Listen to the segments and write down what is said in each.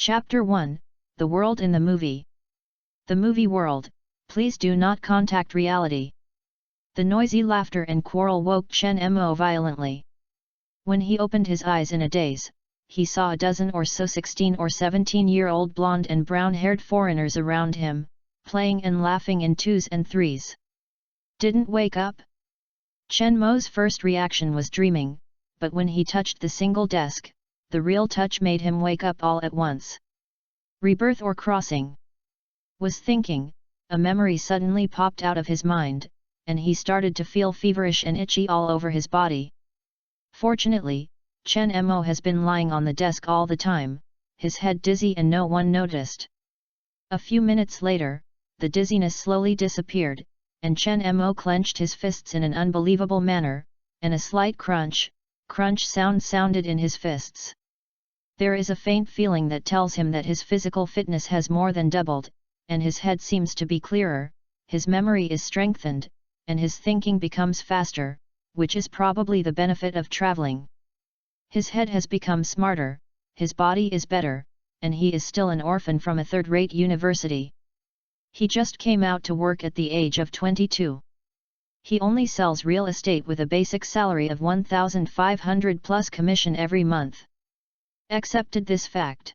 Chapter 1, The World in the Movie. The movie world, please do not contact reality. The noisy laughter and quarrel woke Chen Mo violently. When he opened his eyes in a daze, he saw a dozen or so 16 or 17-year-old blonde and brown-haired foreigners around him, playing and laughing in twos and threes. Didn't wake up? Chen Mo's first reaction was dreaming, but when he touched the single desk, the real touch made him wake up all at once. Rebirth or crossing? Was thinking, a memory suddenly popped out of his mind, and he started to feel feverish and itchy all over his body. Fortunately, Chen Mo has been lying on the desk all the time, his head dizzy and no one noticed. A few minutes later, the dizziness slowly disappeared, and Chen Mo clenched his fists in an unbelievable manner, and a slight crunch sound sounded in his fists. There is a faint feeling that tells him that his physical fitness has more than doubled, and his head seems to be clearer, his memory is strengthened, and his thinking becomes faster, which is probably the benefit of traveling. His head has become smarter, his body is better, and he is still an orphan from a third-rate university. He just came out to work at the age of 22. He only sells real estate with a basic salary of 1,500 plus commission every month. Accepted this fact.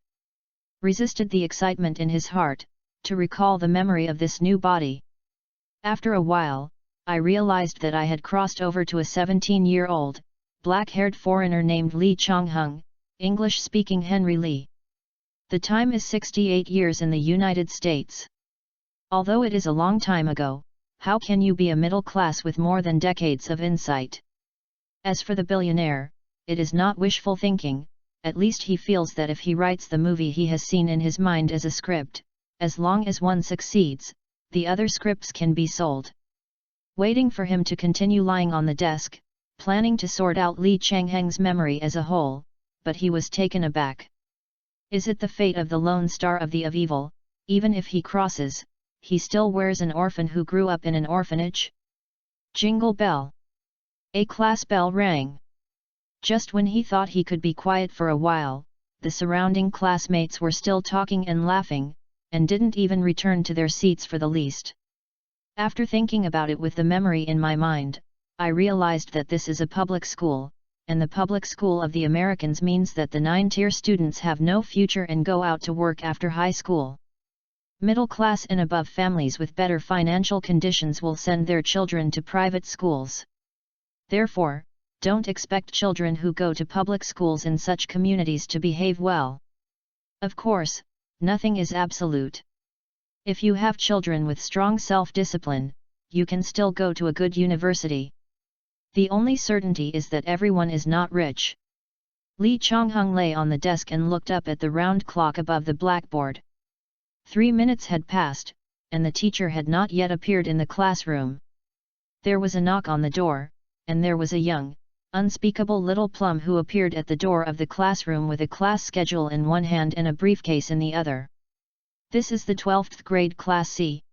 Resisted the excitement in his heart, to recall the memory of this new body. After a while, I realized that I had crossed over to a 17-year-old, black-haired foreigner named Li Chongheng, English-speaking Henry Li. The time is 68 years in the United States. Although it is a long time ago, how can you be a middle class with more than decades of insight? As for the billionaire, it is not wishful thinking, at least he feels that if he writes the movie he has seen in his mind as a script, as long as one succeeds, the other scripts can be sold. Waiting for him to continue lying on the desk, planning to sort out Li Changheng's memory as a whole, but he was taken aback. Is it the fate of the lone star of the of evil, even if he crosses, he still wears an orphan who grew up in an orphanage? Jingle bell. A class bell rang. Just when he thought he could be quiet for a while, the surrounding classmates were still talking and laughing, and didn't even return to their seats for the least. After thinking about it with the memory in my mind, I realized that this is a public school, and the public school of the Americans means that the 9-tier students have no future and go out to work after high school. Middle class and above families with better financial conditions will send their children to private schools. Therefore, don't expect children who go to public schools in such communities to behave well. Of course, nothing is absolute. If you have children with strong self-discipline, you can still go to a good university. The only certainty is that everyone is not rich. Li Chongheng lay on the desk and looked up at the round clock above the blackboard. 3 minutes had passed, and the teacher had not yet appeared in the classroom. There was a knock on the door, and there was a young, unspeakable little plum who appeared at the door of the classroom with a class schedule in one hand and a briefcase in the other. This is the 12th grade class C.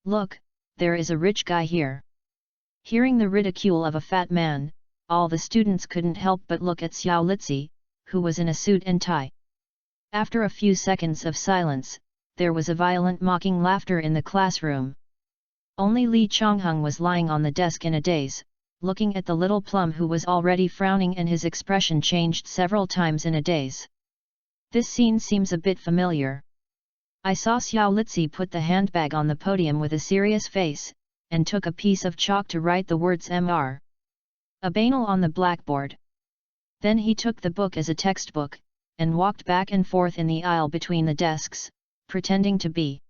Look, there is a rich guy here. Hearing the ridicule of a fat man, all the students couldn't help but look at Xiao Litzi, who was in a suit and tie. After a few seconds of silence, there was a violent mocking laughter in the classroom. Only Li Chongheng was lying on the desk in a daze, looking at the little plum who was already frowning, and his expression changed several times in a daze. This scene seems a bit familiar. I saw Xiao Litzi put the handbag on the podium with a serious face, and took a piece of chalk to write the words Mr. Abanel on the blackboard. Then he took the book as a textbook, and walked back and forth in the aisle between the desks, pretending to be.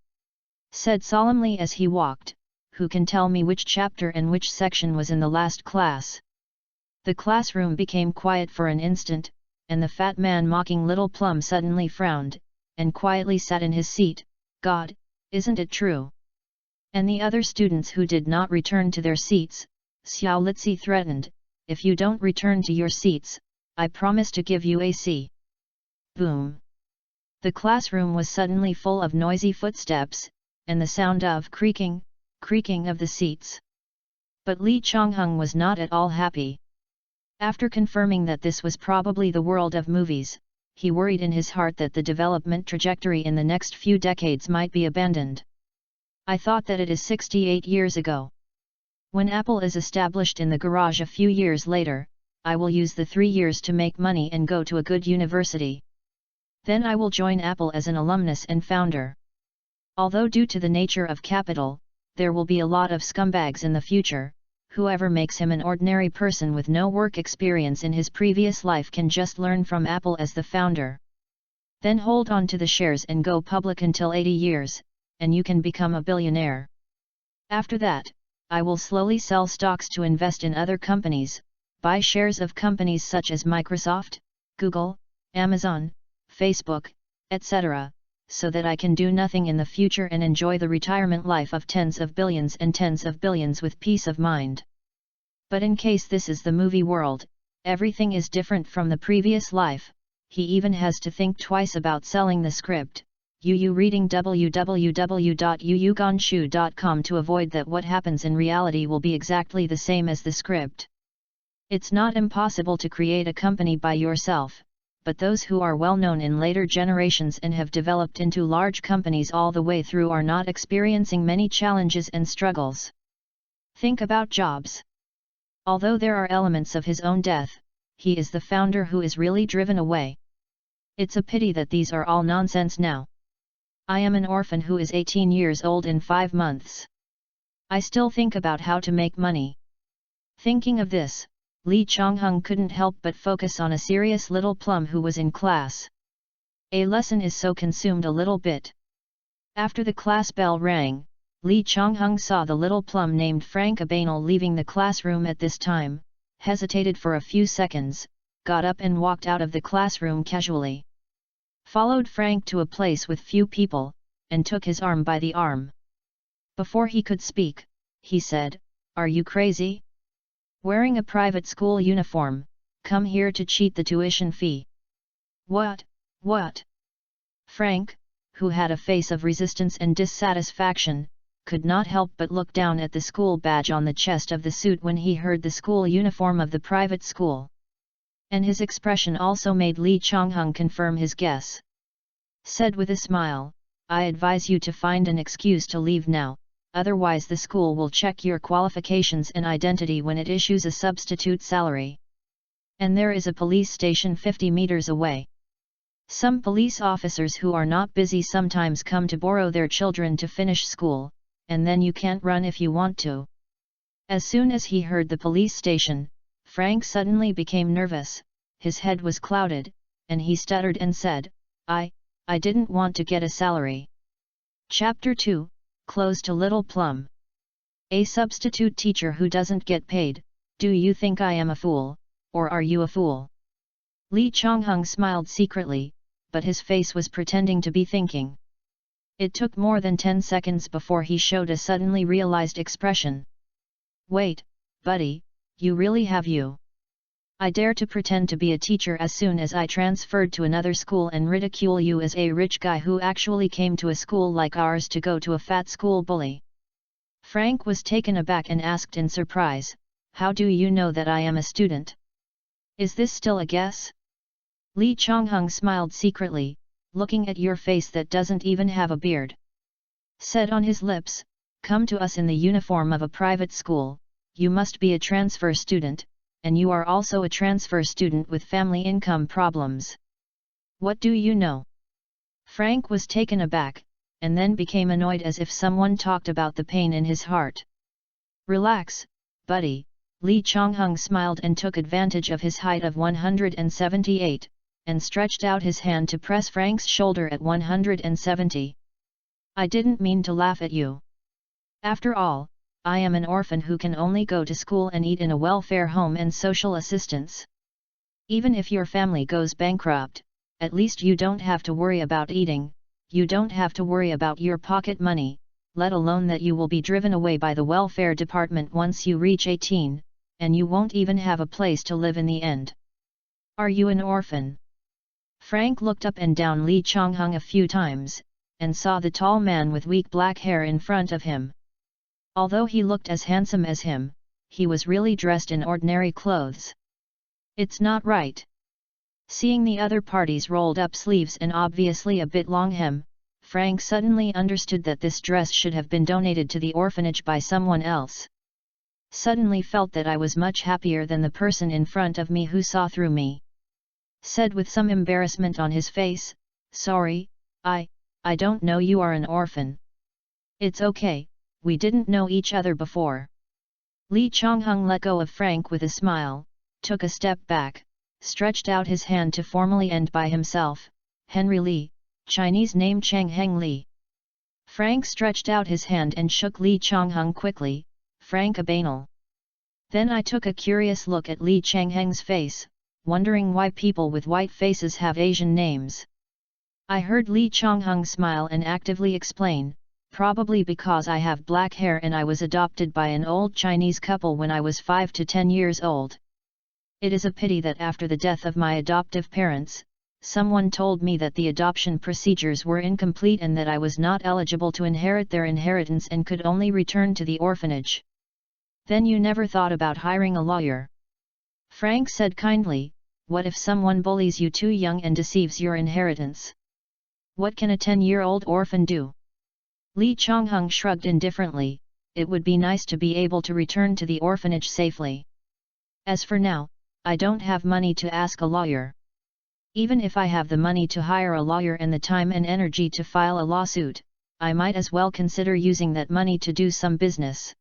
Said solemnly as he walked, "Who can tell me which chapter and which section was in the last class?" The classroom became quiet for an instant, and the fat man mocking little plum suddenly frowned, and quietly sat in his seat. God, isn't it true? And the other students who did not return to their seats, Xiao Litzi threatened, "If you don't return to your seats, I promise to give you a C." Boom! The classroom was suddenly full of noisy footsteps, and the sound of creaking of the seats. But Li Chongheng was not at all happy. After confirming that this was probably the world of movies, he worried in his heart that the development trajectory in the next few decades might be abandoned. I thought that it is 68 years ago. When Apple is established in the garage a few years later, I will use the 3 years to make money and go to a good university. Then I will join Apple as an alumnus and founder. Although due to the nature of capital, there will be a lot of scumbags in the future, whoever makes him an ordinary person with no work experience in his previous life can just learn from Apple as the founder. Then hold on to the shares and go public until 80 years, and you can become a billionaire. After that, I will slowly sell stocks to invest in other companies, buy shares of companies such as Microsoft, Google, Amazon, Facebook, etc., so that I can do nothing in the future and enjoy the retirement life of tens of billions and tens of billions with peace of mind. But in case this is the movie world, everything is different from the previous life. He even has to think twice about selling the script. Reading www.yuyugonshu.com to avoid that what happens in reality will be exactly the same as the script. It's not impossible to create a company by yourself, but those who are well known in later generations and have developed into large companies all the way through are not experiencing many challenges and struggles. Think about Jobs. Although there are elements of his own death, he is the founder who is really driven away. It's a pity that these are all nonsense now. I am an orphan who is 18 years old in 5 months. I still think about how to make money. Thinking of this, Lee Chong-hung couldn't help but focus on a serious little plum who was in class. A lesson is so consumed a little bit. After the class bell rang, Lee Chong-hung saw the little plum named Frank Abanel leaving the classroom at this time, hesitated for a few seconds, got up and walked out of the classroom casually. Followed Frank to a place with few people, and took his arm by the arm. Before he could speak, he said, "Are you crazy? Wearing a private school uniform, come here to cheat the tuition fee." What? Frank, who had a face of resistance and dissatisfaction, could not help but look down at the school badge on the chest of the suit when he heard the school uniform of the private school. And his expression also made Lee Chong-hung confirm his guess. Said with a smile, "I advise you to find an excuse to leave now, otherwise the school will check your qualifications and identity when it issues a substitute salary. And there is a police station 50 meters away. Some police officers who are not busy sometimes come to borrow their children to finish school, and then you can't run if you want to." As soon as he heard the police station, Frank suddenly became nervous, his head was clouded, and he stuttered and said, I didn't want to get a salary." Chapter 2, Close to Little Plum. A substitute teacher who doesn't get paid. Do you think I am a fool, or are you a fool? Lee Chong-hung smiled secretly, but his face was pretending to be thinking. It took more than 10 seconds before he showed a suddenly realized expression. "Wait, buddy, you really have you. I dare to pretend to be a teacher as soon as I transferred to another school and ridicule you as a rich guy who actually came to a school like ours to go to a fat school bully." Frank was taken aback and asked in surprise, "How do you know that I am a student? Is this still a guess?" Lee Chong-hung smiled secretly, "Looking at your face that doesn't even have a beard." Said on his lips, "Come to us in the uniform of a private school, you must be a transfer student, and you are also a transfer student with family income problems. What do you know?" Frank was taken aback, and then became annoyed as if someone talked about the pain in his heart. "Relax, buddy," Lee Chong-hung smiled and took advantage of his height of 178, and stretched out his hand to press Frank's shoulder at 170. "I didn't mean to laugh at you. After all, I am an orphan who can only go to school and eat in a welfare home and social assistance. Even if your family goes bankrupt, at least you don't have to worry about eating, you don't have to worry about your pocket money, let alone that you will be driven away by the welfare department once you reach 18, and you won't even have a place to live in the end. Are you an orphan?" Frank looked up and down Lee Chong-hung a few times, and saw the tall man with weak black hair in front of him. Although he looked as handsome as him, he was really dressed in ordinary clothes. "It's not right," Seeing the other party's rolled up sleeves and obviously a bit long hem, Frank suddenly understood that this dress should have been donated to the orphanage by someone else. Suddenly felt that I was much happier than the person in front of me who saw through me. Said with some embarrassment on his face, "Sorry, I don't know you are an orphan." "It's okay, we didn't know each other before." Lee Chonghung let go of Frank with a smile, took a step back, stretched out his hand to formally end by himself, "Henry Lee, Chinese name Cheng Heng Lee." Frank stretched out his hand and shook Lee Chonghung quickly, "Frank Abanal." Then I took a curious look at Lee Chonghung's face, wondering why people with white faces have Asian names. I heard Lee Chonghung smile and actively explain, "Probably because I have black hair and I was adopted by an old Chinese couple when I was 5 to 10 years old. It is a pity that after the death of my adoptive parents, someone told me that the adoption procedures were incomplete and that I was not eligible to inherit their inheritance and could only return to the orphanage." "Then you never thought about hiring a lawyer?" Frank said kindly, "What if someone bullies you too young and deceives your inheritance? What can a 10-year-old orphan do?" Lee Chonghung shrugged indifferently, "It would be nice to be able to return to the orphanage safely. As for now, I don't have money to ask a lawyer. Even if I have the money to hire a lawyer and the time and energy to file a lawsuit, I might as well consider using that money to do some business."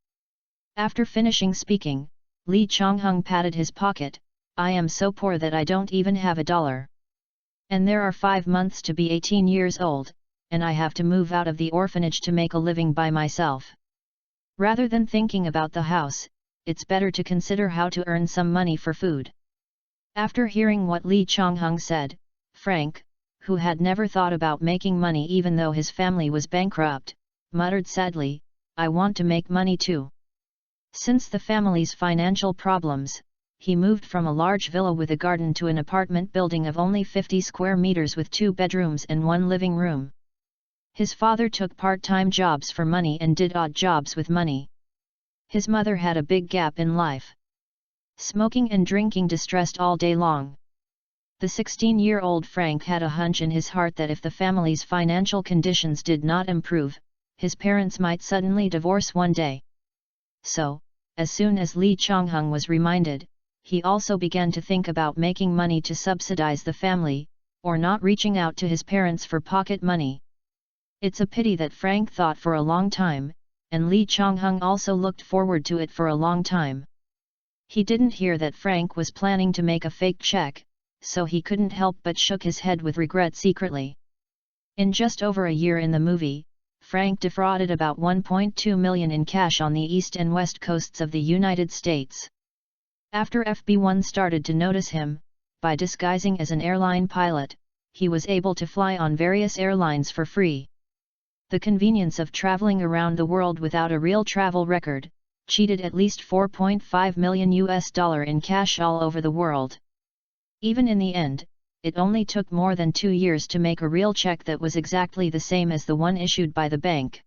After finishing speaking, Lee Chonghung patted his pocket, "I am so poor that I don't even have $1. And there are 5 months to be 18 years old, and I have to move out of the orphanage to make a living by myself. Rather than thinking about the house, it's better to consider how to earn some money for food." After hearing what Lee Chonghung said, Frank, who had never thought about making money even though his family was bankrupt, muttered sadly, "I want to make money too." Since the family's financial problems, he moved from a large villa with a garden to an apartment building of only 50 square meters with 2 bedrooms and 1 living room. His father took part-time jobs for money and did odd jobs with money. His mother had a big gap in life. Smoking and drinking distressed all day long. The 16-year-old Frank had a hunch in his heart that if the family's financial conditions did not improve, his parents might suddenly divorce one day. So, as soon as Lee Chonghung was reminded, he also began to think about making money to subsidize the family, or not reaching out to his parents for pocket money. It's a pity that Frank thought for a long time, and Lee Chonghung also looked forward to it for a long time. He didn't hear that Frank was planning to make a fake check, so he couldn't help but shook his head with regret secretly. In just over a year in the movie, Frank defrauded about $1.2 million in cash on the east and west coasts of the United States. After FB1 started to notice him, by disguising as an airline pilot, he was able to fly on various airlines for free. The convenience of traveling around the world without a real travel record, cheated at least $4.5 million in cash all over the world. Even in the end, it only took more than 2 years to make a real check that was exactly the same as the one issued by the bank.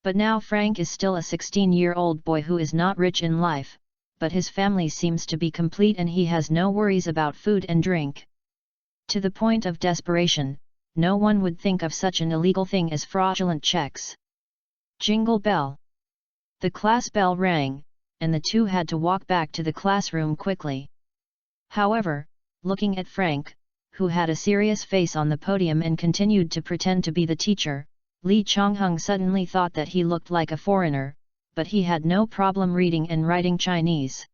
But now Frank is still a 16-year-old boy who is not rich in life, but his family seems to be complete and he has no worries about food and drink. To the point of desperation, no one would think of such an illegal thing as fraudulent checks. Jingle bell. The class bell rang, and the two had to walk back to the classroom quickly. However, looking at Frank, who had a serious face on the podium and continued to pretend to be the teacher, Lee Chonghung suddenly thought that he looked like a foreigner, but he had no problem reading and writing Chinese.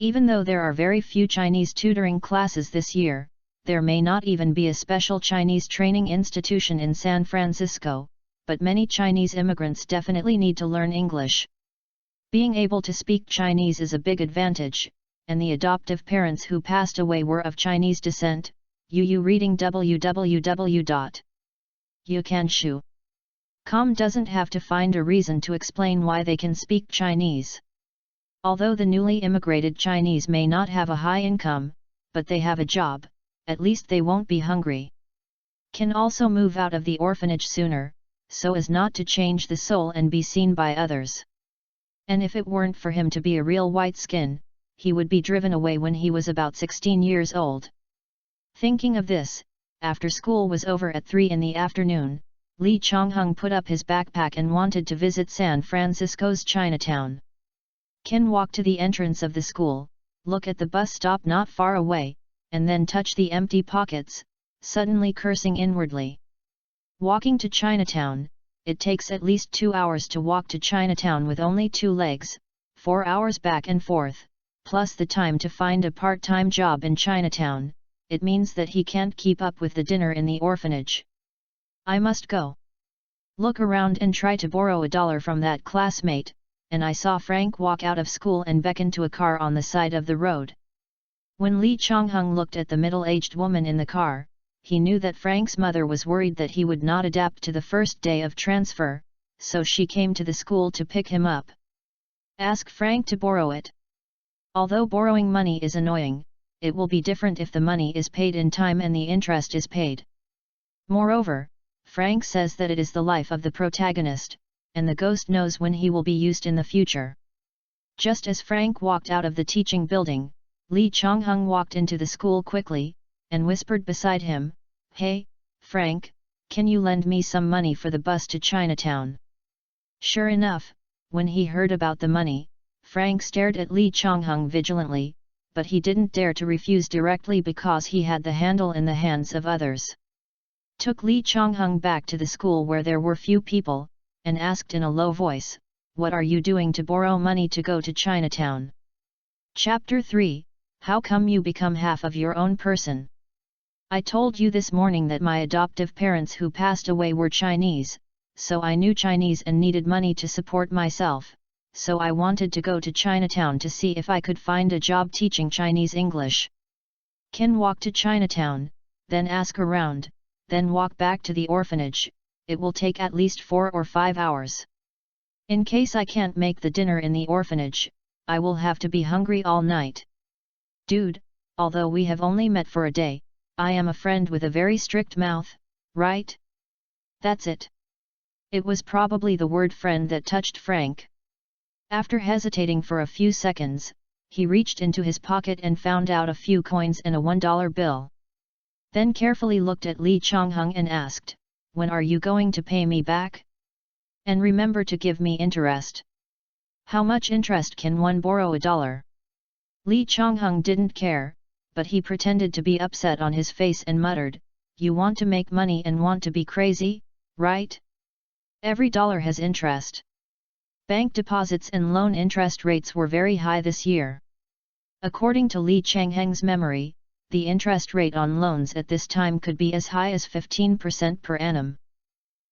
Even though there are very few Chinese tutoring classes this year, there may not even be a special Chinese training institution in San Francisco, but many Chinese immigrants definitely need to learn English. Being able to speak Chinese is a big advantage, and the adoptive parents who passed away were of Chinese descent. Reading www.youcanshu.com doesn't have to find a reason to explain why they can speak Chinese. Although the newly immigrated Chinese may not have a high income, but they have a job, at least they won't be hungry. Can also move out of the orphanage sooner, so as not to change the soul and be seen by others. And if it weren't for him to be a real white skin, he would be driven away when he was about 16 years old. Thinking of this, after school was over at 3 in the afternoon, Lee Chong-hung put up his backpack and wanted to visit San Francisco's Chinatown. Ken walked to the entrance of the school, look at the bus stop not far away, and then touch the empty pockets, suddenly cursing inwardly. Walking to Chinatown, it takes at least 2 hours to walk to Chinatown with only 2 legs, 4 hours back and forth, plus the time to find a part-time job in Chinatown. It means that he can't keep up with the dinner in the orphanage. I must go. Look around and try to borrow $1 from that classmate, and I saw Frank walk out of school and beckon to a car on the side of the road. When Lee Chong-hung looked at the middle-aged woman in the car, he knew that Frank's mother was worried that he would not adapt to the first day of transfer, so she came to the school to pick him up. Ask Frank to borrow it. Although borrowing money is annoying, it will be different if the money is paid in time and the interest is paid. Moreover, Frank says that it is the life of the protagonist, and the ghost knows when he will be used in the future. Just as Frank walked out of the teaching building, Lee Chong-hung walked into the school quickly, and whispered beside him, "Hey, Frank, can you lend me some money for the bus to Chinatown?" Sure enough, when he heard about the money, Frank stared at Lee Chong-hung vigilantly, but he didn't dare to refuse directly because he had the handle in the hands of others. Took Lee Chong-hung back to the school where there were few people, and asked in a low voice, "What are you doing to borrow money to go to Chinatown?" Chapter 3, How come you become half of your own person? I told you this morning that my adoptive parents who passed away were Chinese, so I knew Chinese and needed money to support myself, so I wanted to go to Chinatown to see if I could find a job teaching Chinese English. Ken walk to Chinatown, then ask around, then walk back to the orphanage. It will take at least 4 or 5 hours. In case I can't make the dinner in the orphanage, I will have to be hungry all night. Dude, although we have only met for a day, I am a friend with a very strict mouth, right? That's it. It was probably the word friend that touched Frank. After hesitating for a few seconds, he reached into his pocket and found out a few coins and a $1 bill. Then carefully looked at Lee Chong-hung and asked, "When are you going to pay me back? And remember to give me interest." How much interest can one borrow $1? Lee Chong-hung didn't care, but he pretended to be upset on his face and muttered, "You want to make money and want to be crazy, right? Every dollar has interest." Bank deposits and loan interest rates were very high this year. According to Lee Chong-hung's memory, the interest rate on loans at this time could be as high as 15% per annum.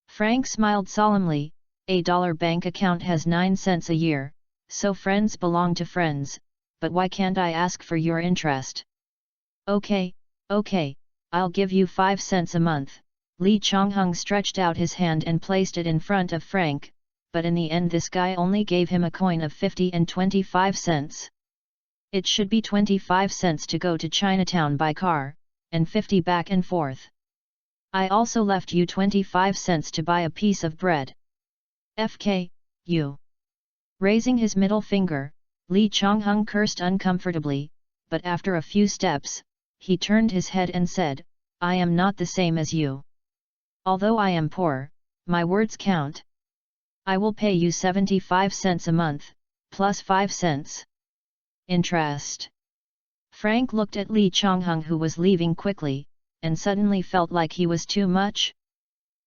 Frank smiled solemnly. A dollar bank account has 9 cents a year, so friends belong to friends, but why can't I ask for your interest? Okay, I'll give you 5 cents a month. Lee Chong-hung stretched out his hand and placed it in front of Frank, but in the end this guy only gave him a coin of 50 and 25 cents. It should be 25 cents to go to Chinatown by car, and 50 back and forth. I also left you 25 cents to buy a piece of bread. FK, you. Raising his middle finger, Lee Chong-hung cursed uncomfortably, but after a few steps, he turned his head and said, "I am not the same as you. Although I am poor, my words count. I will pay you 75 cents a month, plus 5 cents. Interest." Frank looked at Lee Chong-hung who was leaving quickly, and suddenly felt like he was too much.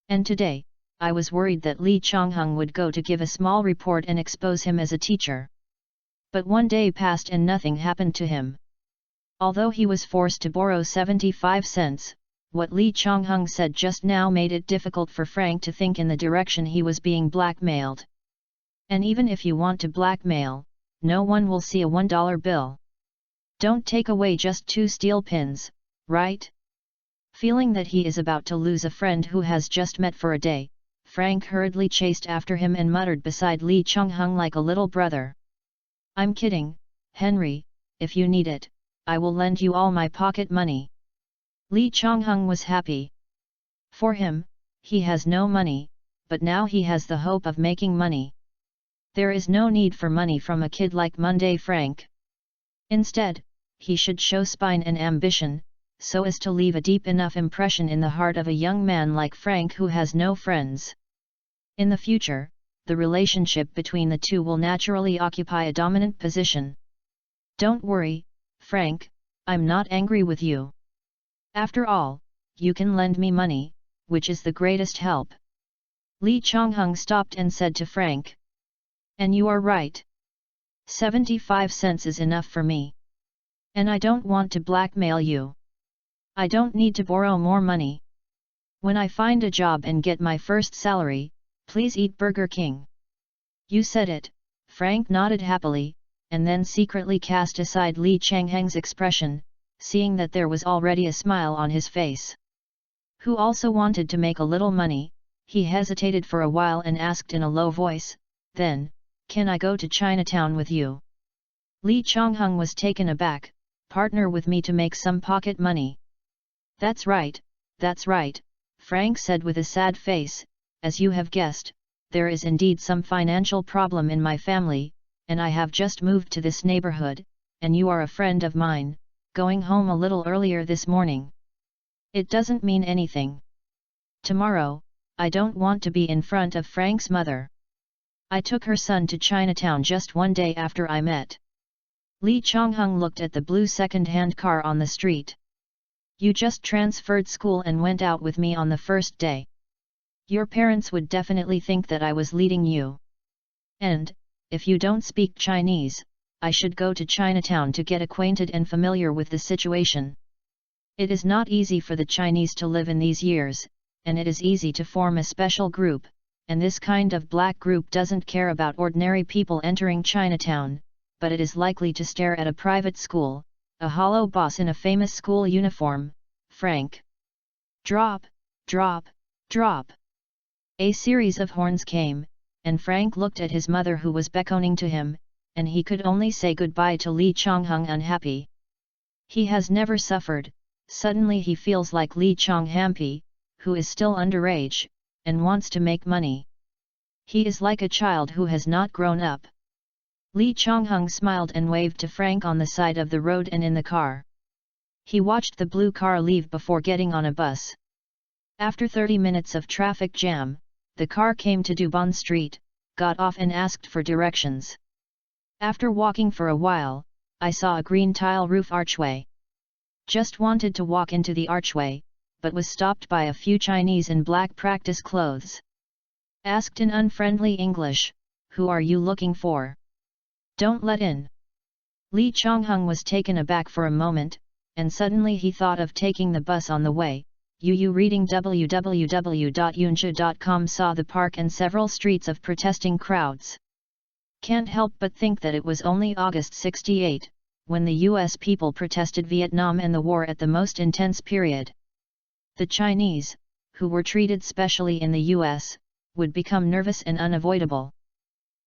And today, I was worried that Lee Chong-hung would go to give a small report and expose him as a teacher. But one day passed and nothing happened to him. Although he was forced to borrow 75 cents, what Lee Chong-hung said just now made it difficult for Frank to think in the direction he was being blackmailed. And even if you want to blackmail, no one will see a $1 bill. Don't take away just 2 steel pins, right? Feeling that he is about to lose a friend who has just met for a day, Frank hurriedly chased after him and muttered beside Lee Chong-hung like a little brother. "I'm kidding, Henry, if you need it, I will lend you all my pocket money." Lee Chong-hung was happy. For him, he has no money, but now he has the hope of making money. There is no need for money from a kid like Monday Frank. Instead, he should show spine and ambition, so as to leave a deep enough impression in the heart of a young man like Frank who has no friends. In the future, the relationship between the two will naturally occupy a dominant position. Don't worry, Frank, I'm not angry with you. After all, you can lend me money, which is the greatest help. Lee Chonghung stopped and said to Frank. And you are right. 75 cents is enough for me. And I don't want to blackmail you. I don't need to borrow more money. When I find a job and get my first salary, please eat Burger King. You said it, Frank nodded happily, and then secretly cast aside Lee Changheng's expression, seeing that there was already a smile on his face. Who also wanted to make a little money, he hesitated for a while and asked in a low voice, then, can I go to Chinatown with you? Lee Chonghung was taken aback. Partner with me to make some pocket money. That's right, Frank said with a sad face, as you have guessed, there is indeed some financial problem in my family, and I have just moved to this neighborhood, and you are a friend of mine, going home a little earlier this morning. It doesn't mean anything. Tomorrow, I don't want to be in front of Frank's mother. I took her son to Chinatown just one day after I met. Lee Chonghung looked at the blue second-hand car on the street. You just transferred school and went out with me on the first day. Your parents would definitely think that I was leading you. And, if you don't speak Chinese, I should go to Chinatown to get acquainted and familiar with the situation. It is not easy for the Chinese to live in these years, and it is easy to form a special group, and this kind of black group doesn't care about ordinary people entering Chinatown, but it is likely to stare at a private school, a hollow boss in a famous school uniform, Frank. Drop, drop, drop. A series of horns came, and Frank looked at his mother who was beckoning to him, and he could only say goodbye to Lee Chonghung unhappy. He has never suffered, suddenly he feels like Lee Chonghampy, who is still underage, and wants to make money. He is like a child who has not grown up. Lee Chonghung smiled and waved to Frank on the side of the road and in the car. He watched the blue car leave before getting on a bus. After 30 minutes of traffic jam, the car came to Dubon Street, got off and asked for directions. After walking for a while, I saw a green tile roof archway. Just wanted to walk into the archway, but was stopped by a few Chinese in black practice clothes. Asked in unfriendly English, "Who are you looking for? Don't let in." Lee Chonghung was taken aback for a moment, and suddenly he thought of taking the bus on the way. Reading www.yunja.com saw the park and several streets of protesting crowds. Can't help but think that it was only August 68, when the US people protested Vietnam and the war at the most intense period. The Chinese, who were treated specially in the US, would become nervous and unavoidable.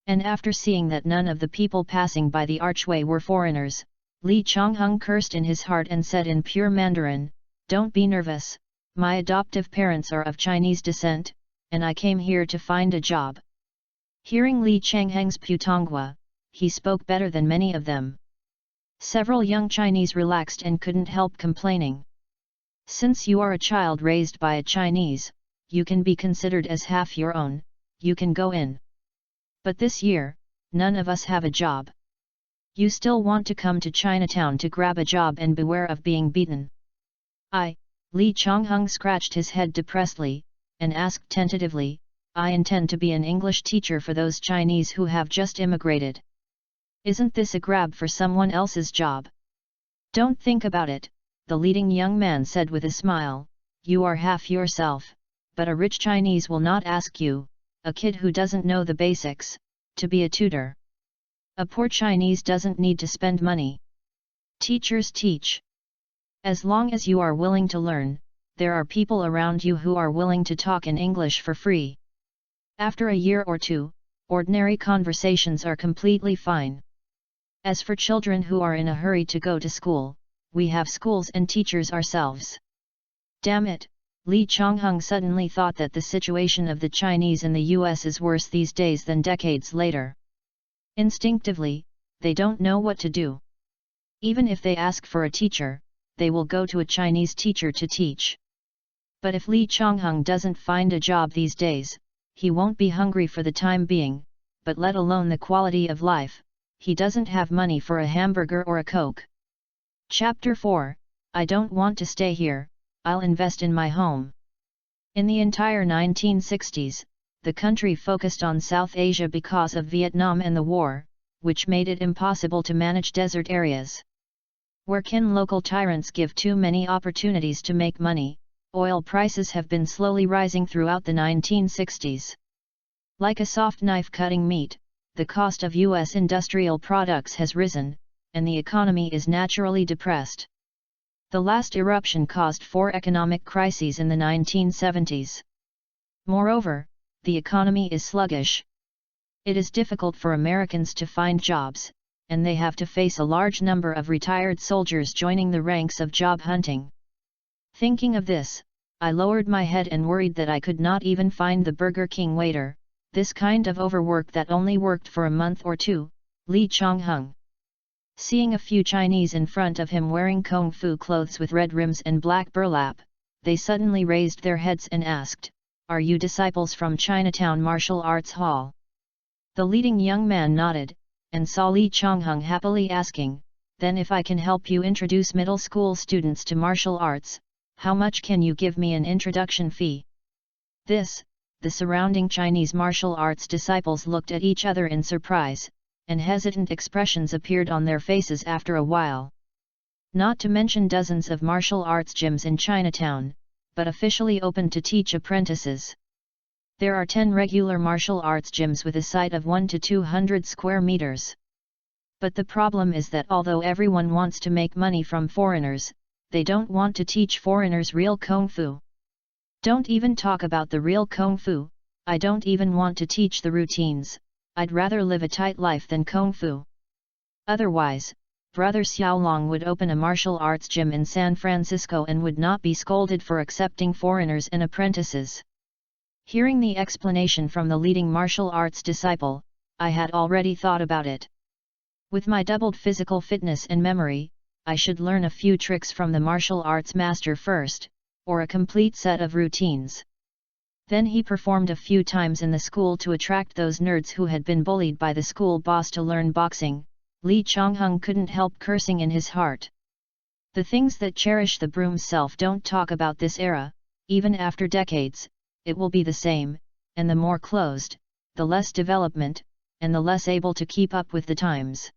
And after seeing that none of the people passing by the archway were foreigners, Lee Chonghung cursed in his heart and said in pure Mandarin, "Don't be nervous, my adoptive parents are of Chinese descent, and I came here to find a job." Hearing Lee Changheng's Putonghua, he spoke better than many of them. Several young Chinese relaxed and couldn't help complaining. "Since you are a child raised by a Chinese, you can be considered as half your own, you can go in. But this year, none of us have a job. You still want to come to Chinatown to grab a job and beware of being beaten." Lee Chonghung scratched his head depressedly, and asked tentatively, "I intend to be an English teacher for those Chinese who have just immigrated. Isn't this a grab for someone else's job?" "Don't think about it," the leading young man said with a smile, "you are half yourself, but a rich Chinese will not ask you, a kid who doesn't know the basics, to be a tutor. A poor Chinese doesn't need to spend money. Teachers teach. As long as you are willing to learn, there are people around you who are willing to talk in English for free. After a year or two, ordinary conversations are completely fine. As for children who are in a hurry to go to school, we have schools and teachers ourselves." Damn it, Lee Chonghung suddenly thought that the situation of the Chinese in the US is worse these days than decades later. Instinctively, they don't know what to do. Even if they ask for a teacher, they will go to a Chinese teacher to teach. But if Li Chongheng doesn't find a job these days, he won't be hungry for the time being, but let alone the quality of life, he doesn't have money for a hamburger or a Coke. Chapter 4, I don't want to stay here, I'll invest in my home. In the entire 1960s, the country focused on South Asia because of Vietnam and the war, which made it impossible to manage desert areas. Where can local tyrants give too many opportunities to make money? Oil prices have been slowly rising throughout the 1960s. Like a soft knife cutting meat, the cost of U.S. industrial products has risen, and the economy is naturally depressed. The last eruption caused 4 economic crises in the 1970s. Moreover, the economy is sluggish. It is difficult for Americans to find jobs, and they have to face a large number of retired soldiers joining the ranks of job hunting. Thinking of this, I lowered my head and worried that I could not even find the Burger King waiter, this kind of overwork that only worked for a month or two, Li Chongheng. Seeing a few Chinese in front of him wearing kung fu clothes with red rims and black burlap, they suddenly raised their heads and asked, "Are you disciples from Chinatown Martial Arts Hall?" The leading young man nodded, and saw Li Chongheng happily asking, "Then if I can help you introduce middle school students to martial arts, how much can you give me an introduction fee?" The surrounding Chinese martial arts disciples looked at each other in surprise, and hesitant expressions appeared on their faces after a while. Not to mention dozens of martial arts gyms in Chinatown, but officially open to teach apprentices. There are 10 regular martial arts gyms with a site of 1 to 200 square meters. But the problem is that although everyone wants to make money from foreigners, they don't want to teach foreigners real kung fu. Don't even talk about the real kung fu, I don't even want to teach the routines, I'd rather live a tight life than kung fu. Otherwise, Brother Xiaolong would open a martial arts gym in San Francisco and would not be scolded for accepting foreigners and apprentices. Hearing the explanation from the leading martial arts disciple, I had already thought about it. With my doubled physical fitness and memory, I should learn a few tricks from the martial arts master first, or a complete set of routines. Then he performed a few times in the school to attract those nerds who had been bullied by the school boss to learn boxing. Li Chongheng couldn't help cursing in his heart. The things that cherish the broom's self don't talk about this era, even after decades, it will be the same, and the more closed, the less development, and the less able to keep up with the times.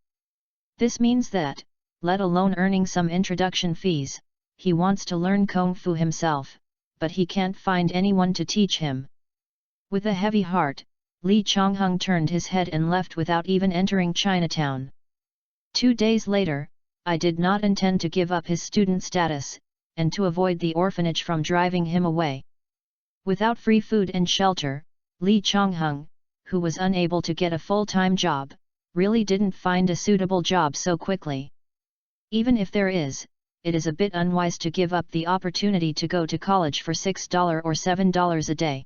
This means that, let alone earning some introduction fees, he wants to learn kung fu himself, but he can't find anyone to teach him. With a heavy heart, Li Chongheng turned his head and left without even entering Chinatown. 2 days later, I did not intend to give up his student status, and to avoid the orphanage from driving him away. Without free food and shelter, Li Chongheng, who was unable to get a full-time job, really didn't find a suitable job so quickly. Even if there is, it is a bit unwise to give up the opportunity to go to college for $6 or $7 a day.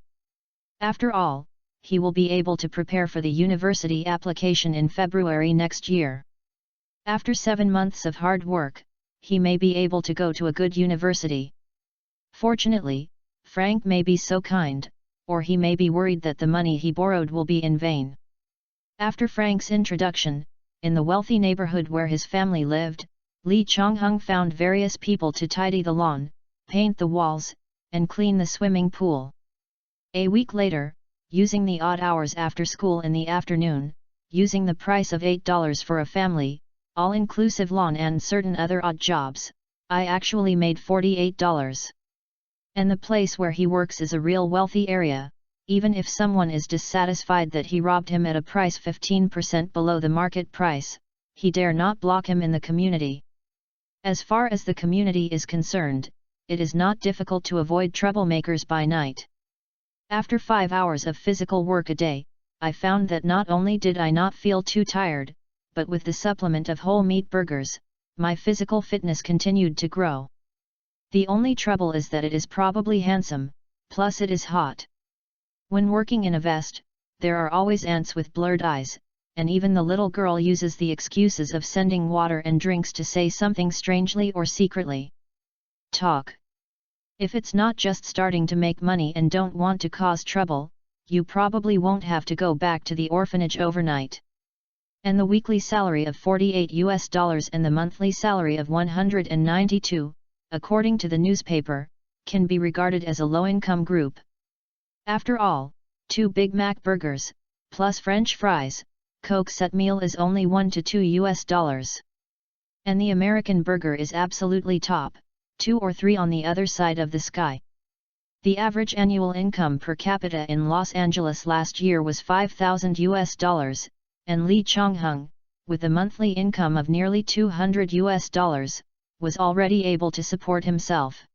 After all, he will be able to prepare for the university application in February next year. After 7 months of hard work, he may be able to go to a good university. Fortunately, Frank may be so kind, or he may be worried that the money he borrowed will be in vain. After Frank's introduction, in the wealthy neighborhood where his family lived, Li Chongheng found various people to tidy the lawn, paint the walls, and clean the swimming pool. A week later, using the odd hours after school in the afternoon, using the price of $8 for a family, all-inclusive lawn and certain other odd jobs, I actually made $48. And the place where he works is a real wealthy area. Even if someone is dissatisfied that he robbed him at a price 15% below the market price, he dare not block him in the community. As far as the community is concerned, it is not difficult to avoid troublemakers by night. After 5 hours of physical work a day, I found that not only did I not feel too tired, but with the supplement of whole meat burgers, my physical fitness continued to grow. The only trouble is that it is probably handsome, plus it is hot. When working in a vest, there are always ants with blurred eyes, and even the little girl uses the excuses of sending water and drinks to say something strangely or secretly. talk. If it's not just starting to make money and don't want to cause trouble, you probably won't have to go back to the orphanage overnight. And the weekly salary of $48 and the monthly salary of $192, according to the newspaper, can be regarded as a low-income group. After all, 2 Big Mac burgers, plus French fries, Coke set meal is only $1 to $2. And the American burger is absolutely top, 2 or 3 on the other side of the sky. The average annual income per capita in Los Angeles last year was $5,000, and Lee Chong-hung, with a monthly income of nearly $200, was already able to support himself.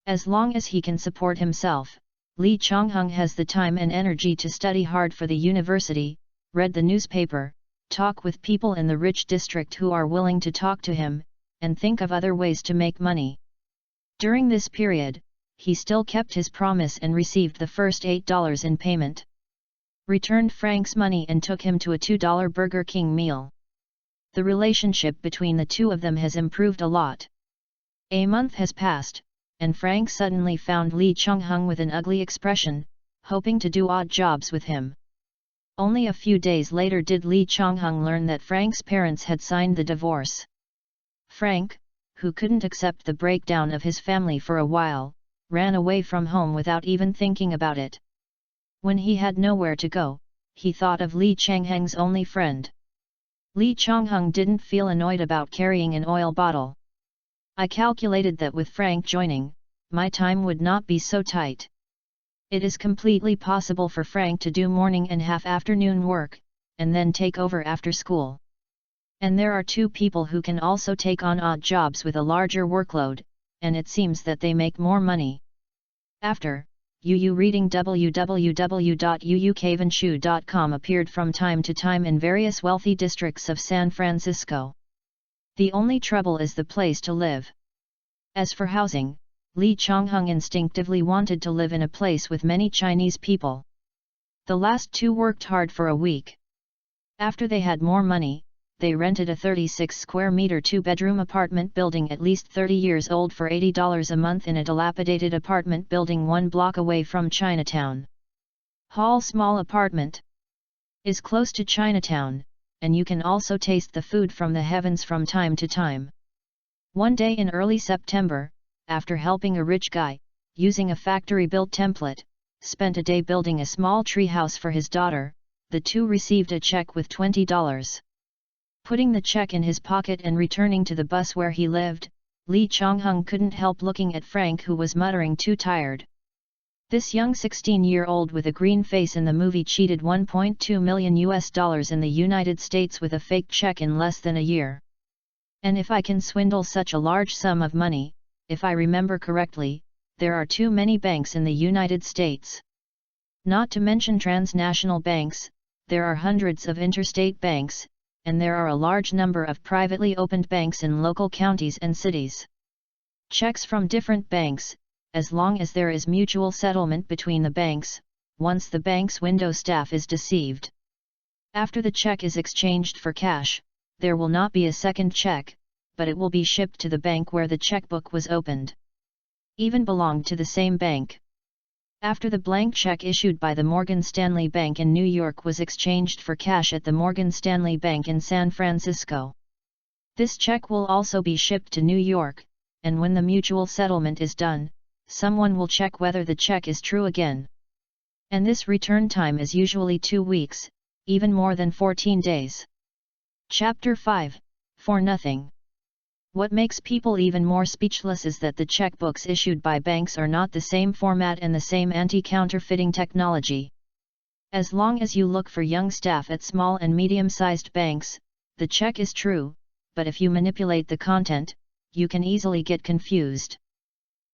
As long as he can support himself, Lee Chong-hung has the time and energy to study hard for the university, read the newspaper, talk with people in the rich district who are willing to talk to him, and think of other ways to make money. During this period, he still kept his promise and received the first $8 in payment. Returned Frank's money and took him to a $2 Burger King meal. The relationship between the two of them has improved a lot. A month has passed, and Frank suddenly found Lee Chong-hung with an ugly expression, hoping to do odd jobs with him. Only a few days later did Lee Chong-hung learn that Frank's parents had signed the divorce. Frank, who couldn't accept the breakdown of his family for a while, ran away from home without even thinking about it. When he had nowhere to go, he thought of Lee Chong-hung's only friend. Lee Chong-hung didn't feel annoyed about carrying an oil bottle. I calculated that with Frank joining, my time would not be so tight. It is completely possible for Frank to do morning and half-afternoon work, and then take over after school. And there are 2 people who can also take on odd jobs with a larger workload, and it seems that they make more money. After, UU reading www.uucavenshue.com appeared from time to time in various wealthy districts of San Francisco. The only trouble is the place to live. As for housing, Lee Chong-hung instinctively wanted to live in a place with many Chinese people. The last 2 worked hard for a week. After they had more money, they rented a 36-square-meter 2-bedroom apartment building at least 30 years old for $80 a month in a dilapidated apartment building 1 block away from Chinatown. Hall small apartment is close to Chinatown, and you can also taste the food from the heavens from time to time. One day in early September, after helping a rich guy, using a factory-built template, spent a day building a small treehouse for his daughter, the two received a check with $20. Putting the check in his pocket and returning to the bus where he lived, Lee Chong-hung couldn't help looking at Frank, who was muttering too tired. This young 16-year-old with a green face in the movie cheated $1.2 million in the United States with a fake check in less than a year. And if I can swindle such a large sum of money, if I remember correctly, there are too many banks in the United States. Not to mention transnational banks, there are hundreds of interstate banks, and there are a large number of privately opened banks in local counties and cities. Checks from different banks, as long as there is mutual settlement between the banks, once the bank's window staff is deceived. After the check is exchanged for cash, there will not be a second check, but it will be shipped to the bank where the checkbook was opened. Even belonged to the same bank. After the blank check issued by the Morgan Stanley Bank in New York was exchanged for cash at the Morgan Stanley Bank in San Francisco. This check will also be shipped to New York, and when the mutual settlement is done, someone will check whether the check is true again. And this return time is usually 2 weeks, even more than 14 days. Chapter 5, For Nothing. What makes people even more speechless is that the checkbooks issued by banks are not the same format and the same anti-counterfeiting technology. As long as you look for young staff at small and medium-sized banks, the check is true, but if you manipulate the content, you can easily get confused.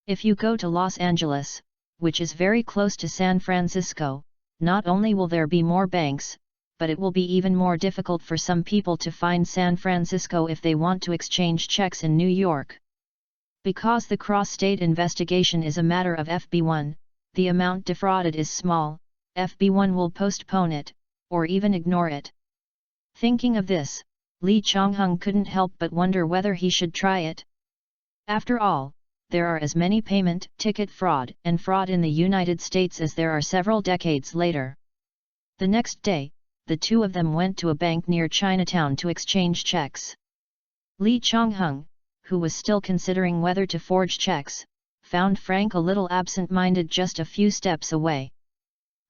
If you go to Los Angeles, which is very close to San Francisco, not only will there be more banks, but it will be even more difficult for some people to find San Francisco if they want to exchange checks in New York. Because the cross-state investigation is a matter of FB1, the amount defrauded is small, FB1 will postpone it, or even ignore it. Thinking of this, Lee Chong-hung couldn't help but wonder whether he should try it. After all, there are as many payment, ticket fraud, and fraud in the United States as there are several decades later. The next day, the two of them went to a bank near Chinatown to exchange checks. Lee Chong-hung, who was still considering whether to forge checks, found Frank a little absent-minded just a few steps away.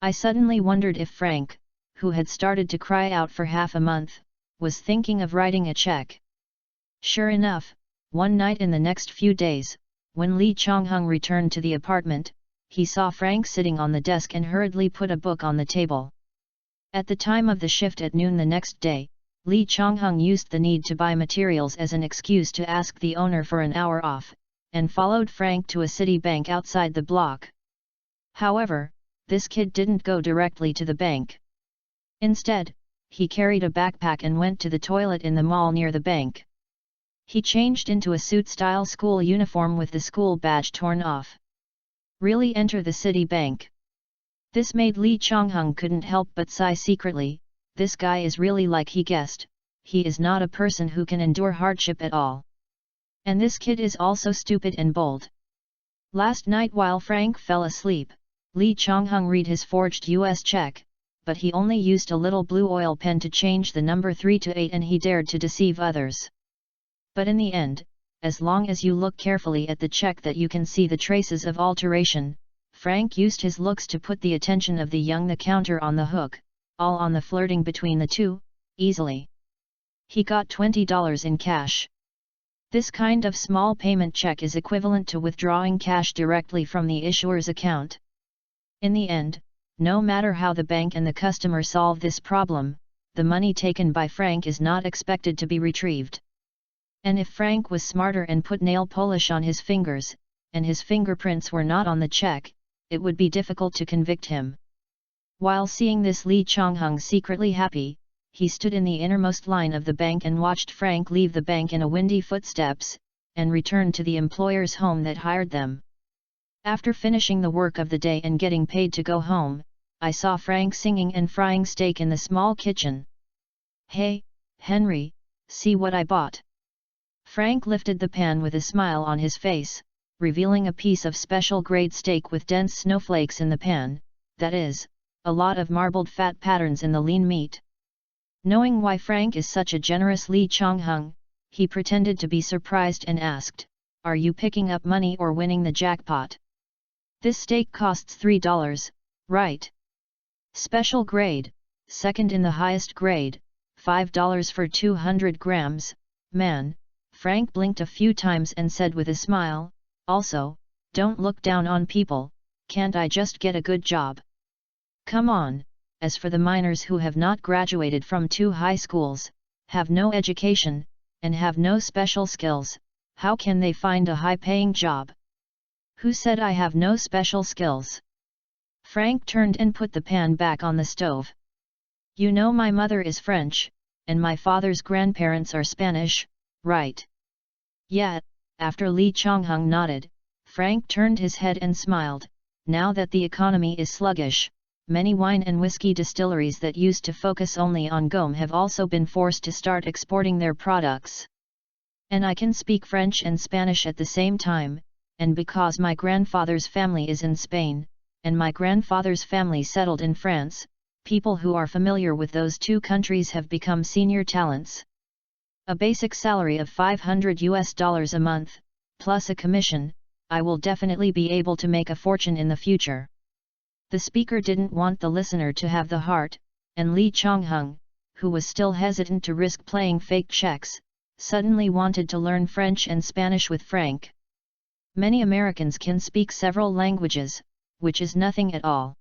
I suddenly wondered if Frank, who had started to cry out for half a month, was thinking of writing a check. Sure enough, one night in the next few days, when Lee Chong-hung returned to the apartment, he saw Frank sitting on the desk and hurriedly put a book on the table. At the time of the shift at noon the next day, Lee Chong-hung used the need to buy materials as an excuse to ask the owner for an hour off, and followed Frank to a city bank outside the block. However, this kid didn't go directly to the bank. Instead, he carried a backpack and went to the toilet in the mall near the bank. He changed into a suit-style school uniform with the school badge torn off. Really enter the city bank. This made Lee Chong-hung couldn't help but sigh secretly. This guy is really like he guessed, he is not a person who can endure hardship at all. And this kid is also stupid and bold. Last night while Frank fell asleep, Lee Chong-hung read his forged US check, but he only used a little blue oil pen to change the number 3 to 8 and he dared to deceive others. But in the end, as long as you look carefully at the check that you can see the traces of alteration, Frank used his looks to put the attention of the young the counter on the hook, all on the flirting between the two, easily. He got $20 in cash. This kind of small payment check is equivalent to withdrawing cash directly from the issuer's account. In the end, no matter how the bank and the customer solve this problem, the money taken by Frank is not expected to be retrieved. And if Frank was smarter and put nail polish on his fingers, and his fingerprints were not on the check, it would be difficult to convict him. While seeing this, Lee Chong-hung secretly happy, he stood in the innermost line of the bank and watched Frank leave the bank in a windy footsteps, and return to the employer's home that hired them. After finishing the work of the day and getting paid to go home, I saw Frank singing and frying steak in the small kitchen. "Hey, Henry, see what I bought." Frank lifted the pan with a smile on his face, revealing a piece of special grade steak with dense snowflakes in the pan, that is, a lot of marbled fat patterns in the lean meat. Knowing why Frank is such a generous Lee Chong-hung, he pretended to be surprised and asked, "Are you picking up money or winning the jackpot? This steak costs $3, right? Special grade, second in the highest grade, $5 for 200 grams, man." Frank blinked a few times and said with a smile, "Also, don't look down on people, can't I just get a good job? Come on." As for the minors who have not graduated from 2 high schools, have no education, and have no special skills, how can they find a high-paying job? Who said I have no special skills? Frank turned and put the pan back on the stove. "You know my mother is French, and my father's grandparents are Spanish, right?" "Yeah." After Lee Chong-hung nodded, Frank turned his head and smiled. Now that the economy is sluggish, many wine and whiskey distilleries that used to focus only on gomme have also been forced to start exporting their products. And I can speak French and Spanish at the same time, and because my grandfather's family is in Spain, and my grandfather's family settled in France, people who are familiar with those 2 countries have become senior talents. A basic salary of $500 a month, plus a commission, I will definitely be able to make a fortune in the future. The speaker didn't want the listener to have the heart, and Lee Chong-hung, who was still hesitant to risk playing fake checks, suddenly wanted to learn French and Spanish with Frank. Many Americans can speak several languages, which is nothing at all.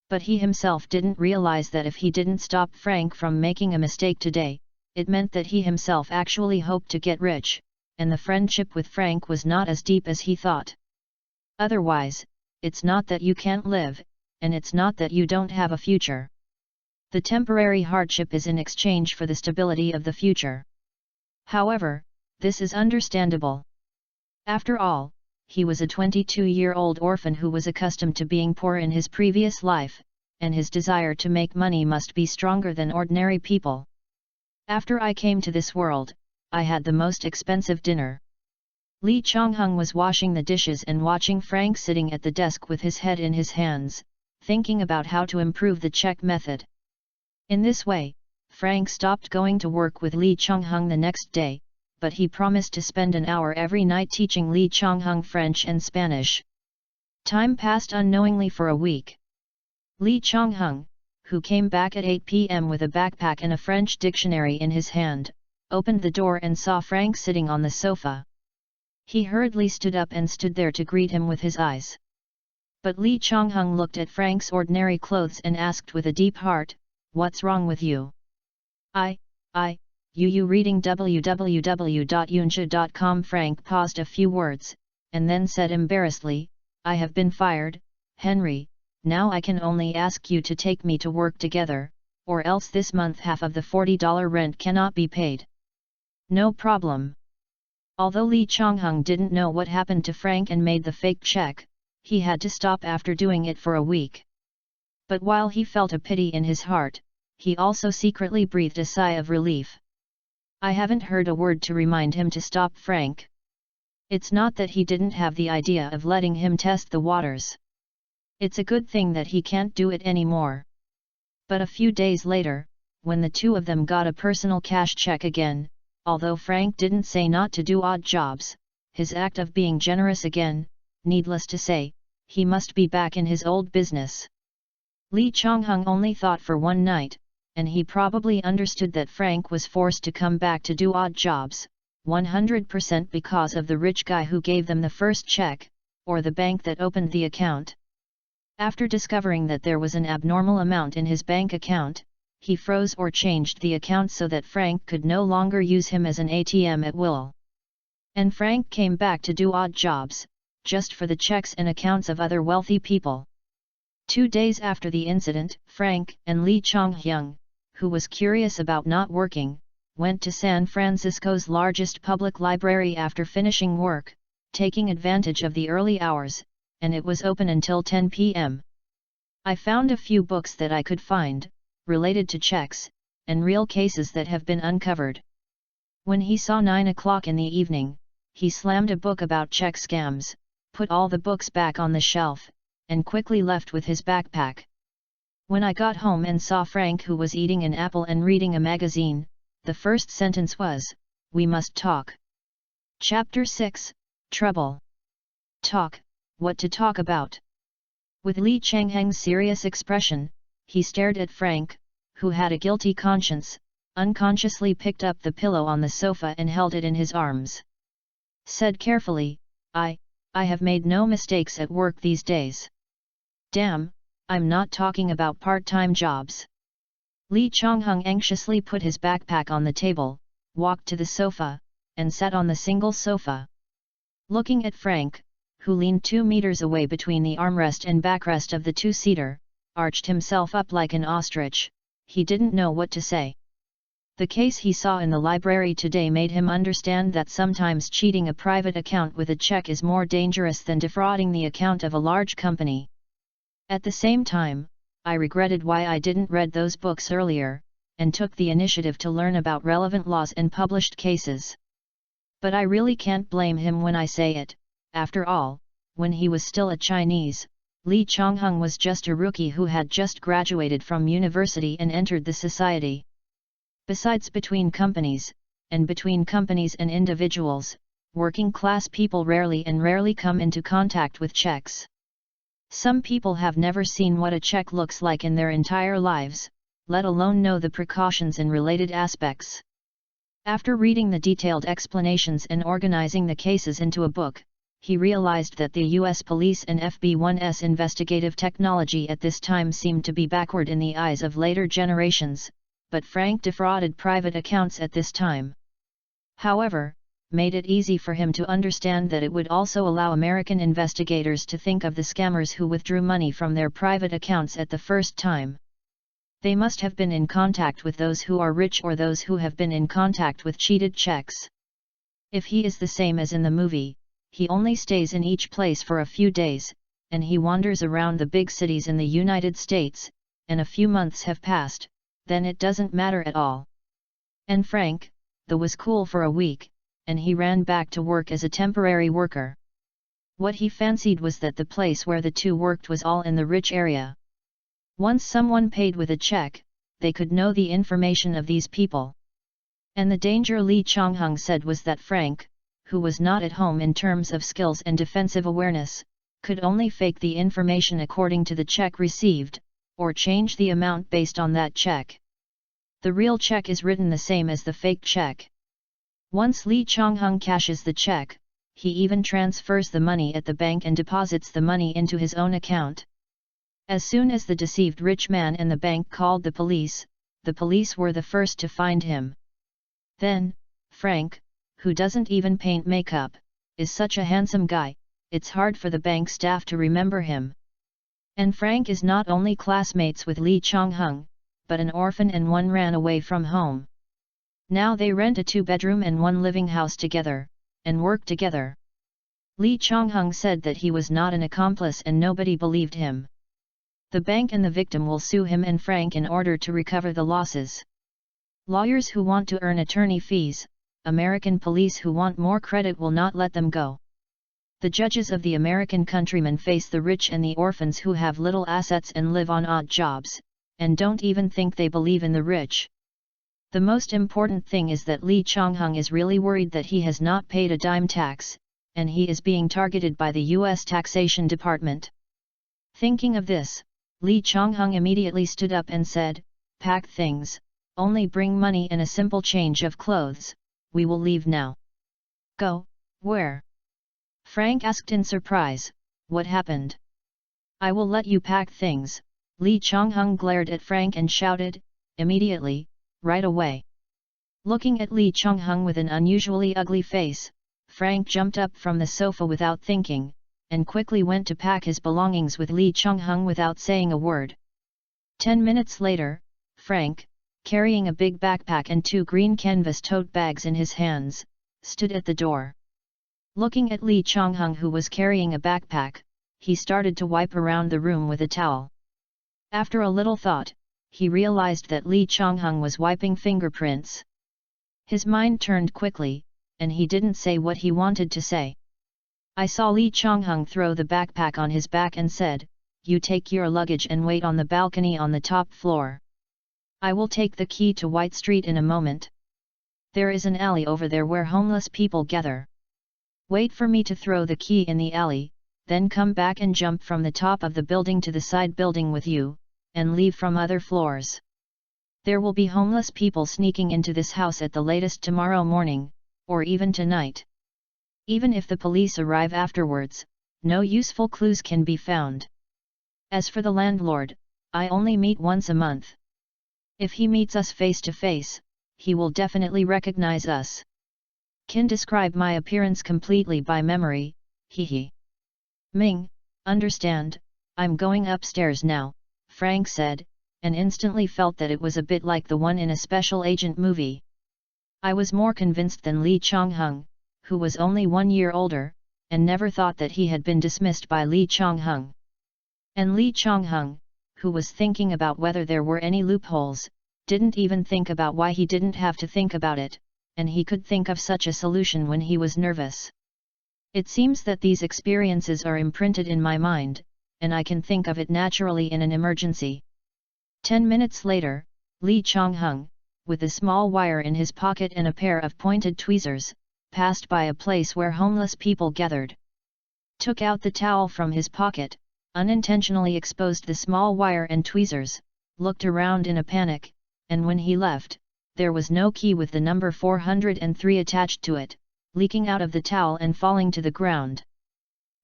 But he himself didn't realize that if he didn't stop Frank from making a mistake today, it meant that he himself actually hoped to get rich, and the friendship with Frank was not as deep as he thought. Otherwise, it's not that you can't live, and it's not that you don't have a future. The temporary hardship is in exchange for the stability of the future. However, this is understandable. After all, he was a 22-year-old orphan who was accustomed to being poor in his previous life, and his desire to make money must be stronger than ordinary people. "After I came to this world, I had the most expensive dinner. Lee Chong-hung was washing the dishes and watching Frank sitting at the desk with his head in his hands, thinking about how to improve the check method. In this way, Frank stopped going to work with Lee Chong-hung the next day, but he promised to spend an hour every night teaching Lee Chong-hung French and Spanish. Time passed unknowingly for a week. Lee Chong-hung, who came back at 8 p.m. with a backpack and a French dictionary in his hand, opened the door and saw Frank sitting on the sofa. He hurriedly stood up and stood there to greet him with his eyes. But Lee Chong-hung looked at Frank's ordinary clothes and asked with a deep heart, "What's wrong with you?" You reading www.yunja.com. Frank paused a few words, and then said embarrassedly, "I have been fired, Henry, now I can only ask you to take me to work together, or else this month half of the $40 rent cannot be paid." "No problem." Although Lee Chong-hung didn't know what happened to Frank and made the fake check, he had to stop after doing it for a week. But while he felt a pity in his heart, he also secretly breathed a sigh of relief. I haven't heard a word to remind him to stop Frank. It's not that he didn't have the idea of letting him test the waters. It's a good thing that he can't do it anymore. But a few days later, when the two of them got a personal cash check again, although Frank didn't say not to do odd jobs, his act of being generous again, needless to say, he must be back in his old business. Lee Chong-hung only thought for one night, and he probably understood that Frank was forced to come back to do odd jobs, 100% because of the rich guy who gave them the first check, or the bank that opened the account. After discovering that there was an abnormal amount in his bank account, he froze or changed the account so that Frank could no longer use him as an ATM at will. And Frank came back to do odd jobs, just for the checks and accounts of other wealthy people. 2 days after the incident, Frank and Lee Chong-hung, who was curious about not working, went to San Francisco's largest public library after finishing work, taking advantage of the early hours, and it was open until 10 p.m. I found a few books that I could find, related to checks, and real cases that have been uncovered. When he saw 9 o'clock in the evening, he slammed a book about check scams, put all the books back on the shelf, and quickly left with his backpack. When I got home and saw Frank, who was eating an apple and reading a magazine, the first sentence was, "We must talk." Chapter 6, Trouble. Talk, what to talk about? With Lee Chong-hung's serious expression, he stared at Frank, who had a guilty conscience, unconsciously picked up the pillow on the sofa and held it in his arms. Said carefully, I have made no mistakes at work these days. Damn, I'm not talking about part-time jobs. Lee Chong-hung anxiously put his backpack on the table, walked to the sofa, and sat on the single sofa. Looking at Frank, who leaned 2 meters away between the armrest and backrest of the two-seater, arched himself up like an ostrich, he didn't know what to say. The case he saw in the library today made him understand that sometimes cheating a private account with a check is more dangerous than defrauding the account of a large company. At the same time, I regretted why I didn't read those books earlier, and took the initiative to learn about relevant laws and published cases. But I really can't blame him when I say it. After all, when he was still a Chinese, Lee Chong-hung was just a rookie who had just graduated from university and entered the society. Besides, between companies and individuals, working-class people rarely come into contact with checks. Some people have never seen what a check looks like in their entire lives, let alone know the precautions and related aspects. After reading the detailed explanations and organizing the cases into a book, he realized that the U.S. police and FB1's investigative technology at this time seemed to be backward in the eyes of later generations, but Frank defrauded private accounts at this time. However, made it easy for him to understand that it would also allow American investigators to think of the scammers who withdrew money from their private accounts at the first time. They must have been in contact with those who are rich or those who have been in contact with cheated checks. If he is the same as in the movie, he only stays in each place for a few days, and he wanders around the big cities in the United States, and a few months have passed, then it doesn't matter at all. And Frank, though was cool for a week, and he ran back to work as a temporary worker. What he fancied was that the place where the two worked was all in the rich area. Once someone paid with a check, they could know the information of these people. And the danger Lee Chong-hung said was that Frank, who was not at home in terms of skills and defensive awareness, could only fake the information according to the check received, or change the amount based on that check. The real check is written the same as the fake check. Once Lee Chong-hung cashes the check, he even transfers the money at the bank and deposits the money into his own account. As soon as the deceived rich man and the bank called the police were the first to find him. Then, Frank, who doesn't even paint makeup, is such a handsome guy, it's hard for the bank staff to remember him. And Frank is not only classmates with Lee Chong-hung, but an orphan and one ran away from home. Now they rent a 2-bedroom and 1 living house together, and work together. Lee Chong-hung said that he was not an accomplice and nobody believed him. The bank and the victim will sue him and Frank in order to recover the losses. Lawyers who want to earn attorney fees, American police who want more credit will not let them go. The judges of the American countrymen face the rich and the orphans who have little assets and live on odd jobs, and don't even think they believe in the rich. The most important thing is that Lee Chong-hung is really worried that he has not paid a dime tax, and he is being targeted by the U.S. Taxation Department. Thinking of this, Lee Chong-hung immediately stood up and said, "Pack things, only bring money and a simple change of clothes, we will leave now." "Go, where?" Frank asked in surprise. "What happened?" "I will let you pack things," Lee Chong-hung glared at Frank and shouted, "Immediately, right away." Looking at Lee Chong-hung with an unusually ugly face, Frank jumped up from the sofa without thinking, and quickly went to pack his belongings with Lee Chong-hung without saying a word. 10 minutes later, Frank, carrying a big backpack and 2 green canvas tote bags in his hands, stood at the door. Looking at Lee Chong-hung who was carrying a backpack, he started to wipe around the room with a towel. After a little thought, he realized that Lee Chong-hung was wiping fingerprints. His mind turned quickly, and he didn't say what he wanted to say. I saw Lee Chong-hung throw the backpack on his back and said, "You take your luggage and wait on the balcony on the top floor. I will take the key to White Street in a moment. There is an alley over there where homeless people gather. Wait for me to throw the key in the alley, then come back and jump from the top of the building to the side building with you, and leave from other floors. There will be homeless people sneaking into this house at the latest tomorrow morning, or even tonight. Even if the police arrive afterwards, no useful clues can be found. As for the landlord, I only meet once a month. If he meets us face to face, he will definitely recognize us. Can describe my appearance completely by memory, hee. Ming, understand, I'm going upstairs now," Frank said, and instantly felt that it was a bit like the one in a special agent movie. I was more convinced than Lee Chong-hung, who was only 1 year older, and never thought that he had been dismissed by Lee Chong-hung. And Lee Chong-hung, who was thinking about whether there were any loopholes, didn't even think about why he didn't have to think about it, and he could think of such a solution when he was nervous. It seems that these experiences are imprinted in my mind, and I can think of it naturally in an emergency. 10 minutes later, Lee Chong-hung, with a small wire in his pocket and a pair of pointed tweezers, passed by a place where homeless people gathered. Took out the towel from his pocket, unintentionally exposed the small wire and tweezers, looked around in a panic, and when he left, there was no key with the number 403 attached to it, leaking out of the towel and falling to the ground.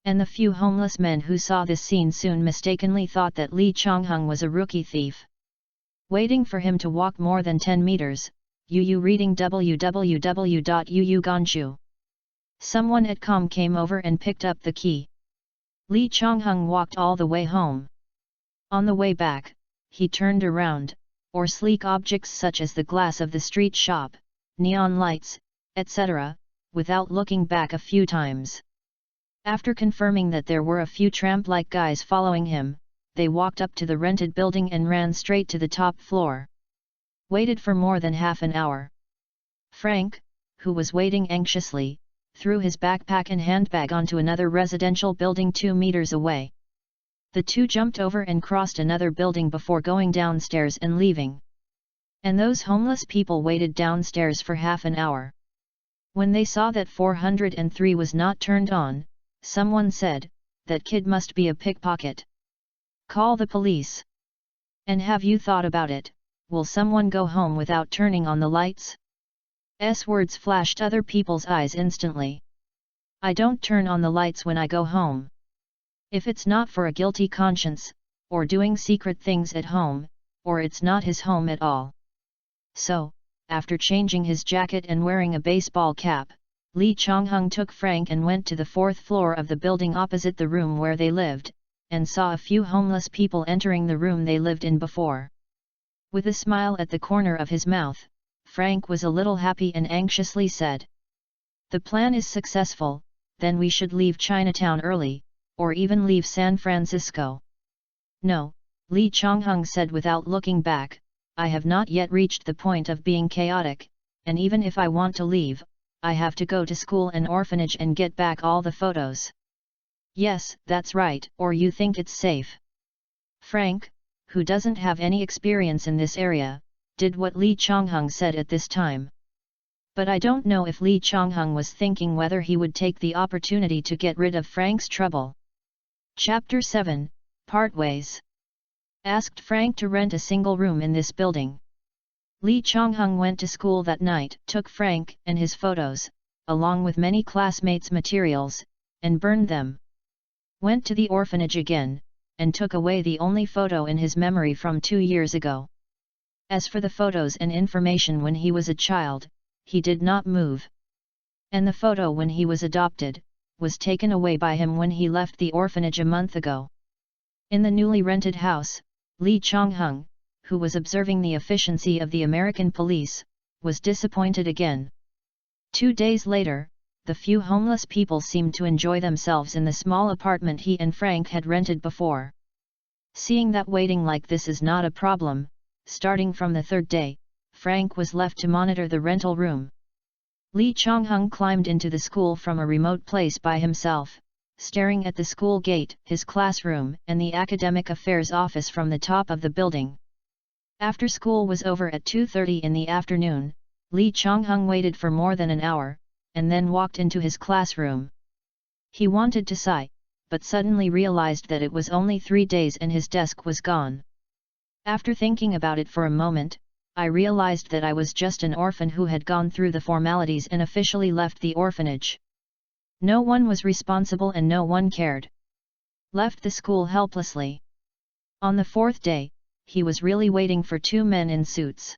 And the few homeless men who saw this scene soon mistakenly thought that Lee Chong-hung was a rookie thief. Waiting for him to walk more than 10 meters, Yu reading www.yuyu. Someone at com came over and picked up the key. Lee Chong-hung walked all the way home. On the way back, he turned around, or sleek objects such as the glass of the street shop, neon lights, etc., without looking back a few times. After confirming that there were a few tramp-like guys following him, they walked up to the rented building and ran straight to the top floor. Waited for more than half an hour. Frank, who was waiting anxiously, threw his backpack and handbag onto another residential building 2 meters away. The two jumped over and crossed another building before going downstairs and leaving. And those homeless people waited downstairs for half an hour. When they saw that 403 was not turned on, someone said, "That kid must be a pickpocket. Call the police." And have you thought about it, will someone go home without turning on the lights? Words flashed other people's eyes instantly. I don't turn on the lights when I go home. If it's not for a guilty conscience, or doing secret things at home, or it's not his home at all. So, after changing his jacket and wearing a baseball cap, Lee Chong-hung took Frank and went to the 4th floor of the building opposite the room where they lived, and saw a few homeless people entering the room they lived in before. With a smile at the corner of his mouth, Frank was a little happy and anxiously said, "The plan is successful, then we should leave Chinatown early, or even leave San Francisco." "No," Lee Chong-hung said without looking back, "I have not yet reached the point of being chaotic, and even if I want to leave, I have to go to school and orphanage and get back all the photos." "Yes, that's right, or you think it's safe." Frank, who doesn't have any experience in this area, did what Lee Chong-hung said at this time. But I don't know if Lee Chong-hung was thinking whether he would take the opportunity to get rid of Frank's trouble. Chapter 7, Partways. Asked Frank to rent a single room in this building. Lee Chong-hung went to school that night, took Frank and his photos, along with many classmates' materials, and burned them. Went to the orphanage again, and took away the only photo in his memory from 2 years ago. As for the photos and information when he was a child, he did not move. And the photo when he was adopted, was taken away by him when he left the orphanage a month ago. In the newly rented house, Lee Chong-hung, who was observing the efficiency of the American police, was disappointed again. 2 days later, the few homeless people seemed to enjoy themselves in the small apartment he and Frank had rented before. Seeing that waiting like this is not a problem, starting from the 3rd day, Frank was left to monitor the rental room. Lee Chong-hung climbed into the school from a remote place by himself, staring at the school gate, his classroom, and the academic affairs office from the top of the building. After school was over at 2:30 in the afternoon, Lee Chong-hung waited for more than an hour, and then walked into his classroom. He wanted to sigh, but suddenly realized that it was only 3 days and his desk was gone. After thinking about it for a moment, I realized that I was just an orphan who had gone through the formalities and officially left the orphanage. No one was responsible and no one cared. Left the school helplessly. On the 4th day, he was really waiting for 2 men in suits.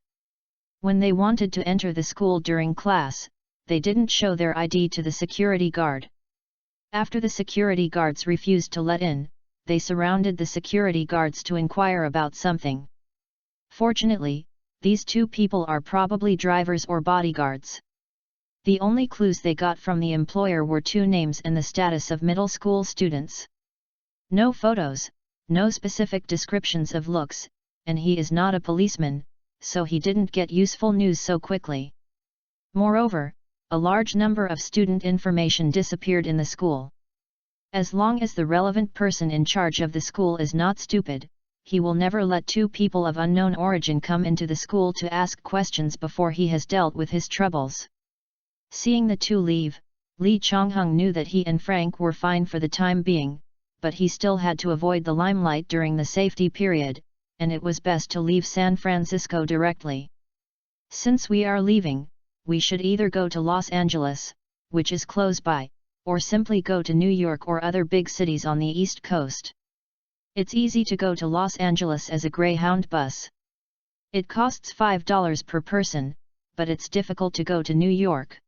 When they wanted to enter the school during class, they didn't show their ID to the security guard. After the security guards refused to let in, they surrounded the security guards to inquire about something. Fortunately, these 2 people are probably drivers or bodyguards. The only clues they got from the employer were 2 names and the status of middle school students. No photos, no specific descriptions of looks, and he is not a policeman, so he didn't get useful news so quickly. Moreover, a large number of student information disappeared in the school. As long as the relevant person in charge of the school is not stupid, he will never let 2 people of unknown origin come into the school to ask questions before he has dealt with his troubles. Seeing the 2 leave, Lee Chong-hung knew that he and Frank were fine for the time being, but he still had to avoid the limelight during the safety period, and it was best to leave San Francisco directly. Since we are leaving, we should either go to Los Angeles, which is close by, or simply go to New York or other big cities on the East Coast. It's easy to go to Los Angeles as a Greyhound bus. It costs $5 per person, but it's difficult to go to New York.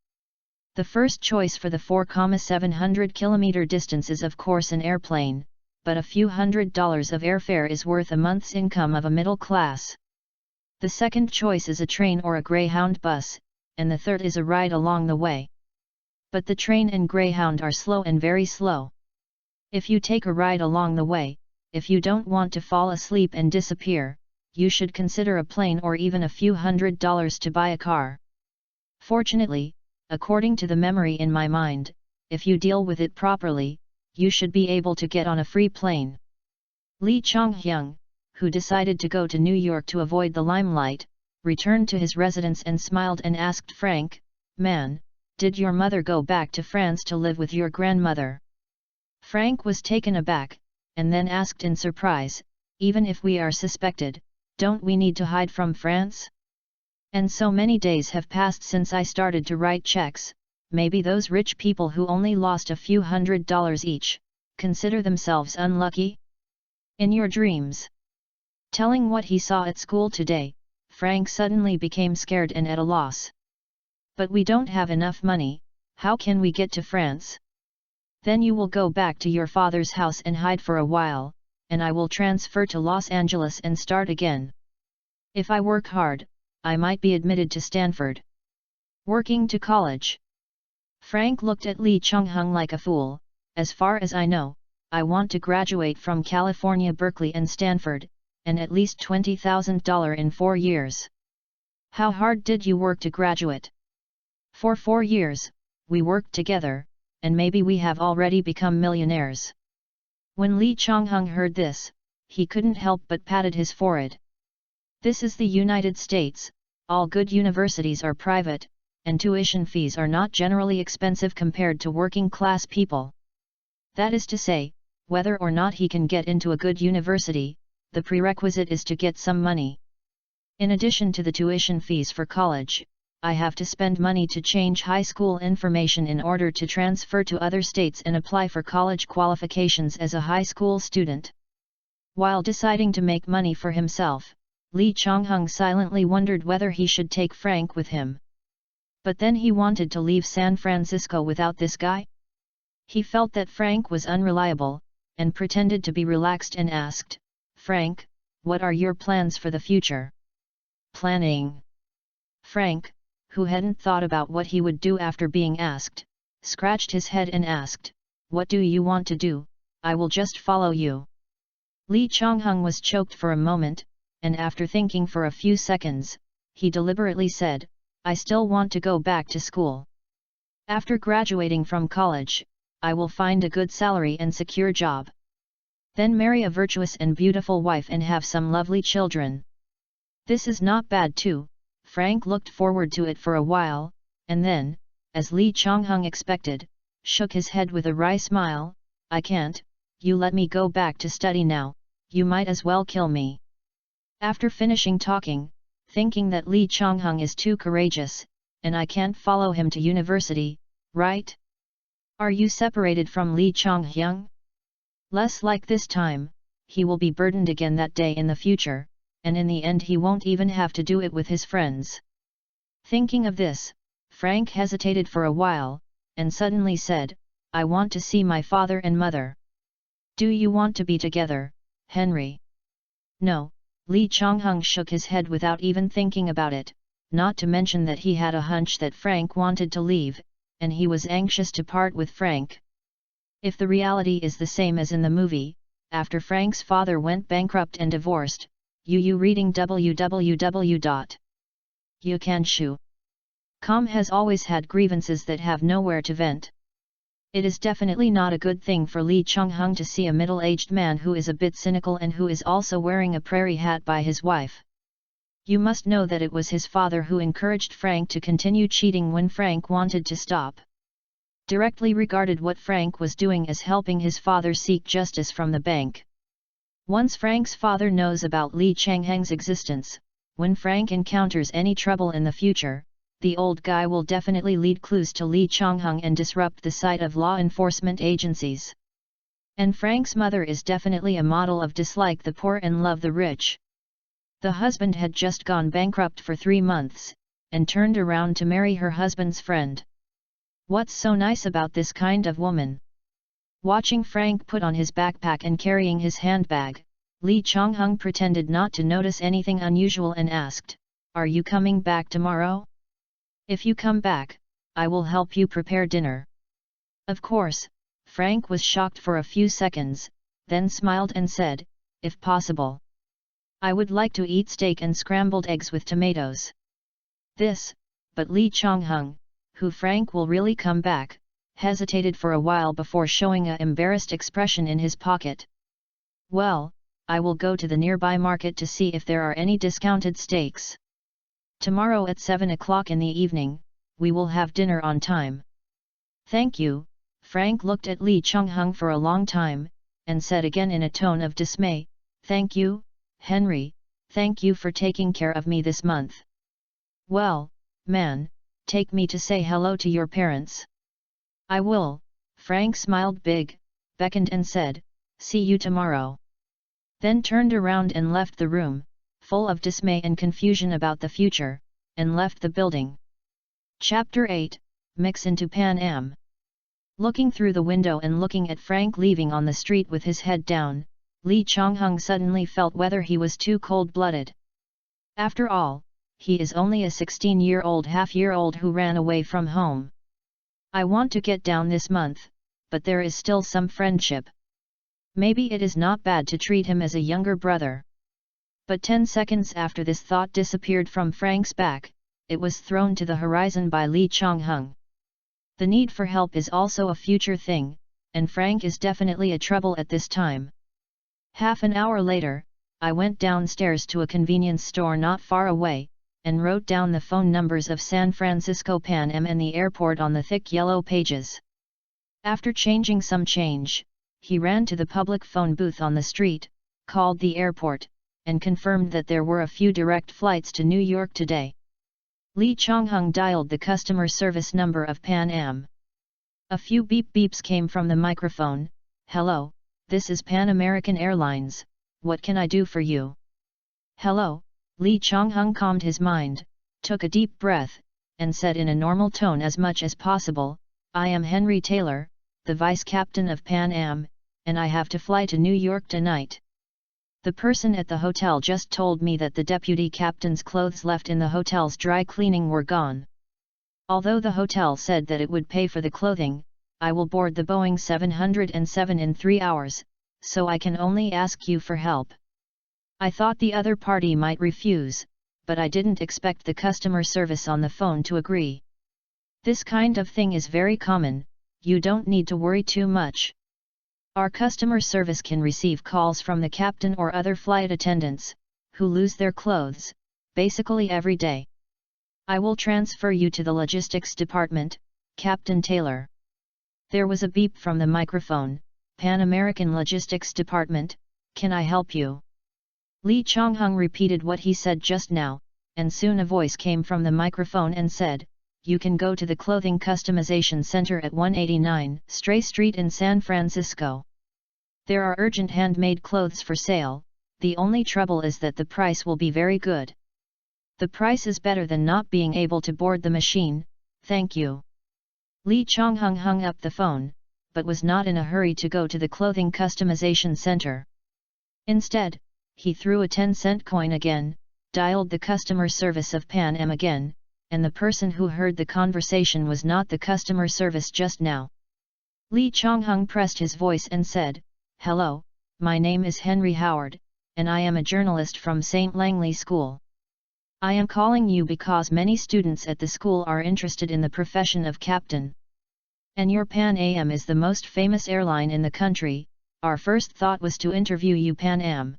The first choice for the 4,700 kilometer distance is of course an airplane, but a few $100s of airfare is worth a month's income of a middle class. The second choice is a train or a Greyhound bus, and the third is a ride along the way. But the train and Greyhound are slow and very slow. If you take a ride along the way, if you don't want to fall asleep and disappear, you should consider a plane or even a few $100s to buy a car. Fortunately, according to the memory in my mind, if you deal with it properly, you should be able to get on a free plane. Lee Chong-hyung, who decided to go to New York to avoid the limelight, returned to his residence and smiled and asked Frank, "Man, did your mother go back to France to live with your grandmother?" Frank was taken aback, and then asked in surprise, "Even if we are suspected, don't we need to hide from France? And so many days have passed since I started to write checks, maybe those rich people who only lost a few $100s each, consider themselves unlucky? In your dreams." Telling what he saw at school today, Frank suddenly became scared and at a loss. "But we don't have enough money, how can we get to France?" "Then you will go back to your father's house and hide for a while, and I will transfer to Los Angeles and start again. If I work hard, I might be admitted to Stanford." Working to college. Frank looked at Lee Chung-hung like a fool. "As far as I know, I want to graduate from California, Berkeley and Stanford, and at least $20,000 in 4 years. How hard did you work to graduate?" "For 4 years, we worked together, and maybe we have already become millionaires." When Lee Chong-hung heard this, he couldn't help but patted his forehead. This is the United States, all good universities are private, and tuition fees are not generally expensive compared to working class people. That is to say, whether or not he can get into a good university, the prerequisite is to get some money. In addition to the tuition fees for college, I have to spend money to change high school information in order to transfer to other states and apply for college qualifications as a high school student. While deciding to make money for himself, Lee Chong-hung silently wondered whether he should take Frank with him. But then he wanted to leave San Francisco without this guy? He felt that Frank was unreliable, and pretended to be relaxed and asked, "Frank, what are your plans for the future?" "Planning?" Frank, who hadn't thought about what he would do after being asked, scratched his head and asked, "What do you want to do? I will just follow you." Lee Chong-hung was choked for a moment, and after thinking for a few seconds, he deliberately said, "I still want to go back to school. After graduating from college, I will find a good salary and secure job. Then marry a virtuous and beautiful wife and have some lovely children." This is not bad too. Frank looked forward to it for a while, and then, as Lee Chong-hung expected, shook his head with a wry smile, "I can't, you let me go back to study now, you might as well kill me." After finishing talking, thinking that Lee Chong-hung is too courageous, and I can't follow him to university, right? Are you separated from Lee Chong-hyung? Less like this time, he will be burdened again that day in the future, and in the end he won't even have to do it with his friends. Thinking of this, Frank hesitated for a while, and suddenly said, "I want to see my father and mother." "Do you want to be together, Henry?" "No." Lee Chong-hung shook his head without even thinking about it, not to mention that he had a hunch that Frank wanted to leave, and he was anxious to part with Frank. If the reality is the same as in the movie, after Frank's father went bankrupt and divorced, reading www.youcanshu.com has always had grievances that have nowhere to vent. It is definitely not a good thing for Lee Chong-hung to see a middle-aged man who is a bit cynical and who is also wearing a prairie hat by his wife. You must know that it was his father who encouraged Frank to continue cheating when Frank wanted to stop. Directly regarded what Frank was doing as helping his father seek justice from the bank. Once Frank's father knows about Lee Chong-hung's existence, when Frank encounters any trouble in the future, the old guy will definitely lead clues to Lee Chong-hung and disrupt the sight of law enforcement agencies. And Frank's mother is definitely a model of dislike the poor and love the rich. The husband had just gone bankrupt for 3 months, and turned around to marry her husband's friend. What's so nice about this kind of woman? Watching Frank put on his backpack and carrying his handbag, Lee Chong-hung pretended not to notice anything unusual and asked, "Are you coming back tomorrow? If you come back, I will help you prepare dinner." Of course, Frank was shocked for a few seconds, then smiled and said, "If possible. I would like to eat steak and scrambled eggs with tomatoes." But Lee Chong-hung, who Frank will really come back, hesitated for a while before showing an embarrassed expression in his pocket. Well, I will go to the nearby market to see if there are any discounted steaks. Tomorrow at 7 o'clock in the evening, we will have dinner on time. Thank you. Frank looked at Lee Chung-hung for a long time, and said again in a tone of dismay, Thank you, Henry, thank you for taking care of me this month. Well, man, take me to say hello to your parents. I will. Frank smiled big, beckoned and said, See you tomorrow. Then turned around and left the room, full of dismay and confusion about the future, and left the building. Chapter 8, Mix into Pan Am. Looking through the window and looking at Frank leaving on the street with his head down, Lee Chung-hung suddenly felt whether he was too cold-blooded. After all, he is only a 16-year-old half-year-old who ran away from home. I want to get down this month, but there is still some friendship. Maybe it is not bad to treat him as a younger brother. But 10 seconds after this thought disappeared from Frank's back, it was thrown to the horizon by Lee Chung-hung. The need for help is also a future thing, and Frank is definitely a trouble at this time. Half an hour later, I went downstairs to a convenience store not far away, and wrote down the phone numbers of San Francisco Pan Am and the airport on the thick yellow pages. After changing some change, he ran to the public phone booth on the street, called the airport, and confirmed that there were a few direct flights to New York today. Lee Chung-hung dialed the customer service number of Pan Am. A few beep-beeps came from the microphone. Hello, this is Pan American Airlines, what can I do for you? Hello, Lee Chung-hung calmed his mind, took a deep breath, and said in a normal tone as much as possible, I am Henry Taylor, the vice captain of Pan Am, and I have to fly to New York tonight. The person at the hotel just told me that the deputy captain's clothes left in the hotel's dry cleaning were gone. Although the hotel said that it would pay for the clothing, I will board the Boeing 707 in 3 hours, so I can only ask you for help. I thought the other party might refuse, but I didn't expect the customer service on the phone to agree. This kind of thing is very common, you don't need to worry too much. Our customer service can receive calls from the captain or other flight attendants, who lose their clothes, basically every day. I will transfer you to the logistics department, Captain Taylor. There was a beep from the microphone, Pan American Logistics Department, can I help you? Lee Chung-hung repeated what he said just now, and soon a voice came from the microphone and said, You can go to the Clothing Customization Center at 189 Stray Street in San Francisco. There are urgent handmade clothes for sale, the only trouble is that the price will be very good. The price is better than not being able to board the machine, thank you. Lee Chung-hung hung up the phone, but was not in a hurry to go to the Clothing Customization Center. Instead, he threw a 10-cent coin again, dialed the customer service of Pan Am again, and the person who heard the conversation was not the customer service just now. Lee Chung-hung pressed his voice and said, Hello, my name is Henry Howard, and I am a journalist from St. Langley School. I am calling you because many students at the school are interested in the profession of captain. And your Pan Am is the most famous airline in the country, our first thought was to interview you Pan Am.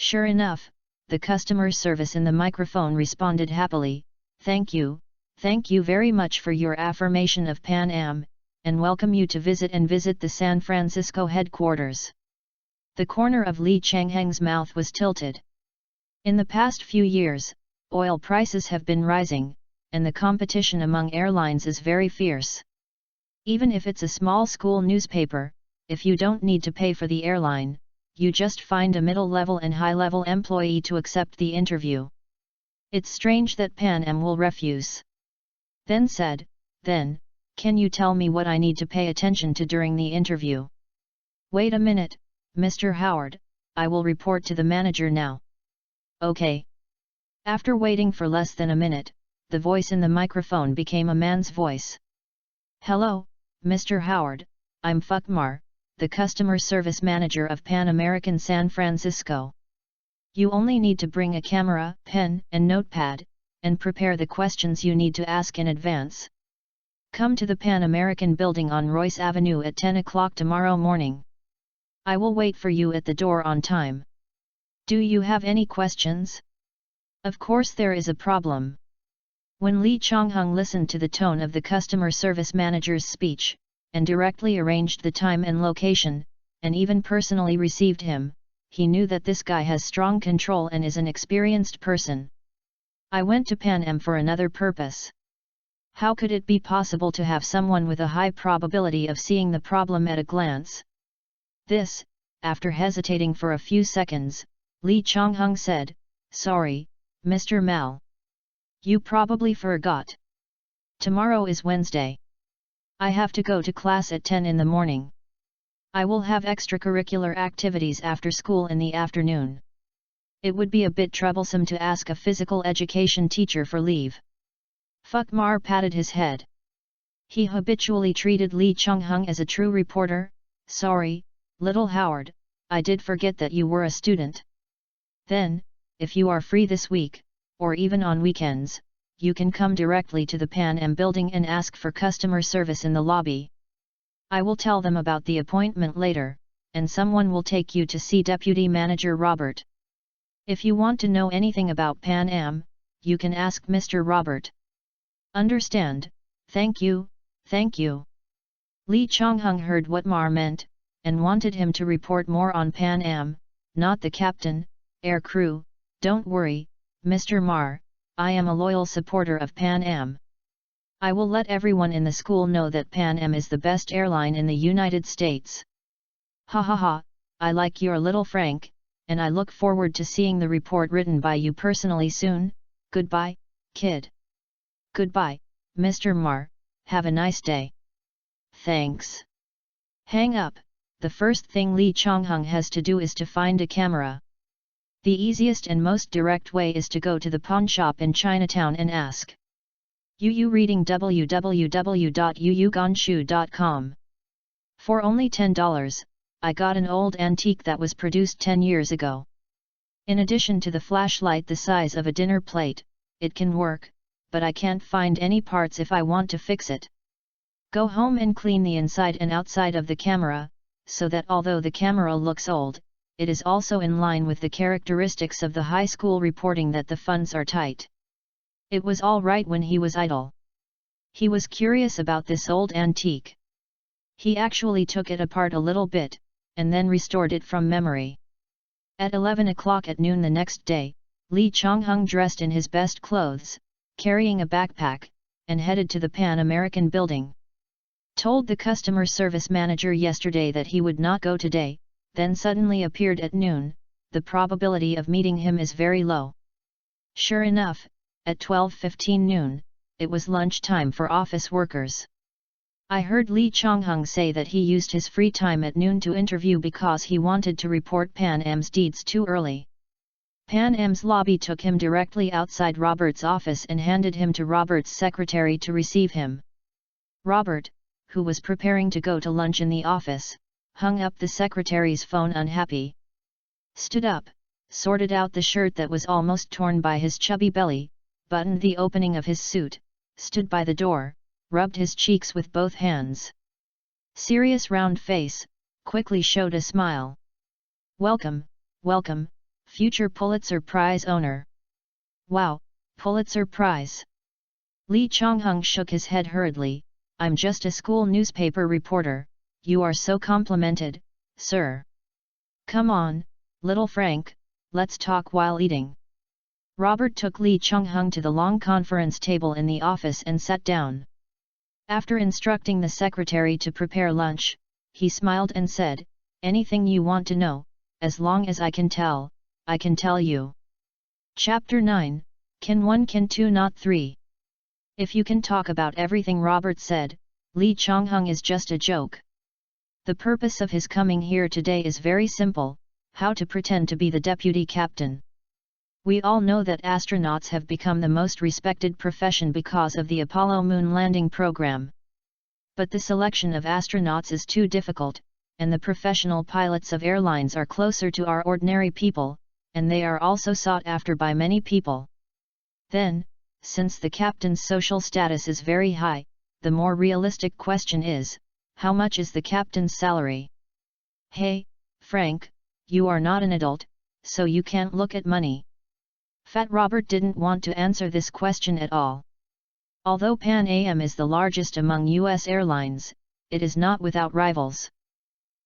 Sure enough, the customer service in the microphone responded happily, Thank you very much for your affirmation of Pan Am, and welcome you to visit the San Francisco headquarters. The corner of Lee Chung-hung's mouth was tilted. In the past few years, oil prices have been rising, and the competition among airlines is very fierce. Even if it's a small school newspaper, if you don't need to pay for the airline, you just find a middle-level and high-level employee to accept the interview. It's strange that Pan Am will refuse. Then, can you tell me what I need to pay attention to during the interview? Wait a minute, Mr. Howard, I will report to the manager now. Okay. After waiting for less than a minute, the voice in the microphone became a man's voice. Hello, Mr. Howard, I'm Fuckmar, the customer service manager of Pan American San Francisco. You only need to bring a camera, pen, and notepad, and prepare the questions you need to ask in advance. Come to the Pan American building on Royce Avenue at 10 o'clock tomorrow morning. I will wait for you at the door on time. Do you have any questions? Of course there is a problem. When Lee Chonghung listened to the tone of the customer service manager's speech, and directly arranged the time and location, and even personally received him, he knew that this guy has strong control and is an experienced person. I went to Pan Am for another purpose. How could it be possible to have someone with a high probability of seeing the problem at a glance? This, after hesitating for a few seconds, Lee Chonghung said, "Sorry, Mr. Mal. You probably forgot. Tomorrow is Wednesday. I have to go to class at 10 in the morning. I will have extracurricular activities after school in the afternoon. It would be a bit troublesome to ask a physical education teacher for leave." Fuck Mar patted his head. He habitually treated Lee Chonghung as a true reporter. "Sorry, little Howard, I did forget that you were a student. Then, if you are free this week, or even on weekends, you can come directly to the Pan Am building and ask for customer service in the lobby. I will tell them about the appointment later, and someone will take you to see Deputy Manager Robert. If you want to know anything about Pan Am, you can ask Mr. Robert." "Understand, thank you, thank you." Lee Chonghung heard what Mar meant, and wanted him to report more on Pan Am, not the captain, air crew. "Don't worry, Mr. Mar, I am a loyal supporter of Pan Am. I will let everyone in the school know that Pan Am is the best airline in the United States." "Ha ha ha, I like your little Frank, and I look forward to seeing the report written by you personally soon. Goodbye, kid." "Goodbye, Mr. Mar, have a nice day." "Thanks." Hang up. The first thing Lee Chonghung has to do is to find a camera. The easiest and most direct way is to go to the pawn shop in Chinatown and ask. Yu reading www.yuyugonshu.com. For only $10, I got an old antique that was produced 10 years ago. In addition to the flashlight the size of a dinner plate, it can work, but I can't find any parts if I want to fix it. Go home and clean the inside and outside of the camera, so that although the camera looks old, it is also in line with the characteristics of the high school reporting that the funds are tight. It was all right when he was idle. He was curious about this old antique. He actually took it apart a little bit, and then restored it from memory. At 11 o'clock at noon the next day, Lee Chonghung dressed in his best clothes, carrying a backpack, and headed to the Pan American building. Told the customer service manager yesterday that he would not go today, then suddenly appeared at noon. The probability of meeting him is very low. Sure enough, at 12:15 noon, it was lunchtime for office workers. I heard Lee Chonghung say that he used his free time at noon to interview because he wanted to report Pan Am's deeds too early. Pan Am's lobby took him directly outside Robert's office and handed him to Robert's secretary to receive him. Robert, who was preparing to go to lunch in the office, hung up the secretary's phone unhappy. Stood up, sorted out the shirt that was almost torn by his chubby belly, buttoned the opening of his suit, stood by the door, rubbed his cheeks with both hands. Serious round face, quickly showed a smile. "Welcome, welcome, future Pulitzer Prize owner." "Wow, Pulitzer Prize." Lee Chonghung shook his head hurriedly. "I'm just a school newspaper reporter. You are so complimented, sir. Come on, little Frank, let's talk while eating." Robert took Lee Chonghung to the long conference table in the office and sat down. After instructing the secretary to prepare lunch, he smiled and said, "Anything you want to know, as long as I can tell you." Chapter 9, Can 1 Can 2 Not 3. "If you can talk about everything," Robert said, "Lee Chonghung is just a joke. The purpose of his coming here today is very simple, how to pretend to be the deputy captain. We all know that astronauts have become the most respected profession because of the Apollo moon landing program. But the selection of astronauts is too difficult, and the professional pilots of airlines are closer to our ordinary people, and they are also sought after by many people. Then, since the captain's social status is very high, the more realistic question is, how much is the captain's salary? Hey, Frank, you are not an adult, so you can't look at money. Fat Robert didn't want to answer this question at all. Although Pan Am is the largest among US airlines, it is not without rivals.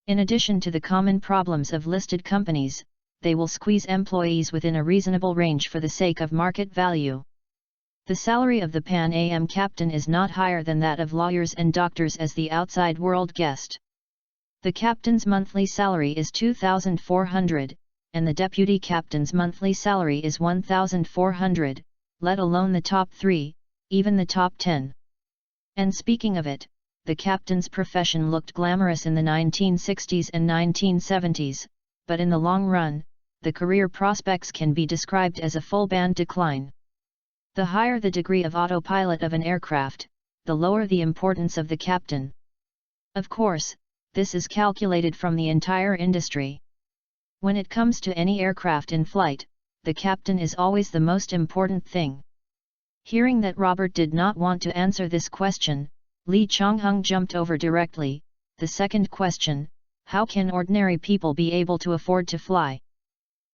In addition to the common problems of listed companies, they will squeeze employees within a reasonable range for the sake of market value. The salary of the Pan Am captain is not higher than that of lawyers and doctors, as the outside world guessed. The captain's monthly salary is $2,400, and the deputy captain's monthly salary is $1,400, let alone the top 3, even the top 10. And speaking of it, the captain's profession looked glamorous in the 1960s and 1970s, but in the long run, the career prospects can be described as a full band decline. The higher the degree of autopilot of an aircraft, the lower the importance of the captain. Of course, this is calculated from the entire industry. When it comes to any aircraft in flight, the captain is always the most important thing. Hearing that Robert did not want to answer this question, Lee Chong-hung jumped over directly. The second question, how can ordinary people be able to afford to fly?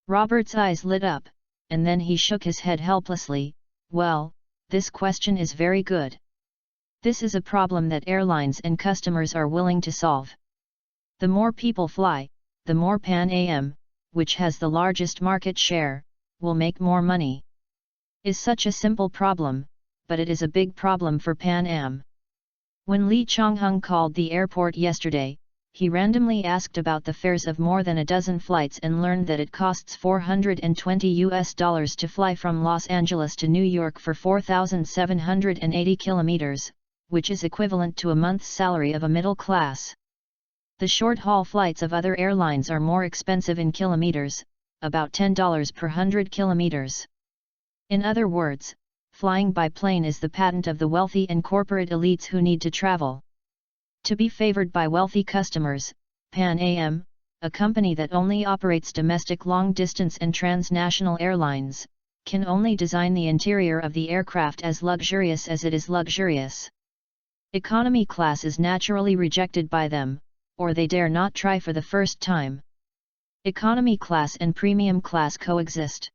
Robert's eyes lit up, and then he shook his head helplessly. Well, this question is very good. This is a problem that airlines and customers are willing to solve. The more people fly, the more Pan Am, which has the largest market share, will make more money. Is such a simple problem, but it is a big problem for Pan Am. When Lee Chong-hung called the airport yesterday, he randomly asked about the fares of more than a dozen flights and learned that it costs $420 to fly from Los Angeles to New York for 4,780 kilometers, which is equivalent to a month's salary of a middle class. The short-haul flights of other airlines are more expensive in kilometers, about $10 per 100 kilometers. In other words, flying by plane is the patent of the wealthy and corporate elites who need to travel. To be favored by wealthy customers, Pan Am, a company that only operates domestic long-distance and transnational airlines, can only design the interior of the aircraft as luxurious as it is luxurious. Economy class is naturally rejected by them, or they dare not try for the first time. Economy class and premium class coexist.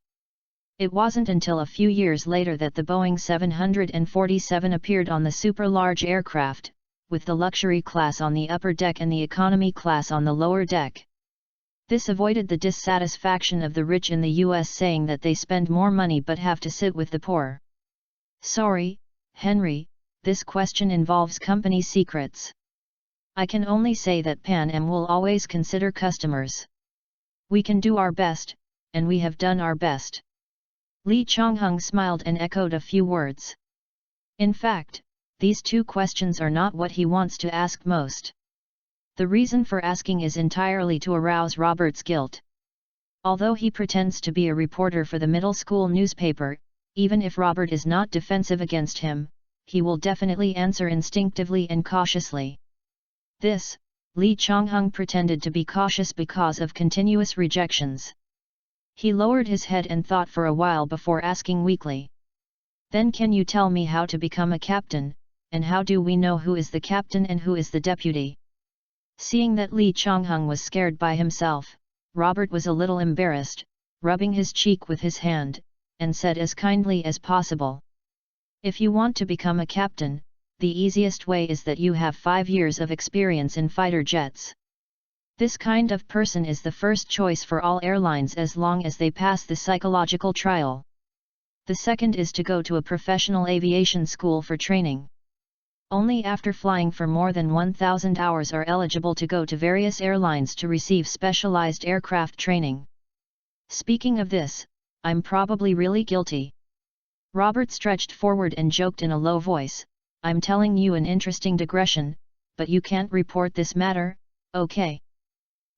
It wasn't until a few years later that the Boeing 747 appeared on the super-large aircraft, with the luxury class on the upper deck and the economy class on the lower deck. This avoided the dissatisfaction of the rich in the US saying that they spend more money but have to sit with the poor. Sorry, Henry, this question involves company secrets. I can only say that Pan Am will always consider customers. We can do our best, and we have done our best. Lee Chong-hung smiled and echoed a few words. In fact, these two questions are not what he wants to ask most. The reason for asking is entirely to arouse Robert's guilt. Although he pretends to be a reporter for the middle school newspaper, even if Robert is not defensive against him, he will definitely answer instinctively and cautiously. This, Lee Chong-hung pretended to be cautious because of continuous rejections. He lowered his head and thought for a while before asking weakly. Then can you tell me how to become a captain, and how do we know who is the captain and who is the deputy? Seeing that Lee Chong-hung was scared by himself, Robert was a little embarrassed, rubbing his cheek with his hand, and said as kindly as possible. If you want to become a captain, the easiest way is that you have 5 years of experience in fighter jets. This kind of person is the first choice for all airlines as long as they pass the psychological trial. The second is to go to a professional aviation school for training. Only after flying for more than 1,000 hours are eligible to go to various airlines to receive specialized aircraft training. Speaking of this, I'm probably really guilty. Robert stretched forward and joked in a low voice, I'm telling you an interesting digression, but you can't report this matter, okay?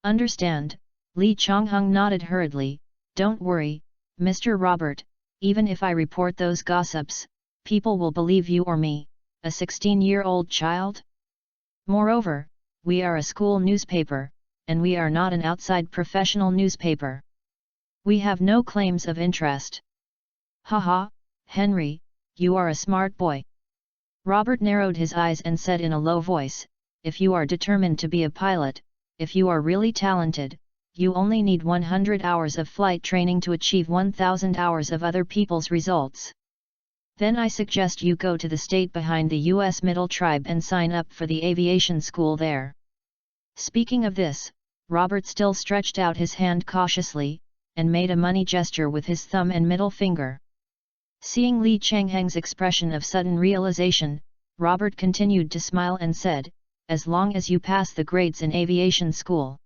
Understand, Lee Chong-hung nodded hurriedly, don't worry, Mr. Robert, even if I report those gossips, people will believe you or me, a 16-year-old child? Moreover, we are a school newspaper, and we are not an outside professional newspaper. We have no claims of interest. Haha, Henry, you are a smart boy. Robert narrowed his eyes and said in a low voice, "If you are determined to be a pilot, if you are really talented, you only need 100 hours of flight training to achieve 1,000 hours of other people's results. Then I suggest you go to the state behind the U.S. Middle Tribe and sign up for the aviation school there." Speaking of this, Robert still stretched out his hand cautiously, and made a money gesture with his thumb and middle finger. Seeing Li Changheng's expression of sudden realization, Robert continued to smile and said, "As long as you pass the grades in aviation school.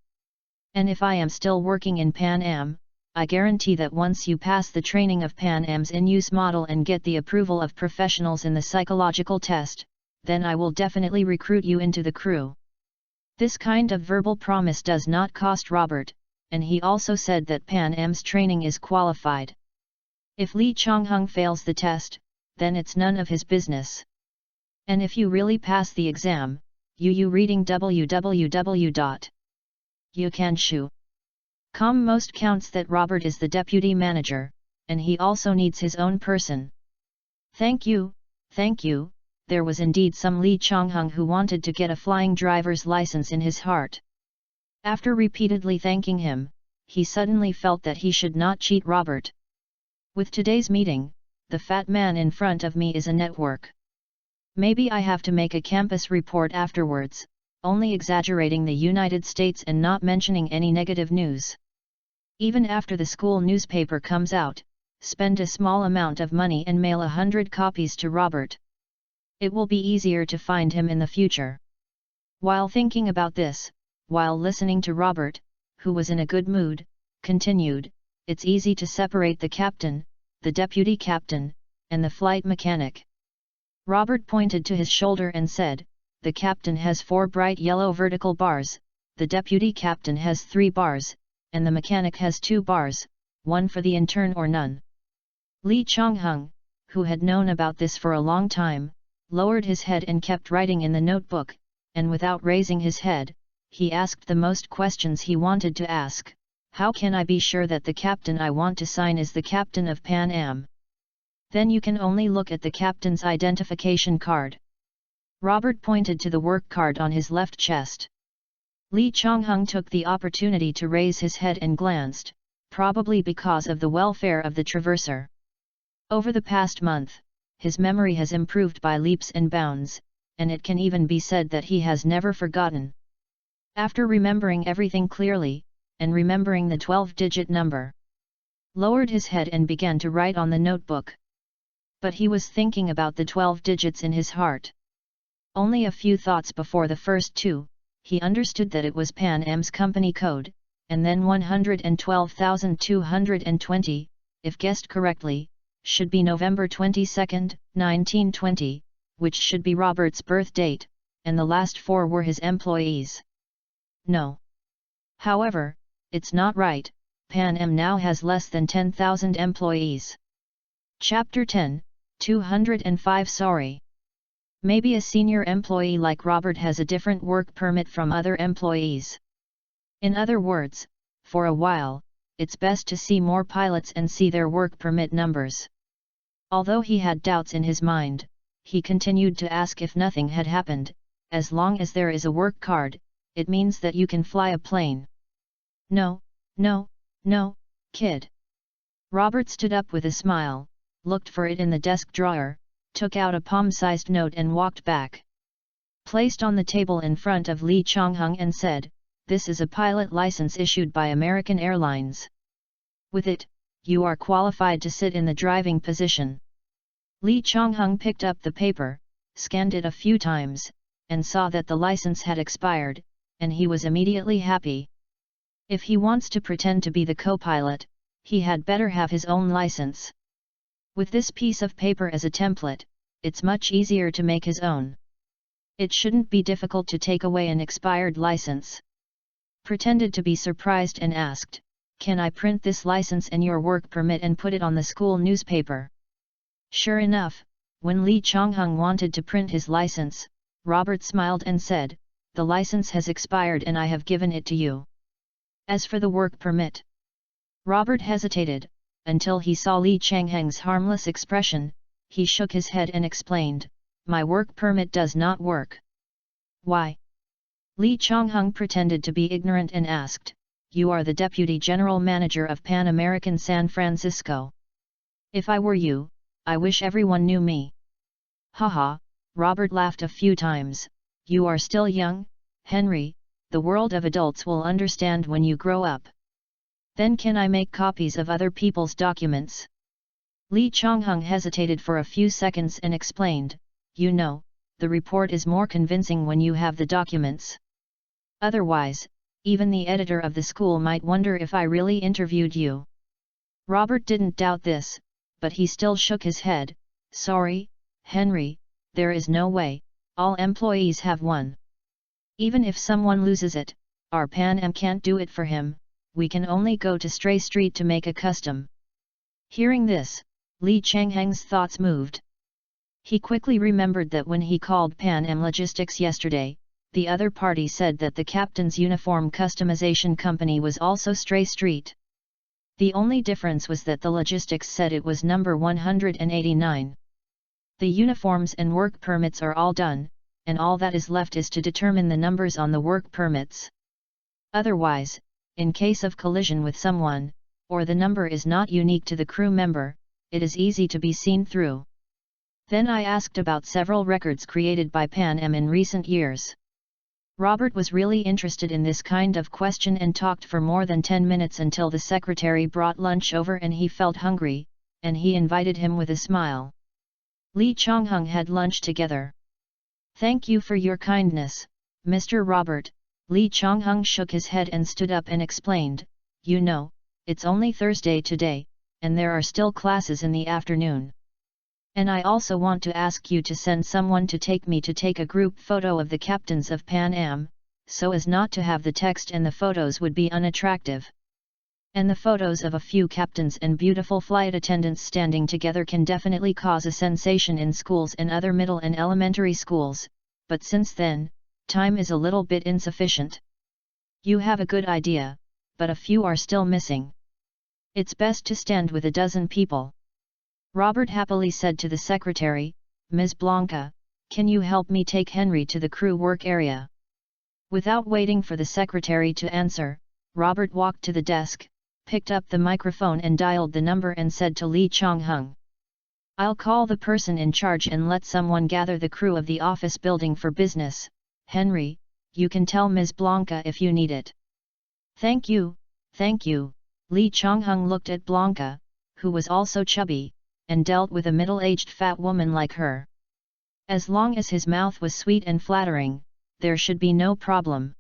And if I am still working in Pan Am, I guarantee that once you pass the training of Pan Am's in-use model and get the approval of professionals in the psychological test, then I will definitely recruit you into the crew." This kind of verbal promise does not cost Robert, and he also said that Pan Am's training is qualified. If Li Changheng fails the test, then it's none of his business. And if you really pass the exam, you reading www.youcanshu.com most counts that Robert is the deputy manager, and he also needs his own person. Thank you, there was indeed some Li Changheng who wanted to get a flying driver's license in his heart. After repeatedly thanking him, he suddenly felt that he should not cheat Robert. With today's meeting, the fat man in front of me is a network. Maybe I have to make a campus report afterwards, only exaggerating the United States and not mentioning any negative news. Even after the school newspaper comes out, spend a small amount of money and mail 100 copies to Robert. It will be easier to find him in the future. While thinking about this, while listening to Robert, who was in a good mood, continued, "It's easy to separate the captain, the deputy captain, and the flight mechanic." Robert pointed to his shoulder and said, "The captain has 4 bright yellow vertical bars, the deputy captain has 3 bars, and the mechanic has 2 bars, one for the intern or none." Li Changheng, who had known about this for a long time, lowered his head and kept writing in the notebook, and without raising his head, he asked the most questions he wanted to ask. "How can I be sure that the captain I want to sign is the captain of Pan Am?" "Then you can only look at the captain's identification card." Robert pointed to the work card on his left chest. Li Changheng took the opportunity to raise his head and glanced, probably because of the welfare of the traverser. Over the past month, his memory has improved by leaps and bounds, and it can even be said that he has never forgotten. After remembering everything clearly, and remembering the 12-digit number, lowered his head and began to write on the notebook. But he was thinking about the 12 digits in his heart. Only a few thoughts before the first 2, he understood that it was Pan Am's company code, and then 112,220, if guessed correctly, should be November 22, 1920, which should be Robert's birth date, and the last 4 were his employees. No. However, it's not right, Pan Am now has less than 10,000 employees. Chapter 10, 205 Sorry. Maybe a senior employee like Robert has a different work permit from other employees. In other words, for a while, it's best to see more pilots and see their work permit numbers. Although he had doubts in his mind, he continued to ask if nothing had happened. As long as there is a work card, it means that you can fly a plane. No, kid. Robert stood up with a smile, looked for it in the desk drawer, took out a palm-sized note and walked back. Placed on the table in front of Li Changheng and said, "This is a pilot license issued by American Airlines. With it, you are qualified to sit in the driving position." Li Changheng picked up the paper, scanned it a few times, and saw that the license had expired, and he was immediately happy. If he wants to pretend to be the co-pilot, he had better have his own license. With this piece of paper as a template, it's much easier to make his own. It shouldn't be difficult to take away an expired license. Pretended to be surprised and asked, "Can I print this license and your work permit and put it on the school newspaper?" Sure enough, when Li Changheng wanted to print his license, Robert smiled and said, "The license has expired and I have given it to you. As for the work permit..." Robert hesitated, until he saw Li Changheng's harmless expression. He shook his head and explained, my work permit does not work. Why? Lee Chonghung pretended to be ignorant and asked, you are the Deputy General Manager of Pan American San Francisco. If I were you, I wish everyone knew me. Haha, Robert laughed a few times. You are still young, Henry, the world of adults will understand when you grow up. Then can I make copies of other people's documents? Lee Chonghung hesitated for a few seconds and explained, you know, the report is more convincing when you have the documents. Otherwise, even the editor of the school might wonder if I really interviewed you. Robert didn't doubt this, but he still shook his head. Sorry, Henry, there is no way, all employees have one. Even if someone loses it, our Pan Am can't do it for him, we can only go to Stray Street to make a custom. Hearing this, Lee Changheng's thoughts moved. He quickly remembered that when he called Pan Am Logistics yesterday, the other party said that the captain's uniform customization company was also Stray Street. The only difference was that the logistics said it was number 189. The uniforms and work permits are all done, and all that is left is to determine the numbers on the work permits. Otherwise, in case of collision with someone, or the number is not unique to the crew member, it is easy to be seen through. Then I asked about several records created by Pan Am in recent years. Robert was really interested in this kind of question and talked for more than 10 minutes until the secretary brought lunch over and he felt hungry, and he invited him with a smile. Lee Chonghung had lunch together. Thank you for your kindness, Mr. Robert. Lee Chonghung shook his head and stood up and explained, you know, it's only Thursday today, and there are still classes in the afternoon. And I also want to ask you to send someone to take me to take a group photo of the captains of Pan Am, so as not to have the text and the photos would be unattractive. And the photos of a few captains and beautiful flight attendants standing together can definitely cause a sensation in schools and other middle and elementary schools, but since then, time is a little bit insufficient. You have a good idea, but a few are still missing. It's best to stand with a dozen people. Robert happily said to the secretary, Ms. Blanca, can you help me take Henry to the crew work area? Without waiting for the secretary to answer, Robert walked to the desk, picked up the microphone and dialed the number and said to Lee Chonghung, I'll call the person in charge and let someone gather the crew of the office building for business. Henry, you can tell Ms. Blanca if you need it. Thank you, thank you. Lee Chonghung looked at Blanca, who was also chubby, and dealt with a middle-aged fat woman like her. As long as his mouth was sweet and flattering, there should be no problem.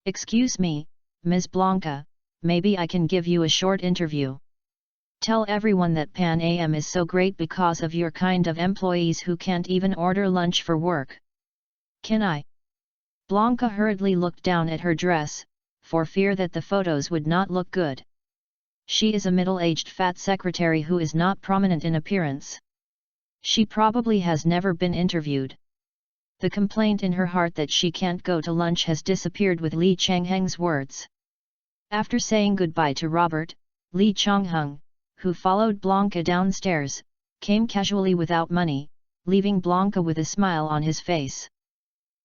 Excuse me, Ms. Blanca, maybe I can give you a short interview. Tell everyone that Pan Am is so great because of your kind of employees who can't even order lunch for work. Can I? Blanca hurriedly looked down at her dress, for fear that the photos would not look good. She is a middle-aged fat secretary who is not prominent in appearance. She probably has never been interviewed. The complaint in her heart that she can't go to lunch has disappeared with Lee Changheng's words. After saying goodbye to Robert, Lee Chonghung, who followed Blanca downstairs, came casually without money, leaving Blanca with a smile on his face.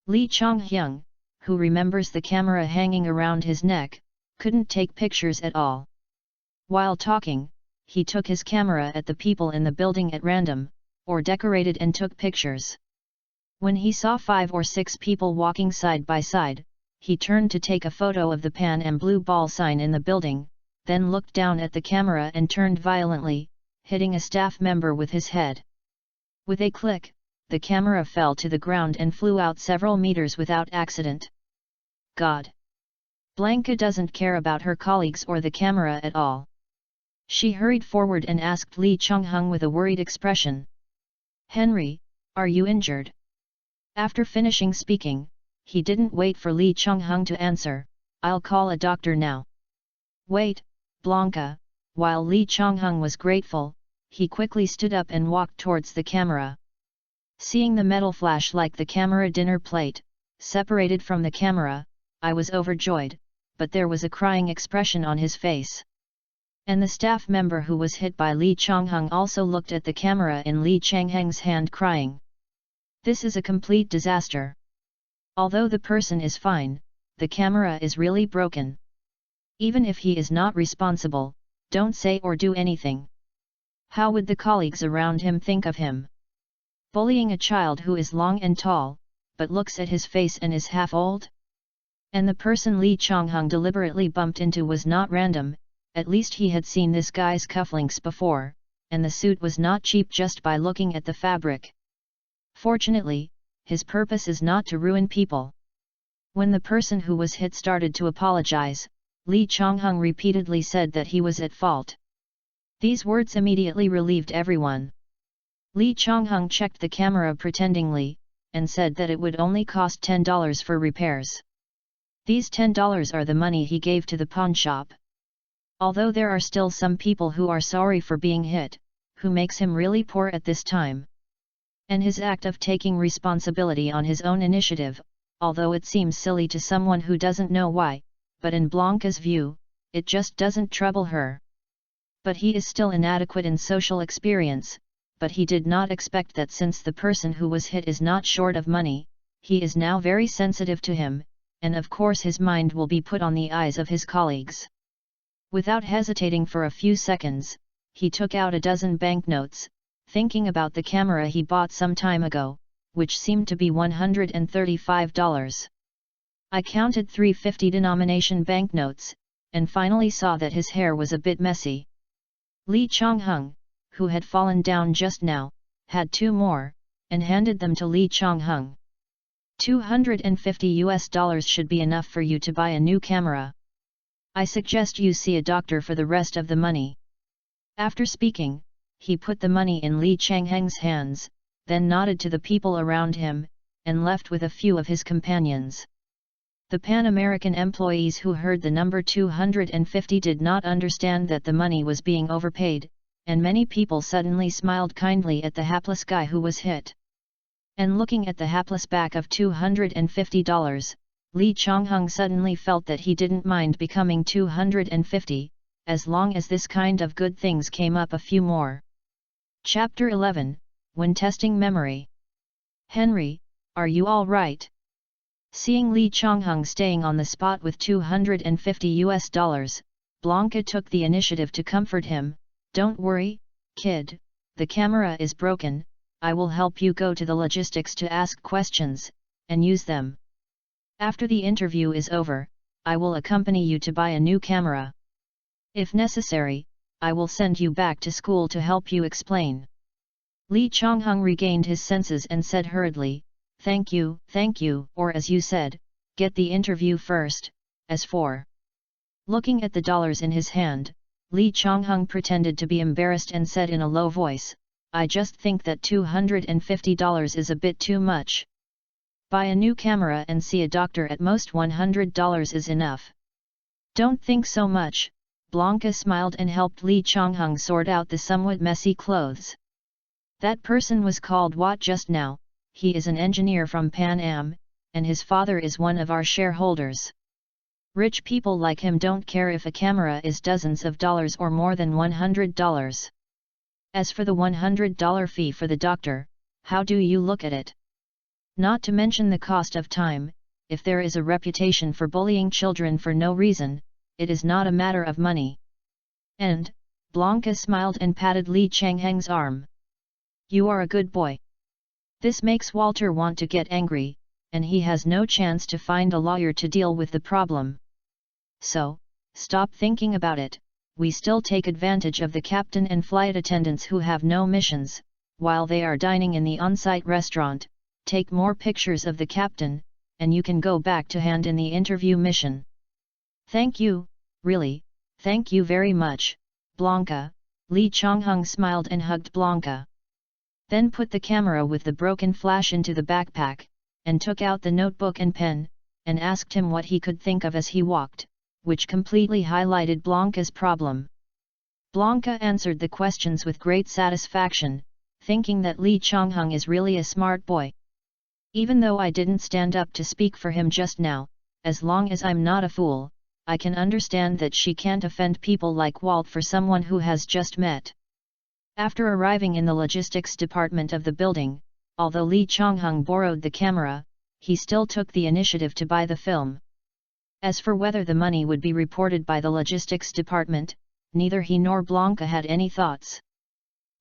Lee Chonghung, who remembers the camera hanging around his neck, couldn't take pictures at all. While talking, he took his camera at the people in the building at random, or decorated and took pictures. When he saw 5 or 6 people walking side by side, he turned to take a photo of the Pan Am blue ball sign in the building, then looked down at the camera and turned violently, hitting a staff member with his head. With a click, the camera fell to the ground and flew out several meters without accident. God! Blanca doesn't care about her colleagues or the camera at all. She hurried forward and asked Lee Chonghung with a worried expression. Henry, are you injured? After finishing speaking, he didn't wait for Lee Chonghung to answer, I'll call a doctor now. Wait, Blanca. While Lee Chonghung was grateful, he quickly stood up and walked towards the camera. Seeing the metal flash like the camera dinner plate, separated from the camera, I was overjoyed, but there was a crying expression on his face. And the staff member who was hit by Lee Chonghung also looked at the camera in Lee Changheng's hand crying. This is a complete disaster. Although the person is fine, the camera is really broken. Even if he is not responsible, don't say or do anything. How would the colleagues around him think of him? Bullying a child who is long and tall, but looks at his face and is half old? And the person Lee Chong-hung deliberately bumped into was not random, at least he had seen this guy's cufflinks before, and the suit was not cheap just by looking at the fabric. Fortunately, his purpose is not to ruin people. When the person who was hit started to apologize, Lee Chong-hung repeatedly said that he was at fault. These words immediately relieved everyone. Lee Chong-hung checked the camera pretendingly, and said that it would only cost $10 for repairs. These $10 are the money he gave to the pawn shop. Although there are still some people who are sorry for being hit, who makes him really poor at this time. And his act of taking responsibility on his own initiative, although it seems silly to someone who doesn't know why, but in Blanca's view, it just doesn't trouble her. But he is still inadequate in social experience, but he did not expect that since the person who was hit is not short of money, he is now very sensitive to him, and of course his mind will be put on the eyes of his colleagues. Without hesitating for a few seconds, he took out a dozen banknotes, thinking about the camera he bought some time ago, which seemed to be $135. I counted 350 denomination banknotes, and finally saw that his hair was a bit messy. Lee Chong-hung, who had fallen down just now, had 2 more, and handed them to Lee Chong-hung. $250 should be enough for you to buy a new camera. I suggest you see a doctor for the rest of the money. After speaking, he put the money in Lee Chong-hung's hands, then nodded to the people around him, and left with a few of his companions. The Pan American employees who heard the number 250 did not understand that the money was being overpaid, and many people suddenly smiled kindly at the hapless guy who was hit. And looking at the hapless back of $250, Lee Chong-hung suddenly felt that he didn't mind becoming 250, as long as this kind of good things came up a few more. Chapter 11, When Testing Memory. Henry, are you all right? Seeing Lee Chong-hung staying on the spot with $250, Blanca took the initiative to comfort him. Don't worry, kid, the camera is broken, I will help you go to the logistics to ask questions, and use them. After the interview is over, I will accompany you to buy a new camera. If necessary, I will send you back to school to help you explain. Lee Chong-hung regained his senses and said hurriedly, thank you, or as you said, get the interview first. As for looking at the dollars in his hand, Lee Chong-hung pretended to be embarrassed and said in a low voice, I just think that $250 is a bit too much. Buy a new camera and see a doctor, at most $100 is enough. Don't think so much. Blanca smiled and helped Lee Chong-hung sort out the somewhat messy clothes. That person was called what just now? He is an engineer from Pan Am, and his father is one of our shareholders. Rich people like him don't care if a camera is dozens of dollars or more than $100. As for the $100 fee for the doctor, how do you look at it? Not to mention the cost of time, if there is a reputation for bullying children for no reason, it is not a matter of money. And, Blanca smiled and patted Lee Chong-hung's arm. You are a good boy. This makes Walter want to get angry, and he has no chance to find a lawyer to deal with the problem. So, stop thinking about it. We still take advantage of the captain and flight attendants who have no missions, while they are dining in the on-site restaurant. Take more pictures of the captain, and you can go back to hand in the interview mission. Thank you, really, thank you very much, Blanca. Lee Chong-hung smiled and hugged Blanca. Then put the camera with the broken flash into the backpack, and took out the notebook and pen, and asked him what he could think of as he walked, which completely highlighted Blanca's problem. Blanca answered the questions with great satisfaction, thinking that Lee Chong-hung is really a smart boy. Even though I didn't stand up to speak for him just now, as long as I'm not a fool, I can understand that she can't offend people like Walt for someone who has just met. After arriving in the logistics department of the building, although Lee Chong-hung borrowed the camera, he still took the initiative to buy the film. As for whether the money would be reported by the logistics department, neither he nor Blanca had any thoughts.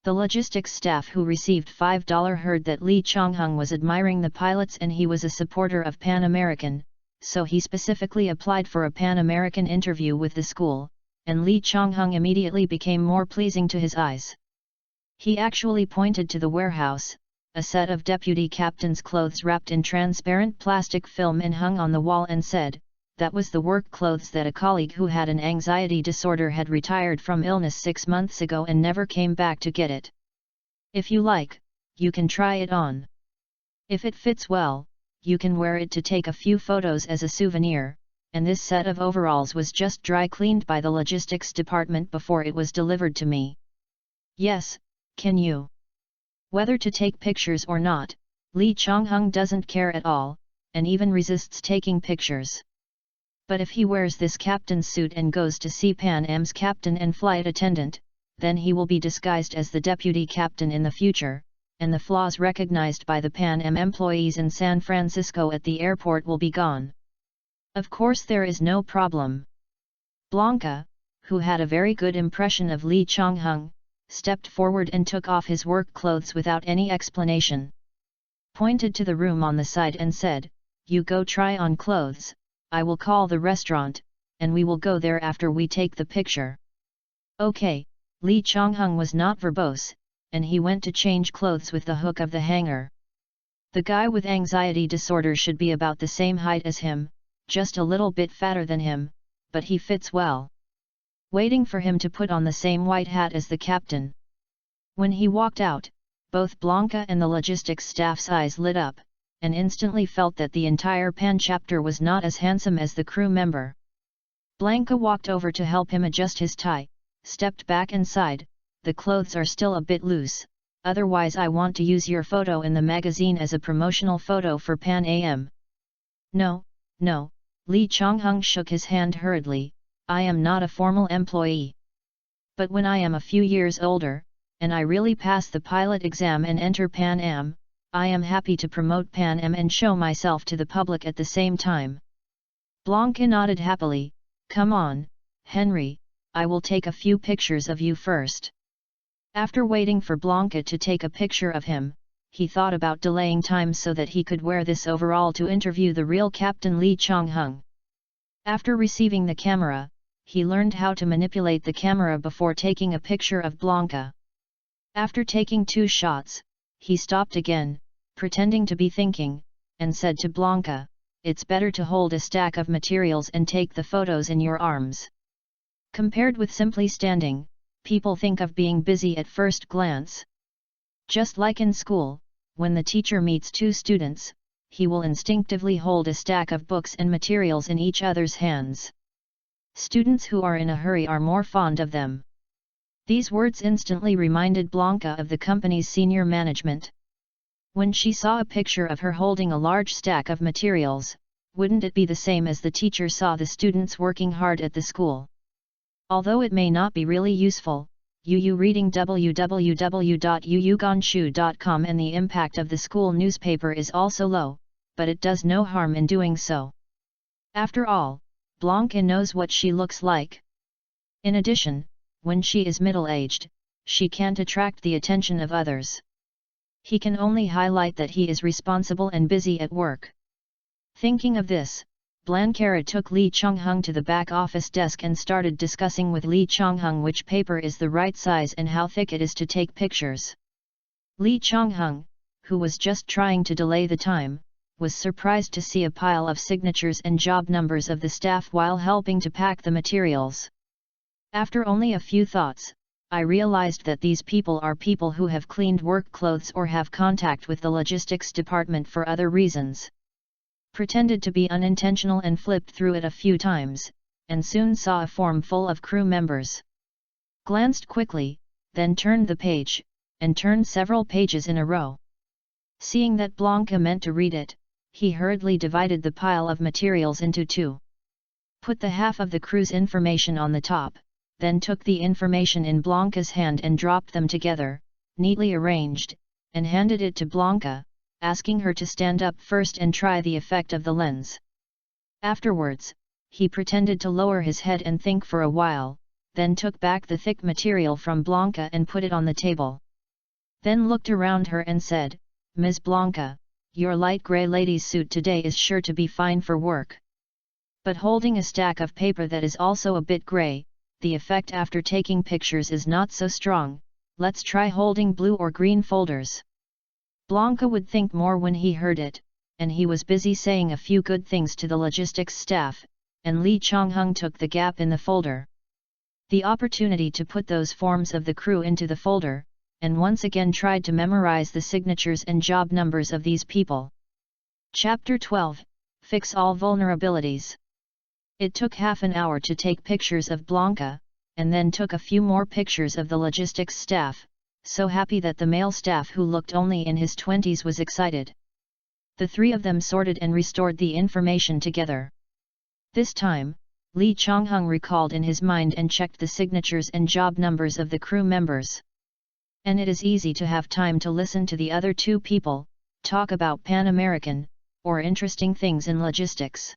The logistics staff who received $5 heard that Lee Chong-hung was admiring the pilots and he was a supporter of Pan American, so he specifically applied for a Pan American interview with the school, and Lee Chong-hung immediately became more pleasing to his eyes. He actually pointed to the warehouse, a set of deputy captain's clothes wrapped in transparent plastic film and hung on the wall, and said, that was the work clothes that a colleague who had an anxiety disorder had retired from illness 6 months ago and never came back to get it. If you like, you can try it on. If it fits well, you can wear it to take a few photos as a souvenir, and this set of overalls was just dry cleaned by the logistics department before it was delivered to me. Yes, can you? Whether to take pictures or not, Lee Chong-hung doesn't care at all, and even resists taking pictures. But if he wears this captain's suit and goes to see Pan Am's captain and flight attendant, then he will be disguised as the deputy captain in the future, and the flaws recognized by the Pan Am employees in San Francisco at the airport will be gone. Of course there is no problem. Blanca, who had a very good impression of Lee Chong-hung, stepped forward and took off his work clothes without any explanation. Pointed to the room on the side and said, "You go try on clothes, I will call the restaurant, and we will go there after we take the picture." Okay, Lee Chong-hung was not verbose, and he went to change clothes with the hook of the hanger. The guy with anxiety disorder should be about the same height as him, just a little bit fatter than him, but he fits well. Waiting for him to put on the same white hat as the captain. When he walked out, both Blanca and the logistics staff's eyes lit up, and instantly felt that the entire Pan chapter was not as handsome as the crew member. Blanca walked over to help him adjust his tie, stepped back and sighed, "The clothes are still a bit loose, otherwise I want to use your photo in the magazine as a promotional photo for Pan Am." No, Lee Chong-hung shook his hand hurriedly, "I am not a formal employee. But when I am a few years older, and I really pass the pilot exam and enter Pan Am, I am happy to promote Pan Am and show myself to the public at the same time." Blanca nodded happily, "Come on, Henry, I will take a few pictures of you first." After waiting for Blanca to take a picture of him, he thought about delaying time so that he could wear this overall to interview the real Captain Lee Chong-hung. After receiving the camera, he learned how to manipulate the camera before taking a picture of Blanca. After taking 2 shots, he stopped again, pretending to be thinking, and said to Blanca, "It's better to hold a stack of materials and take the photos in your arms." Compared with simply standing, people think of being busy at first glance. Just like in school, when the teacher meets 2 students, he will instinctively hold a stack of books and materials in each other's hands. Students who are in a hurry are more fond of them. These words instantly reminded Blanca of the company's senior management. When she saw a picture of her holding a large stack of materials, wouldn't it be the same as the teacher saw the students working hard at the school? Although it may not be really useful, reading www.yuyugonshu.com and the impact of the school newspaper is also low, but it does no harm in doing so. After all, Blanca knows what she looks like. In addition, when she is middle-aged, she can't attract the attention of others. He can only highlight that he is responsible and busy at work. Thinking of this, Blanca took Lee Chong-hung to the back office desk and started discussing with Lee Chong-hung which paper is the right size and how thick it is to take pictures. Lee Chong-hung, who was just trying to delay the time, was surprised to see a pile of signatures and job numbers of the staff while helping to pack the materials. After only a few thoughts, I realized that these people are people who have cleaned work clothes or have contact with the logistics department for other reasons. Pretended to be unintentional and flipped through it a few times, and soon saw a form full of crew members. Glanced quickly, then turned the page, and turned several pages in a row. Seeing that Blanca meant to read it, he hurriedly divided the pile of materials into 2. Put the half of the crew's information on the top, then took the information in Blanca's hand and dropped them together, neatly arranged, and handed it to Blanca, asking her to stand up first and try the effect of the lens. Afterwards, he pretended to lower his head and think for a while, then took back the thick material from Blanca and put it on the table. Then looked around her and said, "Ms. Blanca, your light grey lady's suit today is sure to be fine for work. But holding a stack of paper that is also a bit grey, the effect after taking pictures is not so strong. Let's try holding blue or green folders." Blanca would think more when he heard it, and he was busy saying a few good things to the logistics staff, and Lee Chong-hung took the gap in the folder. The opportunity to put those forms of the crew into the folder, and once again tried to memorize the signatures and job numbers of these people. Chapter 12, Fix All Vulnerabilities. It took half an hour to take pictures of Blanca, and then took a few more pictures of the logistics staff, so happy that the male staff who looked only in his 20s was excited. The three of them sorted and restored the information together. This time, Lee Chong-hung recalled in his mind and checked the signatures and job numbers of the crew members. And it is easy to have time to listen to the other two people talk about Pan American, or interesting things in logistics.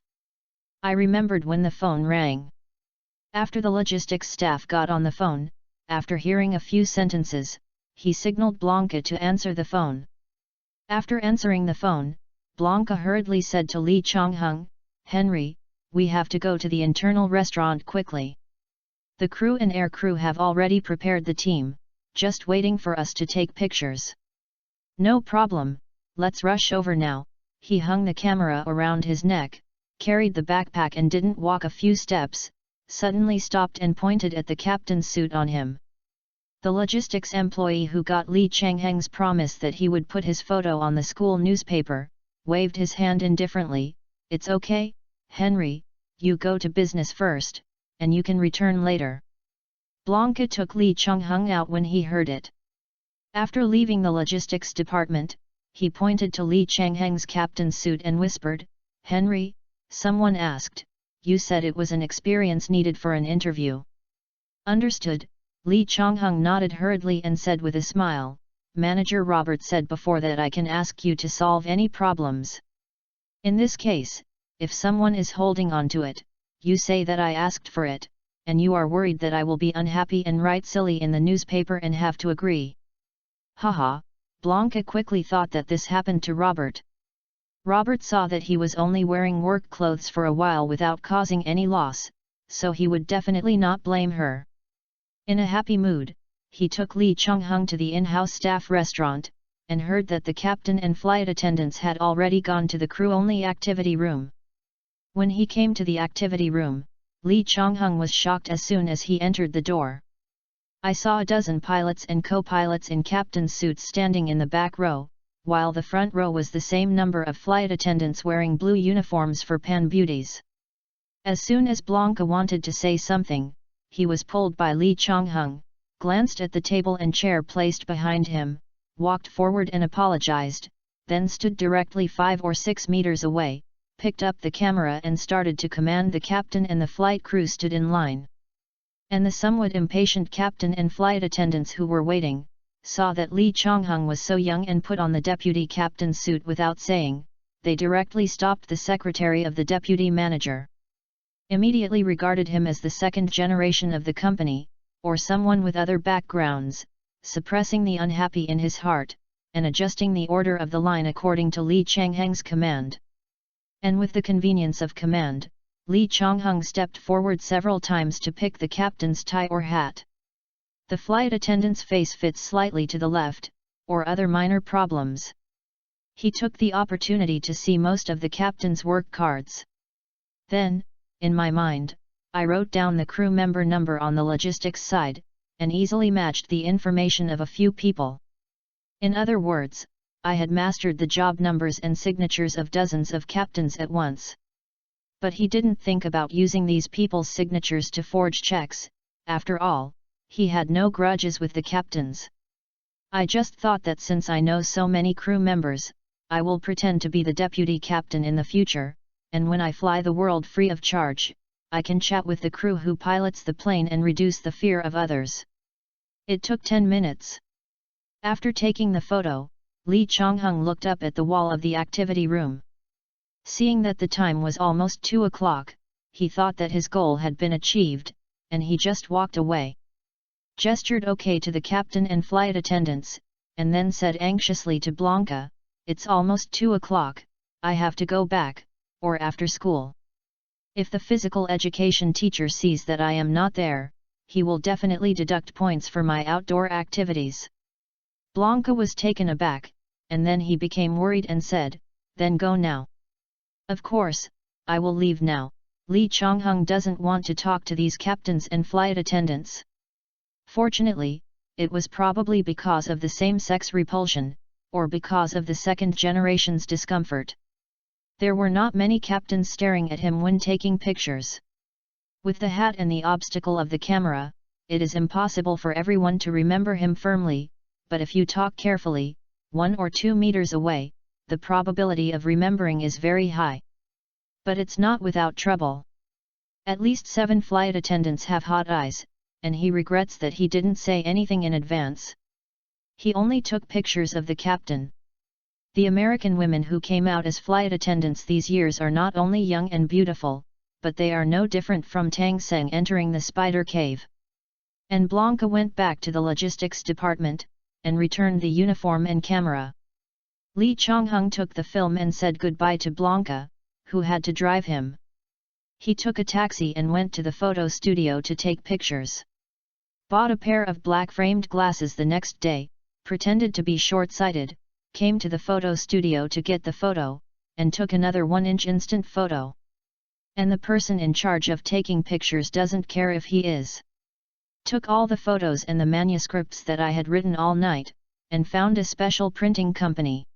I remembered when the phone rang. After the logistics staff got on the phone, after hearing a few sentences, he signaled Blanca to answer the phone. After answering the phone, Blanca hurriedly said to Lee Chong-hung, "Henry, we have to go to the internal restaurant quickly. The crew and air crew have already prepared the team, just waiting for us to take pictures." "No problem, let's rush over now." He hung the camera around his neck, carried the backpack and didn't walk a few steps, suddenly stopped and pointed at the captain's suit on him. The logistics employee who got Lee Chong-hung's promise that he would put his photo on the school newspaper, waved his hand indifferently. "It's okay, Henry, you go to business first, and you can return later." Blanca took Lee Chong-hung out when he heard it. After leaving the logistics department, he pointed to Lee Chong-hung's captain's suit and whispered, "Henry, someone asked, you said it was an experience needed for an interview." "Understood." Lee Chong-hung nodded hurriedly and said with a smile, "Manager Robert said before that I can ask you to solve any problems. In this case, if someone is holding on to it, you say that I asked for it, and you are worried that I will be unhappy and write silly in the newspaper and have to agree." Haha, Blanca quickly thought that this happened to Robert. Robert saw that he was only wearing work clothes for a while without causing any loss, so he would definitely not blame her. In a happy mood, he took Lee Chong-hung to the in-house staff restaurant, and heard that the captain and flight attendants had already gone to the crew-only activity room. When he came to the activity room, Lee Chong-hung was shocked as soon as he entered the door. "I saw a dozen pilots and co-pilots in captain's suits standing in the back row, while the front row was the same number of flight attendants wearing blue uniforms for Pan Beauties." As soon as Blanca wanted to say something, he was pulled by Lee Chong-hung, glanced at the table and chair placed behind him, walked forward and apologized, then stood directly 5 or 6 meters away, picked up the camera and started to command the captain, and the flight crew stood in line. And the somewhat impatient captain and flight attendants who were waiting, saw that Lee Chong-hung was so young and put on the deputy captain's suit without saying, they directly stopped the secretary of the deputy manager. Immediately regarded him as the second generation of the company, or someone with other backgrounds, suppressing the unhappy in his heart, and adjusting the order of the line according to Lee Chong-hung's command. And with the convenience of command, Lee Chong-hung stepped forward several times to pick the captain's tie or hat. The flight attendant's face fits slightly to the left, or other minor problems. He took the opportunity to see most of the captain's work cards. Then, in my mind, I wrote down the crew member number on the logistics side, and easily matched the information of a few people. In other words, I had mastered the job numbers and signatures of dozens of captains at once. But he didn't think about using these people's signatures to forge checks. After all, he had no grudges with the captains. I just thought that since I know so many crew members, I will pretend to be the deputy captain in the future, and when I fly the world free of charge, I can chat with the crew who pilots the plane and reduce the fear of others. It took 10 minutes. After taking the photo, Lee Chonghung looked up at the wall of the activity room. Seeing that the time was almost 2 o'clock, he thought that his goal had been achieved, and he just walked away. Gestured okay to the captain and flight attendants, and then said anxiously to Blanca, "It's almost 2 o'clock, I have to go back, or after school. If the physical education teacher sees that I am not there, he will definitely deduct points for my outdoor activities." Blanca was taken aback, and then he became worried and said, "Then go now." "Of course, I will leave now." Lee Chonghung doesn't want to talk to these captains and flight attendants. Fortunately, it was probably because of the same-sex repulsion, or because of the second generation's discomfort. There were not many captains staring at him when taking pictures. With the hat and the obstacle of the camera, it is impossible for everyone to remember him firmly, but if you talk carefully, 1 or 2 meters away, the probability of remembering is very high. But it's not without trouble. At least 7 flight attendants have hot eyes, and he regrets that he didn't say anything in advance. He only took pictures of the captain. The American women who came out as flight attendants these years are not only young and beautiful, but they are no different from Tang Seng entering the spider cave. And Blanca went back to the logistics department, and returned the uniform and camera. Lee Chonghung took the film and said goodbye to Blanca, who had to drive him. He took a taxi and went to the photo studio to take pictures. Bought a pair of black-framed glasses the next day, pretended to be short-sighted, came to the photo studio to get the photo, and took another 1-inch instant photo. And the person in charge of taking pictures doesn't care if he is. Took all the photos and the manuscripts that I had written all night, and found a special printing company.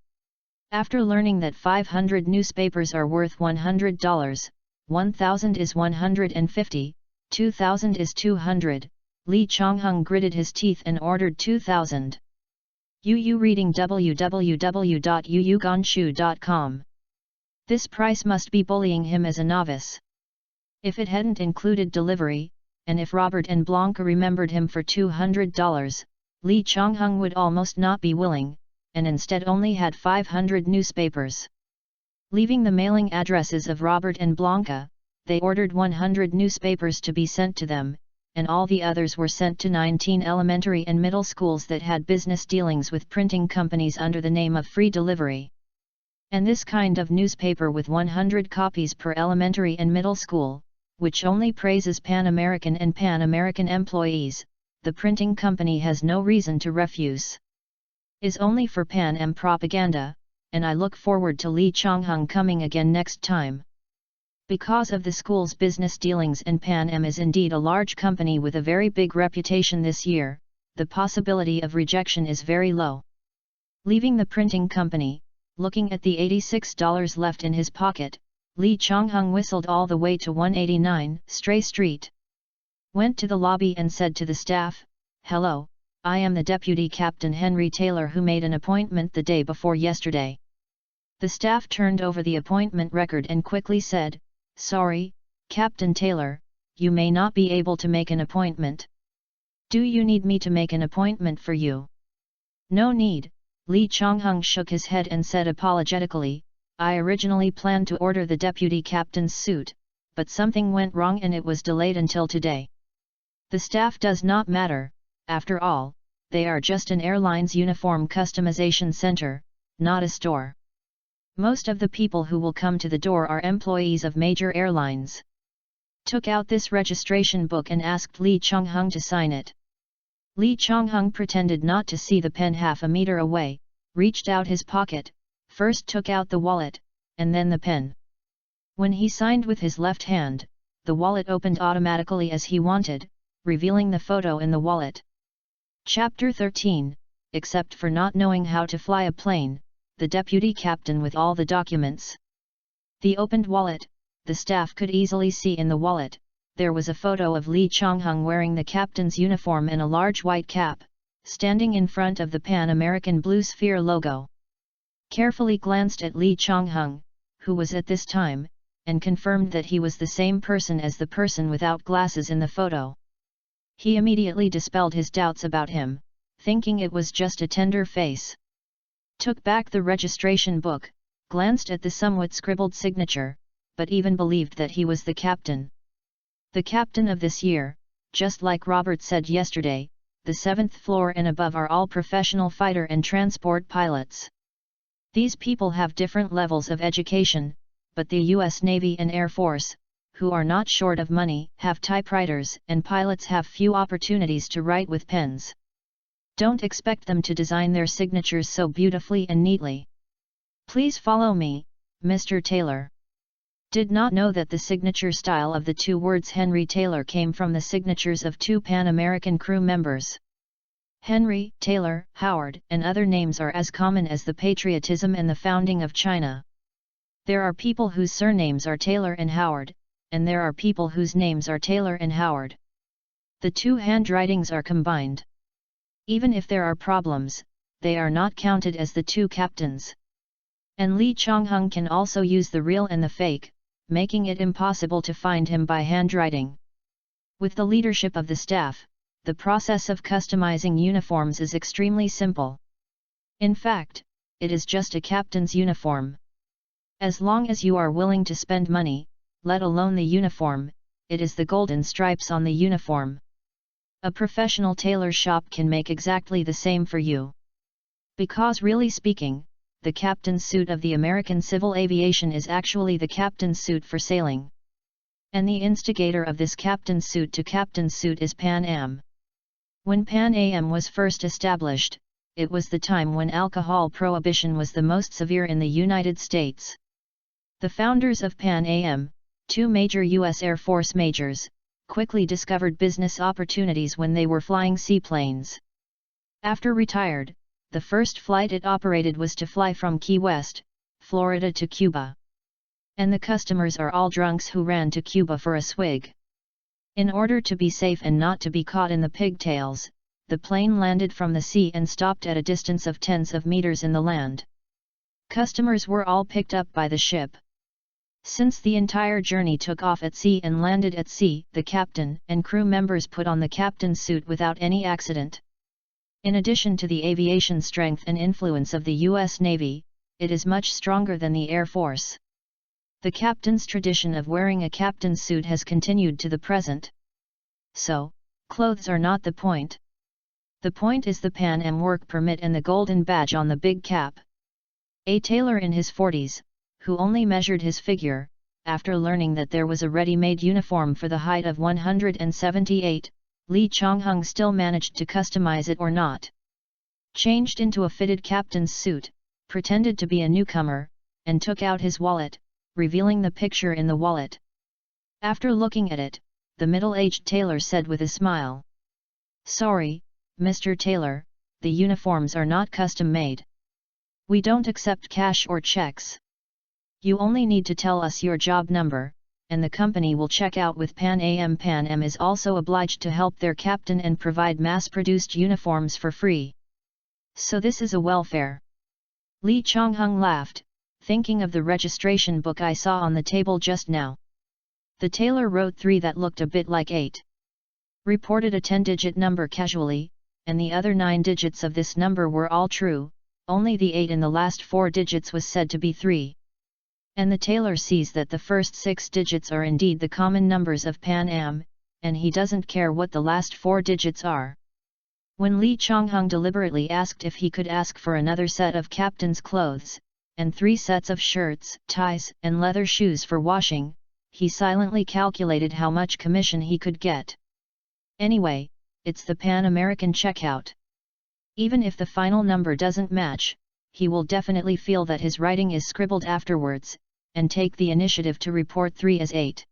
After learning that 500 newspapers are worth $100, 1,000 is 150, 2,000 is 200, Lee Chonghung gritted his teeth and ordered 2,000. Yu reading www.yuyugonshu.com. This price must be bullying him as a novice. If it hadn't included delivery, and if Robert and Blanca remembered him for $200, Lee Chonghung would almost not be willing, and instead only had 500 newspapers. Leaving the mailing addresses of Robert and Blanca, they ordered 100 newspapers to be sent to them, and all the others were sent to 19 elementary and middle schools that had business dealings with printing companies under the name of free delivery. And this kind of newspaper with 100 copies per elementary and middle school, which only praises Pan-American and Pan-American employees, the printing company has no reason to refuse. Is only for Pan Am propaganda, and I look forward to Lee Chonghung coming again next time. Because of the school's business dealings and Pan Am is indeed a large company with a very big reputation this year, the possibility of rejection is very low. Leaving the printing company, looking at the $86 left in his pocket, Lee Chonghung whistled all the way to 189 Stray Street. Went to the lobby and said to the staff, "Hello, I am the Deputy Captain Henry Taylor who made an appointment the day before yesterday." The staff turned over the appointment record and quickly said, "Sorry, Captain Taylor, you may not be able to make an appointment. Do you need me to make an appointment for you?" "No need," Lee Chonghung shook his head and said apologetically, "I originally planned to order the deputy captain's suit, but something went wrong and it was delayed until today." The staff does not matter, after all, they are just an airline's uniform customization center, not a store. Most of the people who will come to the door are employees of major airlines. Took out this registration book and asked Lee Chonghung to sign it. Lee Chonghung pretended not to see the pen half a meter away, reached out his pocket, first took out the wallet, and then the pen. When he signed with his left hand, the wallet opened automatically as he wanted, revealing the photo in the wallet. Chapter 13, Except for not knowing how to fly a plane, the deputy captain with all the documents. The opened wallet, the staff could easily see in the wallet, there was a photo of Lee Chonghung wearing the captain's uniform and a large white cap, standing in front of the Pan-American Blue Sphere logo. Carefully glanced at Lee Chonghung, who was at this time, and confirmed that he was the same person as the person without glasses in the photo. He immediately dispelled his doubts about him, thinking it was just a tender face. took back the registration book, glanced at the somewhat scribbled signature, but even believed that he was the captain. The captain of this year, just like Robert said yesterday, the 7th floor and above are all professional fighter and transport pilots. These people have different levels of education, but the US Navy and Air Force, who are not short of money, have typewriters, and pilots have few opportunities to write with pens. Don't expect them to design their signatures so beautifully and neatly. Please follow me, Mr. Taylor. Did not know that the signature style of the two words Henry Taylor came from the signatures of two Pan American crew members. Henry, Taylor, Howard, and other names are as common as the patriotism and the founding of China. There are people whose surnames are Taylor and Howard, and there are people whose names are Taylor and Howard. The two handwritings are combined. Even if there are problems, they are not counted as the two captains. And Lee Chong-hung can also use the real and the fake, making it impossible to find him by handwriting. With the leadership of the staff, the process of customizing uniforms is extremely simple. In fact, it is just a captain's uniform. As long as you are willing to spend money, let alone the uniform, it is the golden stripes on the uniform. A professional tailor shop can make exactly the same for you. Because really speaking, the captain's suit of the American civil aviation is actually the captain's suit for sailing. And the instigator of this captain's suit to captain's suit is Pan Am. When Pan Am was first established, it was the time when alcohol prohibition was the most severe in the United States. The founders of Pan Am, two major U.S. Air Force majors, quickly discovered business opportunities when they were flying seaplanes. After retired, the first flight it operated was to fly from Key West, Florida to Cuba. And the customers are all drunks who ran to Cuba for a swig. In order to be safe and not to be caught in the pigtails, the plane landed from the sea and stopped at a distance of tens of meters in the land. Customers were all picked up by the ship. Since the entire journey took off at sea and landed at sea, the captain and crew members put on the captain's suit without any accident. In addition to the aviation strength and influence of the U.S. Navy, it is much stronger than the Air Force. The captain's tradition of wearing a captain's suit has continued to the present. So, clothes are not the point. The point is the Pan Am work permit and the golden badge on the big cap. A tailor in his 40s, who only measured his figure, after learning that there was a ready-made uniform for the height of 178, Lee Chong-hung still managed to customize it or not. Changed into a fitted captain's suit, pretended to be a newcomer, and took out his wallet, revealing the picture in the wallet. After looking at it, the middle-aged tailor said with a smile, "Sorry, Mr. Taylor, the uniforms are not custom-made. We don't accept cash or checks. You only need to tell us your job number, and the company will check out with Pan Am. Pan Am is also obliged to help their captain and provide mass-produced uniforms for free. So this is a welfare." Lee Chong-hung laughed, thinking of the registration book I saw on the table just now. The tailor wrote 3 that looked a bit like 8. Reported a 10-digit number casually, and the other 9 digits of this number were all true, only the 8 in the last 4 digits was said to be 3. And the tailor sees that the first 6 digits are indeed the common numbers of Pan Am, and he doesn't care what the last 4 digits are. When Lee Chong-hung deliberately asked if he could ask for another set of captain's clothes, and 3 sets of shirts, ties, and leather shoes for washing, he silently calculated how much commission he could get. Anyway, it's the Pan American checkout. Even if the final number doesn't match, he will definitely feel that his writing is scribbled afterwards, and take the initiative to report 3 as 8.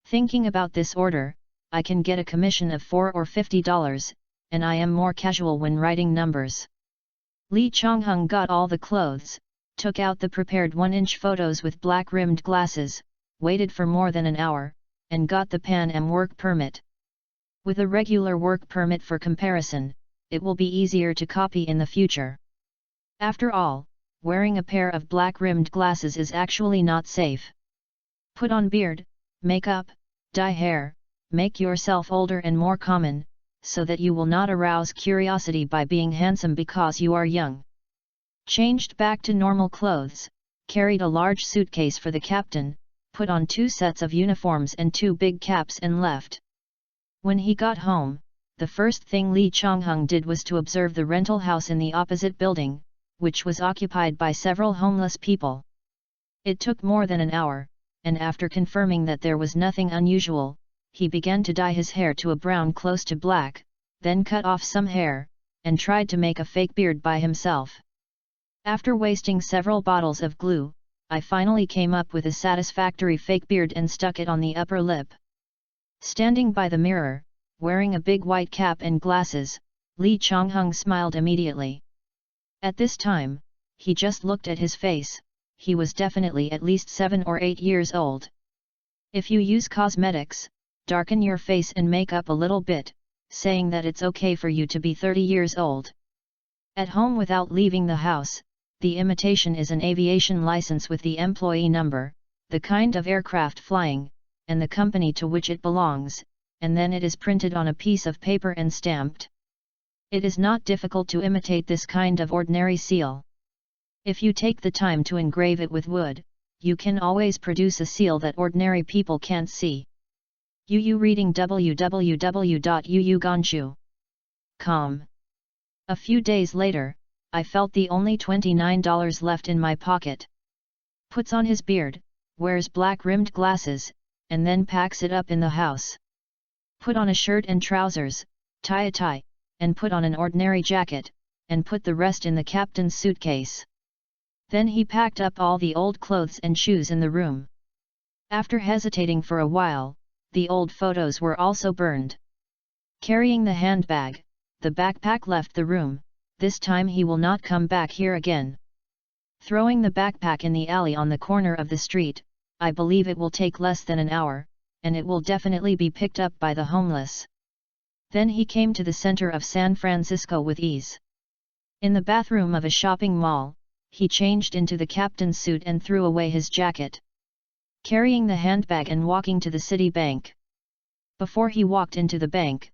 Thinking about this order, I can get a commission of $4 or $50, and I am more casual when writing numbers. Lee Chong-hung got all the clothes, took out the prepared 1-inch photos with black-rimmed glasses, waited for more than an hour, and got the Pan Am work permit. With a regular work permit for comparison, it will be easier to copy in the future. After all, wearing a pair of black-rimmed glasses is actually not safe. Put on beard, makeup, dye hair, make yourself older and more common, so that you will not arouse curiosity by being handsome because you are young. Changed back to normal clothes, carried a large suitcase for the captain, put on 2 sets of uniforms and 2 big caps and left. When he got home, the first thing Lee Chonghung did was to observe the rental house in the opposite building, which was occupied by several homeless people. It took more than an hour, and after confirming that there was nothing unusual, he began to dye his hair to a brown close to black, then cut off some hair, and tried to make a fake beard by himself. After wasting several bottles of glue, I finally came up with a satisfactory fake beard and stuck it on the upper lip. Standing by the mirror, wearing a big white cap and glasses, Lee Chonghung smiled immediately. At this time, he just looked at his face, he was definitely at least 7 or 8 years old. If you use cosmetics, darken your face and make up a little bit, saying that it's okay for you to be 30 years old. At home without leaving the house, the imitation is an aviation license with the employee number, the kind of aircraft flying, and the company to which it belongs, and then it is printed on a piece of paper and stamped. It is not difficult to imitate this kind of ordinary seal. If you take the time to engrave it with wood, you can always produce a seal that ordinary people can't see. Reading www.uuganshu.com. A few days later, I felt the only $29 left in my pocket. Puts on his beard, wears black-rimmed glasses, and then packs it up in the house. Put on a shirt and trousers, tie a tie, and put on an ordinary jacket, and put the rest in the captain's suitcase. Then he packed up all the old clothes and shoes in the room. After hesitating for a while, the old photos were also burned. Carrying the handbag, the backpack left the room. This time he will not come back here again. Throwing the backpack in the alley on the corner of the street, I believe it will take less than an hour, and it will definitely be picked up by the homeless. Then he came to the center of San Francisco with ease. In the bathroom of a shopping mall, he changed into the captain's suit and threw away his jacket. Carrying the handbag and walking to the city bank. Before he walked into the bank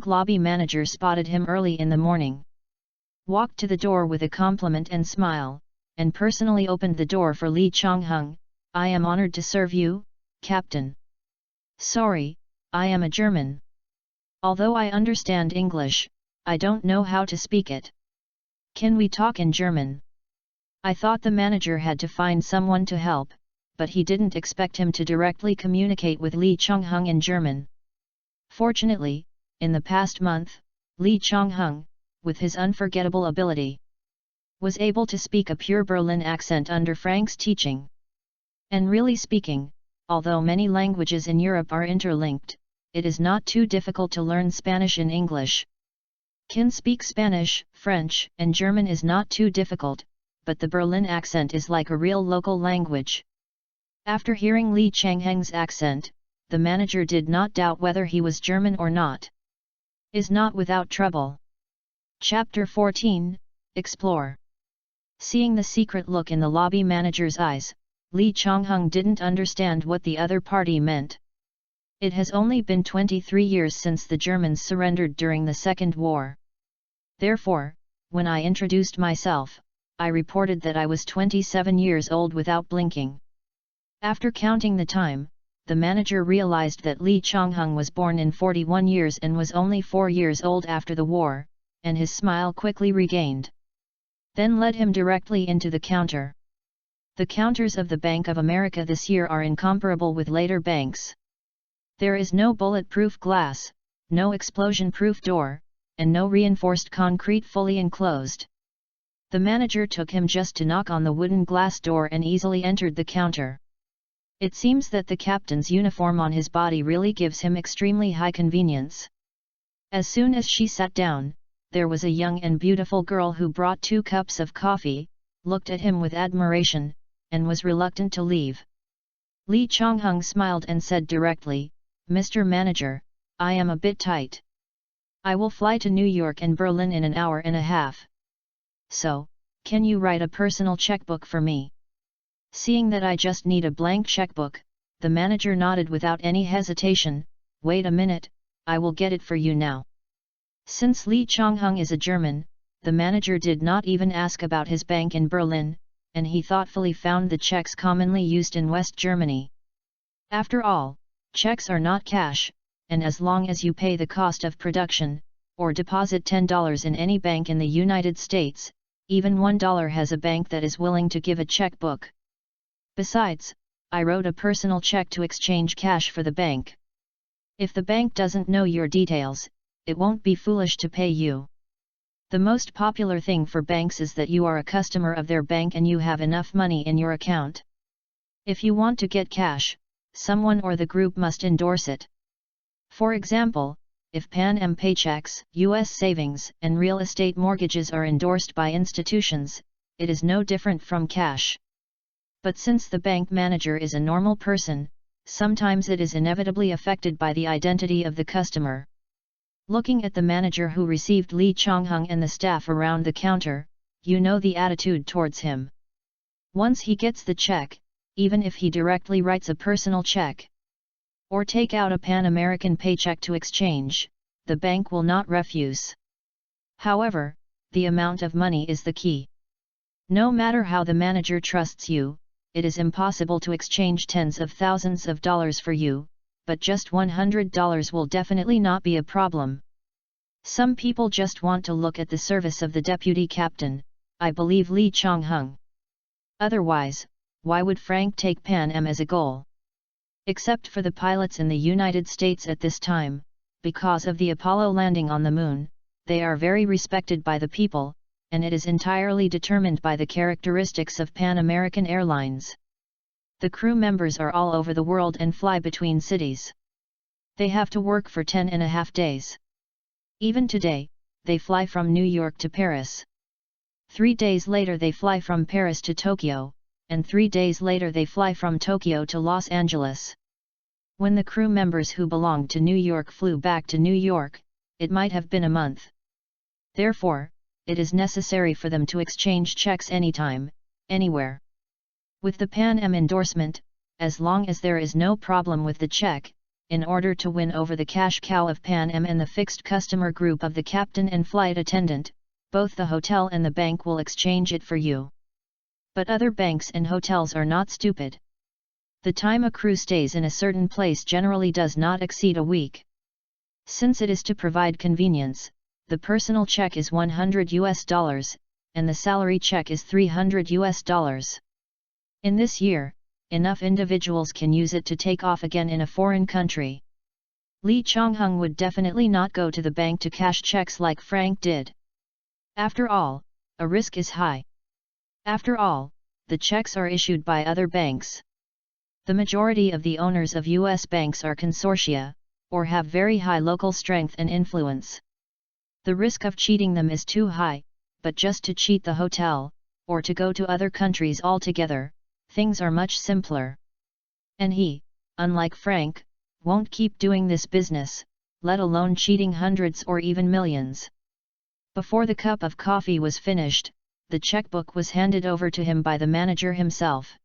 lobby manager spotted him early in the morning. Walked to the door with a compliment and smile, and personally opened the door for Lee Chonghung. "I am honored to serve you, Captain. Sorry, I am a German. Although I understand English, I don't know how to speak it. Can we talk in German?" I thought the manager had to find someone to help, but he didn't expect him to directly communicate with Lee Chonghung in German. Fortunately, in the past month, Lee Chonghung, with his unforgettable ability, was able to speak a pure Berlin accent under Frank's teaching. And really speaking, although many languages in Europe are interlinked, it is not too difficult to learn Spanish in English. Can speak Spanish, French, and German is not too difficult, but the Berlin accent is like a real local language. After hearing Lee Chonghung's accent, the manager did not doubt whether he was German or not. Is not without trouble. Chapter 14, Explore. Seeing the secret look in the lobby manager's eyes, Lee Chonghung didn't understand what the other party meant. It has only been 23 years since the Germans surrendered during the Second War. Therefore, when I introduced myself, I reported that I was 27 years old without blinking. After counting the time, the manager realized that Lee Chonghung was born in 41 years and was only 4 years old after the war, and his smile quickly regained. Then led him directly into the counter. The counters of the Bank of America this year are incomparable with later banks. There is no bulletproof glass, no explosion-proof door, and no reinforced concrete fully enclosed. The manager took him just to knock on the wooden glass door and easily entered the counter. It seems that the captain's uniform on his body really gives him extremely high convenience. As soon as she sat down, there was a young and beautiful girl who brought 2 cups of coffee, looked at him with admiration, and was reluctant to leave. Lee Chonghung smiled and said directly, "Mr. Manager, I am a bit tight. I will fly to New York and Berlin in an hour and a half. So, can you write a personal checkbook for me?" Seeing that I just need a blank checkbook, the manager nodded without any hesitation. "Wait a minute, I will get it for you now." Since Lee Chonghung is a German, the manager did not even ask about his bank in Berlin, and he thoughtfully found the checks commonly used in West Germany. After all, checks are not cash, and as long as you pay the cost of production, or deposit $10 in any bank in the United States, even $1 has a bank that is willing to give a checkbook. Besides, I wrote a personal check to exchange cash for the bank. If the bank doesn't know your details, it won't be foolish to pay you. The most popular thing for banks is that you are a customer of their bank and you have enough money in your account. If you want to get cash, someone or the group must endorse it. For example, if Pan Am paychecks, U.S. savings, and real estate mortgages are endorsed by institutions, it is no different from cash. But since the bank manager is a normal person, sometimes it is inevitably affected by the identity of the customer. Looking at the manager who received Lee Chong-hung and the staff around the counter, you know the attitude towards him. Once he gets the check, even if he directly writes a personal check, or take out a Pan-American paycheck to exchange, the bank will not refuse. However, the amount of money is the key. No matter how the manager trusts you, it is impossible to exchange tens of thousands of dollars for you, but just $100 will definitely not be a problem. Some people just want to look at the service of the deputy captain, I believe Lee Chong-hung. Otherwise, why would Frank take Pan Am as a goal? Except for the pilots in the United States at this time, because of the Apollo landing on the moon, they are very respected by the people, and it is entirely determined by the characteristics of Pan American Airlines. The crew members are all over the world and fly between cities. They have to work for 10.5 days. Even today, they fly from New York to Paris. 3 days later they fly from Paris to Tokyo, and 3 days later they fly from Tokyo to Los Angeles. When the crew members who belonged to New York flew back to New York, it might have been a month. Therefore, it is necessary for them to exchange checks anytime, anywhere. With the Pan Am endorsement, as long as there is no problem with the check, in order to win over the cash cow of Pan Am and the fixed customer group of the captain and flight attendant, both the hotel and the bank will exchange it for you. But other banks and hotels are not stupid. The time a crew stays in a certain place generally does not exceed a week. Since it is to provide convenience, the personal check is $100, and the salary check is $300. In this year, enough individuals can use it to take off again in a foreign country. Lee Chong-hung would definitely not go to the bank to cash checks like Frank did. After all, a risk is high. After all, the checks are issued by other banks. The majority of the owners of U.S. banks are consortia, or have very high local strength and influence. The risk of cheating them is too high, but just to cheat the hotel, or to go to other countries altogether, things are much simpler. And he, unlike Frank, won't keep doing this business, let alone cheating hundreds or even millions. Before the cup of coffee was finished, the checkbook was handed over to him by the manager himself.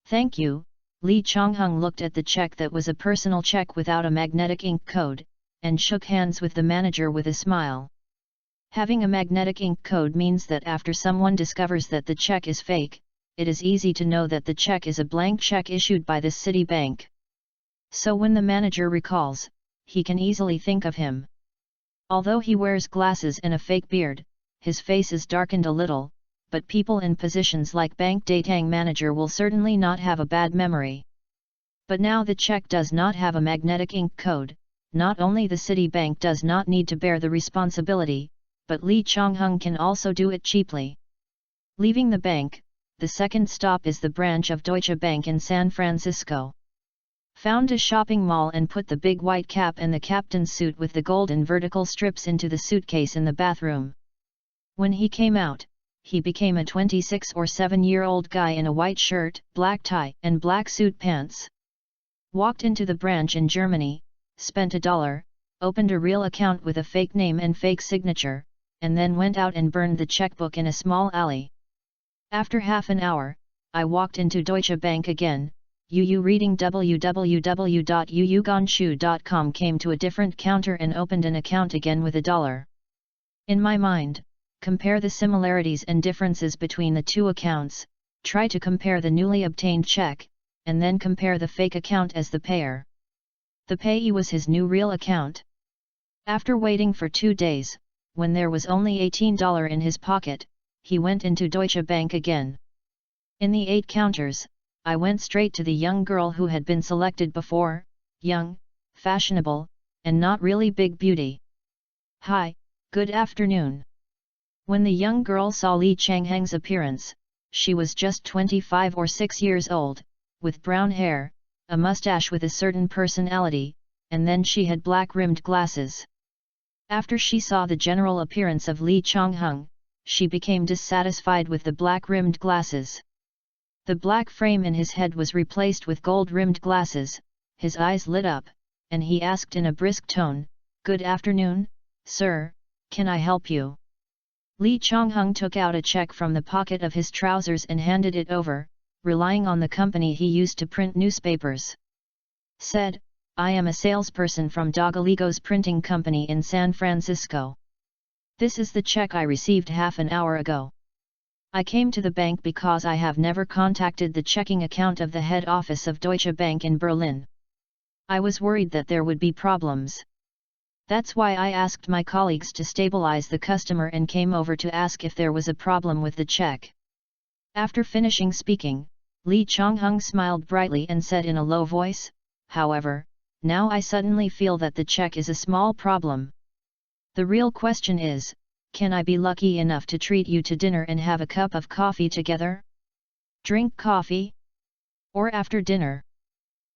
"Thank you." Lee Chong-hung looked at the check that was a personal check without a magnetic ink code, and shook hands with the manager with a smile. Having a magnetic ink code means that after someone discovers that the check is fake, it is easy to know that the check is a blank check issued by this city bank. So when the manager recalls, he can easily think of him. Although he wears glasses and a fake beard, his face is darkened a little, but people in positions like bank datang manager will certainly not have a bad memory. But now the check does not have a magnetic ink code. Not only the city bank does not need to bear the responsibility, but Lee Chong-hung can also do it cheaply. Leaving the bank, the second stop is the branch of Deutsche Bank in San Francisco. Found a shopping mall and put the big white cap and the captain's suit with the golden vertical strips into the suitcase in the bathroom. When he came out, he became a 26 or 7-year-old guy in a white shirt, black tie, and black suit pants. Walked into the branch in Germany, spent $1, opened a real account with a fake name and fake signature, and then went out and burned the checkbook in a small alley. After half an hour, I walked into Deutsche Bank again. Reading www.yuyugonshu.com came to a different counter and opened an account again with $1. In my mind, compare the similarities and differences between the two accounts, try to compare the newly obtained check, and then compare the fake account as the payer. The payee was his new real account. After waiting for 2 days, when there was only $18 in his pocket, he went into Deutsche Bank again. In the 8 counters, I went straight to the young girl who had been selected before, young, fashionable, and not really big beauty. "Hi, good afternoon." When the young girl saw Li Changheng's appearance, she was just 25 or 6 years old, with brown hair, a mustache with a certain personality, and then she had black-rimmed glasses. After she saw the general appearance of Li Changheng, she became dissatisfied with the black-rimmed glasses. The black frame in his head was replaced with gold-rimmed glasses, his eyes lit up, and he asked in a brisk tone, "Good afternoon, sir, can I help you?" Li Changheng took out a check from the pocket of his trousers and handed it over, relying on the company he used to print newspapers. Said, "I am a salesperson from Dogaligo's printing company in San Francisco. This is the check I received half an hour ago. I came to the bank because I have never contacted the checking account of the head office of Deutsche Bank in Berlin. I was worried that there would be problems. That's why I asked my colleagues to stabilize the customer and came over to ask if there was a problem with the check." After finishing speaking, Li Changheng smiled brightly and said in a low voice, "However, now I suddenly feel that the check is a small problem. The real question is, can I be lucky enough to treat you to dinner and have a cup of coffee together? Drink coffee? Or after dinner?"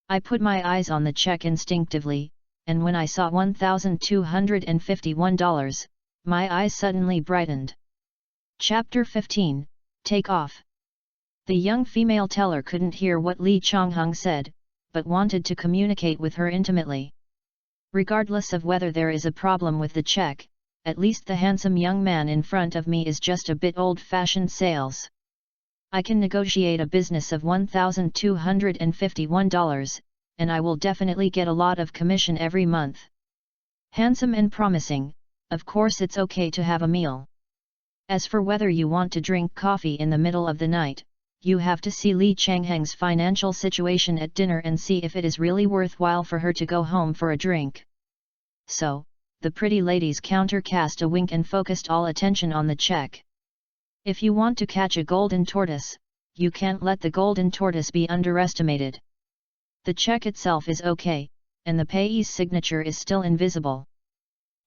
I put my eyes on the check instinctively, and when I saw $1,251, my eyes suddenly brightened. Chapter 15, Take Off. The young female teller couldn't hear what Li Changheng said, but wanted to communicate with her intimately. Regardless of whether there is a problem with the check, at least the handsome young man in front of me is just a bit old-fashioned sales. I can negotiate a business of $1,251, and I will definitely get a lot of commission every month. Handsome and promising, of course it's okay to have a meal. As for whether you want to drink coffee in the middle of the night, you have to see Li Changheng's financial situation at dinner and see if it is really worthwhile for her to go home for a drink. So, the pretty lady's counter cast a wink and focused all attention on the check. If you want to catch a golden tortoise, you can't let the golden tortoise be underestimated. The check itself is okay, and the payee's signature is still invisible.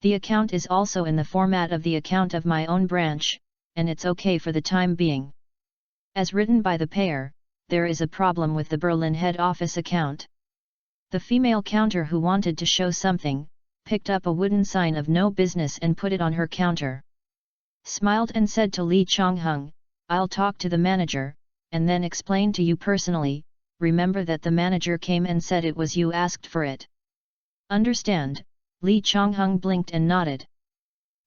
The account is also in the format of the account of my own branch, and it's okay for the time being. As written by the payer, there is a problem with the Berlin head office account. The female counter who wanted to show something, picked up a wooden sign of no business and put it on her counter. Smiled and said to Li Changheng, "I'll talk to the manager, and then explain to you personally. Remember that the manager came and said it was you asked for it." "Understand," Li Changheng blinked and nodded.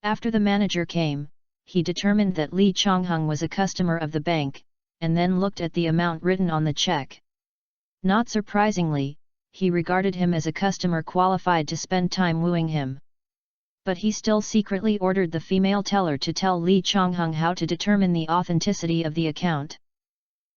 After the manager came, he determined that Li Changheng was a customer of the bank, and then looked at the amount written on the check. Not surprisingly, he regarded him as a customer qualified to spend time wooing him. But he still secretly ordered the female teller to tell Li Changheng how to determine the authenticity of the account.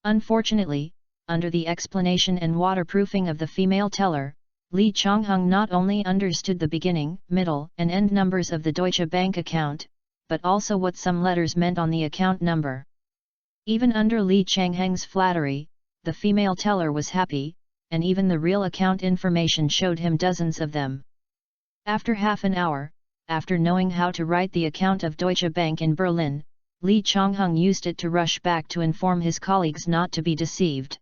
Unfortunately, under the explanation and waterproofing of the female teller, Li Changheng not only understood the beginning, middle, and end numbers of the Deutsche Bank account, but also what some letters meant on the account number. Even under Li Changheng's flattery, the female teller was happy, and even the real account information showed him dozens of them. After half an hour, after knowing how to write the account of Deutsche Bank in Berlin, Li Changheng used it to rush back to inform his colleagues not to be deceived.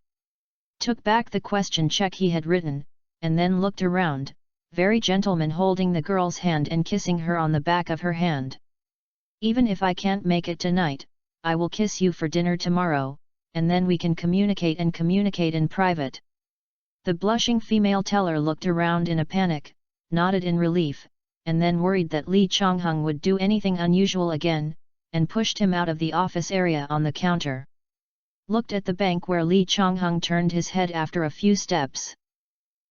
Took back the question check he had written, and then looked around, very gentleman holding the girl's hand and kissing her on the back of her hand. "Even if I can't make it tonight, I will kiss you for dinner tomorrow, and then we can communicate in private." The blushing female teller looked around in a panic, nodded in relief, and then worried that Li Changheng would do anything unusual again, and pushed him out of the office area on the counter. Looked at the bank where Li Changheng turned his head after a few steps.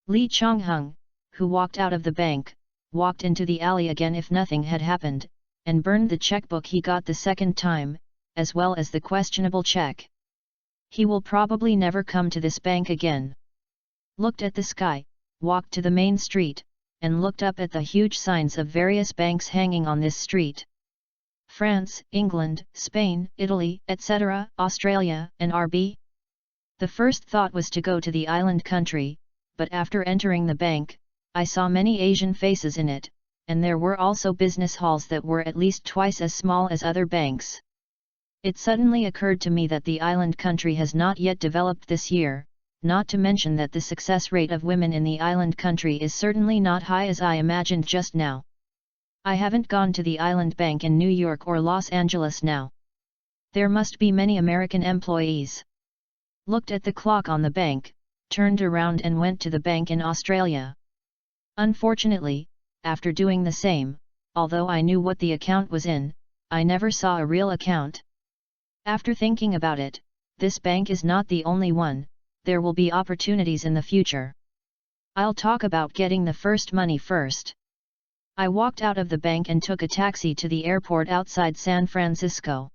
Li Changheng, who walked out of the bank, walked into the alley again if nothing had happened, and burned the checkbook he got the second time, as well as the questionable check. He will probably never come to this bank again. Looked at the sky, walked to the main street, and looked up at the huge signs of various banks hanging on this street. France, England, Spain, Italy, etc., Australia, and RB. The first thought was to go to the island country, but after entering the bank, I saw many Asian faces in it, and there were also business halls that were at least twice as small as other banks. It suddenly occurred to me that the island country has not yet developed this year, not to mention that the success rate of women in the island country is certainly not high as I imagined just now. I haven't gone to the island bank in New York or Los Angeles now. There must be many American employees. Looked at the clock on the bank, turned around and went to the bank in Australia. Unfortunately, after doing the same, although I knew what the account was in, I never saw a real account. After thinking about it, this bank is not the only one, there will be opportunities in the future. I'll talk about getting the first money first. I walked out of the bank and took a taxi to the airport outside San Francisco.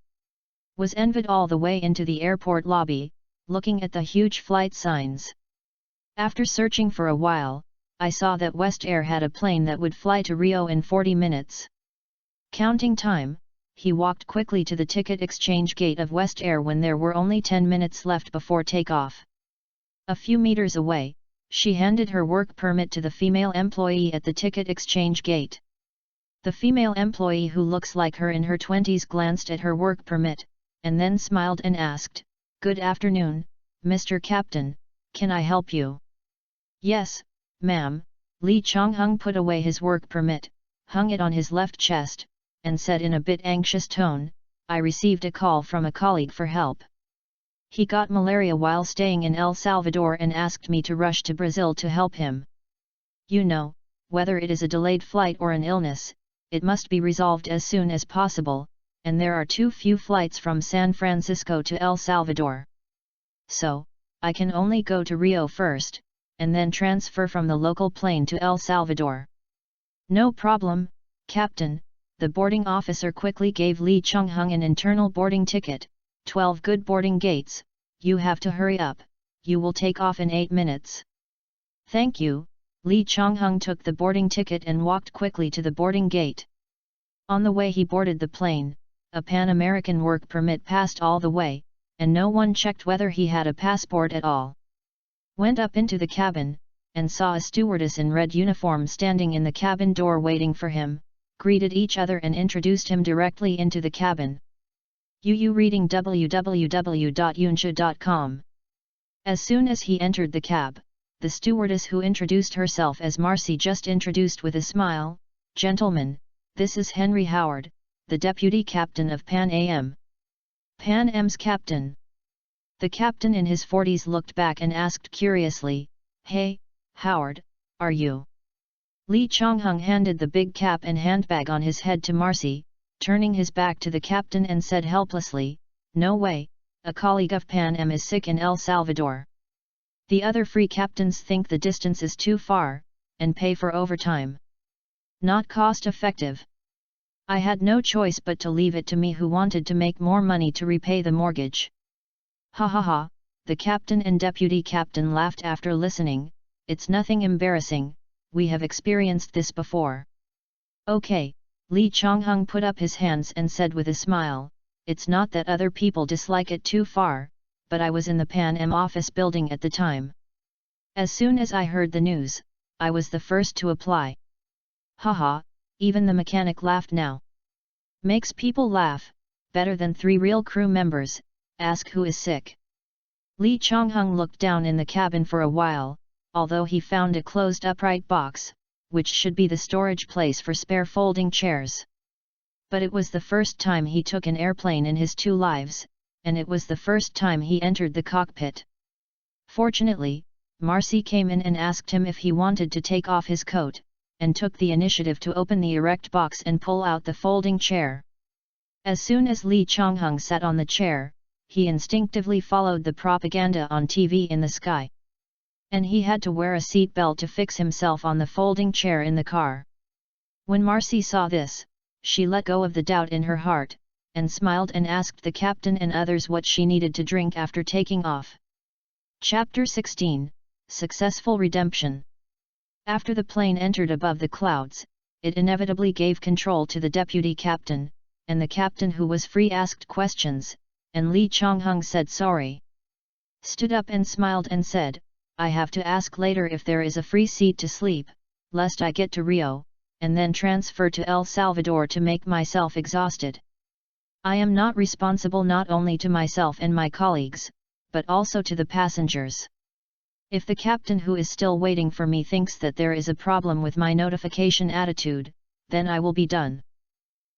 Was envied all the way into the airport lobby, looking at the huge flight signs. After searching for a while, I saw that West Air had a plane that would fly to Rio in 40 minutes. Counting time, he walked quickly to the ticket exchange gate of West Air when there were only 10 minutes left before takeoff. A few meters away, she handed her work permit to the female employee at the ticket exchange gate. The female employee, who looks like her in her 20s, glanced at her work permit, and then smiled and asked, "Good afternoon, Mr. Captain, can I help you?" "Yes, ma'am." Lee Chong-hung put away his work permit, hung it on his left chest, and said in a bit anxious tone, "I received a call from a colleague for help. He got malaria while staying in El Salvador and asked me to rush to Brazil to help him. You know, whether it is a delayed flight or an illness, it must be resolved as soon as possible, and there are too few flights from San Francisco to El Salvador. So, I can only go to Rio first, and then transfer from the local plane to El Salvador." "No problem, Captain." The boarding officer quickly gave Lee Chung-hung an internal boarding ticket, 12 good boarding gates. "You have to hurry up, you will take off in 8 minutes. "Thank you." Lee Chung-hung took the boarding ticket and walked quickly to the boarding gate. On the way he boarded the plane, a Pan American work permit passed all the way, and no one checked whether he had a passport at all. Went up into the cabin, and saw a stewardess in red uniform standing in the cabin door waiting for him, greeted each other and introduced him directly into the cabin. Reading www.yunsha.com. As soon as he entered the cab, the stewardess, who introduced herself as Marcy, just introduced with a smile, "Gentlemen, this is Henry Howard, the deputy captain of Pan Am. Pan Am's captain." The captain in his 40s looked back and asked curiously, "Hey, Howard, are you?" Lee Chong-hung handed the big cap and handbag on his head to Marcy, turning his back to the captain, and said helplessly, "No way, a colleague of Pan Am is sick in El Salvador. The other free captains think the distance is too far, and pay for overtime. Not cost effective. I had no choice but to leave it to me, who wanted to make more money to repay the mortgage." "Ha ha ha," the captain and deputy captain laughed after listening. "It's nothing embarrassing, we have experienced this before." "Okay," Lee Chong-hung put up his hands and said with a smile, "It's not that other people dislike it too far, but I was in the Pan Am office building at the time. As soon as I heard the news, I was the first to apply." "Haha," even the mechanic laughed now. "Makes people laugh, better than 3 real crew members. Ask who is sick." Lee Chong-hung looked down in the cabin for a while, although he found a closed upright box, which should be the storage place for spare folding chairs. But it was the first time he took an airplane in his 2 lives, and it was the first time he entered the cockpit. Fortunately, Marcy came in and asked him if he wanted to take off his coat, and took the initiative to open the erect box and pull out the folding chair. As soon as Lee Chong-hung sat on the chair, he instinctively followed the propaganda on TV in the sky. And he had to wear a seat belt to fix himself on the folding chair in the car. When Marcy saw this, she let go of the doubt in her heart, and smiled and asked the captain and others what she needed to drink after taking off. Chapter 16, Successful Redemption. After the plane entered above the clouds, it inevitably gave control to the deputy captain, and the captain who was free asked questions, and Lee Chong-hung said sorry. Stood up and smiled and said, I have to ask later if there is a free seat to sleep, lest I get to Rio, and then transfer to El Salvador to make myself exhausted. I am not responsible not only to myself and my colleagues, but also to the passengers. If the captain who is still waiting for me thinks that there is a problem with my notification attitude, then I will be done.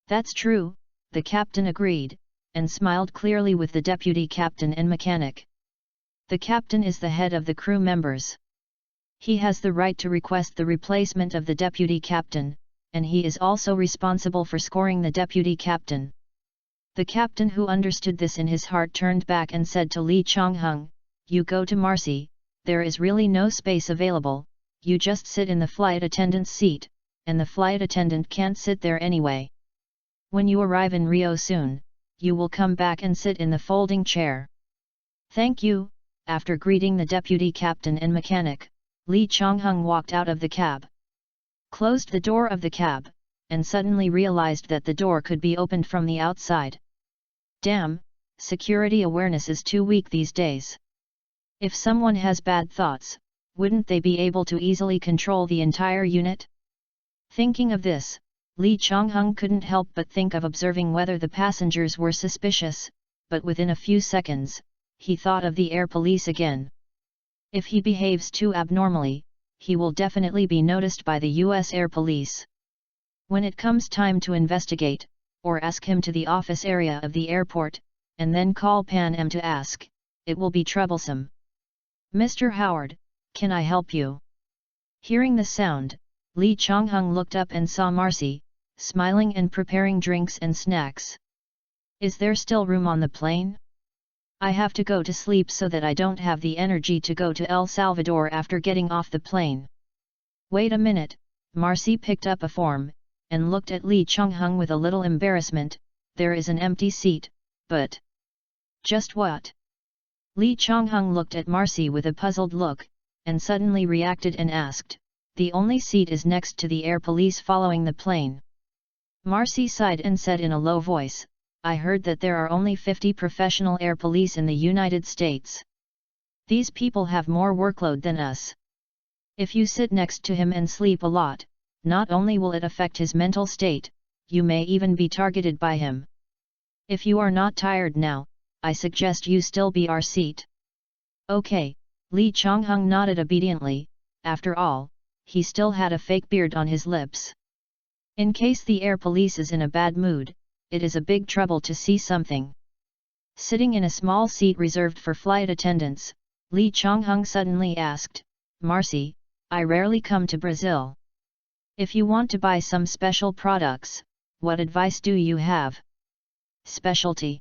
That's true, the captain agreed, and smiled clearly with the deputy captain and mechanic. The captain is the head of the crew members. He has the right to request the replacement of the deputy captain, and he is also responsible for scoring the deputy captain. The captain who understood this in his heart turned back and said to Lee Chong-hung, You go to Marcy, there is really no space available, you just sit in the flight attendant's seat, and the flight attendant can't sit there anyway. When you arrive in Rio soon, you will come back and sit in the folding chair. Thank you. After greeting the deputy captain and mechanic, Lee Chong-hung walked out of the cab. Closed the door of the cab, and suddenly realized that the door could be opened from the outside. Damn, security awareness is too weak these days. If someone has bad thoughts, wouldn't they be able to easily control the entire unit? Thinking of this, Lee Chong-hung couldn't help but think of observing whether the passengers were suspicious, but within a few seconds, he thought of the air police again. If he behaves too abnormally, he will definitely be noticed by the US Air Police. When it comes time to investigate, or ask him to the office area of the airport, and then call Pan Am to ask, it will be troublesome. Mr. Howard, can I help you? Hearing the sound, Lee Chong-hung looked up and saw Marcy, smiling and preparing drinks and snacks. Is there still room on the plane? I have to go to sleep so that I don't have the energy to go to El Salvador after getting off the plane. Wait a minute, Marcy picked up a form, and looked at Lee Chong-hung with a little embarrassment. There is an empty seat, but... Just what? Lee Chong-hung looked at Marcy with a puzzled look, and suddenly reacted and asked, the only seat is next to the air police following the plane. Marcy sighed and said in a low voice, I heard that there are only 50 professional air police in the United States. These people have more workload than us. If you sit next to him and sleep a lot, not only will it affect his mental state, you may even be targeted by him. If you are not tired now, I suggest you still be our seat. Okay, Lee Chong-hung nodded obediently. After all, he still had a fake beard on his lips. In case the air police is in a bad mood, it is a big trouble to see something. Sitting in a small seat reserved for flight attendants, Lee Chong-hung suddenly asked, Marcy, I rarely come to Brazil. If you want to buy some special products, what advice do you have? Specialty.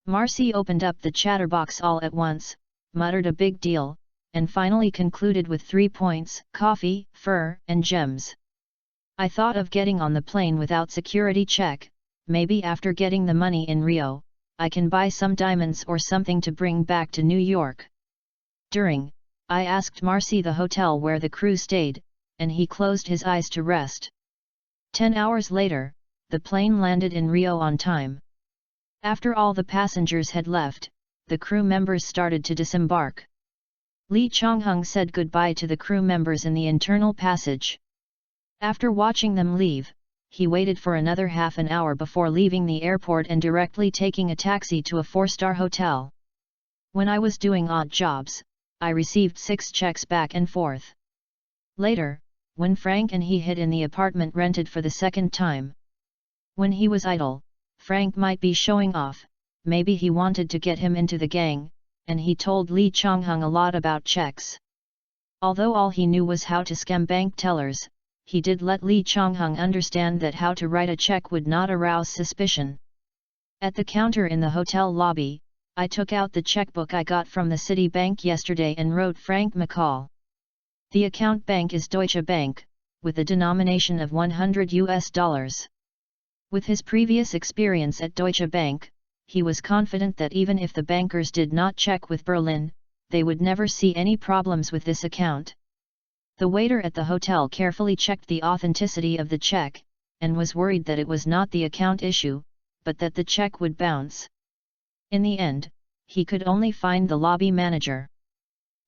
Marcy opened up the chatterbox all at once, muttered a big deal, and finally concluded with 3 points: coffee, fur, and gems. I thought of getting on the plane without security check. Maybe after getting the money in Rio, I can buy some diamonds or something to bring back to New York. I asked Marcy the hotel where the crew stayed, and he closed his eyes to rest. 10 hours later, the plane landed in Rio on time. After all the passengers had left, the crew members started to disembark. Lee Chong-hung said goodbye to the crew members in the internal passage. After watching them leave, he waited for another half an hour before leaving the airport and directly taking a taxi to a 4-star hotel. When I was doing odd jobs, I received 6 checks back and forth. Later, when Frank and he hid in the apartment rented for the second time. When he was idle, Frank might be showing off, maybe he wanted to get him into the gang, and he told Lee Chong-hung a lot about checks. Although all he knew was how to scam bank tellers, he did let Lee Chong-hung understand that how to write a check would not arouse suspicion. At the counter in the hotel lobby, I took out the checkbook I got from the Citibank yesterday and wrote Frank McCall. The account bank is Deutsche Bank, with a denomination of $100. With his previous experience at Deutsche Bank, he was confident that even if the bankers did not check with Berlin, they would never see any problems with this account. The waiter at the hotel carefully checked the authenticity of the check, and was worried that it was not the account issue, but that the check would bounce. In the end, he could only find the lobby manager.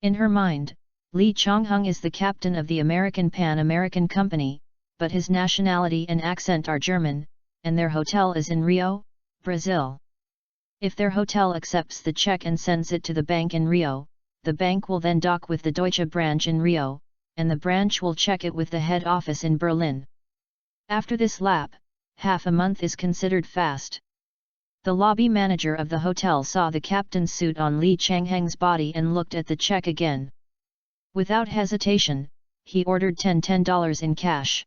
In her mind, Lee Chong-hung is the captain of the American Pan American Company, but his nationality and accent are German, and their hotel is in Rio, Brazil. If their hotel accepts the check and sends it to the bank in Rio, the bank will then dock with the Deutsche branch in Rio, and the branch will check it with the head office in Berlin. After this lap, half a month is considered fast. The lobby manager of the hotel saw the captain's suit on Lee Chang-heng's body and looked at the check again. Without hesitation, he ordered $10 in cash.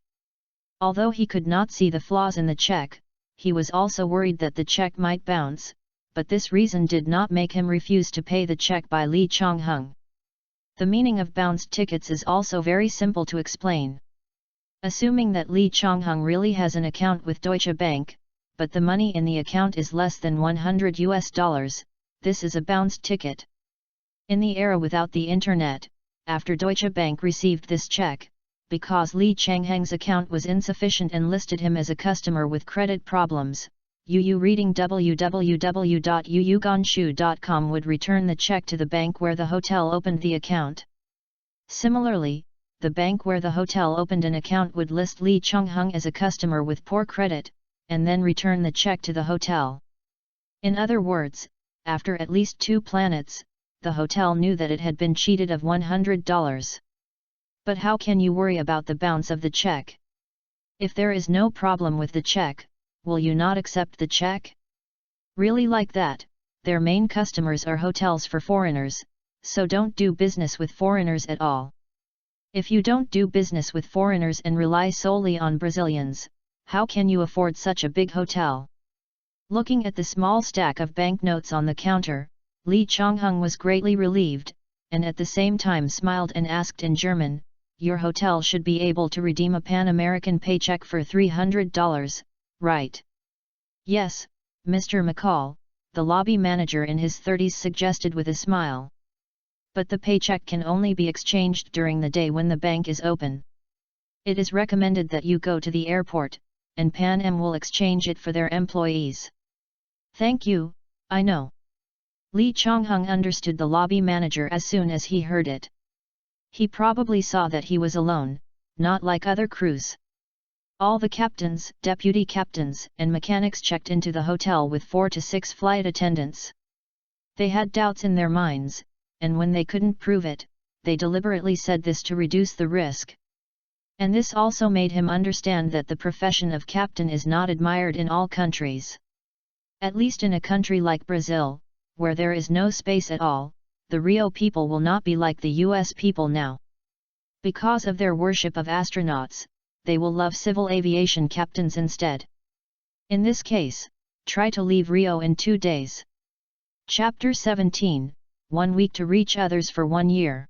Although he could not see the flaws in the check, he was also worried that the check might bounce, but this reason did not make him refuse to pay the check by Lee Chong-hung. The meaning of bounced tickets is also very simple to explain. Assuming that Lee Chong-hung really has an account with Deutsche Bank, but the money in the account is less than $100, this is a bounced ticket. In the era without the internet, after Deutsche Bank received this check, because Lee Chang-heng's account was insufficient and listed him as a customer with credit problems, reading www.yuyuganshu.com would return the check to the bank where the hotel opened the account. Similarly, the bank where the hotel opened an account would list Lee Chong-hung as a customer with poor credit, and then return the check to the hotel. In other words, after at least 2 planets, the hotel knew that it had been cheated of $100. But how can you worry about the bounce of the check? If there is no problem with the check, will you not accept the check? Really like that, their main customers are hotels for foreigners, so don't do business with foreigners at all. If you don't do business with foreigners and rely solely on Brazilians, how can you afford such a big hotel? Looking at the small stack of banknotes on the counter, Lee Chong-hung was greatly relieved, and at the same time smiled and asked in German, "Your hotel should be able to redeem a Pan-American paycheck for $300, right?" "Yes, Mr. McCall," the lobby manager in his 30s suggested with a smile. "But the paycheck can only be exchanged during the day when the bank is open. It is recommended that you go to the airport, and Pan Am will exchange it for their employees." "Thank you, I know." Lee Chong-hung understood the lobby manager as soon as he heard it. He probably saw that he was alone, not like other crews. All the captains, deputy captains, and mechanics checked into the hotel with 4 to 6 flight attendants. They had doubts in their minds, and when they couldn't prove it, they deliberately said this to reduce the risk. And this also made him understand that the profession of captain is not admired in all countries. At least in a country like Brazil, where there is no space at all, the Rio people will not be like the US people now. Because of their worship of astronauts, they will love civil aviation captains instead. In this case, try to leave Rio in 2 days. Chapter 17, 1 week to reach others for 1 year.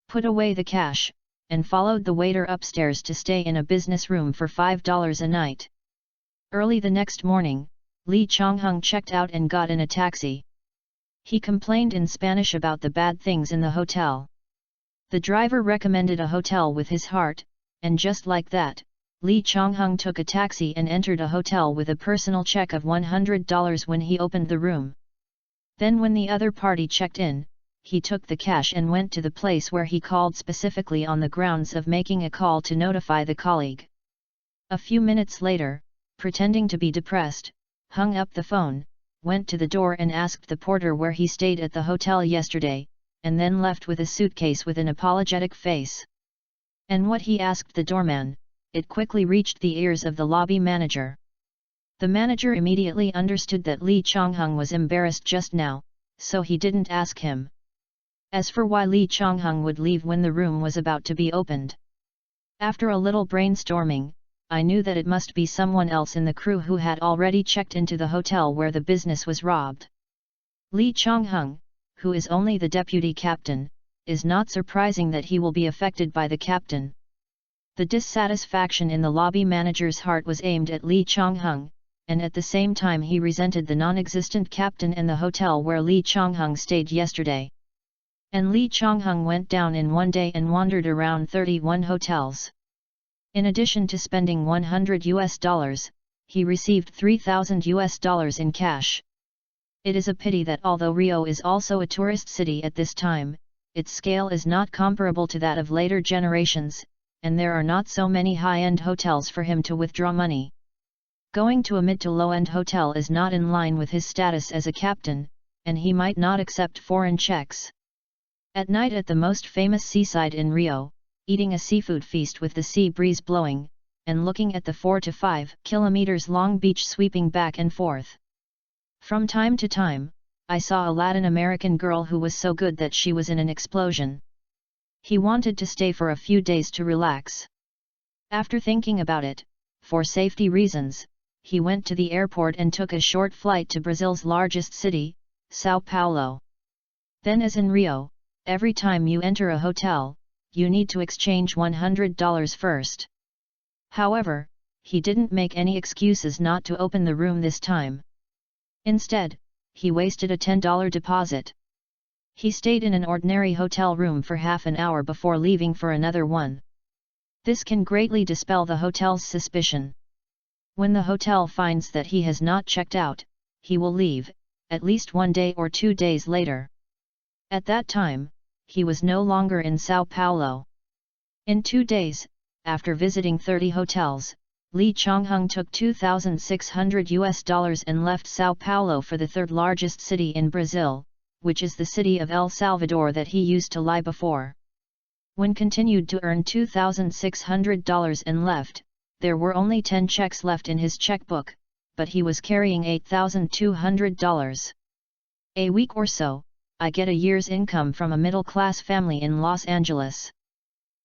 Put away the cash, and followed the waiter upstairs to stay in a business room for $5 a night. Early the next morning, Lee Chong-hung checked out and got in a taxi. He complained in Spanish about the bad things in the hotel. The driver recommended a hotel with his heart, and just like that, Lee Chong-hung took a taxi and entered a hotel with a personal check of $100 when he opened the room. Then when the other party checked in, he took the cash and went to the place where he called specifically on the grounds of making a call to notify the colleague. A few minutes later, pretending to be depressed, hung up the phone, went to the door and asked the porter where he stayed at the hotel yesterday, and then left with a suitcase with an apologetic face. And what he asked the doorman, it quickly reached the ears of the lobby manager. The manager immediately understood that Lee Chong-hung was embarrassed just now, so he didn't ask him. As for why Lee Chong-hung would leave when the room was about to be opened. After a little brainstorming, I knew that it must be someone else in the crew who had already checked into the hotel where the business was robbed. Lee Chong-hung, who is only the deputy captain, is not surprising that he will be affected by the captain. The dissatisfaction in the lobby manager's heart was aimed at Lee Chong-hung, and at the same time he resented the non-existent captain and the hotel where Lee Chong-hung stayed yesterday. And Lee Chong-hung went down in one day and wandered around 31 hotels. In addition to spending $100, he received $3,000 in cash. It is a pity that although Rio is also a tourist city at this time, its scale is not comparable to that of later generations, and there are not so many high-end hotels for him to withdraw money. Going to a mid to low-end hotel is not in line with his status as a captain, and he might not accept foreign checks. At night at the most famous seaside in Rio, eating a seafood feast with the sea breeze blowing, and looking at the 4 to 5 kilometers long beach sweeping back and forth. From time to time, I saw a Latin American girl who was so good that she was in an explosion. He wanted to stay for a few days to relax. After thinking about it, for safety reasons, he went to the airport and took a short flight to Brazil's largest city, São Paulo. Then as in Rio, every time you enter a hotel, you need to exchange $100 first. However, he didn't make any excuses not to open the room this time. Instead, he wasted a $10 deposit. He stayed in an ordinary hotel room for half an hour before leaving for another one. This can greatly dispel the hotel's suspicion. When the hotel finds that he has not checked out, he will leave, at least 1 day or 2 days later. At that time, he was no longer in São Paulo. In 2 days, after visiting 30 hotels, Lee Chong-hung took $2,600 and left São Paulo for the third largest city in Brazil, which is the city of El Salvador that he used to lie before. When continued to earn $2,600 and left, there were only 10 checks left in his checkbook, but he was carrying $8,200. A week or so, I get a year's income from a middle-class family in Los Angeles.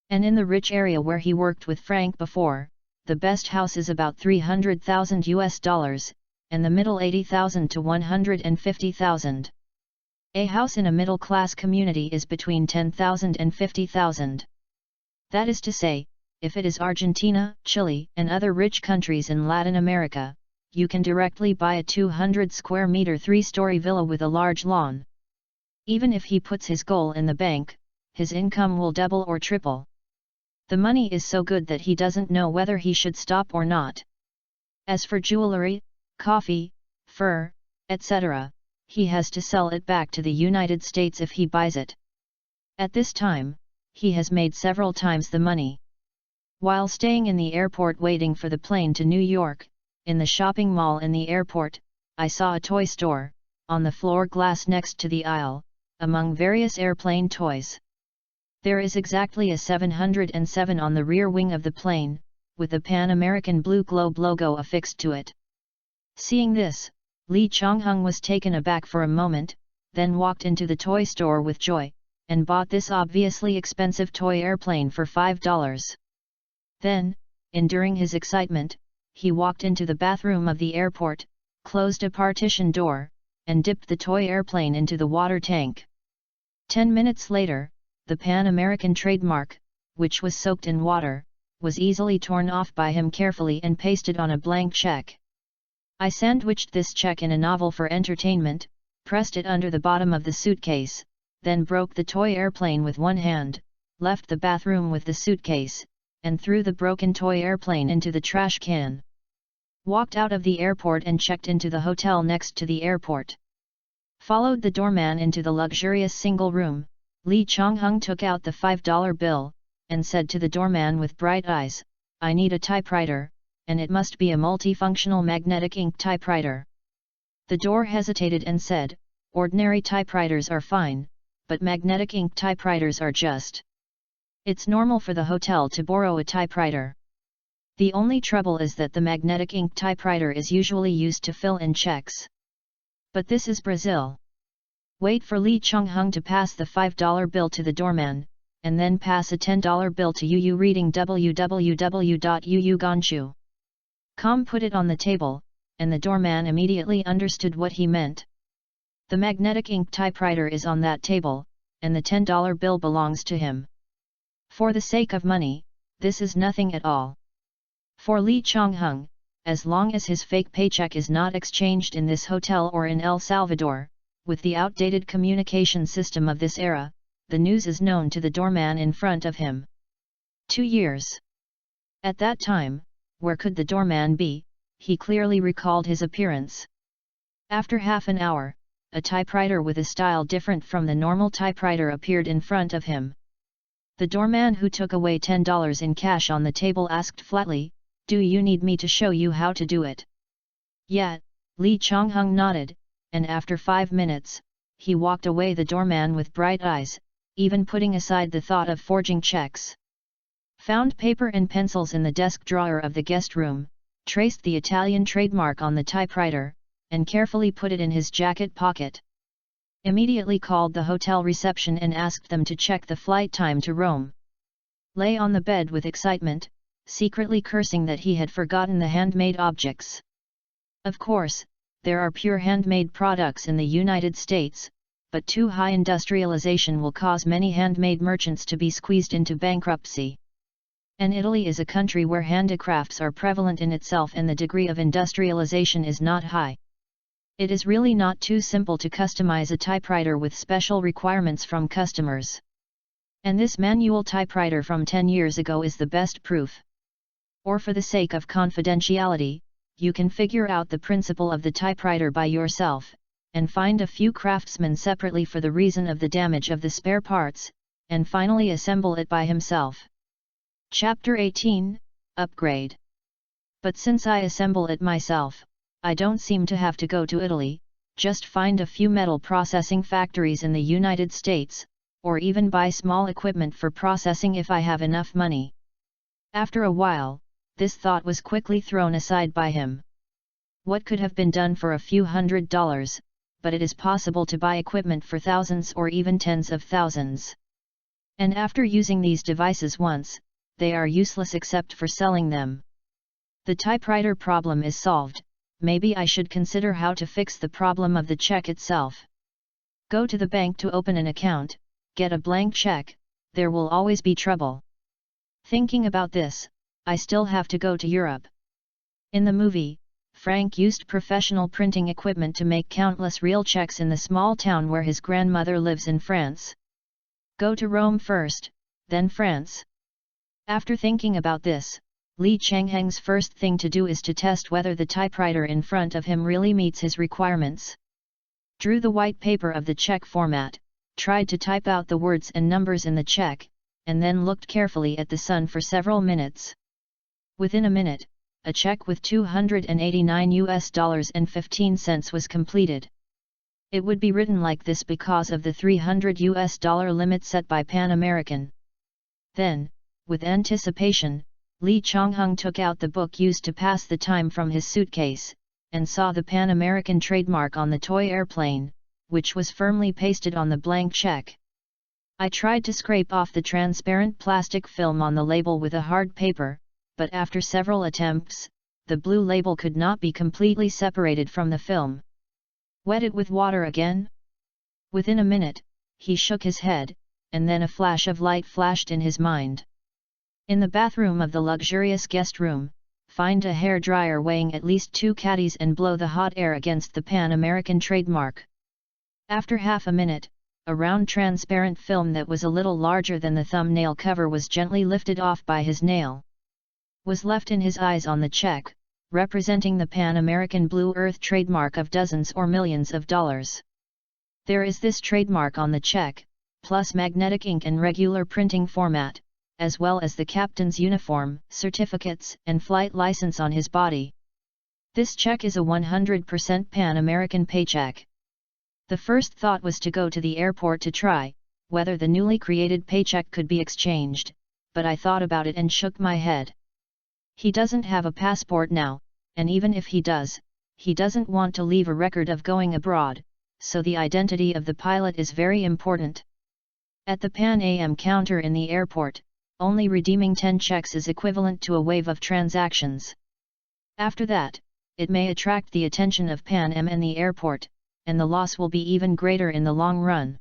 And in the rich area where he worked with Frank before, the best house is about $300,000, and the middle $80,000 to $150,000. A house in a middle-class community is between $10,000 and $50,000. That is to say, if it is Argentina, Chile, and other rich countries in Latin America, you can directly buy a 200 square meter 3-story villa with a large lawn. Even if he puts his goal in the bank, his income will double or triple. The money is so good that he doesn't know whether he should stop or not. As for jewelry, coffee, fur, etc., he has to sell it back to the United States if he buys it. At this time, he has made several times the money. While staying in the airport waiting for the plane to New York, in the shopping mall in the airport, I saw a toy store, on the floor glass next to the aisle, among various airplane toys. There is exactly a 707 on the rear wing of the plane, with the Pan American Blue Globe logo affixed to it. Seeing this, Lee Chong-hung was taken aback for a moment, then walked into the toy store with joy, and bought this obviously expensive toy airplane for $5. Then, enduring his excitement, he walked into the bathroom of the airport, closed a partition door, and dipped the toy airplane into the water tank. 10 minutes later, the Pan American trademark, which was soaked in water, was easily torn off by him carefully and pasted on a blank check. I sandwiched this check in a novel for entertainment, pressed it under the bottom of the suitcase, then broke the toy airplane with one hand, left the bathroom with the suitcase, and threw the broken toy airplane into the trash can. Walked out of the airport and checked into the hotel next to the airport. Followed the doorman into the luxurious single room. Lee Chong-hung took out the $5 bill, and said to the doorman with bright eyes, "I need a typewriter, and it must be a multifunctional magnetic ink typewriter." The door hesitated and said, "Ordinary typewriters are fine, but magnetic ink typewriters are just. It's normal for the hotel to borrow a typewriter. The only trouble is that the magnetic ink typewriter is usually used to fill in checks. But this is Brazil." Wait for Lee Chong-hung to pass the $5 bill to the doorman, and then pass a $10 bill to Yu reading www.yuuganchu.com. Put it on the table, and the doorman immediately understood what he meant. The magnetic ink typewriter is on that table, and the $10 bill belongs to him. For the sake of money, this is nothing at all. For Lee Chong-hung, as long as his fake paycheck is not exchanged in this hotel or in El Salvador, with the outdated communication system of this era, the news is known to the doorman in front of him. 2 years. At that time, where could the doorman be? He clearly recalled his appearance. After half an hour, a typewriter with a style different from the normal typewriter appeared in front of him. The doorman, who took away $10 in cash on the table, asked flatly, "Do you need me to show you how to do it?" "Yeah," Lee Chong-hung nodded, and after 5 minutes, he walked away, the doorman with bright eyes, even putting aside the thought of forging checks. Found paper and pencils in the desk drawer of the guest room, traced the Italian trademark on the typewriter, and carefully put it in his jacket pocket. Immediately called the hotel reception and asked them to check the flight time to Rome. Lay on the bed with excitement, secretly cursing that he had forgotten the handmade objects. Of course, there are pure handmade products in the United States, but too high industrialization will cause many handmade merchants to be squeezed into bankruptcy. And Italy is a country where handicrafts are prevalent in itself and the degree of industrialization is not high. It is really not too simple to customize a typewriter with special requirements from customers. And this manual typewriter from 10 years ago is the best proof. Or for the sake of confidentiality, you can figure out the principle of the typewriter by yourself, and find a few craftsmen separately for the reason of the damage of the spare parts, and finally assemble it by himself. Chapter 18, Upgrade. But since I assemble it myself, I don't seem to have to go to Italy, just find a few metal processing factories in the United States, or even buy small equipment for processing if I have enough money. After a while, this thought was quickly thrown aside by him. What could have been done for a few $100s, but it is possible to buy equipment for thousands or even tens of thousands. And after using these devices once, they are useless except for selling them. The typewriter problem is solved, maybe I should consider how to fix the problem of the check itself. Go to the bank to open an account, get a blank check, there will always be trouble. Thinking about this, I still have to go to Europe. In the movie, Frank used professional printing equipment to make countless real checks in the small town where his grandmother lives in France. Go to Rome first, then France. After thinking about this, Lee Chong-hung's first thing to do is to test whether the typewriter in front of him really meets his requirements. Drew the white paper of the check format, tried to type out the words and numbers in the check, and then looked carefully at the sun for several minutes. Within a minute, a check with $289.15 was completed. It would be written like this because of the $300 limit set by Pan American. Then, with anticipation, Lee Chong-hung took out the book used to pass the time from his suitcase, and saw the Pan American trademark on the toy airplane, which was firmly pasted on the blank check. I tried to scrape off the transparent plastic film on the label with a hard paper, but after several attempts, the blue label could not be completely separated from the film. Wet it with water again? Within a minute, he shook his head, and then a flash of light flashed in his mind. In the bathroom of the luxurious guest room, find a hair dryer weighing at least 2 caddies and blow the hot air against the Pan American trademark. After half a minute, a round transparent film that was a little larger than the thumbnail cover was gently lifted off by his nail. Was left in his eyes on the check, representing the Pan American Blue Earth trademark of dozens or millions of dollars. There is this trademark on the check, plus magnetic ink and regular printing format, as well as the captain's uniform, certificates, and flight license on his body. This check is a 100% Pan American paycheck. The first thought was to go to the airport to try whether the newly created paycheck could be exchanged, but I thought about it and shook my head. He doesn't have a passport now, and even if he does, he doesn't want to leave a record of going abroad, so the identity of the pilot is very important. At the Pan Am counter in the airport, only redeeming 10 checks is equivalent to a wave of transactions. After that, it may attract the attention of Pan Am and the airport, and the loss will be even greater in the long run.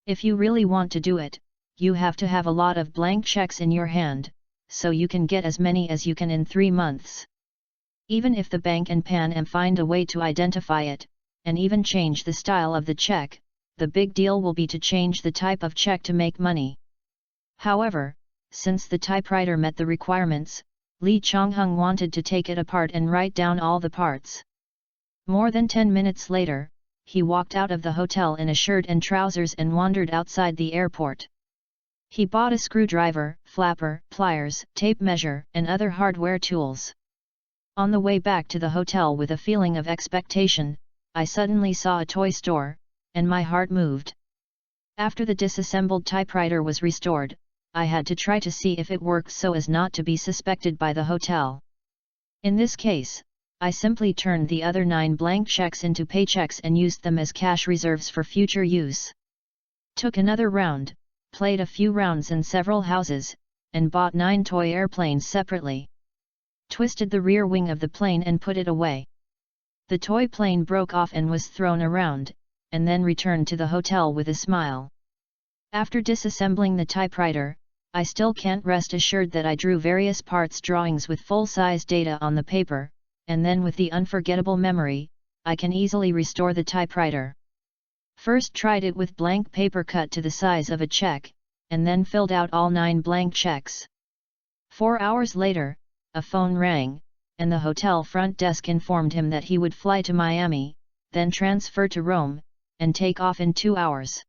If you really want to do it, you have to have a lot of blank checks in your hand, so you can get as many as you can in 3 months. Even if the bank and Pan Am find a way to identify it, and even change the style of the check, the big deal will be to change the type of check to make money. However, since the typewriter met the requirements, Lee Chong-hung wanted to take it apart and write down all the parts. More than 10 minutes later, he walked out of the hotel in a shirt and trousers and wandered outside the airport. He bought a screwdriver, flapper, pliers, tape measure, and other hardware tools. On the way back to the hotel with a feeling of expectation, I suddenly saw a toy store, and my heart moved. After the disassembled typewriter was restored, I had to try to see if it worked so as not to be suspected by the hotel. In this case, I simply turned the other 9 blank checks into paychecks and used them as cash reserves for future use. Took another round, played a few rounds in several houses, and bought 9 toy airplanes separately. Twisted the rear wing of the plane and put it away. The toy plane broke off and was thrown around, and then returned to the hotel with a smile. After disassembling the typewriter, I still can't rest assured that I drew various parts drawings with full-size data on the paper, and then with the unforgettable memory, I can easily restore the typewriter. First tried it with blank paper cut to the size of a check, and then filled out all 9 blank checks. 4 hours later, a phone rang, and the hotel front desk informed him that he would fly to Miami, then transfer to Rome, and take off in 2 hours.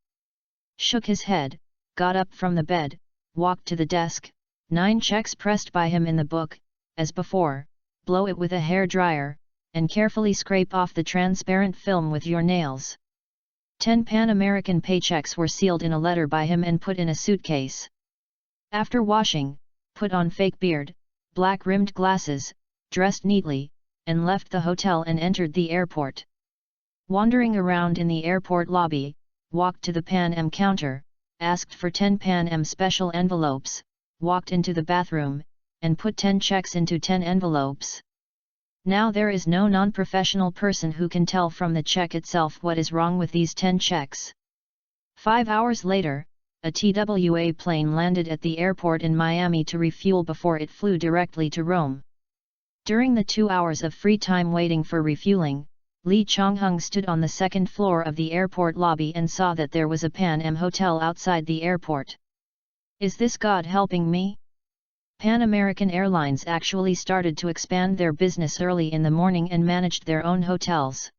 Shook his head, got up from the bed, walked to the desk, 9 checks pressed by him in the book, as before, blow it with a hair dryer, and carefully scrape off the transparent film with your nails. 10 Pan American paychecks were sealed in a letter by him and put in a suitcase. After washing, put on fake beard, black-rimmed glasses, dressed neatly, and left the hotel and entered the airport. Wandering around in the airport lobby, walked to the Pan Am counter, asked for 10 Pan Am special envelopes, walked into the bathroom, and put 10 checks into 10 envelopes. Now there is no non-professional person who can tell from the check itself what is wrong with these 10 checks. 5 hours later, a TWA plane landed at the airport in Miami to refuel before it flew directly to Rome. During the 2 hours of free time waiting for refueling, Lee Chong-hung stood on the 2nd floor of the airport lobby and saw that there was a Pan Am hotel outside the airport. Is this God helping me? Pan American Airlines actually started to expand their business early in the morning and managed their own hotels.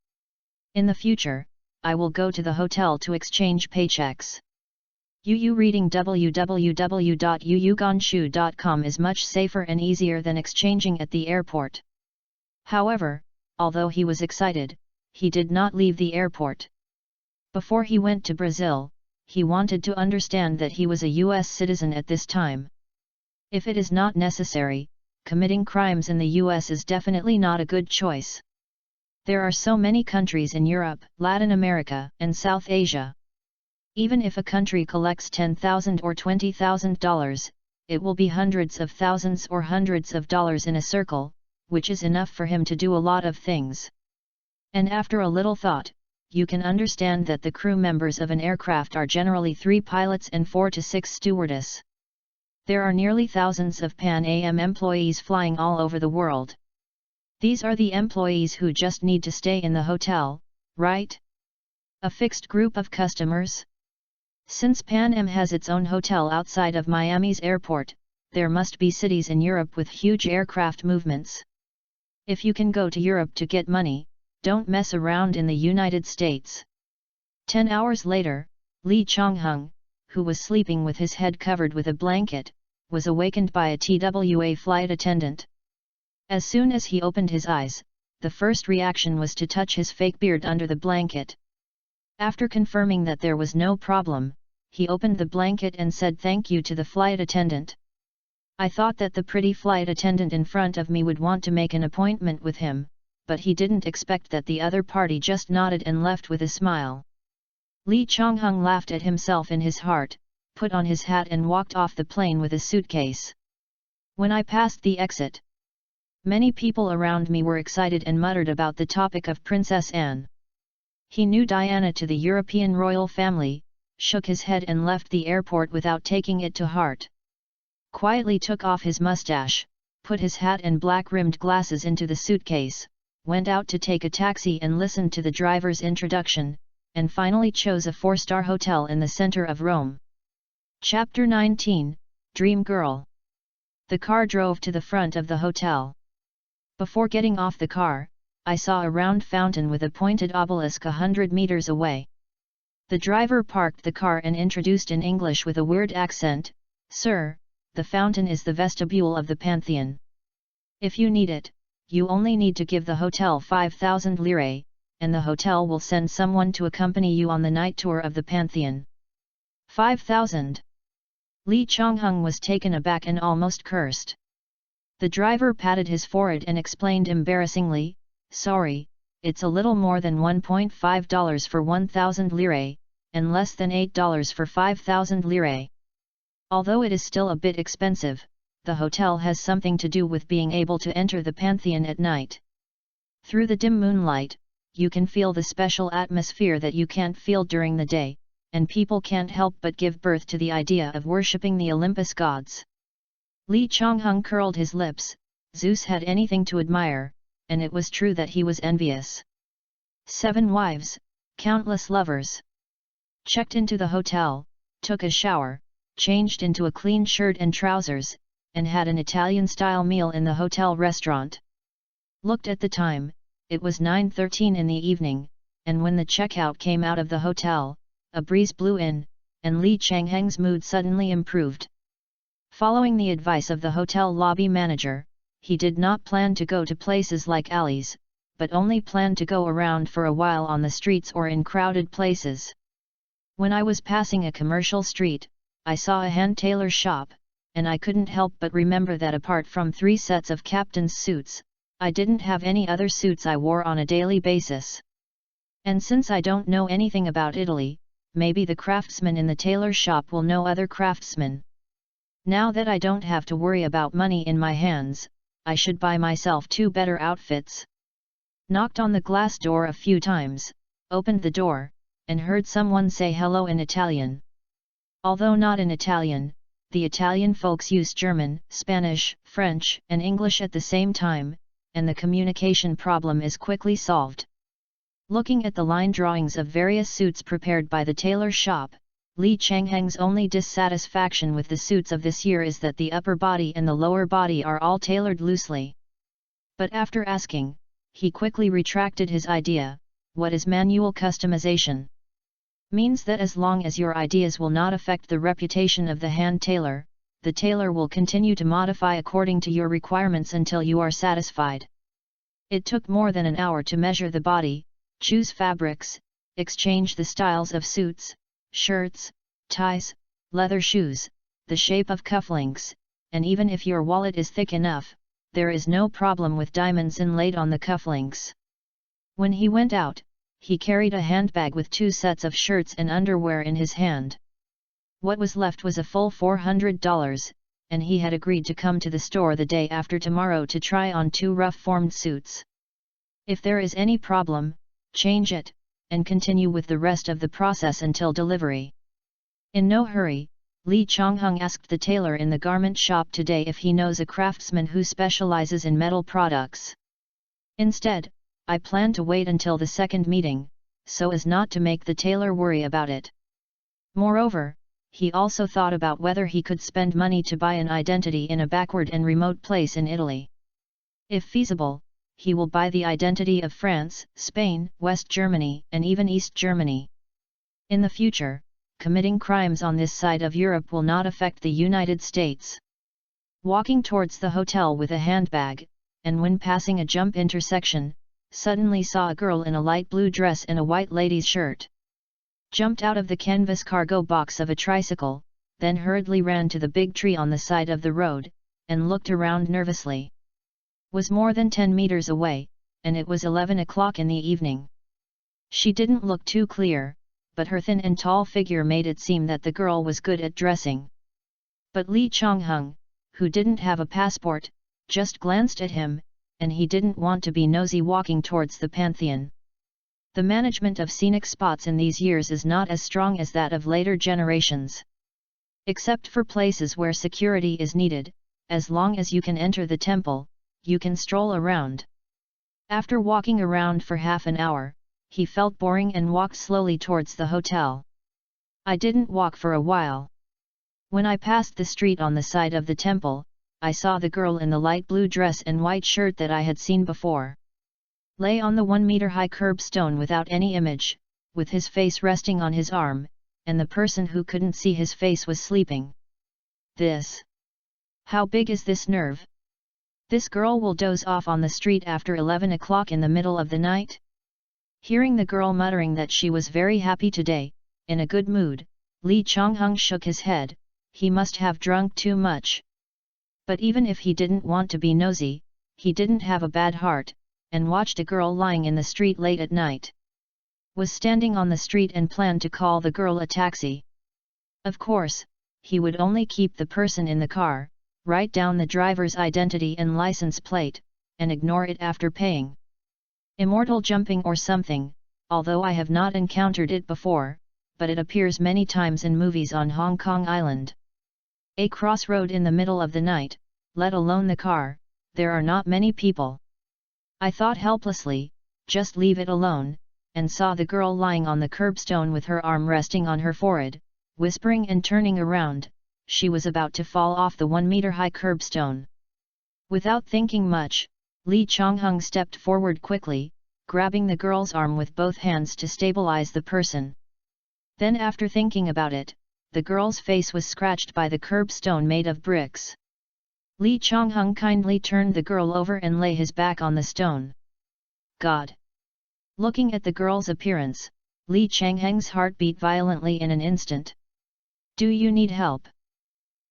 In the future, I will go to the hotel to exchange paychecks. Reading www.yuyugonshu.com is much safer and easier than exchanging at the airport. However, although he was excited, he did not leave the airport. Before he went to Brazil, he wanted to understand that he was a US citizen at this time. If it is not necessary, committing crimes in the US is definitely not a good choice. There are so many countries in Europe, Latin America, and South Asia. Even if a country collects $10,000 or $20,000, it will be hundreds of thousands or hundreds of dollars in a circle, which is enough for him to do a lot of things. And after a little thought, you can understand that the crew members of an aircraft are generally 3 pilots and 4 to 6 stewardess. There are nearly thousands of Pan Am employees flying all over the world. These are the employees who just need to stay in the hotel, right? A fixed group of customers? Since Pan Am has its own hotel outside of Miami's airport, there must be cities in Europe with huge aircraft movements. If you can go to Europe to get money, don't mess around in the United States. 10 hours later, Lee Chong-hung, who was sleeping with his head covered with a blanket, was awakened by a TWA flight attendant. As soon as he opened his eyes, the first reaction was to touch his fake beard under the blanket. After confirming that there was no problem, he opened the blanket and said thank you to the flight attendant. I thought that the pretty flight attendant in front of me would want to make an appointment with him, but he didn't expect that the other party just nodded and left with a smile. Lee Chong-hung laughed at himself in his heart, put on his hat and walked off the plane with a suitcase. When I passed the exit, many people around me were excited and muttered about the topic of Princess Anne. He knew Diana to the European royal family, shook his head and left the airport without taking it to heart. quietly took off his mustache, put his hat and black-rimmed glasses into the suitcase, went out to take a taxi and listened to the driver's introduction, and finally chose a 4-star hotel in the center of Rome. Chapter 19, Dream Girl. The car drove to the front of the hotel. Before getting off the car, I saw a round fountain with a pointed obelisk 100 meters away. The driver parked the car and introduced in English with a weird accent, "Sir, the fountain is the vestibule of the Pantheon. If you need it, you only need to give the hotel 5,000 lire, and the hotel will send someone to accompany you on the night tour of the Pantheon." 5,000! Li Chongheng was taken aback and almost cursed. The driver patted his forehead and explained embarrassingly, "Sorry, it's a little more than $1.5 for 1,000 lire, and less than $8 for 5,000 lire. Although it is still a bit expensive, the hotel has something to do with being able to enter the Pantheon at night. Through the dim moonlight, you can feel the special atmosphere that you can't feel during the day, and people can't help but give birth to the idea of worshipping the Olympus gods." Li Chongheng curled his lips. Zeus had anything to admire, and it was true that he was envious. 7 wives, countless lovers. Checked into the hotel, took a shower, changed into a clean shirt and trousers, and had an Italian-style meal in the hotel restaurant. Looked at the time, it was 9:13 in the evening, and when the checkout came out of the hotel, a breeze blew in, and Li Chongheng's mood suddenly improved. Following the advice of the hotel lobby manager, he did not plan to go to places like alleys, but only planned to go around for a while on the streets or in crowded places. When I was passing a commercial street, I saw a hand tailor shop, and I couldn't help but remember that apart from 3 sets of captain's suits, I didn't have any other suits I wore on a daily basis. And since I don't know anything about Italy, maybe the craftsman in the tailor shop will know other craftsmen. Now that I don't have to worry about money in my hands, I should buy myself 2 better outfits. Knocked on the glass door a few times, opened the door, and heard someone say hello in Italian. Although not in Italian, the Italian folks use German, Spanish, French, and English at the same time, and the communication problem is quickly solved. Looking at the line drawings of various suits prepared by the tailor shop, Li Chongheng's only dissatisfaction with the suits of this year is that the upper body and the lower body are all tailored loosely. But after asking, he quickly retracted his idea. What is manual customization? Means that as long as your ideas will not affect the reputation of the hand tailor, the tailor will continue to modify according to your requirements until you are satisfied. It took more than an hour to measure the body, choose fabrics, exchange the styles of suits, shirts, ties, leather shoes, the shape of cufflinks, and even if your wallet is thick enough, there is no problem with diamonds inlaid on the cufflinks. When he went out, he carried a handbag with 2 sets of shirts and underwear in his hand. What was left was a full $400, and he had agreed to come to the store the day after tomorrow to try on 2 rough-formed suits. If there is any problem, change it, and continue with the rest of the process until delivery. In no hurry, Li Chongheng asked the tailor in the garment shop today if he knows a craftsman who specializes in metal products. Instead, I plan to wait until the second meeting, so as not to make the tailor worry about it. Moreover, he also thought about whether he could spend money to buy an identity in a backward and remote place in Italy. If feasible, he will buy the identity of France, Spain, West Germany, and even East Germany. In the future, committing crimes on this side of Europe will not affect the United States. Walking towards the hotel with a handbag, and when passing a jump intersection, suddenly saw a girl in a light blue dress and a white lady's shirt. Jumped out of the canvas cargo box of a tricycle, then hurriedly ran to the big tree on the side of the road, and looked around nervously. Was more than 10 meters away, and it was 11 o'clock in the evening. She didn't look too clear, but her thin and tall figure made it seem that the girl was good at dressing. But Li Chongheng, who didn't have a passport, just glanced at him, and he didn't want to be nosy walking towards the Pantheon. The management of scenic spots in these years is not as strong as that of later generations. Except for places where security is needed, as long as you can enter the temple, you can stroll around. After walking around for half an hour, he felt boring and walked slowly towards the hotel. I didn't walk for a while. When I passed the street on the side of the temple, I saw the girl in the light blue dress and white shirt that I had seen before. Lay on the 1-meter-high curbstone without any image, with his face resting on his arm, and the person who couldn't see his face was sleeping. This. How big is this nerve? This girl will doze off on the street after 11 o'clock in the middle of the night? Hearing the girl muttering that she was very happy today, in a good mood, Lee Chong-hung shook his head. He must have drunk too much. But even if he didn't want to be nosy, he didn't have a bad heart, and watched a girl lying in the street late at night. Was standing on the street and planned to call the girl a taxi. Of course, he would only keep the person in the car, write down the driver's identity and license plate, and ignore it after paying. Immortal jumping or something, although I have not encountered it before, but it appears many times in movies on Hong Kong Island. A crossroad in the middle of the night, let alone the car, there are not many people. I thought helplessly, just leave it alone, and saw the girl lying on the curbstone with her arm resting on her forehead, whispering and turning around. She was about to fall off the 1-meter-high curbstone. Without thinking much, Lee Chong-hung stepped forward quickly, grabbing the girl's arm with both hands to stabilize the person. Then after thinking about it, the girl's face was scratched by the curbstone made of bricks. Lee Chong-hung kindly turned the girl over and lay his back on the stone. God! Looking at the girl's appearance, Lee Chong-hung's heart beat violently in an instant. Do you need help?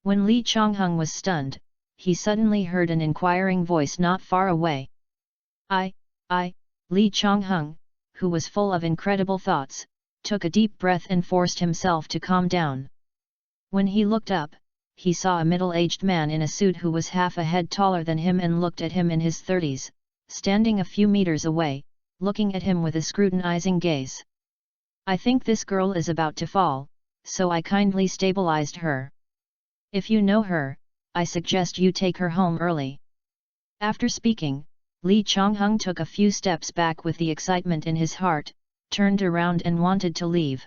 When Lee Chong-hung was stunned, he suddenly heard an inquiring voice not far away. Lee Chong-hung, who was full of incredible thoughts, took a deep breath and forced himself to calm down. When he looked up, he saw a middle-aged man in a suit who was half a head taller than him and looked at him in his 30s, standing a few meters away, looking at him with a scrutinizing gaze. I think this girl is about to fall, so I kindly stabilized her. If you know her, I suggest you take her home early. After speaking, Lee Chong-hung took a few steps back with the excitement in his heart, turned around and wanted to leave.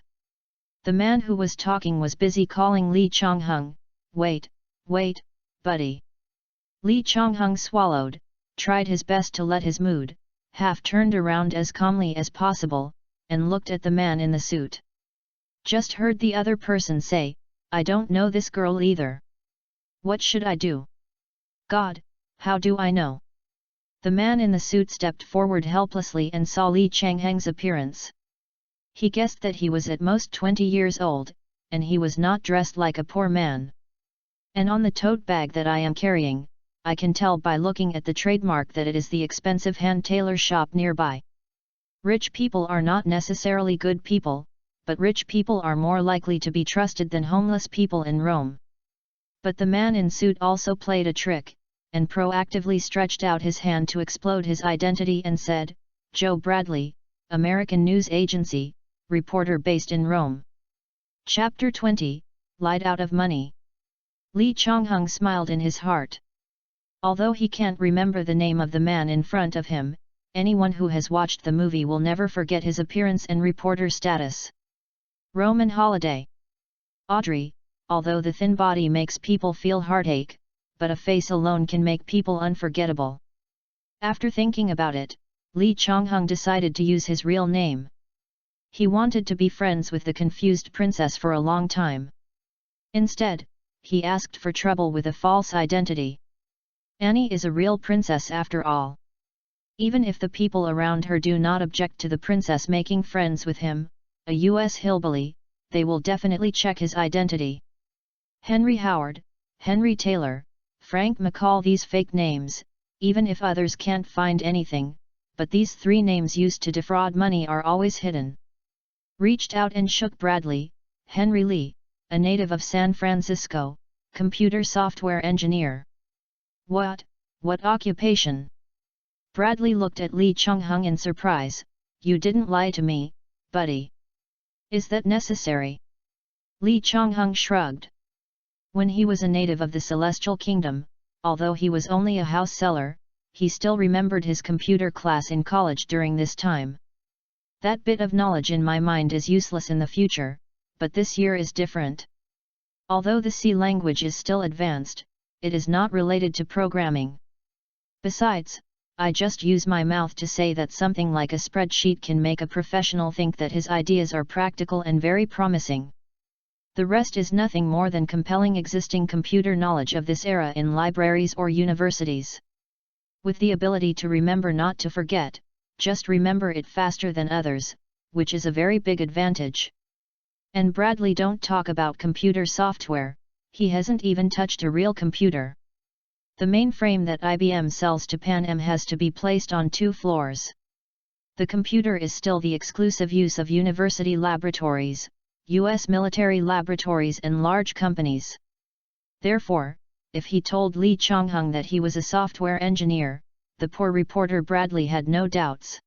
The man who was talking was busy calling Lee Chong-hung. Wait, buddy. Lee Chong-hung swallowed, tried his best to let his mood, half turned around as calmly as possible, and looked at the man in the suit. Just heard the other person say, I don't know this girl either. What should I do? God, how do I know? The man in the suit stepped forward helplessly and saw Lee Chong-hung's appearance. He guessed that he was at most 20 years old, and he was not dressed like a poor man. And on the tote bag that I am carrying, I can tell by looking at the trademark that it is the expensive hand tailor shop nearby. Rich people are not necessarily good people, but rich people are more likely to be trusted than homeless people in Rome. But the man in suit also played a trick, and proactively stretched out his hand to explode his identity and said, Joe Bradley, American News Agency, reporter based in Rome. Chapter 20, Lied Out of Money. Lee Chong-hung smiled in his heart. Although he can't remember the name of the man in front of him, anyone who has watched the movie will never forget his appearance and reporter status. Roman holiday. Audrey, although the thin body makes people feel heartache, but a face alone can make people unforgettable. After thinking about it, Lee Chong-hung decided to use his real name. He wanted to be friends with the confused princess for a long time. Instead, he asked for trouble with a false identity. Annie is a real princess after all. Even if the people around her do not object to the princess making friends with him, a U.S. hillbilly, they will definitely check his identity. Henry Howard, Henry Taylor, Frank McCall, these fake names, even if others can't find anything, but these 3 names used to defraud money are always hidden. Reached out and shook Bradley, Henry Lee, a native of San Francisco, computer software engineer. What occupation? Bradley looked at Lee Chong-hung in surprise. You didn't lie to me, buddy. Is that necessary? Lee Chong-hung shrugged. When he was a native of the Celestial Kingdom, although he was only a house seller, he still remembered his computer class in college during this time. That bit of knowledge in my mind is useless in the future, but this year is different. Although the C language is still advanced, it is not related to programming. Besides, I just use my mouth to say that something like a spreadsheet can make a professional think that his ideas are practical and very promising. The rest is nothing more than compelling existing computer knowledge of this era in libraries or universities. With the ability to remember, not to forget, just remember it faster than others, which is a very big advantage. And Bradley don't talk about computer software, he hasn't even touched a real computer. The mainframe that IBM sells to Pan Am has to be placed on 2 floors. The computer is still the exclusive use of university laboratories, US military laboratories and large companies. Therefore, if he told Lee Chong-hung that he was a software engineer, the poor reporter Bradley had no doubts.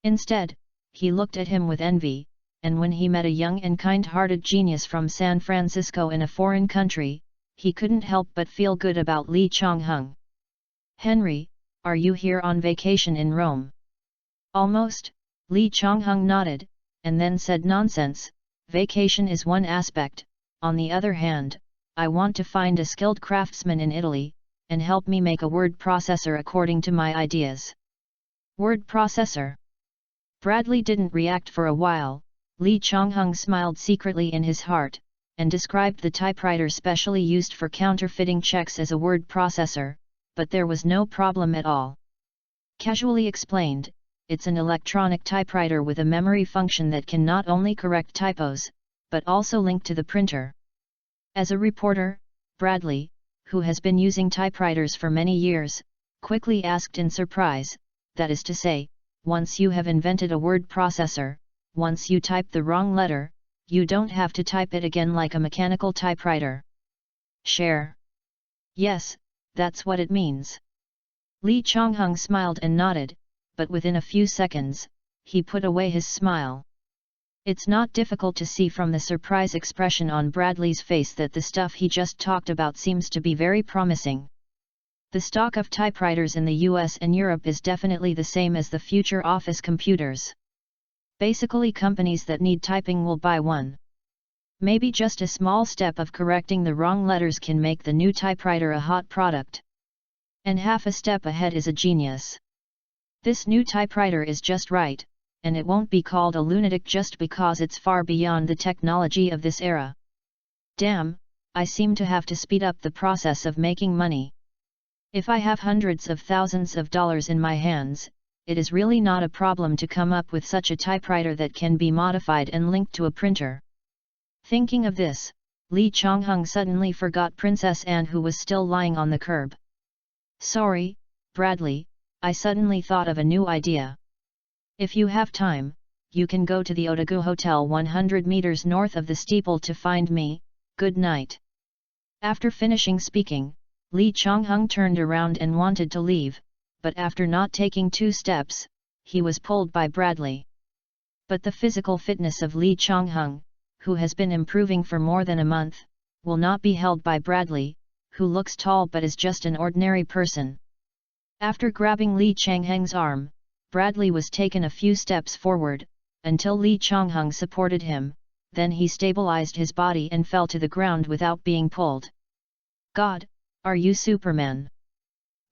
Instead, he looked at him with envy, and when he met a young and kind-hearted genius from San Francisco in a foreign country, he couldn't help but feel good about Lee Chong-hung. "Henry, are you here on vacation in Rome?" "Almost," Lee Chong-hung nodded, and then said, "Nonsense, vacation is one aspect, on the other hand, I want to find a skilled craftsman in Italy, and help me make a word processor according to my ideas." "Word processor?" Bradley didn't react for a while. Lee Chong-hung smiled secretly in his heart, and described the typewriter specially used for counterfeiting checks as a word processor, but there was no problem at all. Casually explained, it's an electronic typewriter with a memory function that can not only correct typos, but also link to the printer. As a reporter, Bradley, who has been using typewriters for many years, quickly asked in surprise, "That is to say, once you have invented a word processor, once you type the wrong letter, you don't have to type it again like a mechanical typewriter?" "Share." "Yes, that's what it means." Lee Chong-hung smiled and nodded, but within a few seconds, he put away his smile. It's not difficult to see from the surprise expression on Bradley's face that the stuff he just talked about seems to be very promising. The stock of typewriters in the US and Europe is definitely the same as the future office computers. Basically, companies that need typing will buy one. Maybe just a small step of correcting the wrong letters can make the new typewriter a hot product. And half a step ahead is a genius. This new typewriter is just right, and it won't be called a lunatic just because it's far beyond the technology of this era. Damn, I seem to have to speed up the process of making money. If I have hundreds of thousands of dollars in my hands, it is really not a problem to come up with such a typewriter that can be modified and linked to a printer. Thinking of this, Lee Chong-hung suddenly forgot Princess Anne, who was still lying on the curb. "Sorry, Bradley, I suddenly thought of a new idea. If you have time, you can go to the Otagu Hotel 100 meters north of the steeple to find me. Good night." After finishing speaking, Lee Chong-hung turned around and wanted to leave, but after not taking 2 steps, he was pulled by Bradley. But the physical fitness of Lee Chong-hung, who has been improving for more than a month, will not be held by Bradley, who looks tall but is just an ordinary person. After grabbing Lee Chong-hung's arm, Bradley was taken a few steps forward, until Lee Chong-hung supported him, then he stabilized his body and fell to the ground without being pulled. "God, are you Superman?"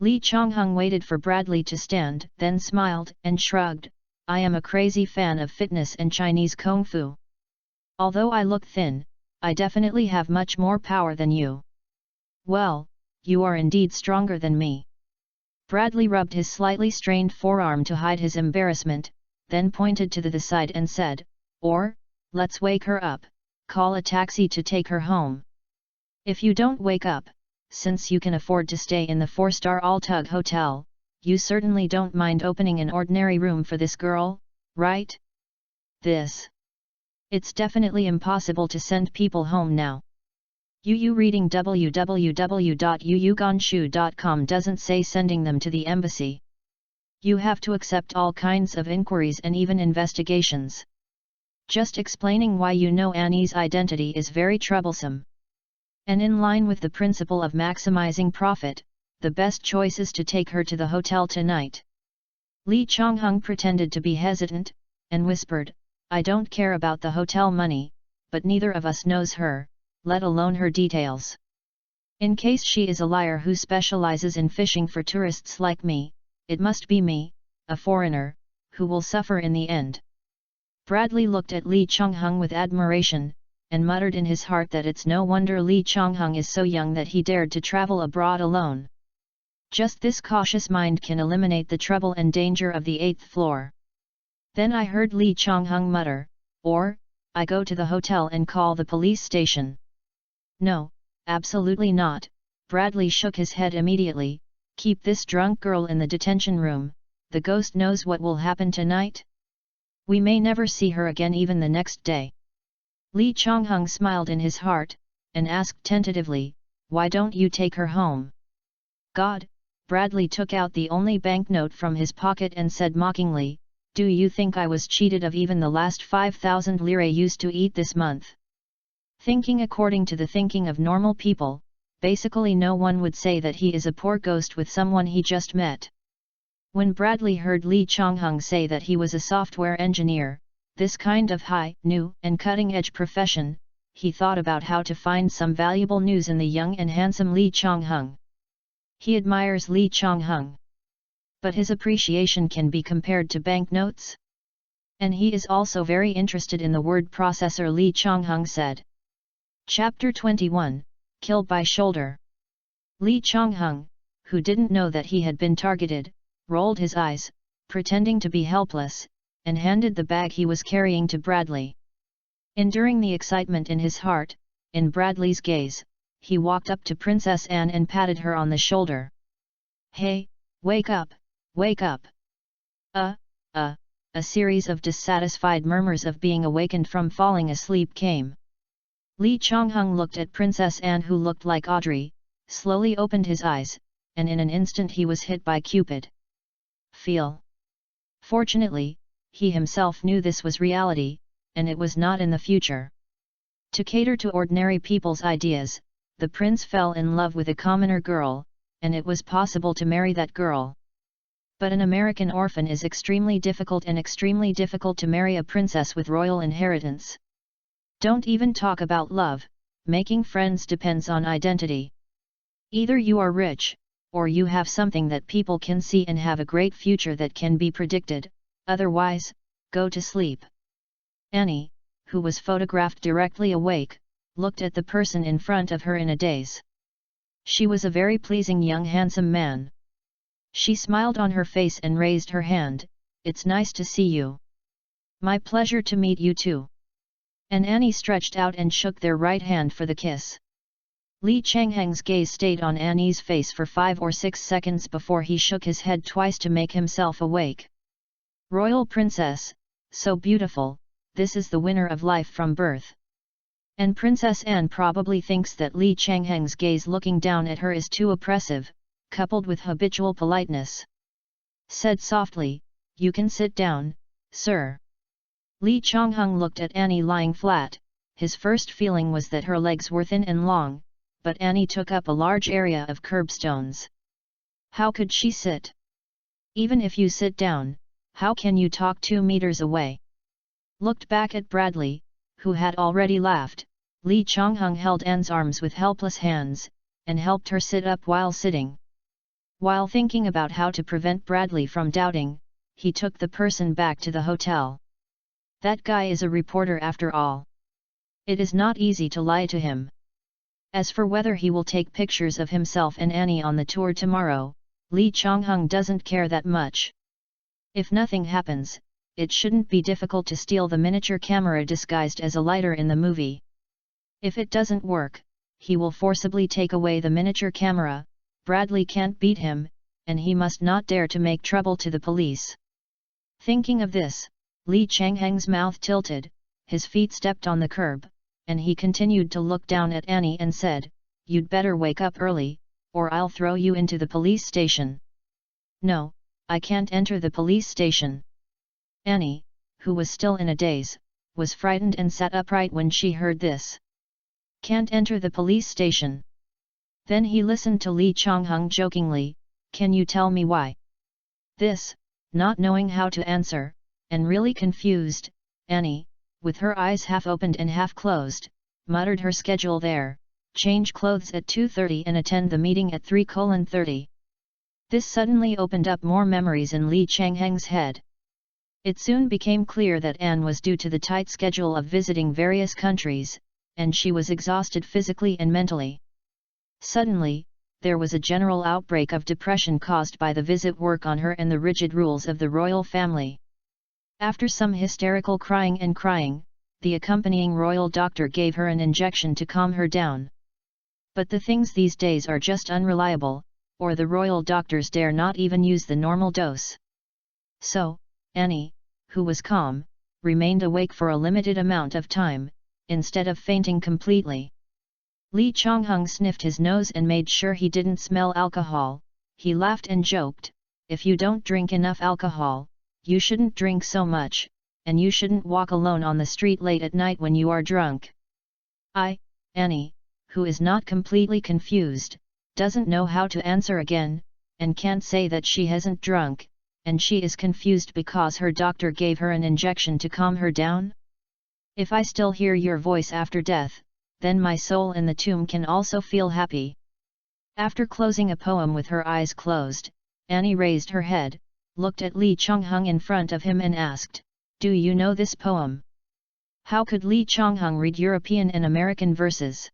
Lee Chong-hung waited for Bradley to stand, then smiled and shrugged, "I am a crazy fan of fitness and Chinese Kung Fu. Although I look thin, I definitely have much more power than you." "Well, you are indeed stronger than me." Bradley rubbed his slightly strained forearm to hide his embarrassment, then pointed to the side and said, "Or, let's wake her up, call a taxi to take her home. If you don't wake up, since you can afford to stay in the 4-star Altug Hotel, you certainly don't mind opening an ordinary room for this girl, right? It's definitely impossible to send people home now. Yu reading www.yuyugonshu.com doesn't say sending them to the embassy. You have to accept all kinds of inquiries and even investigations. Just explaining why you know Annie's identity is very troublesome. And in line with the principle of maximizing profit, the best choice is to take her to the hotel tonight. Lee Chong-hung pretended to be hesitant, and whispered, "I don't care about the hotel money, but neither of us knows her, let alone her details. In case she is a liar who specializes in fishing for tourists like me, it must be me, a foreigner, who will suffer in the end." Bradley looked at Lee Chong-hung with admiration, and muttered in his heart that it's no wonder Lee Chong-hung is so young that he dared to travel abroad alone. Just this cautious mind can eliminate the trouble and danger of the 8th floor. Then I heard Lee Chong-hung mutter, "Or, I go to the hotel and call the police station." "No, absolutely not," Bradley shook his head immediately, "keep this drunk girl in the detention room, the ghost knows what will happen tonight. We may never see her again even the next day." Lee Chong-hung smiled in his heart, and asked tentatively, "Why don't you take her home?" "God," Bradley took out the only banknote from his pocket and said mockingly, "Do you think I was cheated of even the last 5,000 lire used to eat this month?" Thinking according to the thinking of normal people, basically no one would say that he is a poor ghost with someone he just met. When Bradley heard Lee Chong-hung say that he was a software engineer, this kind of high, new, and cutting-edge profession, he thought about how to find some valuable news in the young and handsome Lee Chong-hung. He admires Lee Chong-hung. But his appreciation can be compared to banknotes? And he is also very interested in the word processor, Lee Chong-hung said. Chapter 21, Kill by Shoulder. Lee Chong-hung, who didn't know that he had been targeted, rolled his eyes, pretending to be helpless, and handed the bag he was carrying to Bradley. Enduring the excitement in his heart, in Bradley's gaze, he walked up to Princess Anne and patted her on the shoulder. "Hey, wake up, wake up!" A series of dissatisfied murmurs of being awakened from falling asleep came. Lee Chong-hung looked at Princess Anne, who looked like Audrey, slowly opened his eyes, and in an instant he was hit by Cupid. Feel. Fortunately, he himself knew this was reality, and it was not in the future. To cater to ordinary people's ideas, the prince fell in love with a commoner girl, and it was possible to marry that girl. But an American orphan is extremely difficult, and extremely difficult to marry a princess with royal inheritance. Don't even talk about love, making friends depends on identity. Either you are rich, or you have something that people can see and have a great future that can be predicted, otherwise, go to sleep. Annie, who was photographed directly awake, looked at the person in front of her in a daze. She was a very pleasing young handsome man. She smiled on her face and raised her hand, "It's nice to see you." "My pleasure to meet you too." And Annie stretched out and shook their right hand for the kiss. Lee Chong-hung's gaze stayed on Annie's face for 5 or 6 seconds before he shook his head twice to make himself awake. "Royal princess, so beautiful, this is the winner of life from birth." And Princess Anne probably thinks that Lee Chong-hung's gaze looking down at her is too oppressive, coupled with habitual politeness. Said softly, "You can sit down, sir." Lee Chong-hung looked at Annie lying flat. His first feeling was that her legs were thin and long, but Annie took up a large area of curbstones. How could she sit? Even if you sit down, how can you talk 2 meters away? Looked back at Bradley, who had already laughed. Lee Chong-hung held Anne's arms with helpless hands, and helped her sit up while sitting. While thinking about how to prevent Bradley from doubting, he took the person back to the hotel. That guy is a reporter after all. It is not easy to lie to him. As for whether he will take pictures of himself and Annie on the tour tomorrow, Lee Chong-hung doesn't care that much. If nothing happens, it shouldn't be difficult to steal the miniature camera disguised as a lighter in the movie. If it doesn't work, he will forcibly take away the miniature camera. Bradley can't beat him, and he must not dare to make trouble to the police. Thinking of this, Lee Chong-hung's mouth tilted, his feet stepped on the curb, and he continued to look down at Annie and said, "You'd better wake up early, or I'll throw you into the police station." "No, I can't enter the police station." Annie, who was still in a daze, was frightened and sat upright when she heard this. Can't enter the police station. Then he listened to Lee Chonghung jokingly, can you tell me why? This, not knowing how to answer, and really confused, Annie, with her eyes half opened and half closed, muttered her schedule there, change clothes at 2:30 and attend the meeting at 3:30. This suddenly opened up more memories in Lee Changheng's head. It soon became clear that Anne was due to the tight schedule of visiting various countries, and she was exhausted physically and mentally. Suddenly, there was a general outbreak of depression caused by the visit work on her and the rigid rules of the royal family. After some hysterical crying, the accompanying royal doctor gave her an injection to calm her down. But the things these days are just unreliable, or the royal doctors dare not even use the normal dose. So, Annie, who was calm, remained awake for a limited amount of time, instead of fainting completely. Lee Chonghung sniffed his nose and made sure he didn't smell alcohol. He laughed and joked, if you don't drink enough alcohol, you shouldn't drink so much, and you shouldn't walk alone on the street late at night when you are drunk. Annie, who is not completely confused, doesn't know how to answer again, and can't say that she hasn't drunk, and she is confused because her doctor gave her an injection to calm her down? If I still hear your voice after death, then my soul in the tomb can also feel happy. After closing a poem with her eyes closed, Annie raised her head, looked at Lee Chonghung in front of him and asked, do you know this poem? How could Lee Chonghung read European and American verses?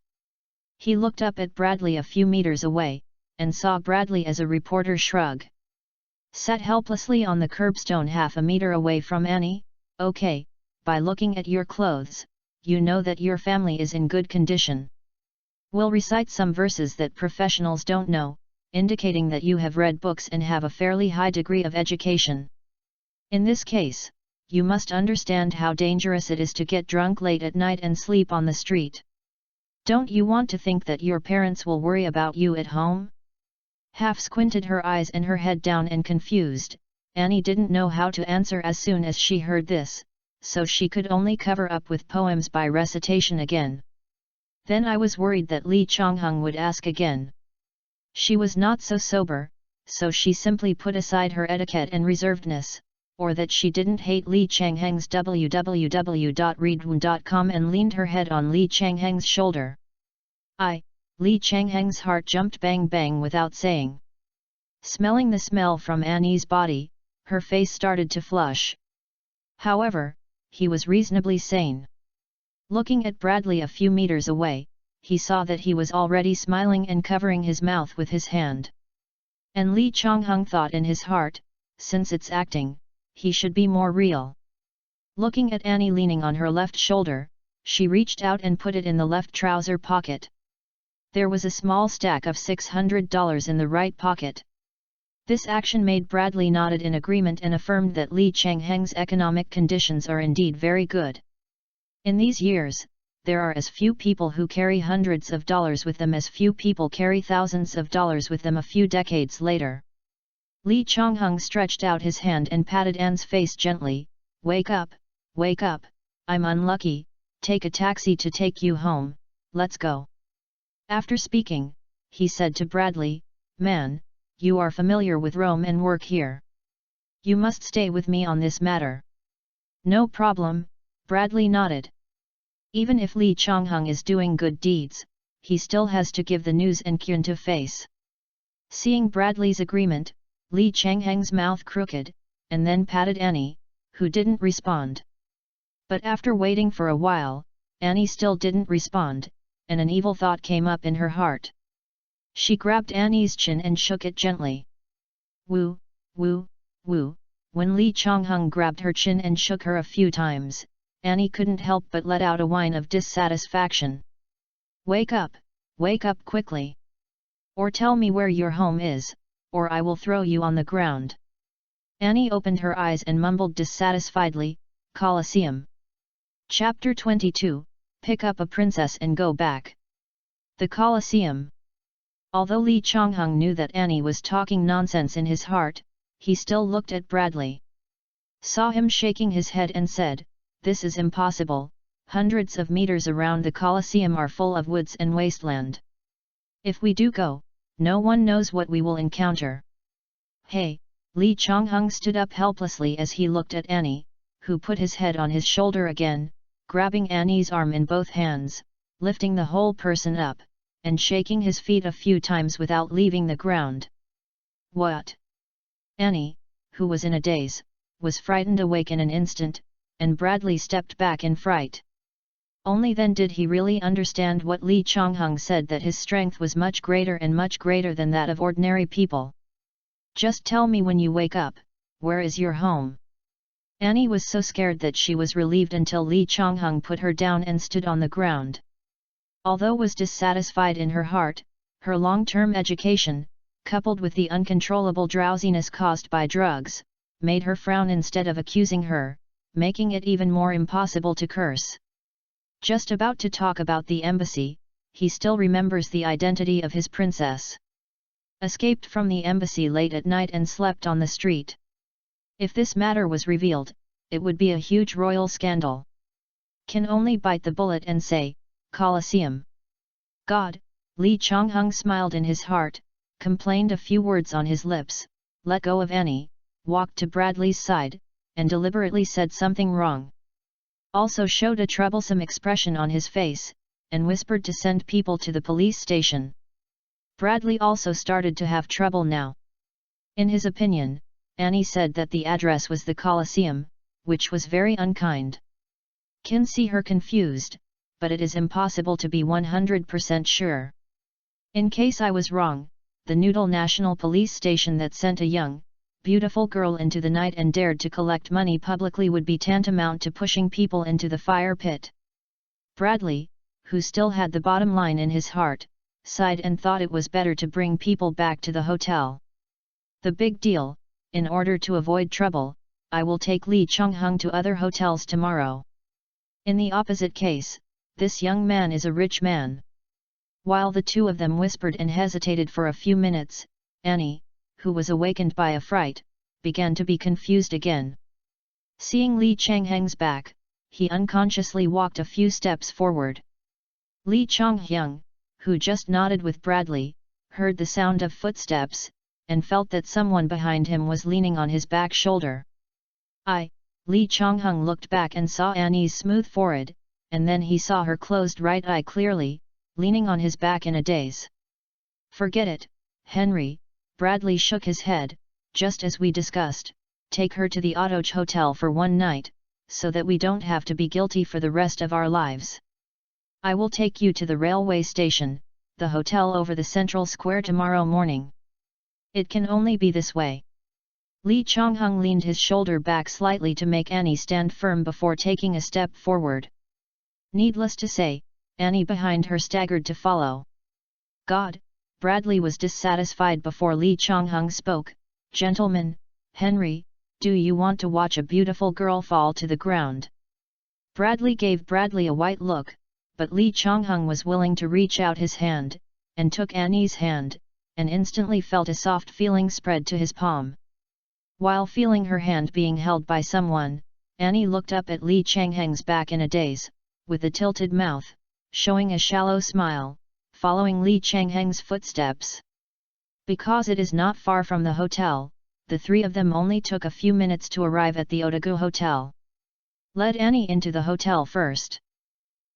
He looked up at Bradley a few meters away, and saw Bradley as a reporter shrug. Sat helplessly on the curbstone half a meter away from Annie. Okay, by looking at your clothes, you know that your family is in good condition. We'll recite some verses that professionals don't know, indicating that you have read books and have a fairly high degree of education. In this case, you must understand how dangerous it is to get drunk late at night and sleep on the street. Don't you want to think that your parents will worry about you at home? Half squinted her eyes and her head down and confused, Annie didn't know how to answer as soon as she heard this, so she could only cover up with poems by recitation again. Then I was worried that Lee Chonghung would ask again. She was not so sober, so she simply put aside her etiquette and reservedness, or that she didn't hate Lee Changheng's www.readaloud.com and leaned her head on Lee Changheng's shoulder. Lee Changheng's heart jumped bang bang without saying. Smelling the smell from Annie's body, her face started to flush. However, he was reasonably sane. Looking at Bradley a few meters away, he saw that he was already smiling and covering his mouth with his hand. And Lee Chonghung thought in his heart, since it's acting, he should be more real. Looking at Annie leaning on her left shoulder, she reached out and put it in the left trouser pocket. There was a small stack of $600 in the right pocket. This action made Bradley nodded in agreement and affirmed that Lee Changheng's economic conditions are indeed very good. In these years, there are as few people who carry hundreds of dollars with them as few people carry thousands of dollars with them a few decades later. Lee Chonghung stretched out his hand and patted Anne's face gently. Wake up, I'm unlucky, take a taxi to take you home, let's go. After speaking, he said to Bradley, man, you are familiar with Rome and work here. You must stay with me on this matter. No problem, Bradley nodded. Even if Lee Chonghung is doing good deeds, he still has to give the news and Kyun to face. Seeing Bradley's agreement, Lee Changheng's mouth crooked, and then patted Annie, who didn't respond. But after waiting for a while, Annie still didn't respond, and an evil thought came up in her heart. She grabbed Annie's chin and shook it gently. Woo, woo, woo. When Lee Chonghung grabbed her chin and shook her a few times, Annie couldn't help but let out a whine of dissatisfaction. Wake up quickly. Or tell me where your home is, or I will throw you on the ground. Annie opened her eyes and mumbled dissatisfiedly, Colosseum. Chapter 22, Pick up a princess and go back. The Colosseum. Although Lee Chonghung knew that Annie was talking nonsense in his heart, he still looked at Bradley. Saw him shaking his head and said, this is impossible, Hundreds of meters around the Colosseum are full of woods and wasteland. If we do go, no one knows what we will encounter. Hey, Lee Chonghung stood up helplessly as he looked at Annie, who put his head on his shoulder again, grabbing Annie's arm in both hands, lifting the whole person up, and shaking his feet a few times without leaving the ground. What? Annie, who was in a daze, was frightened awake in an instant, and Bradley stepped back in fright. Only then did he really understand what Lee Chonghung said, that his strength was much greater and much greater than that of ordinary people. Just tell me when you wake up, where is your home? Annie was so scared that she was relieved until Lee Chonghung put her down and stood on the ground. Although was dissatisfied in her heart, her long-term education, coupled with the uncontrollable drowsiness caused by drugs, made her frown instead of accusing her, making it even more impossible to curse. Just about to talk about the embassy, he still remembers the identity of his princess. Escaped from the embassy late at night and slept on the street. If this matter was revealed, it would be a huge royal scandal. Can only bite the bullet and say, Colosseum. God, Lee Chonghung smiled in his heart, complained a few words on his lips, let go of Annie, walked to Bradley's side, and deliberately said something wrong. Also showed a troublesome expression on his face, and whispered to send people to the police station. Bradley also started to have trouble now. In his opinion, Annie said that the address was the Colosseum, which was very unkind. Can see her confused, but it is impossible to be 100% sure. In case I was wrong, the Noodle National Police Station that sent a young, beautiful girl into the night and dared to collect money publicly would be tantamount to pushing people into the fire pit. Bradley, who still had the bottom line in his heart, sighed and thought it was better to bring people back to the hotel. The big deal, in order to avoid trouble, I will take Lee Chonghung to other hotels tomorrow. In the opposite case, this young man is a rich man. While the two of them whispered and hesitated for a few minutes, Annie, who was awakened by a fright, began to be confused again. Seeing Lee Chonghung's back, he unconsciously walked a few steps forward. Lee Chonghung, who just nodded with Bradley, heard the sound of footsteps, and felt that someone behind him was leaning on his back shoulder. Lee Chonghung looked back and saw Annie's smooth forehead, and then he saw her closed right eye clearly, leaning on his back in a daze. Forget it, Henry. Bradley shook his head. Just as we discussed, take her to the Audiobook Hotel for one night, so that we don't have to be guilty for the rest of our lives. I will take you to the railway station, the hotel over the central square tomorrow morning. It can only be this way. Lee Chonghung leaned his shoulder back slightly to make Annie stand firm before taking a step forward. Needless to say, Annie behind her staggered to follow. God! Bradley was dissatisfied before Lee Chonghung spoke. Gentlemen, Henry, do you want to watch a beautiful girl fall to the ground? Bradley gave Bradley a white look, but Lee Chonghung was willing to reach out his hand, and took Annie's hand, and instantly felt a soft feeling spread to his palm. While feeling her hand being held by someone, Annie looked up at Lee Chonghung's back in a daze, with a tilted mouth, showing a shallow smile, following Lee Chonghung's footsteps. Because it is not far from the hotel, the three of them only took a few minutes to arrive at the Audiobook Hotel. Led Annie into the hotel first.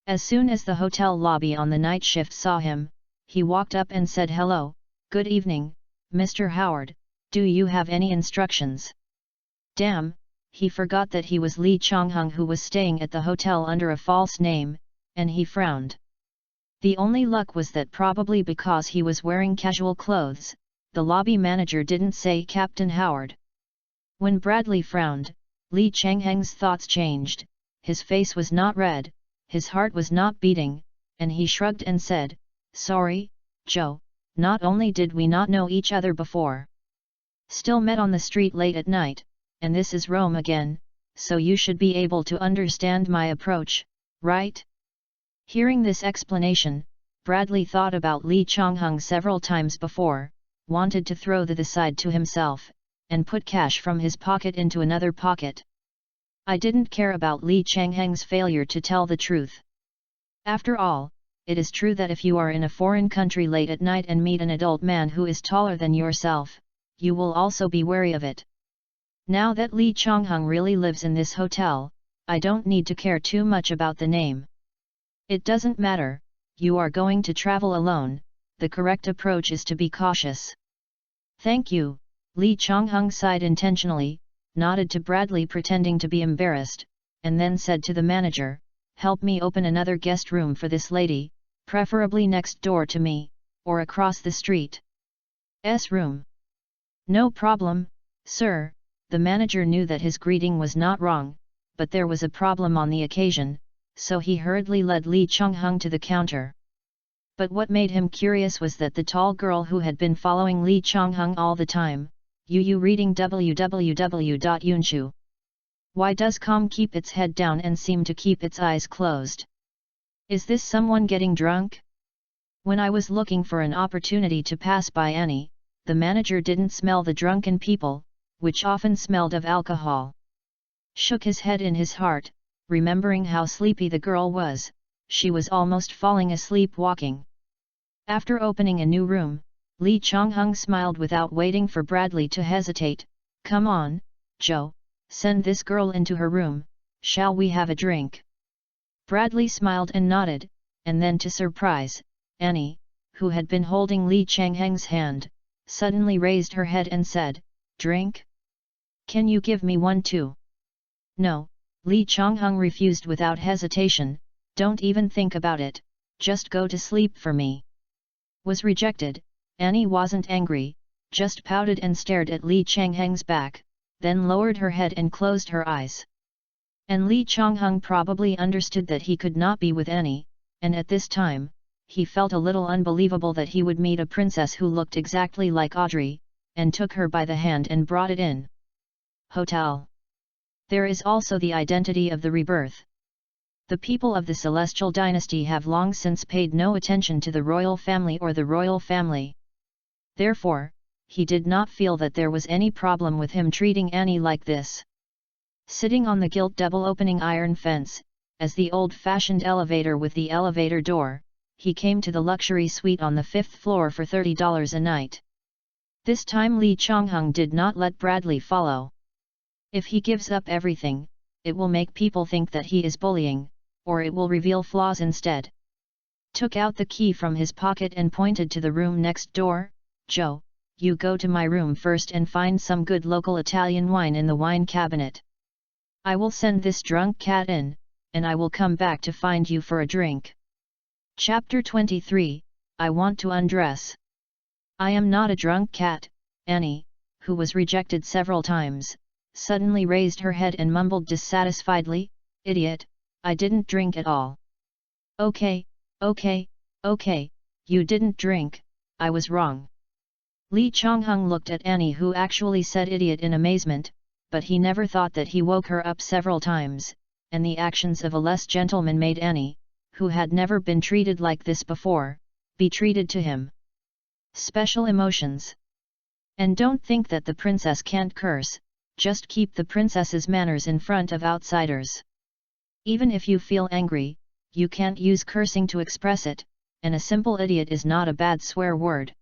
As soon as the hotel lobby on the night shift saw him, he walked up and said, "Hello, good evening, Mr. Howard, do you have any instructions?" Damn, he forgot that he was Lee Chonghung who was staying at the hotel under a false name, and he frowned. The only luck was that probably because he was wearing casual clothes, the lobby manager didn't say Captain Howard. When Bradley frowned, Lee Chonghung's thoughts changed. His face was not red, his heart was not beating, and he shrugged and said, "Sorry, Joe, not only did we not know each other before, still met on the street late at night, and this is Rome again, so you should be able to understand my approach, right?" Hearing this explanation, Bradley thought about Lee Chonghung several times before, wanted to throw the side to himself, and put cash from his pocket into another pocket. I didn't care about Li Changheng's failure to tell the truth. After all, it is true that if you are in a foreign country late at night and meet an adult man who is taller than yourself, you will also be wary of it. Now that Li Changheng really lives in this hotel, I don't need to care too much about the name. It doesn't matter, you are going to travel alone, the correct approach is to be cautious. Thank you, Li Changheng sighed intentionally, nodded to Bradley pretending to be embarrassed, and then said to the manager, help me open another guest room for this lady, preferably next door to me, or across the street. Room. No problem, sir. The manager knew that his greeting was not wrong, but there was a problem on the occasion, so he hurriedly led Li Changheng to the counter. But what made him curious was that the tall girl who had been following Li Changheng all the time, Yu reading www.yunshu. Why does Com keep its head down and seem to keep its eyes closed? Is this someone getting drunk? When I was looking for an opportunity to pass by Annie, the manager didn't smell the drunken people, which often smelled of alcohol. Shook his head in his heart, remembering how sleepy the girl was, she was almost falling asleep walking. After opening a new room, Li Changheng smiled without waiting for Bradley to hesitate. Come on, Joe, send this girl into her room, shall we have a drink? Bradley smiled and nodded, and then to surprise, Annie, who had been holding Li Changheng's hand, suddenly raised her head and said, drink? Can you give me one too? No, Li Changheng refused without hesitation, don't even think about it, just go to sleep for me. Was rejected. Annie wasn't angry, just pouted and stared at Li Changheng's back, then lowered her head and closed her eyes. And Li Changheng probably understood that he could not be with Annie, and at this time, he felt a little unbelievable that he would meet a princess who looked exactly like Audrey, and took her by the hand and brought it in. Hotel. There is also the identity of the rebirth. The people of the Celestial Dynasty have long since paid no attention to the royal family or the royal family. Therefore, he did not feel that there was any problem with him treating Annie like this. Sitting on the gilt double-opening iron fence, as the old-fashioned elevator with the elevator door, he came to the luxury suite on the 5th floor for $30 a night. This time Li Changheng did not let Bradley follow. If he gives up everything, it will make people think that he is bullying, or it will reveal flaws instead. Took out the key from his pocket and pointed to the room next door. Joe, you go to my room first and find some good local Italian wine in the wine cabinet. I will send this drunk cat in, and I will come back to find you for a drink. Chapter 23, I want to undress. I am not a drunk cat. Annie, who was rejected several times, suddenly raised her head and mumbled dissatisfiedly, idiot, I didn't drink at all. Okay, you didn't drink, I was wrong. Li Changheng looked at Annie, who actually said idiot, in amazement, but he never thought that he woke her up several times, and the actions of a less gentleman made Annie, who had never been treated like this before, be treated to him. Special emotions. And don't think that the princess can't curse, just keep the princess's manners in front of outsiders. Even if you feel angry, you can't use cursing to express it, and a simple idiot is not a bad swear word.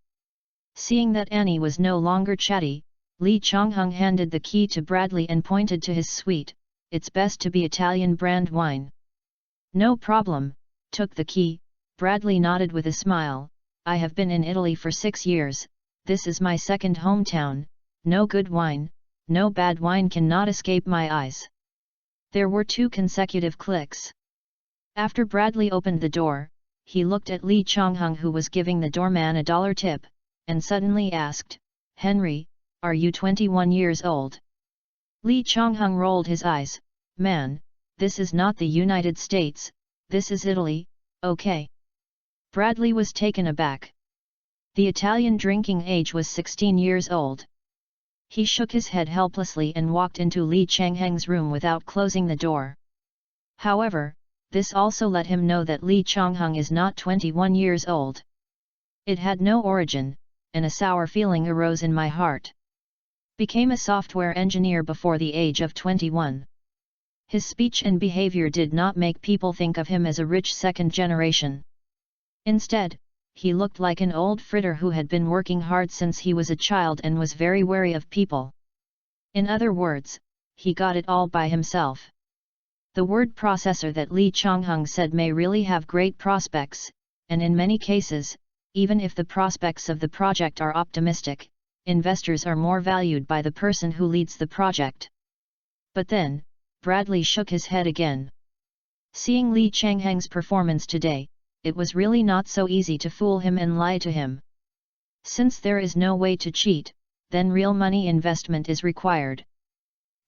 Seeing that Annie was no longer chatty, Li Changheng handed the key to Bradley and pointed to his suite. It's best to be Italian brand wine. No problem, took the key. Bradley nodded with a smile. I have been in Italy for 6 years, this is my second hometown, no good wine, no bad wine cannot escape my eyes. There were 2 consecutive clicks. After Bradley opened the door, he looked at Li Changheng, who was giving the doorman a $1 tip, and suddenly asked, Henry, are you 21 years old? Li Changheng rolled his eyes. Man, this is not the United States, this is Italy, okay. Bradley was taken aback. The Italian drinking age was 16 years old. He shook his head helplessly and walked into Li Changheng's room without closing the door. However, this also let him know that Li Changheng is not 21 years old. It had no origin, and a sour feeling arose in my heart. Became a software engineer before the age of 21. His speech and behavior did not make people think of him as a rich second generation. Instead, he looked like an old fritter who had been working hard since he was a child and was very wary of people. In other words, he got it all by himself. The word processor that Lee Chong-hung said may really have great prospects, and in many cases, even if the prospects of the project are optimistic, investors are more valued by the person who leads the project. But then, Bradley shook his head again. Seeing Lee Chang-heng's performance today, it was really not so easy to fool him and lie to him. Since there is no way to cheat, then real money investment is required.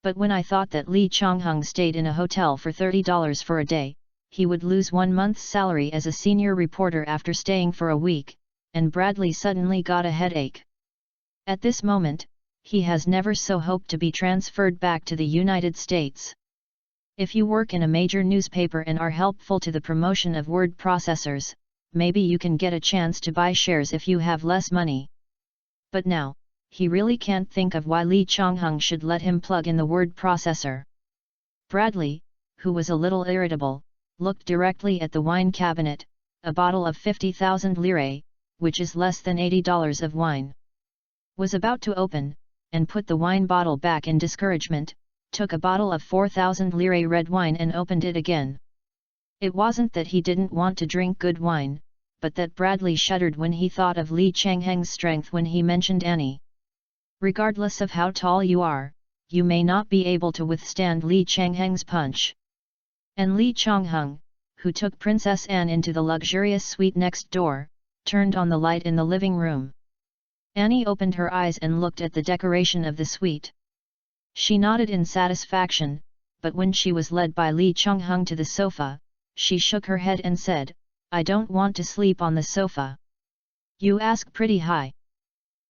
But when I thought that Lee Chong-hung stayed in a hotel for $30 for a day, he would lose 1 month's salary as a senior reporter after staying for a week, and Bradley suddenly got a headache. At this moment, he has never so hoped to be transferred back to the United States. If you work in a major newspaper and are helpful to the promotion of word processors, maybe you can get a chance to buy shares if you have less money. But now, he really can't think of why Lee Chong-hung should let him plug in the word processor. Bradley, who was a little irritable, looked directly at the wine cabinet, a bottle of 50,000 lire, which is less than $80 of wine. Was about to open, and put the wine bottle back in discouragement, took a bottle of 4,000 lire red wine and opened it again. It wasn't that he didn't want to drink good wine, but that Bradley shuddered when he thought of Lee Chang-heng's strength when he mentioned Annie. Regardless of how tall you are, you may not be able to withstand Lee Chang-heng's punch. And Lee Chong-hung, who took Princess Anne into the luxurious suite next door, turned on the light in the living room. Annie opened her eyes and looked at the decoration of the suite. She nodded in satisfaction, but when she was led by Lee Chong-hung to the sofa, she shook her head and said, "I don't want to sleep on the sofa." "You ask pretty high."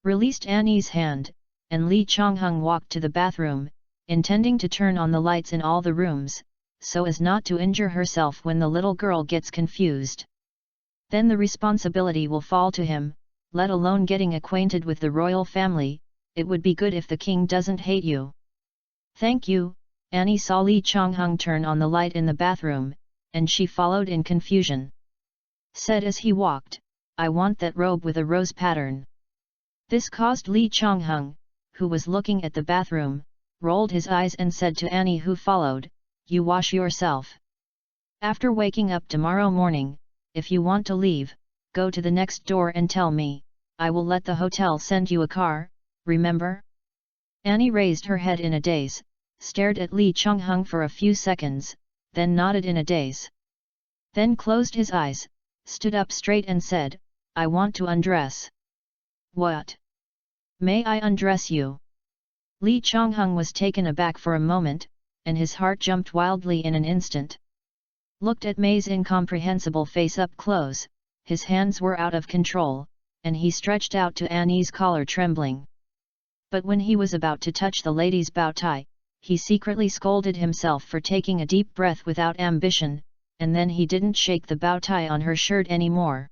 Released Annie's hand, and Lee Chong-hung walked to the bathroom, intending to turn on the lights in all the rooms, so as not to injure herself when the little girl gets confused. Then the responsibility will fall to him, let alone getting acquainted with the royal family. It would be good if the king doesn't hate you. "Thank you." Annie saw Lee Chong-hung turn on the light in the bathroom, and she followed in confusion. Said as he walked, "I want that robe with a rose pattern." This caused Lee Chong-hung, who was looking at the bathroom, rolled his eyes and said to Annie who followed, "You wash yourself. After waking up tomorrow morning, if you want to leave, go to the next door and tell me. I will let the hotel send you a car, remember?" Annie raised her head in a daze, stared at Lee Chong-hung for a few seconds, then nodded in a daze. Then closed his eyes, stood up straight and said, "I want to undress." "What? May I undress you?" Lee Chong-hung was taken aback for a moment, and his heart jumped wildly in an instant. Looked at May's incomprehensible face up close, his hands were out of control, and he stretched out to Annie's collar trembling. But when he was about to touch the lady's bow tie, he secretly scolded himself for taking a deep breath without ambition, and then he didn't shake the bow tie on her shirt anymore.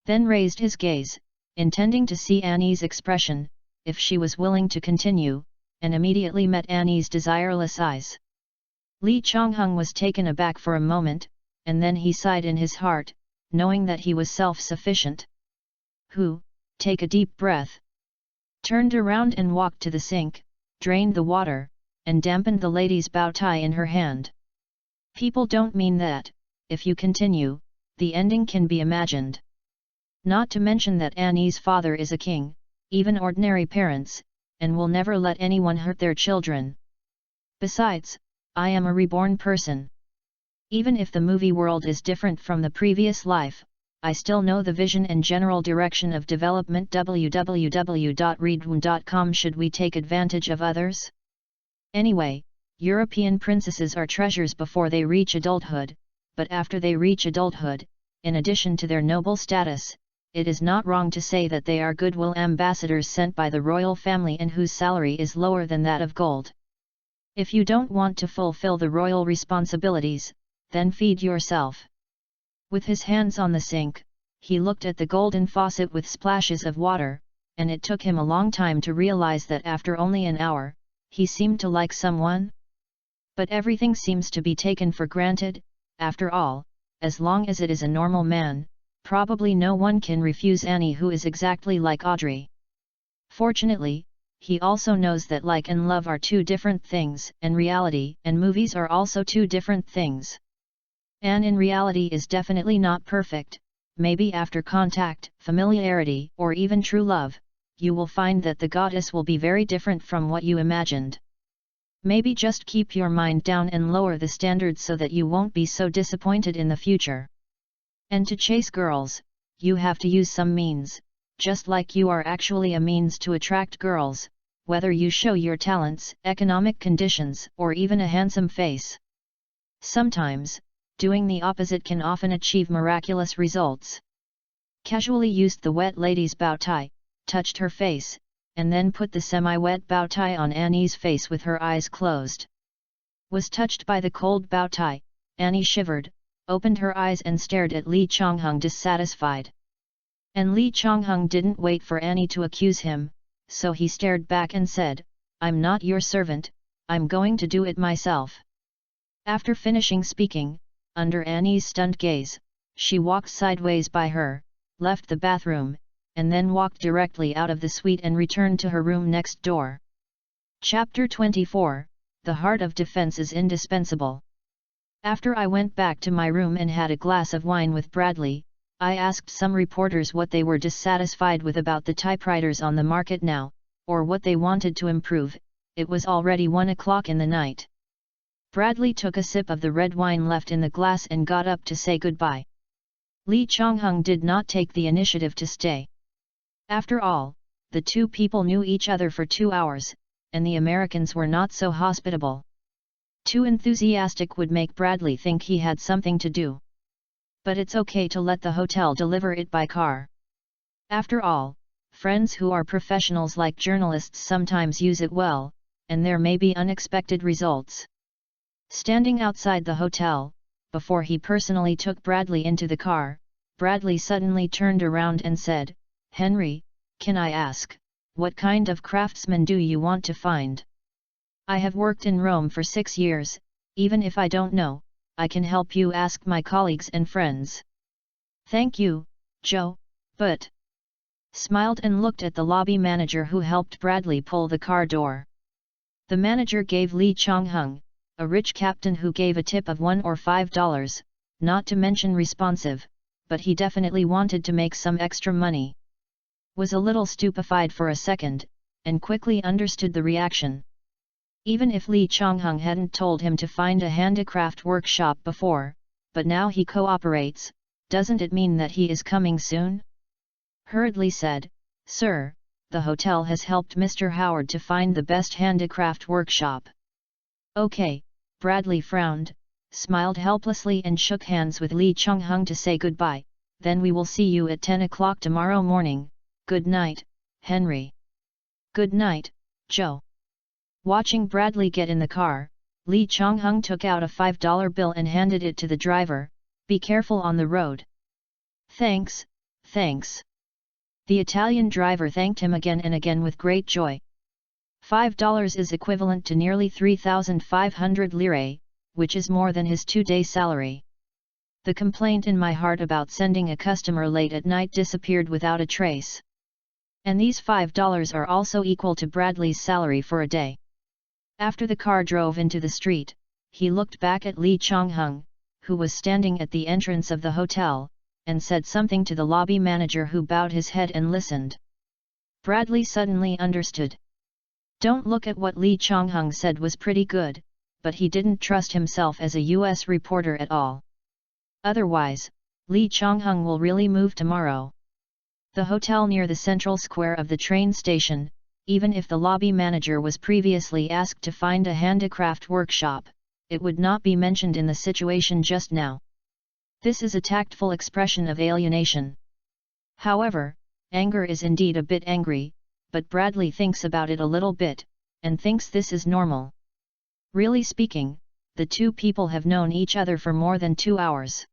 Then raised his gaze, intending to see Annie's expression, if she was willing to continue, and immediately met Annie's desireless eyes. Lee Chong-hung was taken aback for a moment, and then he sighed in his heart, knowing that he was self-sufficient. Take a deep breath. Turned around and walked to the sink, drained the water, and dampened the lady's bow tie in her hand. People don't mean that, if you continue, the ending can be imagined. Not to mention that Annie's father is a king, even ordinary parents, and will never let anyone hurt their children. Besides, I am a reborn person. Even if the movie world is different from the previous life, I still know the vision and general direction of development. www.readaloud.com. Should we take advantage of others? Anyway, European princesses are treasures before they reach adulthood, but after they reach adulthood, in addition to their noble status, it is not wrong to say that they are goodwill ambassadors sent by the royal family and whose salary is lower than that of gold. If you don't want to fulfill the royal responsibilities, then feed yourself. With his hands on the sink, he looked at the golden faucet with splashes of water, and it took him a long time to realize that after only an hour, he seemed to like someone. But everything seems to be taken for granted. After all, as long as it is a normal man, probably no one can refuse Annie, who is exactly like Audrey. Fortunately, he also knows that like and love are two different things, and reality and movies are also two different things. Anne in reality is definitely not perfect. Maybe after contact, familiarity, or even true love, you will find that the goddess will be very different from what you imagined. Maybe just keep your mind down and lower the standards so that you won't be so disappointed in the future. And to chase girls, you have to use some means, just like you are actually a means to attract girls, whether you show your talents, economic conditions, or even a handsome face. Sometimes, doing the opposite can often achieve miraculous results. Casually used the wet lady's bow tie, touched her face, and then put the semi-wet bow tie on Annie's face with her eyes closed. Was touched by the cold bow tie, Annie shivered, opened her eyes and stared at Lee Chonghung dissatisfied. And Lee Chonghung didn't wait for Annie to accuse him, so he stared back and said, "I'm not your servant, I'm going to do it myself." After finishing speaking, under Annie's stunned gaze, she walked sideways by her, left the bathroom, and then walked directly out of the suite and returned to her room next door. Chapter 24, The Heart of Defense is Indispensable. After I went back to my room and had a glass of wine with Bradley, I asked some reporters what they were dissatisfied with about the typewriters on the market now, or what they wanted to improve. It was already 1 o'clock in the night. Bradley took a sip of the red wine left in the glass and got up to say goodbye. Lee Chonghung did not take the initiative to stay. After all, the two people knew each other for 2 hours, and the Americans were not so hospitable. Too enthusiastic would make Bradley think he had something to do. But it's okay to let the hotel deliver it by car. After all, friends who are professionals like journalists sometimes use it well, and there may be unexpected results. Standing outside the hotel, before he personally took Bradley into the car, Bradley suddenly turned around and said, "Henry, can I ask, what kind of craftsman do you want to find? I have worked in Rome for 6 years, even if I don't know, I can help you ask my colleagues and friends." "Thank you, Joe, but..." Smiled and looked at the lobby manager who helped Bradley pull the car door. The manager gave Lee Chonghung, a rich captain who gave a tip of $1 or $5, not to mention responsive, but he definitely wanted to make some extra money. Was a little stupefied for a second, and quickly understood the reaction. Even if Lee Chonghung hadn't told him to find a handicraft workshop before, but now he cooperates, doesn't it mean that he is coming soon? Hurriedly said, "Sir, the hotel has helped Mr. Howard to find the best handicraft workshop." "Okay," Bradley frowned, smiled helplessly and shook hands with Lee Chonghung to say goodbye, "Then we will see you at 10 o'clock tomorrow morning. Good night, Henry." "Good night, Joe." Watching Bradley get in the car, Lee Chonghung took out a $5 bill and handed it to the driver. "Be careful on the road." "Thanks, thanks." The Italian driver thanked him again and again with great joy. $5 is equivalent to nearly 3,500 lire, which is more than his 2-day salary. The complaint in my heart about sending a customer late at night disappeared without a trace. And these $5 are also equal to Bradley's salary for a day. After the car drove into the street, he looked back at Lee Chonghung, who was standing at the entrance of the hotel, and said something to the lobby manager, who bowed his head and listened. Bradley suddenly understood. Don't look at what Lee Chonghung said was pretty good, but he didn't trust himself as a US reporter at all. Otherwise, Lee Chonghung will really move tomorrow. The hotel near the central square of the train station, even if the lobby manager was previously asked to find a handicraft workshop, it would not be mentioned in the situation just now. This is a tactful expression of alienation. However, anger is indeed a bit angry, but Bradley thinks about it a little bit, and thinks this is normal. Really speaking, the two people have known each other for more than 2 hours.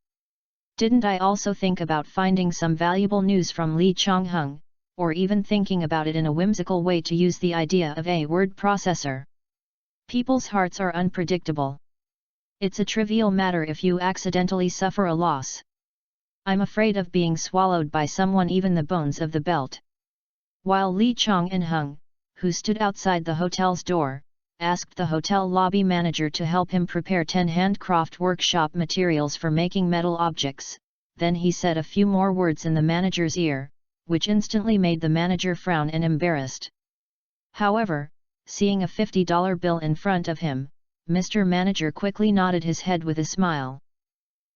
Didn't I also think about finding some valuable news from Lee Chonghung, or even thinking about it in a whimsical way to use the idea of a word processor? People's hearts are unpredictable. It's a trivial matter if you accidentally suffer a loss. I'm afraid of being swallowed by someone, even the bones of the belt. While Li Chong-en-hung, who stood outside the hotel's door, asked the hotel lobby manager to help him prepare 10 handcraft workshop materials for making metal objects, then he said a few more words in the manager's ear, which instantly made the manager frown and embarrassed. However, seeing a $50 bill in front of him, Mr. Manager quickly nodded his head with a smile.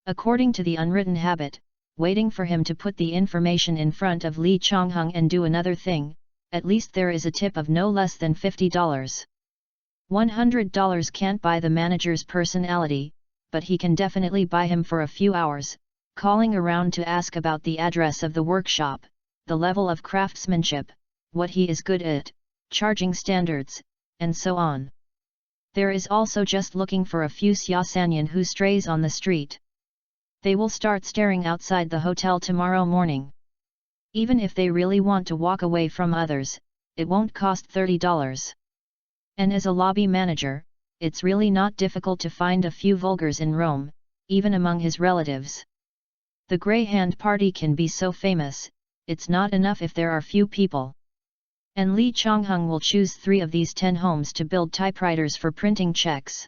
According to the unwritten habit, waiting for him to put the information in front of Li Chonghung and do another thing, at least there is a tip of no less than $50. $100 can't buy the manager's personality, but he can definitely buy him for a few hours, calling around to ask about the address of the workshop, the level of craftsmanship, what he is good at, charging standards, and so on. There is also just looking for a few Xiaosanyan who strays on the street. They will start staring outside the hotel tomorrow morning. Even if they really want to walk away from others, it won't cost $30. And as a lobby manager, it's really not difficult to find a few vulgars in Rome, even among his relatives. The Greyhound Party can be so famous, it's not enough if there are few people. And Li Chonghung will choose 3 of these 10 homes to build typewriters for printing checks.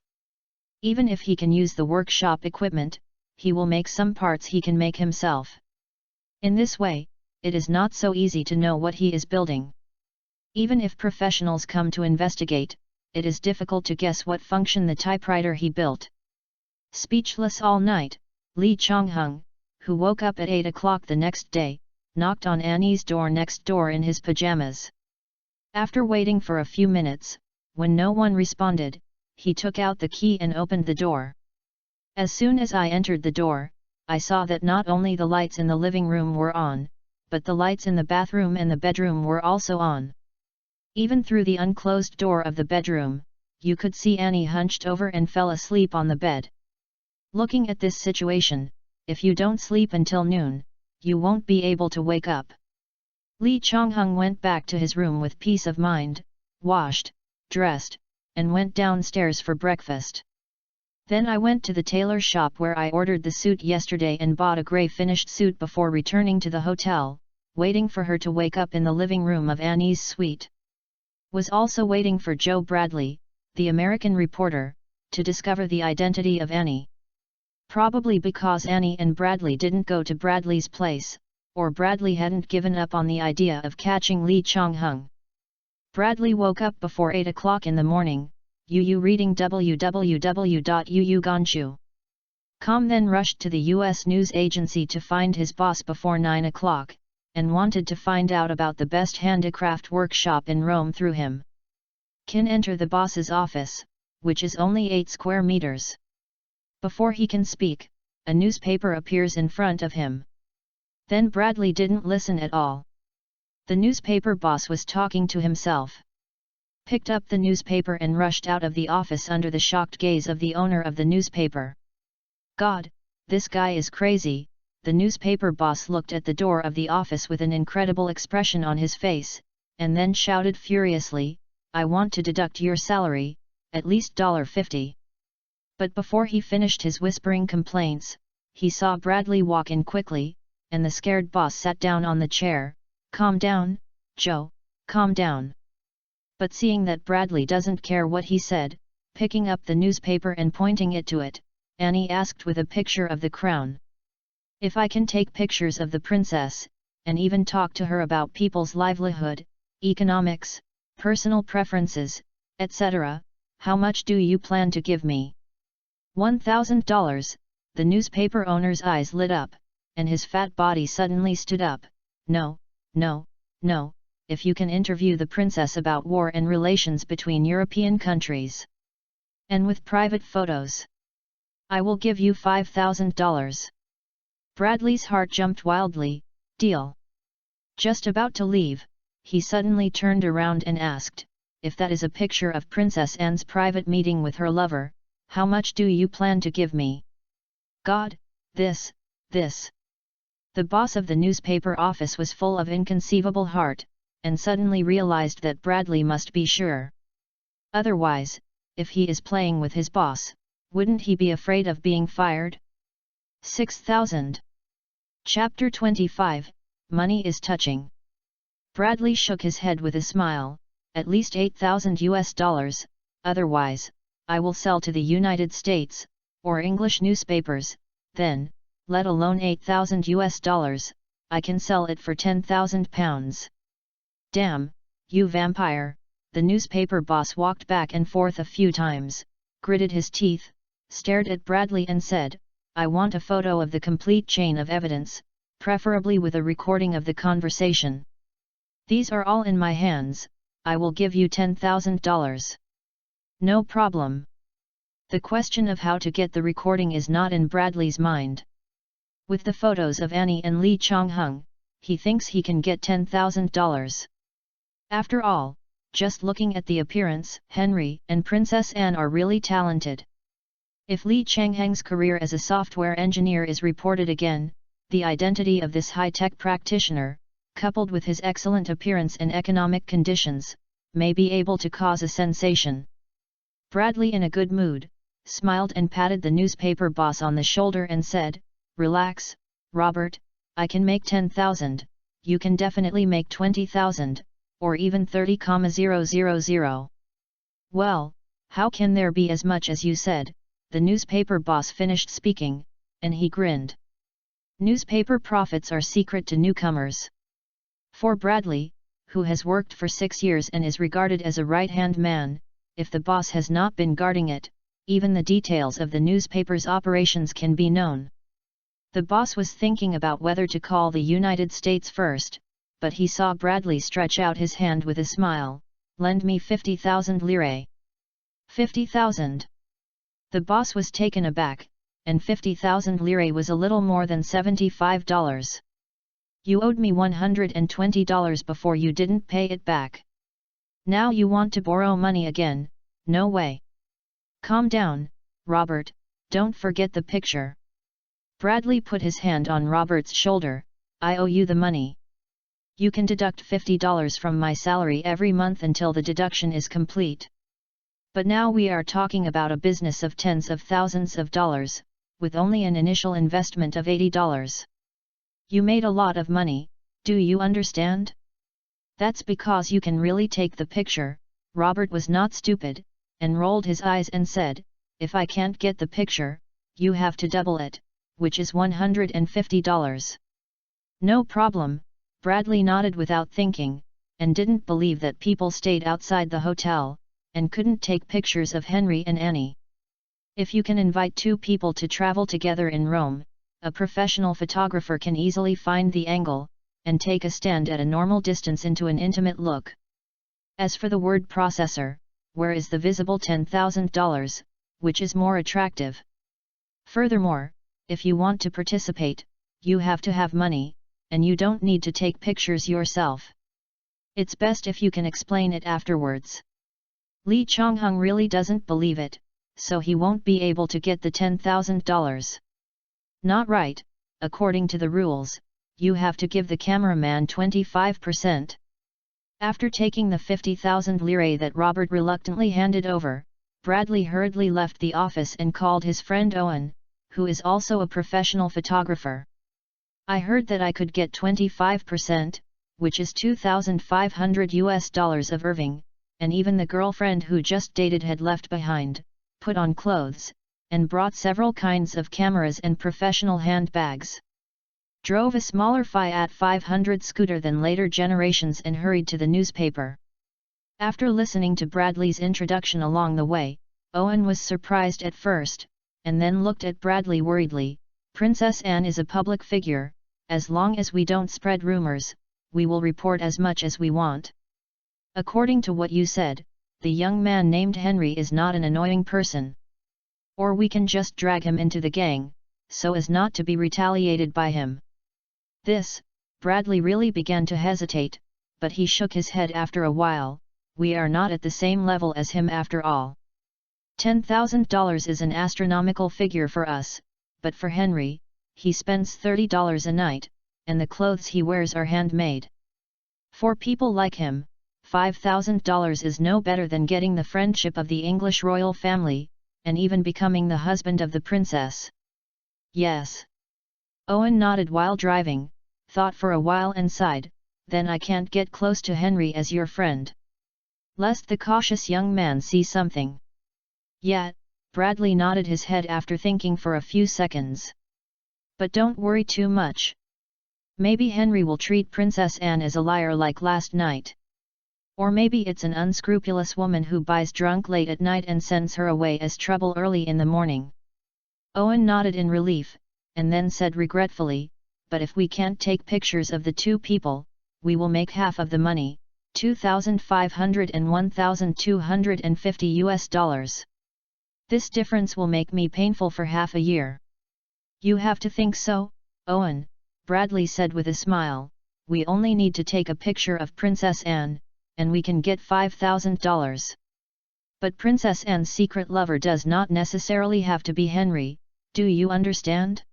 Even if he can use the workshop equipment, he will make some parts he can make himself. In this way, it is not so easy to know what he is building. Even if professionals come to investigate, it is difficult to guess what function the typewriter he built. Speechless all night, Li Chonghung, who woke up at 8 o'clock the next day, knocked on Annie's door next door in his pajamas. After waiting for a few minutes, when no one responded, he took out the key and opened the door. As soon as I entered the door, I saw that not only the lights in the living room were on, but the lights in the bathroom and the bedroom were also on. Even through the unclosed door of the bedroom, you could see Annie hunched over and fell asleep on the bed. Looking at this situation, if you don't sleep until noon, you won't be able to wake up. Li Chonghung went back to his room with peace of mind, washed, dressed, and went downstairs for breakfast. Then I went to the tailor shop where I ordered the suit yesterday and bought a grey finished suit before returning to the hotel, waiting for her to wake up in the living room of Annie's suite. Was also waiting for Joe Bradley, the American reporter, to discover the identity of Annie. Probably because Annie and Bradley didn't go to Bradley's place, or Bradley hadn't given up on the idea of catching Li Chonghung. Bradley woke up before 8 o'clock in the morning, reading www.uuganshu.com, then rushed to the US news agency to find his boss before 9 o'clock, and wanted to find out about the best handicraft workshop in Rome through him. Can enter the boss's office, which is only 8 square meters. Before he can speak, a newspaper appears in front of him. Then Bradley didn't listen at all. The newspaper boss was talking to himself. Picked up the newspaper and rushed out of the office under the shocked gaze of the owner of the newspaper. God, this guy is crazy. The newspaper boss looked at the door of the office with an incredible expression on his face, and then shouted furiously, I want to deduct your salary, at least $50. But before he finished his whispering complaints, he saw Bradley walk in quickly, and the scared boss sat down on the chair. Calm down, Joe, calm down. But seeing that Bradley doesn't care what he said, picking up the newspaper and pointing it to it, Annie asked with a picture of the crown. If I can take pictures of the princess, and even talk to her about people's livelihood, economics, personal preferences, etc., how much do you plan to give me? $1,000, the newspaper owner's eyes lit up, and his fat body suddenly stood up. No, no, no, if you can interview the princess about war and relations between European countries. And with private photos. I will give you $5,000. Bradley's heart jumped wildly. Deal. Just about to leave, he suddenly turned around and asked, if that is a picture of Princess Anne's private meeting with her lover, how much do you plan to give me? God, this. The boss of the newspaper office was full of inconceivable heart, and suddenly realized that Bradley must be sure. Otherwise, if he is playing with his boss, wouldn't he be afraid of being fired? 6,000. Chapter 25, Money is Touching. Bradley shook his head with a smile. At least $8,000, otherwise, I will sell to the United States, or English newspapers, then, let alone $8,000, I can sell it for £10,000. Damn, you vampire! The newspaper boss walked back and forth a few times, gritted his teeth, stared at Bradley and said, I want a photo of the complete chain of evidence, preferably with a recording of the conversation. These are all in my hands, I will give you $10,000. No problem. The question of how to get the recording is not in Bradley's mind. With the photos of Annie and Lee Chong-hung, he thinks he can get $10,000. After all, just looking at the appearance, Henry and Princess Anne are really talented. If Lee Chang-heng's career as a software engineer is reported again, the identity of this high-tech practitioner, coupled with his excellent appearance and economic conditions, may be able to cause a sensation. Bradley, in a good mood, smiled and patted the newspaper boss on the shoulder and said, Relax, Robert, I can make 10,000, you can definitely make 20,000, or even 30,000. Well, how can there be as much as you said? The newspaper boss finished speaking, and he grinned. Newspaper profits are secret to newcomers. For Bradley, who has worked for 6 years and is regarded as a right-hand man, if the boss has not been guarding it, even the details of the newspaper's operations can be known. The boss was thinking about whether to call the United States first, but he saw Bradley stretch out his hand with a smile. Lend me 50,000 lire. 50,000. The boss was taken aback, and 50,000 lire was a little more than $75. You owed me $120 before, you didn't pay it back. Now you want to borrow money again? No way. Calm down, Robert, don't forget the picture. Bradley put his hand on Robert's shoulder. I owe you the money. You can deduct $50 from my salary every month until the deduction is complete. But now we are talking about a business of tens of thousands of dollars, with only an initial investment of $80. You made a lot of money, do you understand? That's because you can really take the picture. Robert was not stupid, and rolled his eyes and said, if I can't get the picture, you have to double it, which is $150. No problem, Bradley nodded without thinking, and didn't believe that people stayed outside the hotel, and couldn't take pictures of Henry and Annie. If you can invite 2 people to travel together in Rome, a professional photographer can easily find the angle, and take a stand at a normal distance into an intimate look. As for the word processor, where is the visible $10,000, which is more attractive? Furthermore, if you want to participate, you have to have money, and you don't need to take pictures yourself. It's best if you can explain it afterwards. Lee Chong-hung really doesn't believe it, so he won't be able to get the $10,000. Not right, according to the rules, you have to give the cameraman 25%. After taking the 50,000 lire that Robert reluctantly handed over, Bradley hurriedly left the office and called his friend Owen, who is also a professional photographer. I heard that I could get 25%, which is $2,500 of Irving, and even the girlfriend who just dated had left behind, put on clothes, and brought several kinds of cameras and professional handbags. Drove a smaller Fiat 500 scooter than later generations and hurried to the newspaper. After listening to Bradley's introduction along the way, Owen was surprised at first, and then looked at Bradley worriedly. Princess Anne is a public figure, as long as we don't spread rumors, we will report as much as we want. According to what you said, the young man named Henry is not an annoying person. Or we can just drag him into the gang, so as not to be retaliated by him. This, Bradley really began to hesitate, but he shook his head after a while. We are not at the same level as him after all. $10,000 is an astronomical figure for us, but for Henry, he spends $30 a night, and the clothes he wears are handmade. For people like him, $5,000 is no better than getting the friendship of the English royal family, and even becoming the husband of the princess. Yes. Owen nodded while driving, thought for a while and sighed, then I can't get close to Henry as your friend. Lest the cautious young man see something. Yet, Bradley nodded his head after thinking for a few seconds. But don't worry too much. Maybe Henry will treat Princess Anne as a liar like last night. Or maybe it's an unscrupulous woman who buys drunk late at night and sends her away as trouble early in the morning. Owen nodded in relief, and then said regretfully, but if we can't take pictures of the two people, we will make half of the money, $2,500 and $1,250. This difference will make me painful for half a year. You have to think so, Owen, Bradley said with a smile. We only need to take a picture of Princess Anne, and we can get $5,000. But Princess Anne's secret lover does not necessarily have to be Henry, do you understand?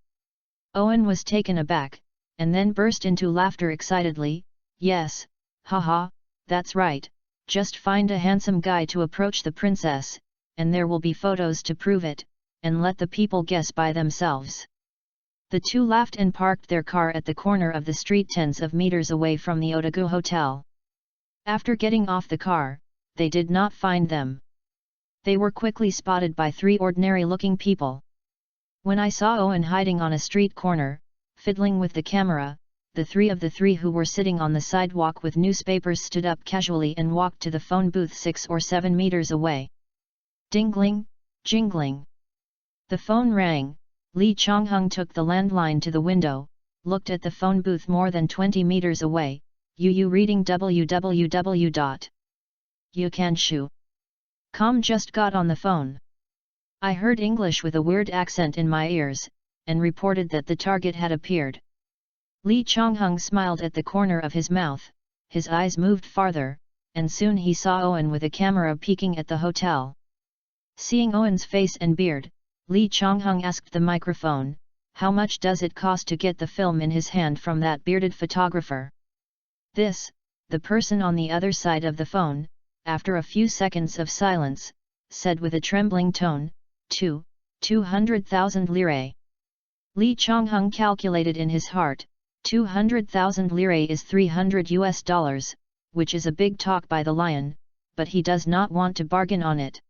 Owen was taken aback, and then burst into laughter excitedly. Yes, haha, that's right, just find a handsome guy to approach the princess, and there will be photos to prove it, and let the people guess by themselves. The two laughed and parked their car at the corner of the street tens of meters away from the Audiobook hotel. After getting off the car, they did not find them. They were quickly spotted by three ordinary-looking people. When I saw Owen hiding on a street corner, fiddling with the camera, the three who were sitting on the sidewalk with newspapers stood up casually and walked to the phone booth 6 or 7 meters away. Dingling, jingling. The phone rang. Lee Chong-hung took the landline to the window, looked at the phone booth more than 20 meters away. You reading www.youcanshu.com just got on the phone. I heard English with a weird accent in my ears, and reported that the target had appeared. Lee Chong-hung smiled at the corner of his mouth, his eyes moved farther, and soon he saw Owen with a camera peeking at the hotel. Seeing Owen's face and beard, Lee Chong-hung asked the microphone, how much does it cost to get the film in his hand from that bearded photographer? This, the person on the other side of the phone, after a few seconds of silence, said with a trembling tone, 200,000 lire. Lee Chong-hung calculated in his heart, 200,000 lire is $300, which is a big talk by the lion, but he does not want to bargain on it.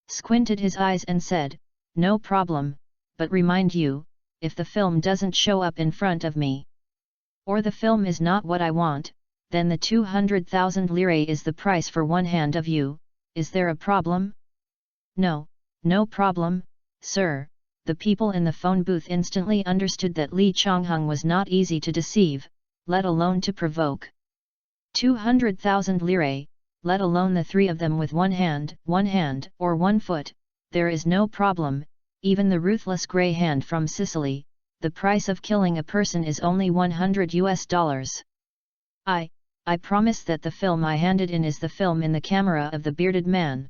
Squinted his eyes and said, no problem, but remind you, if the film doesn't show up in front of me, or the film is not what I want, then the 200,000 lire is the price for one hand of you. Is there a problem? No problem, sir. The people in the phone booth instantly understood that Lee Chong-hung was not easy to deceive, let alone to provoke. 200,000 lire, let alone the three of them with one hand, or one foot, there is no problem, even the ruthless grey hand from Sicily, the price of killing a person is only $100. I promise that the film I handed in is the film in the camera of the bearded man.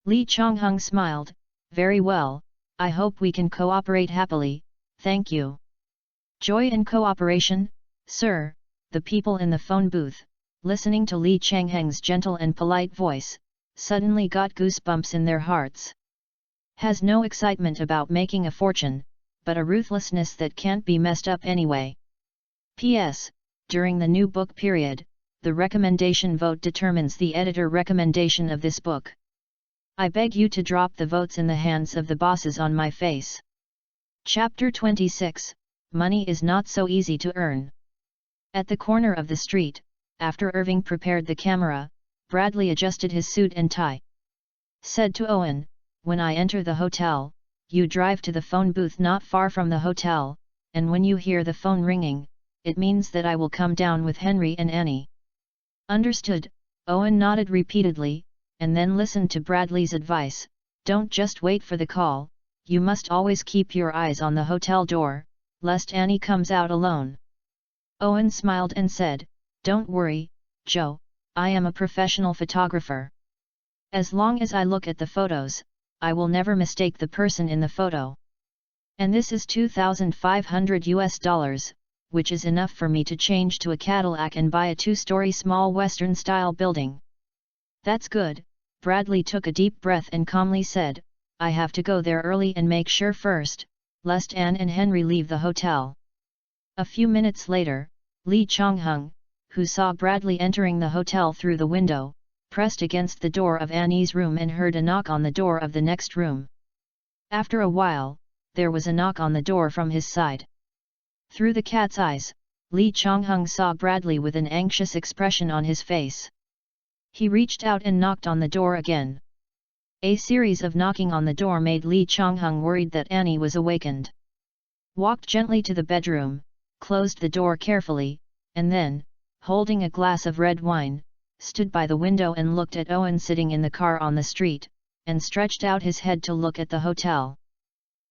Lee Chong-hung smiled, very well, I hope we can cooperate happily, thank you. Joy and cooperation, sir, the people in the phone booth, listening to Lee Chong-hung's gentle and polite voice, suddenly got goosebumps in their hearts. Has no excitement about making a fortune, but a ruthlessness that can't be messed up anyway. P.S. During the new book period, the recommendation vote determines the editor recommendation of this book. I beg you to drop the votes in the hands of the bosses on my face. Chapter 26, Money is not so easy to earn. At the corner of the street, after Irving prepared the camera, Bradley adjusted his suit and tie. Said to Owen, when I enter the hotel, you drive to the phone booth not far from the hotel, and when you hear the phone ringing, it means that I will come down with Henry and Annie. Understood, Owen nodded repeatedly, and then listened to Bradley's advice, don't just wait for the call, you must always keep your eyes on the hotel door, lest Annie comes out alone. Owen smiled and said, don't worry, Joe, I am a professional photographer. As long as I look at the photos, I will never mistake the person in the photo. And this is $2,500, which is enough for me to change to a Cadillac and buy a 2-story small Western-style building." "That's good," Bradley took a deep breath and calmly said, "I have to go there early and make sure first, lest Anne and Henry leave the hotel." A few minutes later, Lee Chong-hung, who saw Bradley entering the hotel through the window, pressed against the door of Annie's room and heard a knock on the door of the next room. After a while, there was a knock on the door from his side. Through the cat's eyes, Lee Chong-hung saw Bradley with an anxious expression on his face. He reached out and knocked on the door again. A series of knocking on the door made Lee Chong-hung worried that Annie was awakened. Walked gently to the bedroom, closed the door carefully, and then, holding a glass of red wine, stood by the window and looked at Owen sitting in the car on the street, and stretched out his head to look at the hotel.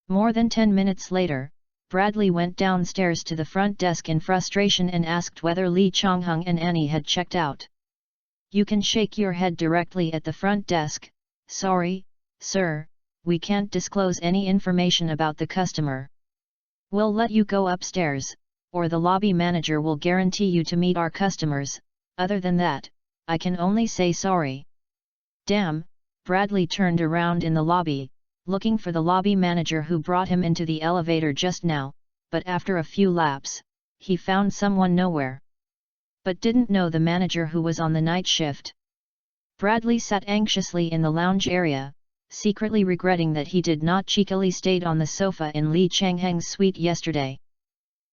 More than 10 minutes later, Bradley went downstairs to the front desk in frustration and asked whether Lee Chong-hung and Annie had checked out. "You can shake your head directly at the front desk. Sorry, sir, we can't disclose any information about the customer. We'll let you go upstairs, or the lobby manager will guarantee you to meet our customers. Other than that, I can only say sorry." "Damn," Bradley turned around in the lobby, looking for the lobby manager who brought him into the elevator just now, but after a few laps, he found someone nowhere. But didn't know the manager who was on the night shift. Bradley sat anxiously in the lounge area, secretly regretting that he did not cheekily stayed on the sofa in Lee Chong-hung's suite yesterday.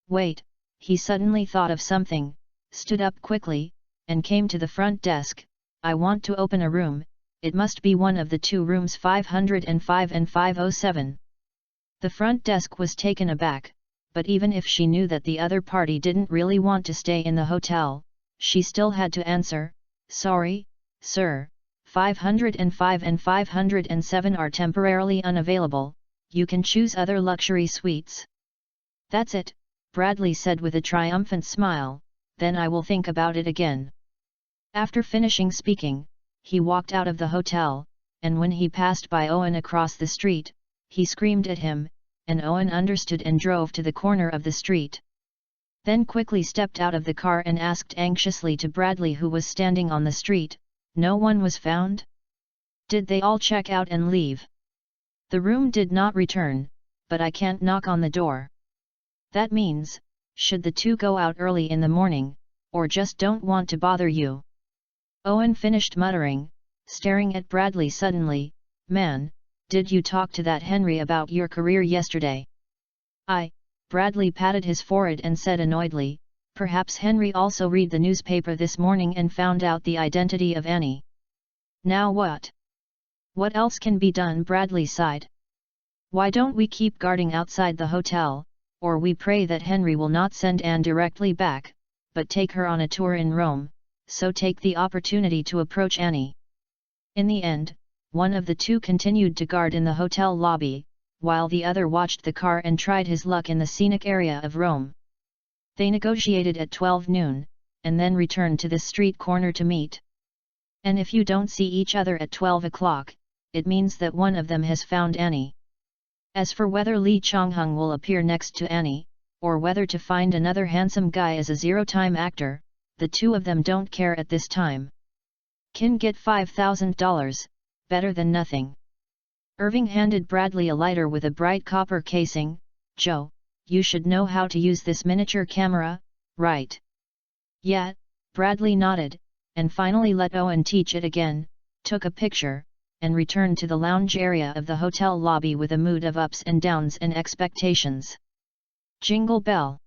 Wait, he suddenly thought of something, stood up quickly, and came to the front desk. "I want to open a room. It must be one of the 2 rooms 505 and 507. The front desk was taken aback, but even if she knew that the other party didn't really want to stay in the hotel, she still had to answer, "Sorry, sir, 505 and 507 are temporarily unavailable, you can choose other luxury suites." "That's it," Bradley said with a triumphant smile, "then I will think about it again." After finishing speaking, he walked out of the hotel, and when he passed by Owen across the street, he screamed at him, and Owen understood and drove to the corner of the street. Then quickly stepped out of the car and asked anxiously to Bradley, who was standing on the street, "No one was found? Did they all check out and leave?" "The room did not return, but I can't knock on the door." "That means, should the 2 go out early in the morning, or just don't want to bother you?" Owen finished muttering, staring at Bradley suddenly. "Man, did you talk to that Henry about your career yesterday?" Bradley patted his forehead and said annoyedly, "Perhaps Henry also read the newspaper this morning and found out the identity of Annie." "Now what? What else can be done?" Bradley sighed. "Why don't we keep guarding outside the hotel, or we pray that Henry will not send Anne directly back, but take her on a tour in Rome, so take the opportunity to approach Annie." In the end, one of the 2 continued to guard in the hotel lobby, while the other watched the car and tried his luck in the scenic area of Rome. They negotiated at 12 noon, and then returned to the street corner to meet. And if you don't see each other at 12 o'clock, it means that one of them has found Annie. As for whether Lee Chong-hung will appear next to Annie, or whether to find another handsome guy as a zero-time actor, the 2 of them don't care at this time. Can get $5,000, better than nothing. Irving handed Bradley a lighter with a bright copper casing. "Joe, you should know how to use this miniature camera, right?" "Yeah," Bradley nodded, and finally let Owen teach it again, took a picture, and returned to the lounge area of the hotel lobby with a mood of ups and downs and expectations. Jingle bell.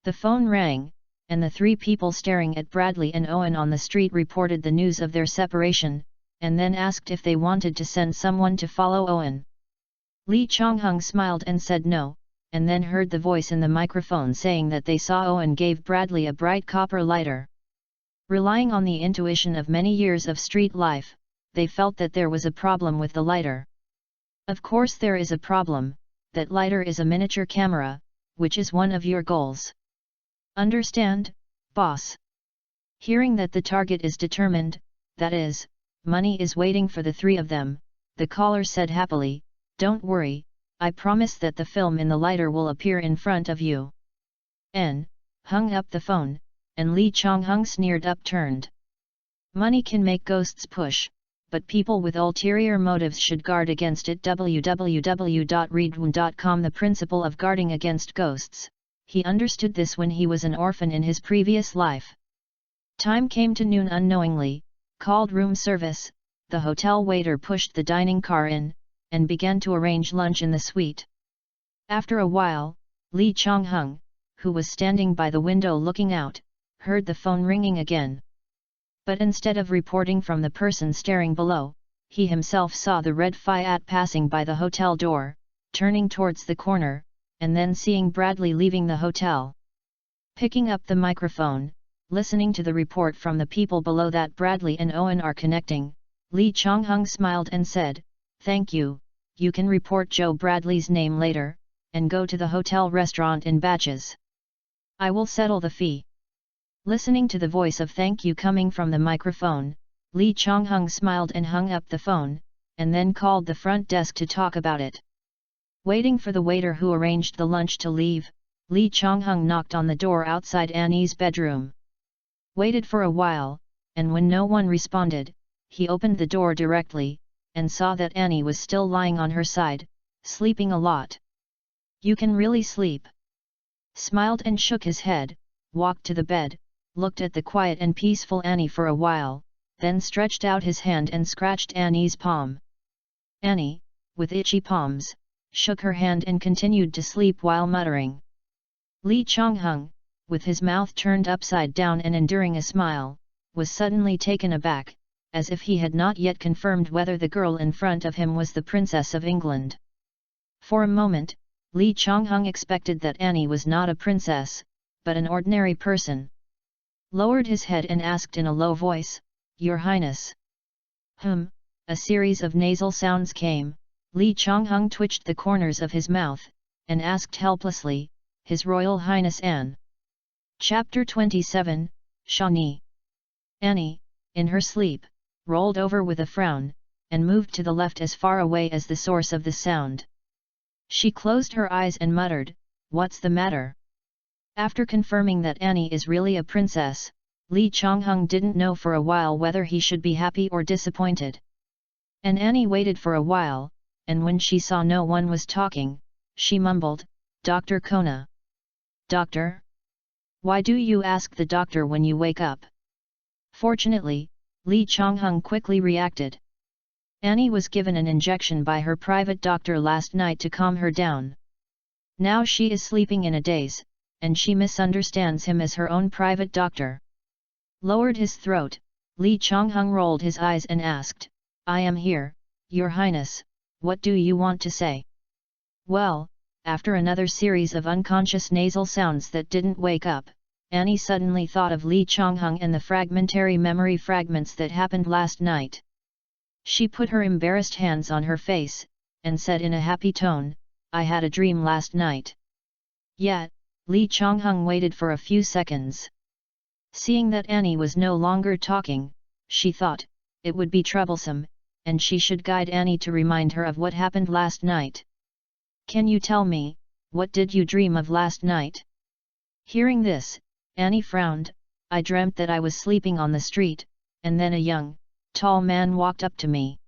The phone rang, and the 3 people staring at Bradley and Owen on the street reported the news of their separation, and then asked if they wanted to send someone to follow Owen. Lee Chong-hung smiled and said no, and then heard the voice in the microphone saying that they saw Owen gave Bradley a bright copper lighter. Relying on the intuition of many years of street life, they felt that there was a problem with the lighter. "Of course there is a problem, that lighter is a miniature camera, which is one of your goals. Understand, boss?" Hearing that the target is determined, that is, money is waiting for the 3 of them, the caller said happily, "Don't worry, I promise that the film in the lighter will appear in front of you. N, hung up the phone, and Lee Chong-hung sneered upturned. Money can make ghosts push, but people with ulterior motives should guard against it. www.readaloud.com The principle of guarding against ghosts. He understood this when he was an orphan in his previous life. Time came to noon. Unknowingly, called room service, the hotel waiter pushed the dining car in, and began to arrange lunch in the suite. After a while, Lee Chong-hung, who was standing by the window looking out, heard the phone ringing again. But instead of reporting from the person staring below, he himself saw the red Fiat passing by the hotel door, turning towards the corner, and then seeing Bradley leaving the hotel. Picking up the microphone, listening to the report from the people below that Bradley and Owen are connecting, Lee Chong-hung smiled and said, "Thank you, you can report Joe Bradley's name later, and go to the hotel restaurant in batches. I will settle the fee." Listening to the voice of thank you coming from the microphone, Lee Chong-hung smiled and hung up the phone, and then called the front desk to talk about it. Waiting for the waiter who arranged the lunch to leave, Lee Chong-hung knocked on the door outside Annie's bedroom. Waited for a while, and when no one responded, he opened the door directly, and saw that Annie was still lying on her side, sleeping a lot. "You can really sleep." Smiled and shook his head, walked to the bed, looked at the quiet and peaceful Annie for a while, then stretched out his hand and scratched Annie's palm. Annie, with itchy palms, shook her hand and continued to sleep while muttering. Lee Chong-hung, with his mouth turned upside down and enduring a smile, was suddenly taken aback, as if he had not yet confirmed whether the girl in front of him was the Princess of England. For a moment, Lee Chong-hung expected that Annie was not a princess, but an ordinary person. Lowered his head and asked in a low voice, "Your Highness?" A series of nasal sounds came. Lee Chong-hung twitched the corners of his mouth, and asked helplessly, "His Royal Highness Anne." Chapter 27, Shawnee. Annie, in her sleep, rolled over with a frown, and moved to the left as far away as the source of the sound. She closed her eyes and muttered, "What's the matter?" After confirming that Annie is really a princess, Lee Chong-hung didn't know for a while whether he should be happy or disappointed. And Annie waited for a while, and when she saw no one was talking, she mumbled, "Dr. Kona." "Doctor? Why do you ask the doctor when you wake up?" Fortunately, Lee Chong-hung quickly reacted. Annie was given an injection by her private doctor last night to calm her down. Now she is sleeping in a daze, and she misunderstands him as her own private doctor. Lowered his throat, Lee Chong-hung rolled his eyes and asked, "I am here, Your Highness, what do you want to say?" Well, after another series of unconscious nasal sounds that didn't wake up, Annie suddenly thought of Lee Chong-hung and the fragmentary memory fragments that happened last night. She put her embarrassed hands on her face, and said in a happy tone, "I had a dream last night." Yet, Lee Chong-hung waited for a few seconds. Seeing that Annie was no longer talking, she thought, it would be troublesome, and she should guide Annie to remind her of what happened last night. "Can you tell me, what did you dream of last night?" Hearing this, Annie frowned. "I dreamt that I was sleeping on the street, and then a young, tall man walked up to me."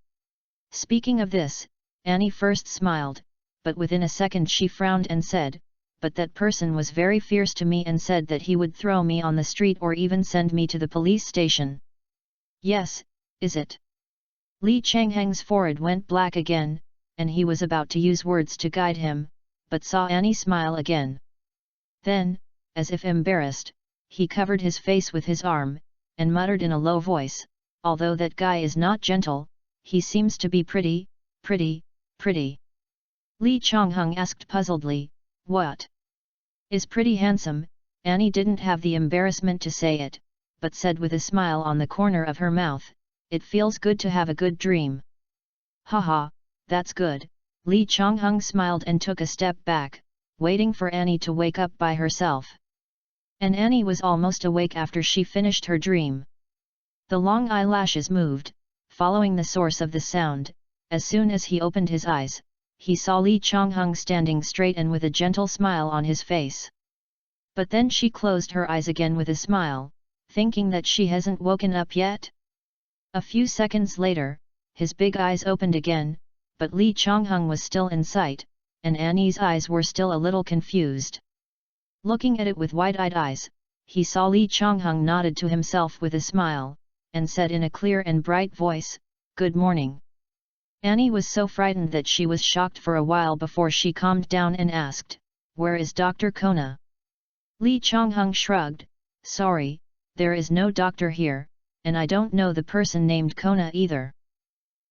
Speaking of this, Annie first smiled, but within a second she frowned and said, "But that person was very fierce to me and said that he would throw me on the street or even send me to the police station." "Yes, is it?" Lee Chong-hung's forehead went black again, and he was about to use words to guide him, but saw Annie smile again. Then, as if embarrassed, he covered his face with his arm, and muttered in a low voice, "Although that guy is not gentle, he seems to be pretty, pretty, pretty." Lee Chong-hung asked puzzledly, "What is pretty handsome?" Annie didn't have the embarrassment to say it, but said with a smile on the corner of her mouth, "It feels good to have a good dream." "Haha, that's good." Lee Chong-hung smiled and took a step back, waiting for Annie to wake up by herself. And Annie was almost awake after she finished her dream. The long eyelashes moved, following the source of the sound. As soon as he opened his eyes, he saw Lee Chong-hung standing straight and with a gentle smile on his face. But then she closed her eyes again with a smile, thinking that she hasn't woken up yet. A few seconds later, his big eyes opened again, but Lee Chonghung was still in sight, and Annie's eyes were still a little confused. Looking at it with wide-eyed eyes, he saw Lee Chonghung nodded to himself with a smile, and said in a clear and bright voice, "Good morning." Annie was so frightened that she was shocked for a while before she calmed down and asked, "Where is Dr. Kona?" Lee Chonghung shrugged, "Sorry, there is no doctor here, and I don't know the person named Kona either."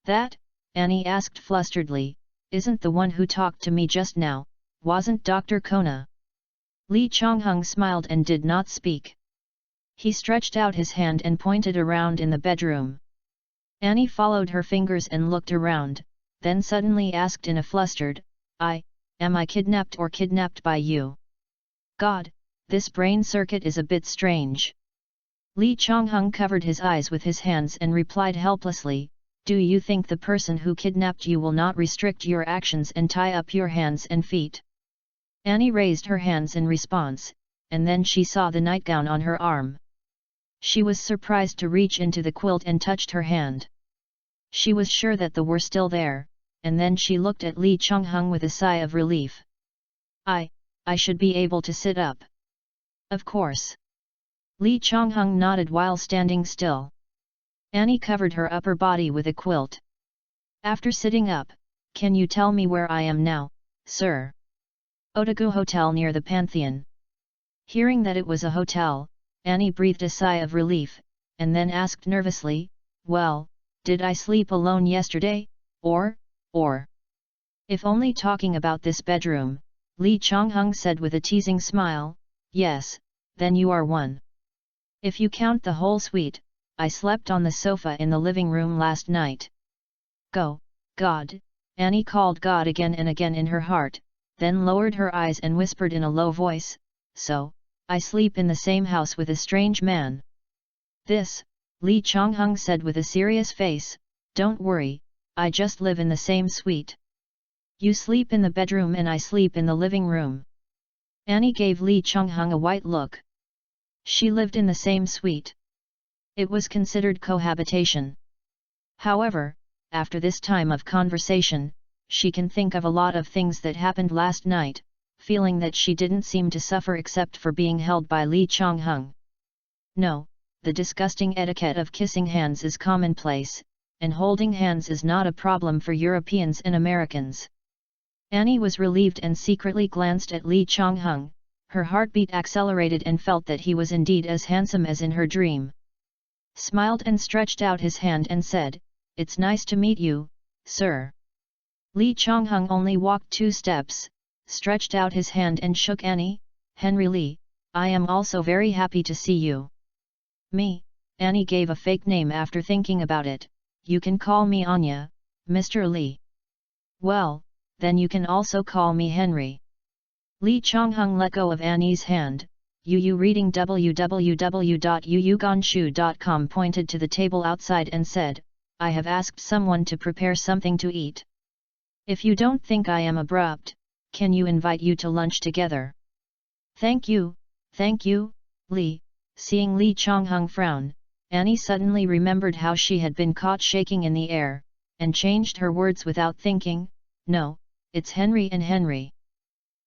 "That," Annie asked flusteredly, "isn't the one who talked to me just now, wasn't Dr. Kona?" Lee Chonghung smiled and did not speak. He stretched out his hand and pointed around in the bedroom. Annie followed her fingers and looked around, then suddenly asked in a flustered, Am I kidnapped or kidnapped by you? God, this brain circuit is a bit strange." Lee Chonghung covered his eyes with his hands and replied helplessly, "Do you think the person who kidnapped you will not restrict your actions and tie up your hands and feet?" Annie raised her hands in response, and then she saw the nightgown on her arm. She was surprised to reach into the quilt and touched her hand. She was sure that they were still there, and then she looked at Lee Chonghung with a sigh of relief. I should be able to sit up." "Of course." Lee Chonghung nodded while standing still. Annie covered her upper body with a quilt. "After sitting up, can you tell me where I am now, sir?" "Otagu Hotel near the Pantheon." Hearing that it was a hotel, Annie breathed a sigh of relief, and then asked nervously, "Well, did I sleep alone yesterday, or?" "If only talking about this bedroom," Lee Chonghung said with a teasing smile, "yes, then you are one. If you count the whole suite, I slept on the sofa in the living room last night." God," Annie called God again and again in her heart, then lowered her eyes and whispered in a low voice, "So, I sleep in the same house with a strange man." "This," Lee Chonghung said with a serious face, "don't worry, I just live in the same suite. You sleep in the bedroom and I sleep in the living room." Annie gave Lee Chonghung a white look. She lived in the same suite. It was considered cohabitation. However, after this time of conversation, she can think of a lot of things that happened last night, feeling that she didn't seem to suffer except for being held by Lee Chonghung. No, the disgusting etiquette of kissing hands is commonplace, and holding hands is not a problem for Europeans and Americans. Annie was relieved and secretly glanced at Lee Chonghung. Her heartbeat accelerated and felt that he was indeed as handsome as in her dream. Smiled and stretched out his hand and said, "It's nice to meet you, sir." Lee Chonghung only walked 2 steps, stretched out his hand and shook Annie. "Henry Lee, I am also very happy to see you." "Me," Annie gave a fake name after thinking about it, "you can call me Anya, Mr. Lee." "Well, then you can also call me Henry." Lee Chonghung let go of Annie's hand. Yu reading www.yuyugonshu.com pointed to the table outside and said, "I have asked someone to prepare something to eat. If you don't think I am abrupt, can you invite you to lunch together?" Thank you, Lee." Seeing Lee Chonghung frown, Annie suddenly remembered how she had been caught shaking in the air, and changed her words without thinking, "No, it's Henry and Henry."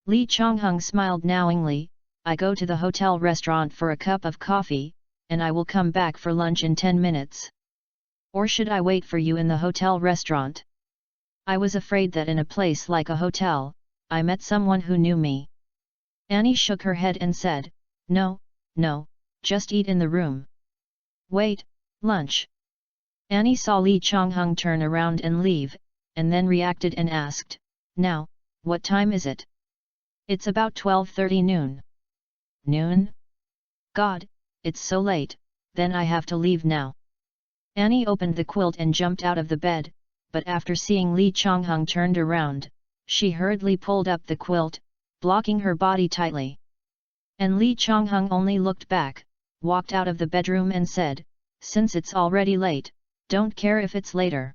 Lee Chonghung smiled knowingly, "I go to the hotel restaurant for a cup of coffee, and I will come back for lunch in 10 minutes. Or should I wait for you in the hotel restaurant? I was afraid that in a place like a hotel, I met someone who knew me." Annie shook her head and said, No, just eat in the room." "Wait, lunch." Annie saw Lee Chonghung turn around and leave, and then reacted and asked, "Now, what time is it?" "It's about 12:30 noon." "Noon? God, it's so late, then I have to leave now." Annie opened the quilt and jumped out of the bed, but after seeing Lee Chonghung turned around, she hurriedly pulled up the quilt, blocking her body tightly. And Lee Chonghung only looked back, walked out of the bedroom and said, "Since it's already late, don't care if it's later.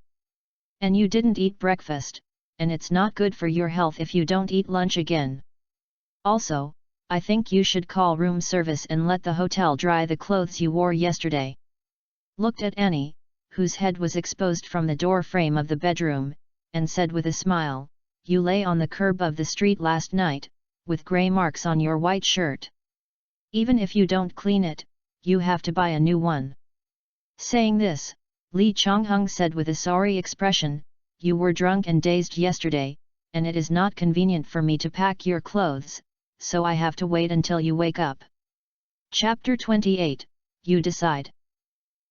And you didn't eat breakfast, and it's not good for your health if you don't eat lunch again. Also, I think you should call room service and let the hotel dry the clothes you wore yesterday. Looked at Annie, whose head was exposed from the door frame of the bedroom, and said with a smile, you lay on the curb of the street last night, with grey marks on your white shirt. Even if you don't clean it, you have to buy a new one. Saying this, Lee Chonghung said with a sorry expression, you were drunk and dazed yesterday, and it is not convenient for me to pack your clothes, so I have to wait until you wake up. Chapter 28, You Decide.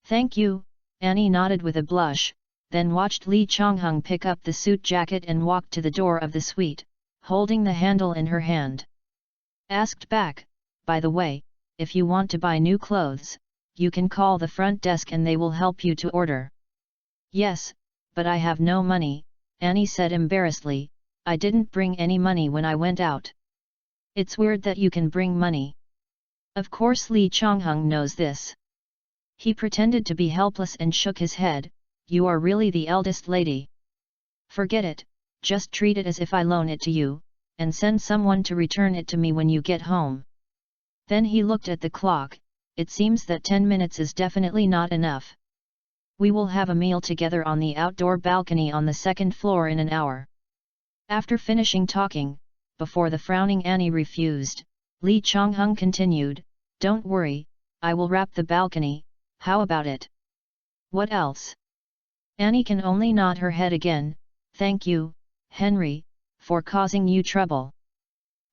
Thank you, Annie nodded with a blush, then watched Lee Chonghung pick up the suit jacket and walk to the door of the suite, holding the handle in her hand. Asked back, by the way, if you want to buy new clothes, you can call the front desk and they will help you to order. Yes, but I have no money, Annie said embarrassedly, I didn't bring any money when I went out. It's weird that you can bring money. Of course Lee Chonghung knows this. He pretended to be helpless and shook his head, you are really the eldest lady. Forget it, just treat it as if I loan it to you, and send someone to return it to me when you get home. Then he looked at the clock, it seems that 10 minutes is definitely not enough. We will have a meal together on the outdoor balcony on the second floor in an hour. After finishing talking, before the frowning Annie refused, Lee Chonghung continued, don't worry, I will wrap the balcony, how about it? What else? Annie can only nod her head again, thank you, Henry, for causing you trouble.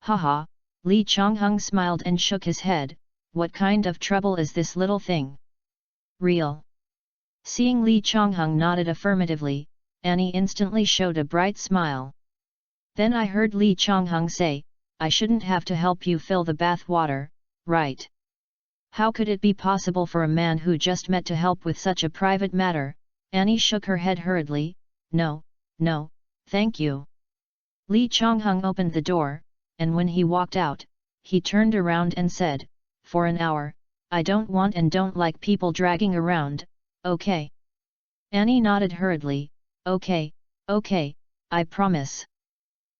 Haha, Lee Chonghung smiled and shook his head, what kind of trouble is this little thing? Real. Seeing Lee Chonghung nodded affirmatively, Annie instantly showed a bright smile. Then I heard Lee Chonghung say, I shouldn't have to help you fill the bath water, right? How could it be possible for a man who just met to help with such a private matter? Annie shook her head hurriedly, no, thank you. Lee Chonghung opened the door, and when he walked out, he turned around and said, for an hour, I don't want and don't like people dragging around, okay? Annie nodded hurriedly, okay, I promise.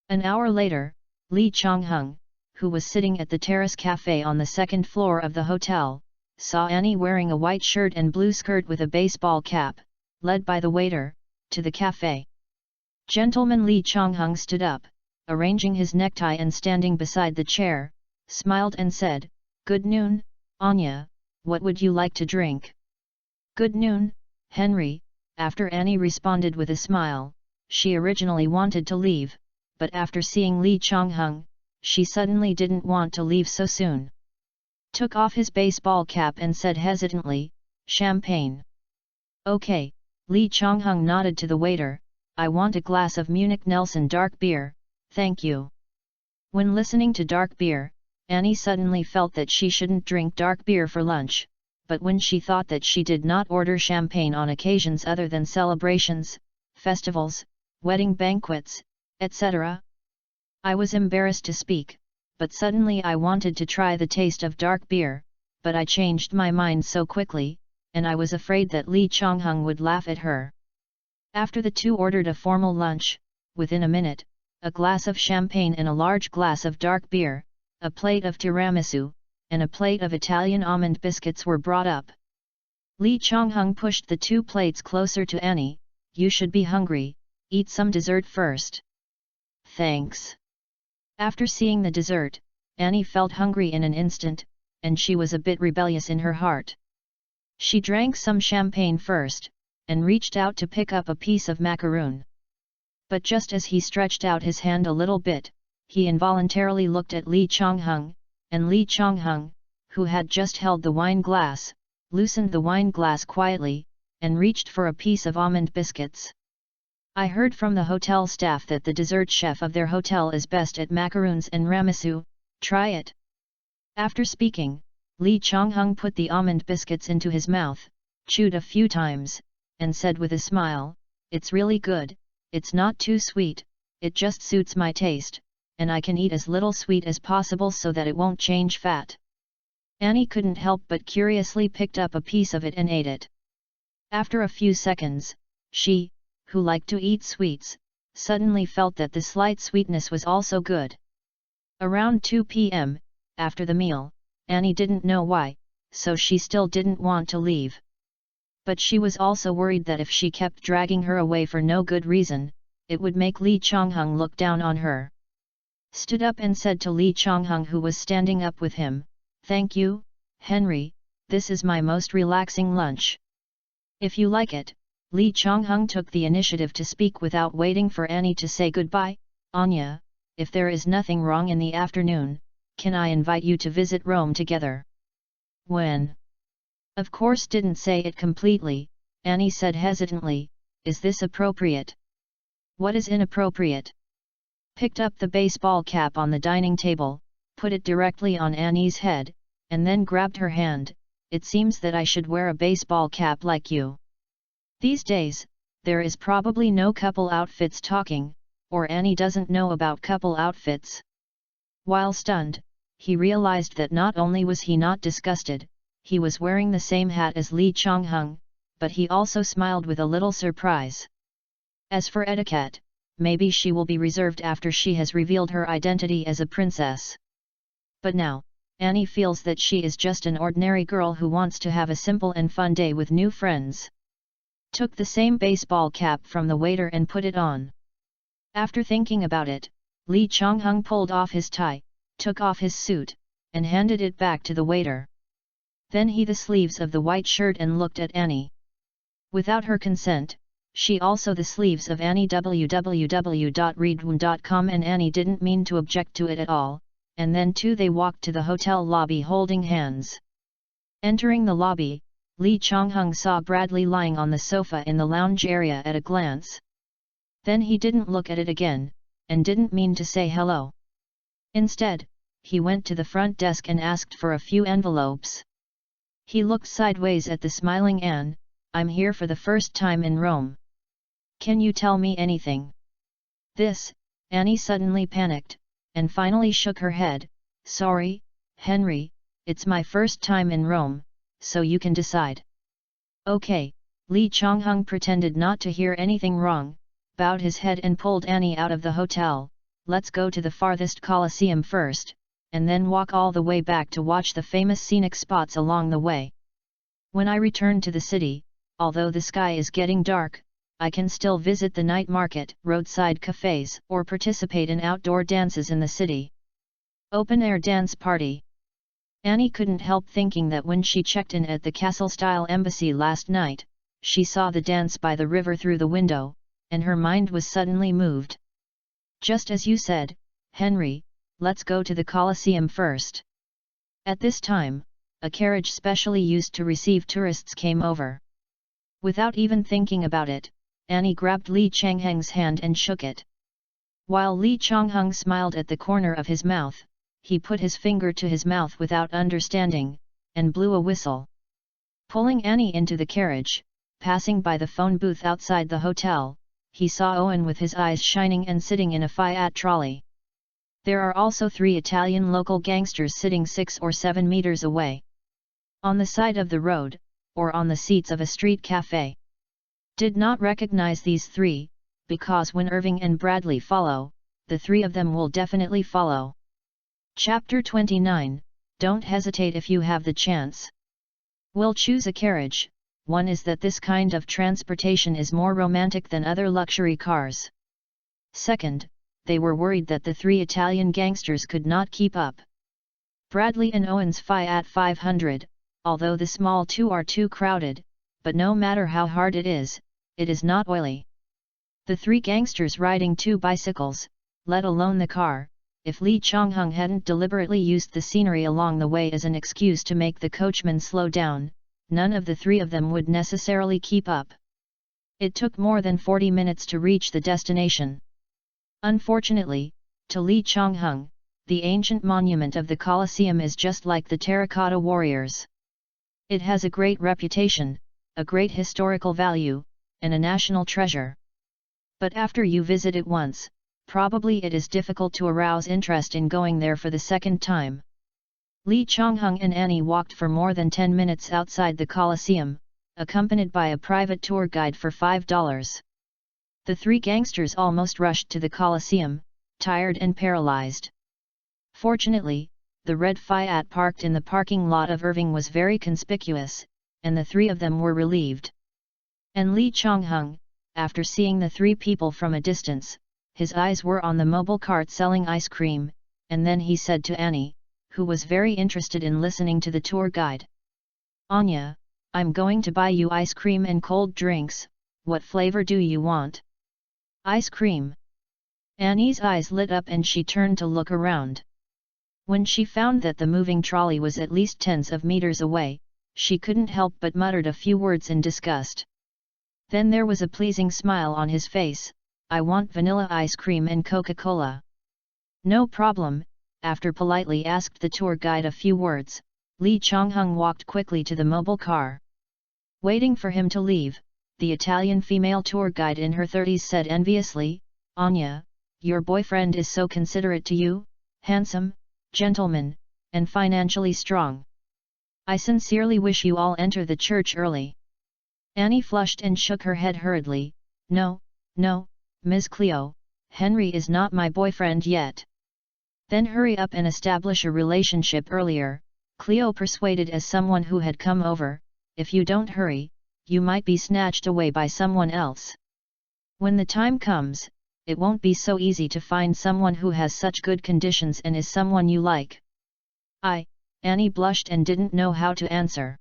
An hour later, Lee Chonghung, who was sitting at the terrace cafe on the second floor of the hotel, saw Annie wearing a white shirt and blue skirt with a baseball cap, led by the waiter, to the cafe. Gentleman Lee Chonghung stood up, arranging his necktie and standing beside the chair, smiled and said, good noon, Anya, what would you like to drink? Good noon, Henry, after Annie responded with a smile, she originally wanted to leave, but after seeing Lee Chonghung, she suddenly didn't want to leave so soon. Took off his baseball cap and said hesitantly, champagne. Okay, Lee Chonghung nodded to the waiter, I want a glass of Munich Nelson dark beer, thank you. When listening to dark beer, Annie suddenly felt that she shouldn't drink dark beer for lunch, but when she thought that she did not order champagne on occasions other than celebrations, festivals, wedding banquets, etc. I was embarrassed to speak, but suddenly I wanted to try the taste of dark beer, but I changed my mind so quickly, and I was afraid that Lee Chonghung would laugh at her. After the two ordered a formal lunch, within a minute, a glass of champagne and a large glass of dark beer, a plate of tiramisu, and a plate of Italian almond biscuits were brought up. Lee Chonghung pushed the two plates closer to Annie, you should be hungry, eat some dessert first. Thanks. After seeing the dessert, Annie felt hungry in an instant, and she was a bit rebellious in her heart. She drank some champagne first, and reached out to pick up a piece of macaroon. But just as he stretched out his hand a little bit, he involuntarily looked at Lee Chonghung, and Lee Chonghung, who had just held the wine glass, loosened the wine glass quietly, and reached for a piece of almond biscuits. I heard from the hotel staff that the dessert chef of their hotel is best at macaroons and tiramisu, try it. After speaking, Lee Chonghung put the almond biscuits into his mouth, chewed a few times, and said with a smile, it's really good, it's not too sweet, it just suits my taste, and I can eat as little sweet as possible so that it won't change fat. Annie couldn't help but curiously picked up a piece of it and ate it. After a few seconds, she, who liked to eat sweets, suddenly felt that the slight sweetness was also good. Around 2 p.m., after the meal. Annie didn't know why, so she still didn't want to leave. But she was also worried that if she kept dragging her away for no good reason, it would make Lee Chonghung look down on her. Stood up and said to Lee Chonghung, who was standing up with him, "Thank you, Henry, this is my most relaxing lunch. If you like it." Lee Chonghung took the initiative to speak without waiting for Annie to say goodbye. "Anya, if there is nothing wrong in the afternoon, can I invite you to visit Rome together?" "When?" "Of course," didn't say it completely, Annie said hesitantly, "is this appropriate?" "What is inappropriate?" Picked up the baseball cap on the dining table, put it directly on Annie's head, and then grabbed her hand. "It seems that I should wear a baseball cap like you. These days, there is probably no couple outfits talking, or Annie doesn't know about couple outfits." While stunned, he realized that not only was he not disgusted, he was wearing the same hat as Lee Chonghung, but he also smiled with a little surprise. As for etiquette, maybe she will be reserved after she has revealed her identity as a princess. But now, Annie feels that she is just an ordinary girl who wants to have a simple and fun day with new friends. Took the same baseball cap from the waiter and put it on. After thinking about it, Lee Chonghung pulled off his tie, took off his suit, and handed it back to the waiter. Then he the sleeves of the white shirt and looked at Annie. Without her consent, she also the sleeves of Annie. www.readaloud.com, and Annie didn't mean to object to it at all, and then too they walked to the hotel lobby holding hands. Entering the lobby, Lee Chonghung saw Bradley lying on the sofa in the lounge area at a glance. Then he didn't look at it again, and didn't mean to say hello. Instead, he went to the front desk and asked for a few envelopes. He looked sideways at the smiling Anne. "I'm here for the first time in Rome. Can you tell me anything?" This, Annie suddenly panicked, and finally shook her head. "Sorry, Henry, it's my first time in Rome, so you can decide." "Okay." Lee Chonghung pretended not to hear anything wrong, bowed his head and pulled Annie out of the hotel. "Let's go to the farthest Colosseum first, and then walk all the way back to watch the famous scenic spots along the way. When I return to the city, although the sky is getting dark, I can still visit the night market, roadside cafes, or participate in outdoor dances in the city." Open-air dance party. Annie couldn't help thinking that when she checked in at the castle-style embassy last night, she saw the dance by the river through the window, and her mind was suddenly moved. "Just as you said, Henry, let's go to the Colosseum first." At this time, a carriage specially used to receive tourists came over. Without even thinking about it, Annie grabbed Lee Chonghung's hand and shook it. While Lee Chonghung smiled at the corner of his mouth, he put his finger to his mouth without understanding, and blew a whistle. Pulling Annie into the carriage, passing by the phone booth outside the hotel, he saw Owen with his eyes shining and sitting in a Fiat trolley. There are also 3 Italian local gangsters sitting 6 or 7 meters away. On the side of the road, or on the seats of a street cafe. Did not recognize these 3, because when Irving and Bradley follow, the 3 of them will definitely follow. Chapter 29, Don't hesitate if you have the chance. Will choose a carriage. One is that this kind of transportation is more romantic than other luxury cars. Second, they were worried that the 3 Italian gangsters could not keep up. Bradley and Owen's Fiat 500, although the small 2 are too crowded, but no matter how hard it is not oily. The 3 gangsters riding 2 bicycles, let alone the car. If Lee Chonghung hadn't deliberately used the scenery along the way as an excuse to make the coachman slow down, none of the 3 of them would necessarily keep up. It took more than 40 minutes to reach the destination. Unfortunately, to Lee Chonghung, the ancient monument of the Colosseum is just like the terracotta warriors. It has a great reputation, a great historical value, and a national treasure. But after you visit it once, probably it is difficult to arouse interest in going there for the second time. Lee Chonghung and Annie walked for more than 10 minutes outside the Colosseum, accompanied by a private tour guide for $5. The 3 gangsters almost rushed to the Colosseum, tired and paralyzed. Fortunately, the red Fiat parked in the parking lot of Irving was very conspicuous, and the three of them were relieved. And Lee Chong-hung, after seeing the three people from a distance, his eyes were on the mobile cart selling ice cream, and then he said to Annie, who was very interested in listening to the tour guide. "Anya, I'm going to buy you ice cream and cold drinks, what flavor do you want?" "Ice cream." Annie's eyes lit up and she turned to look around. When she found that the moving trolley was at least tens of meters away, she couldn't help but muttered a few words in disgust. Then there was a pleasing smile on his face. "I want vanilla ice cream and Coca-Cola." "No problem," after politely asked the tour guide a few words, Lee Chong-hung walked quickly to the mobile car. Waiting for him to leave, the Italian female tour guide in her 30s said enviously, "Anya, your boyfriend is so considerate to you, handsome, gentleman, and financially strong. I sincerely wish you all enter the church early." Annie flushed and shook her head hurriedly. No, Ms. Cleo, Henry is not my boyfriend yet." "Then hurry up and establish a relationship earlier," Cleo persuaded as someone who had come over. "If you don't hurry, you might be snatched away by someone else. When the time comes, it won't be so easy to find someone who has such good conditions and is someone you like." Annie blushed and didn't know how to answer.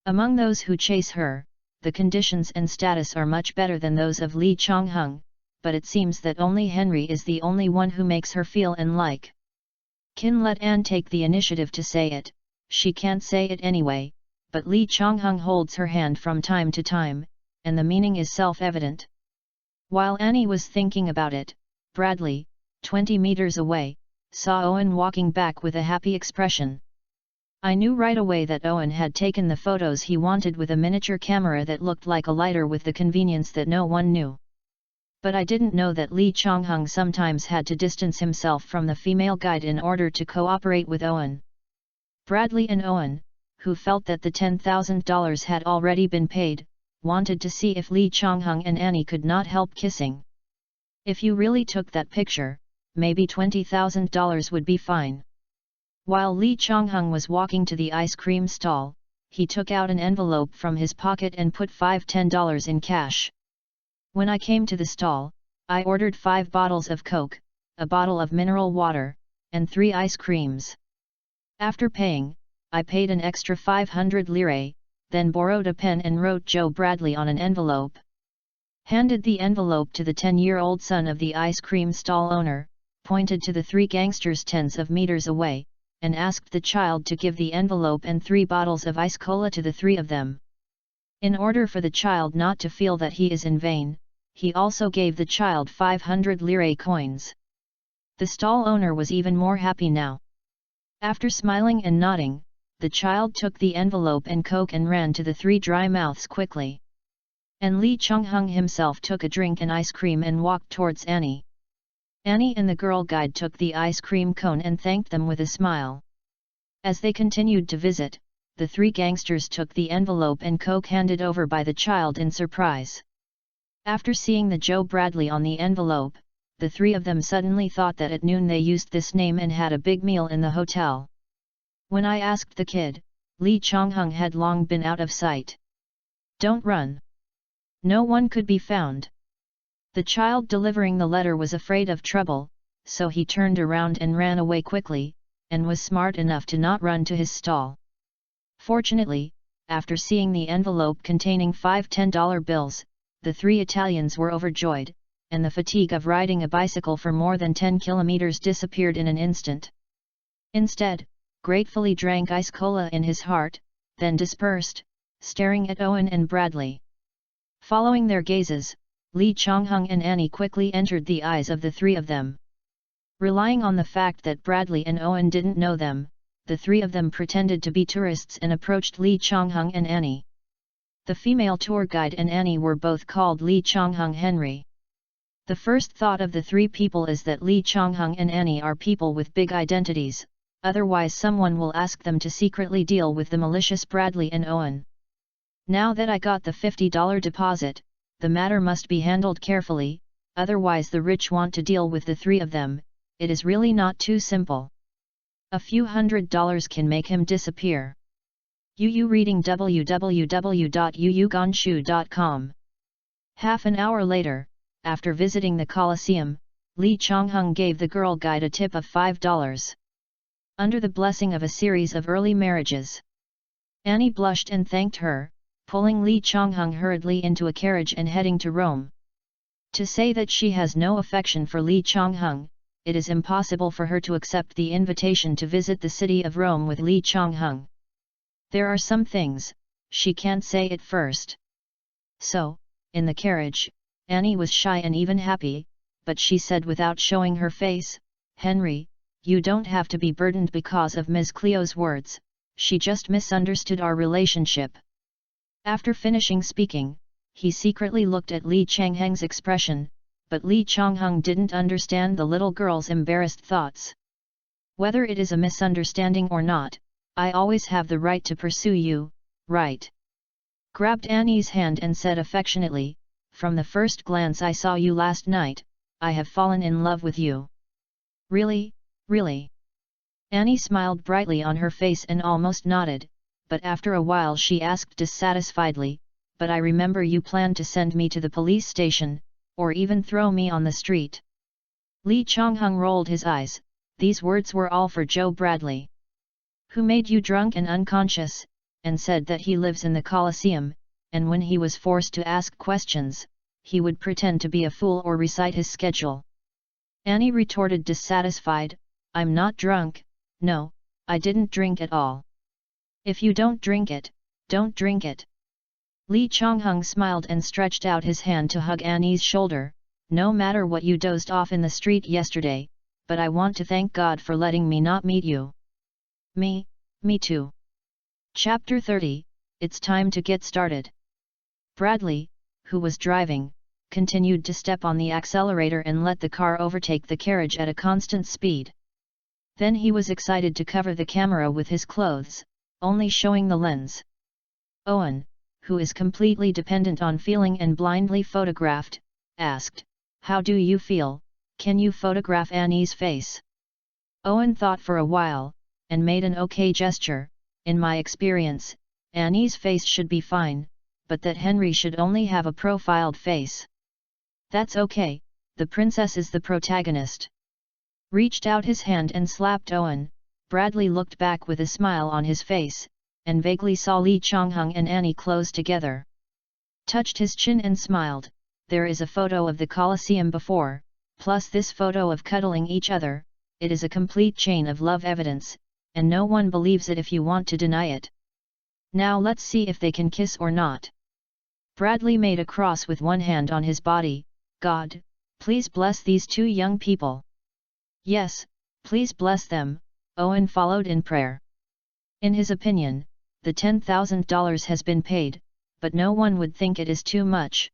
Among those who chase her, the conditions and status are much better than those of Lee Chong-hung, but it seems that only Henry is the only one who makes her feel and like. Kin let Anne take the initiative to say it. She can't say it anyway, but Lee Chong-hung holds her hand from time to time, and the meaning is self-evident. While Annie was thinking about it, Bradley, 20 meters away, saw Owen walking back with a happy expression. I knew right away that Owen had taken the photos he wanted with a miniature camera that looked like a lighter with the convenience that no one knew. But I didn't know that Lee Chong-hung sometimes had to distance himself from the female guide in order to cooperate with Owen. Bradley and Owen, who felt that the $10,000 had already been paid, wanted to see if Lee Chong-hung and Annie could not help kissing. "If you really took that picture, maybe $20,000 would be fine." While Lee Chong-hung was walking to the ice cream stall, he took out an envelope from his pocket and put $10 in cash. "When I came to the stall, I ordered 5 bottles of Coke, a bottle of mineral water, and 3 ice creams. After paying, I paid an extra 500 lire, then borrowed a pen and wrote Joe Bradley on an envelope. Handed the envelope to the 10-year-old son of the ice cream stall owner, pointed to the 3 gangsters tens of meters away, and asked the child to give the envelope and 3 bottles of ice cola to the 3 of them. In order for the child not to feel that he is in vain, he also gave the child 500 lire coins. The stall owner was even more happy now. After smiling and nodding, the child took the envelope and Coke and ran to the 3 dry mouths quickly. And Lee Chong-hung himself took a drink and ice cream and walked towards Annie. Annie and the girl guide took the ice cream cone and thanked them with a smile. As they continued to visit, the 3 gangsters took the envelope and Coke handed over by the child in surprise. After seeing the Joe Bradley on the envelope, the 3 of them suddenly thought that at noon they used this name and had a big meal in the hotel. When I asked the kid, Lee Chong-hung had long been out of sight. "Don't run." No one could be found. The child delivering the letter was afraid of trouble, so he turned around and ran away quickly, and was smart enough to not run to his stall. Fortunately, after seeing the envelope containing 5 $10 bills, the 3 Italians were overjoyed, and the fatigue of riding a bicycle for more than 10 kilometers disappeared in an instant. Instead, gratefully drank ice cola in his heart, then dispersed, staring at Owen and Bradley. Following their gazes, Lee Chong-hung and Annie quickly entered the eyes of the 3 of them. Relying on the fact that Bradley and Owen didn't know them, the 3 of them pretended to be tourists and approached Lee Chong-hung and Annie. The female tour guide and Annie were both called Lee Chong-hung Henry. The first thought of the 3 people is that Lee Chong-hung and Annie are people with big identities, otherwise someone will ask them to secretly deal with the malicious Bradley and Owen. Now that I got the $50 deposit, the matter must be handled carefully, otherwise the rich want to deal with the 3 of them. It is really not too simple. A few $100s can make him disappear. Yu reading www.yuyugonshu.com. Half an hour later, after visiting the Colosseum, Lee Chong-hung gave the girl guide a tip of $5. Under the blessing of a series of early marriages. Annie blushed and thanked her, pulling Lee Chong-hung hurriedly into a carriage and heading to Rome. To say that she has no affection for Lee Chong-hung, it is impossible for her to accept the invitation to visit the city of Rome with Lee Chong-hung. There are some things, she can't say at first. So, in the carriage, Annie was shy and even happy, but she said without showing her face, "Henry, you don't have to be burdened because of Ms. Cleo's words, she just misunderstood our relationship." After finishing speaking, he secretly looked at Lee Chong-hung's expression, but Lee Chong-hung didn't understand the little girl's embarrassed thoughts. "Whether it is a misunderstanding or not, I always have the right to pursue you, right?" Grabbed Annie's hand and said affectionately, "From the first glance I saw you last night, I have fallen in love with you." "Really, really?" Annie smiled brightly on her face and almost nodded, but after a while she asked dissatisfiedly, "But I remember you planned to send me to the police station, or even throw me on the street." Lee Chong-hung rolled his eyes. These words were all for Joe Bradley. "Who made you drunk and unconscious, and said that he lives in the Colosseum, and when he was forced to ask questions, he would pretend to be a fool or recite his schedule?" Annie retorted dissatisfied, "I'm not drunk, no, I didn't drink at all." "If you don't drink it, don't drink it." Lee Chong-hung smiled and stretched out his hand to hug Annie's shoulder. "No matter what you dozed off in the street yesterday, but I want to thank God for letting me not meet you." Me too." Chapter 30, It's time to get started. Bradley, who was driving, continued to step on the accelerator and let the car overtake the carriage at a constant speed. Then he was excited to cover the camera with his clothes, only showing the lens. Owen, who is completely dependent on feeling and blindly photographed, asked, "How do you feel, can you photograph Annie's face?" Owen thought for a while, and made an okay gesture. "In my experience, Annie's face should be fine, but that Henry should only have a profiled face." "That's okay, the princess is the protagonist." Reached out his hand and slapped Owen. Bradley looked back with a smile on his face, and vaguely saw Lee Chong-hung and Annie close together. Touched his chin and smiled. "There is a photo of the Colosseum before, plus this photo of cuddling each other, it is a complete chain of love evidence, and no one believes it if you want to deny it. Now let's see if they can kiss or not." Bradley made a cross with one hand on his body. "God, please bless these two young people." "Yes, please bless them," Owen followed in prayer. In his opinion, the $10,000 has been paid, but no one would think it is too much.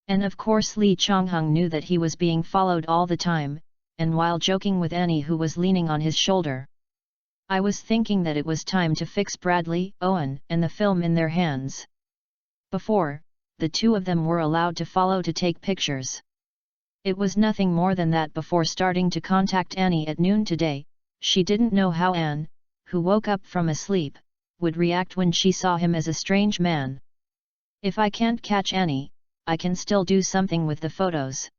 And of course Lee Chong-hung knew that he was being followed all the time, and while joking with Annie who was leaning on his shoulder. "I was thinking that it was time to fix Bradley, Owen and the film in their hands." Before, the two of them were allowed to follow to take pictures. It was nothing more than that before starting to contact Annie at noon today. She didn't know how Anne, who woke up from a sleep, would react when she saw him as a strange man. "If I can't catch Annie, I can still do something with the photos."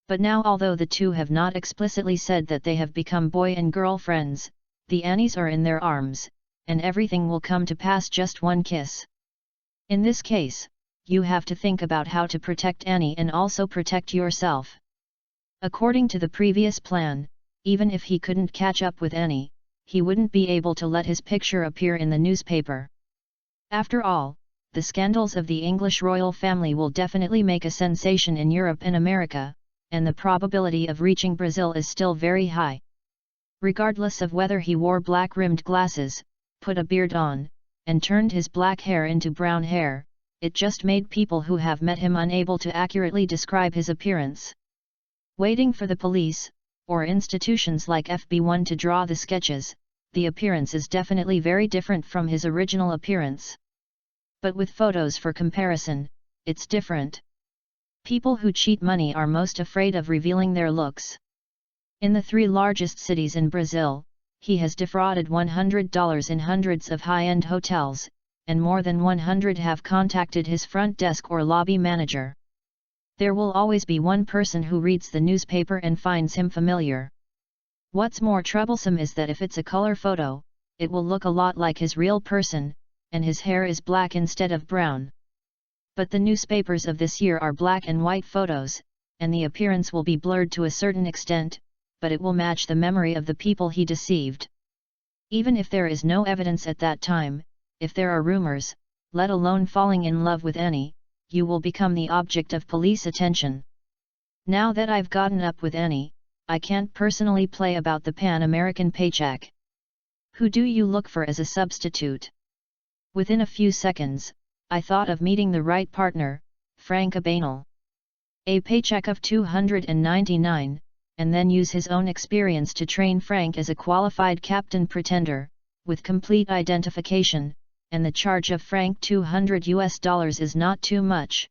But now, although the two have not explicitly said that they have become boy and girl friends, the Annies are in their arms, and everything will come to pass just one kiss. In this case, you have to think about how to protect Annie and also protect yourself. According to the previous plan, even if he couldn't catch up with Annie, he wouldn't be able to let his picture appear in the newspaper. After all, the scandals of the English royal family will definitely make a sensation in Europe and America, and the probability of reaching Brazil is still very high. Regardless of whether he wore black-rimmed glasses, put a beard on, and turned his black hair into brown hair, it just made people who have met him unable to accurately describe his appearance. Waiting for the police, or institutions like FB1 to draw the sketches, the appearance is definitely very different from his original appearance. But with photos for comparison, it's different. People who cheat money are most afraid of revealing their looks. In the 3 largest cities in Brazil, He has defrauded $100 in hundreds of high-end hotels, and more than 100 have contacted his front desk or lobby manager. There will always be one person who reads the newspaper and finds him familiar. What's more troublesome is that if it's a color photo, it will look a lot like his real person, and his hair is black instead of brown. But the newspapers of this year are black and white photos, and the appearance will be blurred to a certain extent, but it will match the memory of the people he deceived. Even if there is no evidence at that time, if there are rumors, let alone falling in love with any, you will become the object of police attention. Now that I've gotten up with any, I can't personally play about the Pan-American paycheck. Who do you look for as a substitute? Within a few seconds, I thought of meeting the right partner, Frank Abanel. A paycheck of $299, and then use his own experience to train Frank as a qualified captain pretender, with complete identification, and the charge of Frank $200 is not too much.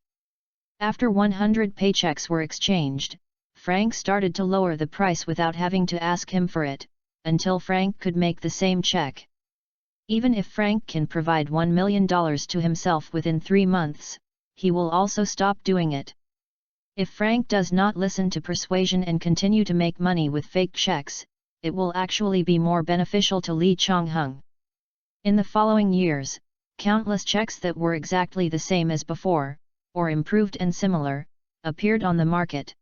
After 100 paychecks were exchanged, Frank started to lower the price without having to ask him for it, until Frank could make the same check. Even if Frank can provide $1 million to himself within 3 months, he will also stop doing it. If Frank does not listen to persuasion and continue to make money with fake checks, it will actually be more beneficial to Lee Chong-hung. In the following years, countless checks that were exactly the same as before, or improved and similar, appeared on the market.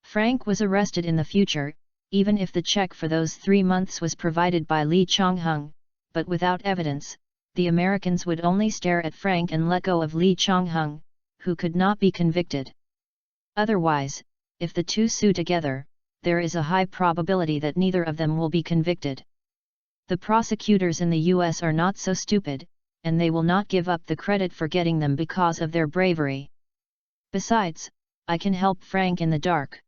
Frank was arrested in the future, even if the check for those 3 months was provided by Lee Chong-hung, but without evidence, the Americans would only stare at Frank and let go of Lee Chong-hung, who could not be convicted. Otherwise, if the two sue together, there is a high probability that neither of them will be convicted. The prosecutors in the US are not so stupid, and they will not give up the credit for getting them because of their bravery. Besides, I can help Frank in the dark.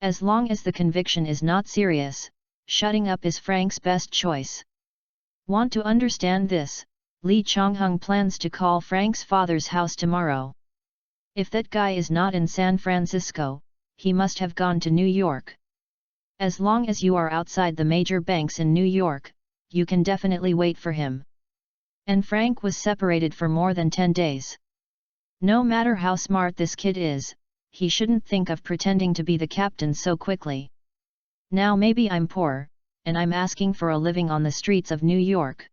As long as the conviction is not serious, shutting up is Frank's best choice. Want to understand this? Lee Chong-hung plans to call Frank's father's house tomorrow. If that guy is not in San Francisco, he must have gone to New York. As long as you are outside the major banks in New York, you can definitely wait for him. And Frank was separated for more than 10 days. No matter how smart this kid is, he shouldn't think of pretending to be the captain so quickly. Now maybe I'm poor, and I'm asking for a living on the streets of New York.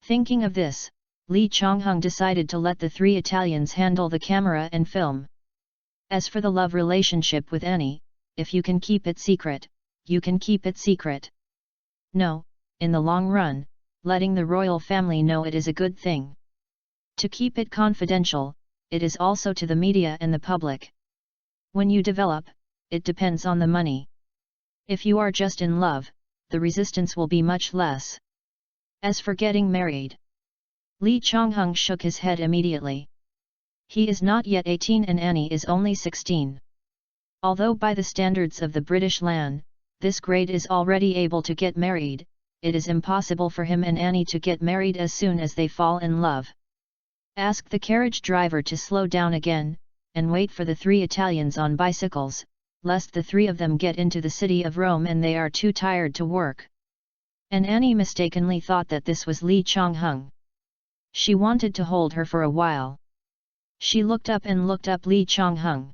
Thinking of this, Lee Chong-hung decided to let the 3 Italians handle the camera and film. As for the love relationship with Annie, if you can keep it secret, you can keep it secret. No, in the long run, letting the royal family know it is a good thing. To keep it confidential, it is also to the media and the public. When you develop, it depends on the money. If you are just in love, the resistance will be much less. As for getting married, Lee Chong-hung shook his head immediately. He is not yet 18 and Annie is only 16. Although by the standards of the British Lan, this grade is already able to get married, it is impossible for him and Annie to get married as soon as they fall in love. Ask the carriage driver to slow down again, and wait for the 3 Italians on bicycles, lest the 3 of them get into the city of Rome and they are too tired to work. And Annie mistakenly thought that this was Lee Chong-hung. She wanted to hold her for a while. She looked up Lee Chong-hung.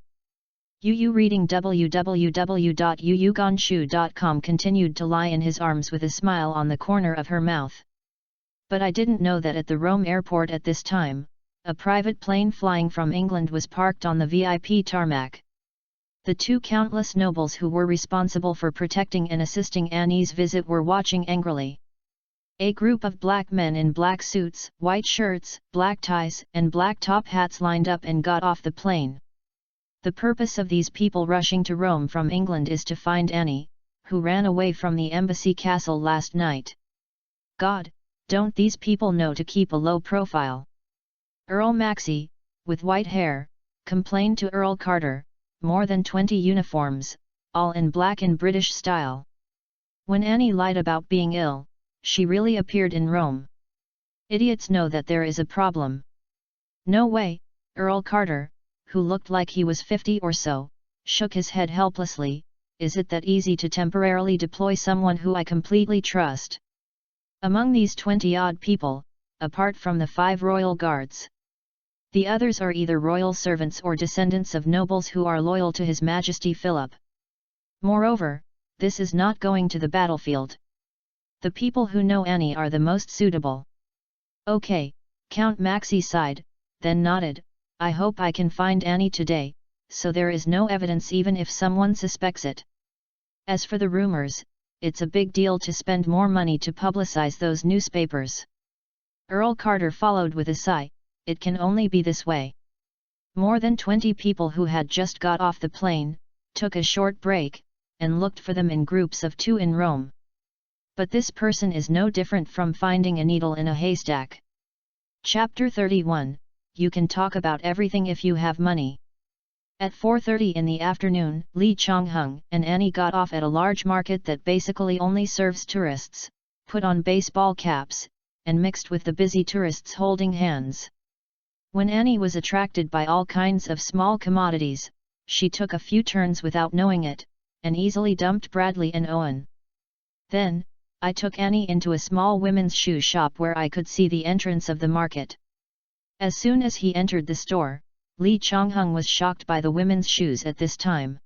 Yu reading www.yuyugonshu.com continued to lie in his arms with a smile on the corner of her mouth. But I didn't know that at the Rome airport at this time, a private plane flying from England was parked on the VIP tarmac. The 2 countless nobles who were responsible for protecting and assisting Annie's visit were watching angrily. A group of black men in black suits, white shirts, black ties, and black top hats lined up and got off the plane. The purpose of these people rushing to Rome from England is to find Annie, who ran away from the embassy castle last night. God, don't these people know to keep a low profile? Earl Maxey, with white hair, complained to Earl Carter, more than 20 uniforms, all in black in British style. When Annie lied about being ill, she really appeared in Rome. Idiots know that there is a problem. No way, Earl Carter, who looked like he was 50 or so, shook his head helplessly. is it that easy to temporarily deploy someone who I completely trust? Among these 20-odd people, apart from the 5 royal guards, the others are either royal servants or descendants of nobles who are loyal to His Majesty Philip. Moreover, this is not going to the battlefield. The people who know Annie are the most suitable. Okay, Count Maxi sighed, then nodded, I hope I can find Annie today, so there is no evidence even if someone suspects it. As for the rumors, it's a big deal to spend more money to publicize those newspapers. Earl Carter followed with a sigh, it can only be this way. More than 20 people who had just got off the plane, took a short break, and looked for them in groups of 2 in Rome. But this person is no different from finding a needle in a haystack. Chapter 31, You can talk about everything if you have money. At 4:30 in the afternoon, Li Chongheng and Annie got off at a large market that basically only serves tourists, put on baseball caps, and mixed with the busy tourists holding hands. When Annie was attracted by all kinds of small commodities, she took a few turns without knowing it, and easily dumped Bradley and Owen. Then, I took Annie into a small women's shoe shop where I could see the entrance of the market. As soon as he entered the store, Li Chongheng was shocked by the women's shoes at this time.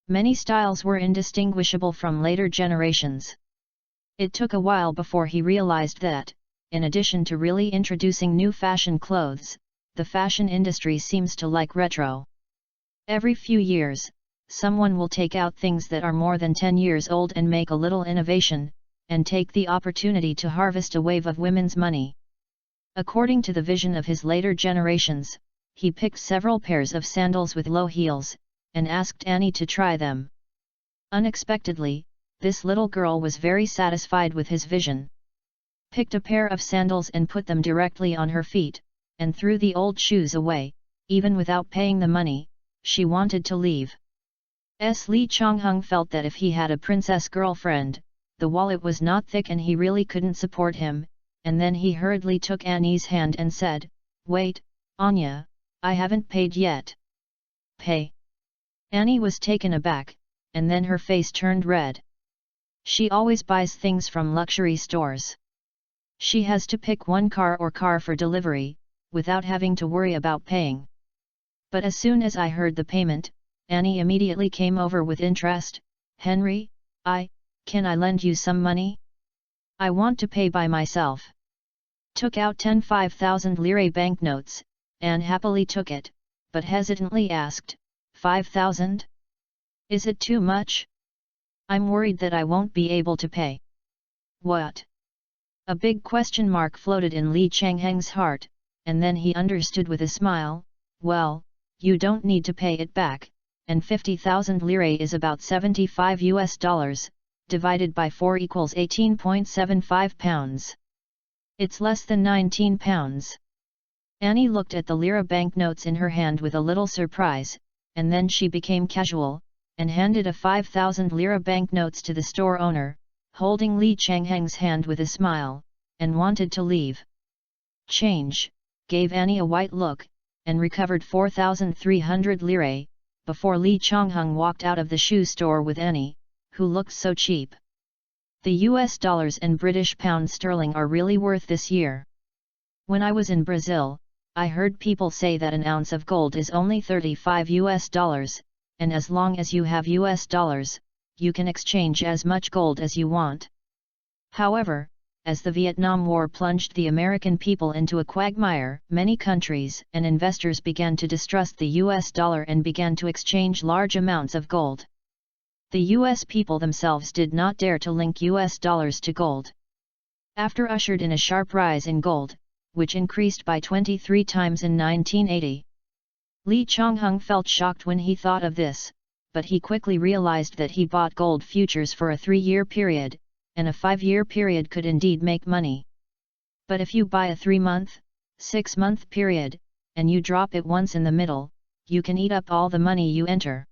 Many styles were indistinguishable from later generations. It took a while before he realized that, in addition to really introducing new fashion clothes, the fashion industry seems to like retro. Every few years, someone will take out things that are more than 10 years old and make a little innovation, and take the opportunity to harvest a wave of women's money. According to the vision of his later generations, he picked several pairs of sandals with low heels, and asked Annie to try them. Unexpectedly, this little girl was very satisfied with his vision. Picked a pair of sandals and put them directly on her feet, and threw the old shoes away, even without paying the money. She wanted to leave. Li Chongheng felt that if he had a princess girlfriend, the wallet was not thick and he really couldn't support him, and then he hurriedly took Annie's hand and said, Wait, Anya, I haven't paid yet. Pay? Annie was taken aback, and then her face turned red. She always buys things from luxury stores. She has to pick one car for delivery, without having to worry about paying. But as soon as I heard the payment, Annie immediately came over with interest. Henry, can I lend you some money? I want to pay by myself. Took out 10 5,000 lire banknotes, Anne happily took it, but hesitantly asked, 5,000? Is it too much? I'm worried that I won't be able to pay. What? A big question mark floated in Li Chongheng's heart, and then he understood with a smile, well, you don't need to pay it back, and 50,000 lire is about $75, divided by 4 equals 18.75 pounds. It's less than 19 pounds. Annie looked at the lira banknotes in her hand with a little surprise, and then she became casual, and handed a 5,000 lira banknotes to the store owner, holding Li Chongheng's hand with a smile, and wanted to leave. Change, gave Annie a white look, and recovered 4,300 lire, before Li Chongheng walked out of the shoe store with Annie, who looked so cheap. The US dollars and British pound sterling are really worth this year. When I was in Brazil, I heard people say that an ounce of gold is only 35 US dollars, and as long as you have US dollars, you can exchange as much gold as you want. However, as the Vietnam War plunged the American people into a quagmire, many countries and investors began to distrust the US dollar and began to exchange large amounts of gold. The US people themselves did not dare to link US dollars to gold. After ushered in a sharp rise in gold, which increased by 23 times in 1980. Li Chongheng felt shocked when he thought of this, but he quickly realized that he bought gold futures for a 3-year period, and a 5-year period could indeed make money. But if you buy a 3-month, 6-month period, and you drop it once in the middle, you can eat up all the money you enter.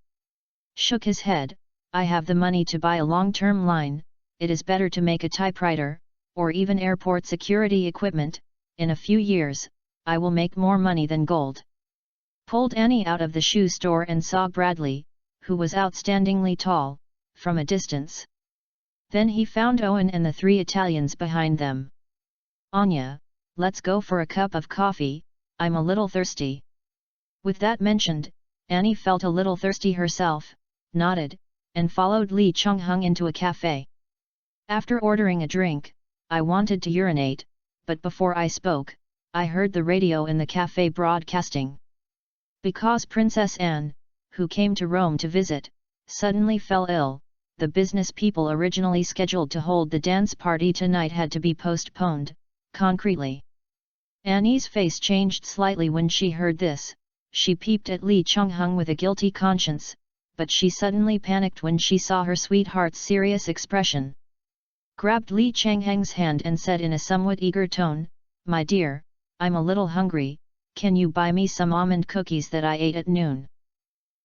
Shook his head, I have the money to buy a long-term line, it is better to make a typewriter, or even airport security equipment, in a few years, I will make more money than gold. Pulled Annie out of the shoe store and saw Bradley, who was outstandingly tall, from a distance. Then he found Owen and the three Italians behind them. "Anya, let's go for a cup of coffee, I'm a little thirsty." With that mentioned, Annie felt a little thirsty herself, nodded, and followed Lee Chung-hung into a cafe. After ordering a drink, I wanted to urinate, but before I spoke, I heard the radio in the cafe broadcasting. Because Princess Anne, who came to Rome to visit, suddenly fell ill, the business people originally scheduled to hold the dance party tonight had to be postponed, concretely. Annie's face changed slightly when she heard this. She peeped at Lee Chung-hung with a guilty conscience, but she suddenly panicked when she saw her sweetheart's serious expression. Grabbed Lee Chung-hung's hand and said in a somewhat eager tone, "My dear, I'm a little hungry, can you buy me some almond cookies that I ate at noon?"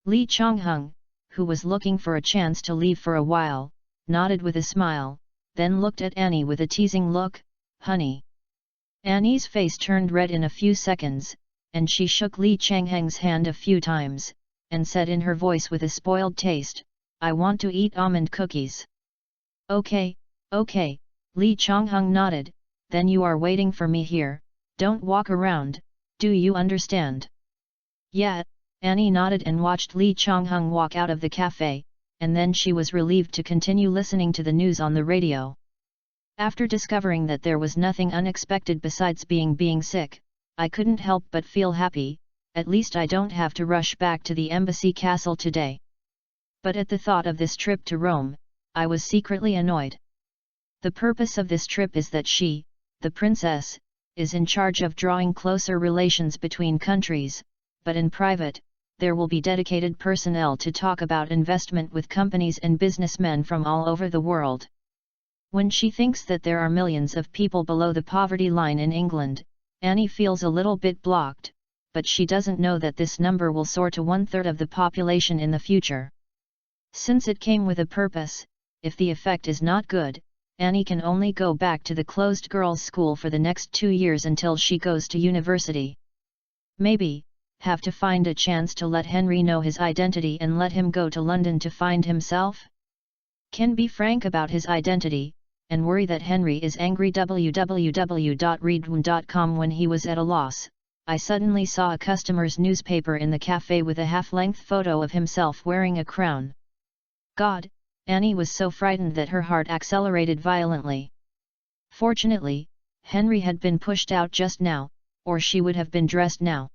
Lee Chung-hung, who was looking for a chance to leave for a while, nodded with a smile, then looked at Annie with a teasing look, "Honey." Annie's face turned red in a few seconds, and she shook Lee Chung-hung's hand a few times, and said in her voice with a spoiled taste, "I want to eat almond cookies." "Okay, okay," Lee Chung-hung nodded, "then you are waiting for me here, don't walk around, do you understand?" "Yeah," Annie nodded and watched Lee Chung-hung walk out of the cafe, and then she was relieved to continue listening to the news on the radio. After discovering that there was nothing unexpected besides being sick, I couldn't help but feel happy, at least I don't have to rush back to the embassy castle today. But at the thought of this trip to Rome, I was secretly annoyed. The purpose of this trip is that she, the princess, is in charge of drawing closer relations between countries, but in private, there will be dedicated personnel to talk about investment with companies and businessmen from all over the world. When she thinks that there are millions of people below the poverty line in England, Annie feels a little bit blocked, but she doesn't know that this number will soar to 1/3 of the population in the future. Since it came with a purpose, if the effect is not good, Annie can only go back to the closed girls' school for the next 2 years until she goes to university. Maybe, have to find a chance to let Henry know his identity and let him go to London to find himself? Can be frank about his identity, and worry that Henry is angry. www.readaloud.com. When he was at a loss, I suddenly saw a customer's newspaper in the cafe with a half-length photo of himself wearing a crown. God, Annie was so frightened that her heart accelerated violently. Fortunately, Henry had been pushed out just now, or she would have been dressed now.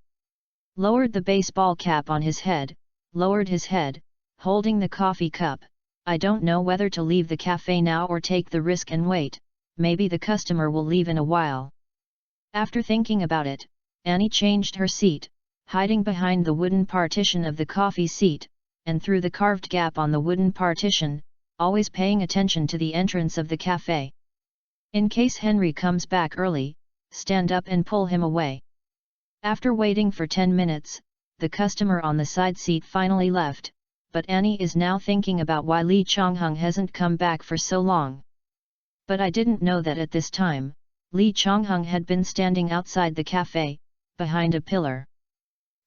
Lowered the baseball cap on his head, lowered his head, holding the coffee cup. I don't know whether to leave the cafe now or take the risk and wait, maybe the customer will leave in a while. After thinking about it, Annie changed her seat, hiding behind the wooden partition of the coffee seat, and through the carved gap on the wooden partition, always paying attention to the entrance of the cafe. In case Henry comes back early, stand up and pull him away. After waiting for 10 minutes, the customer on the side seat finally left, but Annie is now thinking about why Lee Chung-hung hasn't come back for so long. But I didn't know that at this time, Lee Chung-hung had been standing outside the cafe, behind a pillar.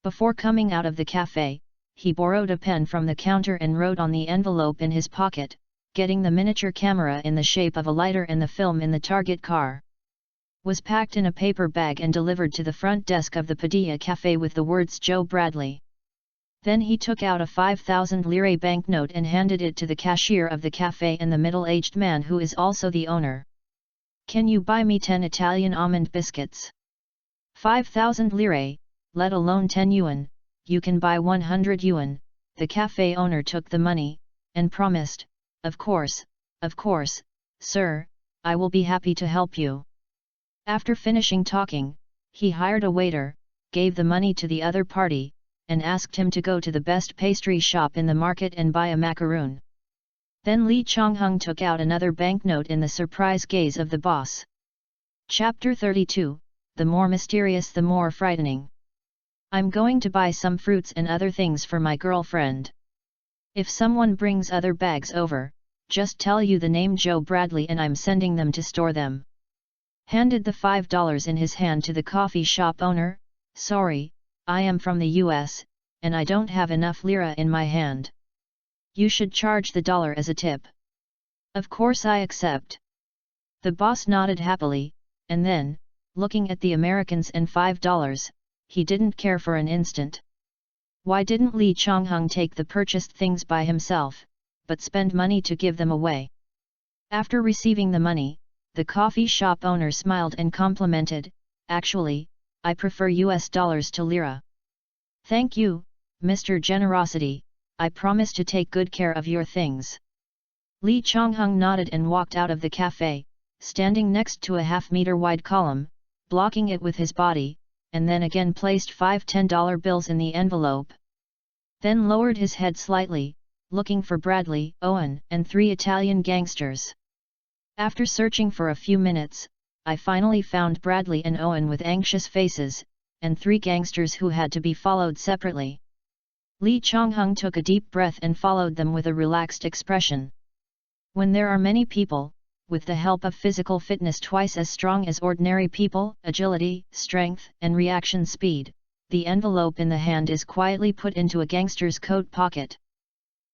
Before coming out of the cafe, he borrowed a pen from the counter and wrote on the envelope in his pocket, getting the miniature camera in the shape of a lighter and the film in the target car. Was packed in a paper bag and delivered to the front desk of the Padilla Cafe with the words Joe Bradley. Then he took out a 5,000 lire banknote and handed it to the cashier of the cafe and the middle-aged man who is also the owner. "Can you buy me 10 Italian almond biscuits?" 5,000 lire, let alone 10 yuan, you can buy 100 yuan, the cafe owner took the money, and promised, of course, sir, I will be happy to help you." After finishing talking, he hired a waiter, gave the money to the other party, and asked him to go to the best pastry shop in the market and buy a macaroon. Then Lee Chung-hung took out another banknote in the surprise gaze of the boss. Chapter 32, The more mysterious the more frightening. "I'm going to buy some fruits and other things for my girlfriend. If someone brings other bags over, just tell you the name Joe Bradley and I'm sending them to store them." Handed the $5 in his hand to the coffee shop owner. "Sorry, I am from the US, and I don't have enough lira in my hand. You should charge the dollar as a tip. Of course I accept. The boss nodded happily, and then, looking at the Americans and $5, he didn't care for an instant. Why didn't Lee Chonghung take the purchased things by himself, but spend money to give them away? After receiving the money, the coffee shop owner smiled and complimented, "Actually, I prefer US dollars to lira." "Thank you, Mr. Generosity, I promise to take good care of your things." Lee Chonghung nodded and walked out of the cafe, standing next to a half-meter wide column, blocking it with his body, and then again placed 5 $10 bills in the envelope. Then lowered his head slightly, looking for Bradley, Owen, and 3 Italian gangsters. After searching for a few minutes, I finally found Bradley and Owen with anxious faces, and 3 gangsters who had to be followed separately. Lee Chonghung took a deep breath and followed them with a relaxed expression. When there are many people, with the help of physical fitness twice as strong as ordinary people, agility, strength, and reaction speed, the envelope in the hand is quietly put into a gangster's coat pocket.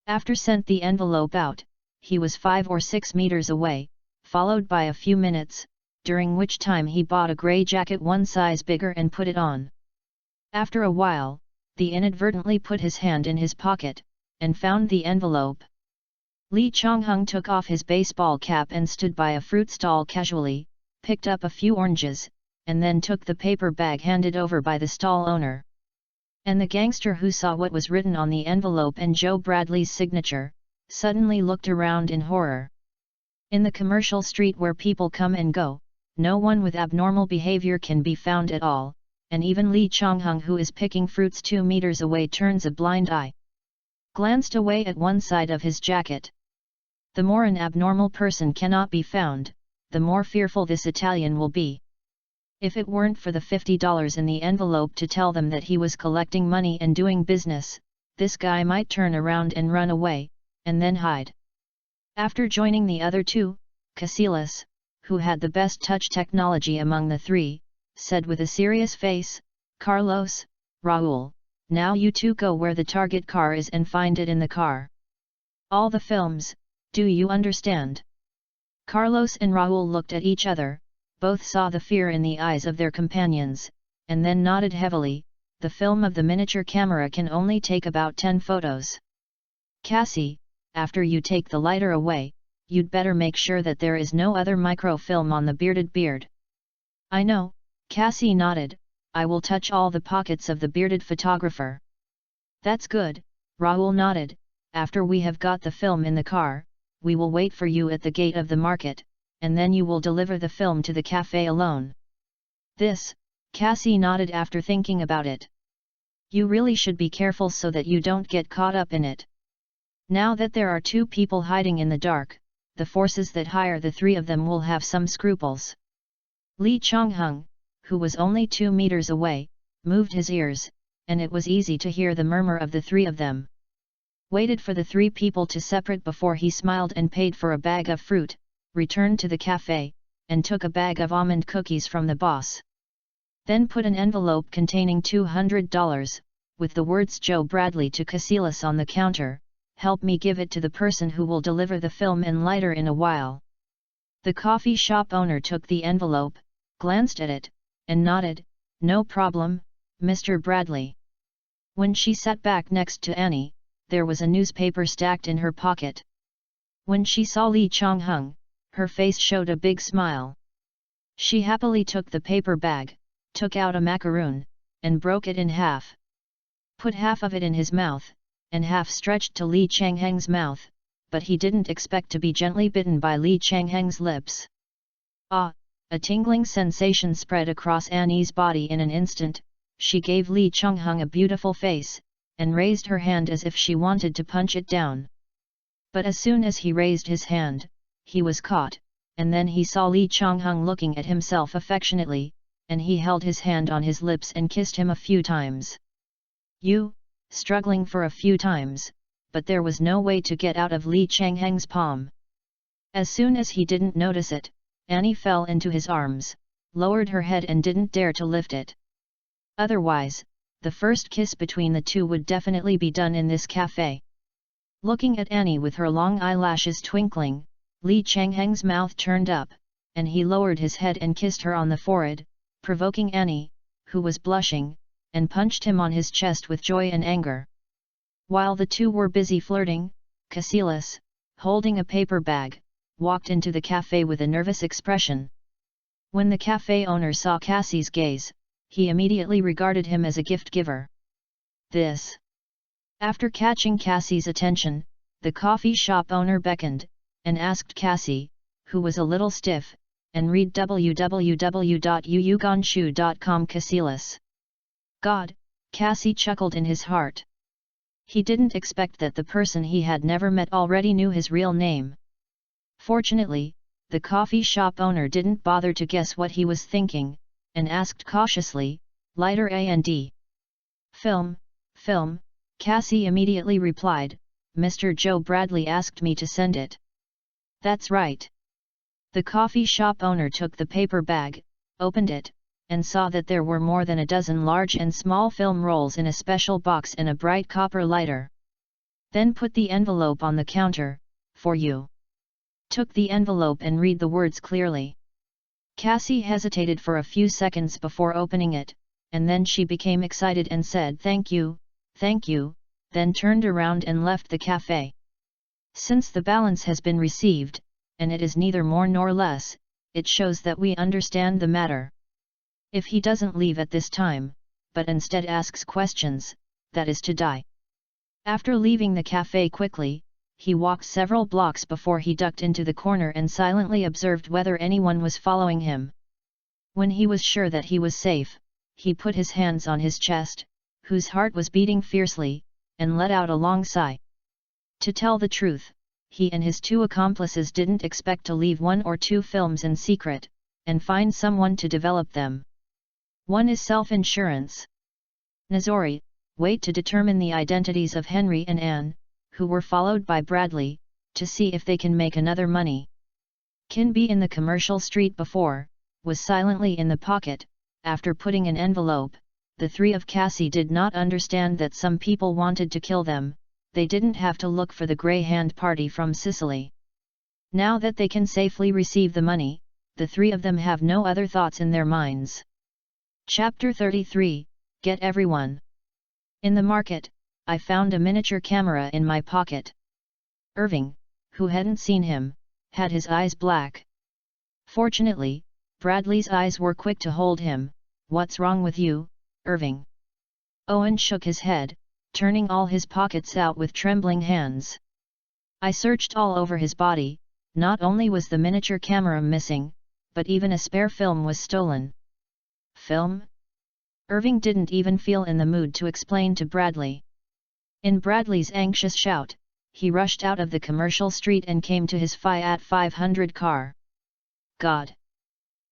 After sent the envelope out, he was 5 or 6 meters away, followed by a few minutes, during which time he bought a grey jacket 1 size bigger and put it on. After a while, he inadvertently put his hand in his pocket, and found the envelope. Lee Chonghung took off his baseball cap and stood by a fruit stall casually, picked up a few oranges, and then took the paper bag handed over by the stall owner. And the gangster who saw what was written on the envelope and Joe Bradley's signature, suddenly looked around in horror. In the commercial street where people come and go, no one with abnormal behavior can be found at all, and even Lee Chonghung, who is picking fruits 2 meters away, turns a blind eye. Glanced away at one side of his jacket. The more an abnormal person cannot be found, the more fearful this Italian will be. If it weren't for the $50 in the envelope to tell them that he was collecting money and doing business, this guy might turn around and run away, and then hide. After joining the other 2, Casillas, who had the best touch technology among the 3, said with a serious face, "Carlos, Raul, now you 2 go where the target car is and find it in the car. All the films, do you understand?" Carlos and Raul looked at each other, both saw the fear in the eyes of their companions, and then nodded heavily. "The film of the miniature camera can only take about 10 photos. Cassie, after you take the lighter away, you'd better make sure that there is no other microfilm on the bearded beard." "I know," Cassie nodded, "I will touch all the pockets of the bearded photographer." "That's good," Raul nodded, "after we have got the film in the car, we will wait for you at the gate of the market, and then you will deliver the film to the cafe alone." "This," Cassie nodded after thinking about it. "You really should be careful so that you don't get caught up in it. Now that there are 2 people hiding in the dark, the forces that hire the 3 of them will have some scruples." Lee Chonghung, who was only 2 meters away, moved his ears, and it was easy to hear the murmur of the 3 of them. Waited for the 3 people to separate before he smiled and paid for a bag of fruit, returned to the cafe, and took a bag of almond cookies from the boss. Then put an envelope containing $200, with the words Joe Bradley to Casillas on the counter, "Help me give it to the person who will deliver the film and lighter in a while." The coffee shop owner took the envelope, glanced at it, and nodded, "No problem, Mr. Bradley." When she sat back next to Annie, there was a newspaper stacked in her pocket. When she saw Lee Chonghung, her face showed a big smile. She happily took the paper bag, took out a macaroon, and broke it in half. Put half of it in his mouth, and half stretched to Lee Chonghung's mouth, but he didn't expect to be gently bitten by Lee Chonghung's lips. Ah! A tingling sensation spread across Annie's body in an instant. She gave Lee Chonghung a beautiful face, and raised her hand as if she wanted to punch it down. But as soon as he raised his hand, he was caught, and then he saw Lee Chonghung looking at himself affectionately, and he held his hand on his lips and kissed him a few times. Struggling for a few times, but there was no way to get out of Lee Chonghung's palm. As soon as he didn't notice it, Annie fell into his arms, lowered her head and didn't dare to lift it. Otherwise, the first kiss between the 2 would definitely be done in this cafe. Looking at Annie with her long eyelashes twinkling, Li Changheng's mouth turned up, and he lowered his head and kissed her on the forehead, provoking Annie, who was blushing, and punched him on his chest with joy and anger. While the two were busy flirting, Cassilis, holding a paper bag, walked into the cafe with a nervous expression. When the cafe owner saw Cassie's gaze, he immediately regarded him as a gift giver. This. After catching Cassie's attention, the coffee shop owner beckoned, and asked Cassie, who was a little stiff, and read www.yuyuganshu.com Cassilis. God, Cassie chuckled in his heart. He didn't expect that the person he had never met already knew his real name. Fortunately, the coffee shop owner didn't bother to guess what he was thinking, and asked cautiously, lighter and film, Cassie immediately replied, Mr. Joe Bradley asked me to send it. That's right. The coffee shop owner took the paper bag, opened it, and saw that there were more than a dozen large and small film rolls in a special box and a bright copper lighter. Then put the envelope on the counter, for you. Took the envelope and read the words clearly. Cassie hesitated for a few seconds before opening it, and then she became excited and said thank you, then turned around and left the cafe. Since the balance has been received, and it is neither more nor less, it shows that we understand the matter. If he doesn't leave at this time, but instead asks questions, that is to die. After leaving the cafe quickly, he walked several blocks before he ducked into the corner and silently observed whether anyone was following him. When he was sure that he was safe, he put his hands on his chest, whose heart was beating fiercely, and let out a long sigh. To tell the truth, he and his two accomplices didn't expect to leave 1 or 2 films in secret, and find someone to develop them. One is self-insurance. Nazori, wait to determine the identities of Henry and Anne, who were followed by Bradley, to see if they can make another money. Kinby in the commercial street before, was silently in the pocket. After putting an envelope, the three of Cassie did not understand that some people wanted to kill them. They didn't have to look for the Grey Hand Party from Sicily. Now that they can safely receive the money, the three of them have no other thoughts in their minds. Chapter 33, Get Everyone. In the market, I found a miniature camera in my pocket. Irving, who hadn't seen him, had his eyes black. Fortunately, Bradley's eyes were quick to hold him. What's wrong with you, Irving? Owen shook his head, turning all his pockets out with trembling hands. I searched all over his body. Not only was the miniature camera missing, but even a spare film was stolen. Film? Irving didn't even feel in the mood to explain to Bradley. In Bradley's anxious shout, he rushed out of the commercial street and came to his Fiat 500 car. God!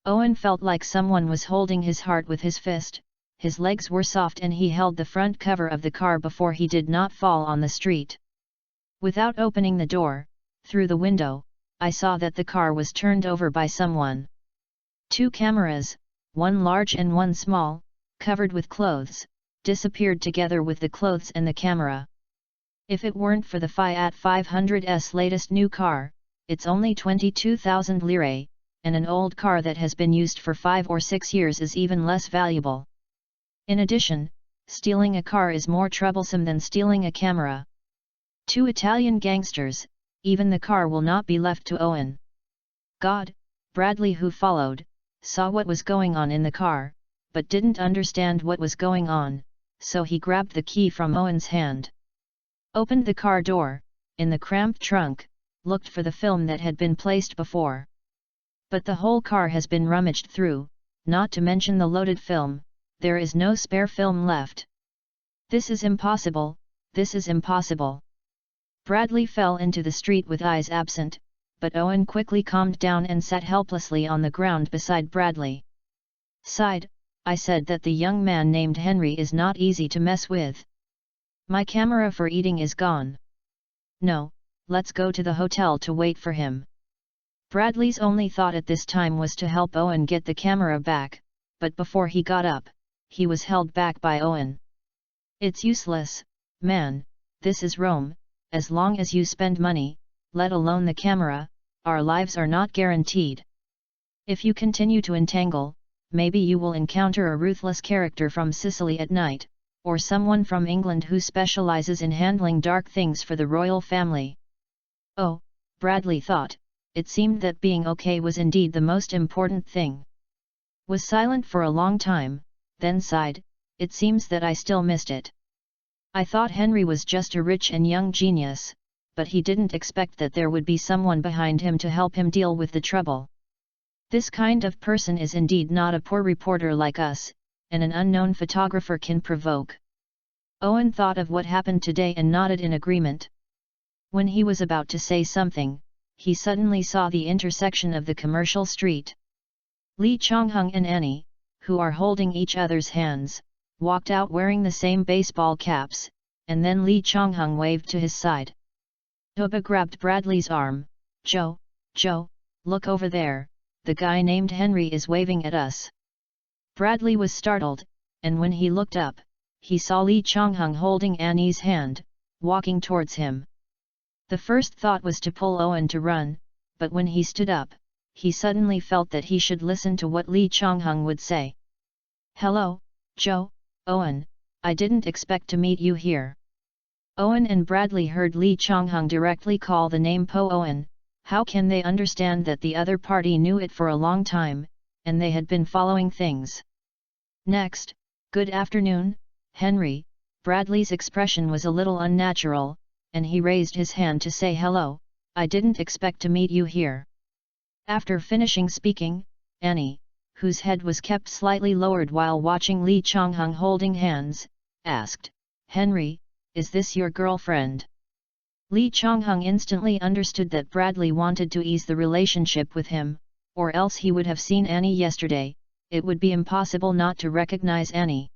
Owen felt like someone was holding his heart with his fist. His legs were soft and he held the front cover of the car before he did not fall on the street. Without opening the door, through the window, I saw that the car was turned over by someone. 2 cameras, one large and one small, covered with clothes, disappeared together with the clothes and the camera. If it weren't for the Fiat 500's latest new car, it's only 22,000 lire, and an old car that has been used for 5 or 6 years is even less valuable. In addition, stealing a car is more troublesome than stealing a camera. 2 Italian gangsters, even the car will not be left to Owen. God, Bradley, who followed, saw what was going on in the car, but didn't understand what was going on, so he grabbed the key from Owen's hand. Opened the car door, in the cramped trunk, looked for the film that had been placed before. But the whole car has been rummaged through, not to mention the loaded film. There is no spare film left. This is impossible, this is impossible. Bradley fell into the street with eyes absent, but Owen quickly calmed down and sat helplessly on the ground beside Bradley. Sighed, I said that the young man named Henry is not easy to mess with. My camera for eating is gone. No, let's go to the hotel to wait for him. Bradley's only thought at this time was to help Owen get the camera back, but before he got up, he was held back by Owen. It's useless, man, this is Rome, as long as you spend money, let alone the camera, our lives are not guaranteed. If you continue to entangle, maybe you will encounter a ruthless character from Sicily at night, or someone from England who specializes in handling dark things for the royal family. Oh, Bradley thought, it seemed that being okay was indeed the most important thing. Was silent for a long time, then sighed, it seems that I still missed it. I thought Henry was just a rich and young genius, but he didn't expect that there would be someone behind him to help him deal with the trouble. This kind of person is indeed not a poor reporter like us, and an unknown photographer can provoke. Owen thought of what happened today and nodded in agreement. When he was about to say something, he suddenly saw the intersection of the commercial street. Lee Chonghung and Annie, who are holding each other's hands, walked out wearing the same baseball caps, and then Lee Chonghung waved to his side. Toba grabbed Bradley's arm. Joe, look over there, the guy named Henry is waving at us. Bradley was startled, and when he looked up, he saw Lee Chonghung holding Annie's hand, walking towards him. The first thought was to pull Owen to run, but when he stood up, he suddenly felt that he should listen to what Lee Chonghung would say. Hello, Joe, Owen, I didn't expect to meet you here. Owen and Bradley heard Lee Chonghung directly call the name Po Owen. How can they understand that the other party knew it for a long time, and they had been following things? Next, good afternoon, Henry. Bradley's expression was a little unnatural, and he raised his hand to say hello, I didn't expect to meet you here. After finishing speaking, Annie, whose head was kept slightly lowered while watching Lee Chonghung holding hands, asked, Henry, is this your girlfriend? Lee Chonghung instantly understood that Bradley wanted to ease the relationship with him, or else he would have seen Annie yesterday. It would be impossible not to recognize Annie.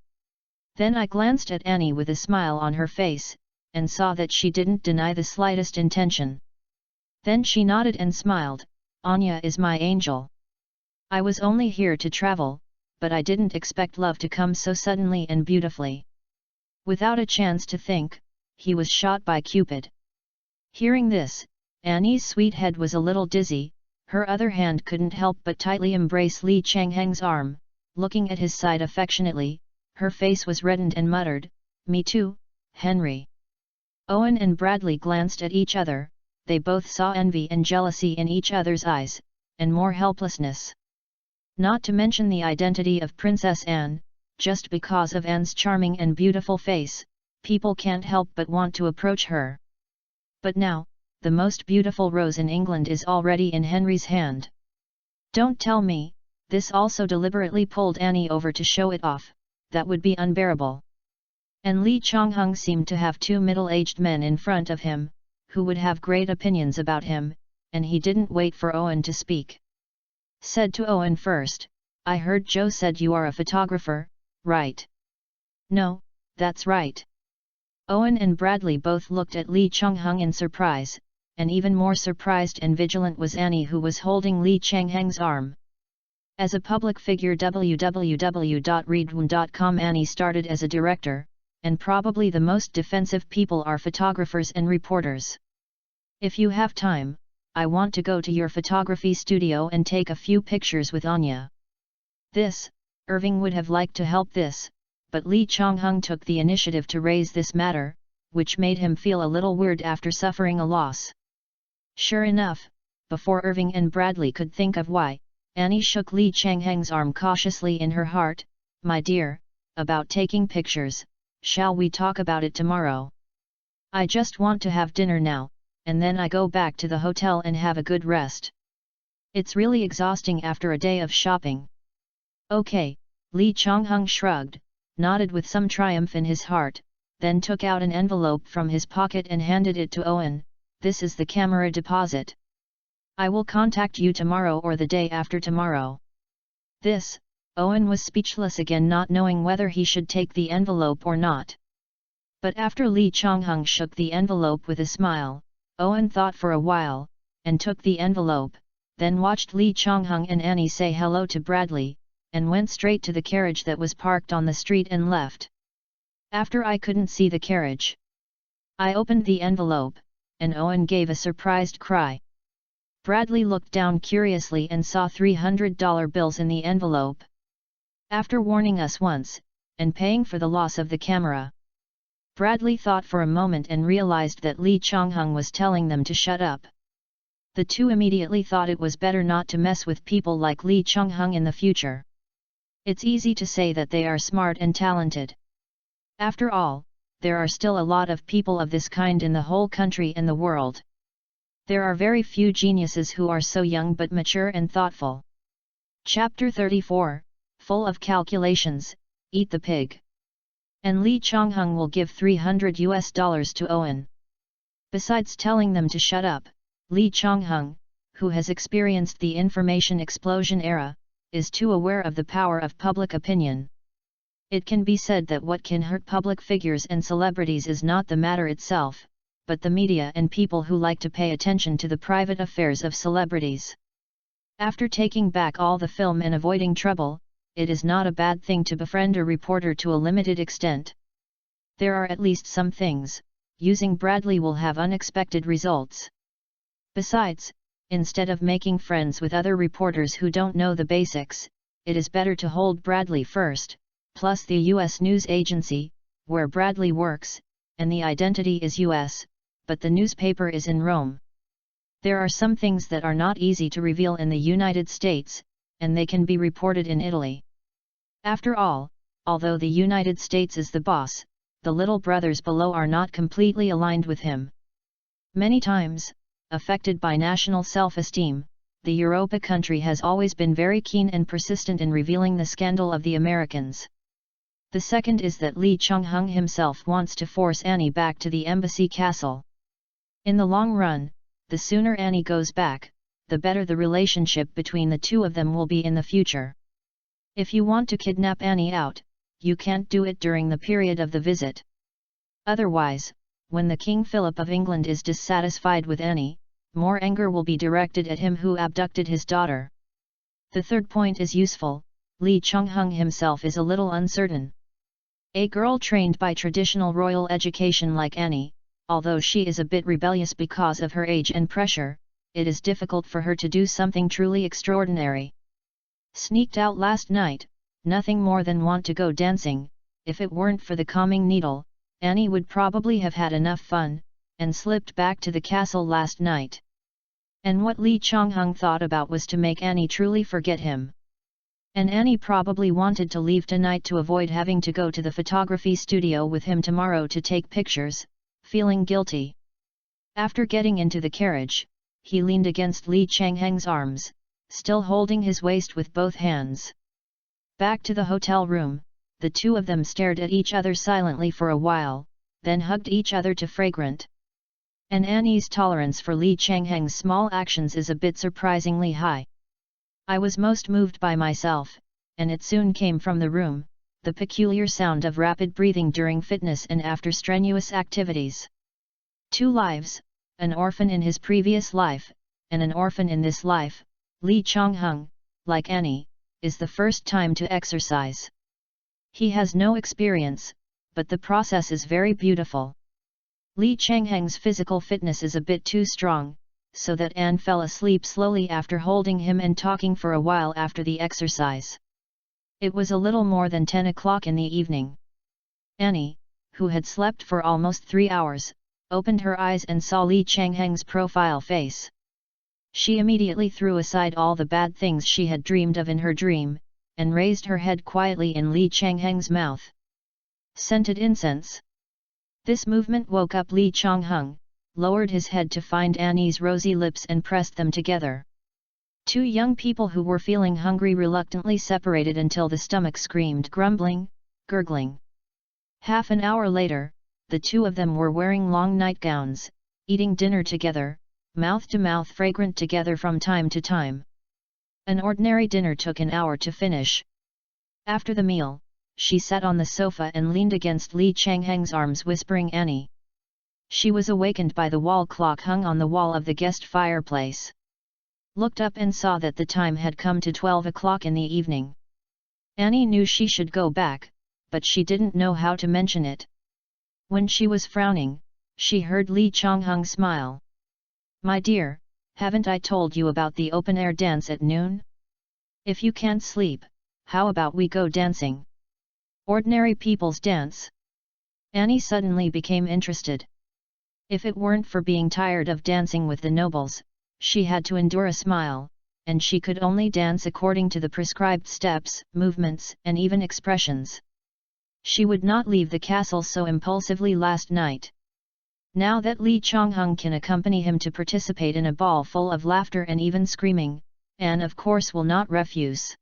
Then I glanced at Annie with a smile on her face, and saw that she didn't deny the slightest intention. Then she nodded and smiled, Anya is my angel. I was only here to travel, but I didn't expect love to come so suddenly and beautifully. Without a chance to think, he was shot by Cupid. Hearing this, Annie's sweet head was a little dizzy, her other hand couldn't help but tightly embrace Lee Chonghung's arm, looking at his side affectionately, her face was reddened and muttered, Me too, Henry. Owen and Bradley glanced at each other, they both saw envy and jealousy in each other's eyes, and more helplessness. Not to mention the identity of Princess Anne, just because of Anne's charming and beautiful face, people can't help but want to approach her. But now, the most beautiful rose in England is already in Henry's hand. Don't tell me, this also deliberately pulled Annie over to show it off, that would be unbearable. And Lee Chonghung seemed to have two middle-aged men in front of him, who would have great opinions about him, and he didn't wait for Owen to speak. Said to Owen first, I heard Joe said you are a photographer, right? No, that's right. Owen and Bradley both looked at Lee Chonghung in surprise, and even more surprised and vigilant was Annie, who was holding Lee Chonghung's arm. As a public figure www.readaloud.com, Annie started as a director, and probably the most defensive people are photographers and reporters. If you have time, I want to go to your photography studio and take a few pictures with Anya. Irving would have liked to help this, but Lee Chonghung took the initiative to raise this matter, which made him feel a little weird after suffering a loss. Sure enough, before Irving and Bradley could think of why, Annie shook Lee Chonghung's arm cautiously in her heart. My dear, about taking pictures, shall we talk about it tomorrow? I just want to have dinner now, and then I go back to the hotel and have a good rest. It's really exhausting after a day of shopping. Okay, Lee Chonghung shrugged, nodded with some triumph in his heart, then took out an envelope from his pocket and handed it to Owen. This is the camera deposit. I will contact you tomorrow or the day after tomorrow. Owen was speechless again, not knowing whether he should take the envelope or not. But after Lee Chonghung shook the envelope with a smile, Owen thought for a while, and took the envelope, then watched Lee Chonghung and Annie say hello to Bradley, and went straight to the carriage that was parked on the street and left. After I couldn't see the carriage. I opened the envelope, and Owen gave a surprised cry. Bradley looked down curiously and saw $300 bills in the envelope. After warning us once, and paying for the loss of the camera. Bradley thought for a moment and realized that Lee Chong-hung was telling them to shut up. The two immediately thought it was better not to mess with people like Lee Chong-hung in the future. It's easy to say that they are smart and talented. After all, there are still a lot of people of this kind in the whole country and the world. There are very few geniuses who are so young but mature and thoughtful. Chapter 34, full of calculations, Eat the Pig. And Lee Chong-hung will give $300 to Owen. Besides telling them to shut up, Lee Chong-hung, who has experienced the information explosion era, is too aware of the power of public opinion. It can be said that what can hurt public figures and celebrities is not the matter itself, but the media and people who like to pay attention to the private affairs of celebrities. After taking back all the film and avoiding trouble, it is not a bad thing to befriend a reporter to a limited extent. There are at least some things, using Bradley will have unexpected results. Besides, instead of making friends with other reporters who don't know the basics, it is better to hold Bradley first, plus the U.S. news agency, where Bradley works, and the identity is U.S., but the newspaper is in Rome. There are some things that are not easy to reveal in the United States, and they can be reported in Italy. After all, although the United States is the boss, the little brothers below are not completely aligned with him. Many times, affected by national self-esteem, the Europa country has always been very keen and persistent in revealing the scandal of the Americans. The second is that Lee Chong-hung himself wants to force Annie back to the embassy castle. In the long run, the sooner Annie goes back, the better the relationship between the two of them will be in the future. If you want to kidnap Annie out, you can't do it during the period of the visit. Otherwise, when the King Philip of England is dissatisfied with Annie, more anger will be directed at him who abducted his daughter. The third point is useful. Lee Chong-hung himself is a little uncertain. A girl trained by traditional royal education like Annie, although she is a bit rebellious because of her age and pressure, it is difficult for her to do something truly extraordinary. Sneaked out last night, nothing more than want to go dancing. If it weren't for the calming needle, Annie would probably have had enough fun, and slipped back to the castle last night. And what Lee Chong-hung thought about was to make Annie truly forget him. And Annie probably wanted to leave tonight to avoid having to go to the photography studio with him tomorrow to take pictures, feeling guilty. After getting into the carriage, he leaned against Lee Chong-hung's arms, still holding his waist with both hands. Back to the hotel room, the two of them stared at each other silently for a while, then hugged each other to fragrant. And Annie's tolerance for Lee Chong-hung's small actions is a bit surprisingly high. I was most moved by myself, and it soon came from the room, the peculiar sound of rapid breathing during fitness and after strenuous activities. 2 lives, an orphan in his previous life, and an orphan in this life. Lee Chong-hung, like Annie, is the first time to exercise. He has no experience, but the process is very beautiful. Lee Chong-hung's physical fitness is a bit too strong, so that Anne fell asleep slowly after holding him and talking for a while after the exercise. It was a little more than 10 o'clock in the evening. Annie, who had slept for almost 3 hours, opened her eyes and saw Lee Chong-hung's profile face. She immediately threw aside all the bad things she had dreamed of in her dream, and raised her head quietly in Lee Chong-hung's mouth. Scented incense. This movement woke up Lee Chong-hung, lowered his head to find Annie's rosy lips and pressed them together. 2 young people who were feeling hungry reluctantly separated until the stomach screamed, grumbling, gurgling. Half an hour later, the 2 of them were wearing long nightgowns, eating dinner together, mouth-to-mouth fragrant together from time to time. An ordinary dinner took an hour to finish. After the meal, she sat on the sofa and leaned against Lee Chong-hung's arms whispering Annie. She was awakened by the wall clock hung on the wall of the guest fireplace. Looked up and saw that the time had come to 12 o'clock in the evening. Annie knew she should go back, but she didn't know how to mention it. When she was frowning, She heard Lee Chonghung smile. "My dear, haven't I told you about the open-air dance at noon? If you can't sleep, how about we go dancing? Ordinary people's dance." Annie suddenly became interested. If it weren't for being tired of dancing with the nobles, she had to endure a smile, and she could only dance according to the prescribed steps, movements, and even expressions. She would not leave the castle so impulsively last night. Now that Lee Chonghung can accompany him to participate in a ball full of laughter and even screaming, Anne of course will not refuse.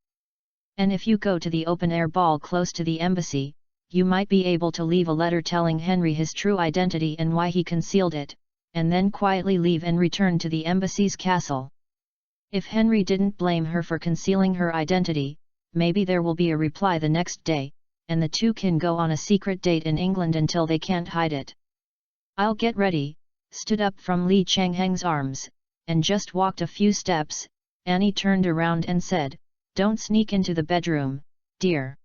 And if you go to the open-air ball close to the embassy, you might be able to leave a letter telling Henry his true identity and why he concealed it, and then quietly leave and return to the embassy's castle. If Henry didn't blame her for concealing her identity, maybe there will be a reply the next day, and the two can go on a secret date in England until they can't hide it. "I'll get ready," stood up from Lee Changheng's arms, and just walked a few steps. Annie turned around and said, "Don't sneak into the bedroom, dear."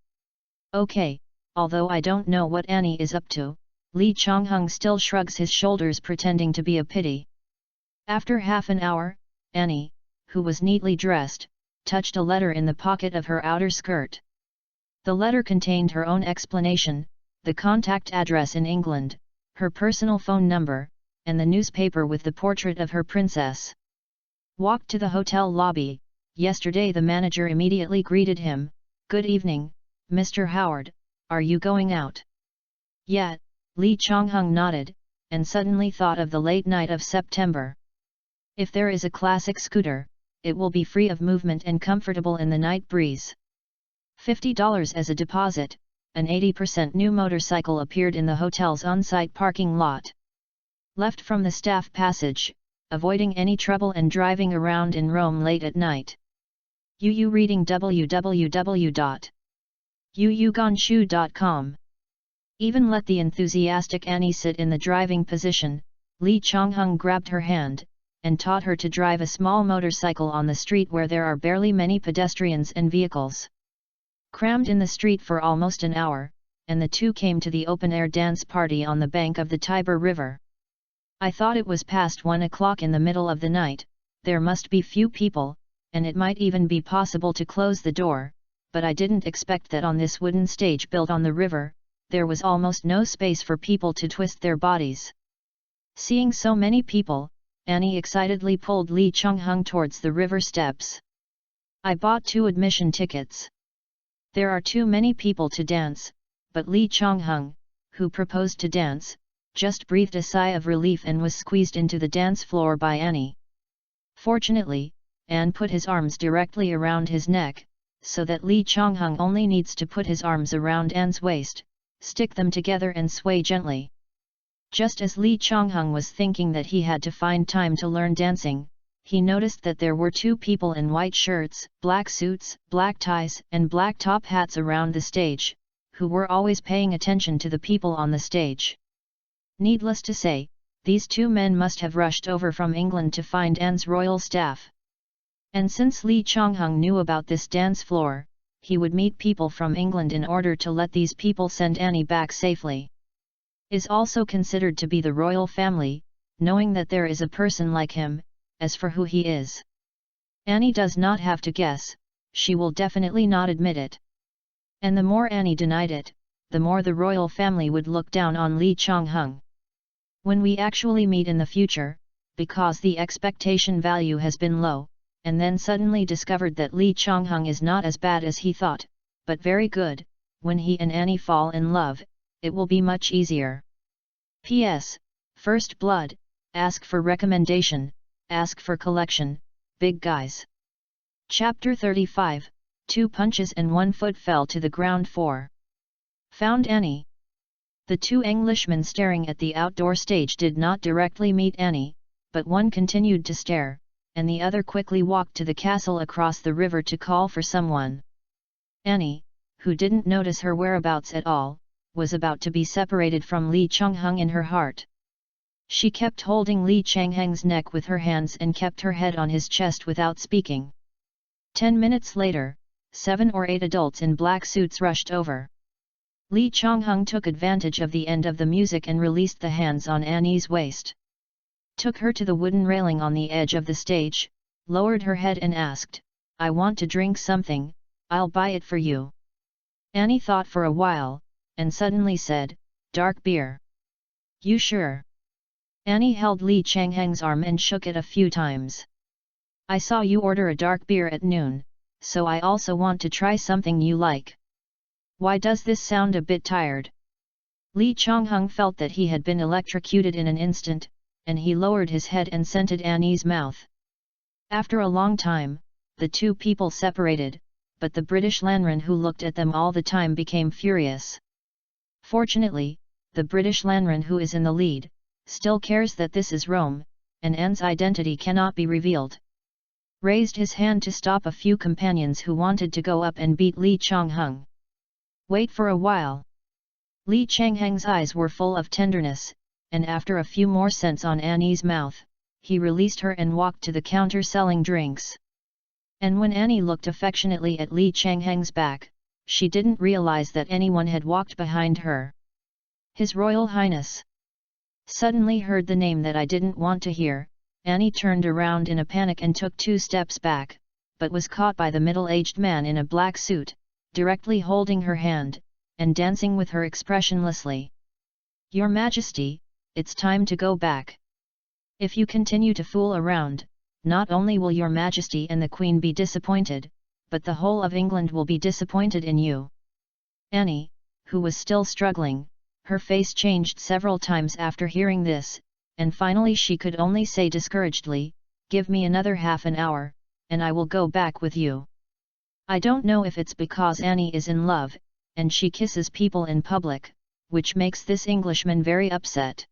"Okay," although I don't know what Annie is up to, Lee Chonghung still shrugs his shoulders pretending to be a pity. After half an hour, Annie, who was neatly dressed, touched a letter in the pocket of her outer skirt. The letter contained her own explanation, the contact address in England, her personal phone number, and the newspaper with the portrait of her princess. Walked to the hotel lobby. Yesterday the manager immediately greeted him, "Good evening, Mr. Howard, are you going out?" "Yeah," Lee Chonghung nodded, and suddenly thought of the late night of September. If there is a classic scooter, it will be free of movement and comfortable in the night breeze. $50 as a deposit. An 80% new motorcycle appeared in the hotel's on-site parking lot. Left from the staff passage, avoiding any trouble and driving around in Rome late at night. Reading www.yuyuganshu.com. Even let the enthusiastic Annie sit in the driving position, Lee Chonghung grabbed her hand, and taught her to drive a small motorcycle on the street where there are barely many pedestrians and vehicles. Crammed in the street for almost an hour, and the two came to the open-air dance party on the bank of the Tiber River. "I thought it was past 1 o'clock in the middle of the night, there must be few people, and it might even be possible to close the door, but I didn't expect that on this wooden stage built on the river, there was almost no space for people to twist their bodies." Seeing so many people, Annie excitedly pulled Lee Chonghung towards the river steps. "I bought 2 admission tickets. There are too many people to dance," but Lee Chonghung, who proposed to dance, just breathed a sigh of relief and was squeezed into the dance floor by Annie. Fortunately, Anne put his arms directly around his neck, so that Lee Chonghung only needs to put his arms around Anne's waist, stick them together and sway gently. Just as Lee Chonghung was thinking that he had to find time to learn dancing, he noticed that there were 2 people in white shirts, black suits, black ties and black top hats around the stage, who were always paying attention to the people on the stage. Needless to say, these 2 men must have rushed over from England to find Anne's royal staff. And since Lee Chonghung knew about this dance floor, he would meet people from England in order to let these people send Annie back safely. Is also considered to be the royal family, knowing that there is a person like him. As for who he is, Annie does not have to guess, she will definitely not admit it. And the more Annie denied it, the more the royal family would look down on Lee Chonghung. When we actually meet in the future, because the expectation value has been low, and then suddenly discovered that Lee Chonghung is not as bad as he thought, but very good, when he and Annie fall in love, it will be much easier. P.S. First blood, ask for recommendation. Ask for collection, big guys. Chapter 35, 2 punches and 1 foot fell to the ground. 4. Found Annie. The 2 Englishmen staring at the outdoor stage did not directly meet Annie, but one continued to stare, and the other quickly walked to the castle across the river to call for someone. Annie, who didn't notice her whereabouts at all, was about to be separated from Lee Chonghung in her heart. She kept holding Lee Changheng's neck with her hands and kept her head on his chest without speaking. 10 minutes later, 7 or 8 adults in black suits rushed over. Lee Chonghung took advantage of the end of the music and released the hands on Annie's waist. Took her to the wooden railing on the edge of the stage, lowered her head and asked, "I want to drink something, I'll buy it for you." Annie thought for a while, and suddenly said, "Dark beer." "You sure?" Annie held Lee Changheng's arm and shook it a few times. "I saw you order a dark beer at noon, so I also want to try something you like. Why does this sound a bit tired?" Lee Chonghung felt that he had been electrocuted in an instant, and he lowered his head and scented Annie's mouth. After a long time, the two people separated, but the British Lanran who looked at them all the time became furious. Fortunately, the British Lanran who is in the lead, still cares that this is Rome, and Anne's identity cannot be revealed. Raised his hand to stop a few companions who wanted to go up and beat Lee Chonghung. "Wait for a while." Lee Changheng's eyes were full of tenderness, and after a few more scents on Annie's mouth, he released her and walked to the counter selling drinks. And when Annie looked affectionately at Lee Changheng's back, she didn't realize that anyone had walked behind her. His Royal Highness. Suddenly heard the name that I didn't want to hear. Annie turned around in a panic and took 2 steps back, but was caught by the middle-aged man in a black suit, directly holding her hand, and dancing with her expressionlessly. "Your Majesty, it's time to go back. If you continue to fool around, not only will your Majesty and the Queen be disappointed, but the whole of England will be disappointed in you." Annie, who was still struggling, her face changed several times after hearing this, and finally she could only say discouragedly, "Give me another half an hour, and I will go back with you." I don't know if it's because Annie is in love, and she kisses people in public, which makes this Englishman very upset.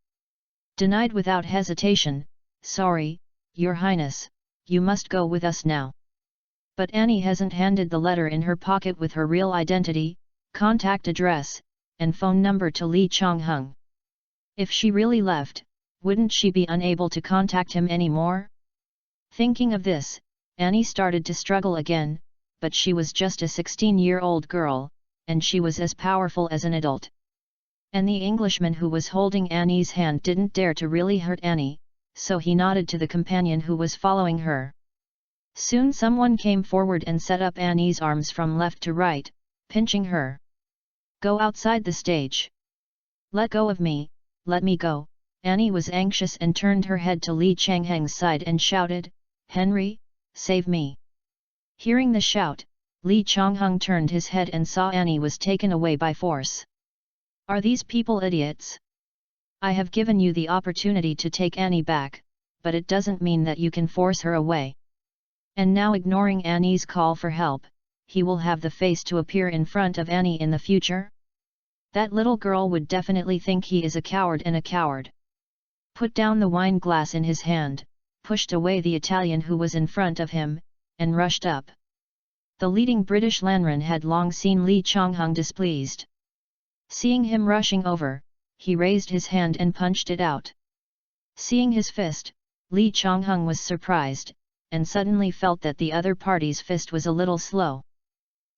Denied without hesitation, "Sorry, Your Highness, you must go with us now." But Annie hasn't handed the letter in her pocket with her real identity, contact address, and phone number to Lee Chonghung. If she really left, wouldn't she be unable to contact him anymore? Thinking of this, Annie started to struggle again, but she was just a 16-year-old girl, and she was as powerful as an adult. And the Englishman who was holding Annie's hand didn't dare to really hurt Annie, so he nodded to the companion who was following her. Soon someone came forward and set up Annie's arms from left to right, pinching her. "Go outside the stage. Let go of me, let me go." Annie was anxious and turned her head to Lee Changheng's side and shouted, "Henry, save me." Hearing the shout, Lee Chonghung turned his head and saw Annie was taken away by force. "Are these people idiots? I have given you the opportunity to take Annie back, but it doesn't mean that you can force her away." And now, ignoring Annie's call for help, he will have the face to appear in front of Annie in the future? That little girl would definitely think he is a coward and a coward. Put down the wine glass in his hand, pushed away the Italian who was in front of him, and rushed up. The leading British Lanran had long seen Lee Chonghung displeased. Seeing him rushing over, he raised his hand and punched it out. Seeing his fist, Lee Chonghung was surprised, and suddenly felt that the other party's fist was a little slow.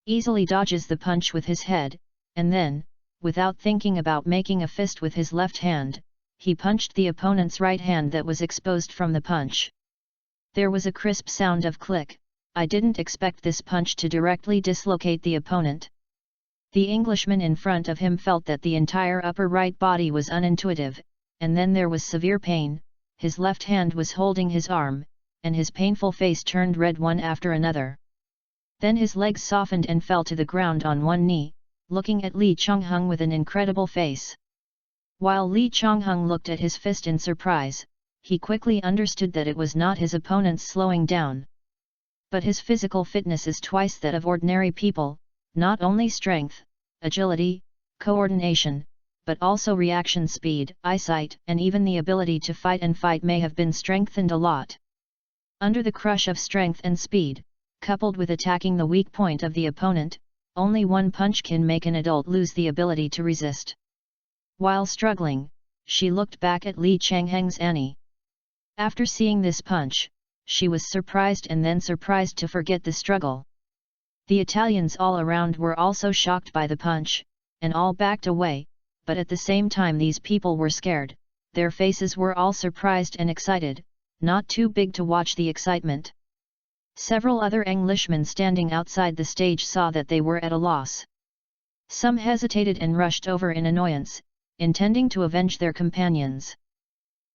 Easily dodges the punch with his head, and then, without thinking about making a fist with his left hand, he punched the opponent's right hand that was exposed from the punch. There was a crisp sound of click. I didn't expect this punch to directly dislocate the opponent. The Englishman in front of him felt that the entire upper right body was unintuitive, and then there was severe pain. His left hand was holding his arm, and his painful face turned red one after another. Then his legs softened and fell to the ground on one knee, looking at Lee Chonghung with an incredible face. While Lee Chonghung looked at his fist in surprise, he quickly understood that it was not his opponent's slowing down. But his physical fitness is twice that of ordinary people, not only strength, agility, coordination, but also reaction speed, eyesight, and even the ability to fight and fight may have been strengthened a lot. Under the crush of strength and speed, coupled with attacking the weak point of the opponent, only one punch can make an adult lose the ability to resist. While struggling, she looked back at Lee Changheng's Annie. After seeing this punch, she was surprised and then surprised to forget the struggle. The Italians all around were also shocked by the punch, and all backed away, but at the same time these people were scared, their faces were all surprised and excited, not too big to watch the excitement. Several other Englishmen standing outside the stage saw that they were at a loss. Some hesitated and rushed over in annoyance, intending to avenge their companions.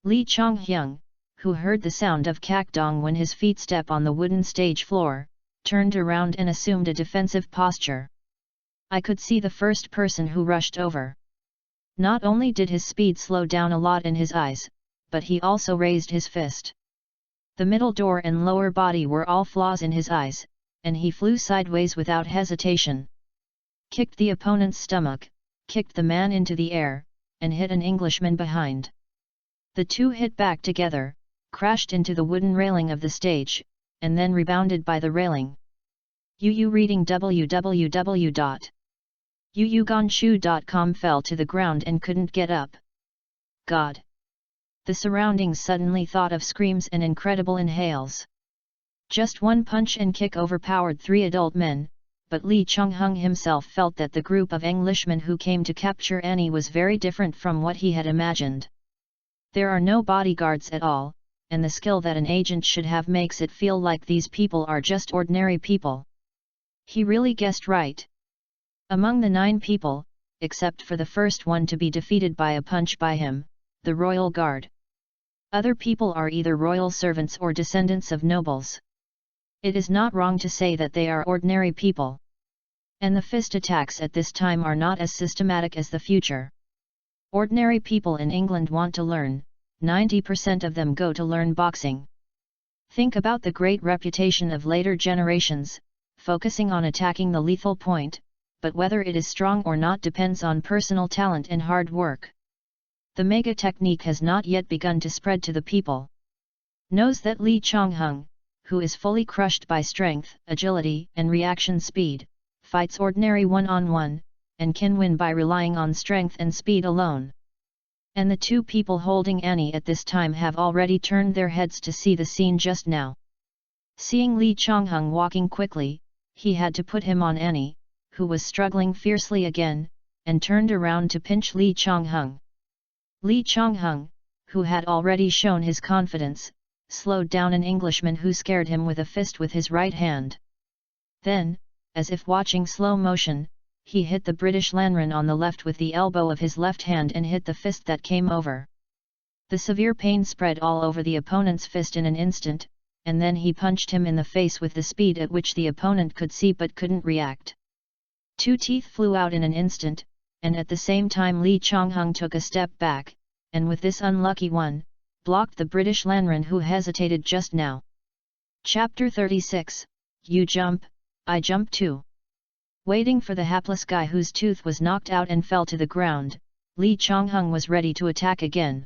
Lee Chong-hyung, who heard the sound of Kak-dong when his feet step on the wooden stage floor, turned around and assumed a defensive posture. I could see the first person who rushed over. Not only did his speed slow down a lot in his eyes, but he also raised his fist. The middle door and lower body were all flaws in his eyes, and he flew sideways without hesitation. Kicked the opponent's stomach, kicked the man into the air, and hit an Englishman behind. The two hit back together, crashed into the wooden railing of the stage, and then rebounded by the railing. Yu reading www.yuyugonshu.com fell to the ground and couldn't get up. God! The surroundings suddenly thought of screams and incredible inhales. Just one punch and kick overpowered 3 adult men, but Lee Chong-hyung himself felt that the group of Englishmen who came to capture Annie was very different from what he had imagined. There are no bodyguards at all, and the skill that an agent should have makes it feel like these people are just ordinary people. He really guessed right. Among the 9 people, except for the first one to be defeated by a punch by him, the royal guard. Other people are either royal servants or descendants of nobles. It is not wrong to say that they are ordinary people. And the fist attacks at this time are not as systematic as the future. Ordinary people in England want to learn, 90% of them go to learn boxing. Think about the great reputation of later generations, focusing on attacking the lethal point, but whether it is strong or not depends on personal talent and hard work. The mega technique has not yet begun to spread to the people. Knows that Lee Chong-hyung, who is fully crushed by strength, agility, and reaction speed, fights ordinary one-on-one, and can win by relying on strength and speed alone. And the 2 people holding Annie at this time have already turned their heads to see the scene just now. Seeing Lee Chong-hyung walking quickly, he had to put him on Annie, who was struggling fiercely again, and turned around to pinch Lee Chong-hyung. Lee Chong-hyung, who had already shown his confidence, slowed down an Englishman who scared him with a fist with his right hand. Then, as if watching slow motion, he hit the British Lanran on the left with the elbow of his left hand and hit the fist that came over. The severe pain spread all over the opponent's fist in an instant, and then he punched him in the face with the speed at which the opponent could see but couldn't react. 2 teeth flew out in an instant, and at the same time Lee Chong-hyung took a step back, and with this unlucky one, blocked the British Lanran who hesitated just now. Chapter 36, You Jump, I Jump Too. Waiting for the hapless guy whose tooth was knocked out and fell to the ground, Lee Chong-hyung was ready to attack again.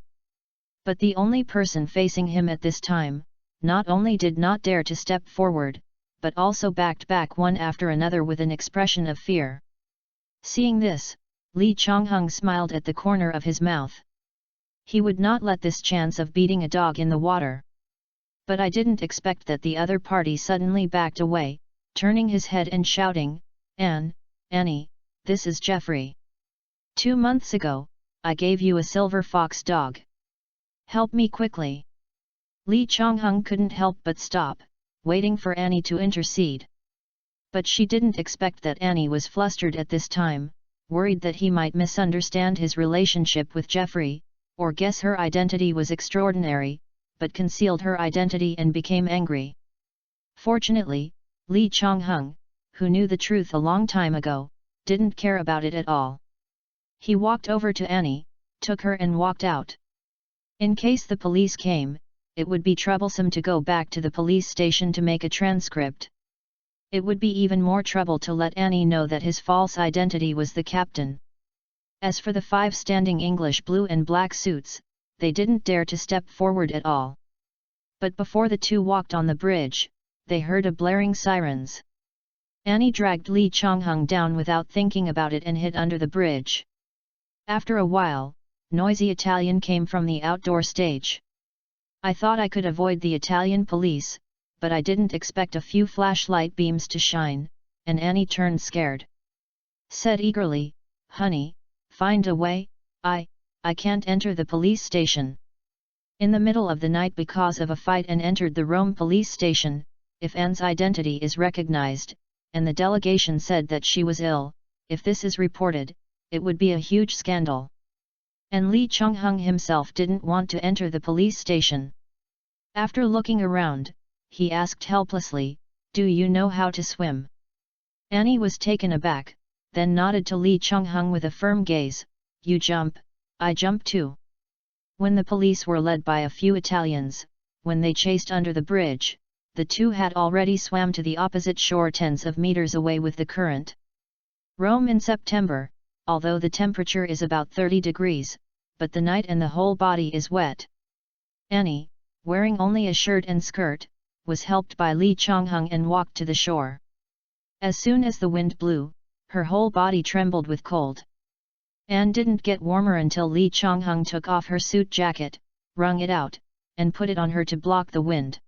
But the only person facing him at this time, not only did not dare to step forward, but also backed back one after another with an expression of fear. Seeing this, Lee Chong-hyung smiled at the corner of his mouth. He would not let this chance of beating a dog in the water. But I didn't expect that the other party suddenly backed away, turning his head and shouting, Annie, this is Jeffrey. 2 months ago, I gave you a silver fox dog. Help me quickly. Lee Chong-hyung couldn't help but stop, waiting for Annie to intercede. But she didn't expect that Annie was flustered at this time, worried that he might misunderstand his relationship with Jeffrey, or guess her identity was extraordinary, but concealed her identity and became angry. Fortunately, Lee Chong-hyung, who knew the truth a long time ago, didn't care about it at all. He walked over to Annie, took her and walked out. In case the police came, it would be troublesome to go back to the police station to make a transcript. It would be even more trouble to let Annie know that his false identity was the captain. As for the 5 standing English blue and black suits, they didn't dare to step forward at all. But before the 2 walked on the bridge, they heard a blaring sirens. Annie dragged Lee Chong-hyung down without thinking about it and hid under the bridge. After a while, noisy Italian came from the outdoor stage. I thought I could avoid the Italian police, but I didn't expect a few flashlight beams to shine, and Annie turned scared. Said eagerly, "Honey, find a way, I can't enter the police station." In the middle of the night because of a fight and entered the Rome police station. If Anne's identity is recognized, and the delegation said that she was ill, if this is reported, it would be a huge scandal. And Lee Chung-hung himself didn't want to enter the police station. After looking around, he asked helplessly, "Do you know how to swim?" Annie was taken aback, then nodded to Lee Chung-hung with a firm gaze, "You jump, I jump too." When the police were led by a few Italians, when they chased under the bridge, the two had already swam to the opposite shore tens of meters away with the current. Rome in September, although the temperature is about 30 degrees, but the night and the whole body is wet. Annie, wearing only a shirt and skirt, was helped by Lee Chung-hung and walked to the shore. As soon as the wind blew, her whole body trembled with cold. Anne didn't get warmer until Lee Chung-hung took off her suit jacket, wrung it out, and put it on her to block the wind.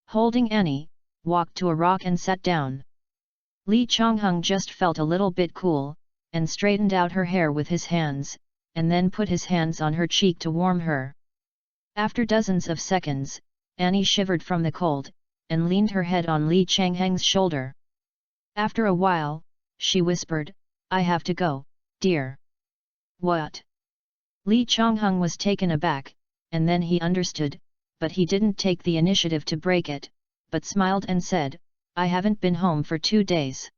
Holding Annie, walked to a rock and sat down. Lee Chung-hung just felt a little bit cool, and straightened out her hair with his hands, and then put his hands on her cheek to warm her. After dozens of seconds, Annie shivered from the cold, and leaned her head on Lee Chung-hung's shoulder. After a while, she whispered, "I have to go, dear." "What?" Lee Chung-hung was taken aback, and then he understood, but he didn't take the initiative to break it, but smiled and said, "I haven't been home for 2 days.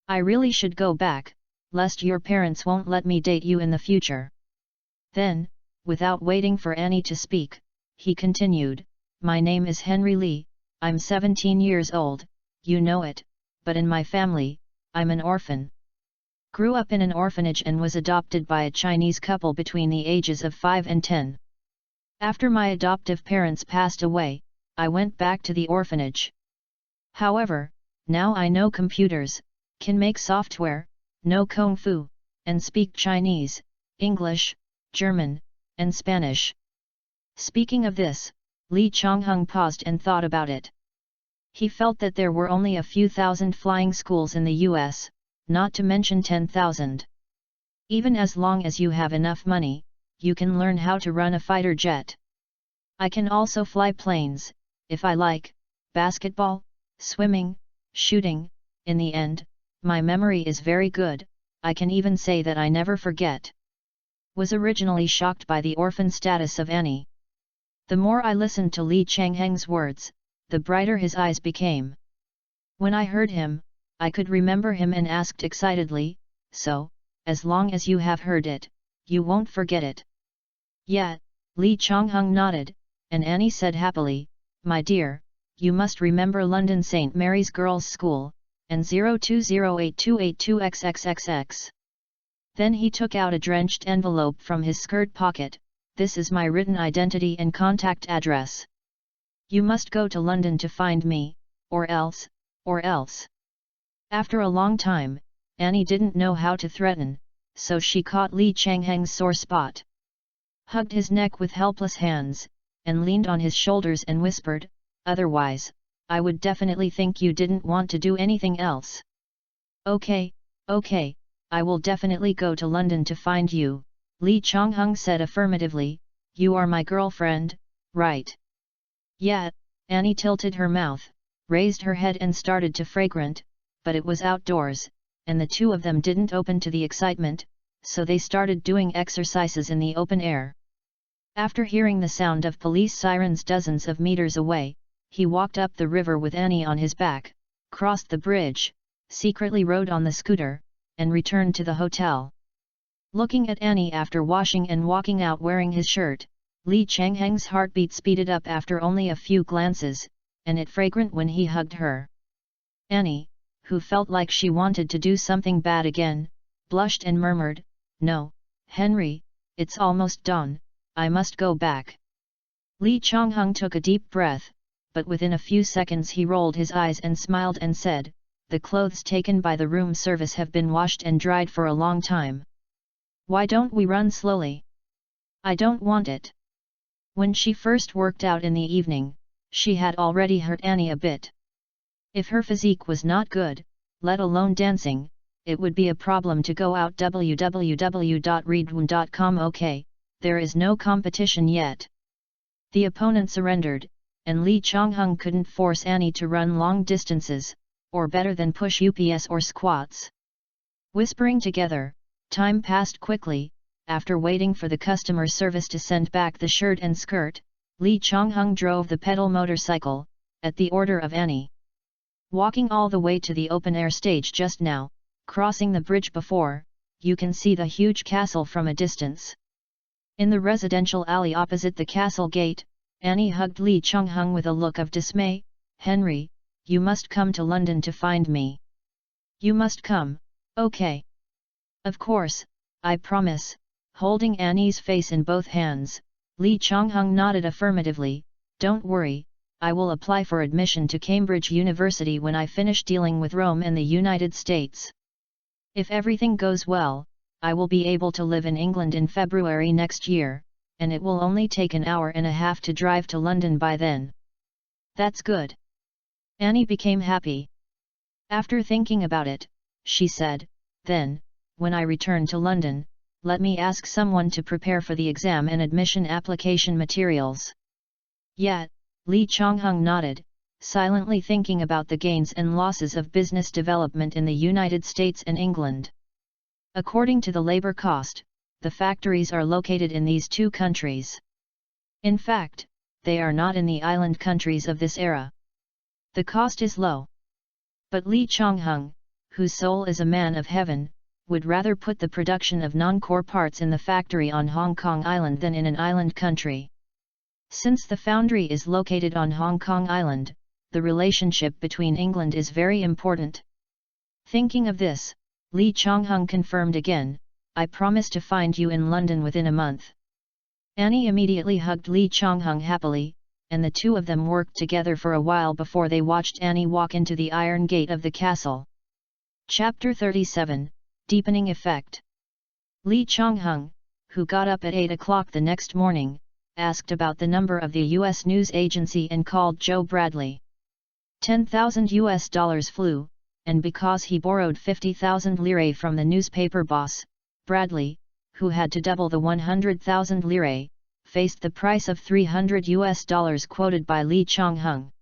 I really should go back, lest your parents won't let me date you in the future." Then, without waiting for Annie to speak, he continued, "My name is Henry Lee, I'm 17 years old, you know it, but in my family, I'm an orphan. Grew up in an orphanage and was adopted by a Chinese couple between the ages of 5 and 10. After my adoptive parents passed away, I went back to the orphanage. However, now I know computers, can make software, know Kung Fu, and speak Chinese, English, German, and Spanish." Speaking of this, Lee Chung-hung paused and thought about it. He felt that there were only a few thousand flying schools in the US, not to mention 10,000. Even as long as you have enough money, you can learn how to run a fighter jet. I can also fly planes, if I like, basketball, swimming, shooting. In the end, my memory is very good, I can even say that I never forget. Was originally shocked by the orphan status of Annie. The more I listened to Lee Chung-hung's words, the brighter his eyes became. When I heard him, I could remember him and asked excitedly, "So, as long as you have heard it, you won't forget it?" "Yeah," Lee Chung-hung nodded, and Annie said happily, "My dear, you must remember London St. Mary's Girls' School, and 02082822XXXX. Then he took out a drenched envelope from his skirt pocket, "This is my written identity and contact address. You must go to London to find me, or else. After a long time, Annie didn't know how to threaten, so she caught Lee Chung-hung's sore spot. Hugged his neck with helpless hands, and leaned on his shoulders and whispered, "Otherwise, I would definitely think you didn't want to do anything else." Okay, I will definitely go to London to find you," Lee Chung-hung said affirmatively, "You are my girlfriend, right?" "Yeah," Annie tilted her mouth, raised her head and started to fragrant, but it was outdoors, and the two of them didn't open to the excitement, so they started doing exercises in the open air. After hearing the sound of police sirens dozens of meters away, he walked up the river with Annie on his back, crossed the bridge, secretly rode on the scooter, and returned to the hotel. Looking at Annie after washing and walking out wearing his shirt, Lee Chung-hung's heartbeat speeded up after only a few glances, and it fragrant when he hugged her. Annie, who felt like she wanted to do something bad again, blushed and murmured, "No, Henry, it's almost dawn, I must go back." Lee Chung-hung took a deep breath, but within a few seconds he rolled his eyes and smiled and said, "The clothes taken by the room service have been washed and dried for a long time. Why don't we run slowly? I don't want it." When she first worked out in the evening, she had already hurt Annie a bit. If her physique was not good, let alone dancing, it would be a problem to go out www.readaloud.com. Okay, there is no competition yet. The opponent surrendered, and Lee Chong-hung couldn't force Annie to run long distances, or better than push UPS or squats. Whispering together, time passed quickly. After waiting for the customer service to send back the shirt and skirt, Lee Chong-hung drove the pedal motorcycle, at the order of Annie. Walking all the way to the open-air stage just now, crossing the bridge before, you can see the huge castle from a distance. In the residential alley opposite the castle gate, Annie hugged Lee Chong-hung with a look of dismay. "Henry, you must come to London to find me. You must come, okay? Of course, I promise." Holding Annie's face in both hands, Lee Chong-hung nodded affirmatively. "Don't worry, I will apply for admission to Cambridge University when I finish dealing with Rome and the United States. If everything goes well, I will be able to live in England in February next year, and it will only take an hour and a half to drive to London by then." "That's good." Annie became happy. After thinking about it, she said, "Then, when I return to London, let me ask someone to prepare for the exam and admission application materials." "Yeah," Lee Chong-hung nodded, silently thinking about the gains and losses of business development in the United States and England. According to the labor cost, the factories are located in these two countries. In fact, they are not in the island countries of this era. The cost is low. But Lee Chong-hung, whose soul is a man of heaven, would rather put the production of non-core parts in the factory on Hong Kong Island than in an island country. Since the foundry is located on Hong Kong Island, the relationship between England is very important. Thinking of this, Lee Chong-hung confirmed again, "I promise to find you in London within a month." Annie immediately hugged Lee Chong-hung happily, and the two of them worked together for a while before they watched Annie walk into the iron gate of the castle. Chapter 37, Deepening Effect. Lee Chong-hung, who got up at 8 o'clock the next morning, asked about the number of the U.S. news agency and called Joe Bradley. $10,000 flew, and because he borrowed 50,000 lire from the newspaper boss, Bradley, who had to double the 100,000 lire, faced the price of $300 quoted by Lee Chong-hung.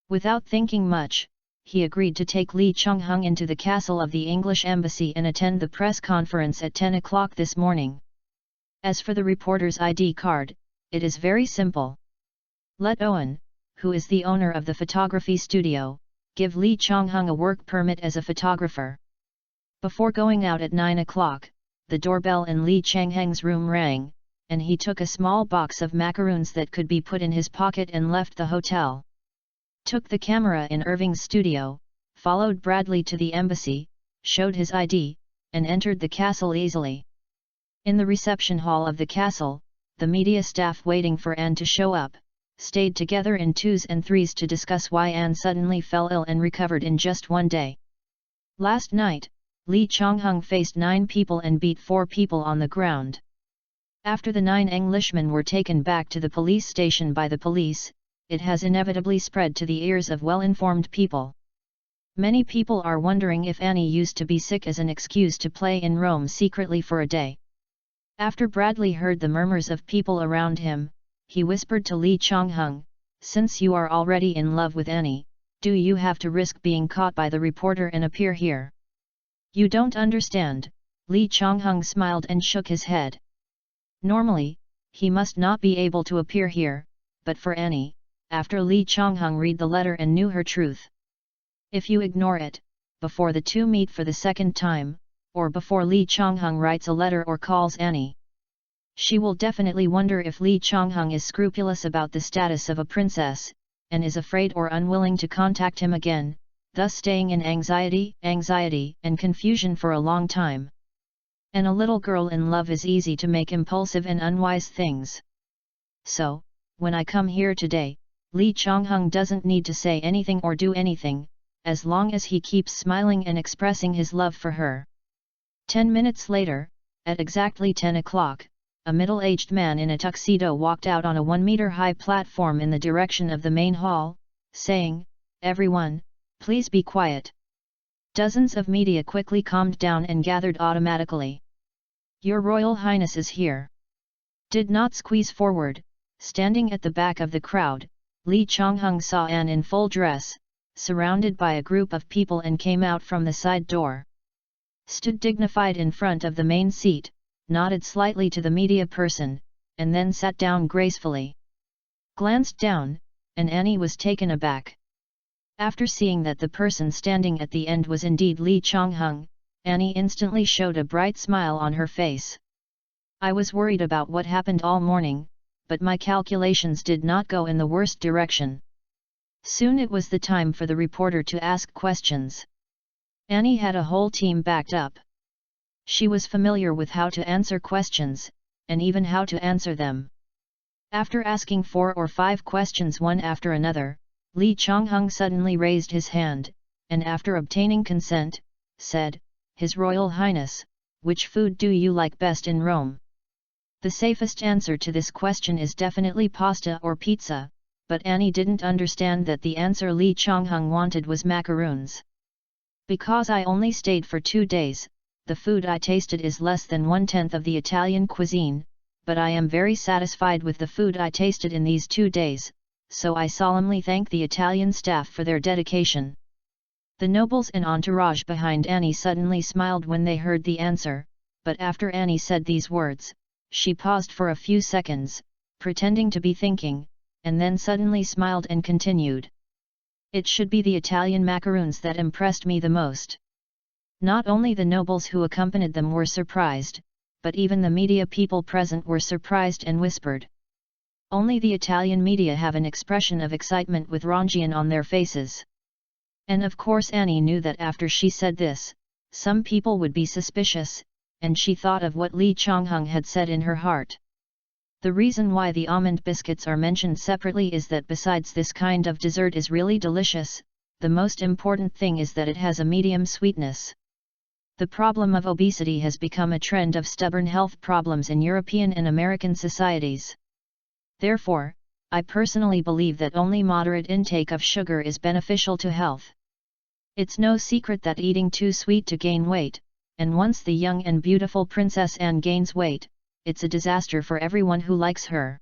Without thinking much, he agreed to take Lee Chong-hung into the castle of the English embassy and attend the press conference at 10 o'clock this morning. As for the reporter's ID card, it is very simple. Let Owen, who is the owner of the photography studio, give Lee Chong-hung a work permit as a photographer. Before going out at 9 o'clock, the doorbell in Lee Chong-hung's room rang, and he took a small box of macaroons that could be put in his pocket and left the hotel. Took the camera in Irving's studio, followed Bradley to the embassy, showed his ID, and entered the castle easily. In the reception hall of the castle, the media staff waiting for Anne to show up, stayed together in twos and threes to discuss why Anne suddenly fell ill and recovered in just one day. Last night, Lee Chong-hung faced 9 people and beat 4 people on the ground. After the 9 Englishmen were taken back to the police station by the police, it has inevitably spread to the ears of well-informed people. Many people are wondering if Annie used to be sick as an excuse to play in Rome secretly for a day. After Bradley heard the murmurs of people around him, he whispered to Lee Chong-hung, "Since you are already in love with Annie, do you have to risk being caught by the reporter and appear here?" "You don't understand," Lee Chong-hung smiled and shook his head. Normally, he must not be able to appear here, but for Annie, after Lee Chong-hung read the letter and knew her truth. If you ignore it, before the two meet for the second time, or before Lee Chong-hung writes a letter or calls Annie, she will definitely wonder if Lee Chong-hung is scrupulous about the status of a princess, and is afraid or unwilling to contact him again, thus staying in anxiety and confusion for a long time. And a little girl in love is easy to make impulsive and unwise things. So, when I come here today, Lee Chong-hung doesn't need to say anything or do anything, as long as he keeps smiling and expressing his love for her. 10 minutes later, at exactly 10 o'clock, a middle-aged man in a tuxedo walked out on a 1-meter-high platform in the direction of the main hall, saying, "Everyone, please be quiet." Dozens of media quickly calmed down and gathered automatically. Your Royal Highness is here. Did not squeeze forward. Standing at the back of the crowd, Li Chongheng saw Anne in full dress, surrounded by a group of people, and came out from the side door. Stood dignified in front of the main seat, nodded slightly to the media person, and then sat down gracefully. Glanced down, and Annie was taken aback. After seeing that the person standing at the end was indeed Li Chongheng, Annie instantly showed a bright smile on her face. I was worried about what happened all morning, but my calculations did not go in the worst direction. Soon it was the time for the reporter to ask questions. Annie had a whole team backed up. She was familiar with how to answer questions, and even how to answer them. After asking 4 or 5 questions one after another, Li Chongheng suddenly raised his hand, and after obtaining consent, said, "His Royal Highness, which food do you like best in Rome?" The safest answer to this question is definitely pasta or pizza, but Annie didn't understand that the answer Li Chongheng wanted was macaroons. Because I only stayed for 2 days, the food I tasted is less than 1/10 of the Italian cuisine, but I am very satisfied with the food I tasted in these 2 days, so I solemnly thank the Italian staff for their dedication. The nobles and entourage behind Annie suddenly smiled when they heard the answer, but after Annie said these words, she paused for a few seconds, pretending to be thinking, and then suddenly smiled and continued. It should be the Italian macaroons that impressed me the most. Not only the nobles who accompanied them were surprised, but even the media people present were surprised and whispered. Only the Italian media have an expression of excitement with Rongian on their faces. And of course Annie knew that after she said this, some people would be suspicious, and she thought of what Li Chongheng had said in her heart. The reason why the almond biscuits are mentioned separately is that besides this kind of dessert is really delicious, the most important thing is that it has a medium sweetness. The problem of obesity has become a trend of stubborn health problems in European and American societies. Therefore, I personally believe that only moderate intake of sugar is beneficial to health. It's no secret that eating too sweet to gain weight, and once the young and beautiful Princess Anne gains weight, it's a disaster for everyone who likes her.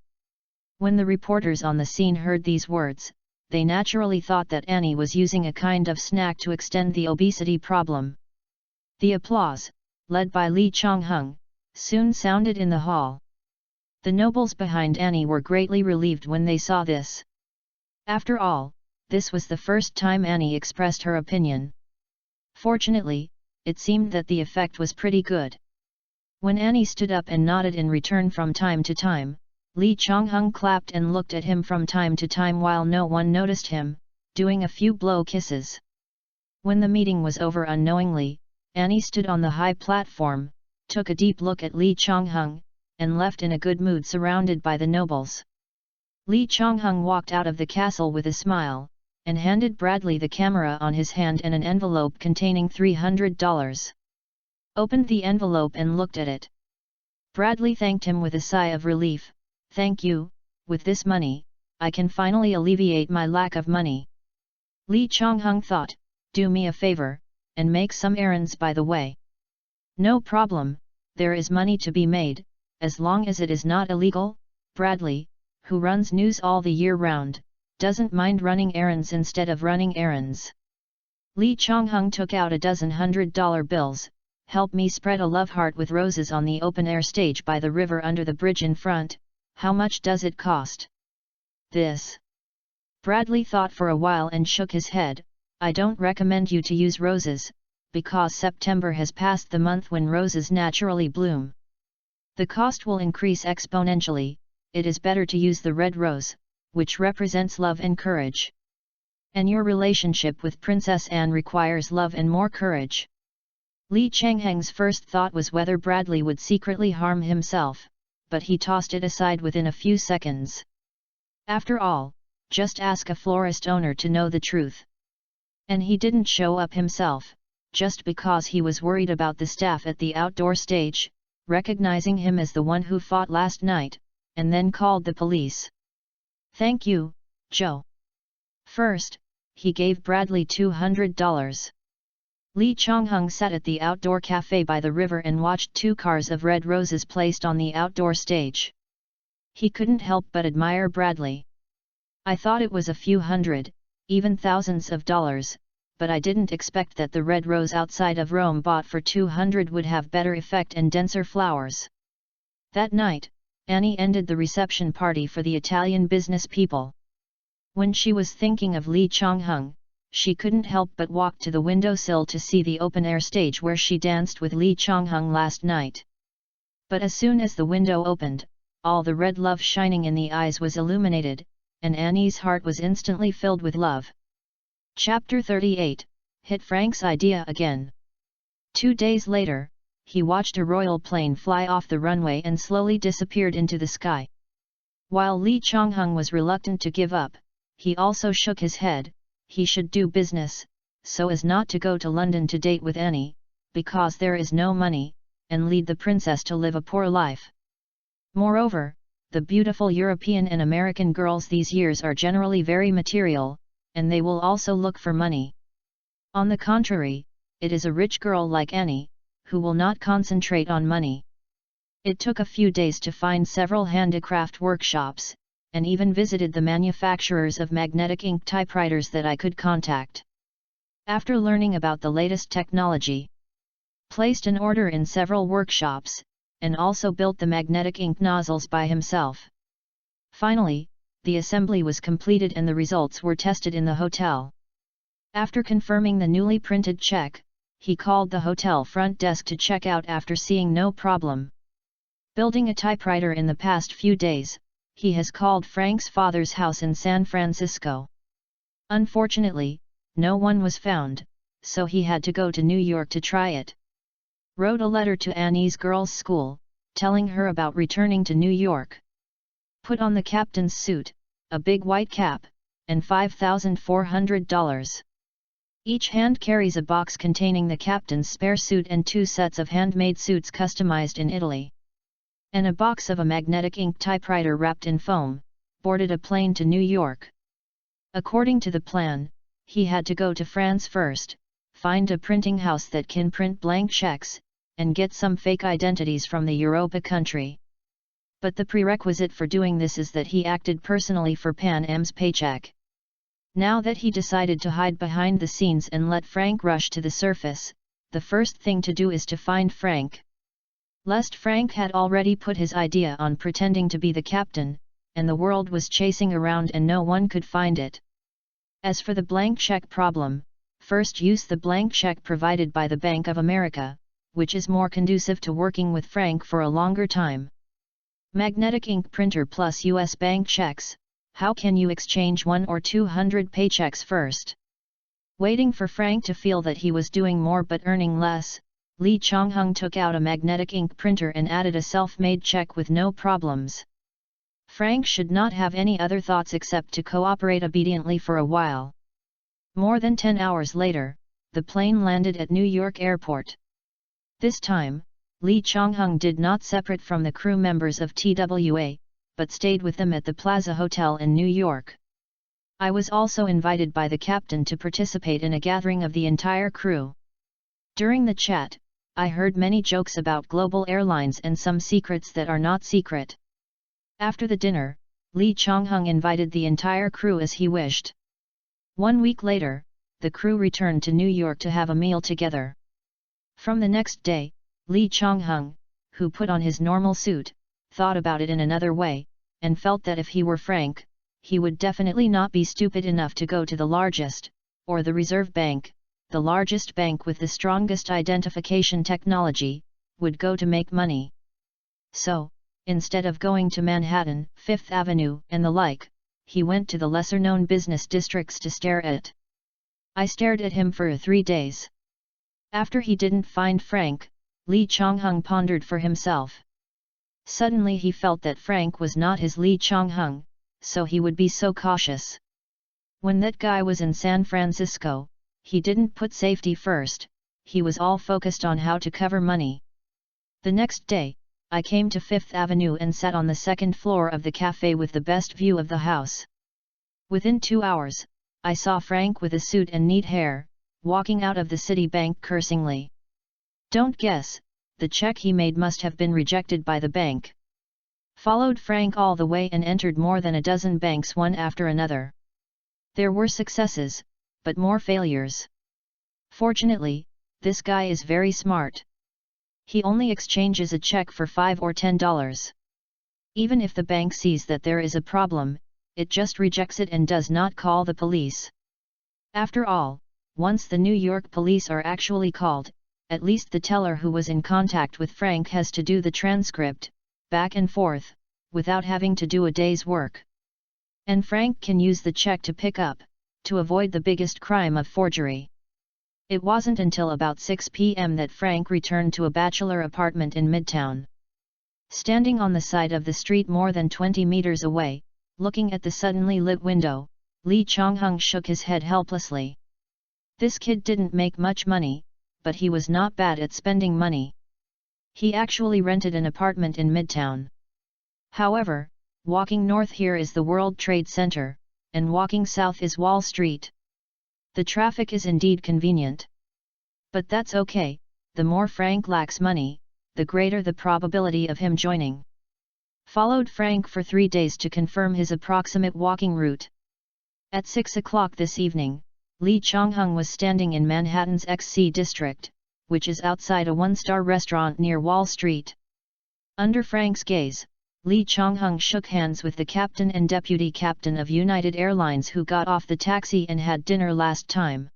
When the reporters on the scene heard these words, they naturally thought that Annie was using a kind of snack to extend the obesity problem. The applause, led by Li Chongheng, soon sounded in the hall. The nobles behind Annie were greatly relieved when they saw this. After all, this was the first time Annie expressed her opinion. Fortunately, it seemed that the effect was pretty good. When Annie stood up and nodded in return from time to time, Li Chongheng clapped and looked at him from time to time while no one noticed him, doing a few blow kisses. When the meeting was over unknowingly, Annie stood on the high platform, took a deep look at Li Chongheng, and left in a good mood surrounded by the nobles. Li Chongheng walked out of the castle with a smile, and handed Bradley the camera on his hand and an envelope containing $300. Opened the envelope and looked at it. Bradley thanked him with a sigh of relief. "Thank you, with this money, I can finally alleviate my lack of money." Li Chongheng thought, "Do me a favor, and make some errands by the way." "No problem, there is money to be made, as long as it is not illegal." Bradley, who runs news all the year round, doesn't mind running errands instead of running errands. Li Chongheng took out a dozen $100 bills. "Help me spread a love heart with roses on the open-air stage by the river under the bridge in front. How much does it cost?" "This." Bradley thought for a while and shook his head. "I don't recommend you to use roses, because September has passed the month when roses naturally bloom. The cost will increase exponentially. It is better to use the red rose, which represents love and courage. And your relationship with Princess Anne requires love and more courage." Li Chongheng's first thought was whether Bradley would secretly harm himself, but he tossed it aside within a few seconds. After all, just ask a florist owner to know the truth. And he didn't show up himself, just because he was worried about the staff at the outdoor stage, recognizing him as the one who fought last night, and then called the police. "Thank you, Joe." First, he gave Bradley $200. Lee Chong-hung sat at the outdoor cafe by the river and watched 2 cars of red roses placed on the outdoor stage. He couldn't help but admire Bradley. I thought it was a few hundred, even thousands of dollars, but I didn't expect that the red rose outside of Rome bought for 200 would have better effect and denser flowers. That night, Annie ended the reception party for the Italian business people. When she was thinking of Lee Chong-hung, she couldn't help but walk to the windowsill to see the open-air stage where she danced with Lee Chong-hung last night. But as soon as the window opened, all the red love shining in the eyes was illuminated, and Annie's heart was instantly filled with love. Chapter 38, Hit Frank's Idea Again. 2 days later, he watched a royal plane fly off the runway and slowly disappeared into the sky. While Lee Chong-hung was reluctant to give up, he also shook his head. He should do business, so as not to go to London to date with Annie, because there is no money, and lead the princess to live a poor life. Moreover, the beautiful European and American girls these years are generally very material, and they will also look for money. On the contrary, it is a rich girl like Annie, who will not concentrate on money. It took a few days to find several handicraft workshops, and even visited the manufacturers of magnetic ink typewriters that I could contact. After learning about the latest technology, placed an order in several workshops, and also built the magnetic ink nozzles by himself. Finally, the assembly was completed and the results were tested in the hotel. After confirming the newly printed check, he called the hotel front desk to check out after seeing no problem. Building a typewriter in the past few days, he has called Frank's father's house in San Francisco. Unfortunately, no one was found, so he had to go to New York to try it. Wrote a letter to Annie's girls' school, telling her about returning to New York. Put on the captain's suit, a big white cap, and $5,400. Each hand carries a box containing the captain's spare suit and 2 sets of handmade suits customized in Italy. And a box of a magnetic ink typewriter wrapped in foam, boarded a plane to New York. According to the plan, he had to go to France first, find a printing house that can print blank checks, and get some fake identities from the Europa country. But the prerequisite for doing this is that he acted personally for Pan Am's paycheck. Now that he decided to hide behind the scenes and let Frank rush to the surface, the first thing to do is to find Frank. Lest Frank had already put his idea on pretending to be the captain, and the world was chasing around and no one could find it. As for the blank check problem, first use the blank check provided by the Bank of America, which is more conducive to working with Frank for a longer time. Magnetic ink printer plus US bank checks, how can you exchange 1 or 200 paychecks first? Waiting for Frank to feel that he was doing more but earning less, Lee Chong-hung took out a magnetic ink printer and added a self-made check with no problems. Frank should not have any other thoughts except to cooperate obediently for a while. More than 10 hours later, the plane landed at New York Airport. This time, Lee Chong-hung did not separate from the crew members of TWA, but stayed with them at the Plaza Hotel in New York. I was also invited by the captain to participate in a gathering of the entire crew. During the chat, I heard many jokes about global airlines and some secrets that are not secret. After the dinner, Lee Chong-hung invited the entire crew as he wished. 1 week later, the crew returned to New York to have a meal together. From the next day, Lee Chong-hung, who put on his normal suit, thought about it in another way, and felt that if he were Frank, he would definitely not be stupid enough to go to the largest, or the Reserve Bank, the largest bank with the strongest identification technology, would go to make money. So, instead of going to Manhattan, Fifth Avenue, and the like, he went to the lesser-known business districts to stare at. I stared at him for 3 days. After he didn't find Frank, Lee Chong-hung pondered for himself. Suddenly he felt that Frank was not his Lee Chong-hung, so he would be so cautious. When that guy was in San Francisco, he didn't put safety first, he was all focused on how to cover money. The next day, I came to Fifth Avenue and sat on the second floor of the cafe with the best view of the house. Within 2 hours, I saw Frank with a suit and neat hair, walking out of the city bank cursingly. Don't guess, the check he made must have been rejected by the bank. Followed Frank all the way and entered more than a dozen banks one after another. There were successes, but more failures. Fortunately, this guy is very smart. He only exchanges a check for $5 or $10. Even if the bank sees that there is a problem, it just rejects it and does not call the police. After all, once the New York police are actually called, at least the teller who was in contact with Frank has to do the transcript, back and forth, without having to do a day's work. And Frank can use the check to pick up, to avoid the biggest crime of forgery. It wasn't until about 6 p.m. that Frank returned to a bachelor apartment in Midtown. Standing on the side of the street more than 20 meters away, looking at the suddenly lit window, Lee Chong-hung shook his head helplessly. This kid didn't make much money, but he was not bad at spending money. He actually rented an apartment in Midtown. However, walking north here is the World Trade Center, and walking south is Wall Street. The traffic is indeed convenient. But that's okay, the more Frank lacks money, the greater the probability of him joining. Followed Frank for 3 days to confirm his approximate walking route. At 6 o'clock this evening, Lee Chong-hung was standing in Manhattan's XC district, which is outside a one-star restaurant near Wall Street. Under Frank's gaze, Lee Chong-hung shook hands with the captain and deputy captain of United Airlines who got off the taxi and had dinner last time.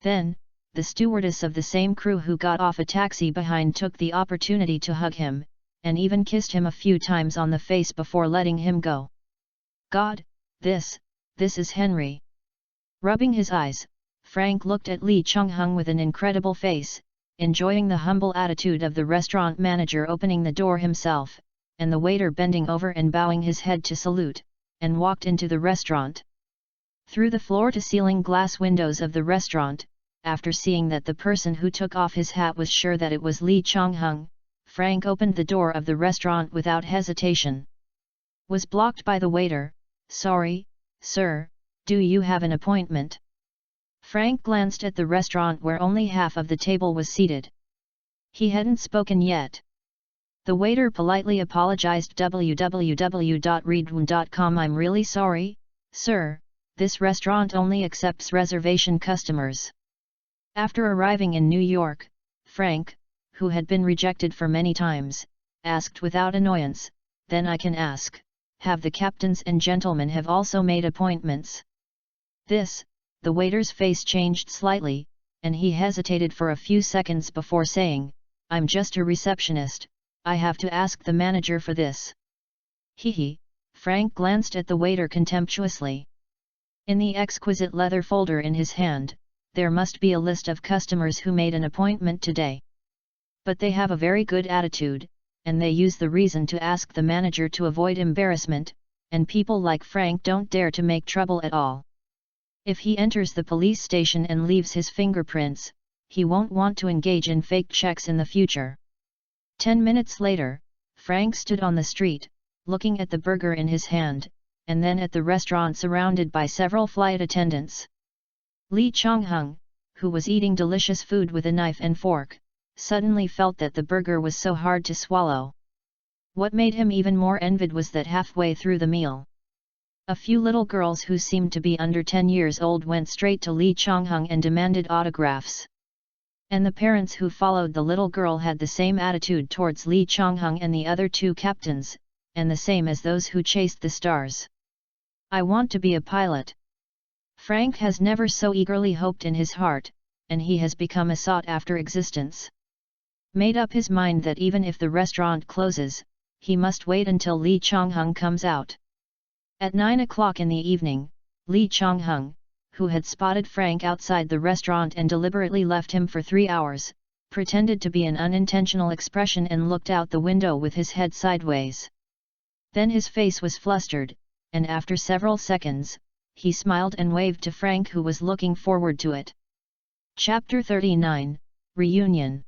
Then, the stewardess of the same crew who got off a taxi behind took the opportunity to hug him, and even kissed him a few times on the face before letting him go. God, this is Henry. Rubbing his eyes, Frank looked at Lee Chong-hung with an incredible face, enjoying the humble attitude of the restaurant manager opening the door himself, and the waiter bending over and bowing his head to salute, and walked into the restaurant. Through the floor-to-ceiling glass windows of the restaurant, after seeing that the person who took off his hat was sure that it was Lee Chong-hung, Frank opened the door of the restaurant without hesitation. Was blocked by the waiter. Sorry, sir, do you have an appointment? Frank glanced at the restaurant where only half of the table was seated. He hadn't spoken yet. The waiter politely apologized. www.readaloud.com. I'm really sorry, sir, this restaurant only accepts reservation customers. After arriving in New York, Frank, who had been rejected for many times, asked without annoyance, then I can ask, have the captains and gentlemen have also made appointments? The waiter's face changed slightly, and he hesitated for a few seconds before saying, I'm just a receptionist, I have to ask the manager for this. Hee. Frank glanced at the waiter contemptuously. In the exquisite leather folder in his hand, there must be a list of customers who made an appointment today. But they have a very good attitude, and they use the reason to ask the manager to avoid embarrassment, and people like Frank don't dare to make trouble at all. If he enters the police station and leaves his fingerprints, he won't want to engage in fake checks in the future. 10 minutes later, Frank stood on the street, looking at the burger in his hand, and then at the restaurant surrounded by several flight attendants. Lee Chong-hung, who was eating delicious food with a knife and fork, suddenly felt that the burger was so hard to swallow. What made him even more envied was that halfway through the meal, a few little girls who seemed to be under 10 years old went straight to Lee Chong-hung and demanded autographs. And the parents who followed the little girl had the same attitude towards Lee Chong-hung and the other two captains, and the same as those who chased the stars. I want to be a pilot. Frank has never so eagerly hoped in his heart, and he has become a sought-after existence. Made up his mind that even if the restaurant closes, he must wait until Lee Chong-hung comes out. At 9 o'clock in the evening, Lee Chong-hung, who had spotted Frank outside the restaurant and deliberately left him for 3 hours, pretended to be an unintentional expression and looked out the window with his head sideways. Then his face was flustered, and after several seconds, he smiled and waved to Frank, who was looking forward to it. Chapter 39, Reunion.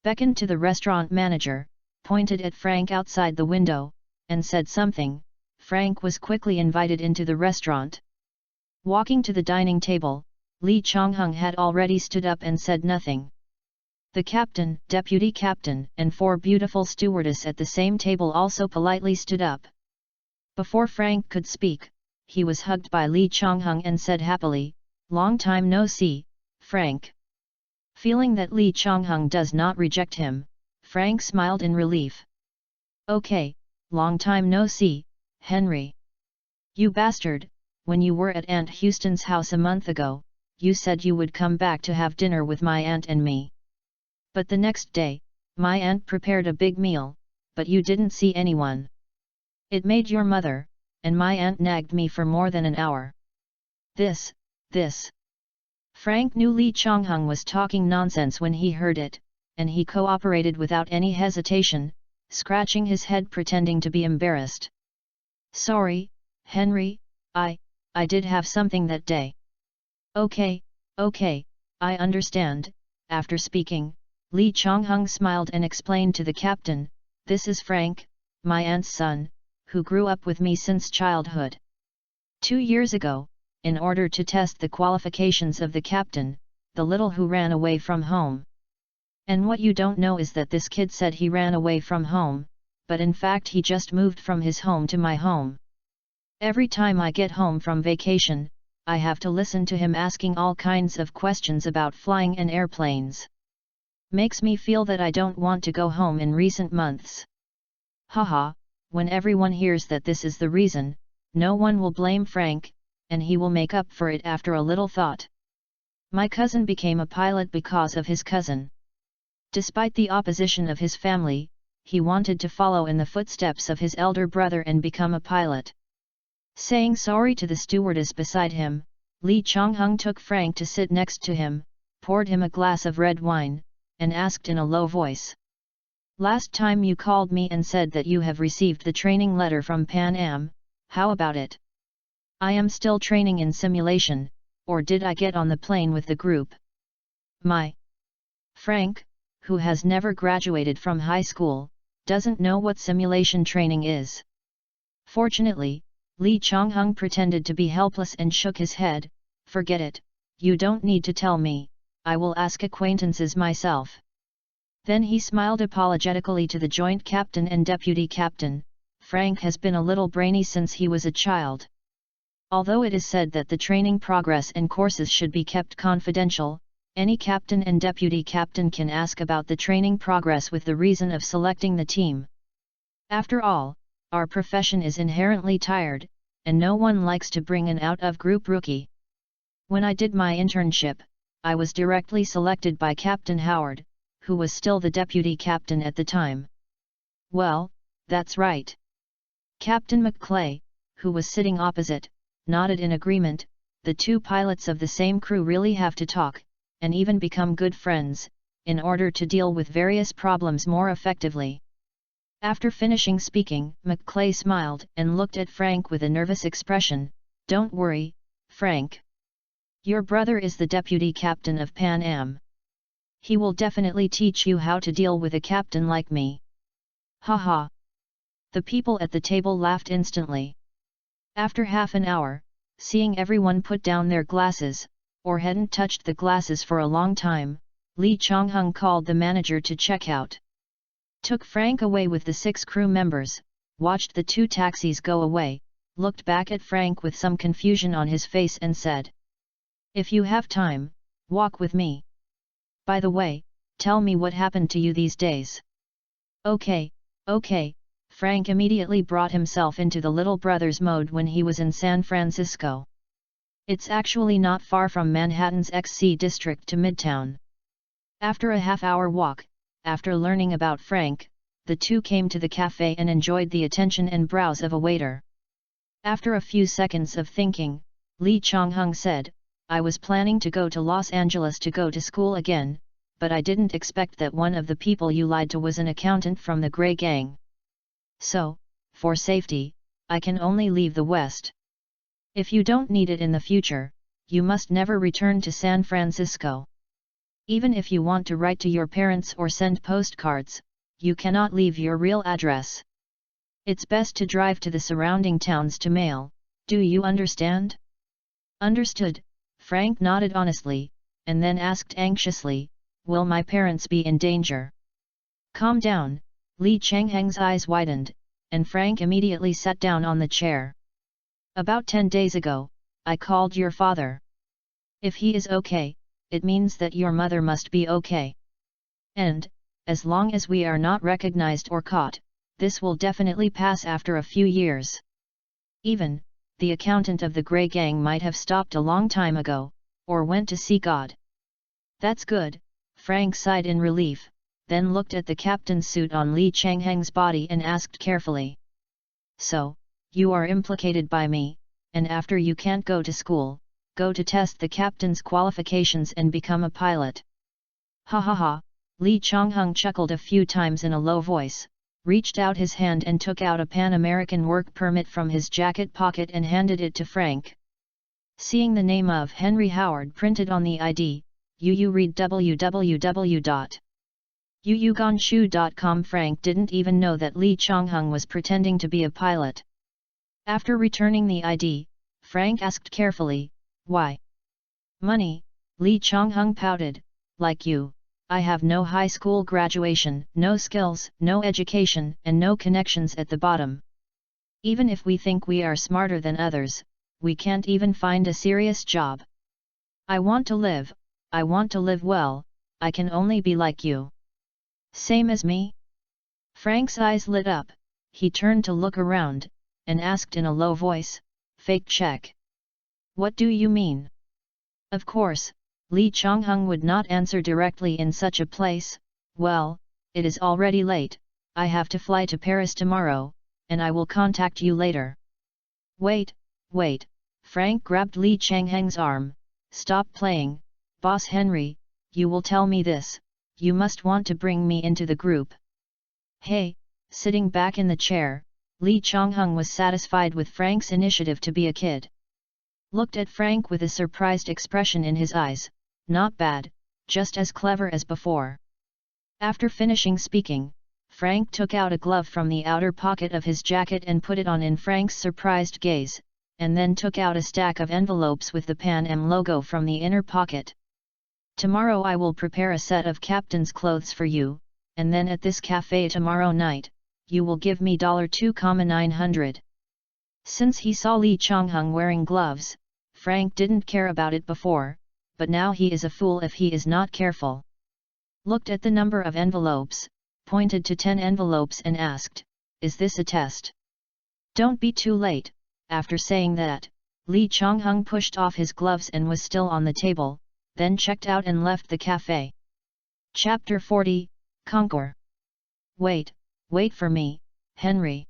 Beckoned to the restaurant manager, pointed at Frank outside the window, and said something. Frank was quickly invited into the restaurant. Walking to the dining table, Lee Chonghung had already stood up and said nothing. The captain, deputy captain, and 4 beautiful stewardess at the same table also politely stood up. Before Frank could speak, he was hugged by Lee Chonghung and said happily, "Long time no see, Frank." Feeling that Lee Chonghung does not reject him, Frank smiled in relief. "Okay, long time no see, Henry. You bastard, when you were at Aunt Houston's house a month ago, you said you would come back to have dinner with my aunt and me. But the next day, my aunt prepared a big meal, but you didn't see anyone. It made your mother, and my aunt nagged me for more than an hour. This. Frank knew Lee Chonghung was talking nonsense when he heard it, and he cooperated without any hesitation, scratching his head pretending to be embarrassed. "Sorry, Henry, I did have something that day." Okay, I understand." After speaking, Lee Chonghung smiled and explained to the captain, "This is Frank, my aunt's son, who grew up with me since childhood. 2 years ago, in order to test the qualifications of the captain, the little who ran away from home. And what you don't know is that this kid said he ran away from home, but in fact he just moved from his home to my home. Every time I get home from vacation, I have to listen to him asking all kinds of questions about flying and airplanes. Makes me feel that I don't want to go home in recent months. Haha, when everyone hears that this is the reason, no one will blame Frank, and he will make up for it after a little thought. My cousin became a pilot because of his cousin. Despite the opposition of his family, he wanted to follow in the footsteps of his elder brother and become a pilot." Saying sorry to the stewardess beside him, Lee Chonghung took Frank to sit next to him, poured him a glass of red wine, and asked in a low voice. "Last time you called me and said that you have received the training letter from Pan Am, how about it? I am still training in simulation, or did I get on the plane with the group?" Frank, who has never graduated from high school, doesn't know what simulation training is. Fortunately, Lee Chonghung pretended to be helpless and shook his head, "Forget it, you don't need to tell me, I will ask acquaintances myself." Then he smiled apologetically to the joint captain and deputy captain. Frank has been a little brainy since he was a child. Although it is said that the training progress and courses should be kept confidential, any captain and deputy captain can ask about the training progress with the reason of selecting the team. After all, our profession is inherently tired, and no one likes to bring an out-of-group rookie. When I did my internship, I was directly selected by Captain Howard, who was still the deputy captain at the time. "Well, that's right." Captain McClay, who was sitting opposite, nodded in agreement. The 2 pilots of the same crew really have to talk, and even become good friends, in order to deal with various problems more effectively. After finishing speaking, McClay smiled and looked at Frank with a nervous expression. "Don't worry, Frank. Your brother is the deputy captain of Pan Am. He will definitely teach you how to deal with a captain like me." Haha. The people at the table laughed instantly. After half an hour, seeing everyone put down their glasses, or hadn't touched the glasses for a long time, Lee Chonghung called the manager to check out. Took Frank away with the 6 crew members, watched the 2 taxis go away, looked back at Frank with some confusion on his face and said, "If you have time, walk with me. By the way, tell me what happened to you these days." Okay, Frank immediately brought himself into the little brother's mode when he was in San Francisco. It's actually not far from Manhattan's XC district to Midtown. After a half-hour walk, after learning about Frank, the 2 came to the cafe and enjoyed the attention and brows of a waiter. After a few seconds of thinking, Lee Chonghung said, "I was planning to go to Los Angeles to go to school again, but I didn't expect that one of the people you lied to was an accountant from the Grey Gang. So, for safety, I can only leave the West. If you don't need it in the future, you must never return to San Francisco. Even if you want to write to your parents or send postcards, you cannot leave your real address. It's best to drive to the surrounding towns to mail, do you understand?" "Understood, Frank nodded honestly, and then asked anxiously, "Will my parents be in danger?" "Calm down." Li Changheng's eyes widened, and Frank immediately sat down on the chair. "About 10 days ago, I called your father. If he is okay, it means that your mother must be okay. And, as long as we are not recognized or caught, this will definitely pass after a few years. Even, the accountant of the Grey Gang might have stopped a long time ago, or went to see God." "That's good," Frank sighed in relief, then looked at the captain's suit on Li Changheng's body and asked carefully. "So, you are implicated by me, and after you can't go to school, go to test the captain's qualifications and become a pilot." "Ha ha ha." Li Changheng chuckled a few times in a low voice, reached out his hand and took out a Pan-American work permit from his jacket pocket and handed it to Frank. Seeing the name of Henry Howard printed on the ID, you read www.yuyuganshu.com. Frank didn't even know that Li Changheng was pretending to be a pilot. After returning the ID, Frank asked carefully, "Why?" "Money," Li Changheng pouted, "like you. I have no high school graduation, no skills, no education, and no connections at the bottom. Even if we think we are smarter than others, we can't even find a serious job. I want to live well, I can only be like you." "Same as me?" Frank's eyes lit up, he turned to look around, and asked in a low voice, "Fake check. What do you mean?" Of course, Li Changheng would not answer directly in such a place. "Well, it is already late, I have to fly to Paris tomorrow, and I will contact you later." Wait, Frank grabbed Li Changheng's arm, "Stop playing, Boss Henry, you will tell me this, you must want to bring me into the group." "Hey," sitting back in the chair, Li Changheng was satisfied with Frank's initiative to be a kid. Looked at Frank with a surprised expression in his eyes, "Not bad, just as clever as before." After finishing speaking, Frank took out a glove from the outer pocket of his jacket and put it on in Frank's surprised gaze, and then took out a stack of envelopes with the Pan Am logo from the inner pocket. "Tomorrow I will prepare a set of captain's clothes for you, and then at this cafe tomorrow night, you will give me $2,900. Since he saw Li Changheng wearing gloves, Frank didn't care about it before, but now he is a fool if he is not careful. Looked at the number of envelopes, pointed to 10 envelopes and asked, "Is this a test?" "Don't be too late." After saying that, Li Changheng pushed off his gloves and was still on the table, then checked out and left the cafe. Chapter 40, Conquer. Wait for me, Henry."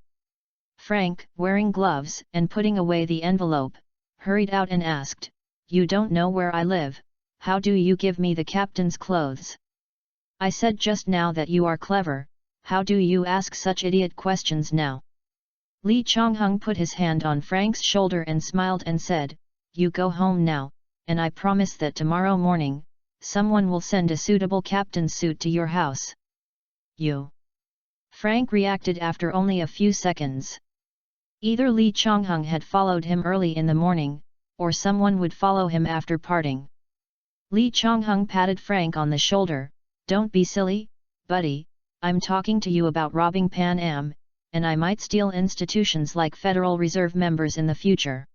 Frank, wearing gloves and putting away the envelope, hurried out and asked, "You don't know where I live, how do you give me the captain's clothes?" "I said just now that you are clever, how do you ask such idiot questions now?" Li Changheng put his hand on Frank's shoulder and smiled and said, "You go home now, and I promise that tomorrow morning, someone will send a suitable captain's suit to your house." "You?" Frank reacted after only a few seconds. Either Li Changheng had followed him early in the morning, or someone would follow him after parting. Li Changheng patted Frank on the shoulder, "Don't be silly, buddy, I'm talking to you about robbing Pan Am, and I might steal institutions like Federal Reserve members in the future.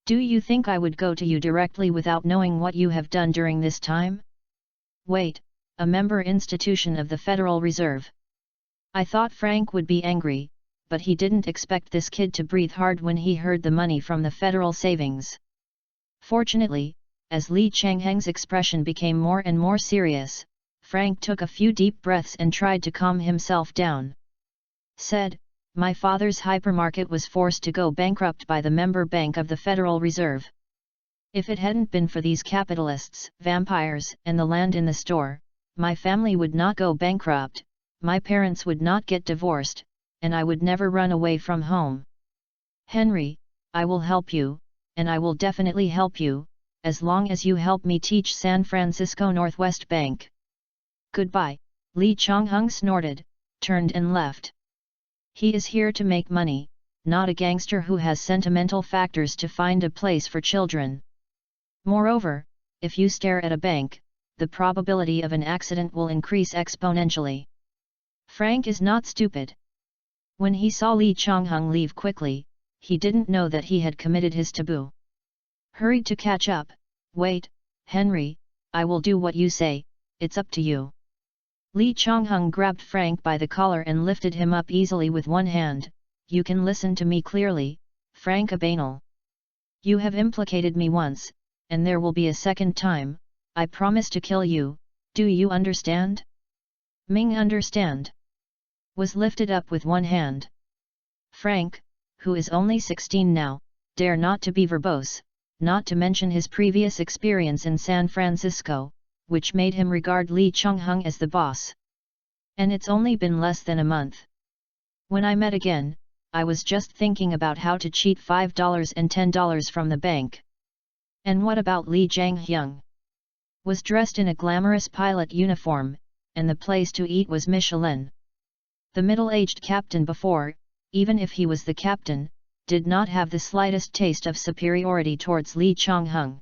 Do you think I would go to you directly without knowing what you have done during this time?" "Wait, a member institution of the Federal Reserve?" I thought Frank would be angry, but he didn't expect this kid to breathe hard when he heard the money from the federal savings. Fortunately, as Li Changheng's expression became more and more serious, Frank took a few deep breaths and tried to calm himself down. Said, "My father's hypermarket was forced to go bankrupt by the member bank of the Federal Reserve. If it hadn't been for these capitalists, vampires, and the land in the store, my family would not go bankrupt, my parents would not get divorced, and I would never run away from home. Henry, I will help you, and I will definitely help you, as long as you help me teach San Francisco Northwest Bank." "Goodbye," Li Changheng snorted, turned and left. He is here to make money, not a gangster who has sentimental factors to find a place for children. Moreover, if you stare at a bank, the probability of an accident will increase exponentially. Frank is not stupid. When he saw Lee Chonghung leave quickly, he didn't know that he had committed his taboo. Hurried to catch up. Wait, Henry, I will do what you say, it's up to you. Lee Chonghung grabbed Frank by the collar and lifted him up easily with one hand. You can listen to me clearly, Frank Abanel. You have implicated me once, and there will be a second time. I promise to kill you, do you understand? Ming understand. Was lifted up with one hand. Frank, who is only 16 now, dare not to be verbose, not to mention his previous experience in San Francisco, which made him regard Lee Chonghung as the boss. And it's only been less than a month. When I met again, I was just thinking about how to cheat $5 and $10 from the bank. And what about Lee Jang-hyung? Was dressed in a glamorous pilot uniform, and the place to eat was Michelin. The middle-aged captain before, even if he was the captain, did not have the slightest taste of superiority towards Lee Chonghung.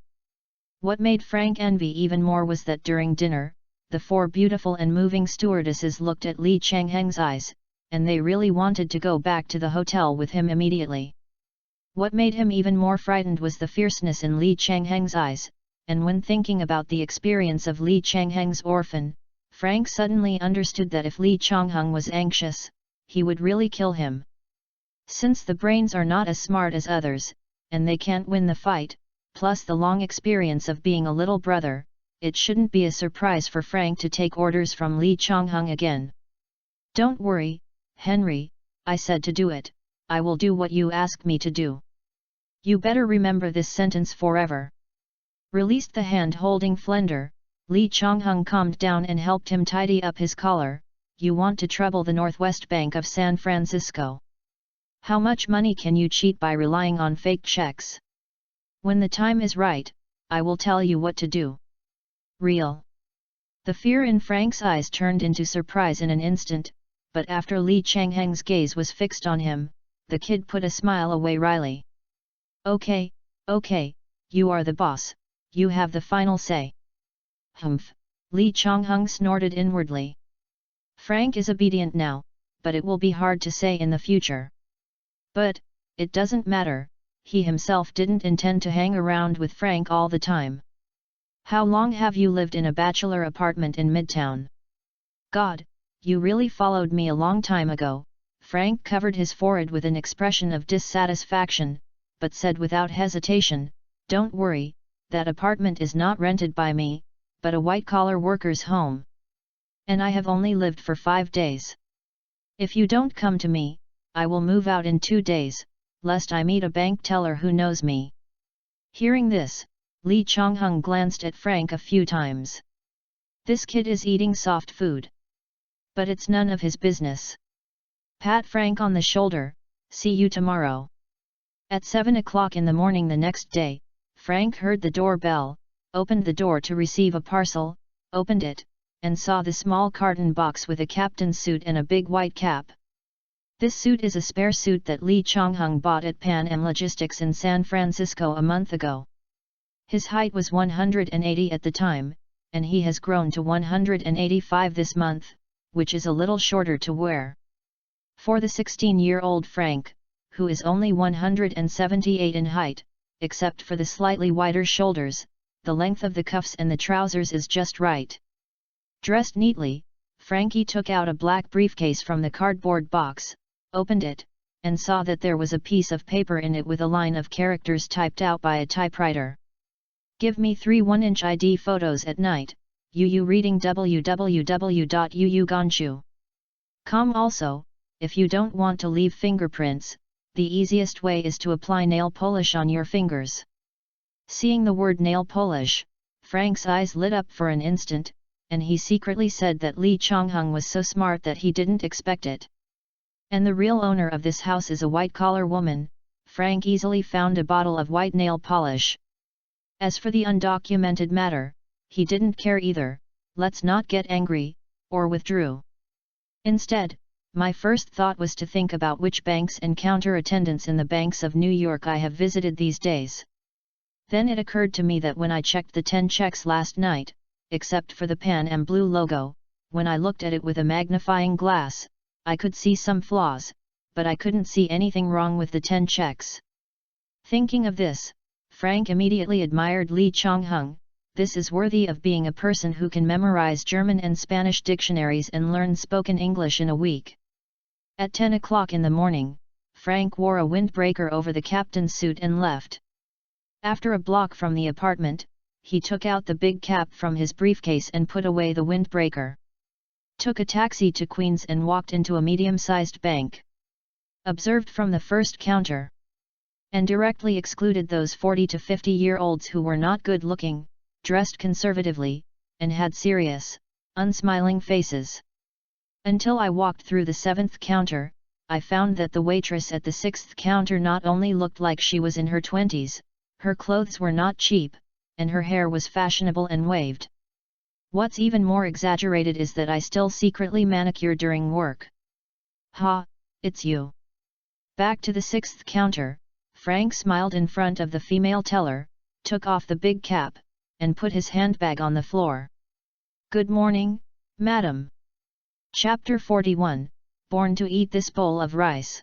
What made Frank envy even more was that during dinner, the four beautiful and moving stewardesses looked at Lee Chonghung's eyes, and they really wanted to go back to the hotel with him immediately. What made him even more frightened was the fierceness in Lee Chonghung's eyes, and when thinking about the experience of Lee Chonghung's orphan, Frank suddenly understood that if Lee Chonghung was anxious, he would really kill him. Since the brains are not as smart as others, and they can't win the fight, plus the long experience of being a little brother, it shouldn't be a surprise for Frank to take orders from Lee Chonghung again. Don't worry, Henry, I said to do it, I will do what you ask me to do. You better remember this sentence forever. Released the hand holding Flender, Lee Chonghung calmed down and helped him tidy up his collar. You want to trouble the Northwest Bank of San Francisco. How much money can you cheat by relying on fake checks? When the time is right, I will tell you what to do. Real. The fear in Frank's eyes turned into surprise in an instant, but after Lee Chonghung's gaze was fixed on him, the kid put a smile away wryly. Okay, you are the boss, you have the final say. Humph, Lee Chonghung snorted inwardly. Frank is obedient now, but it will be hard to say in the future. But, it doesn't matter, he himself didn't intend to hang around with Frank all the time. How long have you lived in a bachelor apartment in Midtown? God, you really followed me a long time ago. Frank covered his forehead with an expression of dissatisfaction, but said without hesitation, don't worry, that apartment is not rented by me, but a white-collar worker's home. And I have only lived for 5 days. If you don't come to me, I will move out in 2 days, lest I meet a bank teller who knows me. Hearing this, Lee Chonghung glanced at Frank a few times. This kid is eating soft food. But it's none of his business. Pat Frank on the shoulder, see you tomorrow. At 7 o'clock in the morning the next day, Frank heard the doorbell, opened the door to receive a parcel, opened it, and saw the small carton box with a captain's suit and a big white cap. This suit is a spare suit that Lee Chonghung bought at Pan Am Logistics in San Francisco a month ago. His height was 180 at the time, and he has grown to 185 this month, which is a little shorter to wear. For the 16-year-old Frank, who is only 178 in height, except for the slightly wider shoulders, the length of the cuffs and the trousers is just right. Dressed neatly, Frankie took out a black briefcase from the cardboard box, opened it, and saw that there was a piece of paper in it with a line of characters typed out by a typewriter. Give me 3 1-inch ID photos at night, UU reading www.uuganshu.com. Also, if you don't want to leave fingerprints, the easiest way is to apply nail polish on your fingers. Seeing the word nail polish, Frank's eyes lit up for an instant, and he secretly said that Lee Chonghung was so smart that he didn't expect it. And the real owner of this house is a white-collar woman. Frank easily found a bottle of white nail polish. As for the undocumented matter, he didn't care either, let's not get angry, or withdrew. Instead, my first thought was to think about which banks and counter attendants in the banks of New York I have visited these days. Then it occurred to me that when I checked the 10 checks last night, except for the Pan Am blue logo, when I looked at it with a magnifying glass, I could see some flaws, but I couldn't see anything wrong with the 10 checks. Thinking of this, Frank immediately admired Li Chongheng. This is worthy of being a person who can memorize German and Spanish dictionaries and learn spoken English in a week. At 10 o'clock in the morning, Frank wore a windbreaker over the captain's suit and left. After a block from the apartment, he took out the big cap from his briefcase and put away the windbreaker. Took a taxi to Queens and walked into a medium-sized bank. Observed from the first counter. And directly excluded those 40 to 50-year-olds who were not good-looking, dressed conservatively, and had serious, unsmiling faces. Until I walked through the 7th counter, I found that the waitress at the 6th counter not only looked like she was in her 20s, her clothes were not cheap, and her hair was fashionable and waved. What's even more exaggerated is that I still secretly manicure during work. Ha, it's you. Back to the 6th counter, Frank smiled in front of the female teller, took off the big cap, and put his handbag on the floor. Good morning, madam. Chapter 41, Born to Eat This Bowl of Rice.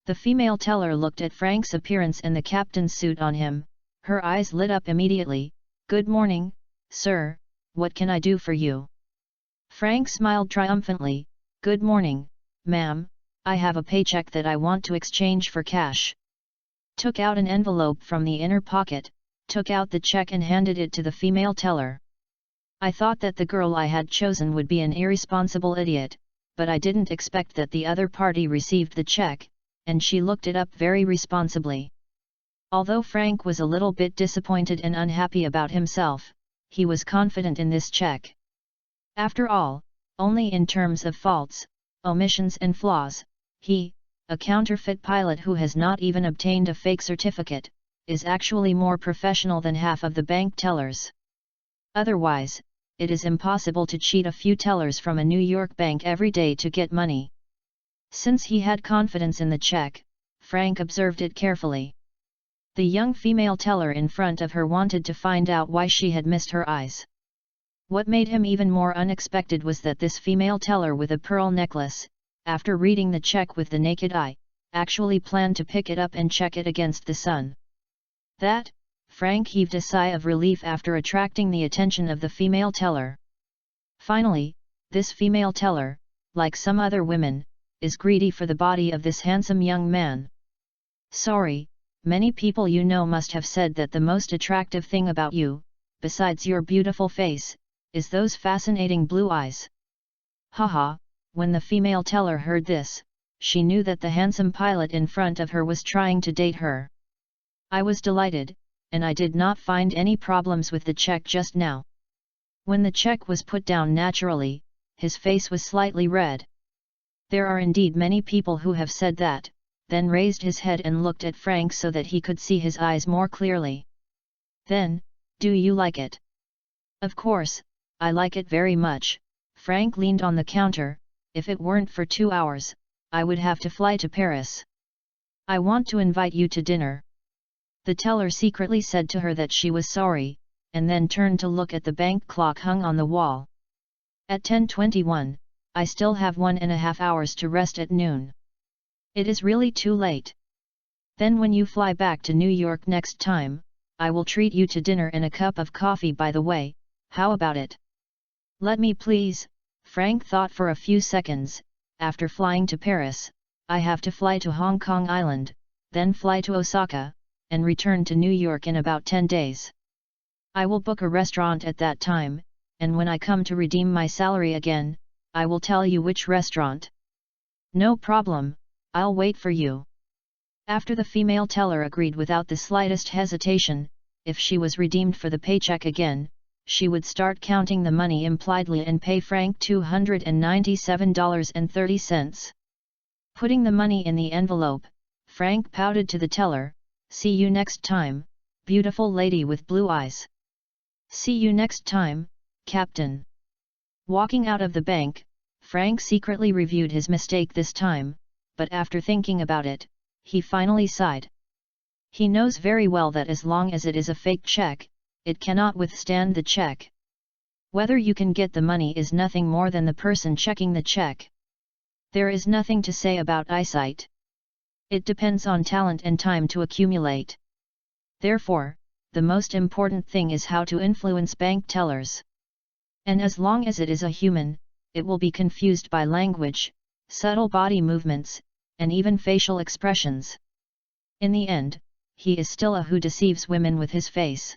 The female teller looked at Frank's appearance and the captain's suit on him, her eyes lit up immediately. Good morning, sir, what can I do for you? Frank smiled triumphantly. Good morning, ma'am, I have a paycheck that I want to exchange for cash. Took out an envelope from the inner pocket, took out the check and handed it to the female teller. I thought that the girl I had chosen would be an irresponsible idiot, but I didn't expect that the other party received the check, and she looked it up very responsibly. Although Frank was a little bit disappointed and unhappy about himself, he was confident in this check. After all, only in terms of faults, omissions and flaws, he, a counterfeit pilot who has not even obtained a fake certificate, is actually more professional than half of the bank tellers. Otherwise, it is impossible to cheat a few tellers from a New York bank every day to get money. Since he had confidence in the check, Frank observed it carefully. The young female teller in front of her wanted to find out why she had missed her eyes. What made him even more unexpected was that this female teller with a pearl necklace, after reading the check with the naked eye, actually planned to pick it up and check it against the sun. That, Frank heaved a sigh of relief after attracting the attention of the female teller. Finally, this female teller, like some other women, is greedy for the body of this handsome young man. Sorry, many people you know must have said that the most attractive thing about you, besides your beautiful face, is those fascinating blue eyes. Haha, when the female teller heard this, she knew that the handsome pilot in front of her was trying to date her. I was delighted, and I did not find any problems with the check just now. When the check was put down naturally, his face was slightly red. There are indeed many people who have said that, then raised his head and looked at Frank so that he could see his eyes more clearly. Then, do you like it? Of course, I like it very much. Frank leaned on the counter. If it weren't for 2 hours, I would have to fly to Paris. I want to invite you to dinner. The teller secretly said to her that she was sorry, and then turned to look at the bank clock hung on the wall. At 10:21, I still have 1.5 hours to rest at noon. It is really too late. Then when you fly back to New York next time, I will treat you to dinner and a cup of coffee by the way, how about it? Let me please, Frank thought for a few seconds. After flying to Paris, I have to fly to Hong Kong Island, then fly to Osaka, and return to New York in about 10 days. I will book a restaurant at that time, and when I come to redeem my salary again, I will tell you which restaurant. No problem, I'll wait for you. After the female teller agreed without the slightest hesitation, if she was redeemed for the paycheck again, she would start counting the money impliedly and pay Frank $297.30. Putting the money in the envelope, Frank pouted to the teller, "See you next time, beautiful lady with blue eyes." "See you next time, Captain." Walking out of the bank, Frank secretly reviewed his mistake this time, but after thinking about it, he finally sighed. He knows very well that as long as it is a fake check, it cannot withstand the check. Whether you can get the money is nothing more than the person checking the check. There is nothing to say about eyesight. It depends on talent and time to accumulate. Therefore, the most important thing is how to influence bank tellers. And as long as it is a human, it will be confused by language, subtle body movements, and even facial expressions. In the end, he is still a who deceives women with his face.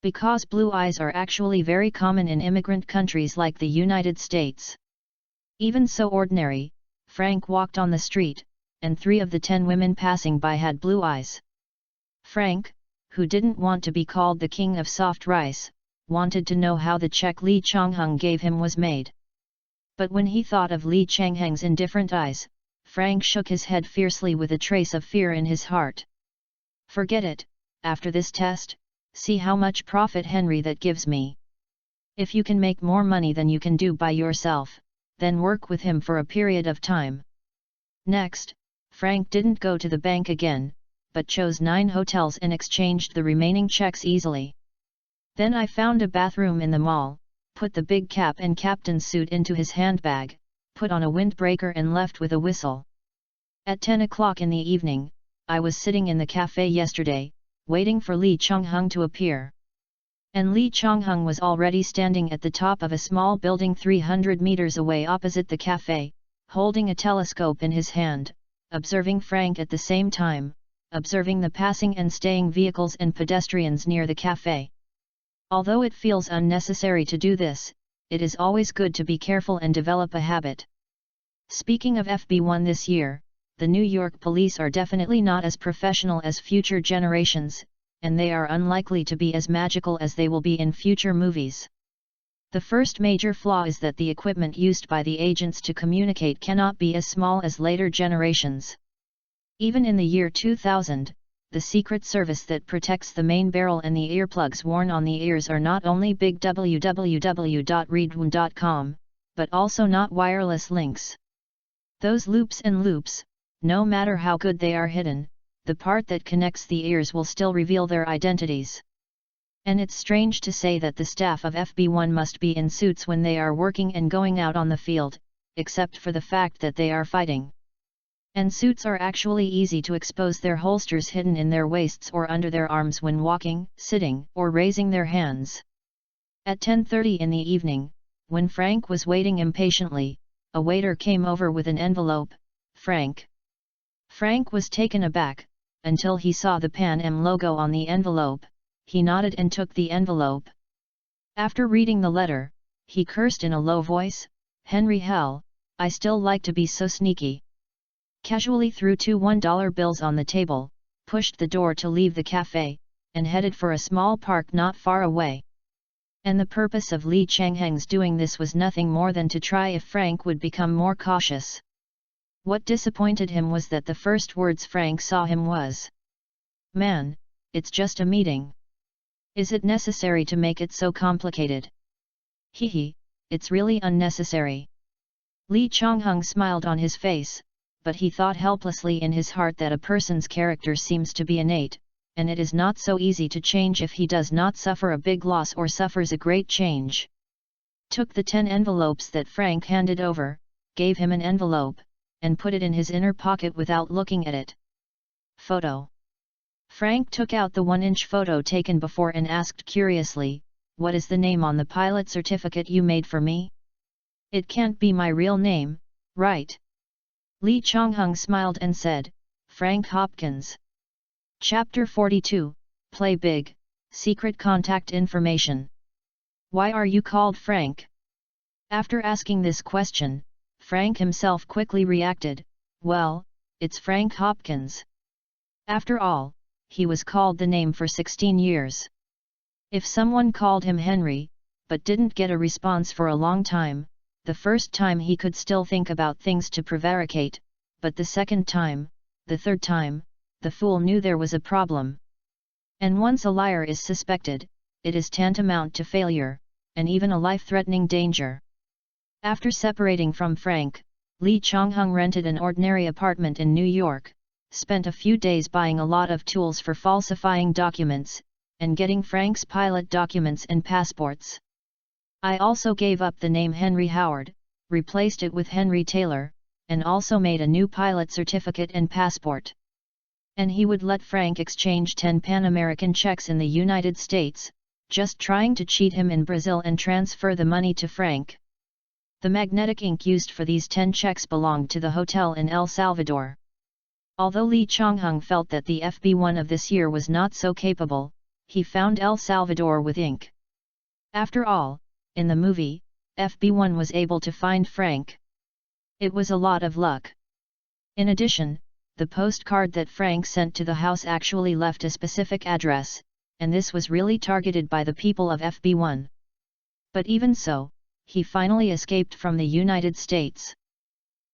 Because blue eyes are actually very common in immigrant countries like the United States. Even so ordinary, Frank walked on the street, and 3 of the 10 women passing by had blue eyes. Frank, who didn't want to be called the king of soft rice, wanted to know how the check Lee Chang-hung gave him was made. But when he thought of Lee Chang-hung's indifferent eyes, Frank shook his head fiercely with a trace of fear in his heart. Forget it, after this test, see how much profit Henry that gives me. If you can make more money than you can do by yourself, then work with him for a period of time. Next, Frank didn't go to the bank again, but chose 9 hotels and exchanged the remaining checks easily. Then I found a bathroom in the mall, put the big cap and captain's suit into his handbag, put on a windbreaker and left with a whistle. At 10 o'clock in the evening, I was sitting in the cafe yesterday, waiting for Lee Chang-hung to appear. And Lee Chang-hung was already standing at the top of a small building 300 meters away opposite the cafe, holding a telescope in his hand, observing Frank at the same time, observing the passing and staying vehicles and pedestrians near the cafe. Although it feels unnecessary to do this, it is always good to be careful and develop a habit. Speaking of FB1 this year, the New York police are definitely not as professional as future generations, and they are unlikely to be as magical as they will be in future movies. The first major flaw is that the equipment used by the agents to communicate cannot be as small as later generations. Even in the year 2000, the Secret Service that protects the main barrel and the earplugs worn on the ears are not only big www.readaloud.com, but also not wireless links. Those loops and loops, no matter how good they are hidden, the part that connects the ears will still reveal their identities. And it's strange to say that the staff of FB1 must be in suits when they are working and going out on the field, except for the fact that they are fighting. And suits are actually easy to expose their holsters hidden in their waists or under their arms when walking, sitting, or raising their hands. At 10:30 in the evening, when Frank was waiting impatiently, a waiter came over with an envelope. Frank was taken aback, until he saw the Pan Am logo on the envelope. He nodded and took the envelope. After reading the letter, he cursed in a low voice, "Henry hell, I still like to be so sneaky." Casually threw 2 $1 bills on the table, pushed the door to leave the cafe, and headed for a small park not far away. And the purpose of Lee Chang-hung's doing this was nothing more than to try if Frank would become more cautious. What disappointed him was that the first words Frank saw him was, "Man, it's just a meeting. Is it necessary to make it so complicated?" "Hee, it's really unnecessary." Lee Chang-hung smiled on his face, but he thought helplessly in his heart that a person's character seems to be innate, and it is not so easy to change if he does not suffer a big loss or suffers a great change. Took the 10 envelopes that Frank handed over, gave him an envelope, and put it in his inner pocket without looking at it. Photo. Frank took out the 1-inch photo taken before and asked curiously, "What is the name on the pilot certificate you made for me? It can't be my real name, right?" Lee Chang-hung smiled and said, "Frank Hopkins." Chapter 42, Play Big, Secret Contact Information. Why are you called Frank? After asking this question, Frank himself quickly reacted, "Well, it's Frank Hopkins." After all, he was called the name for 16 years. If someone called him Henry, but didn't get a response for a long time, the first time he could still think about things to prevaricate, but the second time, the third time, the fool knew there was a problem. And once a liar is suspected, it is tantamount to failure, and even a life-threatening danger. After separating from Frank, Lee Chang-hung rented an ordinary apartment in New York, spent a few days buying a lot of tools for falsifying documents, and getting Frank's pilot documents and passports. I also gave up the name Henry Howard, replaced it with Henry Taylor, and also made a new pilot certificate and passport. And he would let Frank exchange 10 Pan-American checks in the United States, just trying to cheat him in Brazil and transfer the money to Frank. The magnetic ink used for these 10 checks belonged to the hotel in El Salvador. Although Lee Chong-hung felt that the FB1 of this year was not so capable, he found El Salvador with ink. After all, in the movie, FB1 was able to find Frank. It was a lot of luck. In addition, the postcard that Frank sent to the house actually left a specific address, and this was really targeted by the people of FB1. But even so, he finally escaped from the United States.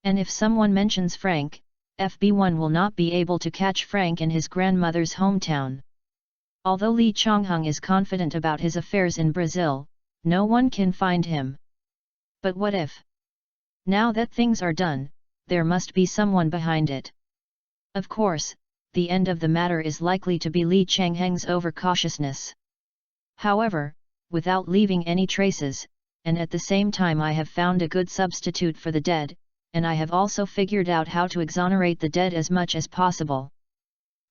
And if someone mentions Frank, FB1 will not be able to catch Frank in his grandmother's hometown. Although Lee Chong-hung is confident about his affairs in Brazil, no one can find him. But what if? Now that things are done, there must be someone behind it. Of course, the end of the matter is likely to be Lee Chang-heng's overcautiousness. However, without leaving any traces, and at the same time I have found a good substitute for the dead, and I have also figured out how to exonerate the dead as much as possible.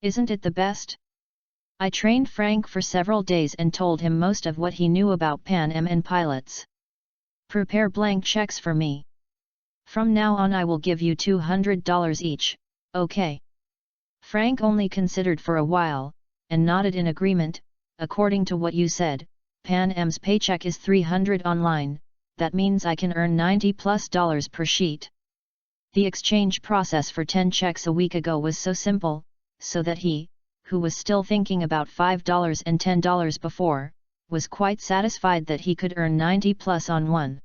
Isn't it the best? I trained Frank for several days and told him most of what he knew about Pan Am and pilots. Prepare blank checks for me. From now on I will give you $200 each, okay? Frank only considered for a while, and nodded in agreement. According to what you said, Pan Am's paycheck is $300 online, that means I can earn $90+ per sheet. The exchange process for 10 checks a week ago was so simple, so that he, who was still thinking about $5 and $10 before, was quite satisfied that he could earn $90+ on one.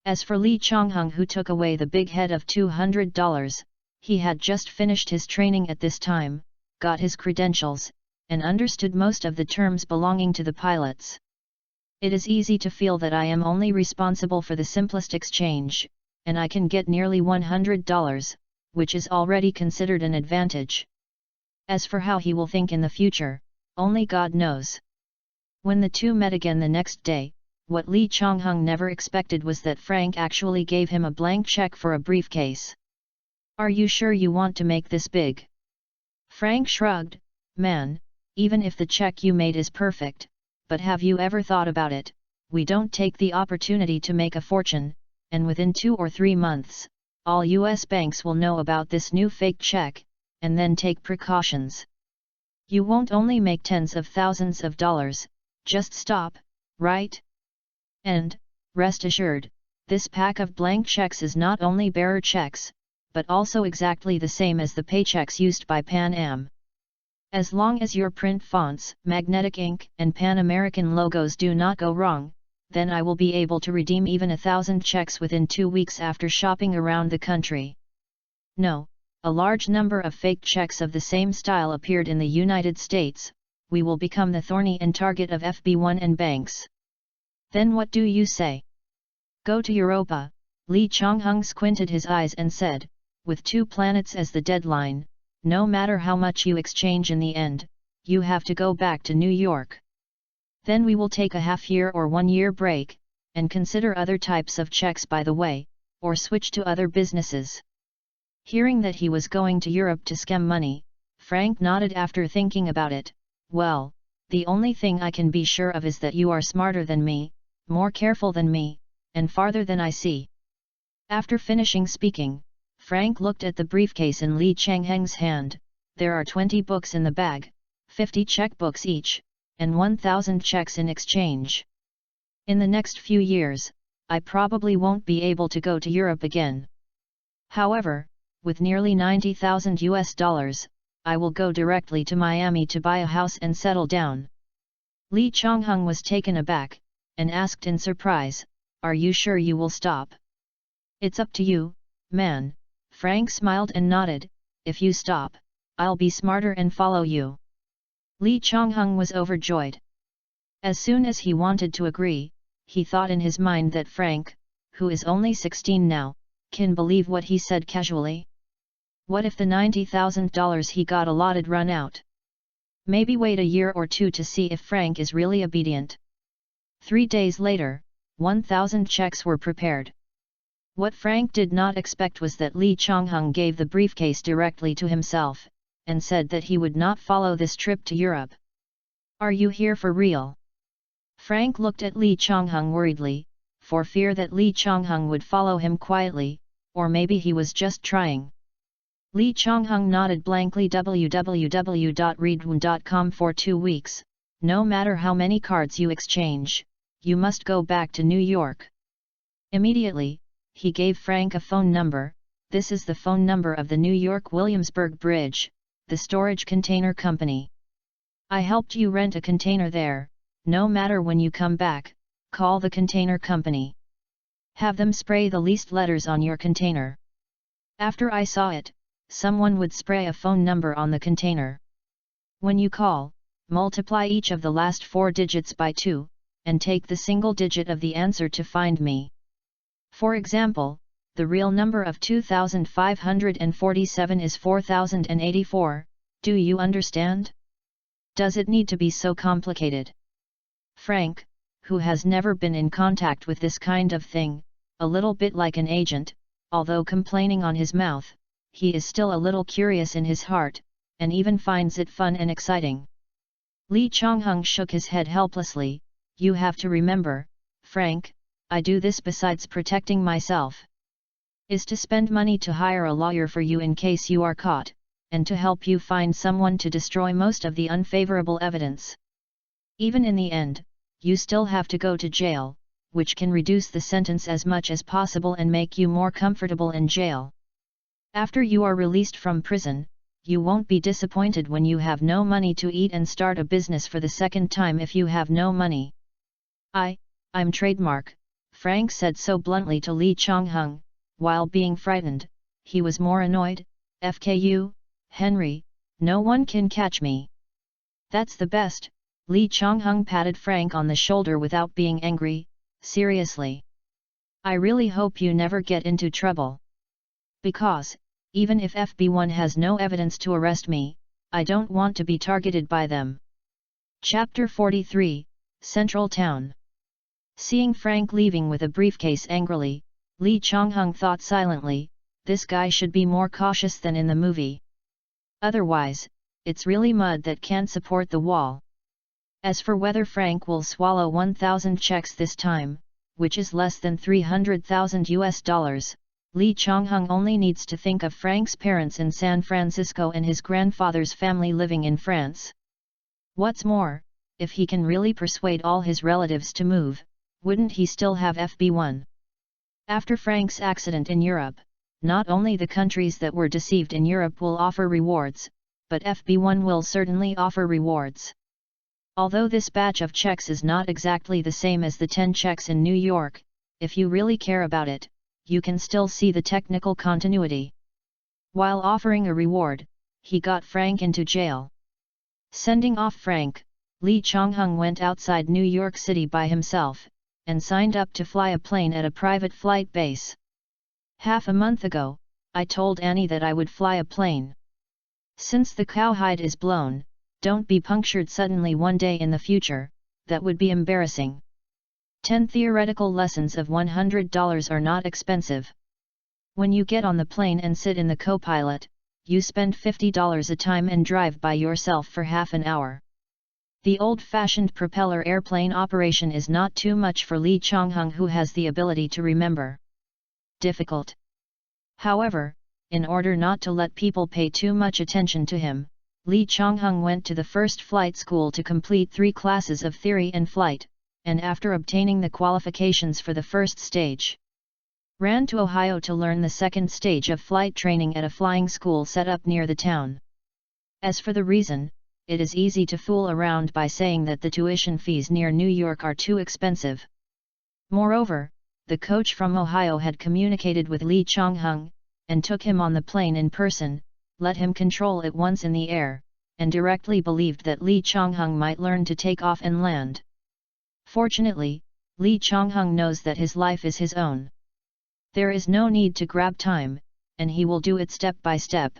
As for Lee Chong-hung, who took away the big head of $200, he had just finished his training at this time, got his credentials, and understood most of the terms belonging to the pilots. It is easy to feel that I am only responsible for the simplest exchange, and I can get nearly $100, which is already considered an advantage. As for how he will think in the future, only God knows. When the two met again the next day, what Lee Chong-hung never expected was that Frank actually gave him a blank check for a briefcase. Are you sure you want to make this big? Frank shrugged. Man, even if the check you made is perfect, but have you ever thought about it? We don't take the opportunity to make a fortune, and within 2 or 3 months, all US banks will know about this new fake check, and then take precautions. You won't only make tens of thousands of dollars, just stop, right? And, rest assured, this pack of blank checks is not only bearer checks, but also exactly the same as the paychecks used by Pan Am. As long as your print fonts, magnetic ink, and Pan American logos do not go wrong, then I will be able to redeem even 1,000 checks within 2 weeks after shopping around the country. No, a large number of fake checks of the same style appeared in the United States. We will become the thorny end target of FB1 and banks. Then what do you say? Go to Europa. Lee Chong-hung squinted his eyes and said, with 2 planets as the deadline, no matter how much you exchange in the end, you have to go back to New York. Then we will take a half-year or 1-year break, and consider other types of checks by the way, or switch to other businesses. Hearing that he was going to Europe to scam money, Frank nodded after thinking about it. Well, the only thing I can be sure of is that you are smarter than me, more careful than me, and farther than I see. After finishing speaking, Frank looked at the briefcase in Lee Chang-heng's hand. There are 20 books in the bag, 50 checkbooks each, and 1,000 checks in exchange. In the next few years, I probably won't be able to go to Europe again. However, with nearly $90,000, I will go directly to Miami to buy a house and settle down. Lee Chong-hung was taken aback, and asked in surprise, are you sure you will stop? It's up to you, man. Frank smiled and nodded. If you stop, I'll be smarter and follow you. Lee Chong-hung was overjoyed. As soon as he wanted to agree, he thought in his mind that Frank, who is only 16 now, can believe what he said casually. What if the $90,000 he got allotted run out? Maybe wait a year or two to see if Frank is really obedient. 3 days later, 1,000 checks were prepared. What Frank did not expect was that Lee Chong-hung gave the briefcase directly to himself, and said that he would not follow this trip to Europe. Are you here for real? Frank looked at Lee Chong-hung worriedly, for fear that Lee Chong-hung would follow him quietly, or maybe he was just trying. Lee Chong-hung nodded blankly. www.readaloud.com. For 2 weeks, no matter how many cards you exchange, you must go back to New York. Immediately, he gave Frank a phone number. This is the phone number of the New York Williamsburg Bridge, the storage container company. I helped you rent a container there. No matter when you come back, call the container company. Have them spray the least letters on your container. After I saw it, someone would spray a phone number on the container. When you call, multiply each of the last 4 digits by 2, and take the single digit of the answer to find me. For example, the real number of 2,547 is 4,084, do you understand? Does it need to be so complicated? Frank, who has never been in contact with this kind of thing, a little bit like an agent, although complaining on his mouth, he is still a little curious in his heart, and even finds it fun and exciting. Lee Chong-hung shook his head helplessly. You have to remember, Frank, I do this besides protecting myself. Is to spend money to hire a lawyer for you in case you are caught, and to help you find someone to destroy most of the unfavorable evidence. Even in the end, you still have to go to jail, which can reduce the sentence as much as possible and make you more comfortable in jail. After you are released from prison, you won't be disappointed when you have no money to eat and start a business for the second time if you have no money. I'm trademark, Frank said so bluntly to Lee Chong-hung. While being frightened, he was more annoyed. FKU, Henry, no one can catch me. That's the best. Lee Chong-hung patted Frank on the shoulder without being angry. Seriously. I really hope you never get into trouble. Because, even if FB1 has no evidence to arrest me, I don't want to be targeted by them. Chapter 43, Central Town. Seeing Frank leaving with a briefcase angrily, Lee Chong-hung thought silently, this guy should be more cautious than in the movie. Otherwise, it's really mud that can't support the wall. As for whether Frank will swallow 1,000 checks this time, which is less than $300,000, Lee Chong-hung only needs to think of Frank's parents in San Francisco and his grandfather's family living in France. What's more, if he can really persuade all his relatives to move, wouldn't he still have FB1? After Frank's accident in Europe, not only the countries that were deceived in Europe will offer rewards, but FB1 will certainly offer rewards. Although this batch of checks is not exactly the same as the 10 checks in New York, if you really care about it, you can still see the technical continuity. While offering a reward, he got Frank into jail. Sending off Frank, Lee Chong-hung went outside New York City by himself, and signed up to fly a plane at a private flight base. Half a month ago, I told Annie that I would fly a plane. Since the cowhide is blown, don't be punctured suddenly one day in the future, that would be embarrassing. 10 theoretical lessons of $100 are not expensive. When you get on the plane and sit in the co-pilot, you spend $50 a time and drive by yourself for half an hour. The old-fashioned propeller airplane operation is not too much for Lee Chong-hung, who has the ability to remember. Difficult. However, in order not to let people pay too much attention to him, Lee Chong-hung went to the first flight school to complete 3 classes of theory and flight, and after obtaining the qualifications for the first stage, ran to Ohio to learn the second stage of flight training at a flying school set up near the town. As for the reason, it is easy to fool around by saying that the tuition fees near New York are too expensive. Moreover, the coach from Ohio had communicated with Lee Chong-hung, and took him on the plane in person, let him control it once in the air, and directly believed that Lee Chong-hung might learn to take off and land. Fortunately, Lee Chong-hung knows that his life is his own. There is no need to grab time, and he will do it step by step.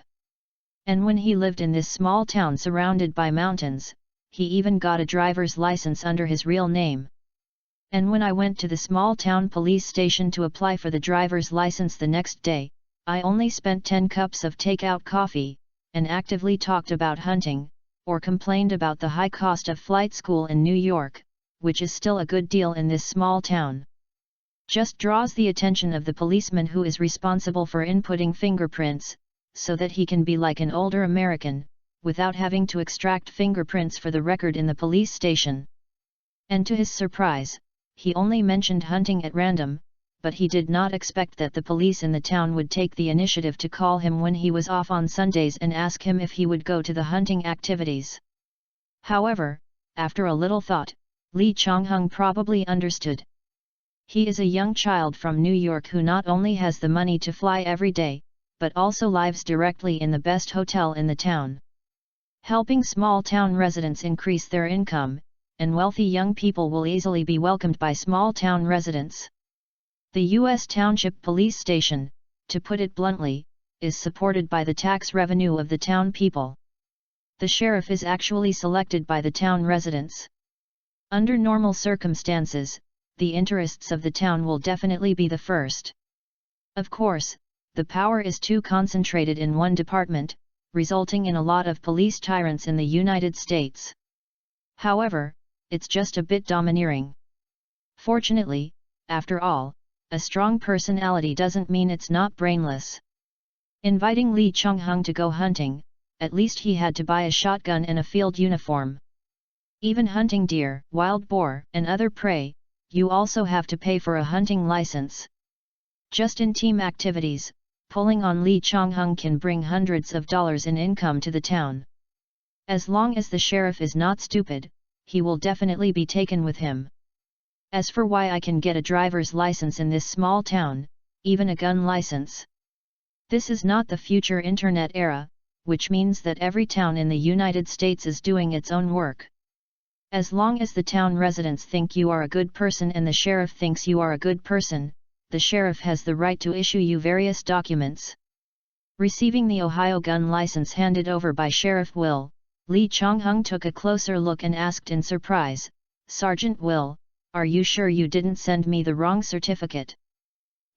And when he lived in this small town surrounded by mountains, he even got a driver's license under his real name. And when I went to the small town police station to apply for the driver's license the next day, I only spent 10 cups of takeout coffee, and actively talked about hunting, or complained about the high cost of flight school in New York, which is still a good deal in this small town. Just draws the attention of the policeman who is responsible for inputting fingerprints, so that he can be like an older American, without having to extract fingerprints for the record in the police station. And to his surprise, he only mentioned hunting at random, but he did not expect that the police in the town would take the initiative to call him when he was off on Sundays and ask him if he would go to the hunting activities. However, after a little thought, Lee Chong-hung probably understood. He is a young child from New York who not only has the money to fly every day, but also lives directly in the best hotel in the town. Helping small town residents increase their income, and wealthy young people will easily be welcomed by small town residents. The U.S. Township Police Station, to put it bluntly, is supported by the tax revenue of the town people. The sheriff is actually selected by the town residents. Under normal circumstances, the interests of the town will definitely be the first. Of course, the power is too concentrated in one department, resulting in a lot of police tyrants in the United States. However, it's just a bit domineering. Fortunately, after all, a strong personality doesn't mean it's not brainless. Inviting Lee Chong-hung to go hunting, at least he had to buy a shotgun and a field uniform. Even hunting deer, wild boar, and other prey, you also have to pay for a hunting license. Just in team activities, pulling on Lee Chong-hung can bring hundreds of dollars in income to the town. As long as the sheriff is not stupid, he will definitely be taken with him. As for why I can get a driver's license in this small town, even a gun license. This is not the future internet era, which means that every town in the United States is doing its own work. As long as the town residents think you are a good person and the sheriff thinks you are a good person, the sheriff has the right to issue you various documents. Receiving the Ohio gun license handed over by Sheriff Will, Lee Chong-hung took a closer look and asked in surprise, "Sergeant Will, are you sure you didn't send me the wrong certificate?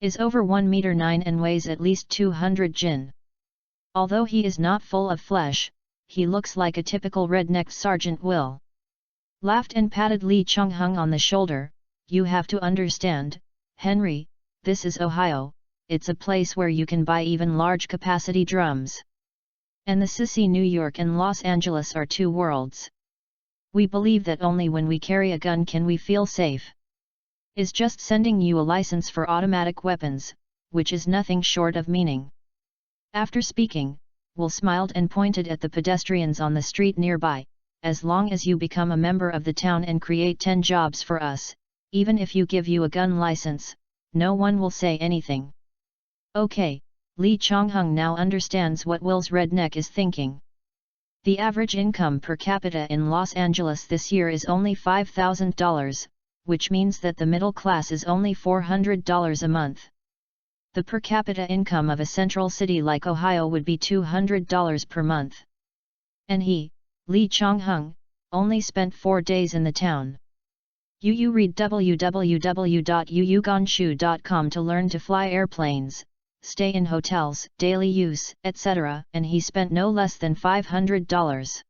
Is over 1 meter 9 and weighs at least 200 jin. Although he is not full of flesh, he looks like a typical redneck." Sergeant Will laughed and patted Lee Chong-hung on the shoulder. "You have to understand, Henry, this is Ohio, it's a place where you can buy even large capacity drums. And the sissy New York and Los Angeles are two worlds. We believe that only when we carry a gun can we feel safe. Is just sending you a license for automatic weapons, which is nothing short of meaning." After speaking, Will smiled and pointed at the pedestrians on the street nearby. "As long as you become a member of the town and create 10 jobs for us, even if you give you a gun license, no one will say anything." Okay, Lee Chong-hung now understands what Will's redneck is thinking. The average income per capita in Los Angeles this year is only $5,000, which means that the middle class is only $400 a month. The per capita income of a central city like Ohio would be $200 per month. And he, Lee Chong-hung, only spent 4 days in the town. You read www.yuyugonshu.com to learn to fly airplanes, stay in hotels, daily use, etc., and he spent no less than $500.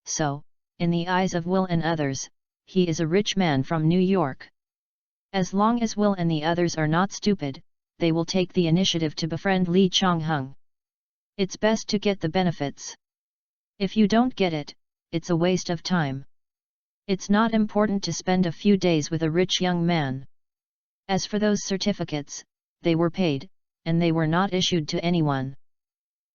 So, in the eyes of Will and others, he is a rich man from New York. As long as Will and the others are not stupid, they will take the initiative to befriend Lee Chong-hung. It's best to get the benefits. If you don't get it, it's a waste of time. It's not important to spend a few days with a rich young man. As for those certificates, they were paid, and they were not issued to anyone.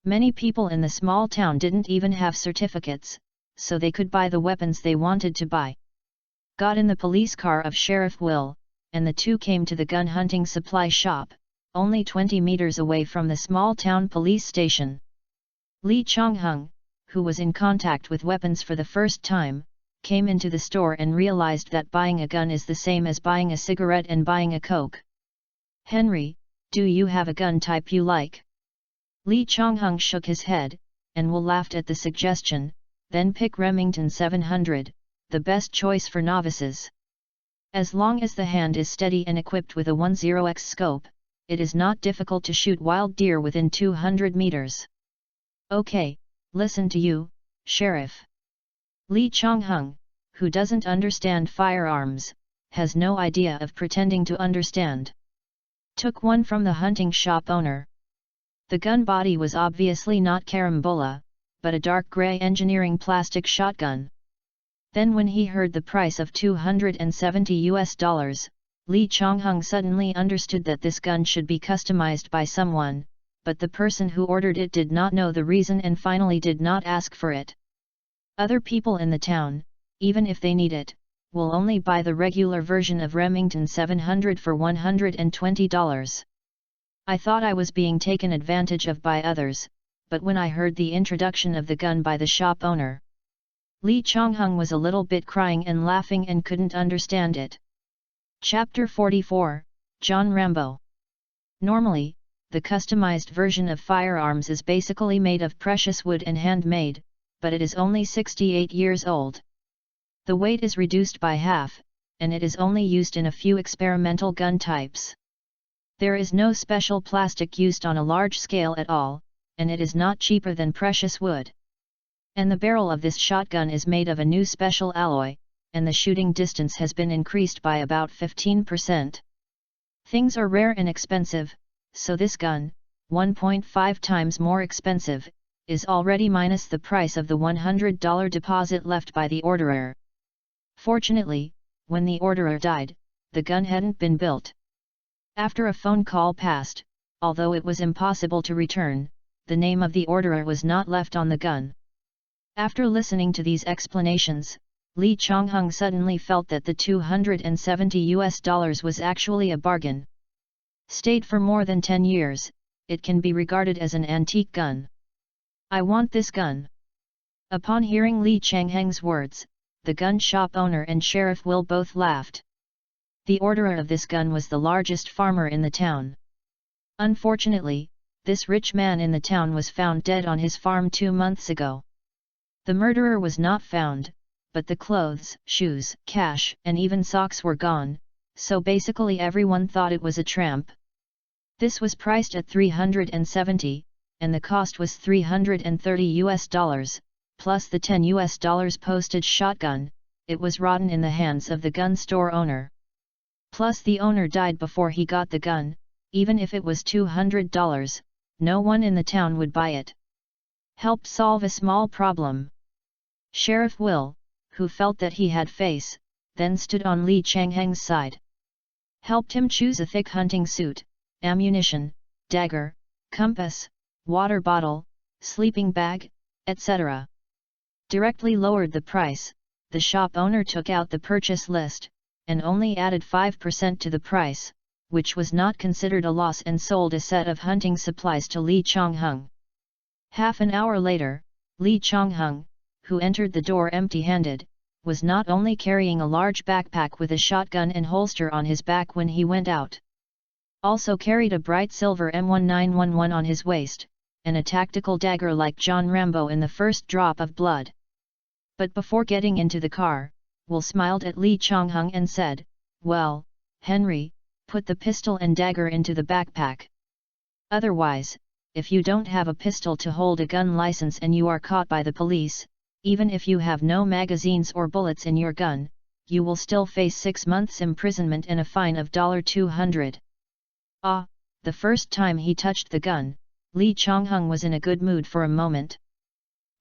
Many people in the small town didn't even have certificates, so they could buy the weapons they wanted to buy. Got in the police car of Sheriff Will, and the two came to the gun hunting supply shop, only 20 meters away from the small town police station. Lee Chong-hung, who was in contact with weapons for the first time, came into the store and realized that buying a gun is the same as buying a cigarette and buying a Coke. "Henry, do you have a gun type you like?" Lee Chong-hung shook his head, and Will laughed at the suggestion, then pick Remington 700, the best choice for novices. As long as the hand is steady and equipped with a 10x scope, it is not difficult to shoot wild deer within 200 meters. Okay, listen to you, Sheriff. Lee Chong-hung, who doesn't understand firearms, has no idea of pretending to understand. Took one from the hunting shop owner. The gun body was obviously not carambola, but a dark gray engineering plastic shotgun. Then when he heard the price of $270, Lee Chong-hung suddenly understood that this gun should be customized by someone, but the person who ordered it did not know the reason and finally did not ask for it. Other people in the town, even if they need it, will only buy the regular version of Remington 700 for $120. I thought I was being taken advantage of by others, but when I heard the introduction of the gun by the shop owner, Lee Chong-hung was a little bit crying and laughing and couldn't understand it. Chapter 44, John Rambo. Normally, the customized version of firearms is basically made of precious wood and handmade, but it is only 68 years old. The weight is reduced by half, and it is only used in a few experimental gun types. There is no special plastic used on a large scale at all, and it is not cheaper than precious wood. And the barrel of this shotgun is made of a new special alloy, and the shooting distance has been increased by about 15%. Things are rare and expensive, so this gun, 1.5 times more expensive, is already minus the price of the $100 deposit left by the orderer. Fortunately, when the orderer died, the gun hadn't been built. After a phone call passed, although it was impossible to return, the name of the orderer was not left on the gun. After listening to these explanations, Lee Chong-hung suddenly felt that the $270 was actually a bargain. Stayed for more than 10 years, it can be regarded as an antique gun. I want this gun. Upon hearing Lee Chong-hung's words, the gun shop owner and Sheriff Will both laughed. The orderer of this gun was the largest farmer in the town. Unfortunately, this rich man in the town was found dead on his farm 2 months ago. The murderer was not found, but the clothes, shoes, cash, and even socks were gone, so basically everyone thought it was a tramp. This was priced at $370, and the cost was $330 plus the $10 postage shotgun. It was rotten in the hands of the gun store owner. Plus the owner died before he got the gun. Even if it was $200, no one in the town would buy it. Helped solve a small problem. Sheriff Will, who felt that he had face, then stood on Lee Chong-hung's side. Helped him choose a thick hunting suit, ammunition, dagger, compass, water bottle, sleeping bag, etc. Directly lowered the price. The shop owner took out the purchase list, and only added 5% to the price, which was not considered a loss, and sold a set of hunting supplies to Lee Chong-hung. Half an hour later, Lee Chong-hung, who entered the door empty-handed, was not only carrying a large backpack with a shotgun and holster on his back when he went out. Also carried a bright silver M1911 on his waist, and a tactical dagger like John Rambo in the first drop of blood. But before getting into the car, Will smiled at Lee Chong-hung and said, "Well, Henry, put the pistol and dagger into the backpack. Otherwise, if you don't have a pistol to hold a gun license and you are caught by the police, even if you have no magazines or bullets in your gun, you will still face 6 months imprisonment and a fine of $200. Ah, the first time he touched the gun, Lee Chong-hung was in a good mood for a moment.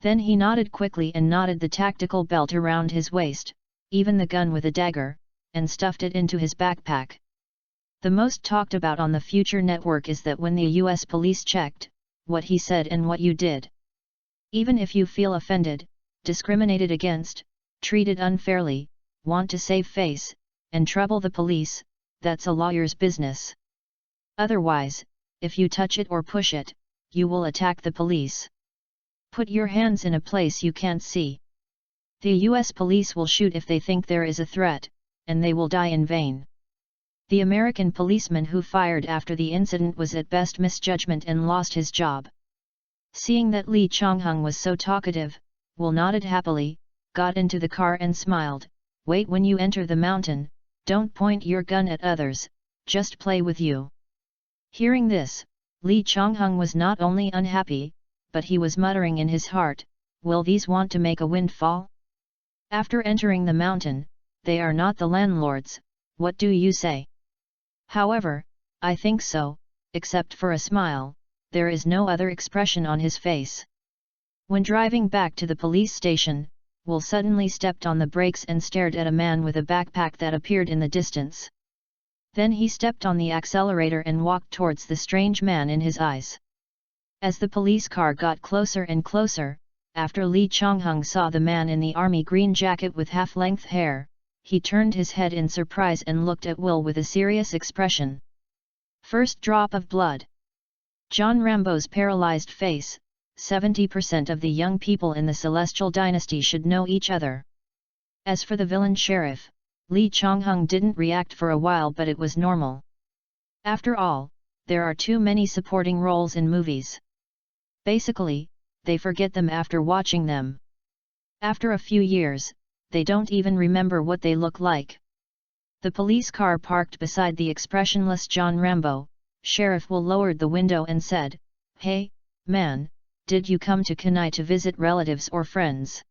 Then he nodded quickly and knotted the tactical belt around his waist, even the gun with a dagger, and stuffed it into his backpack. The most talked about on the Future Network is that when the US police checked what he said and what you did. Even if you feel offended, discriminated against, treated unfairly, want to save face, and trouble the police, that's a lawyer's business. Otherwise, if you touch it or push it, you will attack the police. Put your hands in a place you can't see. The US police will shoot if they think there is a threat, and they will die in vain. The American policeman who fired after the incident was at best misjudgment and lost his job. Seeing that Lee Chonghung was so talkative, Will nodded happily, got into the car and smiled. Wait, when you enter the mountain, don't point your gun at others, just play with you. Hearing this, Lee Chonghung was not only unhappy, but he was muttering in his heart, will these want to make a windfall? After entering the mountain, they are not the landlords, what do you say? However, I think so, except for a smile, there is no other expression on his face. When driving back to the police station, Will suddenly stepped on the brakes and stared at a man with a backpack that appeared in the distance. Then he stepped on the accelerator and walked towards the strange man in his eyes. As the police car got closer and closer, after Lee Chonghung saw the man in the army green jacket with half-length hair, he turned his head in surprise and looked at Will with a serious expression. First drop of blood. John Rambo's paralyzed face. 70% of the young people in the Celestial Dynasty should know each other. As for the villain sheriff, Lee Chonghung didn't react for a while, but it was normal. After all, there are too many supporting roles in movies. Basically, they forget them after watching them. After a few years, they don't even remember what they look like. The police car parked beside the expressionless John Rambo. Sheriff Will lowered the window and said, "Hey, man, did you come to Kenai to visit relatives or friends?"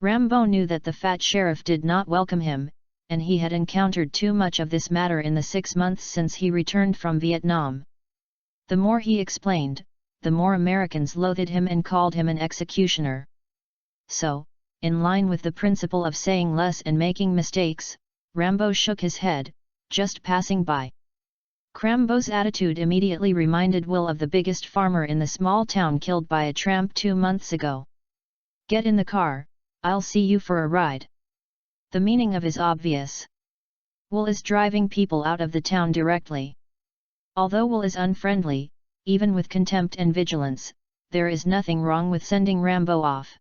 Rambo knew that the fat sheriff did not welcome him, and he had encountered too much of this matter in the 6 months since he returned from Vietnam. The more he explained, the more Americans loathed him and called him an executioner. So, in line with the principle of saying less and making mistakes, Rambo shook his head, just passing by. Rambo's attitude immediately reminded Will of the biggest farmer in the small town killed by a tramp 2 months ago. "Get in the car, I'll see you for a ride." The meaning of is obvious. Will is driving people out of the town directly. Although Will is unfriendly, even with contempt and vigilance, there is nothing wrong with sending Rambo off.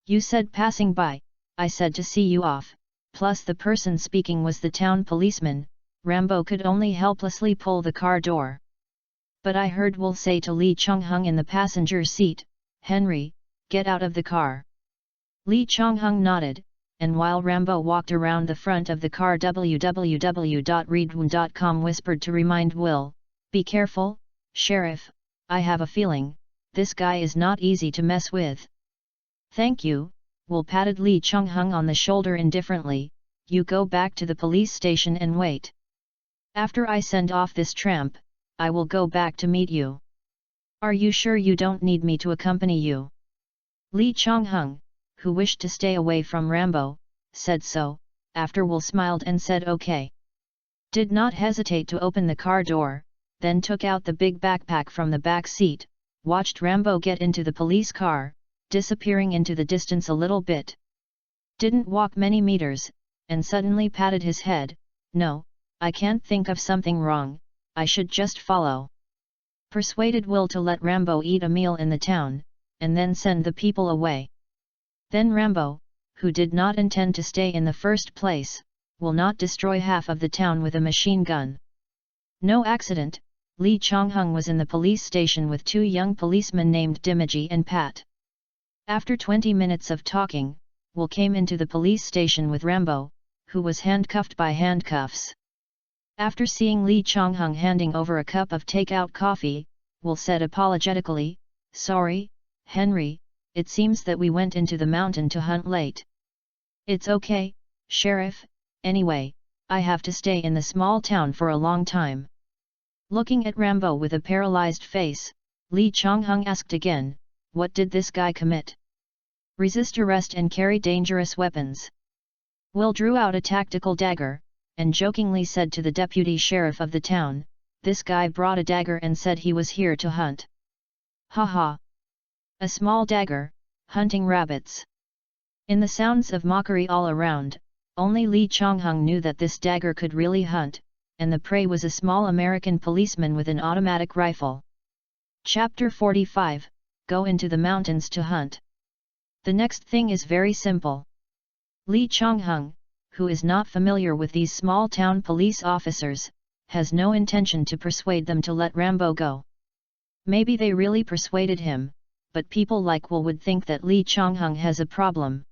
"You said passing by, I said to see you off," plus the person speaking was the town policeman. Rambo could only helplessly pull the car door. "But I heard Will say to Lee Chonghung in the passenger seat, 'Henry, get out of the car.'" Lee Chonghung nodded, and while Rambo walked around the front of the car, www.readaloud.com whispered to remind Will, "Be careful, Sheriff, I have a feeling, this guy is not easy to mess with." "Thank you," Will patted Lee Chonghung on the shoulder indifferently, "you go back to the police station and wait. After I send off this tramp, I will go back to meet you." "Are you sure you don't need me to accompany you?" Lee Chonghung, who wished to stay away from Rambo, said so, after Will smiled and said okay. Did not hesitate to open the car door, then took out the big backpack from the back seat, watched Rambo get into the police car, disappearing into the distance a little bit. Didn't walk many meters, and suddenly patted his head, "No, I can't think of something wrong, I should just follow." Persuaded Will to let Rambo eat a meal in the town, and then send the people away. Then Rambo, who did not intend to stay in the first place, will not destroy half of the town with a machine gun. No accident, Lee Chonghung was in the police station with 2 young policemen named Dimiji and Pat. After 20 minutes of talking, Will came into the police station with Rambo, who was handcuffed by handcuffs. After seeing Lee Chonghung handing over a cup of takeout coffee, Will said apologetically, "Sorry, Henry, it seems that we went into the mountain to hunt late." "It's okay, Sheriff, anyway, I have to stay in the small town for a long time." Looking at Rambo with a paralyzed face, Lee Chonghung asked again, "What did this guy commit?" "Resist arrest and carry dangerous weapons." Will drew out a tactical dagger, and jokingly said to the deputy sheriff of the town, "This guy brought a dagger and said he was here to hunt." "Ha ha! A small dagger, hunting rabbits." In the sounds of mockery all around, only Lee Chonghung knew that this dagger could really hunt, and the prey was a small American policeman with an automatic rifle. Chapter 45, Go into the mountains to hunt. The next thing is very simple. Lee Chonghung, who is not familiar with these small town police officers, has no intention to persuade them to let Rambo go. Maybe they really persuaded him, but people like Will would think that Lee Chong-hung has a problem.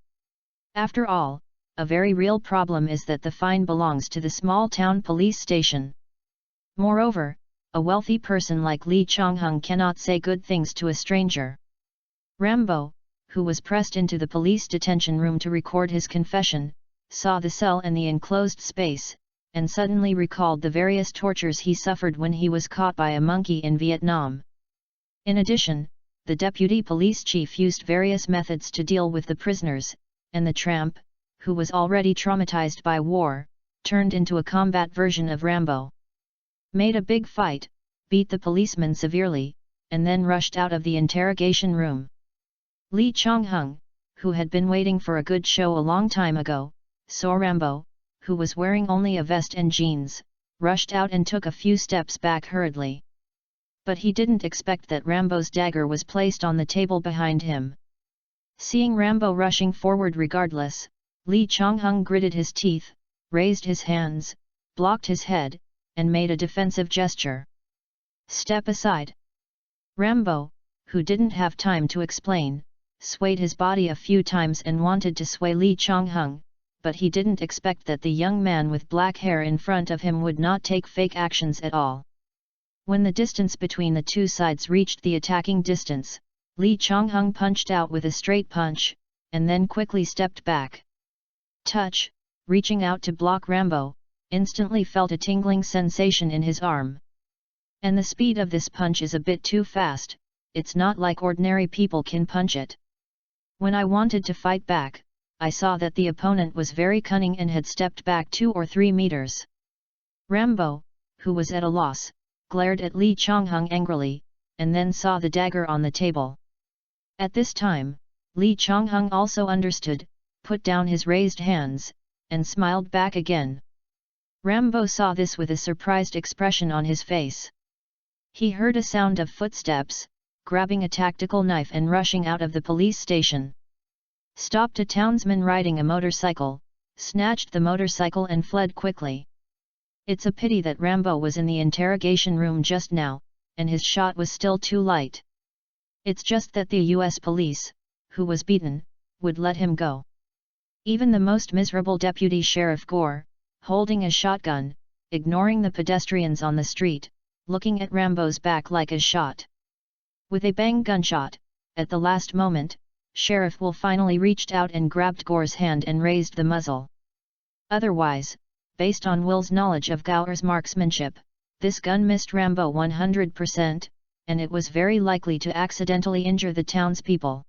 After all, a very real problem is that the fine belongs to the small town police station. Moreover, a wealthy person like Lee Chong-hung cannot say good things to a stranger. Rambo, who was pressed into the police detention room to record his confession, saw the cell and the enclosed space, and suddenly recalled the various tortures he suffered when he was caught by a monkey in Vietnam. In addition, the deputy police chief used various methods to deal with the prisoners, and the tramp, who was already traumatized by war, turned into a combat version of Rambo. Made a big fight, beat the policeman severely, and then rushed out of the interrogation room. Lee Chong-hung, who had been waiting for a good show a long time ago, saw Rambo, who was wearing only a vest and jeans, rushed out and took a few steps back hurriedly. But he didn't expect that Rambo's dagger was placed on the table behind him. Seeing Rambo rushing forward regardless, Lee Chong-hung gritted his teeth, raised his hands, blocked his head, and made a defensive gesture. "Step aside." Rambo, who didn't have time to explain, swayed his body a few times and wanted to sway Lee Chong-hung, but he didn't expect that the young man with black hair in front of him would not take fake actions at all. When the distance between the two sides reached the attacking distance, Lee Chong-hung punched out with a straight punch, and then quickly stepped back. Touch, reaching out to block Rambo, instantly felt a tingling sensation in his arm. And the speed of this punch is a bit too fast, it's not like ordinary people can punch it. When I wanted to fight back, I saw that the opponent was very cunning and had stepped back 2 or 3 meters. Rambo, who was at a loss, glared at Lee Chong-hung angrily, and then saw the dagger on the table. At this time, Lee Chong-hung also understood, put down his raised hands, and smiled back again. Rambo saw this with a surprised expression on his face. He heard a sound of footsteps, grabbing a tactical knife and rushing out of the police station. Stopped a townsman riding a motorcycle, snatched the motorcycle and fled quickly. It's a pity that Rambo was in the interrogation room just now, and his shot was still too light. It's just that the US police, who was beaten, would let him go. Even the most miserable deputy sheriff Gore, holding a shotgun, ignoring the pedestrians on the street, looking at Rambo's back like a shot. With a bang gunshot, at the last moment, Sheriff Will finally reached out and grabbed Gore's hand and raised the muzzle. Otherwise, based on Will's knowledge of Gore's marksmanship, this gun missed Rambo 100%, and it was very likely to accidentally injure the townspeople.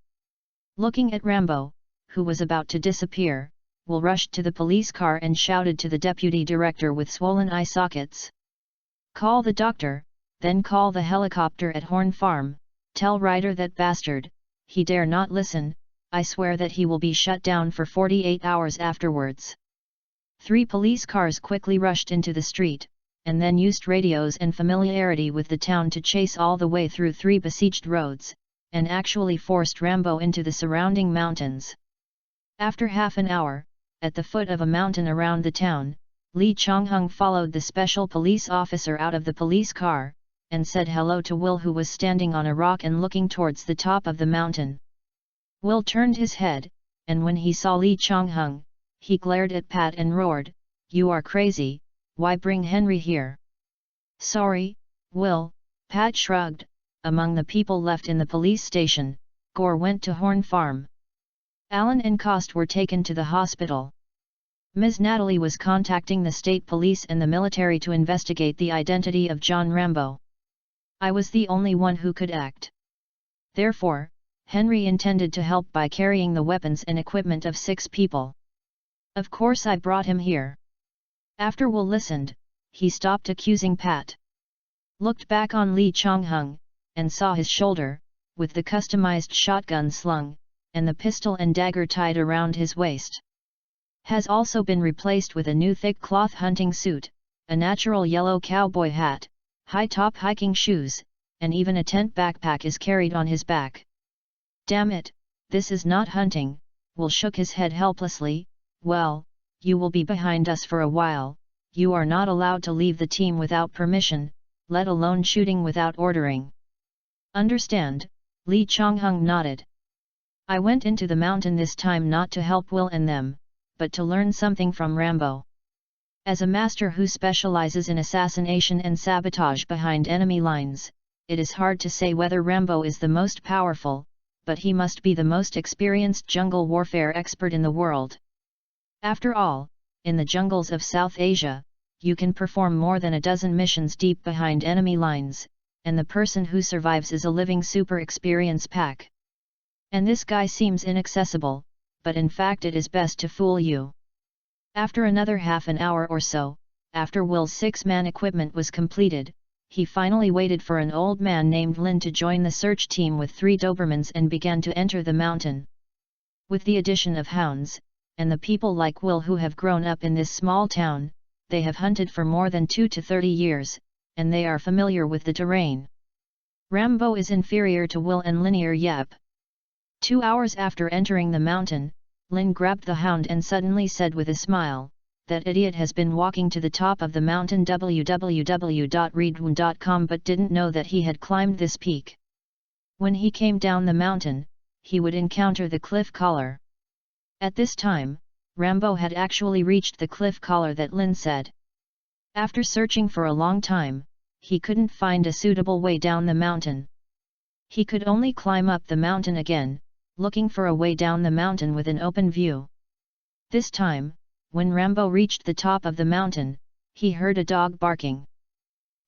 Looking at Rambo, who was about to disappear, Will rushed to the police car and shouted to the deputy director with swollen eye sockets. "Call the doctor, then call the helicopter at Horn Farm, tell Ryder that bastard, he dare not listen, I swear that he will be shut down for 48 hours afterwards." 3 police cars quickly rushed into the street, and then used radios and familiarity with the town to chase all the way through 3 besieged roads, and actually forced Rambo into the surrounding mountains. After half an hour, at the foot of a mountain around the town, Lee Chong-hung followed the special police officer out of the police car, and said hello to Will, who was standing on a rock and looking towards the top of the mountain. Will turned his head, and when he saw Lee Chong-hung, he glared at Pat and roared, "You are crazy, why bring Henry here?" "Sorry, Will," Pat shrugged. Among the people left in the police station, Gore went to Horn Farm. Alan and Cost were taken to the hospital. Ms. Natalie was contacting the state police and the military to investigate the identity of John Rambo. I was the only one who could act. Therefore, Henry intended to help by carrying the weapons and equipment of 6 people. Of course I brought him here. After Will listened, he stopped accusing Pat. Looked back on Lee Chong-hung, and saw his shoulder, with the customized shotgun slung, and the pistol and dagger tied around his waist. Has also been replaced with a new thick cloth hunting suit, a natural yellow cowboy hat, high-top hiking shoes, and even a tent backpack is carried on his back. Damn it, this is not hunting. Will shook his head helplessly. Well, you will be behind us for a while, you are not allowed to leave the team without permission, let alone shooting without ordering. Understand, Li Chongheng nodded. I went into the mountain this time not to help Will and them, but to learn something from Rambo. As a master who specializes in assassination and sabotage behind enemy lines, it is hard to say whether Rambo is the most powerful, but he must be the most experienced jungle warfare expert in the world. After all, in the jungles of South Asia, you can perform more than a dozen missions deep behind enemy lines, and the person who survives is a living super experience pack. And this guy seems inaccessible, but in fact it is best to fool you. After another half an hour or so, after Will's 6-man equipment was completed, he finally waited for an old man named Lin to join the search team with 3 Dobermans and began to enter the mountain. With the addition of hounds, and the people like Will who have grown up in this small town, they have hunted for more than 2 to 30 years, and they are familiar with the terrain. Rambo is inferior to Will and Linear Yep. 2 hours after entering the mountain, Lin grabbed the hound and suddenly said with a smile, "That idiot has been walking to the top of the mountain www.readaloud.com but didn't know that he had climbed this peak." When he came down the mountain, he would encounter the cliff collar. At this time, Rambo had actually reached the cliff collar that Lin said. After searching for a long time, he couldn't find a suitable way down the mountain. He could only climb up the mountain again, looking for a way down the mountain with an open view. This time, when Rambo reached the top of the mountain, he heard a dog barking.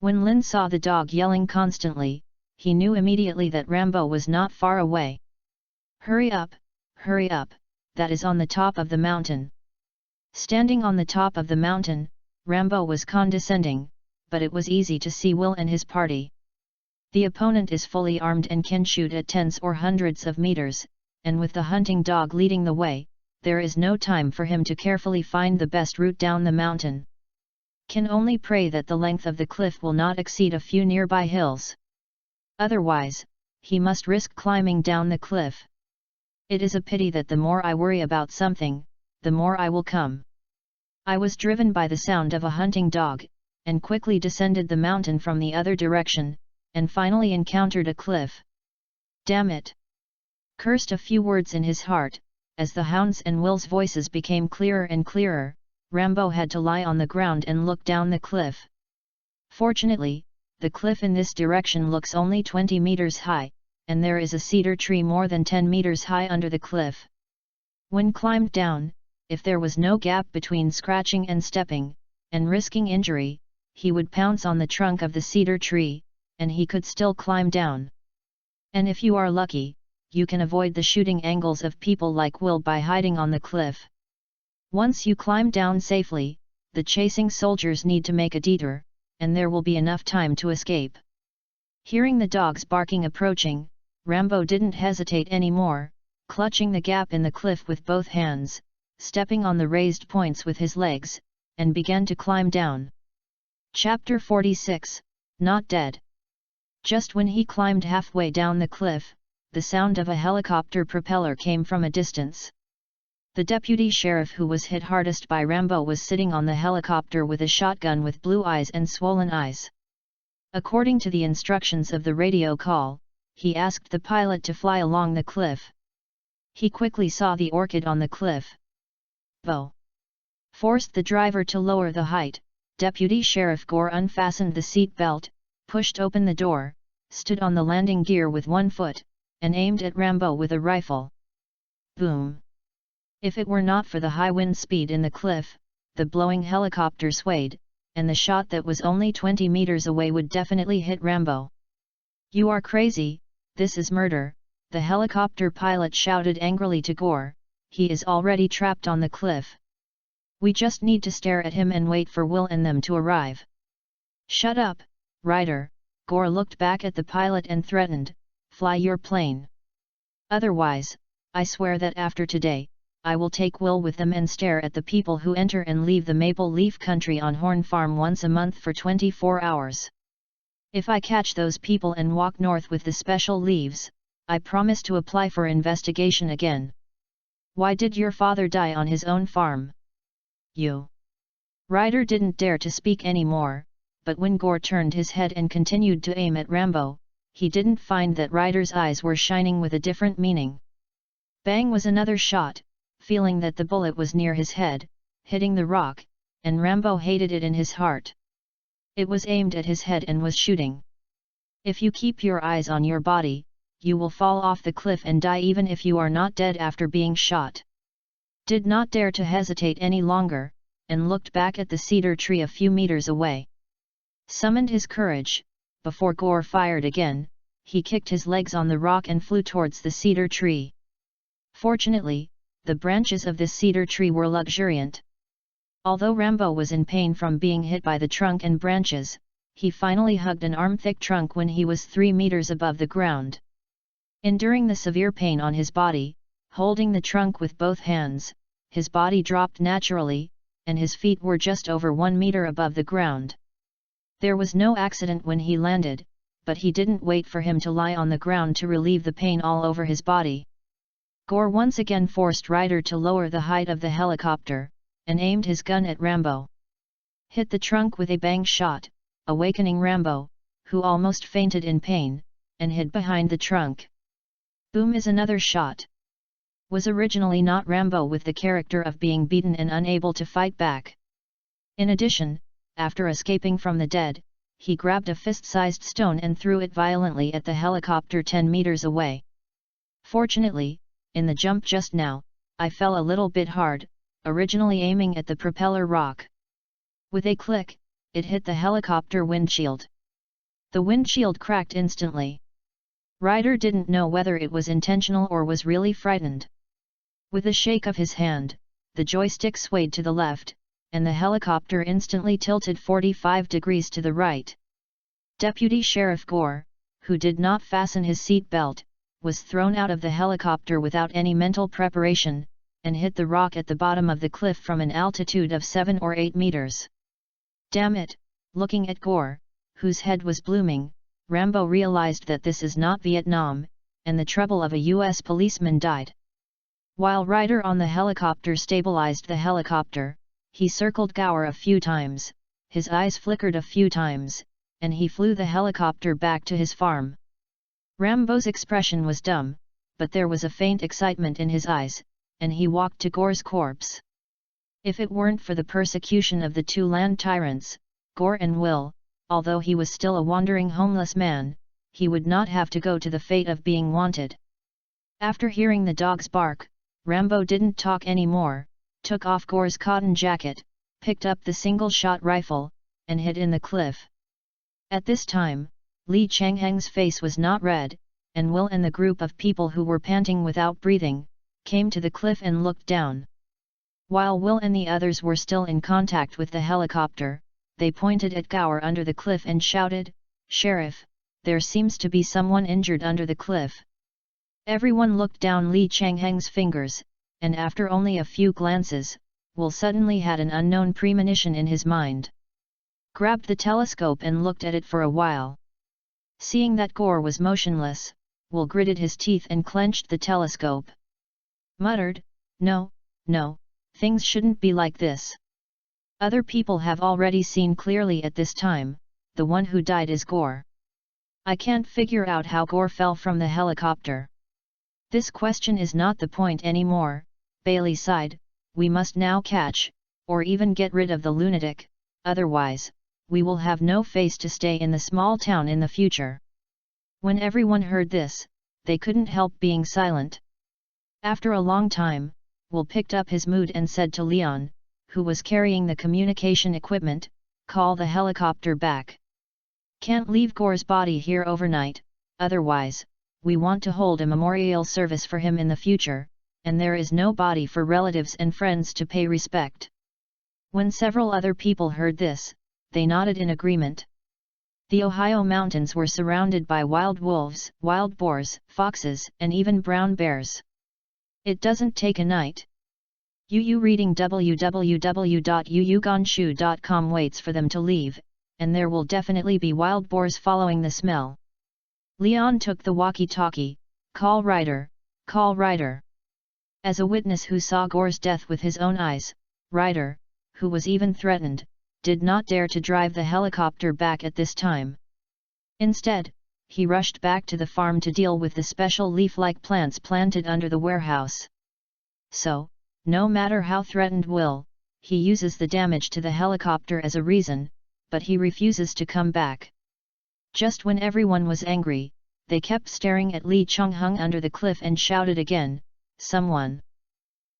When Lin saw the dog yelling constantly, he knew immediately that Rambo was not far away. Hurry up, that is on the top of the mountain." Standing on the top of the mountain, Rambo was condescending, but it was easy to see Will and his party. The opponent is fully armed and can shoot at tens or hundreds of meters, and with the hunting dog leading the way, there is no time for him to carefully find the best route down the mountain. Can only pray that the length of the cliff will not exceed a few nearby hills. Otherwise, he must risk climbing down the cliff. It is a pity that the more I worry about something, the more I will come. I was driven by the sound of a hunting dog, and quickly descended the mountain from the other direction, and finally encountered a cliff. Damn it! Cursed a few words in his heart, as the hounds and Will's voices became clearer and clearer, Rambo had to lie on the ground and look down the cliff. Fortunately, the cliff in this direction looks only 20 meters high, and there is a cedar tree more than 10 meters high under the cliff. When climbed down, if there was no gap between scratching and stepping, and risking injury, he would pounce on the trunk of the cedar tree, and he could still climb down. And if you are lucky, you can avoid the shooting angles of people like Will by hiding on the cliff. Once you climb down safely, the chasing soldiers need to make a detour, and there will be enough time to escape. Hearing the dogs barking approaching, Rambo didn't hesitate anymore, clutching the gap in the cliff with both hands, stepping on the raised points with his legs, and began to climb down. Chapter 46, Not Dead. Just when he climbed halfway down the cliff, the sound of a helicopter propeller came from a distance. The deputy sheriff who was hit hardest by Rambo was sitting on the helicopter with a shotgun with blue eyes and swollen eyes. According to the instructions of the radio call, he asked the pilot to fly along the cliff. He quickly saw the orchid on the cliff. Bo! Forced the driver to lower the height. Deputy Sheriff Gore unfastened the seat belt, pushed open the door, stood on the landing gear with one foot, and aimed at Rambo with a rifle. Boom! If it were not for the high wind speed in the cliff, the blowing helicopter swayed, and the shot that was only 20 meters away would definitely hit Rambo. "You are crazy, this is murder," the helicopter pilot shouted angrily to Gore. "He is already trapped on the cliff. We just need to stare at him and wait for Will and them to arrive." "Shut up, Ryder," Gore looked back at the pilot and threatened, "Fly your plane. Otherwise, I swear that after today, I will take Will with them and stare at the people who enter and leave the Maple Leaf Country on Horn Farm once a month for 24 hours. If I catch those people and walk north with the special leaves, I promise to apply for investigation again. Why did your father die on his own farm?" "You." Ryder didn't dare to speak any more, but when Gore turned his head and continued to aim at Rambo, he didn't find that Ryder's eyes were shining with a different meaning. Bang was another shot, feeling that the bullet was near his head, hitting the rock, and Rambo hated it in his heart. It was aimed at his head and was shooting. If you keep your eyes on your body, you will fall off the cliff and die even if you are not dead after being shot. Did not dare to hesitate any longer, and looked back at the cedar tree a few meters away. Summoned his courage, before Gore fired again, he kicked his legs on the rock and flew towards the cedar tree. Fortunately, the branches of this cedar tree were luxuriant. Although Rambo was in pain from being hit by the trunk and branches, he finally hugged an arm-thick trunk when he was 3 meters above the ground. Enduring the severe pain on his body, holding the trunk with both hands, his body dropped naturally, and his feet were just over 1 meter above the ground. There was no accident when he landed, but he didn't wait for him to lie on the ground to relieve the pain all over his body. Gore once again forced Ryder to lower the height of the helicopter, and aimed his gun at Rambo. Hit the trunk with a bang shot, awakening Rambo, who almost fainted in pain, and hid behind the trunk. Boom is another shot. Was originally not Rambo with the character of being beaten and unable to fight back. In addition, after escaping from the dead, he grabbed a fist-sized stone and threw it violently at the helicopter 10 meters away. Fortunately, in the jump just now, I fell a little bit hard, originally aiming at the propeller rock. With a click, it hit the helicopter windshield. The windshield cracked instantly. Ryder didn't know whether it was intentional or was really frightened. With a shake of his hand, the joystick swayed to the left, and the helicopter instantly tilted 45 degrees to the right. Deputy Sheriff Gore, who did not fasten his seat belt, was thrown out of the helicopter without any mental preparation, and hit the rock at the bottom of the cliff from an altitude of 7 or 8 meters. Damn it, looking at Gore, whose head was blooming, Rambo realized that this is not Vietnam, and the trouble of a US policeman died. While Ryder on the helicopter stabilized the helicopter, he circled Gore a few times, his eyes flickered a few times, and he flew the helicopter back to his farm. Rambo's expression was dumb, but there was a faint excitement in his eyes, and he walked to Gore's corpse. If it weren't for the persecution of the 2 land tyrants, Gore and Will, although he was still a wandering homeless man, he would not have to go to the fate of being wanted. After hearing the dog's bark, Rambo didn't talk anymore, took off Gore's cotton jacket, picked up the single-shot rifle, and hid in the cliff. At this time, Lee Changheng's face was not red, and Will and the group of people who were panting without breathing, came to the cliff and looked down. While Will and the others were still in contact with the helicopter, they pointed at Gore under the cliff and shouted, "Sheriff, there seems to be someone injured under the cliff." Everyone looked down Lee Changheng's fingers, and after only a few glances, Will suddenly had an unknown premonition in his mind. Grabbed the telescope and looked at it for a while. Seeing that Gore was motionless, Will gritted his teeth and clenched the telescope. Muttered, "No, no, things shouldn't be like this. Other people have already seen clearly at this time, the one who died is Gore. I can't figure out how Gore fell from the helicopter. This question is not the point anymore," Bailey sighed. "We must now catch, or even get rid of the lunatic, otherwise, we will have no face to stay in the small town in the future." When everyone heard this, they couldn't help being silent. After a long time, Will picked up his mood and said to Leon, who was carrying the communication equipment, "Call the helicopter back. Can't leave Gore's body here overnight, otherwise, we want to hold a memorial service for him in the future, and there is no body for relatives and friends to pay respect." When several other people heard this, they nodded in agreement. The Ohio mountains were surrounded by wild wolves, wild boars, foxes, and even brown bears. It doesn't take a night. Yu reading www.yuyugonshu.com waits for them to leave, and there will definitely be wild boars following the smell. Leon took the walkie-talkie, "Call Ryder, call Ryder." As a witness who saw Gore's death with his own eyes, Ryder, who was even threatened, did not dare to drive the helicopter back at this time. Instead, he rushed back to the farm to deal with the special leaf-like plants planted under the warehouse. So, no matter how threatened Will, he uses the damage to the helicopter as a reason, but he refuses to come back. Just when everyone was angry, they kept staring at Lee Chung-hung under the cliff and shouted again, "Someone!"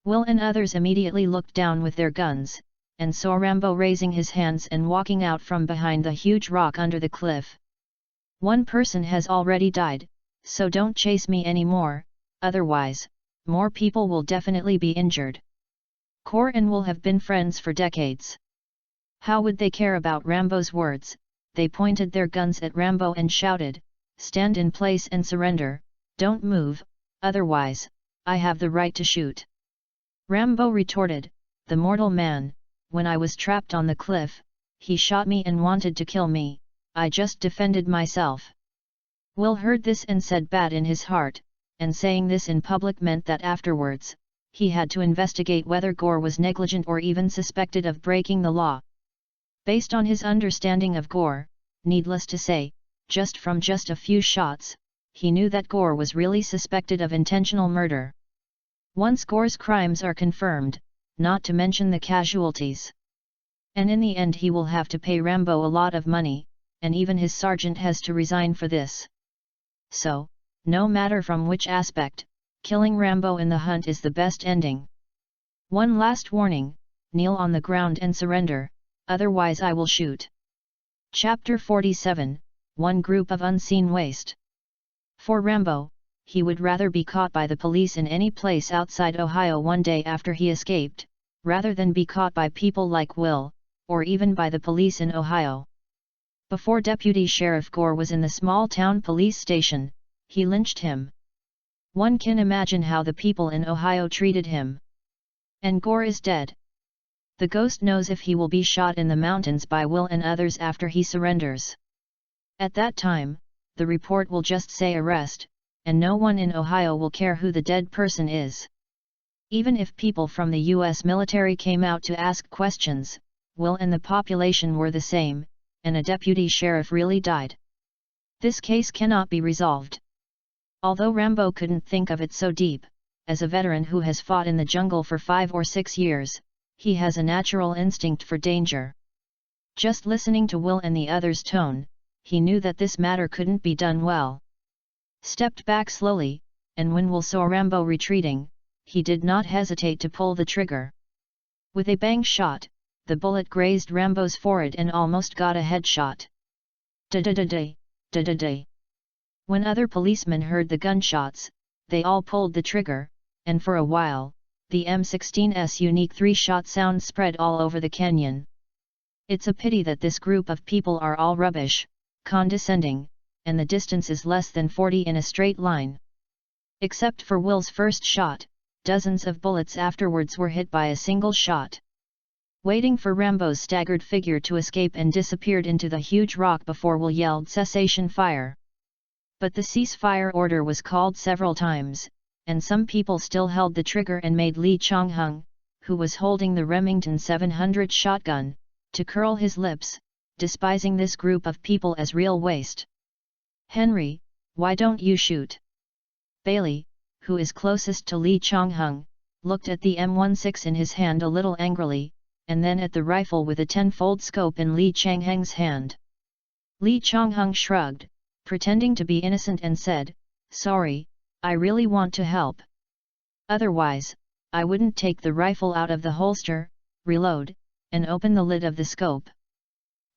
Will and others immediately looked down with their guns, and saw Rambo raising his hands and walking out from behind the huge rock under the cliff. "One person has already died, so don't chase me anymore, otherwise, more people will definitely be injured." Kor and Will have been friends for decades. How would they care about Rambo's words? They pointed their guns at Rambo and shouted, "Stand in place and surrender, don't move, otherwise, I have the right to shoot." Rambo retorted, "The mortal man, when I was trapped on the cliff, he shot me and wanted to kill me, I just defended myself." Will heard this and said bad in his heart, and saying this in public meant that afterwards, he had to investigate whether Gore was negligent or even suspected of breaking the law. Based on his understanding of Gore, needless to say, just from a few shots, he knew that Gore was really suspected of intentional murder. Once Gore's crimes are confirmed, not to mention the casualties. And in the end he will have to pay Rambo a lot of money, and even his sergeant has to resign for this. So, no matter from which aspect, killing Rambo in the hunt is the best ending. One last warning, kneel on the ground and surrender, otherwise I will shoot. Chapter 47, One Group of Unseen Waste. For Rambo, he would rather be caught by the police in any place outside Ohio one day after he escaped, rather than be caught by people like Will, or even by the police in Ohio. Before Deputy Sheriff Gore was in the small-town police station, he lynched him. One can imagine how the people in Ohio treated him. And Gore is dead. The ghost knows if he will be shot in the mountains by Will and others after he surrenders. At that time, the report will just say arrest, and no one in Ohio will care who the dead person is. Even if people from the U.S. military came out to ask questions, Will and the population were the same, and a deputy sheriff really died. This case cannot be resolved. Although Rambo couldn't think of it so deep, as a veteran who has fought in the jungle for 5 or 6 years, he has a natural instinct for danger. Just listening to Will and the others' tone, he knew that this matter couldn't be done well. Stepped back slowly, and when Will saw Rambo retreating, he did not hesitate to pull the trigger. With a bang shot, the bullet grazed Rambo's forehead and almost got a headshot. Da-da-da-day, da-da-day. When other policemen heard the gunshots, they all pulled the trigger, and for a while, the M16's unique 3-shot sound spread all over the canyon. It's a pity that this group of people are all rubbish, condescending, and the distance is less than 40 in a straight line. Except for Will's first shot, dozens of bullets afterwards were hit by a single shot. Waiting for Rambo's staggered figure to escape and disappeared into the huge rock before Will yelled cessation fire. But the ceasefire order was called several times, and some people still held the trigger and made Lee Chung-hung, who was holding the Remington 700 shotgun, to curl his lips, despising this group of people as real waste. "Henry, why don't you shoot?" Bailey, who is closest to Lee Chung-hung, looked at the M16 in his hand a little angrily, and then at the rifle with a 10-fold scope in Lee Chung-hung's hand. Lee Chung-hung shrugged, pretending to be innocent and said, "Sorry, I really want to help. Otherwise, I wouldn't take the rifle out of the holster, reload, and open the lid of the scope.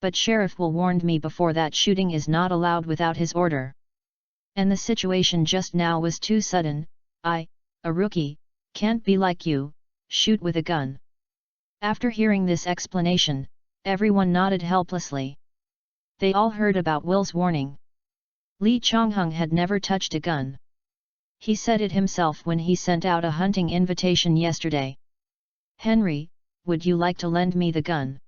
But Sheriff Will warned me before that shooting is not allowed without his order. And the situation just now was too sudden. I, a rookie, can't be like you, shoot with a gun." After hearing this explanation, everyone nodded helplessly. They all heard about Will's warning. Lee Chung-hung had never touched a gun. He said it himself when he sent out a hunting invitation yesterday. "Henry, would you like to lend me the gun?"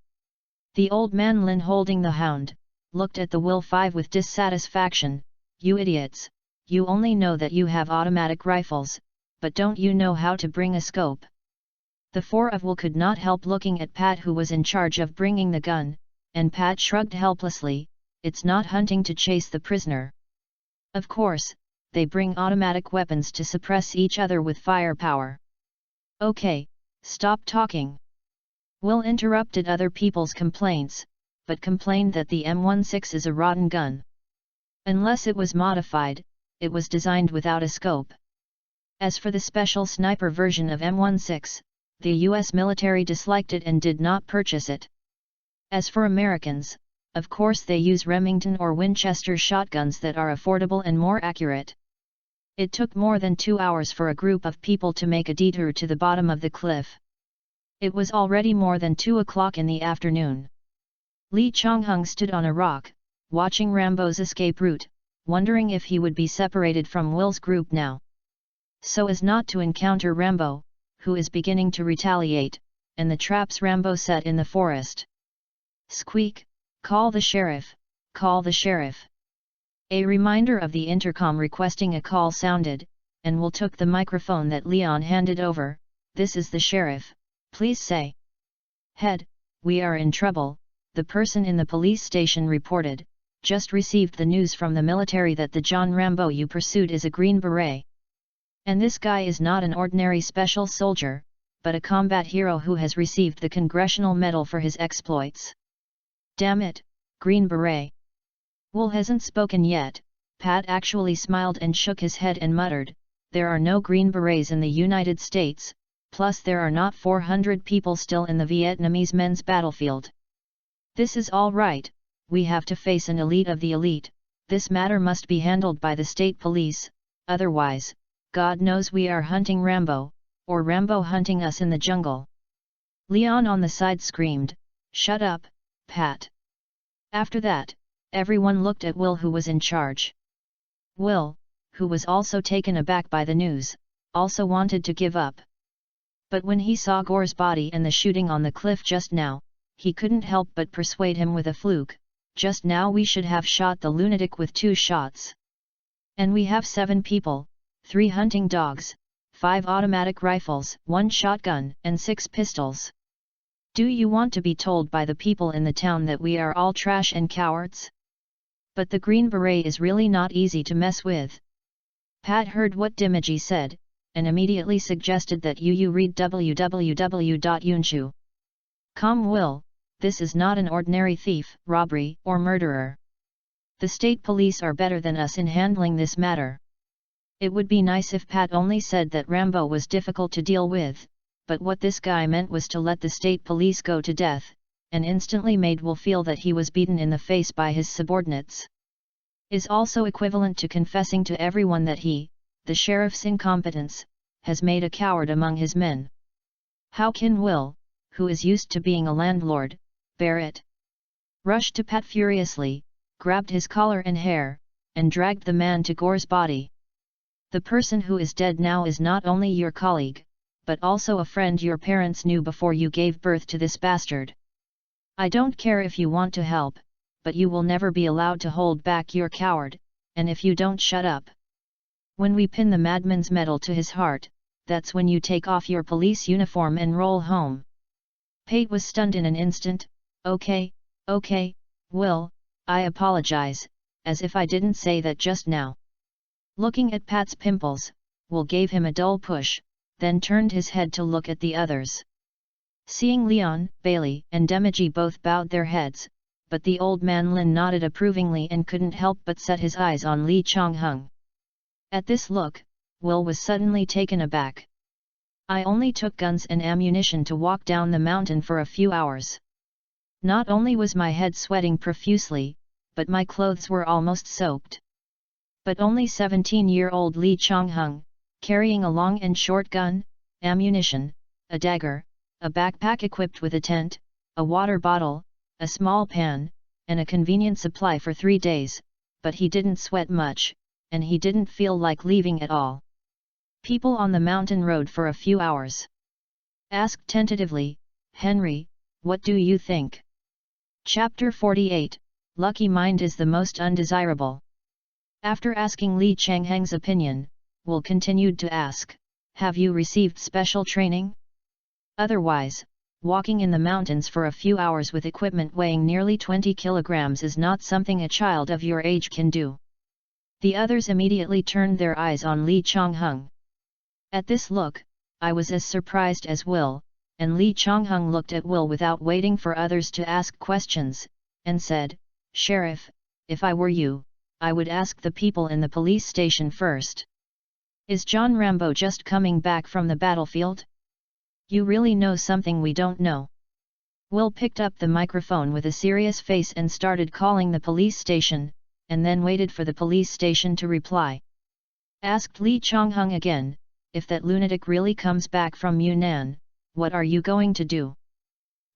The old man Lin holding the hound, looked at the Will 5 with dissatisfaction. "You idiots, you only know that you have automatic rifles, but don't you know how to bring a scope?" The 4 of Will could not help looking at Pat, who was in charge of bringing the gun, and Pat shrugged helplessly, "It's not hunting to chase the prisoner. Of course, they bring automatic weapons to suppress each other with firepower. Okay, stop talking. Will interrupted other people's complaints, but complained that the M16 is a rotten gun. Unless it was modified, it was designed without a scope. As for the special sniper version of M16, the US military disliked it and did not purchase it. As for Americans, of course they use Remington or Winchester shotguns that are affordable and more accurate. It took more than 2 hours for a group of people to make a detour to the bottom of the cliff. It was already more than 2 o'clock in the afternoon. Lee Chong-hung stood on a rock, watching Rambo's escape route, wondering if he would be separated from Will's group now, so as not to encounter Rambo, who is beginning to retaliate, and the traps Rambo set in the forest. Squeak, call the sheriff, call the sheriff. A reminder of the intercom requesting a call sounded, and Will took the microphone that Leon handed over. This is the sheriff, please say. Head, we are in trouble, the person in the police station reported, just received the news from the military that the John Rambo you pursued is a Green Beret. And this guy is not an ordinary special soldier, but a combat hero who has received the Congressional Medal for his exploits. Damn it, Green Beret. Will hasn't spoken yet. Pat actually smiled and shook his head and muttered, there are no Green Berets in the United States, plus there are not 400 people still in the Vietnamese men's battlefield. This is all right, we have to face an elite of the elite, this matter must be handled by the state police, otherwise, God knows we are hunting Rambo, or Rambo hunting us in the jungle. Leon on the side screamed, shut up, Pat. After that, everyone looked at Will, who was in charge. Will, who was also taken aback by the news, also wanted to give up. But when he saw Gore's body and the shooting on the cliff just now, he couldn't help but persuade him with a fluke, just now we should have shot the lunatic with 2 shots. And we have 7 people, 3 hunting dogs, 5 automatic rifles, 1 shotgun, and 6 pistols. Do you want to be told by the people in the town that we are all trash and cowards? But the Green Beret is really not easy to mess with. Pat heard what Dimiji said, and immediately suggested that you read www.yunchu.com. Will, this is not an ordinary thief, robbery, or murderer. The state police are better than us in handling this matter. It would be nice if Pat only said that Rambo was difficult to deal with, but what this guy meant was to let the state police go to death, and instantly made Will feel that he was beaten in the face by his subordinates. Is also equivalent to confessing to everyone that he, the sheriff's incompetence, has made a coward among his men. How can Will, who is used to being a landlord, bear it? Rushed to Pat furiously, grabbed his collar and hair, and dragged the man to Gore's body. The person who is dead now is not only your colleague, but also a friend your parents knew before you gave birth to this bastard. I don't care if you want to help, but you will never be allowed to hold back your coward, and if you don't shut up. When we pin the madman's medal to his heart, that's when you take off your police uniform and roll home. Pate was stunned in an instant. Okay, Will, I apologize, as if I didn't say that just now. Looking at Pat's pimples, Will gave him a dull push, then turned his head to look at the others. Seeing Leon, Bailey, and Dimiji both bowed their heads, but the old man Lin nodded approvingly and couldn't help but set his eyes on Lee Chong-hung. At this look, Will was suddenly taken aback. I only took guns and ammunition to walk down the mountain for a few hours. Not only was my head sweating profusely, but my clothes were almost soaked. But only 17-year-old Lee Chong-hung, carrying a long and short gun, ammunition, a dagger, a backpack equipped with a tent, a water bottle, a small pan, and a convenient supply for 3 days, but he didn't sweat much, and he didn't feel like leaving at all. People on the mountain rode for a few hours. Asked tentatively, Henry, what do you think? Chapter 48, Lucky Mind is the most undesirable. After asking Lee Chang-hang's opinion, Will continued to ask, have you received special training? Otherwise, walking in the mountains for a few hours with equipment weighing nearly 20 kilograms is not something a child of your age can do. The others immediately turned their eyes on Lee Chong-hung. At this look, I was as surprised as Will, and Lee Chong-hung looked at Will without waiting for others to ask questions, and said, "Sheriff, if I were you, I would ask the people in the police station first. Is John Rambo just coming back from the battlefield? You really know something we don't know." Will picked up the microphone with a serious face and started calling the police station, and then waited for the police station to reply. Asked Lee Chong-hung again, "If that lunatic really comes back from Yunnan, what are you going to do?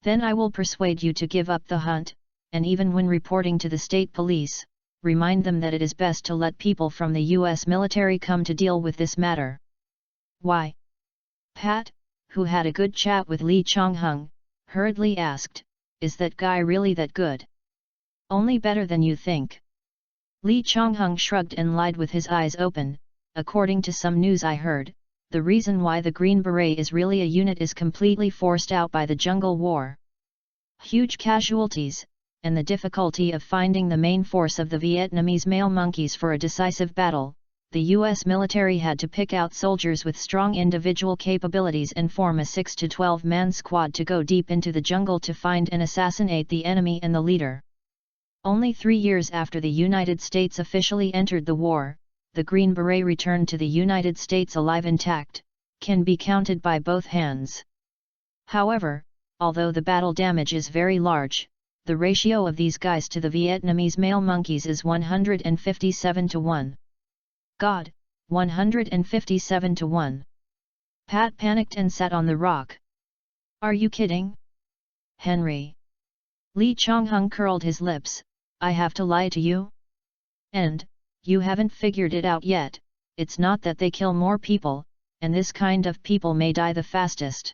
Then I will persuade you to give up the hunt, and even when reporting to the state police, remind them that it is best to let people from the US military come to deal with this matter." "Why?" Pat, who had a good chat with Lee Chong-hung, hurriedly asked, "Is that guy really that good?" "Only better than you think." Lee Chong-hung shrugged and lied with his eyes open, "According to some news I heard, the reason why the Green Beret is really a unit is completely forced out by the jungle war. Huge casualties, and the difficulty of finding the main force of the Vietnamese male monkeys for a decisive battle, the US military had to pick out soldiers with strong individual capabilities and form a 6 to 12-man squad to go deep into the jungle to find and assassinate the enemy and the leader. Only 3 years after the United States officially entered the war, the Green Beret returned to the United States alive intact, can be counted by both hands. However, although the battle damage is very large, the ratio of these guys to the Vietnamese male monkeys is 157 to 1. God, 157 to 1. Pat panicked and sat on the rock. "Are you kidding? Henry?" Lee Chong-hung curled his lips, "I have to lie to you? And, you haven't figured it out yet, it's not that they kill more people, and this kind of people may die the fastest.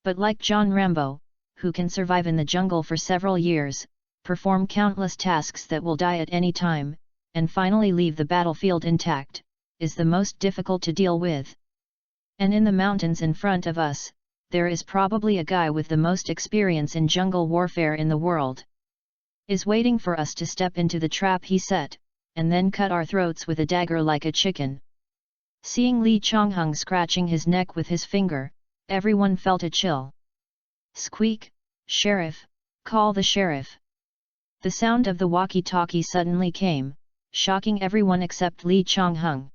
But like John Rambo, who can survive in the jungle for several years, perform countless tasks that will die at any time, and finally leave the battlefield intact, is the most difficult to deal with. And in the mountains in front of us, there is probably a guy with the most experience in jungle warfare in the world. Is waiting for us to step into the trap he set, and then cut our throats with a dagger like a chicken." Seeing Lee Chong-hung scratching his neck with his finger, everyone felt a chill. "Squeak, sheriff, call the sheriff." The sound of the walkie-talkie suddenly came, shocking everyone except Lee Chong-hung.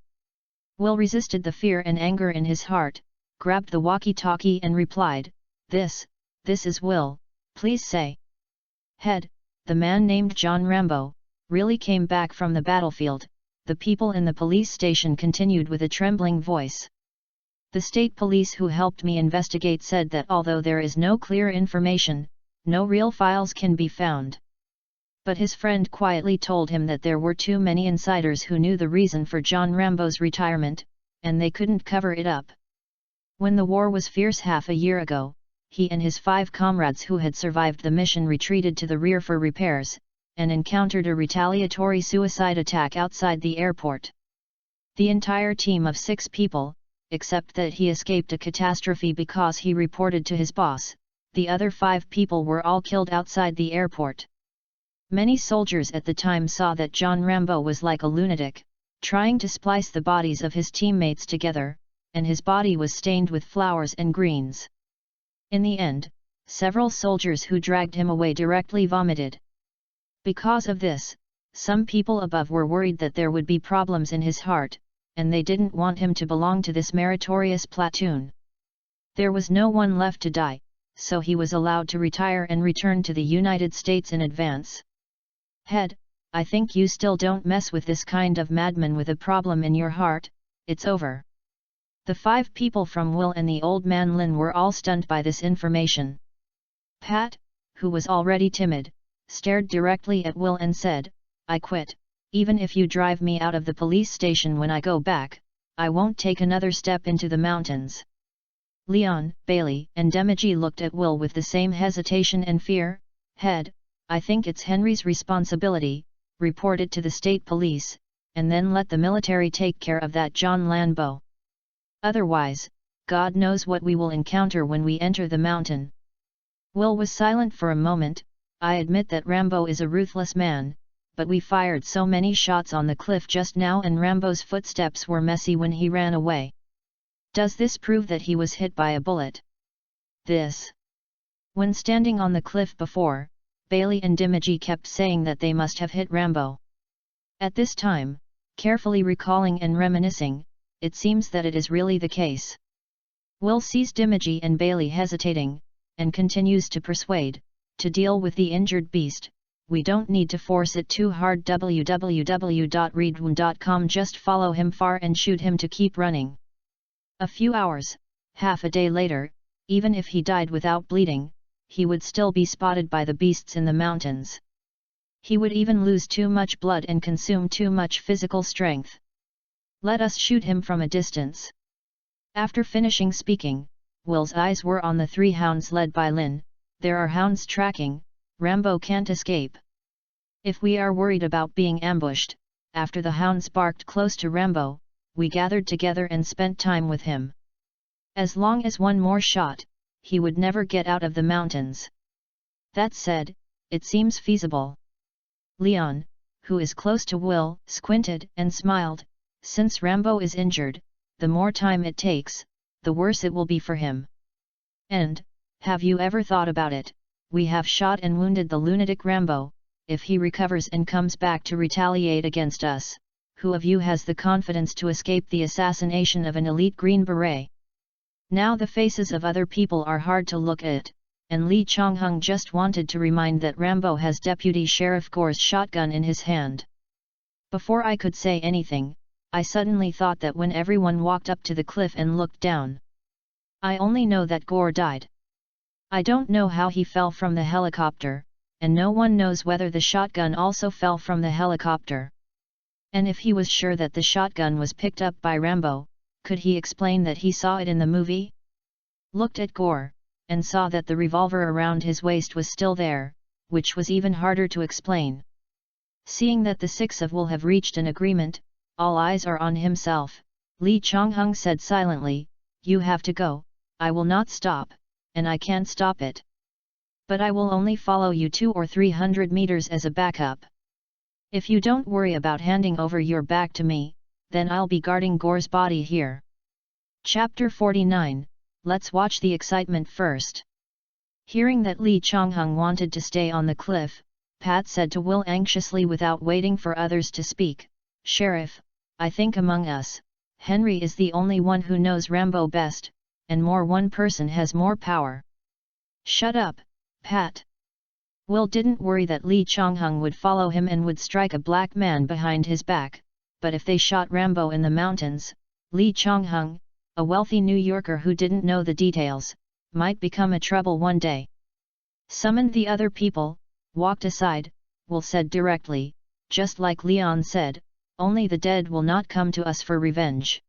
Will resisted the fear and anger in his heart, grabbed the walkie-talkie and replied, This is Will, please say." "Head, the man named John Rambo, really came back from the battlefield," the people in the police station continued with a trembling voice. "The state police who helped me investigate said that although there is no clear information, no real files can be found. But his friend quietly told him that there were too many insiders who knew the reason for John Rambo's retirement, and they couldn't cover it up. When the war was fierce half a year ago, he and his 5 comrades who had survived the mission retreated to the rear for repairs, and encountered a retaliatory suicide attack outside the airport. The entire team of 6 people, except that he escaped a catastrophe because he reported to his boss, the other 5 people were all killed outside the airport. Many soldiers at the time saw that John Rambo was like a lunatic, trying to splice the bodies of his teammates together, and his body was stained with flowers and greens. In the end, several soldiers who dragged him away directly vomited. Because of this, some people above were worried that there would be problems in his heart, and they didn't want him to belong to this meritorious platoon. There was no one left to die, so he was allowed to retire and return to the United States in advance. Head, I think you still don't mess with this kind of madman with a problem in your heart, it's over." The 5 people from Will and the old man Lin were all stunned by this information. Pat, who was already timid, stared directly at Will and said, "I quit, even if you drive me out of the police station when I go back, I won't take another step into the mountains." Leon, Bailey and Demaji looked at Will with the same hesitation and fear. "Head, I think it's Henry's responsibility, report it to the state police, and then let the military take care of that John Rambo. Otherwise, God knows what we will encounter when we enter the mountain." Will was silent for a moment. "I admit that Rambo is a ruthless man, but we fired so many shots on the cliff just now and Rambo's footsteps were messy when he ran away. Does this prove that he was hit by a bullet? This. When standing on the cliff before, Bailey and Dimiji kept saying that they must have hit Rambo. At this time, carefully recalling and reminiscing, it seems that it is really the case. Will sees Dimiji and Bailey hesitating, and continues to persuade, to deal with the injured beast, we don't need to force it too hard. www.readaloud.com. Just follow him far and shoot him to keep running. A few hours, half a day later, even if he died without bleeding, he would still be spotted by the beasts in the mountains. He would even lose too much blood and consume too much physical strength. Let us shoot him from a distance. After finishing speaking, Will's eyes were on the 3 hounds led by Lin. There are hounds tracking, Rambo can't escape. If we are worried about being ambushed, after the hounds barked close to Rambo, we gathered together and spent time with him. As long as one more shot, he would never get out of the mountains. That said, it seems feasible. Leon, who is close to Will, squinted and smiled. Since Rambo is injured, the more time it takes, the worse it will be for him. And, have you ever thought about it, we have shot and wounded the lunatic Rambo. If he recovers and comes back to retaliate against us, who of you has the confidence to escape the assassination of an elite Green Beret? Now the faces of other people are hard to look at, and Lee Chong-hung just wanted to remind that Rambo has Deputy Sheriff Gore's shotgun in his hand. Before I could say anything, I suddenly thought that when everyone walked up to the cliff and looked down. I only know that Gore died. I don't know how he fell from the helicopter, and no one knows whether the shotgun also fell from the helicopter. And if he was sure that the shotgun was picked up by Rambo, could he explain that he saw it in the movie? Looked at Gore, and saw that the revolver around his waist was still there, which was even harder to explain. Seeing that the 6 of will have reached an agreement, all eyes are on himself, Lee Chong-hung said silently, you have to go, I will not stop, and I can't stop it. But I will only follow you 200 or 300 meters as a backup. If you don't worry about handing over your back to me, then I'll be guarding Gore's body here. Chapter 49, let's watch the excitement first. Hearing that Lee Chong-hung wanted to stay on the cliff, Pat said to Will anxiously without waiting for others to speak, Sheriff, I think among us, Henry is the only one who knows Rambo best, and one person has more power. Shut up, Pat. Will didn't worry that Lee Chong-hung would follow him and would strike a black man behind his back, but if they shot Rambo in the mountains, Lee Chong-hung, a wealthy New Yorker who didn't know the details, might become a trouble one day. Summoned the other people, walked aside, Will said directly, just like Leon said, only the dead will not come to us for revenge.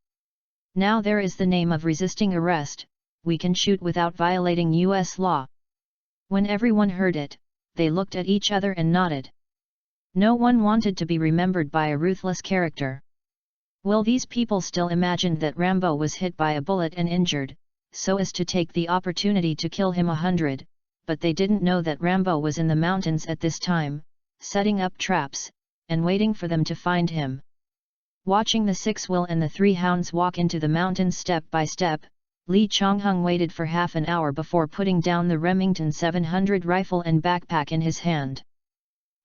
Now there is the name of resisting arrest, we can shoot without violating U.S. law. When everyone heard it, they looked at each other and nodded. No one wanted to be remembered by a ruthless character. Well, these people still imagined that Rambo was hit by a bullet and injured, so as to take the opportunity to kill him 100, but they didn't know that Rambo was in the mountains at this time, setting up traps, and waiting for them to find him. Watching the 6 Will and the 3 hounds walk into the mountains step by step, Lee Chong-hung waited for half an hour before putting down the Remington 700 rifle and backpack in his hand.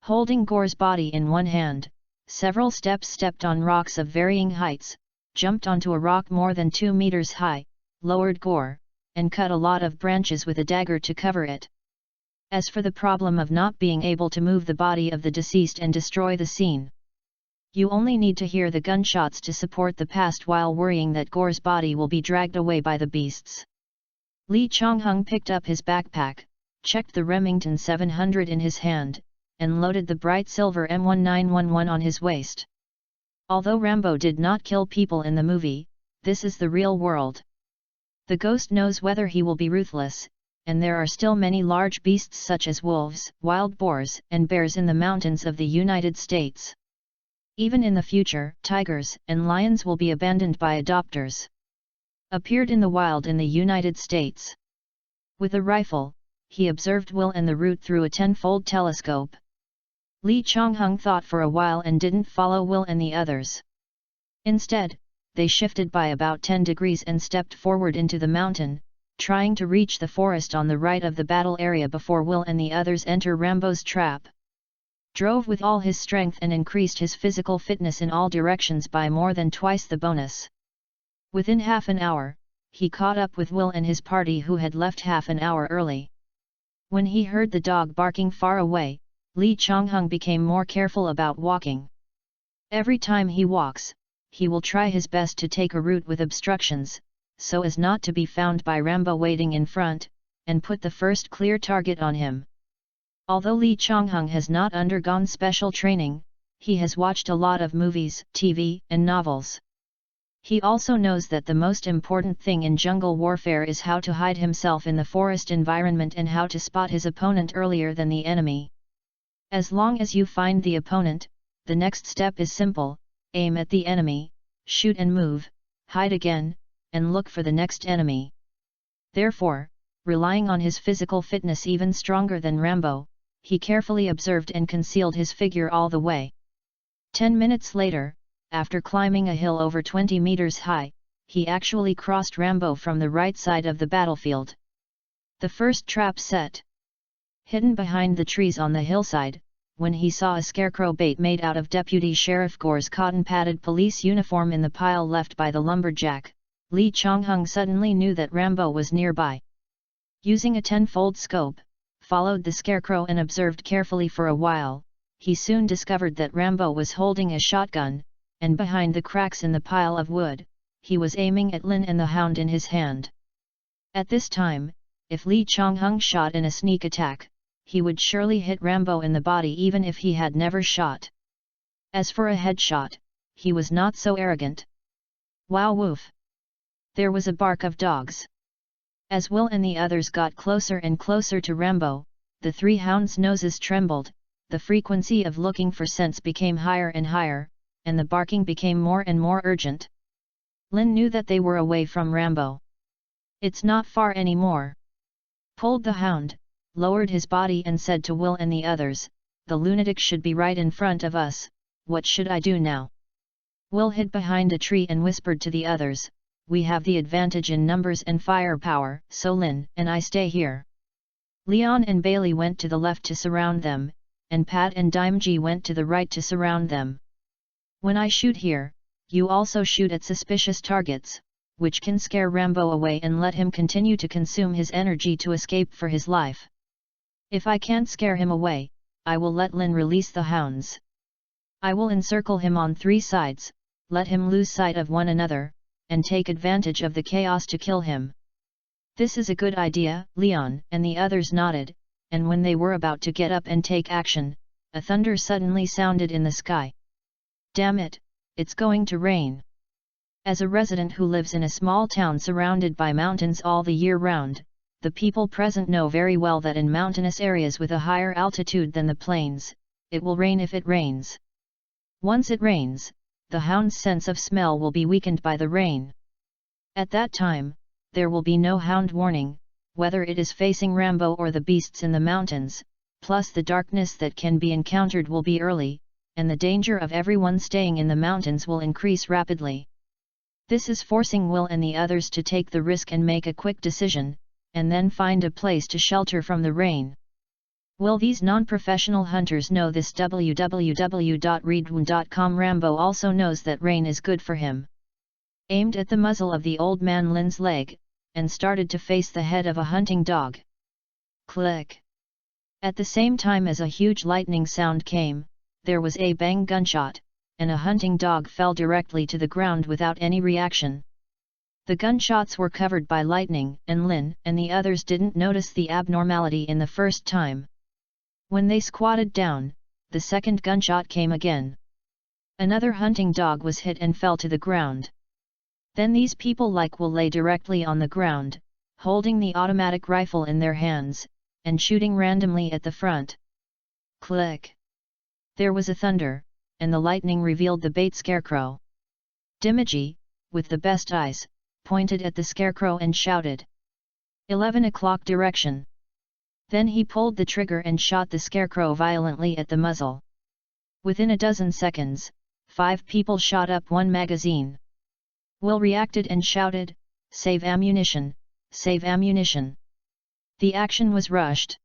Holding Gore's body in one hand, several steps stepped on rocks of varying heights, jumped onto a rock more than 2 meters high, lowered Gore, and cut a lot of branches with a dagger to cover it. As for the problem of not being able to move the body of the deceased and destroy the scene, you only need to hear the gunshots to support the past while worrying that Gore's body will be dragged away by the beasts. Lee Chong-hung picked up his backpack, checked the Remington 700 in his hand, and loaded the bright silver M1911 on his waist. Although Rambo did not kill people in the movie, this is the real world. The ghost knows whether he will be ruthless, and there are still many large beasts such as wolves, wild boars, and bears in the mountains of the United States. Even in the future, tigers and lions will be abandoned by adopters. Appeared in the wild in the United States. With a rifle, he observed Will and the route through a 10-fold telescope. Lee Chonghung thought for a while and didn't follow Will and the others. Instead, they shifted by about 10 degrees and stepped forward into the mountain, trying to reach the forest on the right of the battle area before Will and the others enter Rambo's trap. Drove with all his strength and increased his physical fitness in all directions by more than twice the bonus. Within half an hour, he caught up with Will and his party who had left half an hour early. When he heard the dog barking far away, Lee Chonghung became more careful about walking. Every time he walks, he will try his best to take a route with obstructions, so as not to be found by Rambo waiting in front, and put the first clear target on him. Although Lee Chonghung has not undergone special training, he has watched a lot of movies, TV, and novels. He also knows that the most important thing in jungle warfare is how to hide himself in the forest environment and how to spot his opponent earlier than the enemy. As long as you find the opponent, the next step is simple: aim at the enemy, shoot and move, hide again, and look for the next enemy. Therefore, relying on his physical fitness even stronger than Rambo, he carefully observed and concealed his figure all the way. 10 minutes later, after climbing a hill over 20 meters high, he actually crossed Rambo from the right side of the battlefield. The first trap set. Hidden behind the trees on the hillside, when he saw a scarecrow bait made out of Deputy Sheriff Gore's cotton-padded police uniform in the pile left by the lumberjack, Lee Chonghung suddenly knew that Rambo was nearby. Using a 10-fold scope, followed the scarecrow and observed carefully for a while, he soon discovered that Rambo was holding a shotgun, and behind the cracks in the pile of wood, he was aiming at Lin and the hound in his hand. At this time, if Lee Chonghung shot in a sneak attack, he would surely hit Rambo in the body even if he had never shot. As for a headshot, he was not so arrogant. Wow woof! There was a bark of dogs. As Will and the others got closer and closer to Rambo, the three hounds' noses trembled, the frequency of looking for scents became higher and higher, and the barking became more and more urgent. Lin knew that they were away from Rambo. "It's not far anymore," pulled the hound, lowered his body and said to Will and the others, "The lunatic should be right in front of us, what should I do now?" Will hid behind a tree and whispered to the others, "We have the advantage in numbers and firepower, so Lin and I stay here." Leon and Bailey went to the left to surround them, and Pat and Dimji went to the right to surround them. "When I shoot here, you also shoot at suspicious targets, which can scare Rambo away and let him continue to consume his energy to escape for his life. If I can't scare him away, I will let Lin release the hounds. I will encircle him on 3 sides, let him lose sight of one another, and take advantage of the chaos to kill him." "This is a good idea," Leon and the others nodded, and when they were about to get up and take action, a thunder suddenly sounded in the sky. "Damn it, it's going to rain." As a resident who lives in a small town surrounded by mountains all the year round, the people present know very well that in mountainous areas with a higher altitude than the plains, it will rain if it rains. Once it rains, the hound's sense of smell will be weakened by the rain. At that time, there will be no hound warning, whether it is facing Rambo or the beasts in the mountains, plus the darkness that can be encountered will be early, and the danger of everyone staying in the mountains will increase rapidly. This is forcing Will and the others to take the risk and make a quick decision, and then find a place to shelter from the rain. Will these non-professional hunters know this? www.readaloud.com. Rambo also knows that rain is good for him. Aimed at the muzzle of the old man Lin's leg, and started to face the head of a hunting dog. Click! At the same time as a huge lightning sound came, there was a bang gunshot, and a hunting dog fell directly to the ground without any reaction. The gunshots were covered by lightning, and Lin and the others didn't notice the abnormality in the first time. When they squatted down, the second gunshot came again. Another hunting dog was hit and fell to the ground. Then these people will lay directly on the ground, holding the automatic rifle in their hands, and shooting randomly at the front. Click! There was a thunder, and the lightning revealed the bait scarecrow. Dimiji, with the best eyes, pointed at the scarecrow and shouted, 11 o'clock direction. Then he pulled the trigger and shot the scarecrow violently at the muzzle. Within a dozen seconds, 5 people shot up one magazine. Will reacted and shouted, "Save ammunition! Save ammunition!" The action was rushed.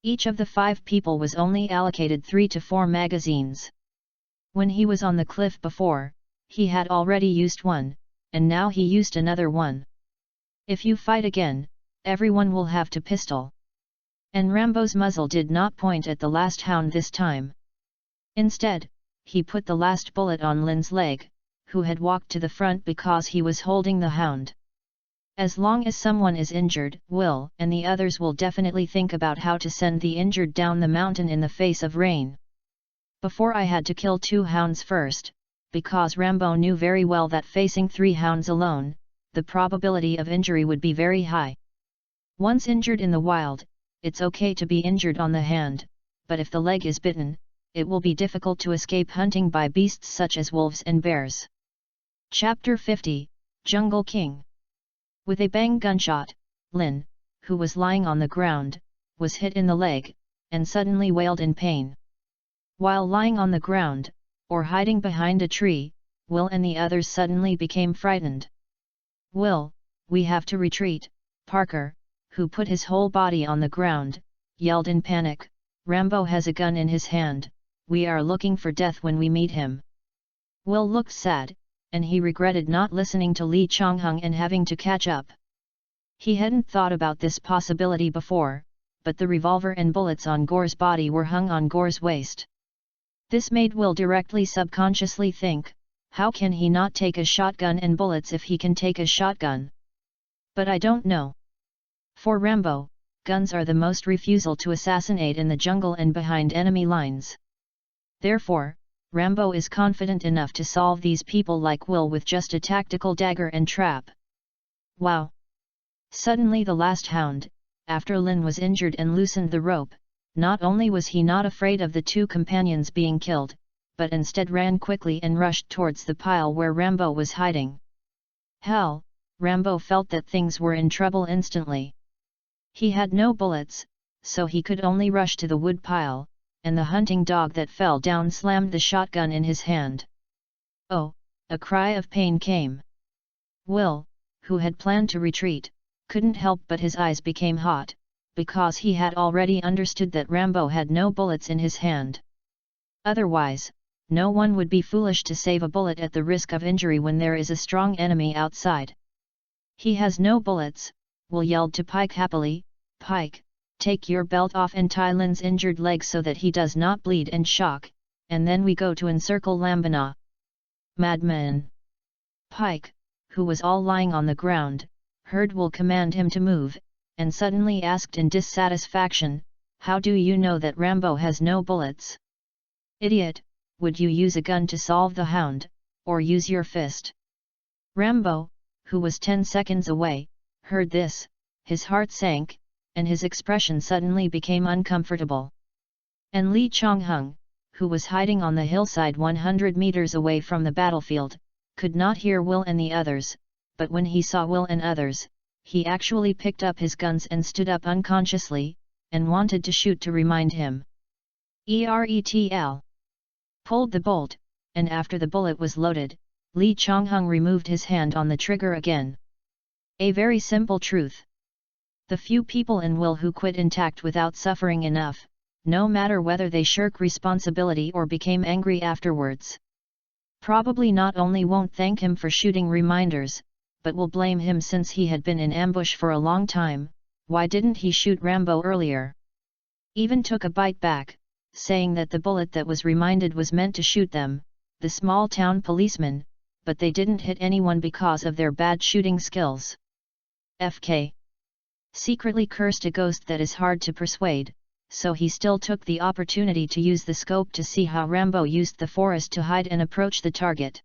Each of the 5 people was only allocated 3 to 4 magazines. When he was on the cliff before, he had already used one, and now he used another one. If you fight again, everyone will have to pistol. And Rambo's muzzle did not point at the last hound this time. Instead, he put the last bullet on Lin's leg, who had walked to the front because he was holding the hound. As long as someone is injured, Will and the others will definitely think about how to send the injured down the mountain in the face of rain. Before I had to kill 2 hounds first, because Rambo knew very well that facing 3 hounds alone, the probability of injury would be very high. Once injured in the wild, it's okay to be injured on the hand, but if the leg is bitten, it will be difficult to escape hunting by beasts such as wolves and bears. Chapter 50, Jungle King. With a bang gunshot, Lin, who was lying on the ground, was hit in the leg, and suddenly wailed in pain. While lying on the ground, or hiding behind a tree, Will and the others suddenly became frightened. "Will, we have to retreat," Parker, who put his whole body on the ground, yelled in panic. "Rambo has a gun in his hand, we are looking for death when we meet him." Will looked sad, and he regretted not listening to Lee Chonghung and having to catch up. He hadn't thought about this possibility before, but the revolver and bullets on Gore's body were hung on Gore's waist. This made Will directly subconsciously think, how can he not take a shotgun and bullets if he can take a shotgun? But I don't know. For Rambo, guns are the most refusal to assassinate in the jungle and behind enemy lines. Therefore, Rambo is confident enough to solve these people like Will with just a tactical dagger and trap. Wow! Suddenly the last hound, after Lin was injured and loosened the rope, not only was he not afraid of the 2 companions being killed, but instead ran quickly and rushed towards the pile where Rambo was hiding. Hell, Rambo felt that things were in trouble instantly. He had no bullets, so he could only rush to the wood pile, and the hunting dog that fell down slammed the shotgun in his hand. Oh, a cry of pain came. Will, who had planned to retreat, couldn't help but his eyes became hot, because he had already understood that Rambo had no bullets in his hand. Otherwise, no one would be foolish to save a bullet at the risk of injury when there is a strong enemy outside. "He has no bullets," Will yelled to Pike happily. "Pike, take your belt off and tie Lin's injured leg so that he does not bleed and shock, and then we go to encircle Lambana." "Madman!" Pike, who was all lying on the ground, heard Will command him to move, and suddenly asked in dissatisfaction, "How do you know that Rambo has no bullets?" "Idiot, would you use a gun to solve the hound, or use your fist?" Rambo, who was 10 seconds away, heard this, his heart sank, and his expression suddenly became uncomfortable. And Lee Chonghung, who was hiding on the hillside 100 meters away from the battlefield, could not hear Will and the others, but when he saw Will and others, he actually picked up his guns and stood up unconsciously, and wanted to shoot to remind him. ERETL. Pulled the bolt, and after the bullet was loaded, Lee Chonghung removed his hand on the trigger again. A very simple truth. The few people in Will who quit intact without suffering enough, no matter whether they shirk responsibility or became angry afterwards, probably not only won't thank him for shooting reminders, but will blame him since he had been in ambush for a long time. Why didn't he shoot Rambo earlier? Even took a bite back, saying that the bullet that was reminded was meant to shoot them, the small town policemen, but they didn't hit anyone because of their bad shooting skills. FK. Secretly cursed a ghost that is hard to persuade, so he still took the opportunity to use the scope to see how Rambo used the forest to hide and approach the target.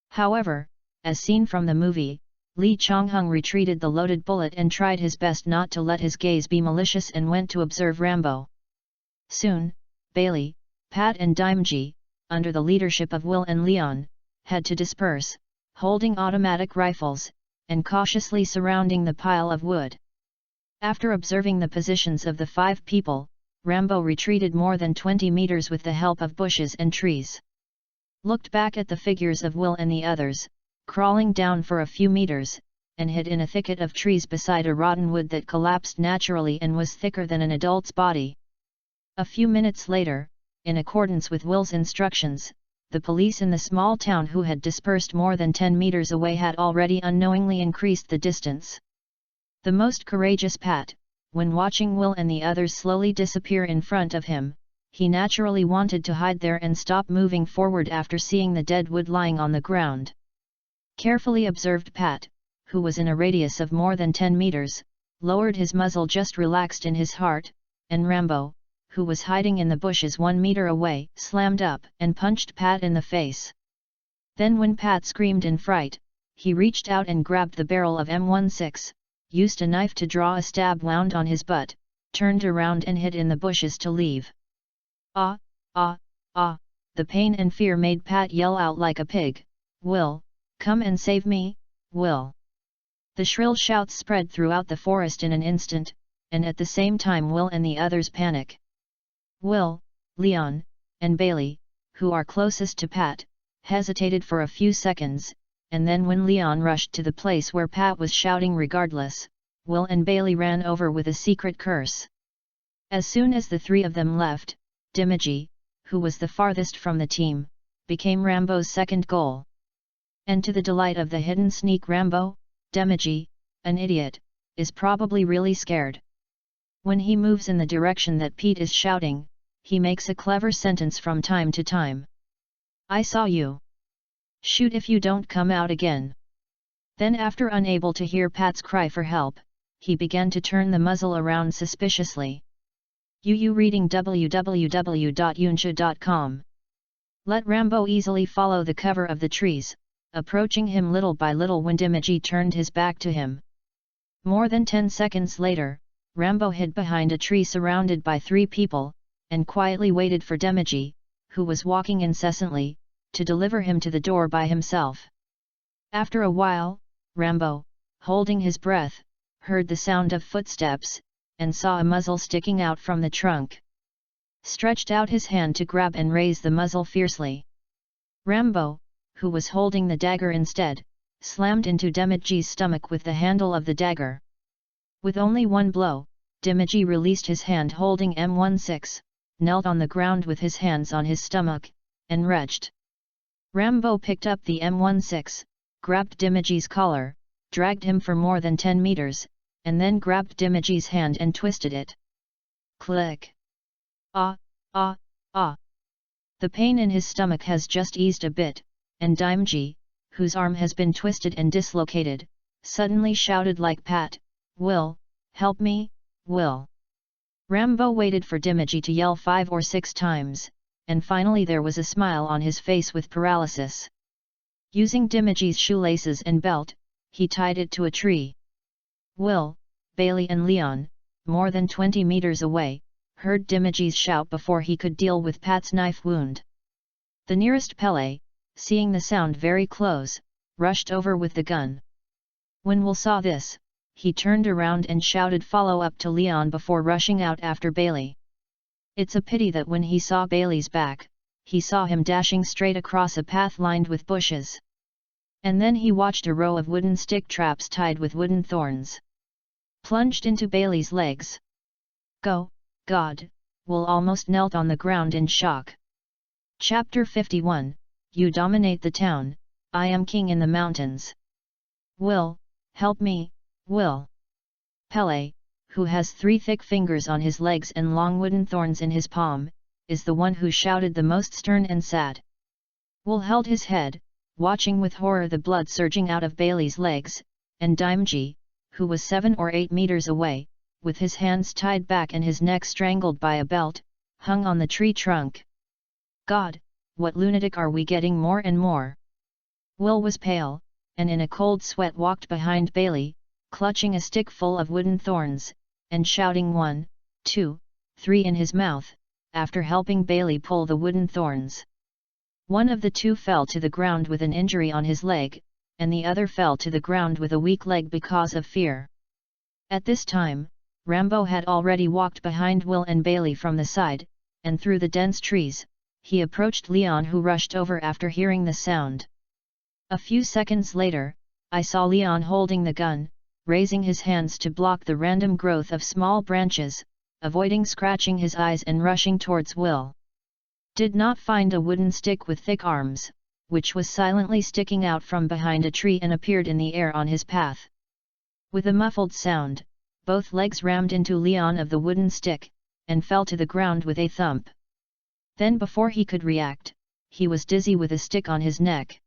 However, as seen from the movie, Lee Chonghung retreated the loaded bullet and tried his best not to let his gaze be malicious and went to observe Rambo. Soon, Bailey, Pat and Dimji, under the leadership of Will and Leon, had to disperse, holding automatic rifles, and cautiously surrounding the pile of wood. After observing the positions of the 5 people, Rambo retreated more than 20 meters with the help of bushes and trees. Looked back at the figures of Will and the others, crawling down for a few meters, and hid in a thicket of trees beside a rotten wood that collapsed naturally and was thicker than an adult's body. A few minutes later, in accordance with Will's instructions, the police in the small town who had dispersed more than 10 meters away had already unknowingly increased the distance. The most courageous Pat, when watching Will and the others slowly disappear in front of him, he naturally wanted to hide there and stop moving forward after seeing the dead wood lying on the ground. Carefully observed Pat, who was in a radius of more than 10 meters, lowered his muzzle, just relaxed in his heart, and Rambo, who was hiding in the bushes 1 meter away, slammed up and punched Pat in the face. Then when Pat screamed in fright, he reached out and grabbed the barrel of M16, used a knife to draw a stab wound on his butt, turned around and hid in the bushes to leave. Ah, ah, ah, the pain and fear made Pat yell out like a pig, "Will, come and save me, Will!" The shrill shouts spread throughout the forest in an instant, and at the same time Will and the others panic. Will, Leon, and Bailey, who are closest to Pat, hesitated for a few seconds, and then when Leon rushed to the place where Pat was shouting regardless, Will and Bailey ran over with a secret curse. As soon as the three of them left, Dimiji, who was the farthest from the team, became Rambo's second goal. And to the delight of the hidden sneak Rambo, Dimiji, an idiot, is probably really scared. When he moves in the direction that Pete is shouting, he makes a clever sentence from time to time. "I saw you. Shoot if you don't come out again." Then, after unable to hear Pat's cry for help, he began to turn the muzzle around suspiciously. Reading www.yunsha.com. Let Rambo easily follow the cover of the trees, approaching him little by little when Dimiji turned his back to him. More than 10 seconds later, Rambo hid behind a tree surrounded by 3 people, and quietly waited for Dimiji, who was walking incessantly, to deliver him to the door by himself. After a while, Rambo, holding his breath, heard the sound of footsteps, and saw a muzzle sticking out from the trunk. Stretched out his hand to grab and raise the muzzle fiercely. Rambo, who was holding the dagger instead, slammed into Dimiji's stomach with the handle of the dagger. With only one blow, Dimiji released his hand holding M16, knelt on the ground with his hands on his stomach, and retched. Rambo picked up the M16, grabbed Dimiji's collar, dragged him for more than 10 meters, and then grabbed Dimiji's hand and twisted it. Click! Ah, ah, ah! The pain in his stomach has just eased a bit, and Dimiji, whose arm has been twisted and dislocated, suddenly shouted like Pat, "Will, help me, Will!" Rambo waited for Dimiji to yell 5 or 6 times, and finally there was a smile on his face with paralysis. Using Dimiji's shoelaces and belt, he tied it to a tree. Will, Bailey and Leon, more than 20 meters away, heard Dimiji's shout before he could deal with Pat's knife wound. The nearest Pele, seeing the sound very close, rushed over with the gun. When Will saw this, he turned around and shouted follow up to Leon before rushing out after Bailey. It's a pity that when he saw Bailey's back, he saw him dashing straight across a path lined with bushes. And then he watched a row of wooden stick traps tied with wooden thorns. Plunged into Bailey's legs. "Go, God!" Will almost knelt on the ground in shock. Chapter 51, You dominate the town, I am king in the mountains. Will, help me, Will. Pele, who has 3 thick fingers on his legs and long wooden thorns in his palm, is the one who shouted the most stern and sad. Will held his head, watching with horror the blood surging out of Bailey's legs, and Dimiji, who was 7 or 8 meters away, with his hands tied back and his neck strangled by a belt, hung on the tree trunk. God, what lunatic are we getting more and more? Will was pale, and in a cold sweat walked behind Bailey, clutching a stick full of wooden thorns, and shouting 1, 2, 3 in his mouth, after helping Bailey pull the wooden thorns. One of the 2 fell to the ground with an injury on his leg, and the other fell to the ground with a weak leg because of fear. At this time, Rambo had already walked behind Will and Bailey from the side, and through the dense trees, he approached Leon, who rushed over after hearing the sound. A few seconds later, I saw Leon holding the gun, raising his hands to block the random growth of small branches, avoiding scratching his eyes and rushing towards Will. Did not find a wooden stick with thick arms, which was silently sticking out from behind a tree and appeared in the air on his path. With a muffled sound, both legs rammed into Leon of the wooden stick, and fell to the ground with a thump. Then before he could react, he was dizzy with a stick on his neck.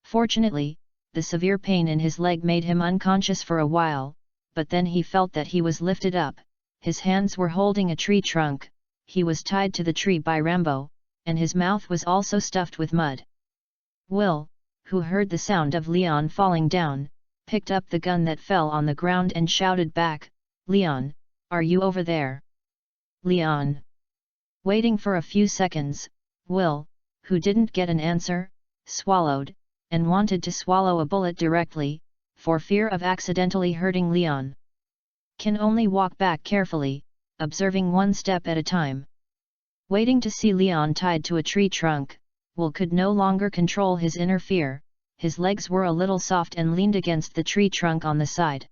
Fortunately, the severe pain in his leg made him unconscious for a while, but then he felt that he was lifted up, his hands were holding a tree trunk, he was tied to the tree by Rambo, and his mouth was also stuffed with mud. Will, who heard the sound of Leon falling down, picked up the gun that fell on the ground and shouted back, "Leon, are you over there? Leon!" Waiting for a few seconds, Will, who didn't get an answer, swallowed, and wanted to swallow a bullet directly, for fear of accidentally hurting Leon. Can only walk back carefully, observing one step at a time. Waiting to see Leon tied to a tree trunk, Will could no longer control his inner fear, his legs were a little soft and leaned against the tree trunk on the side.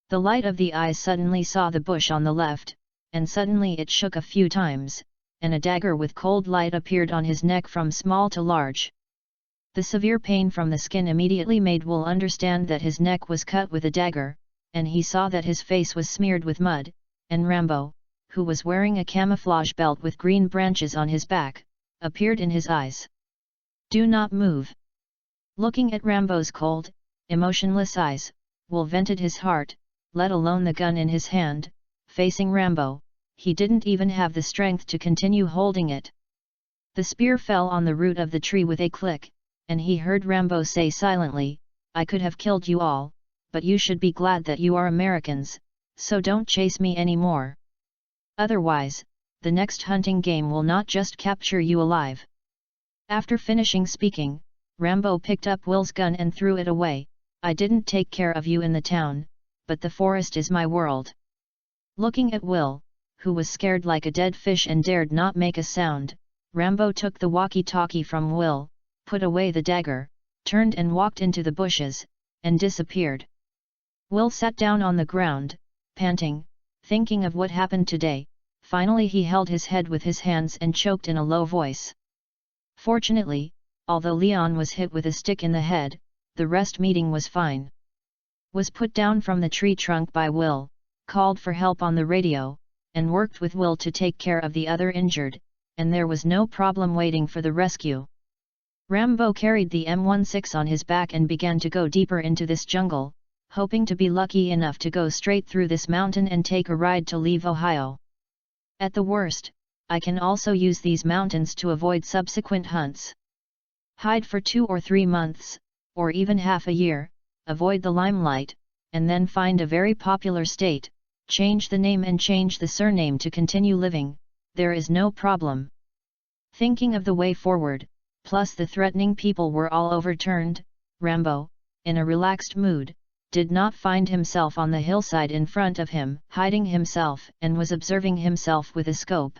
The light of the eyes suddenly saw the bush on the left, and suddenly it shook a few times, and a dagger with cold light appeared on his neck from small to large. The severe pain from the skin immediately made Will understand that his neck was cut with a dagger, and he saw that his face was smeared with mud, and Rambo, who was wearing a camouflage belt with green branches on his back, appeared in his eyes. "Do not move." Looking at Rambo's cold, emotionless eyes, Will vented his heart, let alone the gun in his hand. Facing Rambo, he didn't even have the strength to continue holding it. The spear fell on the root of the tree with a click, and he heard Rambo say silently, "I could have killed you all, but you should be glad that you are Americans, so don't chase me anymore. Otherwise, the next hunting game will not just capture you alive." After finishing speaking, Rambo picked up Will's gun and threw it away. "I didn't take care of you in the town, but the forest is my world." Looking at Will, who was scared like a dead fish and dared not make a sound, Rambo took the walkie-talkie from Will, put away the dagger, turned and walked into the bushes, and disappeared. Will sat down on the ground, panting, thinking of what happened today. Finally he held his head with his hands and choked in a low voice. Fortunately, although Leon was hit with a stick in the head, the rest meeting was fine. Was put down from the tree trunk by Will, called for help on the radio, and worked with Will to take care of the other injured, and there was no problem waiting for the rescue. Rambo carried the M16 on his back and began to go deeper into this jungle, hoping to be lucky enough to go straight through this mountain and take a ride to leave Ohio. At the worst, I can also use these mountains to avoid subsequent hunts. Hide for 2 or 3 months, or even half a year, avoid the limelight, and then find a very popular state, change the name and change the surname to continue living, there is no problem. Thinking of the way forward, plus the threatening people were all overturned, Rambo, in a relaxed mood, did not find himself on the hillside in front of him, hiding himself, and was observing himself with a scope.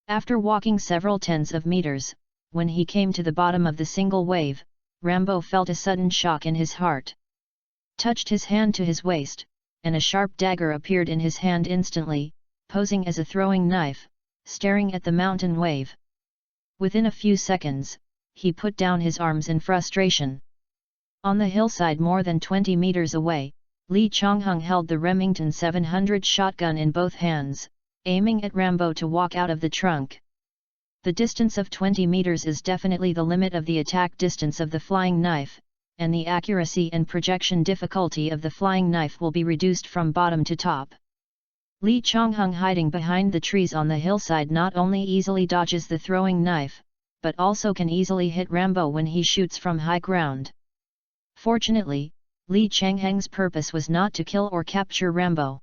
After walking several tens of meters, when he came to the bottom of the single wave, Rambo felt a sudden shock in his heart. Touched his hand to his waist, and a sharp dagger appeared in his hand instantly, posing as a throwing knife, staring at the mountain wave. Within a few seconds, he put down his arms in frustration. On the hillside more than 20 meters away, Lee Chong-hung held the Remington 700 shotgun in both hands, aiming at Rambo to walk out of the trunk. The distance of 20 meters is definitely the limit of the attack distance of the flying knife, and the accuracy and projection difficulty of the flying knife will be reduced from bottom to top. Lee Chong-hung hiding behind the trees on the hillside not only easily dodges the throwing knife, but also can easily hit Rambo when he shoots from high ground. Fortunately, Lee Chong-hung's purpose was not to kill or capture Rambo.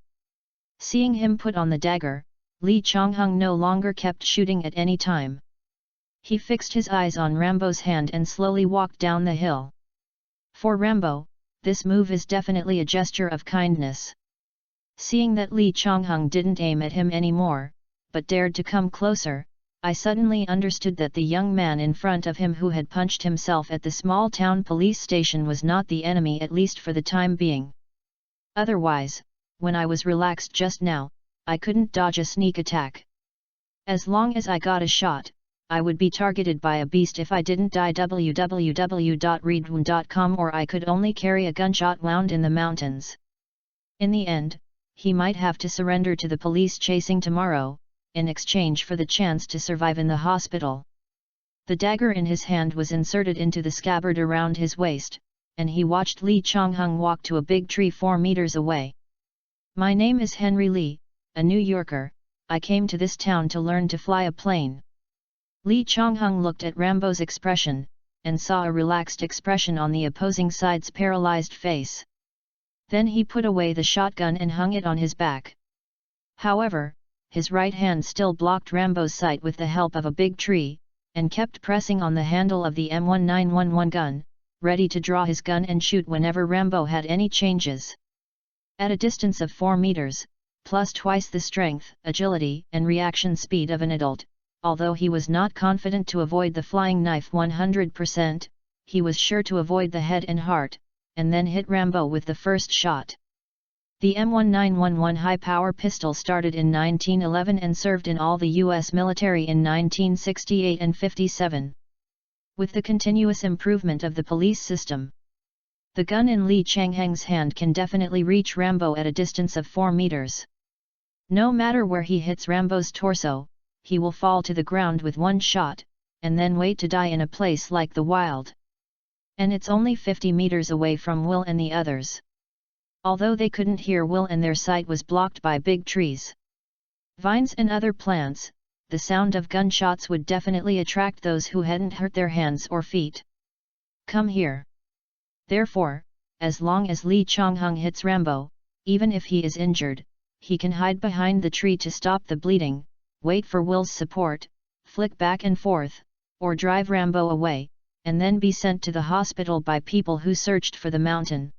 Seeing him put on the dagger, Lee Chong-hung no longer kept shooting at any time. He fixed his eyes on Rambo's hand and slowly walked down the hill. For Rambo, this move is definitely a gesture of kindness. Seeing that Lee Chonghung didn't aim at him anymore, but dared to come closer, I suddenly understood that the young man in front of him who had punched himself at the small town police station was not the enemy, at least for the time being. Otherwise, when I was relaxed just now, I couldn't dodge a sneak attack. As long as I got a shot, I would be targeted by a beast if I didn't die. www.readaloud.com, or I could only carry a gunshot wound in the mountains. In the end, he might have to surrender to the police chasing tomorrow, in exchange for the chance to survive in the hospital. The dagger in his hand was inserted into the scabbard around his waist, and he watched Lee Chonghung walk to a big tree 4 meters away. My name is Henry Lee, a New Yorker. I came to this town to learn to fly a plane. Lee Chonghung looked at Rambo's expression, and saw a relaxed expression on the opposing side's paralyzed face. Then he put away the shotgun and hung it on his back. However, his right hand still blocked Rambo's sight with the help of a big tree, and kept pressing on the handle of the M1911 gun, ready to draw his gun and shoot whenever Rambo had any changes. At a distance of 4 meters, plus twice the strength, agility, and reaction speed of an adult, although he was not confident to avoid the flying knife 100%, he was sure to avoid the head and heart, and then hit Rambo with the first shot. The M1911 high-power pistol started in 1911 and served in all the U.S. military in 1968 and 57. With the continuous improvement of the police system, the gun in Lee Chonghung's hand can definitely reach Rambo at a distance of 4 meters. No matter where he hits Rambo's torso, he will fall to the ground with one shot, and then wait to die in a place like the wild. And it's only 50 meters away from Will and the others. Although they couldn't hear Will and their sight was blocked by big trees, vines and other plants, the sound of gunshots would definitely attract those who hadn't hurt their hands or feet. Come here. Therefore, as long as Lee Chonghung hits Rambo, even if he is injured, he can hide behind the tree to stop the bleeding, wait for Will's support, flick back and forth, or drive Rambo away, and then be sent to the hospital by people who searched for the mountain.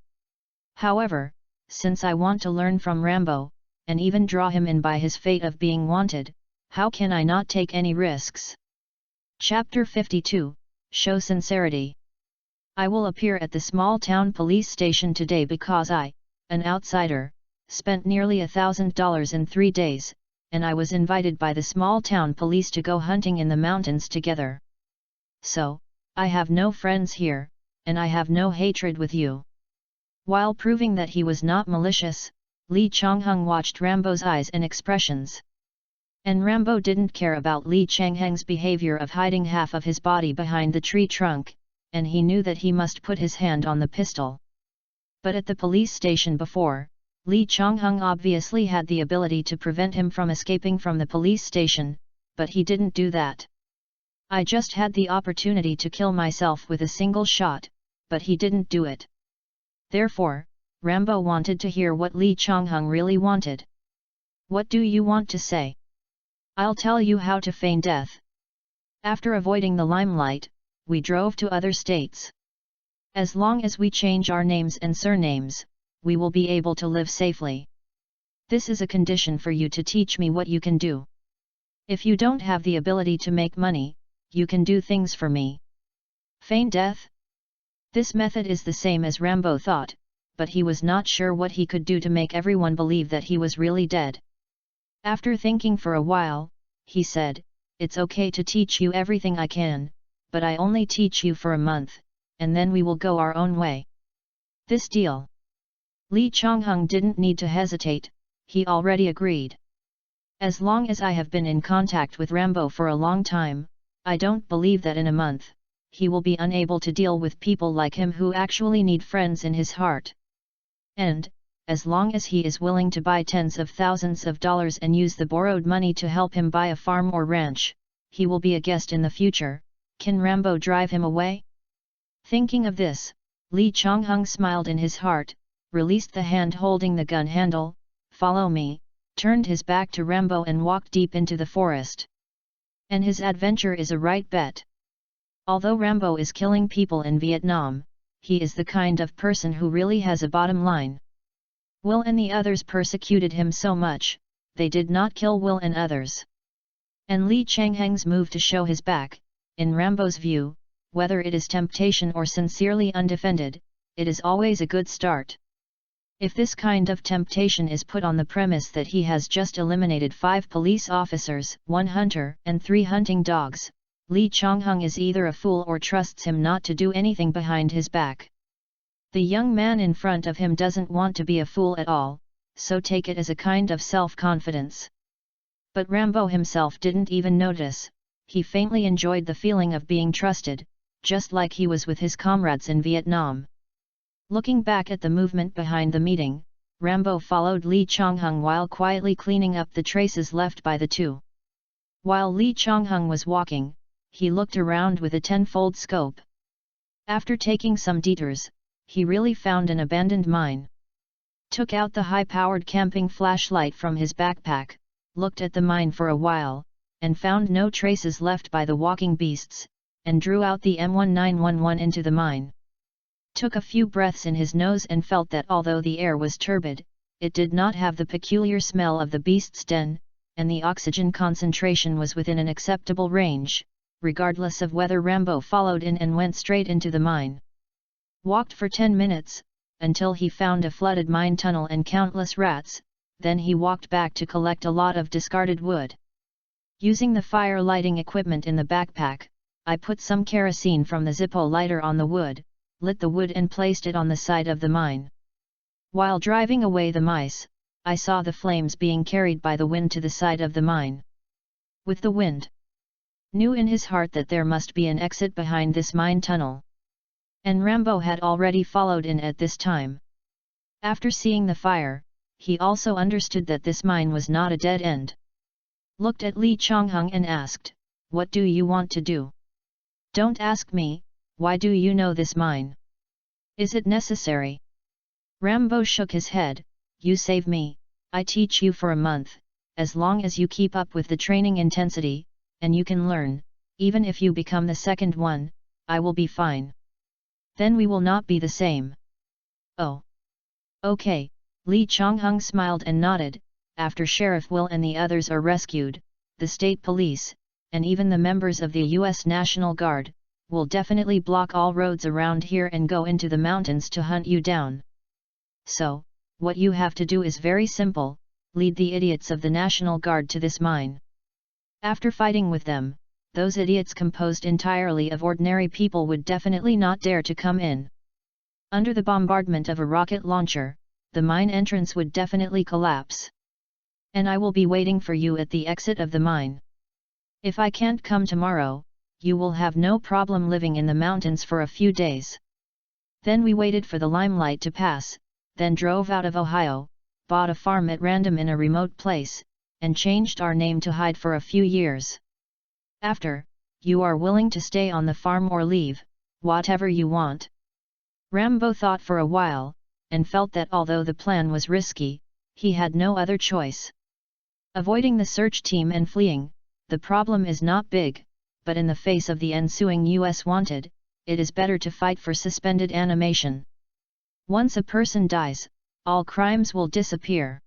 However, since I want to learn from Rambo, and even draw him in by his fate of being wanted, how can I not take any risks? Chapter 52, Show Sincerity. I will appear at the small town police station today because I, an outsider, spent nearly $1,000 in 3 days, and I was invited by the small town police to go hunting in the mountains together. So, I have no friends here, and I have no hatred with you. While proving that he was not malicious, Lee Chonghung watched Rambo's eyes and expressions. And Rambo didn't care about Lee Chonghung's behavior of hiding half of his body behind the tree trunk, and he knew that he must put his hand on the pistol. But at the police station before, Lee Chonghung obviously had the ability to prevent him from escaping from the police station, but he didn't do that. I just had the opportunity to kill myself with a single shot, but he didn't do it. Therefore, Rambo wanted to hear what Lee Chonghung really wanted. What do you want to say? I'll tell you how to feign death. After avoiding the limelight, we drove to other states. As long as we change our names and surnames, we will be able to live safely. This is a condition for you to teach me what you can do. If you don't have the ability to make money, you can do things for me. Feign death? This method is the same as Rambo thought, but he was not sure what he could do to make everyone believe that he was really dead. After thinking for a while, he said, "It's okay to teach you everything I can, but I only teach you for a month, and then we will go our own way." This deal. Lee Chonghung didn't need to hesitate, he already agreed. As long as I have been in contact with Rambo for a long time, I don't believe that in a month, he will be unable to deal with people like him who actually need friends in his heart. And, as long as he is willing to buy tens of thousands of dollars and use the borrowed money to help him buy a farm or ranch, he will be a guest in the future. Can Rambo drive him away? Thinking of this, Lee Chonghung smiled in his heart, released the hand holding the gun handle, "Follow me," turned his back to Rambo and walked deep into the forest. And his adventure is a right bet. Although Rambo is killing people in Vietnam, he is the kind of person who really has a bottom line. Will and the others persecuted him so much, they did not kill Will and others. And Li Changheng's move to show his back, in Rambo's view, whether it is temptation or sincerely undefended, it is always a good start. If this kind of temptation is put on the premise that he has just eliminated 5 police officers, 1 hunter, and 3 hunting dogs, Li Changheng is either a fool or trusts him not to do anything behind his back. The young man in front of him doesn't want to be a fool at all, so take it as a kind of self-confidence. But Rambo himself didn't even notice, he faintly enjoyed the feeling of being trusted, just like he was with his comrades in Vietnam. Looking back at the movement behind the meeting, Rambo followed Li Changheng while quietly cleaning up the traces left by the two. While Li Changheng was walking, he looked around with a 10-fold scope. After taking some detours, he really found an abandoned mine. Took out the high-powered camping flashlight from his backpack, looked at the mine for a while, and found no traces left by the walking beasts, and drew out the M1911 into the mine. Took a few breaths in his nose and felt that although the air was turbid, it did not have the peculiar smell of the beast's den, and the oxygen concentration was within an acceptable range, regardless of whether Rambo followed in and went straight into the mine. Walked for 10 minutes, until he found a flooded mine tunnel and countless rats, then he walked back to collect a lot of discarded wood. Using the fire lighting equipment in the backpack, I put some kerosene from the Zippo lighter on the wood, lit the wood and placed it on the side of the mine. While driving away the mice, I saw the flames being carried by the wind to the side of the mine. With the wind, knew in his heart that there must be an exit behind this mine tunnel. And Rambo had already followed in at this time. After seeing the fire, he also understood that this mine was not a dead end. Looked at Li Changheng and asked, "What do you want to do?" "Don't ask me, why do you know this mine? Is it necessary?" Rambo shook his head, "You save me, I teach you for a month, as long as you keep up with the training intensity, and you can learn, even if you become the second one, I will be fine. Then we will not be the same." "Oh. Okay," Li Changheng smiled and nodded. After Sheriff Will and the others are rescued, the state police, and even the members of the U.S. National Guard, will definitely block all roads around here and go into the mountains to hunt you down. So, what you have to do is very simple, lead the idiots of the National Guard to this mine. After fighting with them, those idiots composed entirely of ordinary people would definitely not dare to come in. Under the bombardment of a rocket launcher, the mine entrance would definitely collapse. And I will be waiting for you at the exit of the mine. If I can't come tomorrow, you will have no problem living in the mountains for a few days." Then we waited for the limelight to pass, then drove out of Ohio, bought a farm at random in a remote place, and changed our name to hide for a few years. After, you are willing to stay on the farm or leave, whatever you want. Rambo thought for a while, and felt that although the plan was risky, he had no other choice. Avoiding the search team and fleeing, the problem is not big, but in the face of the ensuing US wanted, it is better to fight for suspended animation. Once a person dies, all crimes will disappear.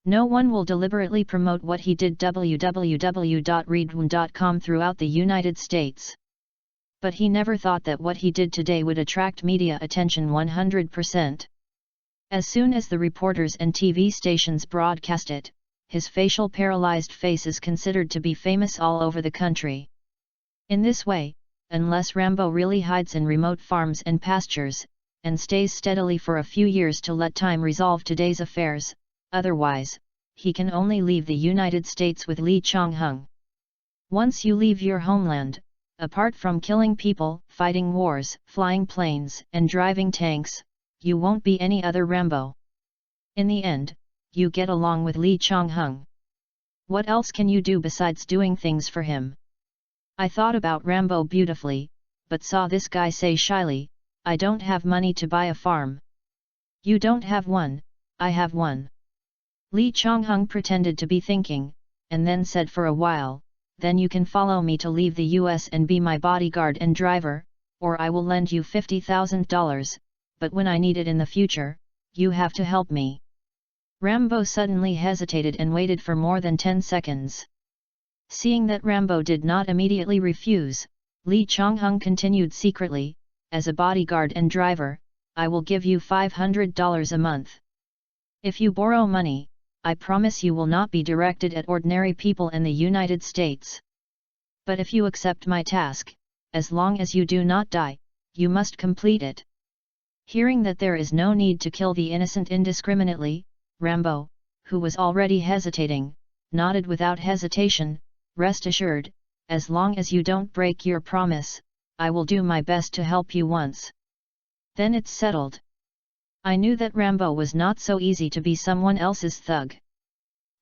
No one will deliberately promote what he did www.readaloud.com throughout the United States. But he never thought that what he did today would attract media attention 100%. As soon as the reporters and TV stations broadcast it, his facial paralyzed face is considered to be famous all over the country. In this way, unless Rambo really hides in remote farms and pastures, and stays steadily for a few years to let time resolve today's affairs, otherwise, he can only leave the United States with Li Changheng. Once you leave your homeland, apart from killing people, fighting wars, flying planes, and driving tanks, you won't be any other Rambo. In the end, you get along with Li Changheng. What else can you do besides doing things for him? I thought about Rambo beautifully, but saw this guy say shyly, "I don't have money to buy a farm." "You don't have one, I have one." Li Changheng pretended to be thinking, and then said for a while, "Then you can follow me to leave the US and be my bodyguard and driver, or I will lend you $50,000, but when I need it in the future, you have to help me." Rambo suddenly hesitated and waited for more than 10 seconds. Seeing that Rambo did not immediately refuse, Lee Chong-hung continued secretly, "As a bodyguard and driver, I will give you $500 a month. If you borrow money, I promise you will not be directed at ordinary people in the United States. But if you accept my task, as long as you do not die, you must complete it." Hearing that there is no need to kill the innocent indiscriminately, Rambo, who was already hesitating, nodded without hesitation, "Rest assured, as long as you don't break your promise, I will do my best to help you once. Then it's settled." I knew that Rambo was not so easy to be someone else's thug.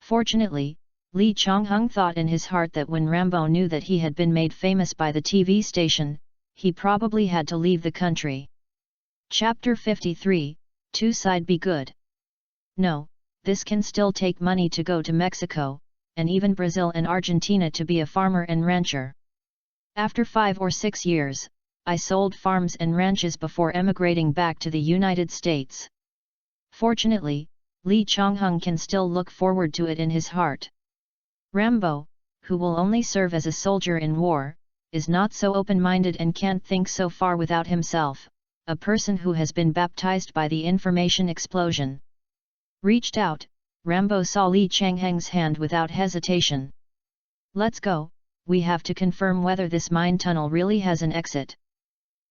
Fortunately, Lee Chong-hung thought in his heart that when Rambo knew that he had been made famous by the TV station, he probably had to leave the country. Chapter 53, Two Side Be Good. No, this can still take money to go to Mexico, and even Brazil and Argentina to be a farmer and rancher. After 5 or 6 years, I sold farms and ranches before emigrating back to the United States. Fortunately, Lee Chong-hung can still look forward to it in his heart. Rambo, who will only serve as a soldier in war, is not so open-minded and can't think so far without himself, a person who has been baptized by the information explosion. Reached out, Rambo saw Lee Chong-hung's hand without hesitation. "Let's go, we have to confirm whether this mine tunnel really has an exit."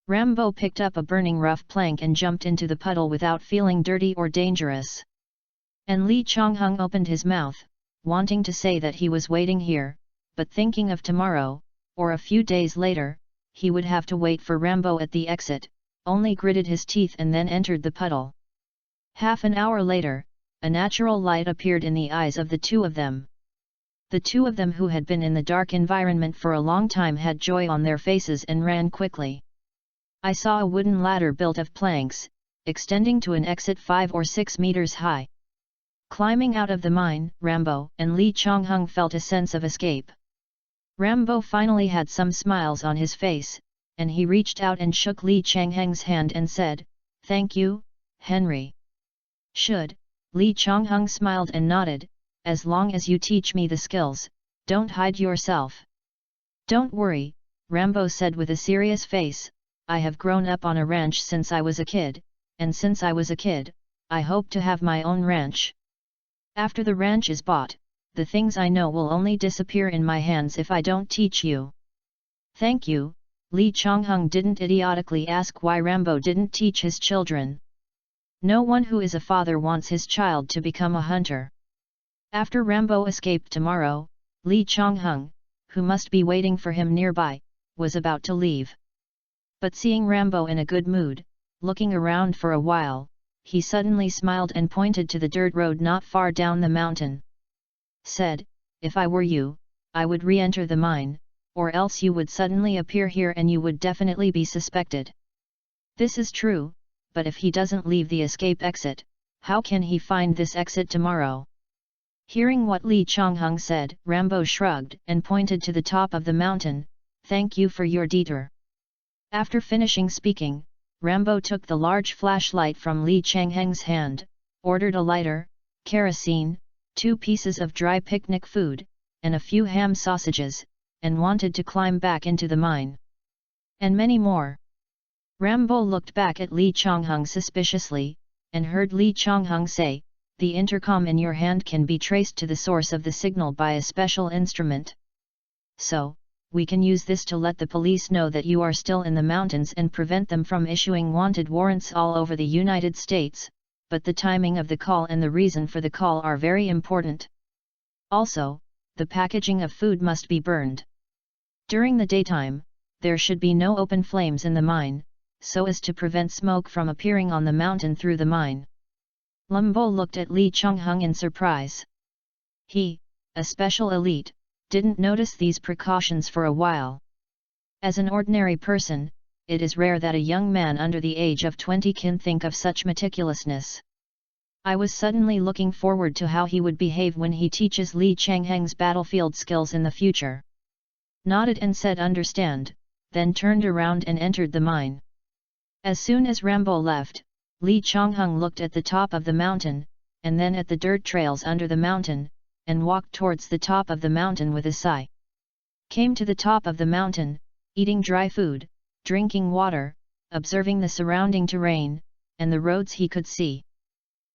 Rambo picked up a burning rough plank and jumped into the puddle without feeling dirty or dangerous. And Lee Chong-hung opened his mouth, wanting to say that he was waiting here, but thinking of tomorrow, or a few days later, he would have to wait for Rambo at the exit, only gritted his teeth and then entered the puddle. Half an hour later, a natural light appeared in the eyes of the two of them. The two of them who had been in the dark environment for a long time had joy on their faces and ran quickly. I saw a wooden ladder built of planks, extending to an exit 5 or 6 meters high. Climbing out of the mine, Rambo and Lee Chong-hung felt a sense of escape. Rambo finally had some smiles on his face, and he reached out and shook Lee Chong-hung's hand and said, "Thank you, Henry." "Should," Lee Chong-hung smiled and nodded, "as long as you teach me the skills, don't hide yourself." "Don't worry," Rambo said with a serious face, "I have grown up on a ranch since I was a kid, and since I was a kid, I hope to have my own ranch. After the ranch is bought, the things I know will only disappear in my hands if I don't teach you." "Thank you," Lee Chong-hung didn't idiotically ask why Rambo didn't teach his children. No one who is a father wants his child to become a hunter. After Rambo escaped tomorrow, Lee Chong-hung, who must be waiting for him nearby, was about to leave. But seeing Rambo in a good mood, looking around for a while, he suddenly smiled and pointed to the dirt road not far down the mountain. Said, "If I were you, I would re-enter the mine, or else you would suddenly appear here and you would definitely be suspected." This is true, but if he doesn't leave the escape exit, how can he find this exit tomorrow? Hearing what Lee Chong-hung said, Rambo shrugged and pointed to the top of the mountain, "Thank you for your detour." After finishing speaking, Rambo took the large flashlight from Lee Chong-hung's hand, ordered a lighter, kerosene, 2 pieces of dry picnic food, and a few ham sausages, and wanted to climb back into the mine. And many more. Rambo looked back at Lee Chong-hung suspiciously, and heard Lee Chong-hung say, "The intercom in your hand can be traced to the source of the signal by a special instrument. So, we can use this to let the police know that you are still in the mountains and prevent them from issuing wanted warrants all over the United States, but the timing of the call and the reason for the call are very important. Also, the packaging of food must be burned. During the daytime, there should be no open flames in the mine, so as to prevent smoke from appearing on the mountain through the mine." Rambo looked at Lee Chong-hung in surprise. He, a special elite, didn't notice these precautions for a while. As an ordinary person, it is rare that a young man under the age of 20 can think of such meticulousness. I was suddenly looking forward to how he would behave when he teaches Lee Chong-hung's battlefield skills in the future. Nodded and said understand, then turned around and entered the mine. As soon as Rambo left, Lee Chong-hung looked at the top of the mountain, and then at the dirt trails under the mountain, and walked towards the top of the mountain with a sigh. Came to the top of the mountain, eating dry food, drinking water, observing the surrounding terrain, and the roads he could see.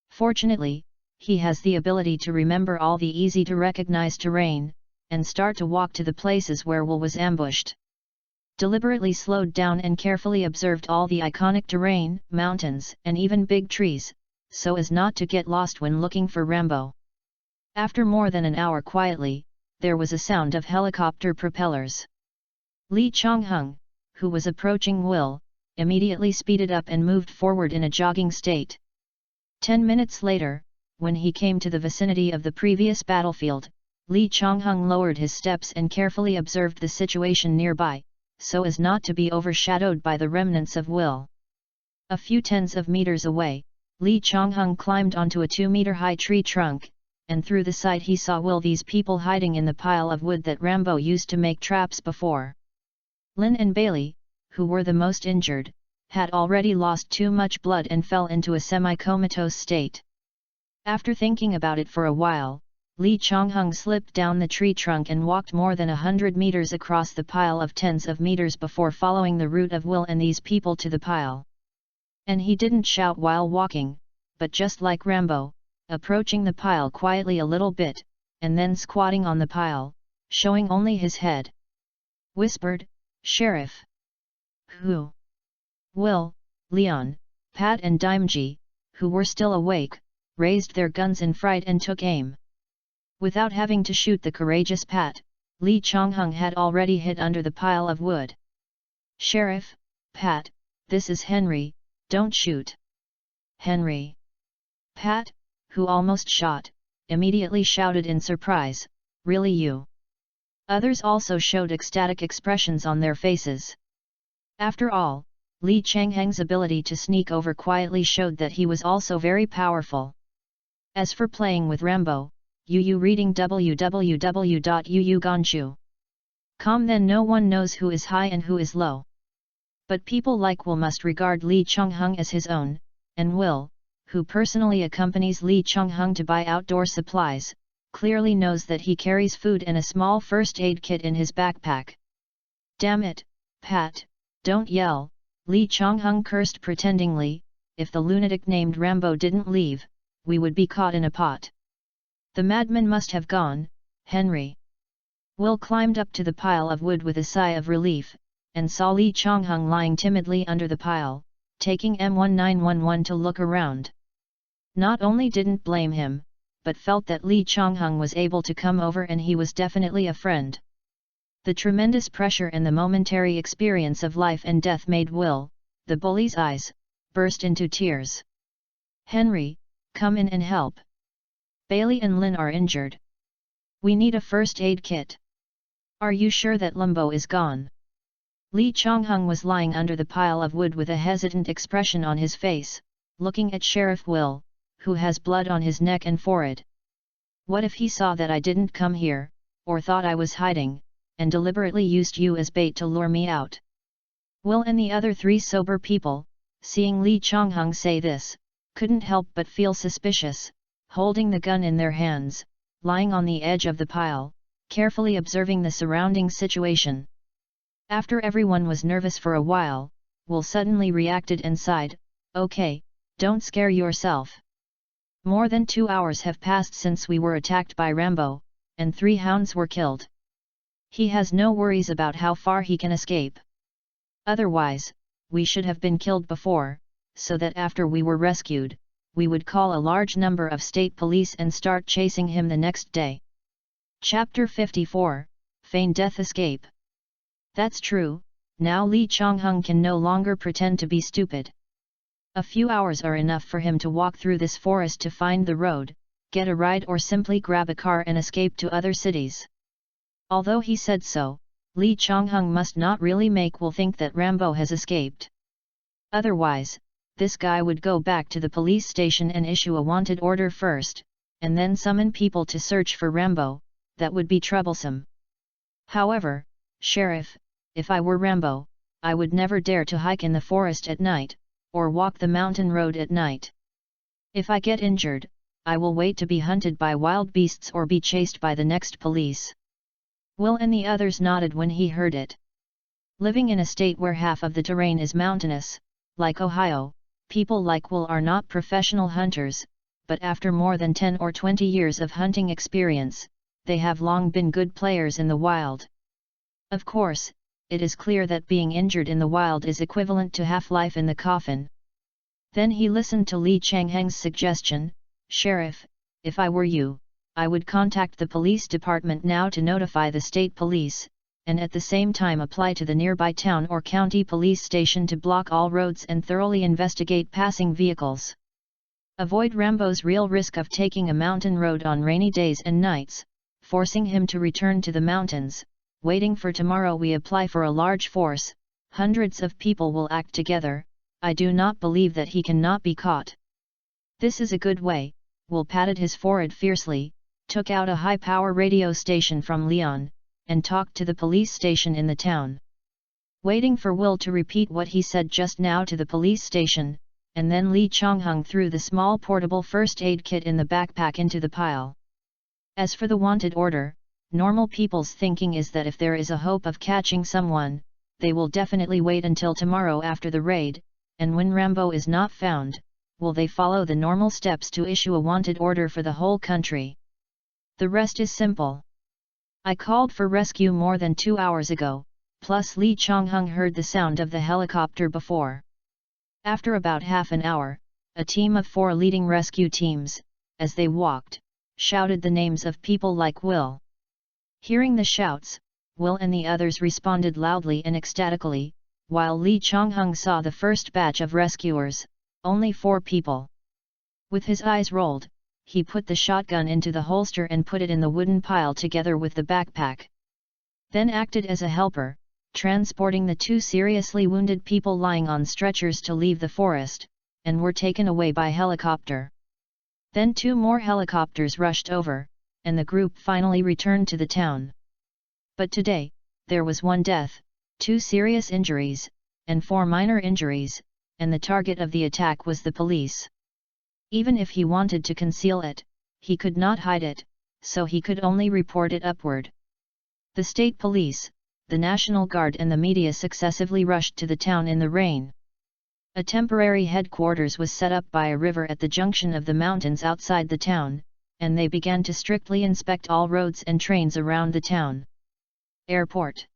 Fortunately, he has the ability to remember all the easy-to-recognize terrain, and start to walk to the places where Will was ambushed. Deliberately slowed down and carefully observed all the iconic terrain, mountains, and even big trees, so as not to get lost when looking for Rambo. After more than an hour quietly, there was a sound of helicopter propellers. Lee Chong-hung, who was approaching Will, immediately speeded up and moved forward in a jogging state. 10 minutes later, when he came to the vicinity of the previous battlefield, Lee Chong-hung lowered his steps and carefully observed the situation nearby, so as not to be overshadowed by the remnants of Will. A few tens of meters away, Lee Chong-hung climbed onto a 2-meter-high tree trunk, and through the side he saw Will these people hiding in the pile of wood that Rambo used to make traps before. Lin and Bailey, who were the most injured, had already lost too much blood and fell into a semi-comatose state. After thinking about it for a while, Lee Chong-hung slipped down the tree trunk and walked more than 100 meters across the pile of tens of meters before following the route of Will and these people to the pile. And he didn't shout while walking, but just like Rambo, approaching the pile quietly a little bit, and then squatting on the pile, showing only his head. Whispered, "Sheriff." "Who?" Will, Leon, Pat and Dimji, who were still awake, raised their guns in fright and took aim. Without having to shoot the courageous Pat, Lee Chong-hung had already hid under the pile of wood. "Sheriff, Pat, this is Henry, don't shoot." "Henry?" Pat, who almost shot, immediately shouted in surprise, "Really you?" Others also showed ecstatic expressions on their faces. After all, Lee Chong-hung's ability to sneak over quietly showed that he was also very powerful. As for playing with Rambo, Yu reading www.yuuganshu.com, then no one knows who is high and who is low. But people like Will must regard Lee Chong-hung as his own, and Will, who personally accompanies Lee Chong-hung to buy outdoor supplies, clearly knows that he carries food and a small first aid kit in his backpack. "Damn it, Pat, don't yell," Lee Chong-hung cursed pretendingly, "if the lunatic named Rambo didn't leave, we would be caught in a pot. The madman must have gone, Henry." Will climbed up to the pile of wood with a sigh of relief, and saw Lee Chong-hung lying timidly under the pile, taking M1911 to look around. Not only didn't blame him, but felt that Lee Chong-hung was able to come over and he was definitely a friend. The tremendous pressure and the momentary experience of life and death made Will, the bully's eyes, burst into tears. "Henry, come in and help. Bailey and Lin are injured. We need a first aid kit. Are you sure that Lumbo is gone?" Lee Chong-hung was lying under the pile of wood with a hesitant expression on his face, looking at Sheriff Will, who has blood on his neck and forehead. "What if he saw that I didn't come here, or thought I was hiding, and deliberately used you as bait to lure me out?" Will and the other 3 sober people, seeing Lee Chong-hung say this, couldn't help but feel suspicious, holding the gun in their hands, lying on the edge of the pile, carefully observing the surrounding situation. After everyone was nervous for a while, Will suddenly reacted and sighed, "Okay, don't scare yourself. More than 2 hours have passed since we were attacked by Rambo, and 3 hounds were killed. He has no worries about how far he can escape. Otherwise, we should have been killed before, so that after we were rescued, we would call a large number of state police and start chasing him the next day." Chapter 54, Feign Death Escape. That's true, now Lee Chong-hung can no longer pretend to be stupid. A few hours are enough for him to walk through this forest to find the road, get a ride or simply grab a car and escape to other cities. Although he said so, Lee Chong-hung must not really make Will think that Rambo has escaped. Otherwise, this guy would go back to the police station and issue a wanted order first, and then summon people to search for Rambo. That would be troublesome. "However, Sheriff, if I were Rambo, I would never dare to hike in the forest at night, or walk the mountain road at night. If I get injured, I will wait to be hunted by wild beasts or be chased by the next police." Will and the others nodded when he heard it. Living in a state where half of the terrain is mountainous, like Ohio, people like Will are not professional hunters, but after more than 10 or 20 years of hunting experience, they have long been good players in the wild. Of course, it is clear that being injured in the wild is equivalent to half-life in the coffin. Then he listened to Li Changheng's suggestion, "Sheriff, if I were you, I would contact the police department now to notify the state police, and at the same time apply to the nearby town or county police station to block all roads and thoroughly investigate passing vehicles. Avoid Rambo's real risk of taking a mountain road on rainy days and nights, forcing him to return to the mountains, waiting for tomorrow we apply for a large force, hundreds of people will act together, I do not believe that he cannot be caught." "This is a good way," Will patted his forehead fiercely, took out a high-power radio station from Leon, and talked to the police station in the town. Waiting for Will to repeat what he said just now to the police station, and then Li Changheng threw the small portable first aid kit in the backpack into the pile. As for the wanted order, normal people's thinking is that if there is a hope of catching someone, they will definitely wait until tomorrow after the raid, and when Rambo is not found, will they follow the normal steps to issue a wanted order for the whole country. The rest is simple. I called for rescue more than 2 hours ago, plus Li Changheng heard the sound of the helicopter before. After about half an hour, a team of 4 leading rescue teams, as they walked, shouted the names of people like Will. Hearing the shouts, Will and the others responded loudly and ecstatically, while Li Changheng saw the first batch of rescuers, only 4 people. With his eyes rolled, he put the shotgun into the holster and put it in the wooden pile together with the backpack. Then acted as a helper, transporting the 2 seriously wounded people lying on stretchers to leave the forest, and were taken away by helicopter. Then 2 more helicopters rushed over, and the group finally returned to the town. But today, there was 1 death, 2 serious injuries, and 4 minor injuries, and the target of the attack was the police. Even if he wanted to conceal it, he could not hide it, so he could only report it upward. The state police, the National Guard and the media successively rushed to the town in the rain. A temporary headquarters was set up by a river at the junction of the mountains outside the town, and they began to strictly inspect all roads and trains around the town. Airport.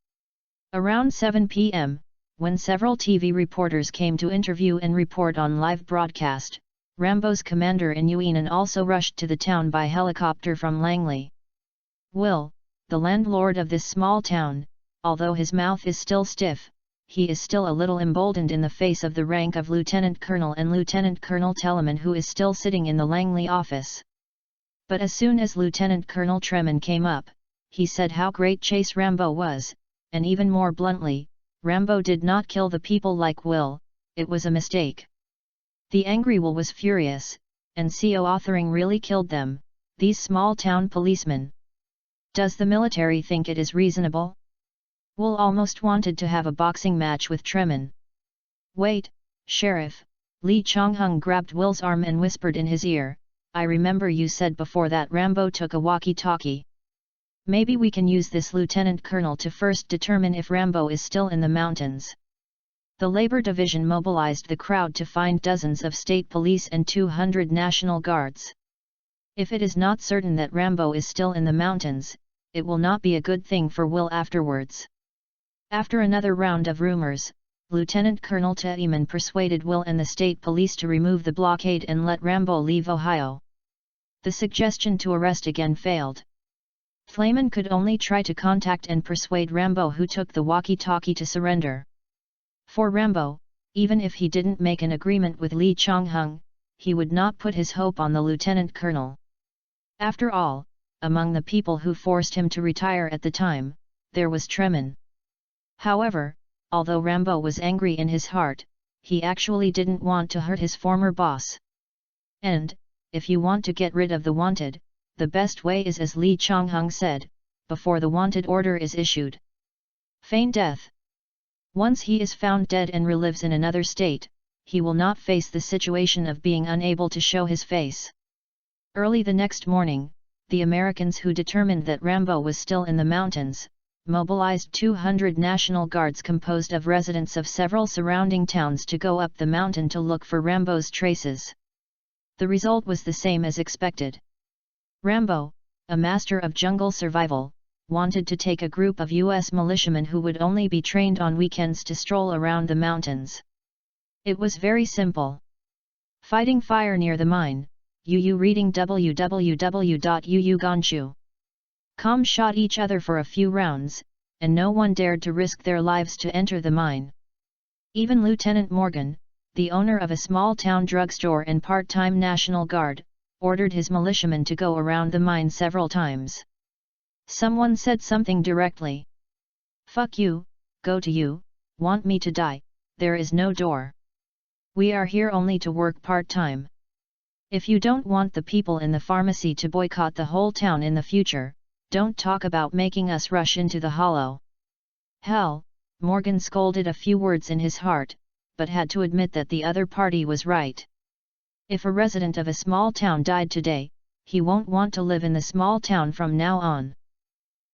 Around 7 p.m., when several TV reporters came to interview and report on live broadcast, Rambo's commander in Yuinan also rushed to the town by helicopter from Langley. Will, the landlord of this small town, although his mouth is still stiff, he is still a little emboldened in the face of the rank of Lieutenant Colonel and Lieutenant Colonel Telemann, who is still sitting in the Langley office. But as soon as Lieutenant Colonel Treman came up, he said how great Chase Rambo was, and even more bluntly, Rambo did not kill the people like Will, it was a mistake. The angry Will was furious, and CO authoring really killed them, these small town policemen. Does the military think it is reasonable? Will almost wanted to have a boxing match with Treman. "Wait, Sheriff," Li Changheng grabbed Will's arm and whispered in his ear, "I remember you said before that Rambo took a walkie-talkie. Maybe we can use this Lieutenant Colonel to first determine if Rambo is still in the mountains." The Labor Division mobilized the crowd to find dozens of state police and 200 National Guards. If it is not certain that Rambo is still in the mountains, it will not be a good thing for Will afterwards. After another round of rumors, Lieutenant Colonel Telemann persuaded Will and the state police to remove the blockade and let Rambo leave Ohio. The suggestion to arrest again failed. Telemann could only try to contact and persuade Rambo, who took the walkie-talkie, to surrender. For Rambo, even if he didn't make an agreement with Li Changheng, he would not put his hope on the lieutenant colonel. After all, among the people who forced him to retire at the time, there was Treman. However, although Rambo was angry in his heart, he actually didn't want to hurt his former boss. And, if you want to get rid of the wanted, the best way is, as Li Changheng said, before the wanted order is issued. Feign death. Once he is found dead and relives in another state, he will not face the situation of being unable to show his face. Early the next morning, the Americans who determined that Rambo was still in the mountains, mobilized 200 National Guards composed of residents of several surrounding towns to go up the mountain to look for Rambo's traces. The result was the same as expected. Rambo, a master of jungle survival, wanted to take a group of U.S. militiamen who would only be trained on weekends to stroll around the mountains. It was very simple. Fighting fire near the mine, UU reading www.uuganshu.com shot each other for a few rounds, and no one dared to risk their lives to enter the mine. Even Lieutenant Morgan, the owner of a small-town drugstore and part-time National Guard, ordered his militiamen to go around the mine several times. Someone said something directly. "Fuck you, go to you, want me to die, there is no door. We are here only to work part-time. If you don't want the people in the pharmacy to boycott the whole town in the future, don't talk about making us rush into the hollow." Hell, Morgan scolded a few words in his heart, but had to admit that the other party was right. If a resident of a small town died today, he won't want to live in the small town from now on.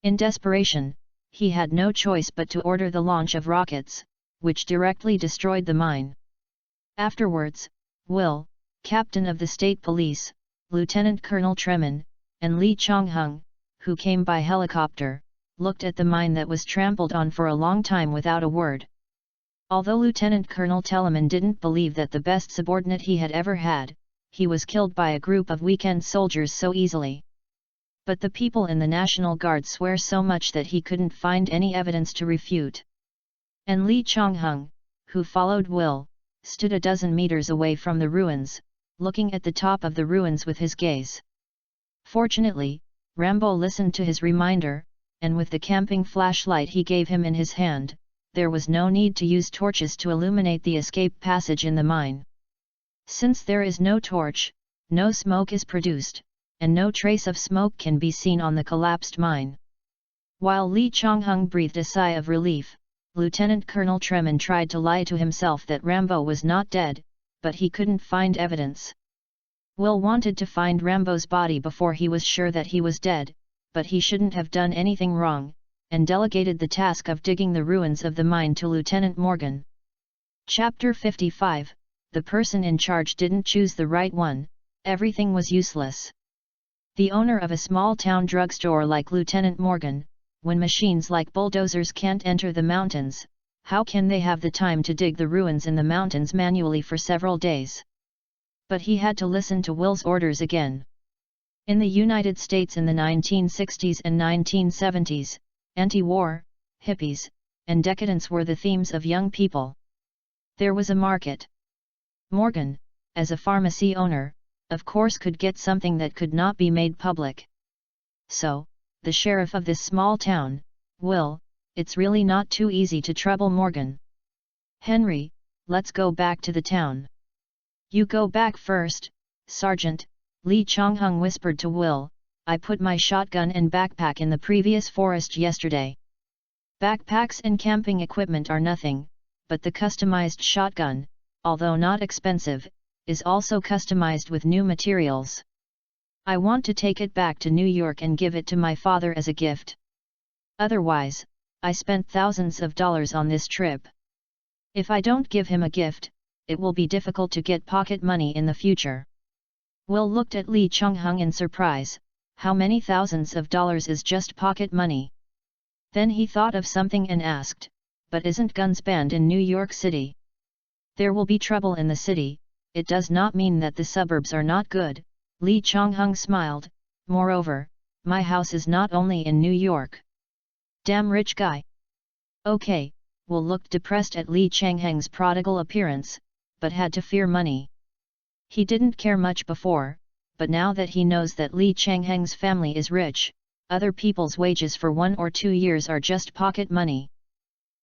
In desperation, he had no choice but to order the launch of rockets, which directly destroyed the mine. Afterwards, Will, captain of the state police, Lieutenant Colonel Tremin, and Lee Chong-hung, who came by helicopter, looked at the mine that was trampled on for a long time without a word. Although Lieutenant Colonel Telemann didn't believe that the best subordinate he had ever had, he was killed by a group of weekend soldiers so easily. But the people in the National Guard swear so much that he couldn't find any evidence to refute. And Lee Chong-hung, who followed Will, stood a dozen meters away from the ruins, looking at the top of the ruins with his gaze. Fortunately, Rambo listened to his reminder, and with the camping flashlight he gave him in his hand, there was no need to use torches to illuminate the escape passage in the mine. Since there is no torch, no smoke is produced, and no trace of smoke can be seen on the collapsed mine. While Lee Chong-hung breathed a sigh of relief, Lieutenant Colonel Tremin tried to lie to himself that Rambo was not dead, but he couldn't find evidence. Will wanted to find Rambo's body before he was sure that he was dead, but he shouldn't have done anything wrong, and delegated the task of digging the ruins of the mine to Lieutenant Morgan. Chapter 55, The person in charge didn't choose the right one, everything was useless. The owner of a small-town drugstore like Lieutenant Morgan, when machines like bulldozers can't enter the mountains, how can they have the time to dig the ruins in the mountains manually for several days? But he had to listen to Will's orders again. In the United States in the 1960s and 1970s, anti-war, hippies, and decadence were the themes of young people. There was a market. Morgan, as a pharmacy owner, of course could get something that could not be made public. So, the sheriff of this small town, Will, it's really not too easy to trouble Morgan. "Henry, let's go back to the town." "You go back first, Sergeant," Lee Chong-hung whispered to Will. "I put my shotgun and backpack in the previous forest yesterday." Backpacks and camping equipment are nothing, but the customized shotgun, although not expensive, is also customized with new materials. "I want to take it back to New York and give it to my father as a gift. Otherwise, I spent thousands of dollars on this trip. If I don't give him a gift, it will be difficult to get pocket money in the future." Will looked at Lee Chong-hung in surprise. How many thousands of dollars is just pocket money? Then he thought of something and asked, "But isn't guns banned in New York City?" "There will be trouble in the city, it does not mean that the suburbs are not good," Lee Chong-hung smiled. "Moreover, my house is not only in New York." "Damn rich guy." Okay, Will looked depressed at Lee Chong-hung's prodigal appearance, but had to fear money. He didn't care much before, but now that he knows that Lee Chong-hung's family is rich, other people's wages for 1 or 2 years are just pocket money.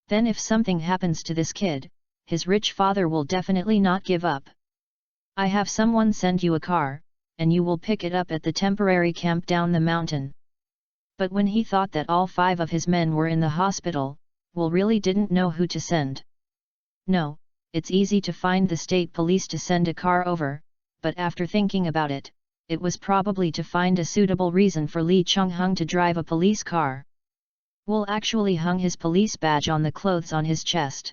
Then if something happens to this kid, his rich father will definitely not give up. "I have someone send you a car, and you will pick it up at the temporary camp down the mountain." But when he thought that all 5 of his men were in the hospital, Will really didn't know who to send. No, it's easy to find the state police to send a car over, but after thinking about it, it was probably to find a suitable reason for Lee Chung-hung to drive a police car. Will actually hung his police badge on the clothes on his chest.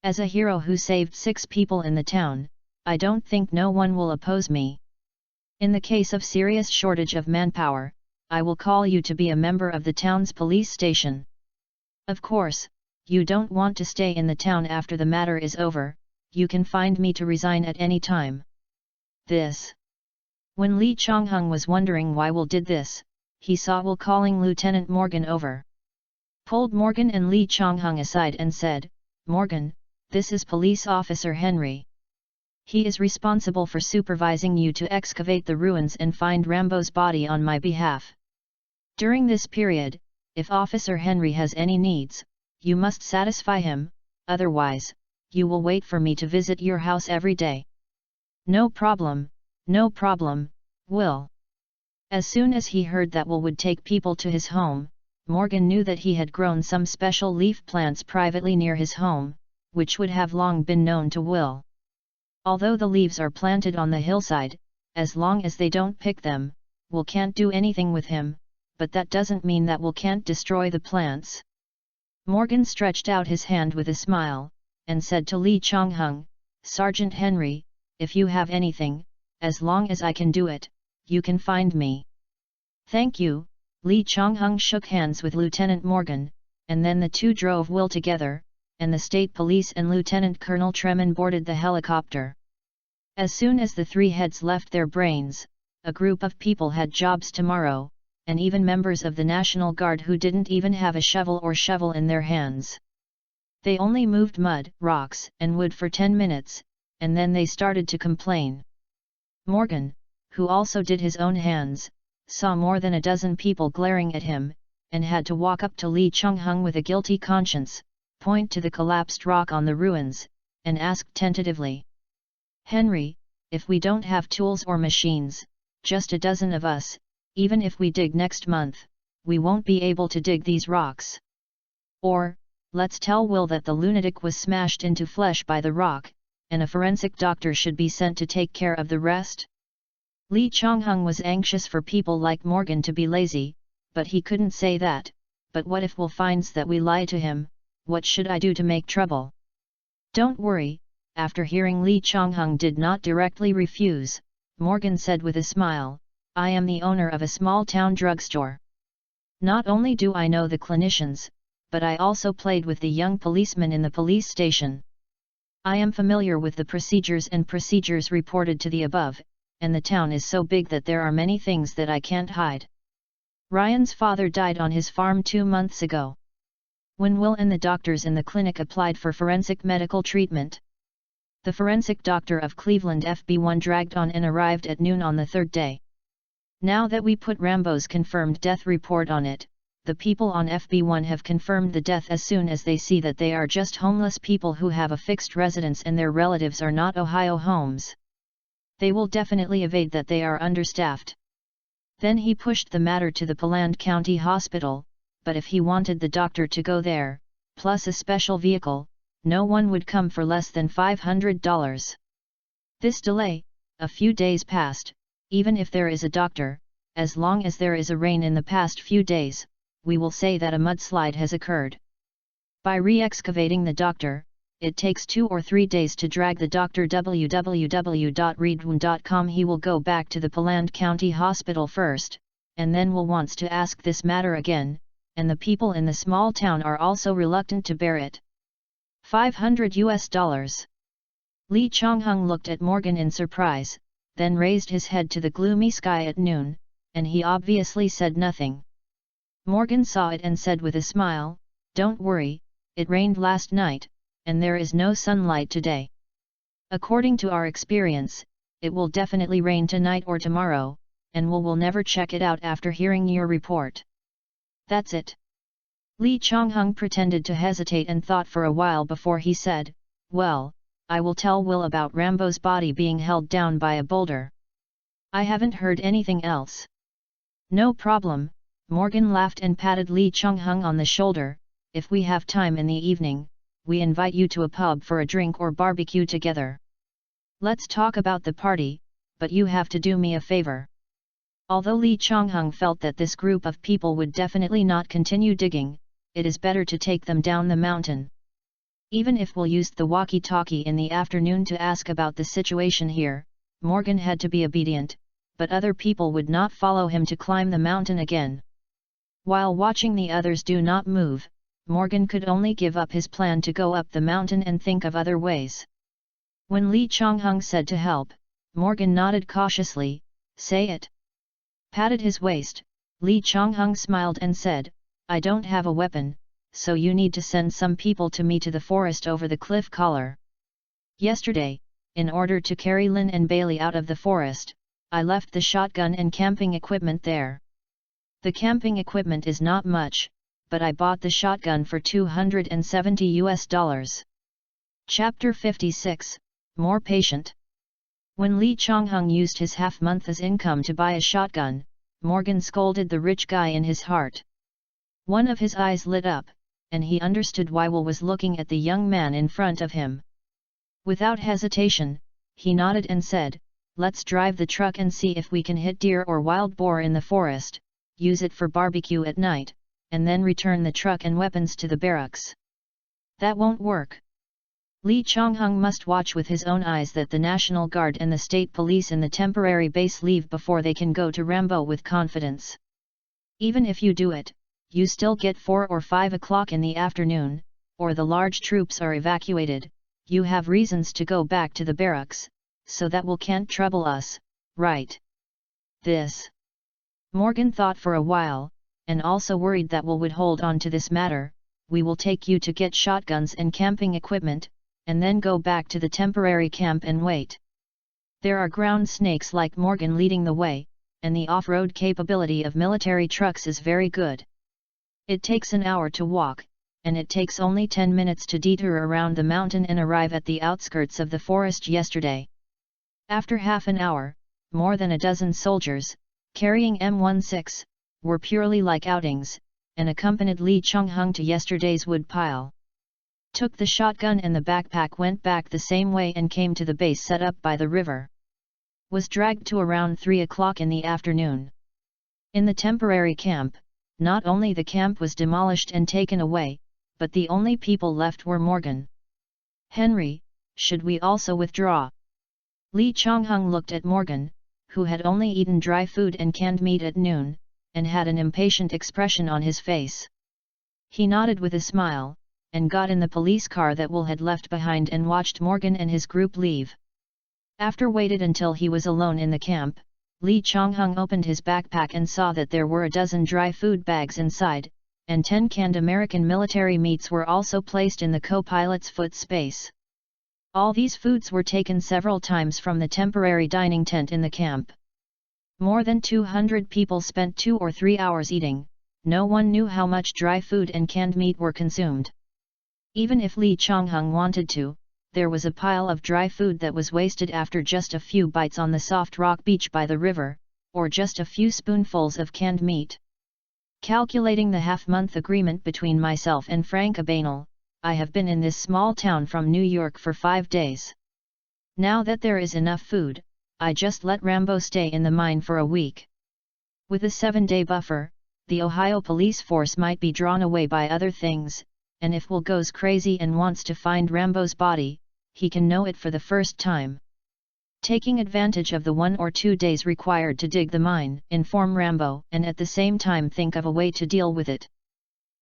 As a hero who saved 6 people in the town, I don't think no one will oppose me. In the case of serious shortage of manpower, I will call you to be a member of the town's police station. Of course, you don't want to stay in the town after the matter is over, you can find me to resign at any time. This. When Lee Chung-hung was wondering why Will did this, he saw Will calling Lieutenant Morgan over. Pulled Morgan and Lee Chung-hung aside and said, "Morgan, this is Police Officer Henry. He is responsible for supervising you to excavate the ruins and find Rambo's body on my behalf. During this period, if Officer Henry has any needs, you must satisfy him, otherwise, you will wait for me to visit your house every day." No problem, Will. As soon as he heard that Will would take people to his home, Morgan knew that he had grown some special leaf plants privately near his home, which would have long been known to Will. Although the leaves are planted on the hillside, as long as they don't pick them, Will can't do anything with him, but that doesn't mean that Will can't destroy the plants. Morgan stretched out his hand with a smile, and said to Lee Chung-hung, "Sergeant Henry, if you have anything, as long as I can do it, you can find me." "Thank you." Lee Chung-hung shook hands with Lieutenant Morgan, and then the two drove Will together, and the state police and Lieutenant Colonel Tremon boarded the helicopter. As soon as the 3 heads left their brains, a group of people had jobs tomorrow, and even members of the National Guard who didn't even have a shovel in their hands. They only moved mud, rocks, and wood for 10 minutes, and then they started to complain. Morgan, who also did his own hands, saw more than a dozen people glaring at him, and had to walk up to Lee Chung-hung with a guilty conscience, point to the collapsed rock on the ruins, and ask tentatively, "Henry, if we don't have tools or machines, just a dozen of us, even if we dig next month, we won't be able to dig these rocks. Or, let's tell Will that the lunatic was smashed into flesh by the rock, and a forensic doctor should be sent to take care of the rest." Lee Chung-hung was anxious for people like Morgan to be lazy, but he couldn't say that. "But what if Will finds that we lie to him? What should I do to make trouble?" "Don't worry." After hearing Lee Chung-hung did not directly refuse, Morgan said with a smile, "I am the owner of a small town drugstore. Not only do I know the clinicians, but I also played with the young policemen in the police station. I am familiar with the procedures reported to the above, and the town is so big that there are many things that I can't hide. Ryan's father died on his farm 2 months ago. When Will and the doctors in the clinic applied for forensic medical treatment, the forensic doctor of Cleveland FB1 dragged on and arrived at noon on the 3rd day. Now that we put Rambo's confirmed death report on it, the people on FB1 have confirmed the death as soon as they see that they are just homeless people who have a fixed residence and their relatives are not Ohio homes. They will definitely evade that they are understaffed." Then he pushed the matter to the Paland County Hospital, but if he wanted the doctor to go there, plus a special vehicle, no one would come for less than $500. This delay, a few days passed. Even if there is a doctor, as long as there is a rain in the past few days, we will say that a mudslide has occurred. By re-excavating the doctor, it takes 2 or 3 days to drag the doctor www.readaloud.com. He will go back to the Paland County Hospital first, and then will wants to ask this matter again, and the people in the small town are also reluctant to bear it. $500. Lee Chung-hung looked at Morgan in surprise, then raised his head to the gloomy sky at noon, and he obviously said nothing. Morgan saw it and said with a smile, "Don't worry, it rained last night, and there is no sunlight today. According to our experience, it will definitely rain tonight or tomorrow, and we'll never check it out after hearing your report. That's it." Lee Chung-hung pretended to hesitate and thought for a while before he said, "Well, I will tell Will about Rambo's body being held down by a boulder. I haven't heard anything else." "No problem," Morgan laughed and patted Lee Chung-hung on the shoulder. "If we have time in the evening, we invite you to a pub for a drink or barbecue together. Let's talk about the party, but you have to do me a favor. Although Li Chongheng felt that this group of people would definitely not continue digging, it is better to take them down the mountain. Even if we'll use the walkie-talkie in the afternoon to ask about the situation here, Morgan had to be obedient, but other people would not follow him to climb the mountain again. While watching the others do not move, Morgan could only give up his plan to go up the mountain and think of other ways. When Li Chongheng said to help, Morgan nodded cautiously, "Say it." Patted his waist, Li Chongheng smiled and said, "I don't have a weapon, so you need to send some people to me to the forest over the cliff collar. Yesterday, in order to carry Lin and Bailey out of the forest, I left the shotgun and camping equipment there. The camping equipment is not much, but I bought the shotgun for $270. Chapter 56, More Patient. When Li Chongheng used his half-month's income to buy a shotgun, Morgan scolded the rich guy in his heart. One of his eyes lit up, and he understood why Will was looking at the young man in front of him. Without hesitation, he nodded and said, "Let's drive the truck and see if we can hit deer or wild boar in the forest, use it for barbecue at night, and then return the truck and weapons to the barracks." "That won't work. Li Chongheng must watch with his own eyes that the National Guard and the State Police in the temporary base leave before they can go to Rambo with confidence. Even if you do it, you still get 4 or 5 o'clock in the afternoon, or the large troops are evacuated, you have reasons to go back to the barracks, so that Will can't trouble us, right?" This. Morgan thought for a while, and also worried that Will would hold on to this matter. "We will take you to get shotguns and camping equipment, and then go back to the temporary camp and wait. There are ground snakes like Morgan leading the way, and the off-road capability of military trucks is very good. It takes an hour to walk, and it takes only 10 minutes to detour around the mountain and arrive at the outskirts of the forest yesterday." After half an hour, more than a dozen soldiers, carrying M16, were purely like outings, and accompanied Li Chongheng to yesterday's wood pile. Took the shotgun and the backpack, went back the same way and came to the base set up by the river. Was dragged to around 3 o'clock in the afternoon. In the temporary camp, not only the camp was demolished and taken away, but the only people left were Morgan. "Henry, should we also withdraw?" Li Chongheng looked at Morgan, who had only eaten dry food and canned meat at noon, and had an impatient expression on his face. He nodded with a smile, and got in the police car that Will had left behind and watched Morgan and his group leave. After waited until he was alone in the camp, Li Chongheng opened his backpack and saw that there were a dozen dry food bags inside, and 10 canned American military meats were also placed in the co-pilot's foot space. All these foods were taken several times from the temporary dining tent in the camp. More than 200 people spent 2 or 3 hours eating. No one knew how much dry food and canned meat were consumed. Even if Li Chongheng wanted to, there was a pile of dry food that was wasted after just a few bites on the soft rock beach by the river, or just a few spoonfuls of canned meat. Calculating the half-month agreement between myself and Frank Abanel, I have been in this small town from New York for 5 days. Now that there is enough food, I just let Rambo stay in the mine for a week. With a 7-day buffer, the Ohio police force might be drawn away by other things, and if Will goes crazy and wants to find Rambo's body, he can know it for the first time. Taking advantage of the 1 or 2 days required to dig the mine, inform Rambo and at the same time think of a way to deal with it.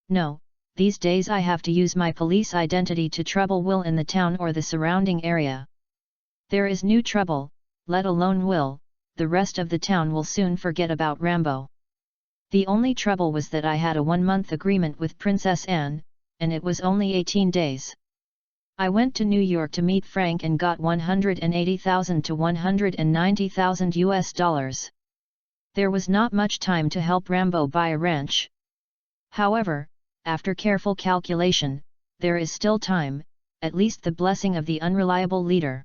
No, these days I have to use my police identity to trouble Will in the town or the surrounding area. There is new trouble, let alone Will, the rest of the town will soon forget about Rambo. The only trouble was that I had a 1-month agreement with Princess Anne, and it was only 18 days. I went to New York to meet Frank and got $180,000 to $190,000. There was not much time to help Rambo buy a ranch. However, after careful calculation, there is still time, at least the blessing of the unreliable leader.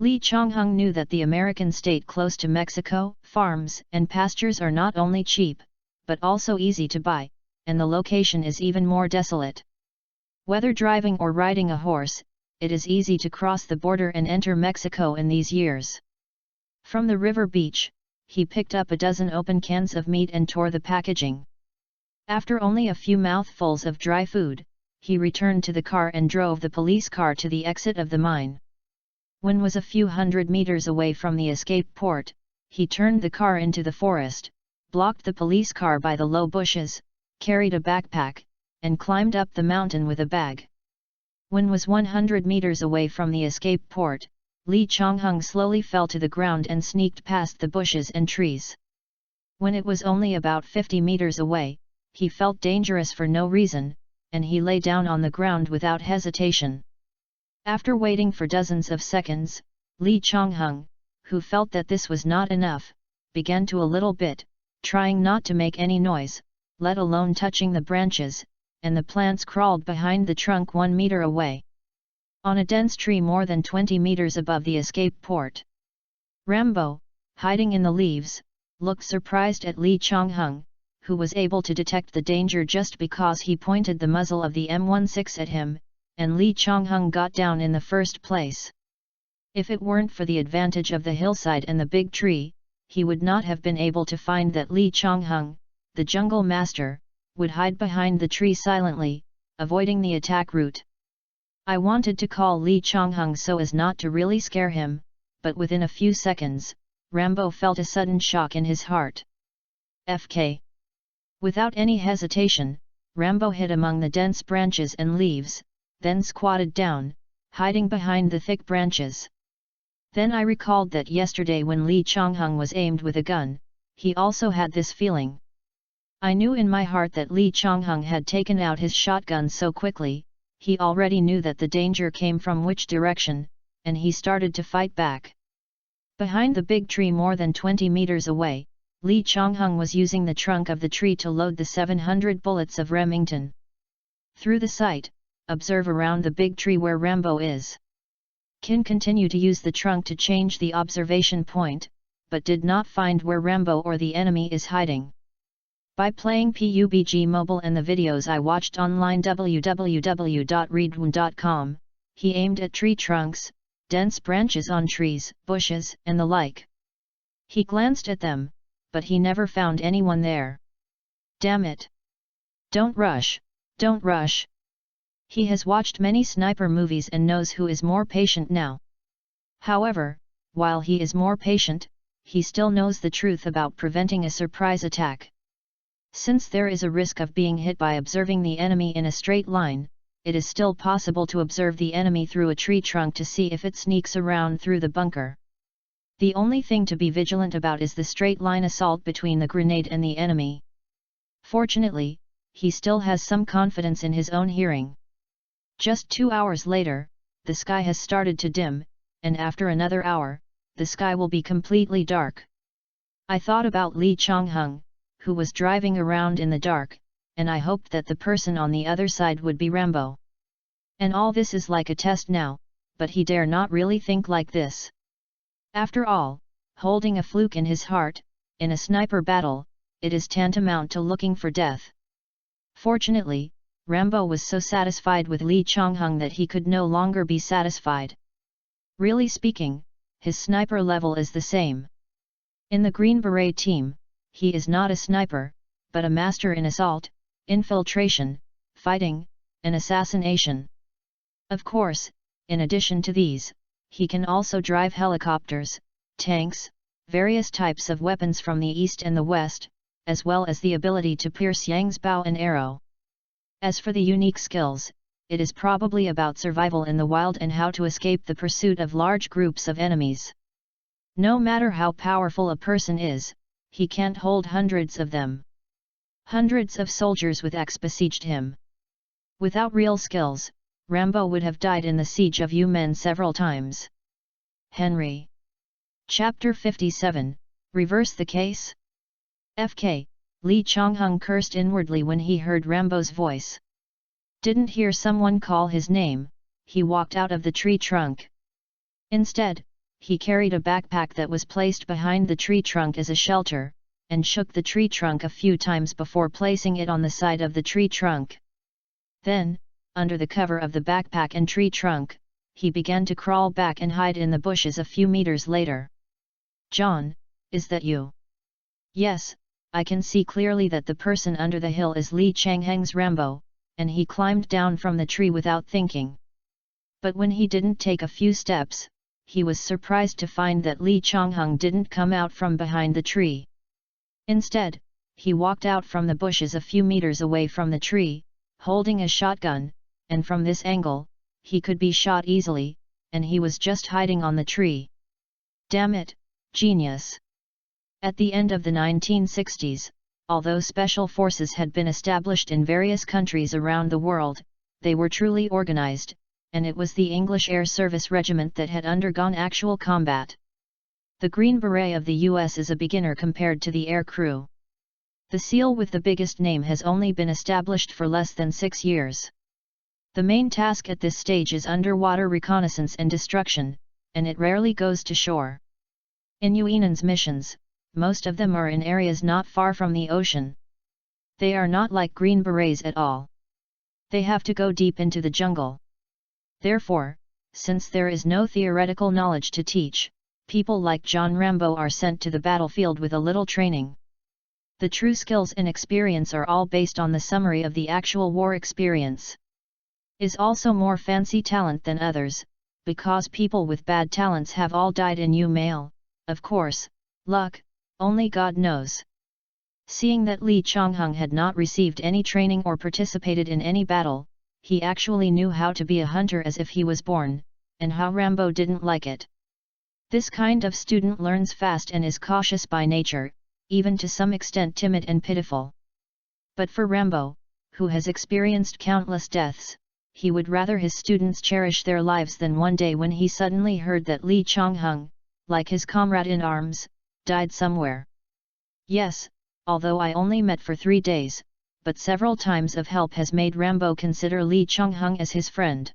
Li Chongheng knew that the American state close to Mexico, farms and pastures are not only cheap, but also easy to buy, and the location is even more desolate. Whether driving or riding a horse, it is easy to cross the border and enter Mexico in these years. From the river beach, he picked up a dozen open cans of meat and tore the packaging. After only a few mouthfuls of dry food, he returned to the car and drove the police car to the exit of the mine. When was a few hundred meters away from the escape port, he turned the car into the forest, blocked the police car by the low bushes, carried a backpack, and climbed up the mountain with a bag. When was 100 meters away from the escape port, Lee Chong-hung slowly fell to the ground and sneaked past the bushes and trees. When it was only about 50 meters away, he felt dangerous for no reason, and he lay down on the ground without hesitation. After waiting for dozens of seconds, Lee Chong-hung, who felt that this was not enough, began to a little bit, trying not to make any noise, let alone touching the branches, and the plants crawled behind the trunk 1 meter away. On a dense tree more than 20 meters above the escape port, Rambo, hiding in the leaves, looked surprised at Lee Chong-hung, who was able to detect the danger just because he pointed the muzzle of the M16 at him, and Lee Chong-hung got down in the first place. If it weren't for the advantage of the hillside and the big tree, he would not have been able to find that Lee Chong-hung, the jungle master, would hide behind the tree silently, avoiding the attack route. I wanted to call Lee Chong-hung so as not to really scare him, but within a few seconds, Rambo felt a sudden shock in his heart. FK. Without any hesitation, Rambo hid among the dense branches and leaves, then squatted down, hiding behind the thick branches. Then I recalled that yesterday when Lee Chong-hung was aimed with a gun, he also had this feeling. I knew in my heart that Lee Chong-hung had taken out his shotgun so quickly, he already knew that the danger came from which direction, and he started to fight back. Behind the big tree more than 20 meters away, Lee Chong-hung was using the trunk of the tree to load the 700 bullets of Remington. Through the sight, observe around the big tree where Rambo is. Can continue to use the trunk to change the observation point, but did not find where Rambo or the enemy is hiding. By playing PUBG Mobile and the videos I watched online www.readaloud.com, he aimed at tree trunks, dense branches on trees, bushes, and the like. He glanced at them, but he never found anyone there. Damn it! Don't rush, don't rush! He has watched many sniper movies and knows who is more patient now. However, while he is more patient, he still knows the truth about preventing a surprise attack. Since there is a risk of being hit by observing the enemy in a straight line, it is still possible to observe the enemy through a tree trunk to see if it sneaks around through the bunker. The only thing to be vigilant about is the straight line assault between the grenade and the enemy. Fortunately, he still has some confidence in his own hearing. Just 2 hours later, the sky has started to dim, and after another hour, the sky will be completely dark. I thought about Lee Chong-hung, who was driving around in the dark, and I hoped that the person on the other side would be Rambo. And all this is like a test now, but he dare not really think like this. After all, holding a fluke in his heart, in a sniper battle, it is tantamount to looking for death. Fortunately, Rambo was so satisfied with Lee Chong-hung that he could no longer be satisfied. Really speaking, his sniper level is the same. In the Green Beret team, he is not a sniper, but a master in assault, infiltration, fighting, and assassination. Of course, in addition to these, he can also drive helicopters, tanks, various types of weapons from the east and the west, as well as the ability to pierce Yang's bow and arrow. As for the unique skills, it is probably about survival in the wild and how to escape the pursuit of large groups of enemies. No matter how powerful a person is, he can't hold hundreds of them. Hundreds of soldiers with axe besieged him. Without real skills, Rambo would have died in the siege of Yumen several times. Henry. Chapter 57, Reverse the Case? FK, Lee Chong-hung cursed inwardly when he heard Rambo's voice. Didn't hear someone call his name, he walked out of the tree trunk. Instead, he carried a backpack that was placed behind the tree trunk as a shelter, and shook the tree trunk a few times before placing it on the side of the tree trunk. Then, under the cover of the backpack and tree trunk, he began to crawl back and hide in the bushes a few meters later. "John, is that you?" "Yes, I can see clearly that the person under the hill is Li Changheng's Rambo," and he climbed down from the tree without thinking. But when he didn't take a few steps, he was surprised to find that Li Changheng didn't come out from behind the tree. Instead, he walked out from the bushes a few meters away from the tree, holding a shotgun, and from this angle, he could be shot easily, and he was just hiding on the tree. Damn it, genius! At the end of the 1960s, although special forces had been established in various countries around the world, they were truly organized, and it was the English Air Service Regiment that had undergone actual combat. The Green Beret of the US is a beginner compared to the air crew. The SEAL with the biggest name has only been established for less than 6 years. The main task at this stage is underwater reconnaissance and destruction, and it rarely goes to shore. In UN's missions, most of them are in areas not far from the ocean. They are not like Green Berets at all. They have to go deep into the jungle. Therefore, since there is no theoretical knowledge to teach, people like John Rambo are sent to the battlefield with a little training. The true skills and experience are all based on the summary of the actual war experience. Is also more fancy talent than others, because people with bad talents have all died in male, of course, luck, only God knows. Seeing that Li Changheng had not received any training or participated in any battle, he actually knew how to be a hunter as if he was born, and how Rambo didn't like it. This kind of student learns fast and is cautious by nature, even to some extent timid and pitiful. But for Rambo, who has experienced countless deaths, he would rather his students cherish their lives than one day when he suddenly heard that Li Changheng, like his comrade in arms, died somewhere. Yes, although I only met for 3 days, but several times of help has made Rambo consider Li Changheng as his friend.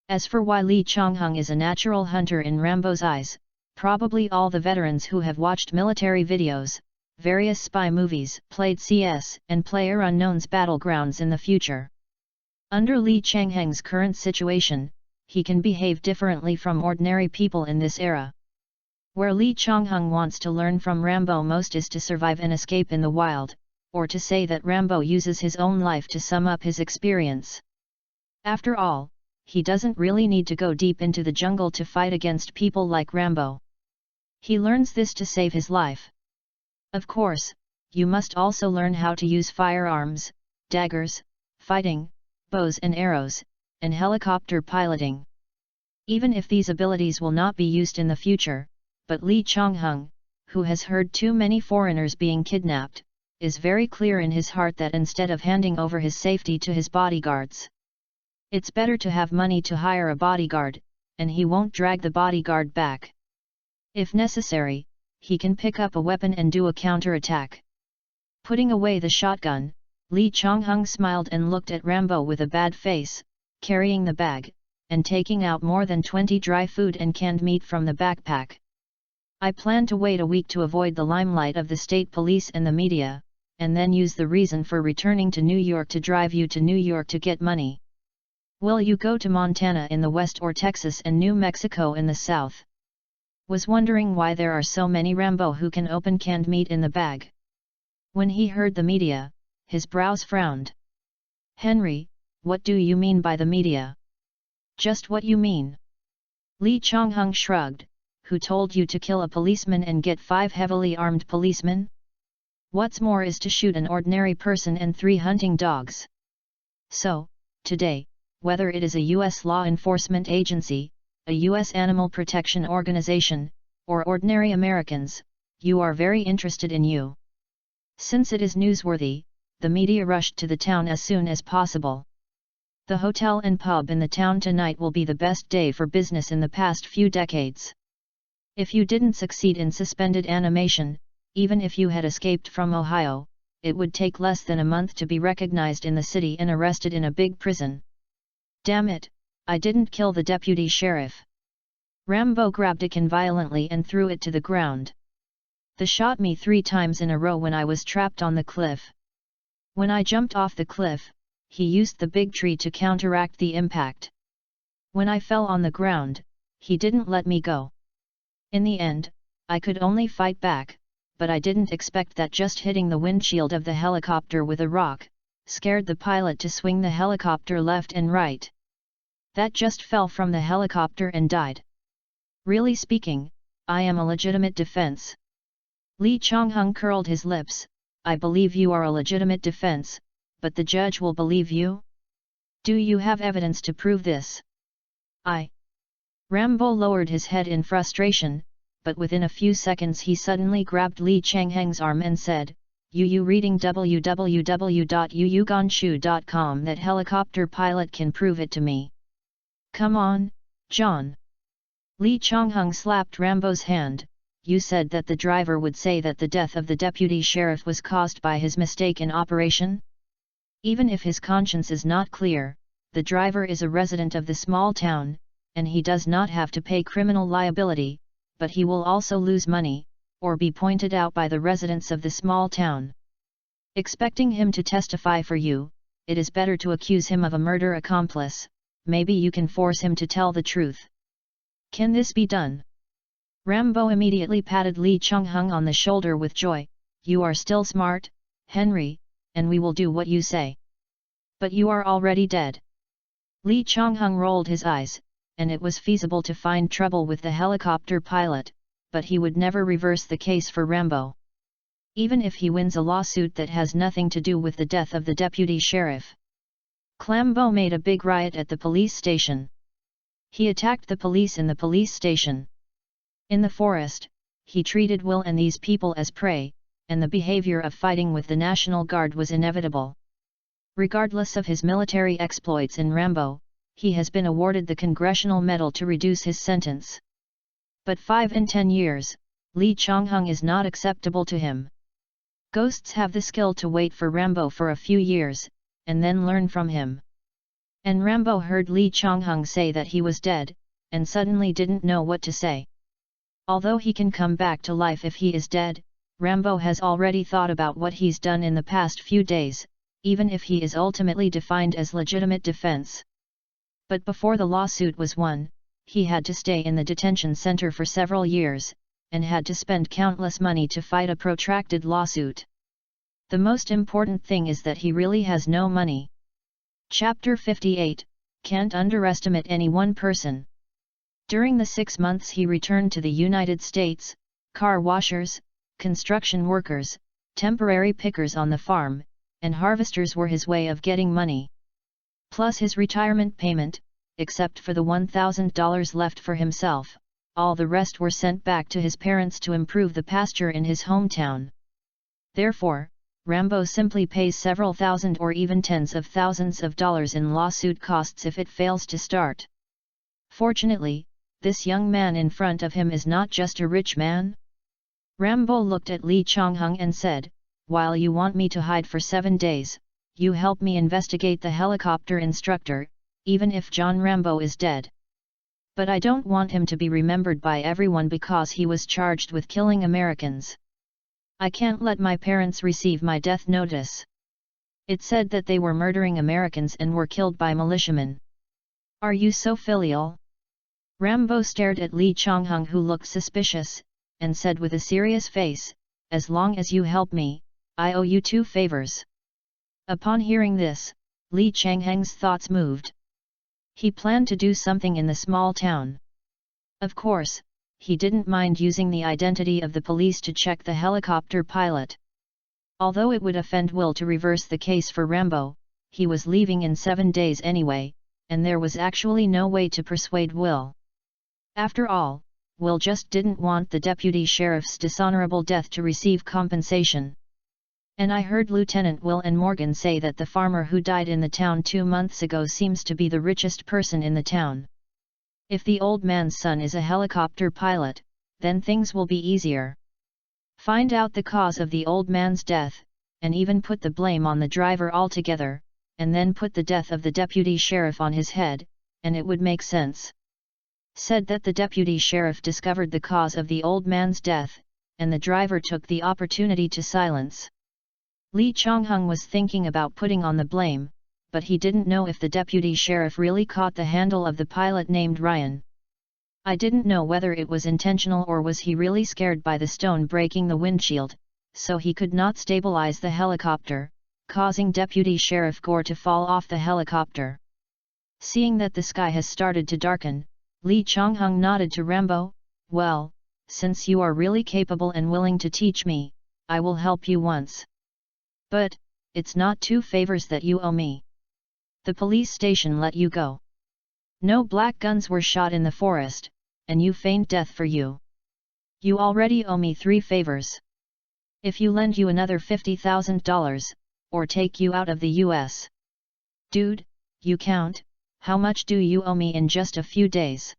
As for why Li Changheng is a natural hunter in Rambo's eyes, probably all the veterans who have watched military videos, various spy movies, played CS, and PlayerUnknown's Battlegrounds in the future. Under Li Changheng's current situation, he can behave differently from ordinary people in this era. Where Li Changheng wants to learn from Rambo most is to survive and escape in the wild, or to say that Rambo uses his own life to sum up his experience. After all, he doesn't really need to go deep into the jungle to fight against people like Rambo. He learns this to save his life. Of course, you must also learn how to use firearms, daggers, fighting, bows and arrows, and helicopter piloting. Even if these abilities will not be used in the future, but Li Changheng, who has heard too many foreigners being kidnapped, is very clear in his heart that instead of handing over his safety to his bodyguards, it's better to have money to hire a bodyguard, and he won't drag the bodyguard back. If necessary, he can pick up a weapon and do a counterattack. Putting away the shotgun, Li Changheng smiled and looked at Rambo with a bad face, carrying the bag, and taking out more than 20 dry food and canned meat from the backpack. I plan to wait a week to avoid the limelight of the state police and the media, and then use the reason for returning to New York to drive you to New York to get money. Will you go to Montana in the west or Texas and New Mexico in the south? Was wondering why there are so many Rambo who can open canned meat in the bag. When he heard the media, his brows frowned. Henry, what do you mean by the media? Just what you mean. Li Changheng shrugged. Who told you to kill a policeman and get 5 heavily armed policemen? What's more is to shoot an ordinary person and 3 hunting dogs. So, today, whether it is a U.S. law enforcement agency, a U.S. animal protection organization, or ordinary Americans, you are very interested in you. Since it is newsworthy, the media rushed to the town as soon as possible. The hotel and pub in the town tonight will be the best day for business in the past few decades. If you didn't succeed in suspended animation, even if you had escaped from Ohio, it would take less than a month to be recognized in the city and arrested in a big prison. Damn it, I didn't kill the deputy sheriff. Rambo grabbed a can violently and threw it to the ground. They shot me 3 times in a row when I was trapped on the cliff. When I jumped off the cliff, he used the big tree to counteract the impact. When I fell on the ground, he didn't let me go. In the end, I could only fight back, but I didn't expect that just hitting the windshield of the helicopter with a rock scared the pilot to swing the helicopter left and right. That just fell from the helicopter and died. Really speaking, I am a legitimate defense. Lee Chong-hung curled his lips. I believe you are a legitimate defense, but the judge will believe you? Do you have evidence to prove this? Rambo lowered his head in frustration, but within a few seconds he suddenly grabbed Lee Chang-heng's arm and said, You reading www.yuyuganshu.com, that helicopter pilot can prove it to me. Come on, John. Lee Chong-hung slapped Rambo's hand. You said that the driver would say that the death of the deputy sheriff was caused by his mistake in operation? Even if his conscience is not clear, the driver is a resident of the small town, and he does not have to pay criminal liability, but he will also lose money, or be pointed out by the residents of the small town. Expecting him to testify for you, it is better to accuse him of a murder accomplice. Maybe you can force him to tell the truth. Can this be done? Rambo immediately patted Lee Chong-hung on the shoulder with joy. You are still smart, Henry, and we will do what you say. But you are already dead. Lee Chong-hung rolled his eyes, and it was feasible to find trouble with the helicopter pilot, but he would never reverse the case for Rambo. Even if he wins a lawsuit that has nothing to do with the death of the deputy sheriff. Clambo made a big riot at the police station. He attacked the police in the police station. In the forest, he treated Will and these people as prey, and the behavior of fighting with the National Guard was inevitable. Regardless of his military exploits in Rambo, he has been awarded the Congressional Medal to reduce his sentence. But 5 and 10 years, Lee Chong-hung is not acceptable to him. Ghosts have the skill to wait for Rambo for a few years, and then learn from him. And Rambo heard Lee Chong-hung say that he was dead, and suddenly didn't know what to say. Although he can come back to life if he is dead, Rambo has already thought about what he's done in the past few days, even if he is ultimately defined as legitimate defense. But before the lawsuit was won, he had to stay in the detention center for several years, and had to spend countless money to fight a protracted lawsuit. The most important thing is that he really has no money. Chapter 58, Can't underestimate any one person. During the 6 months he returned to the United States, car washers, construction workers, temporary pickers on the farm, and harvesters were his way of getting money. Plus his retirement payment, except for the $1,000 left for himself, all the rest were sent back to his parents to improve the pasture in his hometown. Therefore, Rambo simply pays several thousand or even tens of thousands of dollars in lawsuit costs if it fails to start. Fortunately, this young man in front of him is not just a rich man. Rambo looked at Lee Chong-hung and said, While you want me to hide for 7 days, you help me investigate the helicopter instructor, even if John Rambo is dead. But I don't want him to be remembered by everyone because he was charged with killing Americans. I can't let my parents receive my death notice. It said that they were murdering Americans and were killed by militiamen. Are you so filial? Rambo stared at Lee Chong-hung, who looked suspicious, and said with a serious face, As long as you help me, I owe you 2 favors. Upon hearing this, Lee Chang-heng's thoughts moved. He planned to do something in the small town. Of course, he didn't mind using the identity of the police to check the helicopter pilot. Although it would offend Will to reverse the case for Rambo, he was leaving in 7 days anyway, and there was actually no way to persuade Will. After all, Will just didn't want the deputy sheriff's dishonorable death to receive compensation. And I heard Lieutenant Will and Morgan say that the farmer who died in the town 2 months ago seems to be the richest person in the town. If the old man's son is a helicopter pilot, then things will be easier. Find out the cause of the old man's death, and even put the blame on the driver altogether, and then put the death of the deputy sheriff on his head, and it would make sense. Said that the deputy sheriff discovered the cause of the old man's death, and the driver took the opportunity to silence. Lee Chong-hung was thinking about putting on the blame, but he didn't know if the deputy sheriff really caught the handle of the pilot named Ryan. I didn't know whether it was intentional or was he really scared by the stone breaking the windshield, so he could not stabilize the helicopter, causing Deputy Sheriff Gore to fall off the helicopter. Seeing that the sky has started to darken, Lee Chong-hung nodded to Rambo. Well, since you are really capable and willing to teach me, I will help you once. But, it's not 2 favors that you owe me. The police station let you go. No black guns were shot in the forest, and you feigned death for you. You already owe me 3 favors. If you lend you another $50,000, or take you out of the US. Dude, you count, how much do you owe me in just a few days?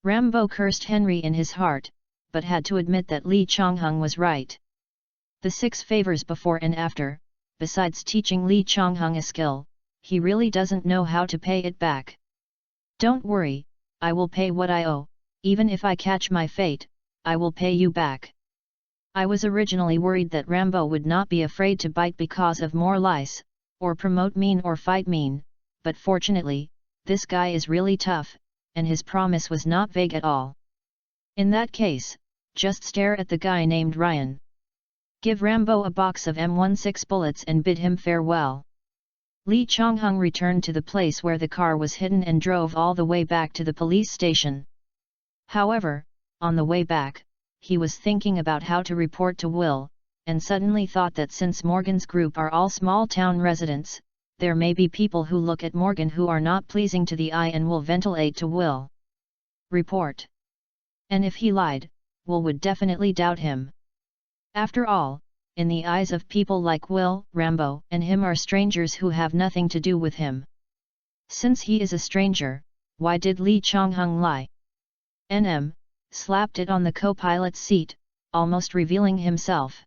Rambo cursed Henry in his heart, but had to admit that Lee Chong-hung was right. The 6 favors before and after, besides teaching Lee Chong-hung a skill, he really doesn't know how to pay it back. Don't worry, I will pay what I owe, even if I catch my fate, I will pay you back. I was originally worried that Rambo would not be afraid to bite because of more lice, or promote mean or fight mean, but fortunately, this guy is really tough, and his promise was not vague at all. In that case, just stare at the guy named Ryan. Give Rambo a box of M16 bullets and bid him farewell. Lee Chong-hung returned to the place where the car was hidden and drove all the way back to the police station. However, on the way back, he was thinking about how to report to Will, and suddenly thought that since Morgan's group are all small-town residents, there may be people who look at Morgan who are not pleasing to the eye and will ventilate to Will. Report. And if he lied, Will would definitely doubt him. After all, in the eyes of people like Will, Rambo and him are strangers who have nothing to do with him. Since he is a stranger, why did Lee Chong-hung lie? NM, slapped it on the co-pilot's seat, almost revealing himself.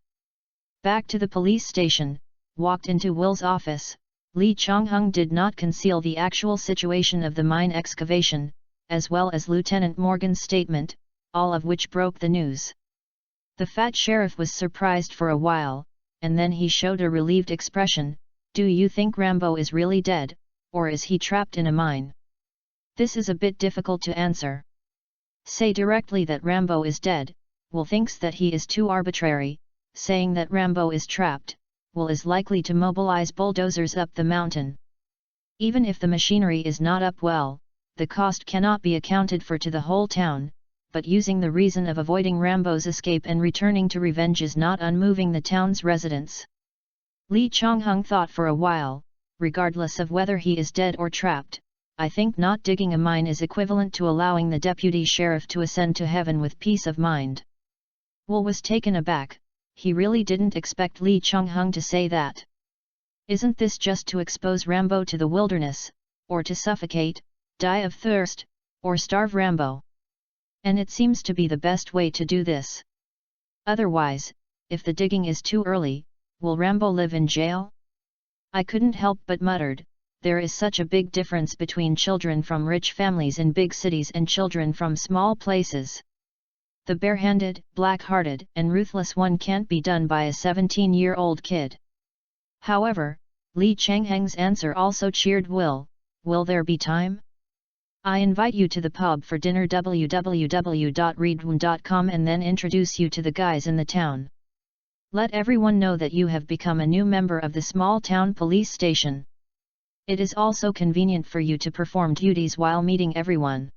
Back to the police station, walked into Will's office. Lee Chong-hung did not conceal the actual situation of the mine excavation, as well as Lieutenant Morgan's statement, all of which broke the news. The fat sheriff was surprised for a while, and then he showed a relieved expression. Do you think Rambo is really dead, or is he trapped in a mine? This is a bit difficult to answer. Say directly that Rambo is dead, Will thinks that he is too arbitrary. Saying that Rambo is trapped, Will is likely to mobilize bulldozers up the mountain. Even if the machinery is not up well, the cost cannot be accounted for to the whole town, but using the reason of avoiding Rambo's escape and returning to revenge is not unmoving the town's residents. Lee Chong-hung thought for a while. Regardless of whether he is dead or trapped, I think not digging a mine is equivalent to allowing the deputy sheriff to ascend to heaven with peace of mind. Will was taken aback. He really didn't expect Lee Chong-hung to say that. Isn't this just to expose Rambo to the wilderness, or to suffocate, die of thirst, or starve Rambo? And it seems to be the best way to do this. Otherwise, if the digging is too early, will Rambo live in jail? I couldn't help but muttered, there is such a big difference between children from rich families in big cities and children from small places. The bare-handed, black-hearted, and ruthless one can't be done by a 17-year-old kid. However, Lee Chong-hung's answer also cheered Will. Will there be time? I invite you to the pub for dinner www.readaloud.com and then introduce you to the guys in the town. Let everyone know that you have become a new member of the small town police station. It is also convenient for you to perform duties while meeting everyone.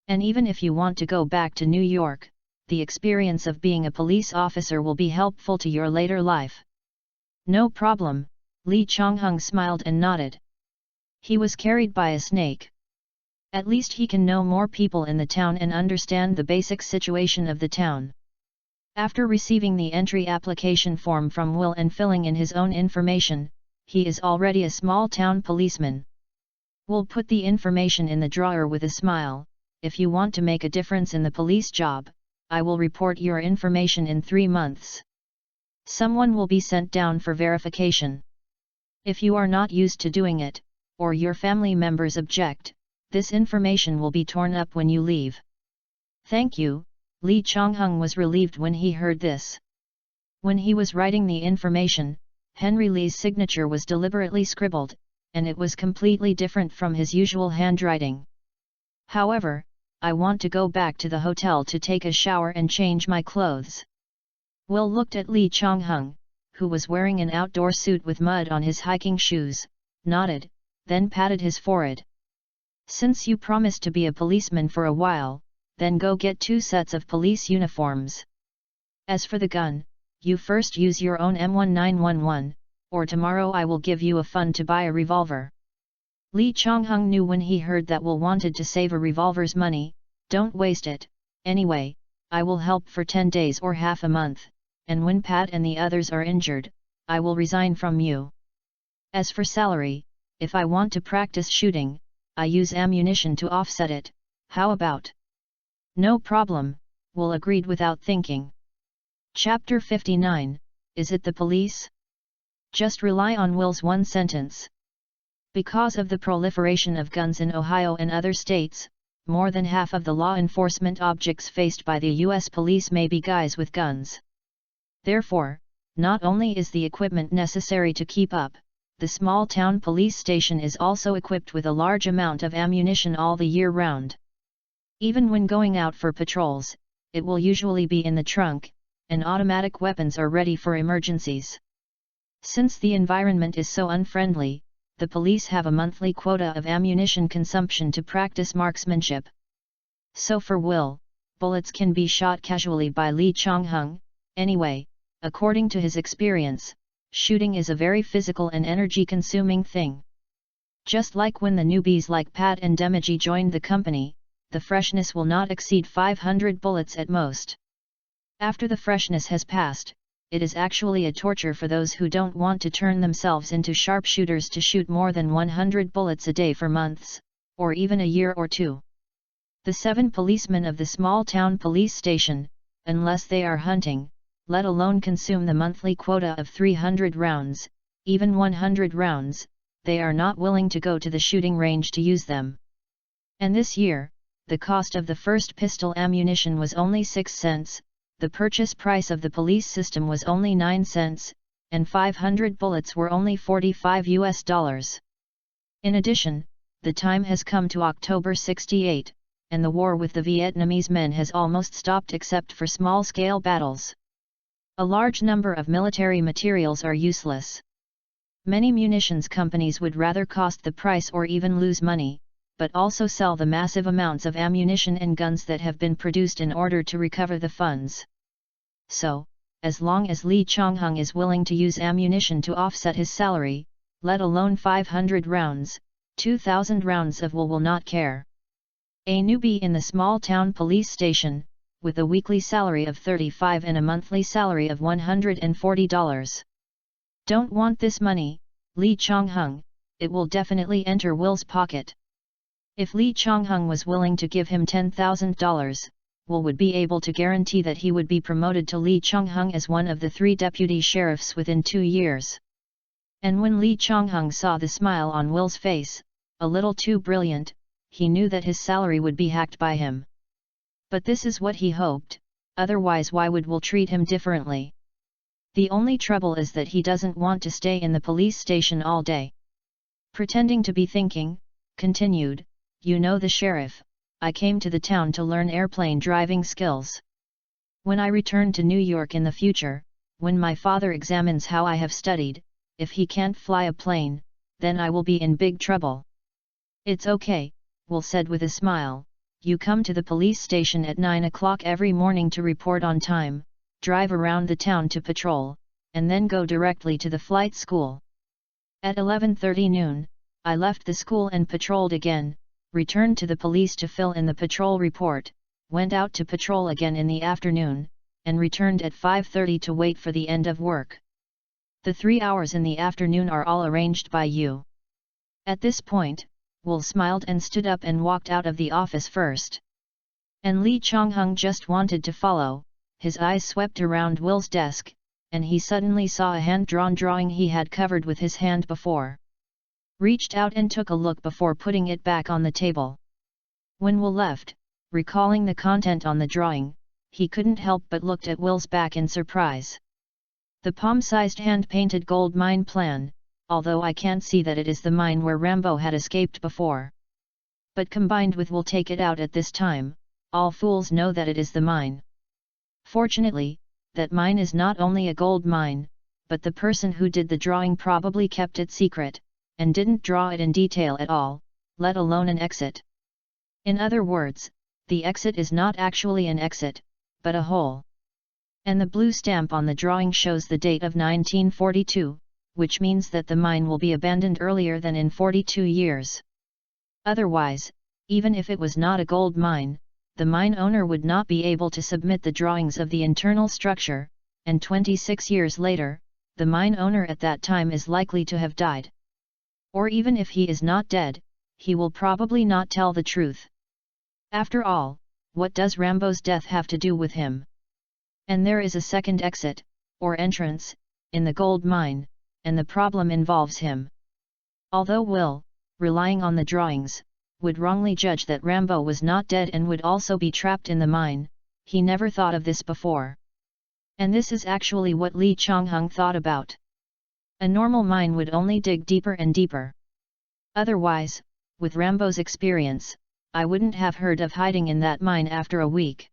And even if you want to go back to New York, the experience of being a police officer will be helpful to your later life. No problem, Lee Chong-hung smiled and nodded. He was carried by a snake. At least he can know more people in the town and understand the basic situation of the town. After receiving the entry application form from Will and filling in his own information, he is already a small-town policeman. Will put the information in the drawer with a smile. If you want to make a difference in the police job, I will report your information in 3 months. Someone will be sent down for verification. If you are not used to doing it, or your family members object, this information will be torn up when you leave. Thank you, Lee Chong-hung was relieved when he heard this. When he was writing the information, Henry Lee's signature was deliberately scribbled, and it was completely different from his usual handwriting. However, I want to go back to the hotel to take a shower and change my clothes. Will looked at Lee Chong-hung, who was wearing an outdoor suit with mud on his hiking shoes, nodded, then patted his forehead. Since you promised to be a policeman for a while, then go get 2 sets of police uniforms. As for the gun, you first use your own M1911, or tomorrow I will give you a fund to buy a revolver. Lee Chong-hung knew when he heard that Will wanted to save a revolver's money, don't waste it, anyway, I will help for 10 days or half a month, and when Pat and the others are injured, I will resign from you. As for salary, if I want to practice shooting, I use ammunition to offset it, how about? No problem, Will agreed without thinking. Chapter 59, Is it the police? Just rely on Will's one sentence. Because of the proliferation of guns in Ohio and other states, more than half of the law enforcement objects faced by the U.S. police may be guys with guns. Therefore, not only is the equipment necessary to keep up, the small-town police station is also equipped with a large amount of ammunition all the year round. Even when going out for patrols, it will usually be in the trunk, and automatic weapons are ready for emergencies. Since the environment is so unfriendly, the police have a monthly quota of ammunition consumption to practice marksmanship. So for Will, bullets can be shot casually by Lee Chong-hung, anyway, according to his experience, shooting is a very physical and energy-consuming thing. Just like when the newbies like Pat and Demaji joined the company, the freshness will not exceed 500 bullets at most. After the freshness has passed, it is actually a torture for those who don't want to turn themselves into sharpshooters to shoot more than 100 bullets a day for months, or even a year or two. The 7 policemen of the small-town police station, unless they are hunting, let alone consume the monthly quota of 300 rounds, even 100 rounds, they are not willing to go to the shooting range to use them. And this year, the cost of the first pistol ammunition was only 6 cents, the purchase price of the police system was only 9 cents, and 500 bullets were only $45. In addition, the time has come to October 68, and the war with the Vietnamese men has almost stopped except for small-scale battles. A large number of military materials are useless. Many munitions companies would rather cost the price or even lose money, but also sell the massive amounts of ammunition and guns that have been produced in order to recover the funds. So, as long as Lee Chong-hung is willing to use ammunition to offset his salary, let alone 500 rounds, 2,000 rounds of will not care. A newbie in the small-town police station, with a weekly salary of $35 and a monthly salary of $140. Don't want this money, Lee Chong-hung, it will definitely enter Will's pocket. If Lee Chong-hung was willing to give him $10,000, Will would be able to guarantee that he would be promoted to Lee Chong-hung as one of the 3 deputy sheriffs within 2 years. And when Lee Chong-hung saw the smile on Will's face, a little too brilliant, he knew that his salary would be hacked by him. But this is what he hoped, otherwise why would Will treat him differently? The only trouble is that he doesn't want to stay in the police station all day. Pretending to be thinking, continued, you know the sheriff, I came to the town to learn airplane driving skills. When I return to New York in the future, when my father examines how I have studied, if he can't fly a plane, then I will be in big trouble. It's okay, Will said with a smile, you come to the police station at 9 o'clock every morning to report on time, drive around the town to patrol, and then go directly to the flight school. At 11:30 noon, I left the school and patrolled again, returned to the police to fill in the patrol report, went out to patrol again in the afternoon, and returned at 5:30 to wait for the end of work. The 3 hours in the afternoon are all arranged by you. At this point, Will smiled and stood up and walked out of the office first. And Lee Chong-hung just wanted to follow, his eyes swept around Will's desk, and he suddenly saw a hand-drawn drawing he had covered with his hand before. Reached out and took a look before putting it back on the table. When Will left, recalling the content on the drawing, he couldn't help but looked at Will's back in surprise. The palm-sized hand-painted gold mine plan, although I can't see that it is the mine where Rambo had escaped before. But combined with "will take it out at this time, all fools know that it is the mine." Fortunately, that mine is not only a gold mine, but the person who did the drawing probably kept it secret, and didn't draw it in detail at all, let alone an exit. In other words, the exit is not actually an exit, but a hole. And the blue stamp on the drawing shows the date of 1942, which means that the mine will be abandoned earlier than in 42 years. Otherwise, even if it was not a gold mine, the mine owner would not be able to submit the drawings of the internal structure, and 26 years later, the mine owner at that time is likely to have died. Or even if he is not dead, he will probably not tell the truth. After all, what does Rambo's death have to do with him? And there is a second exit, or entrance, in the gold mine, and the problem involves him. Although Will, relying on the drawings, would wrongly judge that Rambo was not dead and would also be trapped in the mine, he never thought of this before. And this is actually what Lee Chong-hung thought about. A normal mine would only dig deeper and deeper. Otherwise, with Rambo's experience, I wouldn't have heard of hiding in that mine after a week.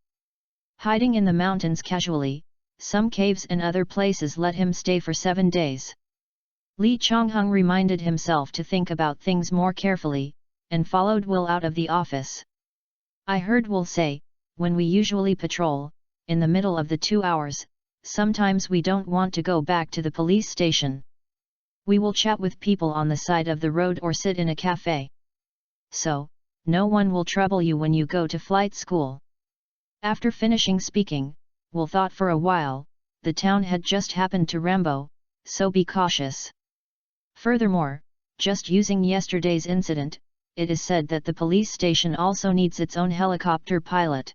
Hiding in the mountains casually, some caves and other places let him stay for 7 days. Lee Chong-hung reminded himself to think about things more carefully, and followed Will out of the office. I heard Will say, when we usually patrol, in the middle of the 2 hours, sometimes we don't want to go back to the police station. We will chat with people on the side of the road or sit in a cafe. So, no one will trouble you when you go to flight school. After finishing speaking, Will thought for a while, the town had just happened to Rambo, so be cautious. Furthermore, just using yesterday's incident, it is said that the police station also needs its own helicopter pilot.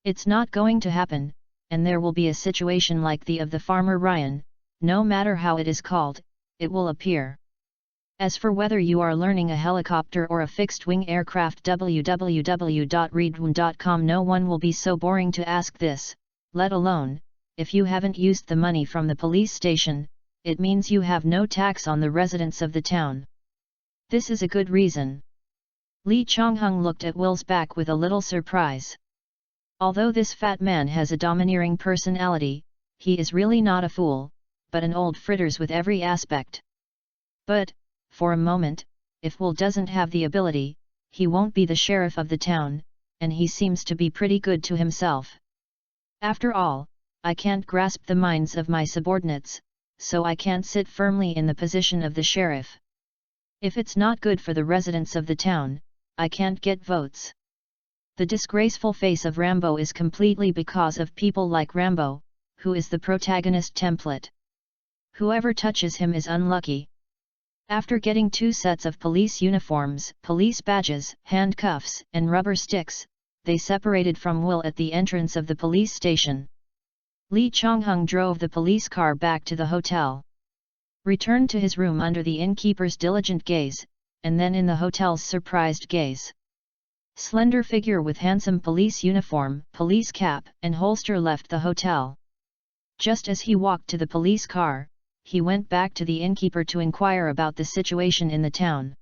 It's not going to happen, and there will be a situation like the of the farmer Ryan, no matter how it is called, it will appear. As for whether you are learning a helicopter or a fixed-wing aircraft, www.readaloud.com, no one will be so boring to ask this, let alone, if you haven't used the money from the police station, it means you have no tax on the residents of the town. This is a good reason. Lee Chong-hung looked at Will's back with a little surprise. Although this fat man has a domineering personality, he is really not a fool, but an old fritters with every aspect. But, for a moment, if Will doesn't have the ability, he won't be the sheriff of the town, and he seems to be pretty good to himself. After all, I can't grasp the minds of my subordinates, so I can't sit firmly in the position of the sheriff. If it's not good for the residents of the town, I can't get votes. The disgraceful face of Rambo is completely because of people like Rambo, who is the protagonist template. Whoever touches him is unlucky. After getting 2 sets of police uniforms, police badges, handcuffs, and rubber sticks, they separated from Will at the entrance of the police station. Lee Chong-hung drove the police car back to the hotel. Returned to his room under the innkeeper's diligent gaze, and then in the hotel's surprised gaze. Slender figure with handsome police uniform, police cap, and holster left the hotel. Just as he walked to the police car, he went back to the innkeeper to inquire about the situation in the town.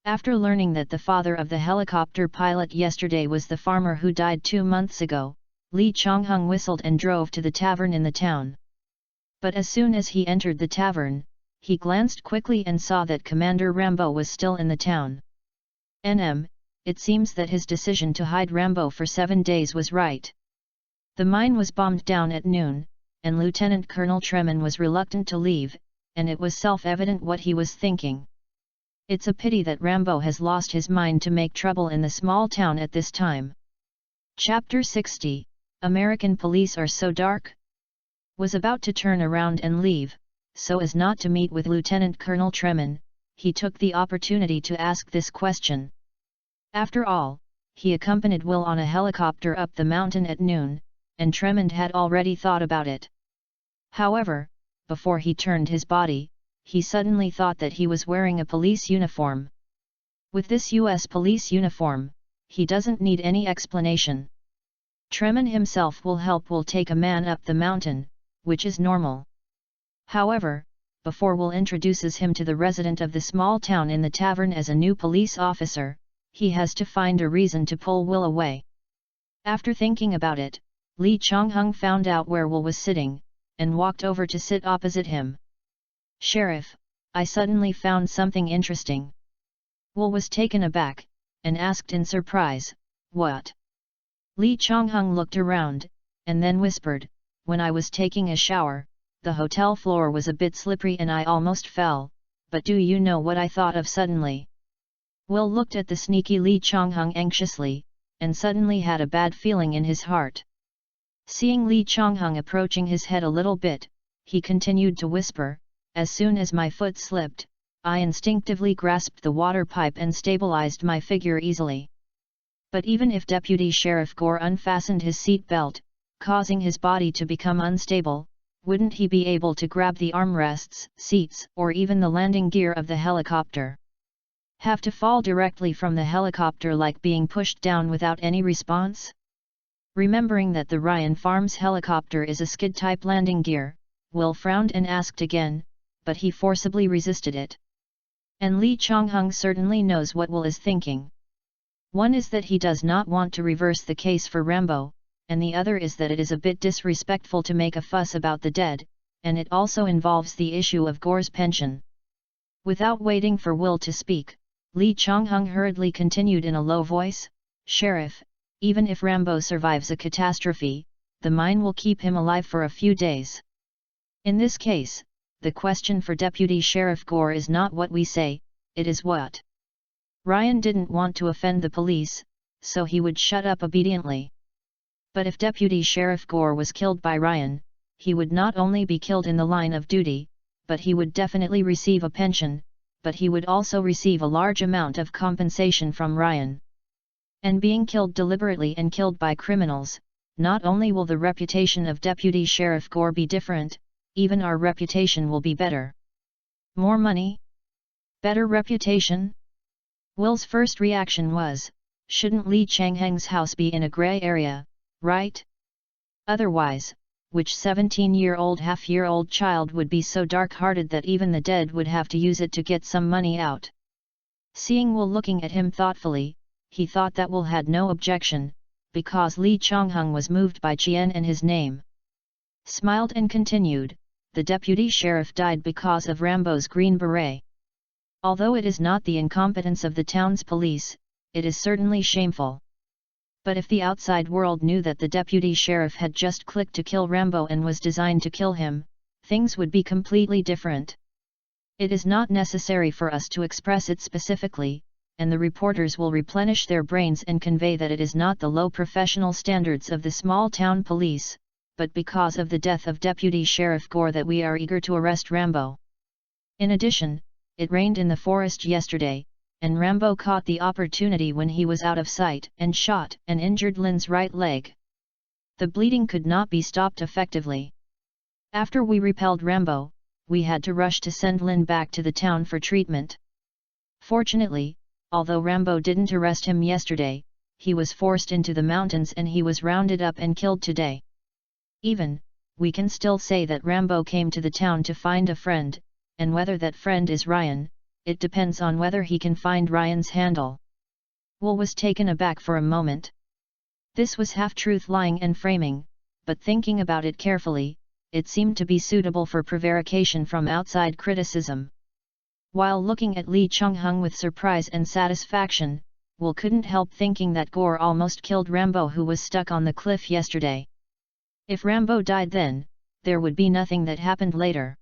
After learning that the father of the helicopter pilot yesterday was the farmer who died 2 months ago, Lee Chong-hung whistled and drove to the tavern in the town. But as soon as he entered the tavern, he glanced quickly and saw that Commander Rambo was still in the town. It seems that his decision to hide Rambo for 7 days was right. The mine was bombed down at noon, and Lieutenant Colonel Tremon was reluctant to leave, and it was self-evident what he was thinking. It's a pity that Rambo has lost his mind to make trouble in the small town at this time. Chapter 60, American Police Are So Dark? Was about to turn around and leave, so as not to meet with Lieutenant Colonel Tremon, he took the opportunity to ask this question. After all, he accompanied Will on a helicopter up the mountain at noon, and Tremond had already thought about it. However, before he turned his body, he suddenly thought that he was wearing a police uniform. With this U.S. police uniform, he doesn't need any explanation. Tremond himself will take a man up the mountain, which is normal. However, before Will introduces him to the resident of the small town in the tavern as a new police officer, he has to find a reason to pull Will away. After thinking about it, Lee Chong-hung found out where Will was sitting, and walked over to sit opposite him. "Sheriff, I suddenly found something interesting." Will was taken aback, and asked in surprise, "What?" Lee Chong-hung looked around, and then whispered, "When I was taking a shower, the hotel floor was a bit slippery and I almost fell, but do you know what I thought of suddenly?" Will looked at the sneaky Lee Chong-hung anxiously, and suddenly had a bad feeling in his heart. Seeing Lee Chong-hung approaching his head a little bit, he continued to whisper, "As soon as my foot slipped, I instinctively grasped the water pipe and stabilized my figure easily." But even if Deputy Sheriff Gore unfastened his seat belt, causing his body to become unstable, wouldn't he be able to grab the armrests, seats, or even the landing gear of the helicopter? Have to fall directly from the helicopter like being pushed down without any response? Remembering that the Ryan Farms helicopter is a skid-type landing gear, Will frowned and asked again, but he forcibly resisted it. And Lee Chong-hung certainly knows what Will is thinking. One is that he does not want to reverse the case for Rambo, and the other is that it is a bit disrespectful to make a fuss about the dead, and it also involves the issue of Gore's pension. Without waiting for Will to speak, Lee Chong-hung hurriedly continued in a low voice, "Sheriff, even if Rambo survives a catastrophe, the mine will keep him alive for a few days. In this case, the question for Deputy Sheriff Gore is not what we say, it is what." Ryan didn't want to offend the police, so he would shut up obediently. But if Deputy Sheriff Gore was killed by Ryan, he would not only be killed in the line of duty, but he would definitely receive a pension, but he would also receive a large amount of compensation from Ryan. And being killed deliberately and killed by criminals, not only will the reputation of Deputy Sheriff Gore be different, even our reputation will be better. More money? Better reputation? Will's first reaction was, shouldn't Lee Chang-heng's house be in a grey area, right? Otherwise, which 17-year-old half-year-old child would be so dark-hearted that even the dead would have to use it to get some money out? Seeing Will looking at him thoughtfully, he thought that Will had no objection, because Lee Chong-hung was moved by Chien and his name. Smiled and continued, "The deputy sheriff died because of Rambo's green beret. Although it is not the incompetence of the town's police, it is certainly shameful. But if the outside world knew that the deputy sheriff had just clicked to kill Rambo and was designed to kill him, things would be completely different. It is not necessary for us to express it specifically, and the reporters will replenish their brains and convey that it is not the low professional standards of the small town police, but because of the death of Deputy Sheriff Gore that we are eager to arrest Rambo. In addition, it rained in the forest yesterday, and Rambo caught the opportunity when he was out of sight and shot and injured Lin's right leg. The bleeding could not be stopped effectively. After we repelled Rambo, we had to rush to send Lin back to the town for treatment. Fortunately, although Rambo didn't arrest him yesterday, he was forced into the mountains and he was rounded up and killed today. We can still say that Rambo came to the town to find a friend, and whether that friend is Ryan, it depends on whether he can find Ryan's handle." Will was taken aback for a moment. This was half-truth lying and framing, but thinking about it carefully, it seemed to be suitable for prevarication from outside criticism. While looking at Lee Chong-hung with surprise and satisfaction, Will couldn't help thinking that Gore almost killed Rambo, who was stuck on the cliff yesterday. If Rambo died then, there would be nothing that happened later.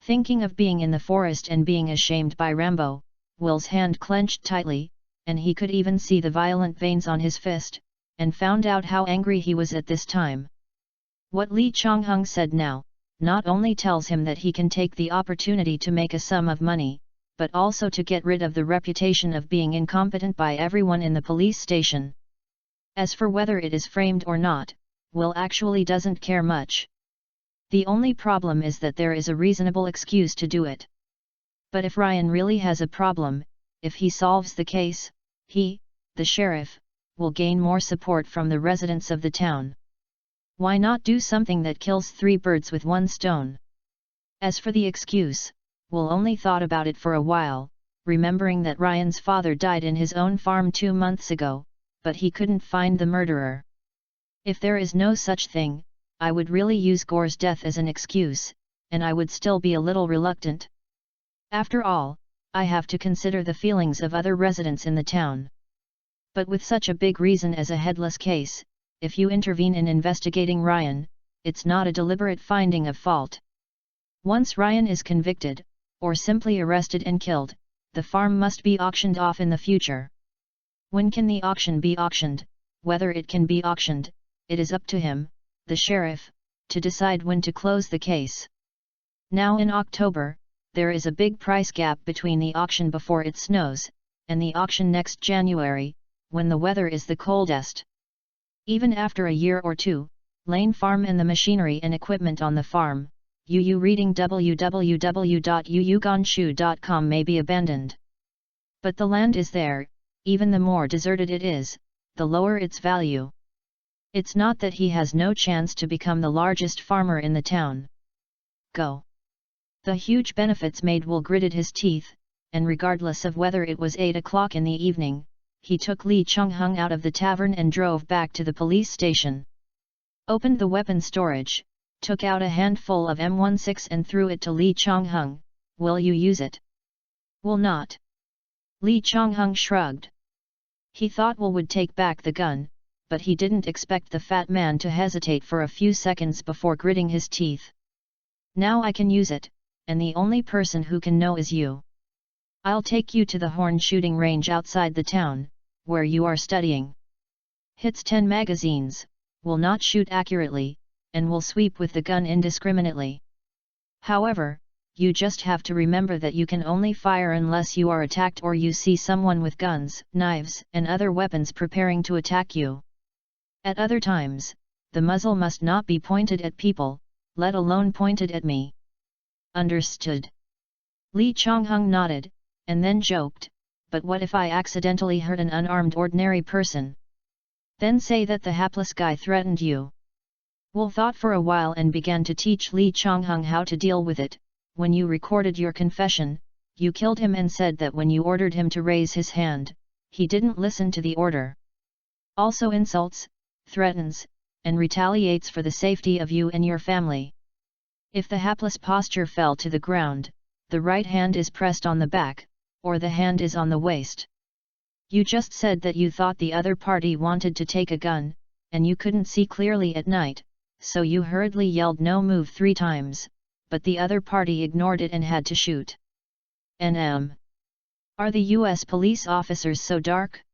Thinking of being in the forest and being ashamed by Rambo, Will's hand clenched tightly, and he could even see the violent veins on his fist, and found out how angry he was at this time. What Lee Chong-hung said now, not only tells him that he can take the opportunity to make a sum of money, but also to get rid of the reputation of being incompetent by everyone in the police station. As for whether it is framed or not, Will actually doesn't care much. The only problem is that there is a reasonable excuse to do it. But if Ryan really has a problem, if he solves the case, he, the sheriff, will gain more support from the residents of the town. Why not do something that kills 3 birds with 1 stone? As for the excuse, Will only thought about it for a while, remembering that Ryan's father died in his own farm 2 months ago, but he couldn't find the murderer. If there is no such thing, I would really use Gore's death as an excuse, and I would still be a little reluctant. After all, I have to consider the feelings of other residents in the town. But with such a big reason as a headless case, if you intervene in investigating Ryan, it's not a deliberate finding of fault. Once Ryan is convicted, or simply arrested and killed, the farm must be auctioned off in the future. When can the auction be auctioned? Whether it can be auctioned, it is up to him, the sheriff, to decide when to close the case. Now in October, there is a big price gap between the auction before it snows, and the auction next January, when the weather is the coldest. Even after a year or two, Lane Farm and the machinery and equipment on the farm, reading www.yuyuganshu.com, may be abandoned. But the land is there. Even the more deserted it is, the lower its value. It's not that he has no chance to become the largest farmer in the town. Go. The huge benefits made Will gritted his teeth, and regardless of whether it was 8 o'clock in the evening, he took Lee Chung-hung out of the tavern and drove back to the police station. Opened the weapon storage, took out a handful of M16 and threw it to Lee Chung-hung. Will you use it? Will not. Lee Chung-hung shrugged. He thought Will would take back the gun, but he didn't expect the fat man to hesitate for a few seconds before gritting his teeth. Now I can use it, and the only person who can know is you. I'll take you to the horn shooting range outside the town, where you are studying. Hits 10 magazines, will not shoot accurately, and will sweep with the gun indiscriminately. However, you just have to remember that you can only fire unless you are attacked or you see someone with guns, knives, and other weapons preparing to attack you. At other times, the muzzle must not be pointed at people, let alone pointed at me. Understood? Lee Chung-hung nodded, and then joked, but what if I accidentally hurt an unarmed ordinary person? Then say that the hapless guy threatened you. Will thought for a while and began to teach Lee Chung-hung how to deal with it. When you recorded your confession, you killed him and said that when you ordered him to raise his hand, he didn't listen to the order. Also insults, threatens, and retaliates for the safety of you and your family. If the hapless posture fell to the ground, the right hand is pressed on the back, or the hand is on the waist. You just said that you thought the other party wanted to take a gun, and you couldn't see clearly at night, so you hurriedly yelled "no move" 3 times. But the other party ignored it and had to shoot. Are the US police officers so dark?